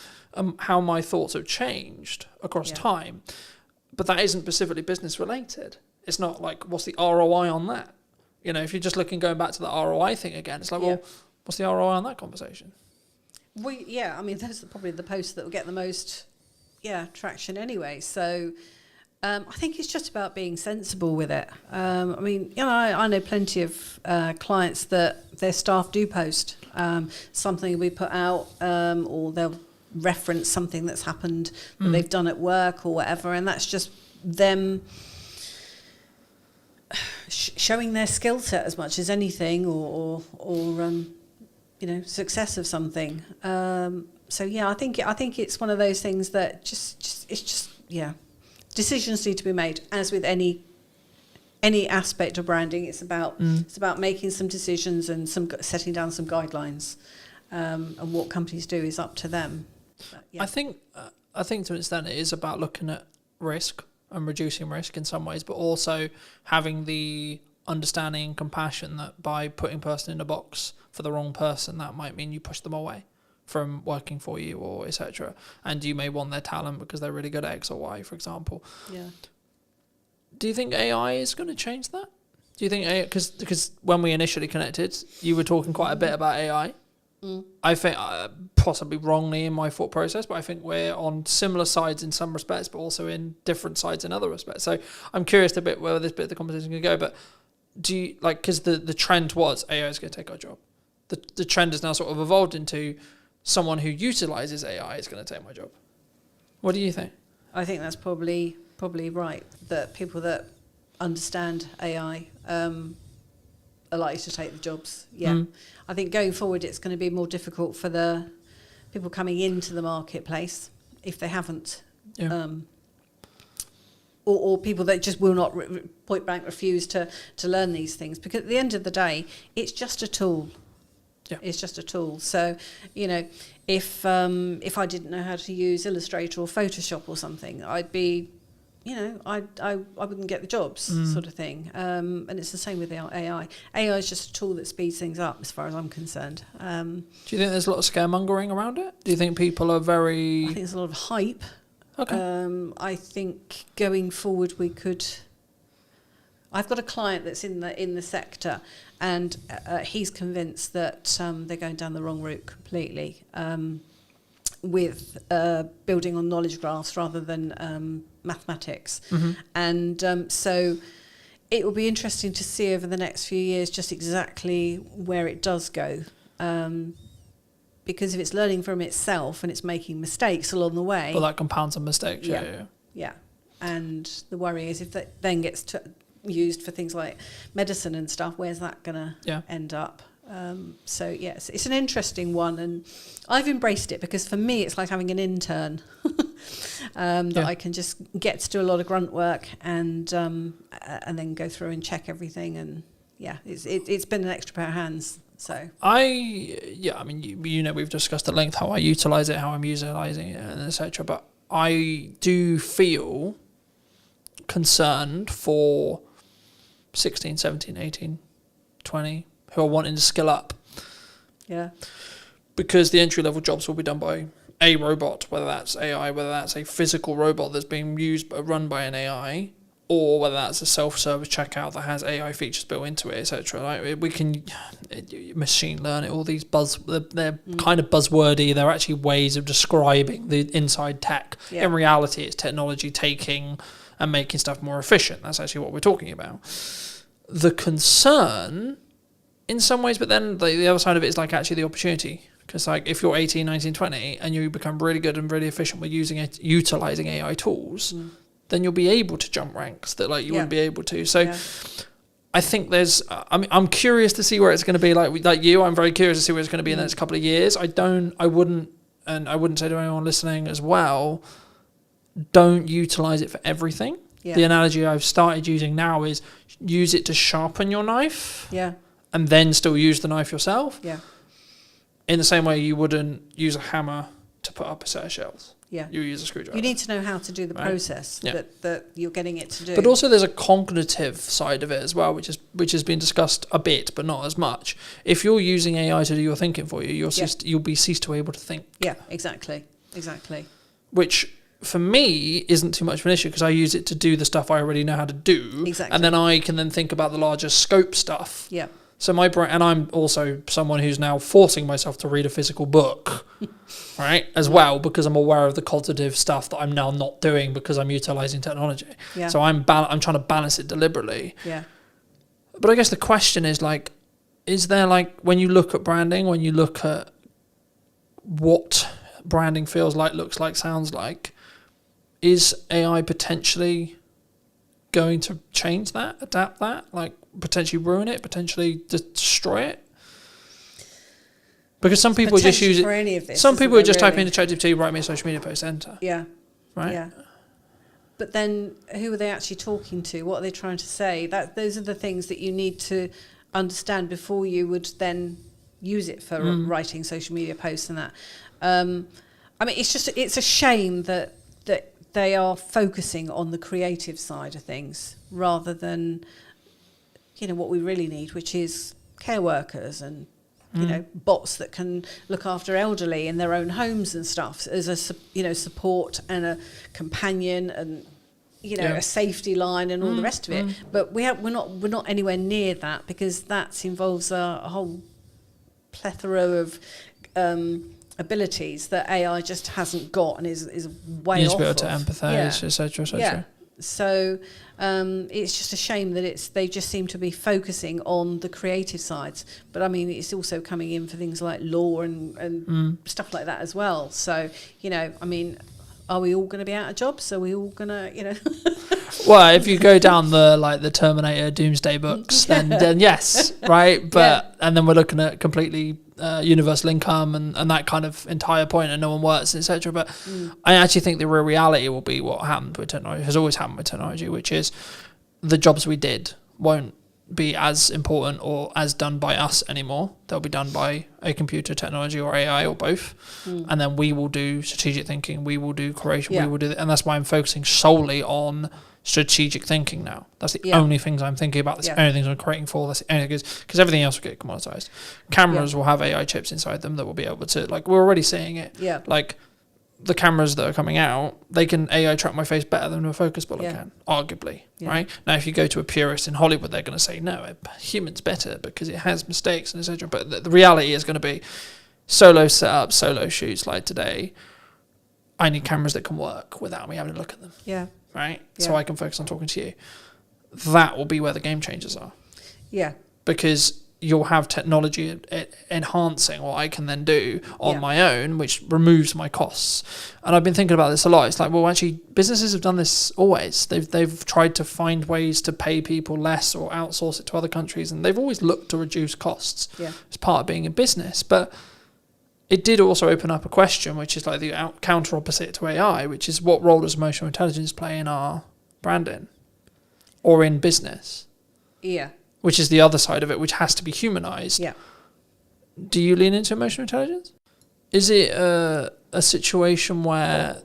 how my thoughts have changed across time. But that isn't specifically business related. It's not like, what's the ROI on that? If you're just going back to the ROI thing again, it's like, well, what's the ROI on that conversation? Those are probably the posts that will get the most, traction anyway. So, I think it's just about being sensible with it. I know plenty of clients that their staff do post something we put out, or they'll reference something that's happened that they've done at work or whatever, and that's just them showing their skill set as much as anything, or success of something. I think it's one of those things that decisions need to be made. As with any aspect of branding, it's about making some decisions and setting down some guidelines. And what companies do is up to them. But, I think to an extent it is about looking at risk and reducing risk in some ways, but also having the understanding and compassion that by putting a person in a box for the wrong person, that might mean you push them away from working for you, or etc. And you may want their talent because they're really good at X or Y, for example. Yeah. Do you think AI is going to change that? Do you think AI, because when we initially connected, you were talking quite a bit about AI. I think possibly wrongly in my thought process, but I think we're on similar sides in some respects, but also in different sides in other respects. So I'm curious a bit where this bit of the conversation is going to go, but do you, because the trend was AI is going to take our job. The trend has now sort of evolved into someone who utilizes AI is going to take my job. What do you think? I think that's probably right, that people that understand AI are likely to take the jobs. I think going forward it's going to be more difficult for the people coming into the marketplace if they haven't, or people that just will not point blank refuse to learn these things, because at the end of the day it's just a tool. Yeah. It's just a tool. So, you know, if I didn't know how to use Illustrator or Photoshop or something, I'd be, you know, I wouldn't get the jobs, sort of thing. And it's the same with AI. AI is just a tool that speeds things up, as far as I'm concerned. Do you think there's a lot of scaremongering around it? Do you think people are very... I think there's a lot of hype. Okay. I think going forward we could... I've got a client that's in the sector, and he's convinced that they're going down the wrong route completely, with building on knowledge graphs rather than mathematics. And so it will be interesting to see over the next few years just exactly where it does go. Because if it's learning from itself and it's making mistakes along the way... Well, that compounds on mistakes, yeah. And the worry is if that then gets used for things like medicine and stuff, where's that going to end up? So yes, it's an interesting one, and I've embraced it because for me it's like having an intern that I can just get to do a lot of grunt work and then go through and check everything, and it's been an extra pair of hands. So I mean, you know, we've discussed at length how I utilize it, how I'm utilizing it, and etc. But I do feel concerned for 16, 17, 18, 20 who are wanting to skill up. Yeah. Because the entry level jobs will be done by a robot, whether that's AI, whether that's a physical robot that's being run by an AI, or whether that's a self-service checkout that has AI features built into it, etc. Like we can machine learn it. All these they're kind of buzzwordy. They're actually ways of describing the inside tech. Yeah. In reality, it's technology taking and making stuff more efficient. That's actually what we're talking about. The concern, in some ways, but then the other side of it is like actually the opportunity. Because like if you're 18, 19, 20 and you become really good and really efficient with utilizing AI tools, then you'll be able to jump ranks that like you wouldn't be able to. So I think there's, I'm curious to see where it's going to be. Like you, I'm very curious to see where it's going to be in the next couple of years. I wouldn't say to anyone listening as well, don't utilize it for everything. Yeah. The analogy I've started using now is use it to sharpen your knife. Yeah. And then still use the knife yourself. Yeah. In the same way you wouldn't use a hammer to put up a set of shelves. Yeah. You use a screwdriver. You need to know how to do the process that you're getting it to do. But also there's a cognitive side of it as well, which has been discussed a bit, but not as much. If you're using AI to do your thinking for you, you'll be ceased to be able to think. Yeah, exactly. Which for me isn't too much of an issue because I use it to do the stuff I already know how to do. Exactly. And then I can then think about the larger scope stuff. Yeah. So my brain, and I'm also someone who's now forcing myself to read a physical book, right, as well, because I'm aware of the cognitive stuff that I'm now not doing because I'm utilizing technology. Yeah. So I'm trying to balance it deliberately. Yeah. But I guess the question is like, is there like, when you look at branding, when you look at what branding feels like, looks like, sounds like, is AI potentially going to change that, adapt that, like potentially ruin it, potentially destroy it? Because some people just use it. Some people are just typing into ChatGPT, write me a social media post, enter. Yeah. Right. Yeah. But then, who are they actually talking to? What are they trying to say? Those are the things that you need to understand before you would then use it for writing social media posts and that. I mean, it's a shame that they are focusing on the creative side of things rather than, what we really need, which is care workers and, bots that can look after elderly in their own homes and stuff as a, support and a companion and, a safety line and all the rest of it. But we're not anywhere near that because that involves a whole plethora of abilities that AI just hasn't got and is way off. You need to be able to empathise, etc., etc. Yeah. So it's just a shame that they just seem to be focusing on the creative sides. But I mean, it's also coming in for things like law and stuff like that as well. So, I mean, are we all going to be out of jobs? Are we all going to, Well, if you go down the Terminator Doomsday books, then yes, right? But and then we're looking at completely universal income and that kind of entire point, and no one works, etc. But I actually think the real reality will be what happened with technology, has always happened with technology, which is the jobs we did won't be as important or as done by us anymore. They'll be done by a computer technology or AI or both. And then we will do strategic thinking, we will do creation, we will do, and that's why I'm focusing solely on strategic thinking now. That's the only things I'm thinking about. That's the only things I'm creating for. That's the only things, because everything else will get commoditized. Cameras will have AI chips inside them that will be able to, like, we're already seeing it. Like, the cameras that are coming out, they can AI track my face better than a focus puller can, arguably, right? Now, if you go to a purist in Hollywood, they're going to say, no, a human's better because it has mistakes and etc. But the reality is going to be solo setup, solo shoots like today. I need cameras that can work without me having to look at them. Right? So I can focus on talking to you. That will be where the game changers are. Because you'll have technology enhancing what I can then do on my own, which removes my costs. And I've been thinking about this a lot. It's like, well, actually, businesses have done this always. They've tried to find ways to pay people less or outsource it to other countries, and they've always looked to reduce costs as part of being in business. But it did also open up a question, which is like the counter opposite to AI, which is what role does emotional intelligence play in our branding or in business? Which is the other side of it, which has to be humanized. Do you lean into emotional intelligence? Is it a situation where,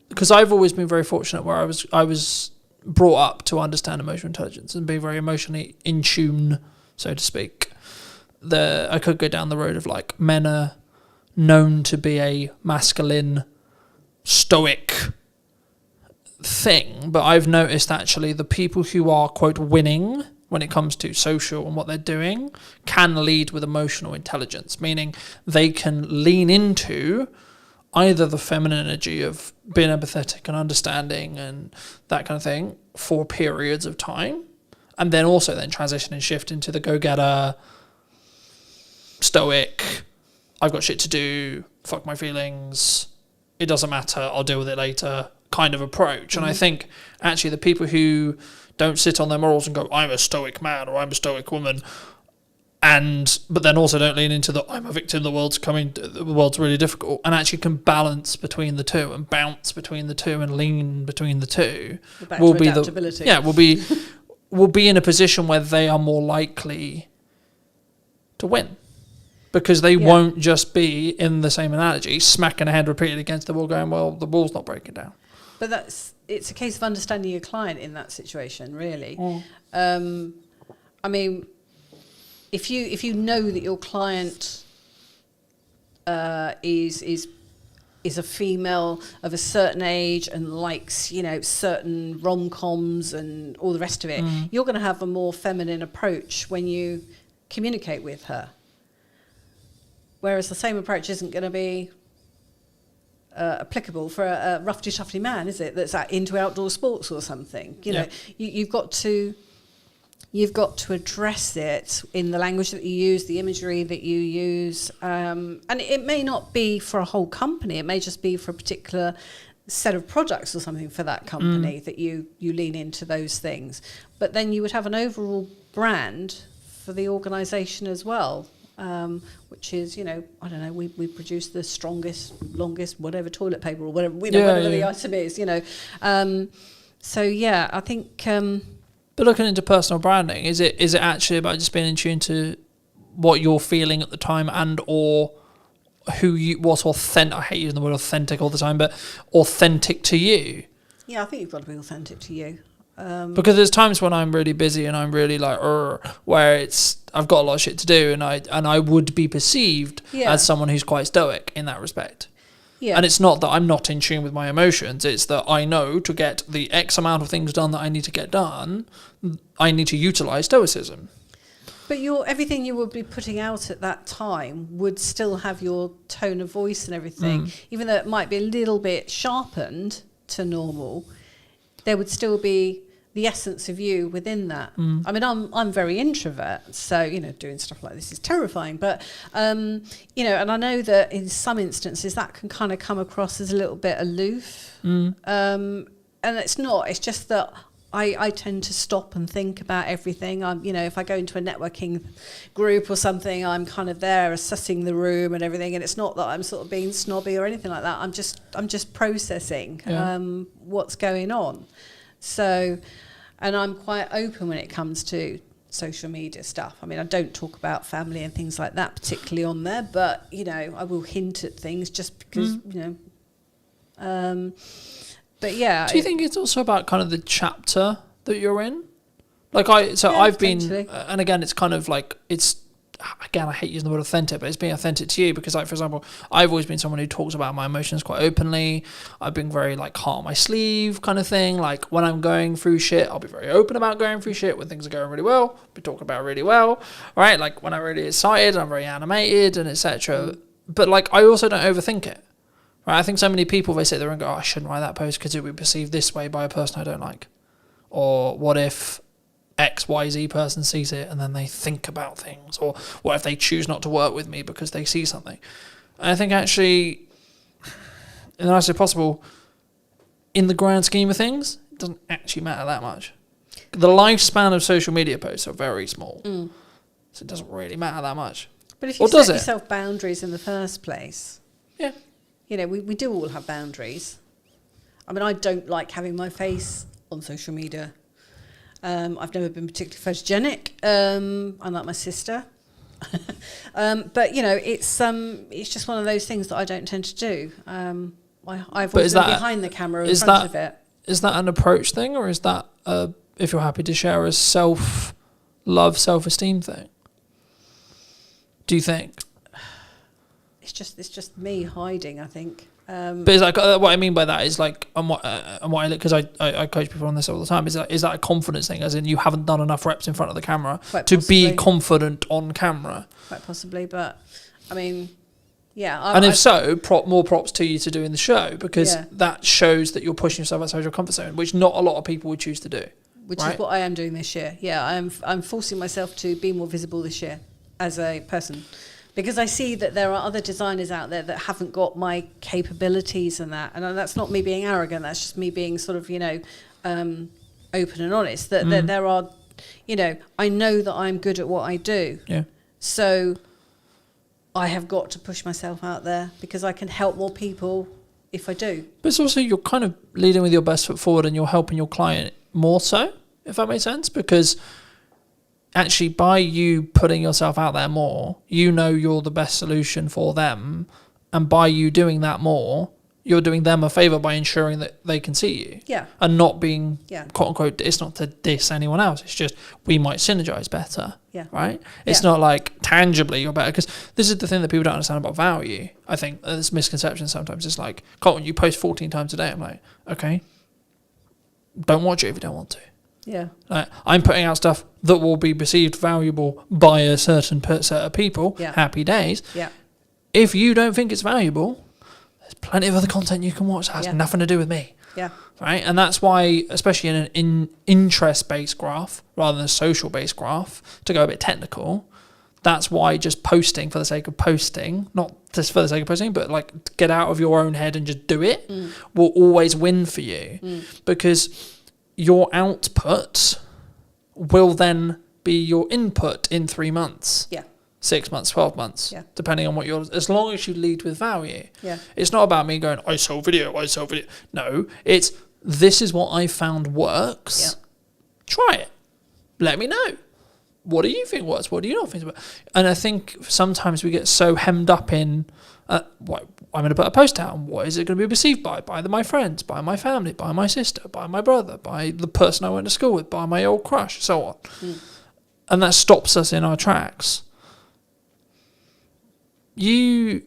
because I've always been very fortunate where I was brought up to understand emotional intelligence and be very emotionally in tune, so to speak. I could go down the road of like men are known to be a masculine, stoic thing, but I've noticed actually the people who are, quote, winning when it comes to social and what they're doing can lead with emotional intelligence, meaning they can lean into either the feminine energy of being empathetic and understanding and that kind of thing for periods of time, and then also then transition and shift into the go-getter, stoic, I've got shit to do, fuck my feelings, it doesn't matter, I'll deal with it later kind of approach. And I think actually the people who don't sit on their morals and go, I'm a stoic man or I'm a stoic woman, but then also don't lean into the I'm a victim, the world's really difficult, and actually can balance between the two and bounce between the two and lean between the two, will be will be in a position where they are more likely to win. Because they won't just be, in the same analogy, smacking a head repeatedly against the wall going, well, the wall's not breaking down. But it's a case of understanding your client in that situation, really. I mean, if you know that your client is a female of a certain age and likes, certain rom-coms and all the rest of it, you're going to have a more feminine approach when you communicate with her. Whereas the same approach isn't going to be applicable for a roughy-toughy man, is it? That's into outdoor sports or something. You've got to address it in the language that you use, the imagery that you use, and it may not be for a whole company. It may just be for a particular set of products or something for that company that you lean into those things. But then you would have an overall brand for the organisation as well. Which is, I don't know, we produce the strongest, longest, whatever toilet paper or whatever, whatever the item is, So yeah, I think. But looking into personal branding, is it actually about just being in tune to what you're feeling at the time and or what's authentic? I hate using the word authentic all the time, but authentic to you. Yeah, I think you've got to be authentic to you. Because there's times when I'm really busy and I'm really like, where I've got a lot of shit to do, and I would be perceived as someone who's quite stoic in that respect. Yeah. And it's not that I'm not in tune with my emotions, it's that I know to get the X amount of things done that I need to get done, I need to utilise stoicism. But everything you would be putting out at that time would still have your tone of voice and everything, even though it might be a little bit sharpened to normal, there would still be the essence of you within that. I mean, I'm very introvert, so doing stuff like this is terrifying. But and I know that in some instances that can kind of come across as a little bit aloof. And it's not. It's just that I tend to stop and think about everything. If I go into a networking group or something, I'm kind of there assessing the room and everything. And it's not that I'm sort of being snobby or anything like that. I'm just processing what's going on. So, and I'm quite open when it comes to social media stuff. I mean, I don't talk about family and things like that particularly on there, but you know, I will hint at things just because you know. But yeah, do you think it's also about kind of the chapter that you're in? Like I've been, and again, it's kind of like again, I hate using the word authentic, but it's being authentic to you because, like, for example, I've always been someone who talks about my emotions quite openly. I've been very, like, heart on my sleeve kind of thing. Like, when I'm going through shit, I'll be very open about going through shit. When things are going really well, I'll be talking about it really well, right? Like, when I'm really excited, I'm very animated and etc. But, like, I also don't overthink it, right? I think so many people, they sit there and go, oh, I shouldn't write that post because it would be perceived this way by a person I don't like. Or what if XYZ person sees it and then they think about things, or what if they choose not to work with me because they see something? And I think actually, in the nicest way possible, in the grand scheme of things, it doesn't actually matter that much. The lifespan of social media posts are very small, so it doesn't really matter that much. But if you set yourself boundaries in the first place, yeah, you know, we do all have boundaries. I mean, I don't like having my face on social media. I've never been particularly photogenic, unlike my sister. But you know, it's just one of those things that I don't tend to do. I've always been behind the camera in front of it. Is that an approach thing, or is that if you're happy to share a self-love, self-esteem thing? Do you think? It's just me hiding, I think. But it's like what I mean by that is like, because I coach people on this all the time. Is that a confidence thing? As in, you haven't done enough reps in front of the camera to be confident on camera. Quite possibly, but I mean, yeah. And if so, more props to you to doing the show, because that shows that you're pushing yourself outside your comfort zone, which not a lot of people would choose to do. Which is what I am doing this year. Yeah, I'm forcing myself to be more visible this year as a person. Because I see that there are other designers out there that haven't got my capabilities and that. And that's not me being arrogant. That's just me being sort of, you know, open and honest. That there are, you know, I know that I'm good at what I do. Yeah. So I have got to push myself out there because I can help more people if I do. But it's also, you're kind of leading with your best foot forward and you're helping your client more so, if that makes sense. Because actually, by you putting yourself out there more, you know you're the best solution for them. And by you doing that more, you're doing them a favour by ensuring that they can see you. Yeah. And not being, quote unquote, it's not to diss anyone else. It's just, we might synergise better. Yeah. Right? It's not like tangibly you're better. Because this is the thing that people don't understand about value. I think this misconception sometimes. It's like, Colton, you post 14 times a day. I'm like, okay, don't watch it if you don't want to. Yeah. I'm putting out stuff that will be perceived valuable by a certain set of people. Yeah. Happy days. Yeah. If you don't think it's valuable, there's plenty of other content you can watch that has nothing to do with me. Yeah. Right? And that's why, especially in an interest-based graph rather than a social-based graph, to go a bit technical, that's why just posting for the sake of posting, not just for the sake of posting, but like get out of your own head and just do it, will always win for you. Because your output will then be your input in 3 months. Yeah. 6 months, 12 months, depending on what as long as you lead with value. Yeah. It's not about me going, I sell video. No, it's, this is what I found works. Yeah. Try it. Let me know. What do you think works? What do you not think works? And I think sometimes we get so hemmed up in, what I'm going to put a post out, and what is it going to be perceived by? By my friends, by my family, by my sister, by my brother, by the person I went to school with, by my old crush, so on. And that stops us in our tracks. You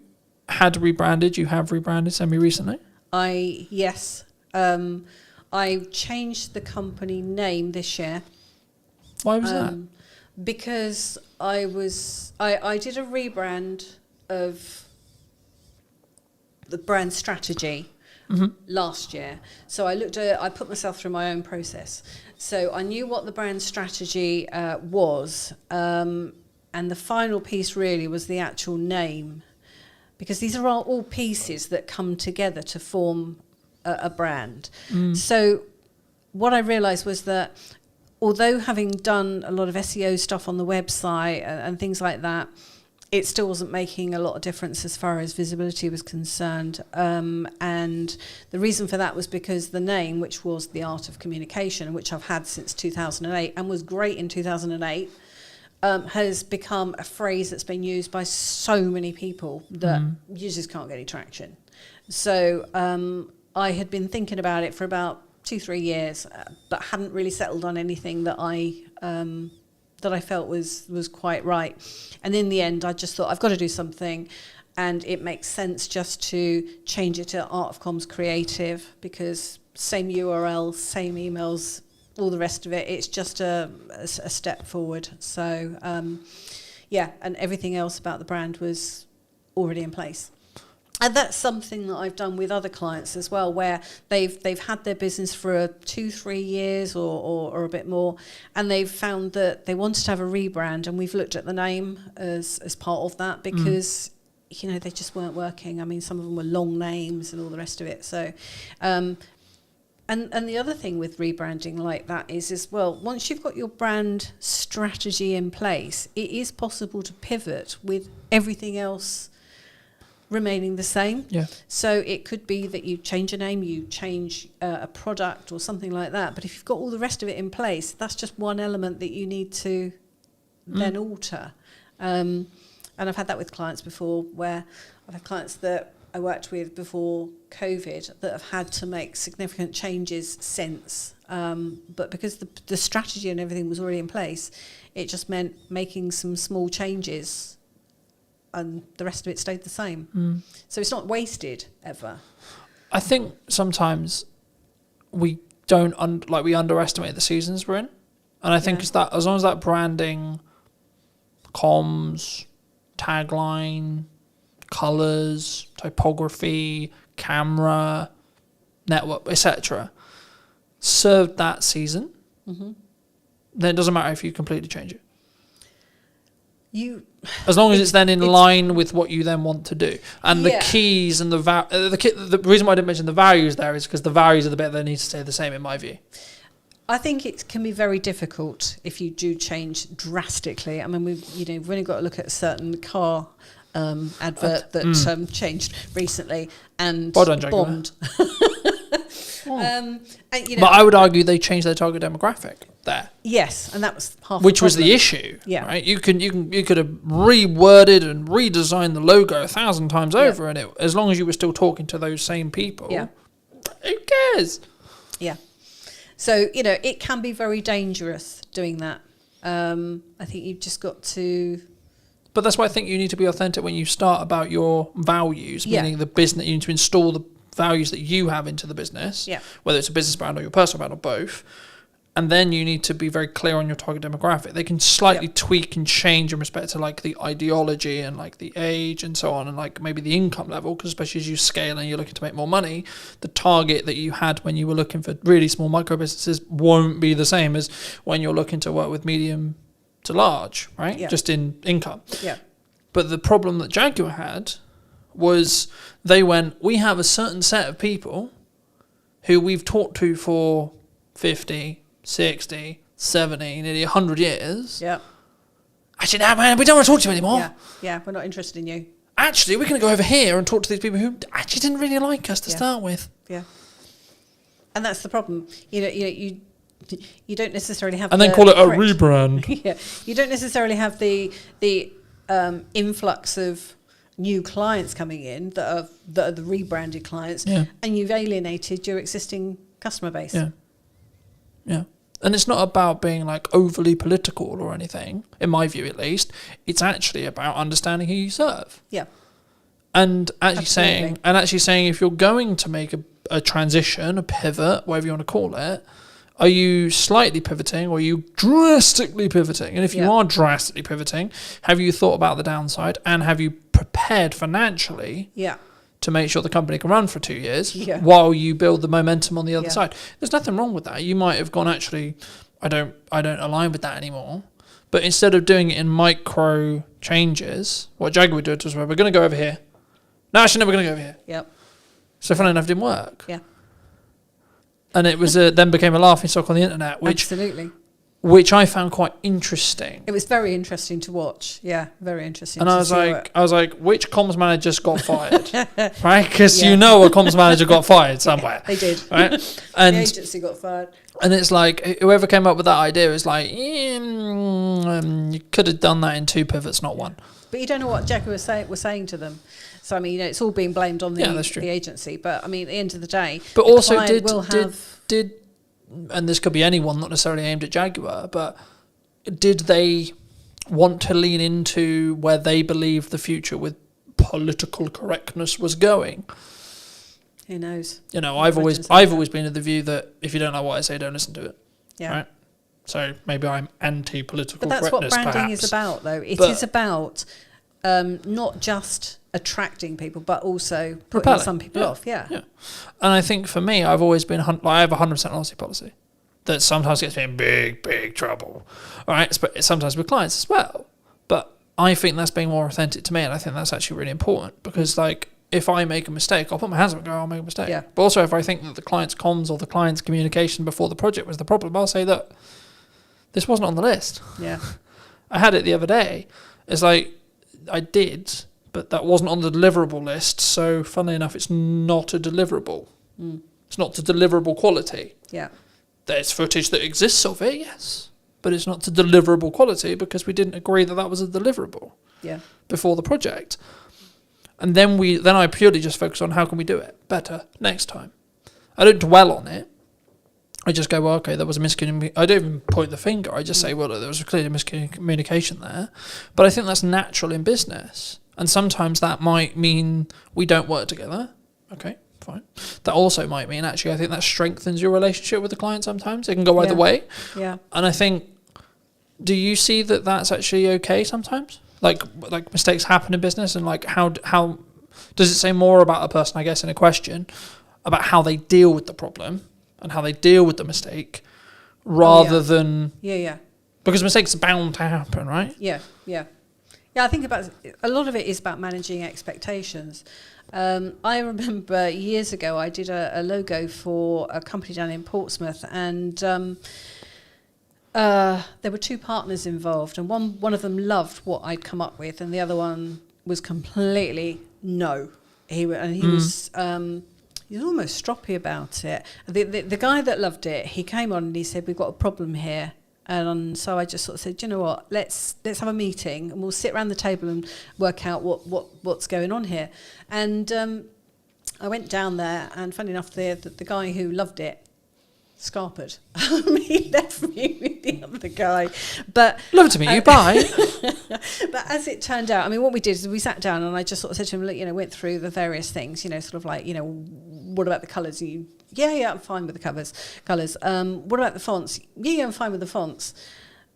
have rebranded semi-recently? Yes. I changed the company name this year. Why was that? Because I did a rebrand of the brand strategy last year. So I put myself through my own process. So I knew what the brand strategy was, and the final piece really was the actual name, because these are all pieces that come together to form a brand. So what I realised was that although having done a lot of SEO stuff on the website and things like that, it still wasn't making a lot of difference as far as visibility was concerned. And the reason for that was because the name, which was The Art of Communication, which I've had since 2008 and was great in 2008, has become a phrase that's been used by so many people that you just can't get any traction. So I had been thinking about it for about 2-3 years, but hadn't really settled on anything that I felt was quite right. And in the end, I just thought, I've got to do something, and it makes sense just to change it to Art of Comms Creative, because same URL, same emails, all the rest of it, it's just a step forward. So and everything else about the brand was already in place. And that's something that I've done with other clients as well, where they've had their business for 2-3 years or a bit more, and they've found that they wanted to have a rebrand, and we've looked at the name as part of that, because they just weren't working. I mean, some of them were long names and all the rest of it. So and the other thing with rebranding like that is well, once you've got your brand strategy in place, it is possible to pivot with everything else remaining the same. Yeah. So it could be that you change a name, you change a product or something like that. But if you've got all the rest of it in place, that's just one element that you need to then alter. And I've had that with clients before, where I've had clients that I worked with before COVID that have had to make significant changes since. But because the strategy and everything was already in place, it just meant making some small changes, and the rest of it stayed the same. So it's not wasted ever. I think sometimes we don't we underestimate the seasons we're in, and I think it's that as long as that branding, comms, tagline, colours, typography, camera, network, etc., served that season, then it doesn't matter if you completely change it. As long as it's then in line with what you then want to do. And the keys and the reason why I didn't mention the values there is because the values are the bit that need to stay the same, in my view. I think it can be very difficult if you do change drastically. I mean, we've only got to look at a certain car advert that changed recently and bombed. But I would argue they changed their target demographic there. Yes, and that was half which the was the issue. Yeah, right. You could have reworded and redesigned the logo 1,000 times over, and as long as you were still talking to those same people, who cares? Yeah. So it can be very dangerous doing that. I think you've just got to. But that's why I think you need to be authentic when you start about your values, meaning the business. You need to install the values that you have into the business, whether it's a business brand or your personal brand or both. And then you need to be very clear on your target demographic. They can slightly tweak and change in respect to like the ideology and like the age and so on, and like maybe the income level, because especially as you scale and you're looking to make more money, the target that you had when you were looking for really small micro businesses won't be the same as when you're looking to work with medium to large, right? Yeah. Just in income. Yeah. But the problem that Jaguar had was they went, we have a certain set of people who we've talked to for 50, 60, 70, nearly 100 years. Yeah. Actually, no, man, we don't want to talk to you anymore. Yeah, yeah, we're not interested in you. Actually, we're going to go over here and talk to these people who actually didn't really like us to start with. Yeah. And that's the problem. You don't necessarily have. And then call it a rebrand. Yeah. You don't necessarily have the influx of new clients coming in that are the rebranded clients, and you've alienated your existing customer base. Yeah. Yeah. And it's not about being like overly political or anything, in my view at least. It's actually about understanding who you serve. Yeah. And actually saying if you're going to make a transition, a pivot, whatever you want to call it, are you slightly pivoting or are you drastically pivoting? And if you are drastically pivoting, have you thought about the downside and have you prepared financially? Yeah. To make sure the company can run for 2 years while you build the momentum on the other side. There's nothing wrong with that. You might have gone, actually, I don't align with that anymore. But instead of doing it in micro changes, what Jaguar did was, we're going to go over here. No, actually, no, we're going to go over here. Yep. So funny enough, it didn't work. Yeah. And it was then became a laughing stock on the internet, which absolutely. which I found quite interesting. It was very interesting to watch. Yeah, very interesting. And to I was see like, what- which comms manager just got fired, right? Because you know a comms manager got fired somewhere. they did. Right? The And agency got fired. and it's like whoever came up with that idea is like, you could have done that in 2 pivots, not 1. But you don't know what Jackie was saying to them. So I mean, it's all being blamed on Yeah, that's true. the agency. But I mean, at the end of the day, But the also, client will have did, and this could be anyone, not necessarily aimed at Jaguar, but did they want to lean into where they believed the future with political correctness was going? who knows? You know, I've always been of the view that if you don't like what I say, don't listen to it. Yeah. Right. So maybe I'm anti-political But that's what correctness. branding perhaps. is about, though. It But- is about not just attracting people, but also putting Repelling. some people Yeah. off. Yeah. Yeah. And I think for me, I've always been I have a 100% honesty policy that sometimes gets me in big trouble. All right, sometimes with clients as well. But I think that's being more authentic to me, and I think that's actually really important because, like, if I make a mistake, I'll put my hands up and go, I'll make a mistake. Yeah. But also, if I think that the client's comms or the client's communication before the project was the problem, I'll say that this wasn't on the list. Yeah. I had it the other day. It's like, I did, but that wasn't on the deliverable list. So, funnily enough, it's not a deliverable. It's not to deliverable quality. Yeah. There's footage that exists of it, yes, but it's not to deliverable quality because we didn't agree that that was a deliverable Yeah. before the project. And then I purely just focus on how can we do it better next time. I don't dwell on it. I just go, well, okay, there was a miscommunication. I don't even point the finger. I just say, well, there was a clear miscommunication there. But I think that's natural in business. And sometimes that might mean we don't work together. Okay, fine. That also might mean, actually, I think that strengthens your relationship with the client sometimes. It can go either way. Yeah. And I think, do you see that that's actually okay sometimes? Like mistakes happen in business, and like how does it say more about a person, I guess, in a question, about how they deal with the problem and how they deal with the mistake, rather than because mistakes are bound to happen, right? Yeah. I think about a lot of it is about managing expectations. I remember years ago I did a logo for a company down in Portsmouth, and there were 2 partners involved, and one of them loved what I'd come up with, and the other one was completely no. He was almost stroppy about it. The guy that loved it, he came on and he said, "We've got a problem here." And so I just sort of said, "You know what? Let's have a meeting and we'll sit around the table and work out what's going on here." And I went down there, and funny enough, the guy who loved it scarpered. He left me with the other guy. But love to meet you. Bye. But as it turned out, I mean, what we did is we sat down and I just sort of said to him, look, went through the various things, sort of like, what about the colours? Yeah, I'm fine with the colours. What about the fonts? Yeah, I'm fine with the fonts.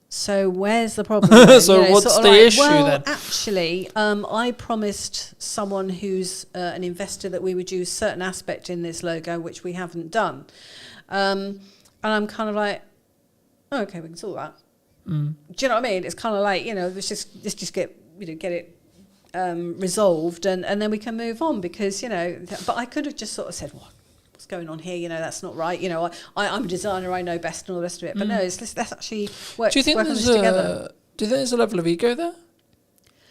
So where's the problem? So what's the issue then? Actually, I promised someone who's an investor that we would use certain aspect in this logo, which we haven't done. And I'm kind of like, oh, okay, we can sort that. Do you know what I mean? It's kind of like, let's just get it resolved, and then we can move on, because but I could have just sort of said, what's going on here? That's not right. I'm a designer, I know best, and all the rest of it. But no, let's actually work. Do you think work on this together. Do you think there's a level of ego there?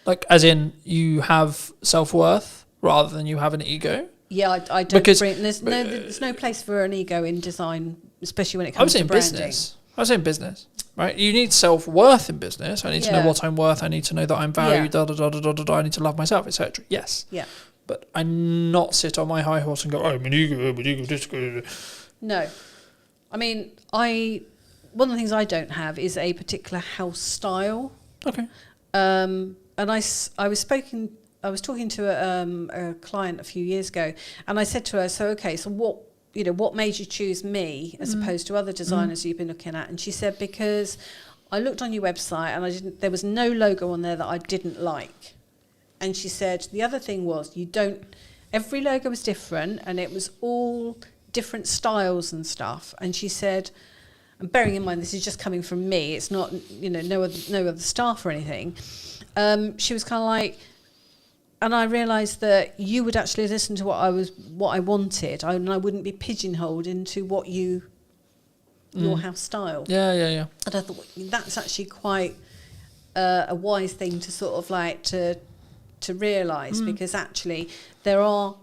Like, as in, you have self-worth rather than you have an ego? Yeah, I don't bring. There's no place for an ego in design, especially when it comes to branding. I was saying business, right? You need self-worth in business. I need to know what I'm worth. I need to know that I'm valued. I need to love myself, etc. Yes. Yeah. But I not sit on my high horse and go, oh, I'm an ego, this good. No, I mean, one of the things I don't have is a particular house style. Okay. And I was talking to a client a few years ago, and I said to her, so what made you choose me as opposed to other designers you've been looking at? And she said, because I looked on your website and there was no logo on there that I didn't like. And she said, the other thing was, every logo was different, and it was all different styles and stuff. And she said, and bearing in mind this is just coming from me, it's not, no other staff or anything. She was kind of like, and I realised that you would actually listen to what I wanted, and I wouldn't be pigeonholed into what you your house style. Yeah. And I thought that's actually quite a wise thing to sort of like to realise, because actually there are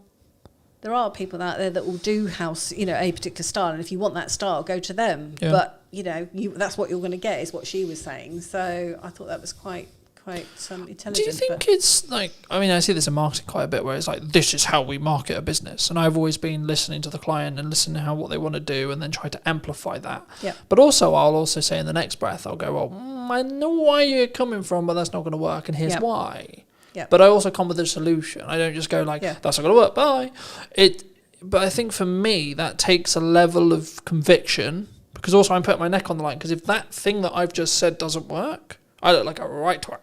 people out there that will do house, you know, a particular style, and if you want that style, go to them. Yeah. But you know, that's what you're going to get, is what she was saying. So I thought that was quite intelligent. Do you think it's like, I mean, I see this in marketing quite a bit, where it's like, this is how we market a business, and I've always been listening to the client and listening to what they want to do, and then try to amplify that. Yeah. But also, I'll also say in the next breath, I'll go, well, I know why you're coming from, but that's not going to work, and here's why. Yeah. But I also come with a solution. I don't just go like, that's not going to work, bye. But I think for me, that takes a level of conviction, because also I'm putting my neck on the line, because if that thing that I've just said doesn't work, I look like a right twat.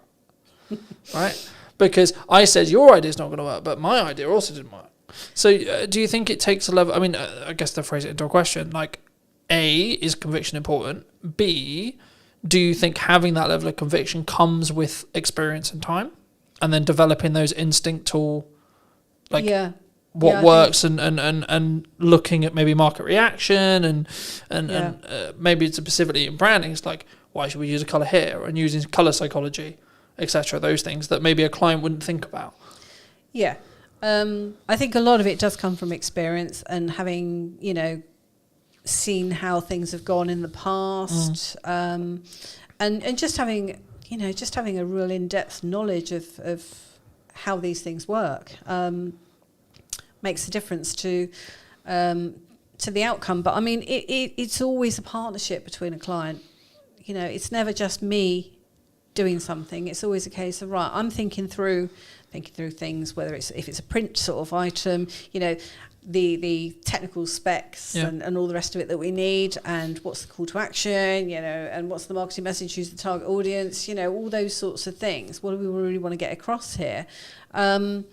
Right? Because I said your idea's not going to work, but my idea also didn't work. So do you think it takes a level, I mean, I guess to phrase it into a question, like, A, is conviction important? B, do you think having that level of conviction comes with experience and time? And then developing those instinctual, like, what works, and looking at maybe market reaction and maybe it's specifically in branding, it's like, why should we use a colour here, and using colour psychology, etc. Those things that maybe a client wouldn't think about. Yeah. I think a lot of it does come from experience and having, you know, seen how things have gone in the past, and just having, you know, just having a real in-depth knowledge of how these things work makes a difference to the outcome. But I mean, it's always a partnership between a client. You know, it's never just me doing something. It's always a case of, right, I'm thinking through things, whether if it's a print sort of item, you know, the technical specs and all the rest of it that we need, and what's the call to action, you know, and what's the marketing message, who's the target audience, you know, all those sorts of things. What do we really want to get across here? But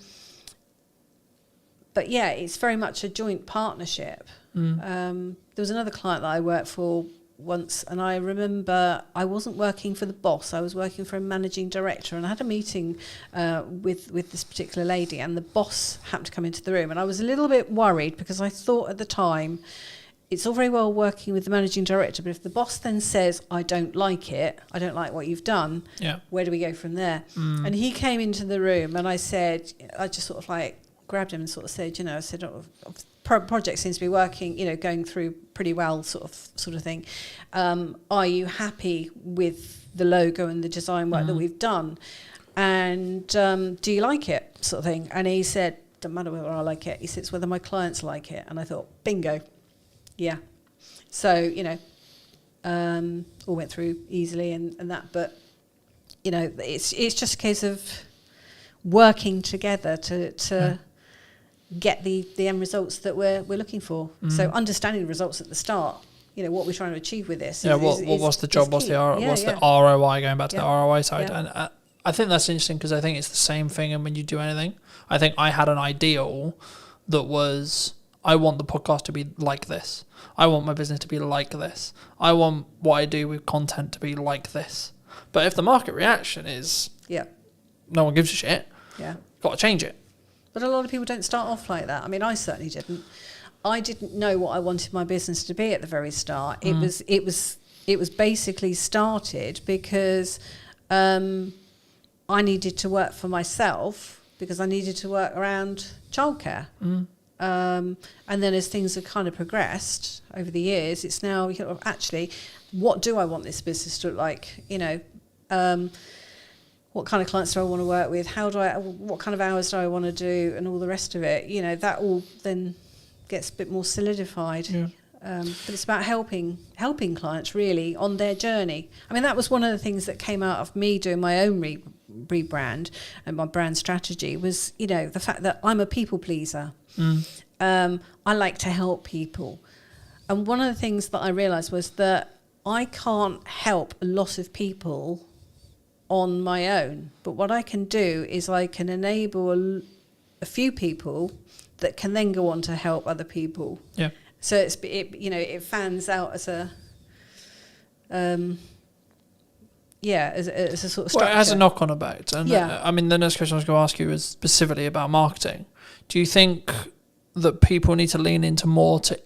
yeah, it's very much a joint partnership. There was another client that I worked for once, and I remember I wasn't working for the boss, I was working for a managing director, and I had a meeting with this particular lady, and the boss happened to come into the room, and I was a little bit worried, because I thought at the time, it's all very well working with the managing director, but if the boss then says, I don't like it, I don't like what you've done, where do we go from there? And he came into the room, and I said, I just sort of like grabbed him and sort of said, you know, I said, project seems to be working, you know, going through pretty well, sort of thing. Are you happy with the logo and the design work that we've done? And do you like it, sort of thing? And he said, doesn't matter whether I like it. He said, it's whether my clients like it. And I thought, bingo, yeah. So, you know, all went through easily and that. But, you know, it's just a case of working together to get the end results that we're looking for. So understanding the results at the start, you know, what we're trying to achieve with this. What's the job? What's the ROI? Going back to the ROI side, and I think that's interesting, because I think it's the same thing. And when you do anything, I think I had an ideal that was, I want the podcast to be like this. I want my business to be like this. I want what I do with content to be like this. But if the market reaction is, no one gives a shit, got to change it. But a lot of people don't start off like that. I mean, I certainly didn't. I didn't know what I wanted my business to be at the very start. It was basically started because I needed to work for myself, because I needed to work around childcare. And then as things have kind of progressed over the years, it's now, you know, actually, what do I want this business to look like? You know, what kind of clients do I want to work with? What kind of hours do I want to do, and all the rest of it? You know, that all then gets a bit more solidified. But it's about helping clients really on their journey. I mean, that was one of the things that came out of me doing my own rebrand and my brand strategy was, you know, the fact that I'm a people pleaser. I like to help people. And one of the things that I realised was that I can't help a lot of people on my own, but what I can do is I can enable a few people that can then go on to help other people. So it fans out as a as a sort of structure. Well, it has a knock-on effect. And I mean, the next question I was going to ask you is specifically about marketing. Do you think that people need to lean into more to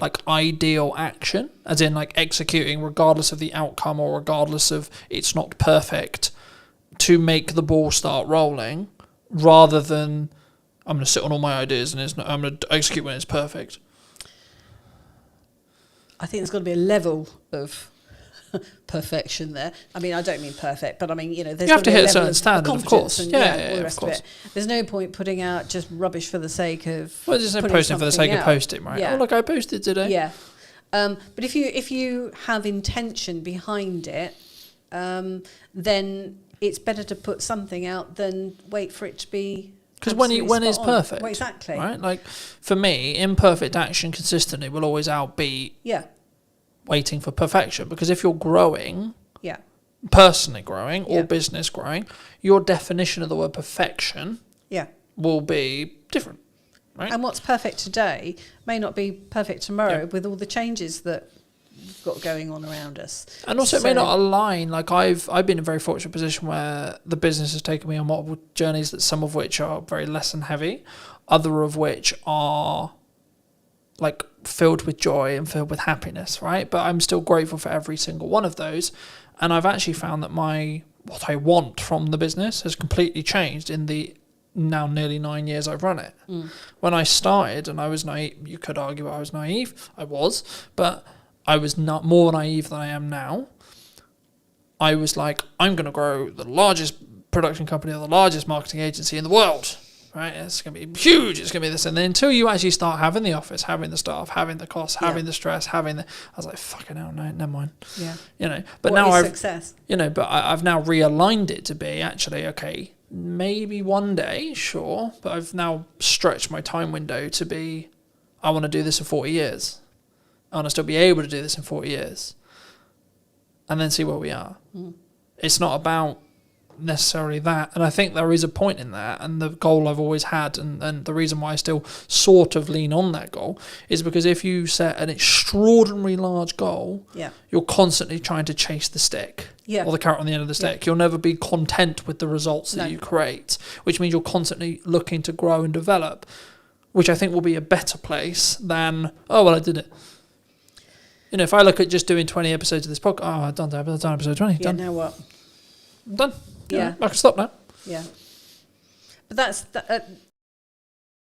like ideal action, as in like executing regardless of the outcome or regardless of it's not perfect, to make the ball start rolling, rather than I'm going to sit on all my ideas and I'm going to execute when it's perfect. I think there's got to be a level of perfection there. I mean, I don't mean perfect, but I mean, there's you have to got be hit a certain standard, of course. And, yeah, all the rest of course. it. There's no point putting out just rubbish for the sake of. Well, there's no posting for the sake of posting, right? Yeah. Oh, look, I posted today. Yeah. But if you have intention behind it, then it's better to put something out than wait for it to be. Because when it's perfect, well, exactly, right? Like for me, imperfect action consistently will always outbeat waiting for perfection. Because if you're growing, personally growing or business growing, your definition of the word perfection will be different, right? And what's perfect today may not be perfect tomorrow with all the changes that we've got going on around us. And also, it may not align. Like I've been in a very fortunate position where the business has taken me on multiple journeys, that some of which are very lesson heavy, other of which are like filled with joy and filled with happiness, right? But I'm still grateful for every single one of those. And I've actually found that what I want from the business has completely changed in the now nearly 9 years I've run it. When I started, and I was naive, you could argue I was naive, I was, but I was not more naive than I am now. I was like, I'm going to grow the largest production company or the largest marketing agency in the world, right? It's going to be huge. It's going to be this. And then until you actually start having the office, having the staff, having the costs, having the stress, I was like, fucking hell, no, never mind. Yeah. But what now is success? But I've now realigned it to be actually, okay, maybe one day, sure. But I've now stretched my time window to be, I want to do this for 40 years. I want to still be able to do this in 40 years and then see where we are. It's not about necessarily that. And I think there is a point in that. And the goal I've always had, and the reason why I still sort of lean on that goal, is because if you set an extraordinarily large goal, you're constantly trying to chase the stick or the carrot on the end of the stick. You'll never be content with the results that you create, which means you're constantly looking to grow and develop, which I think will be a better place than, oh, well, I did it. If I look at just doing 20 episodes of this podcast, I've done episode 20. Done. Now what? I'm done. Yeah. I can stop now. Yeah. But that's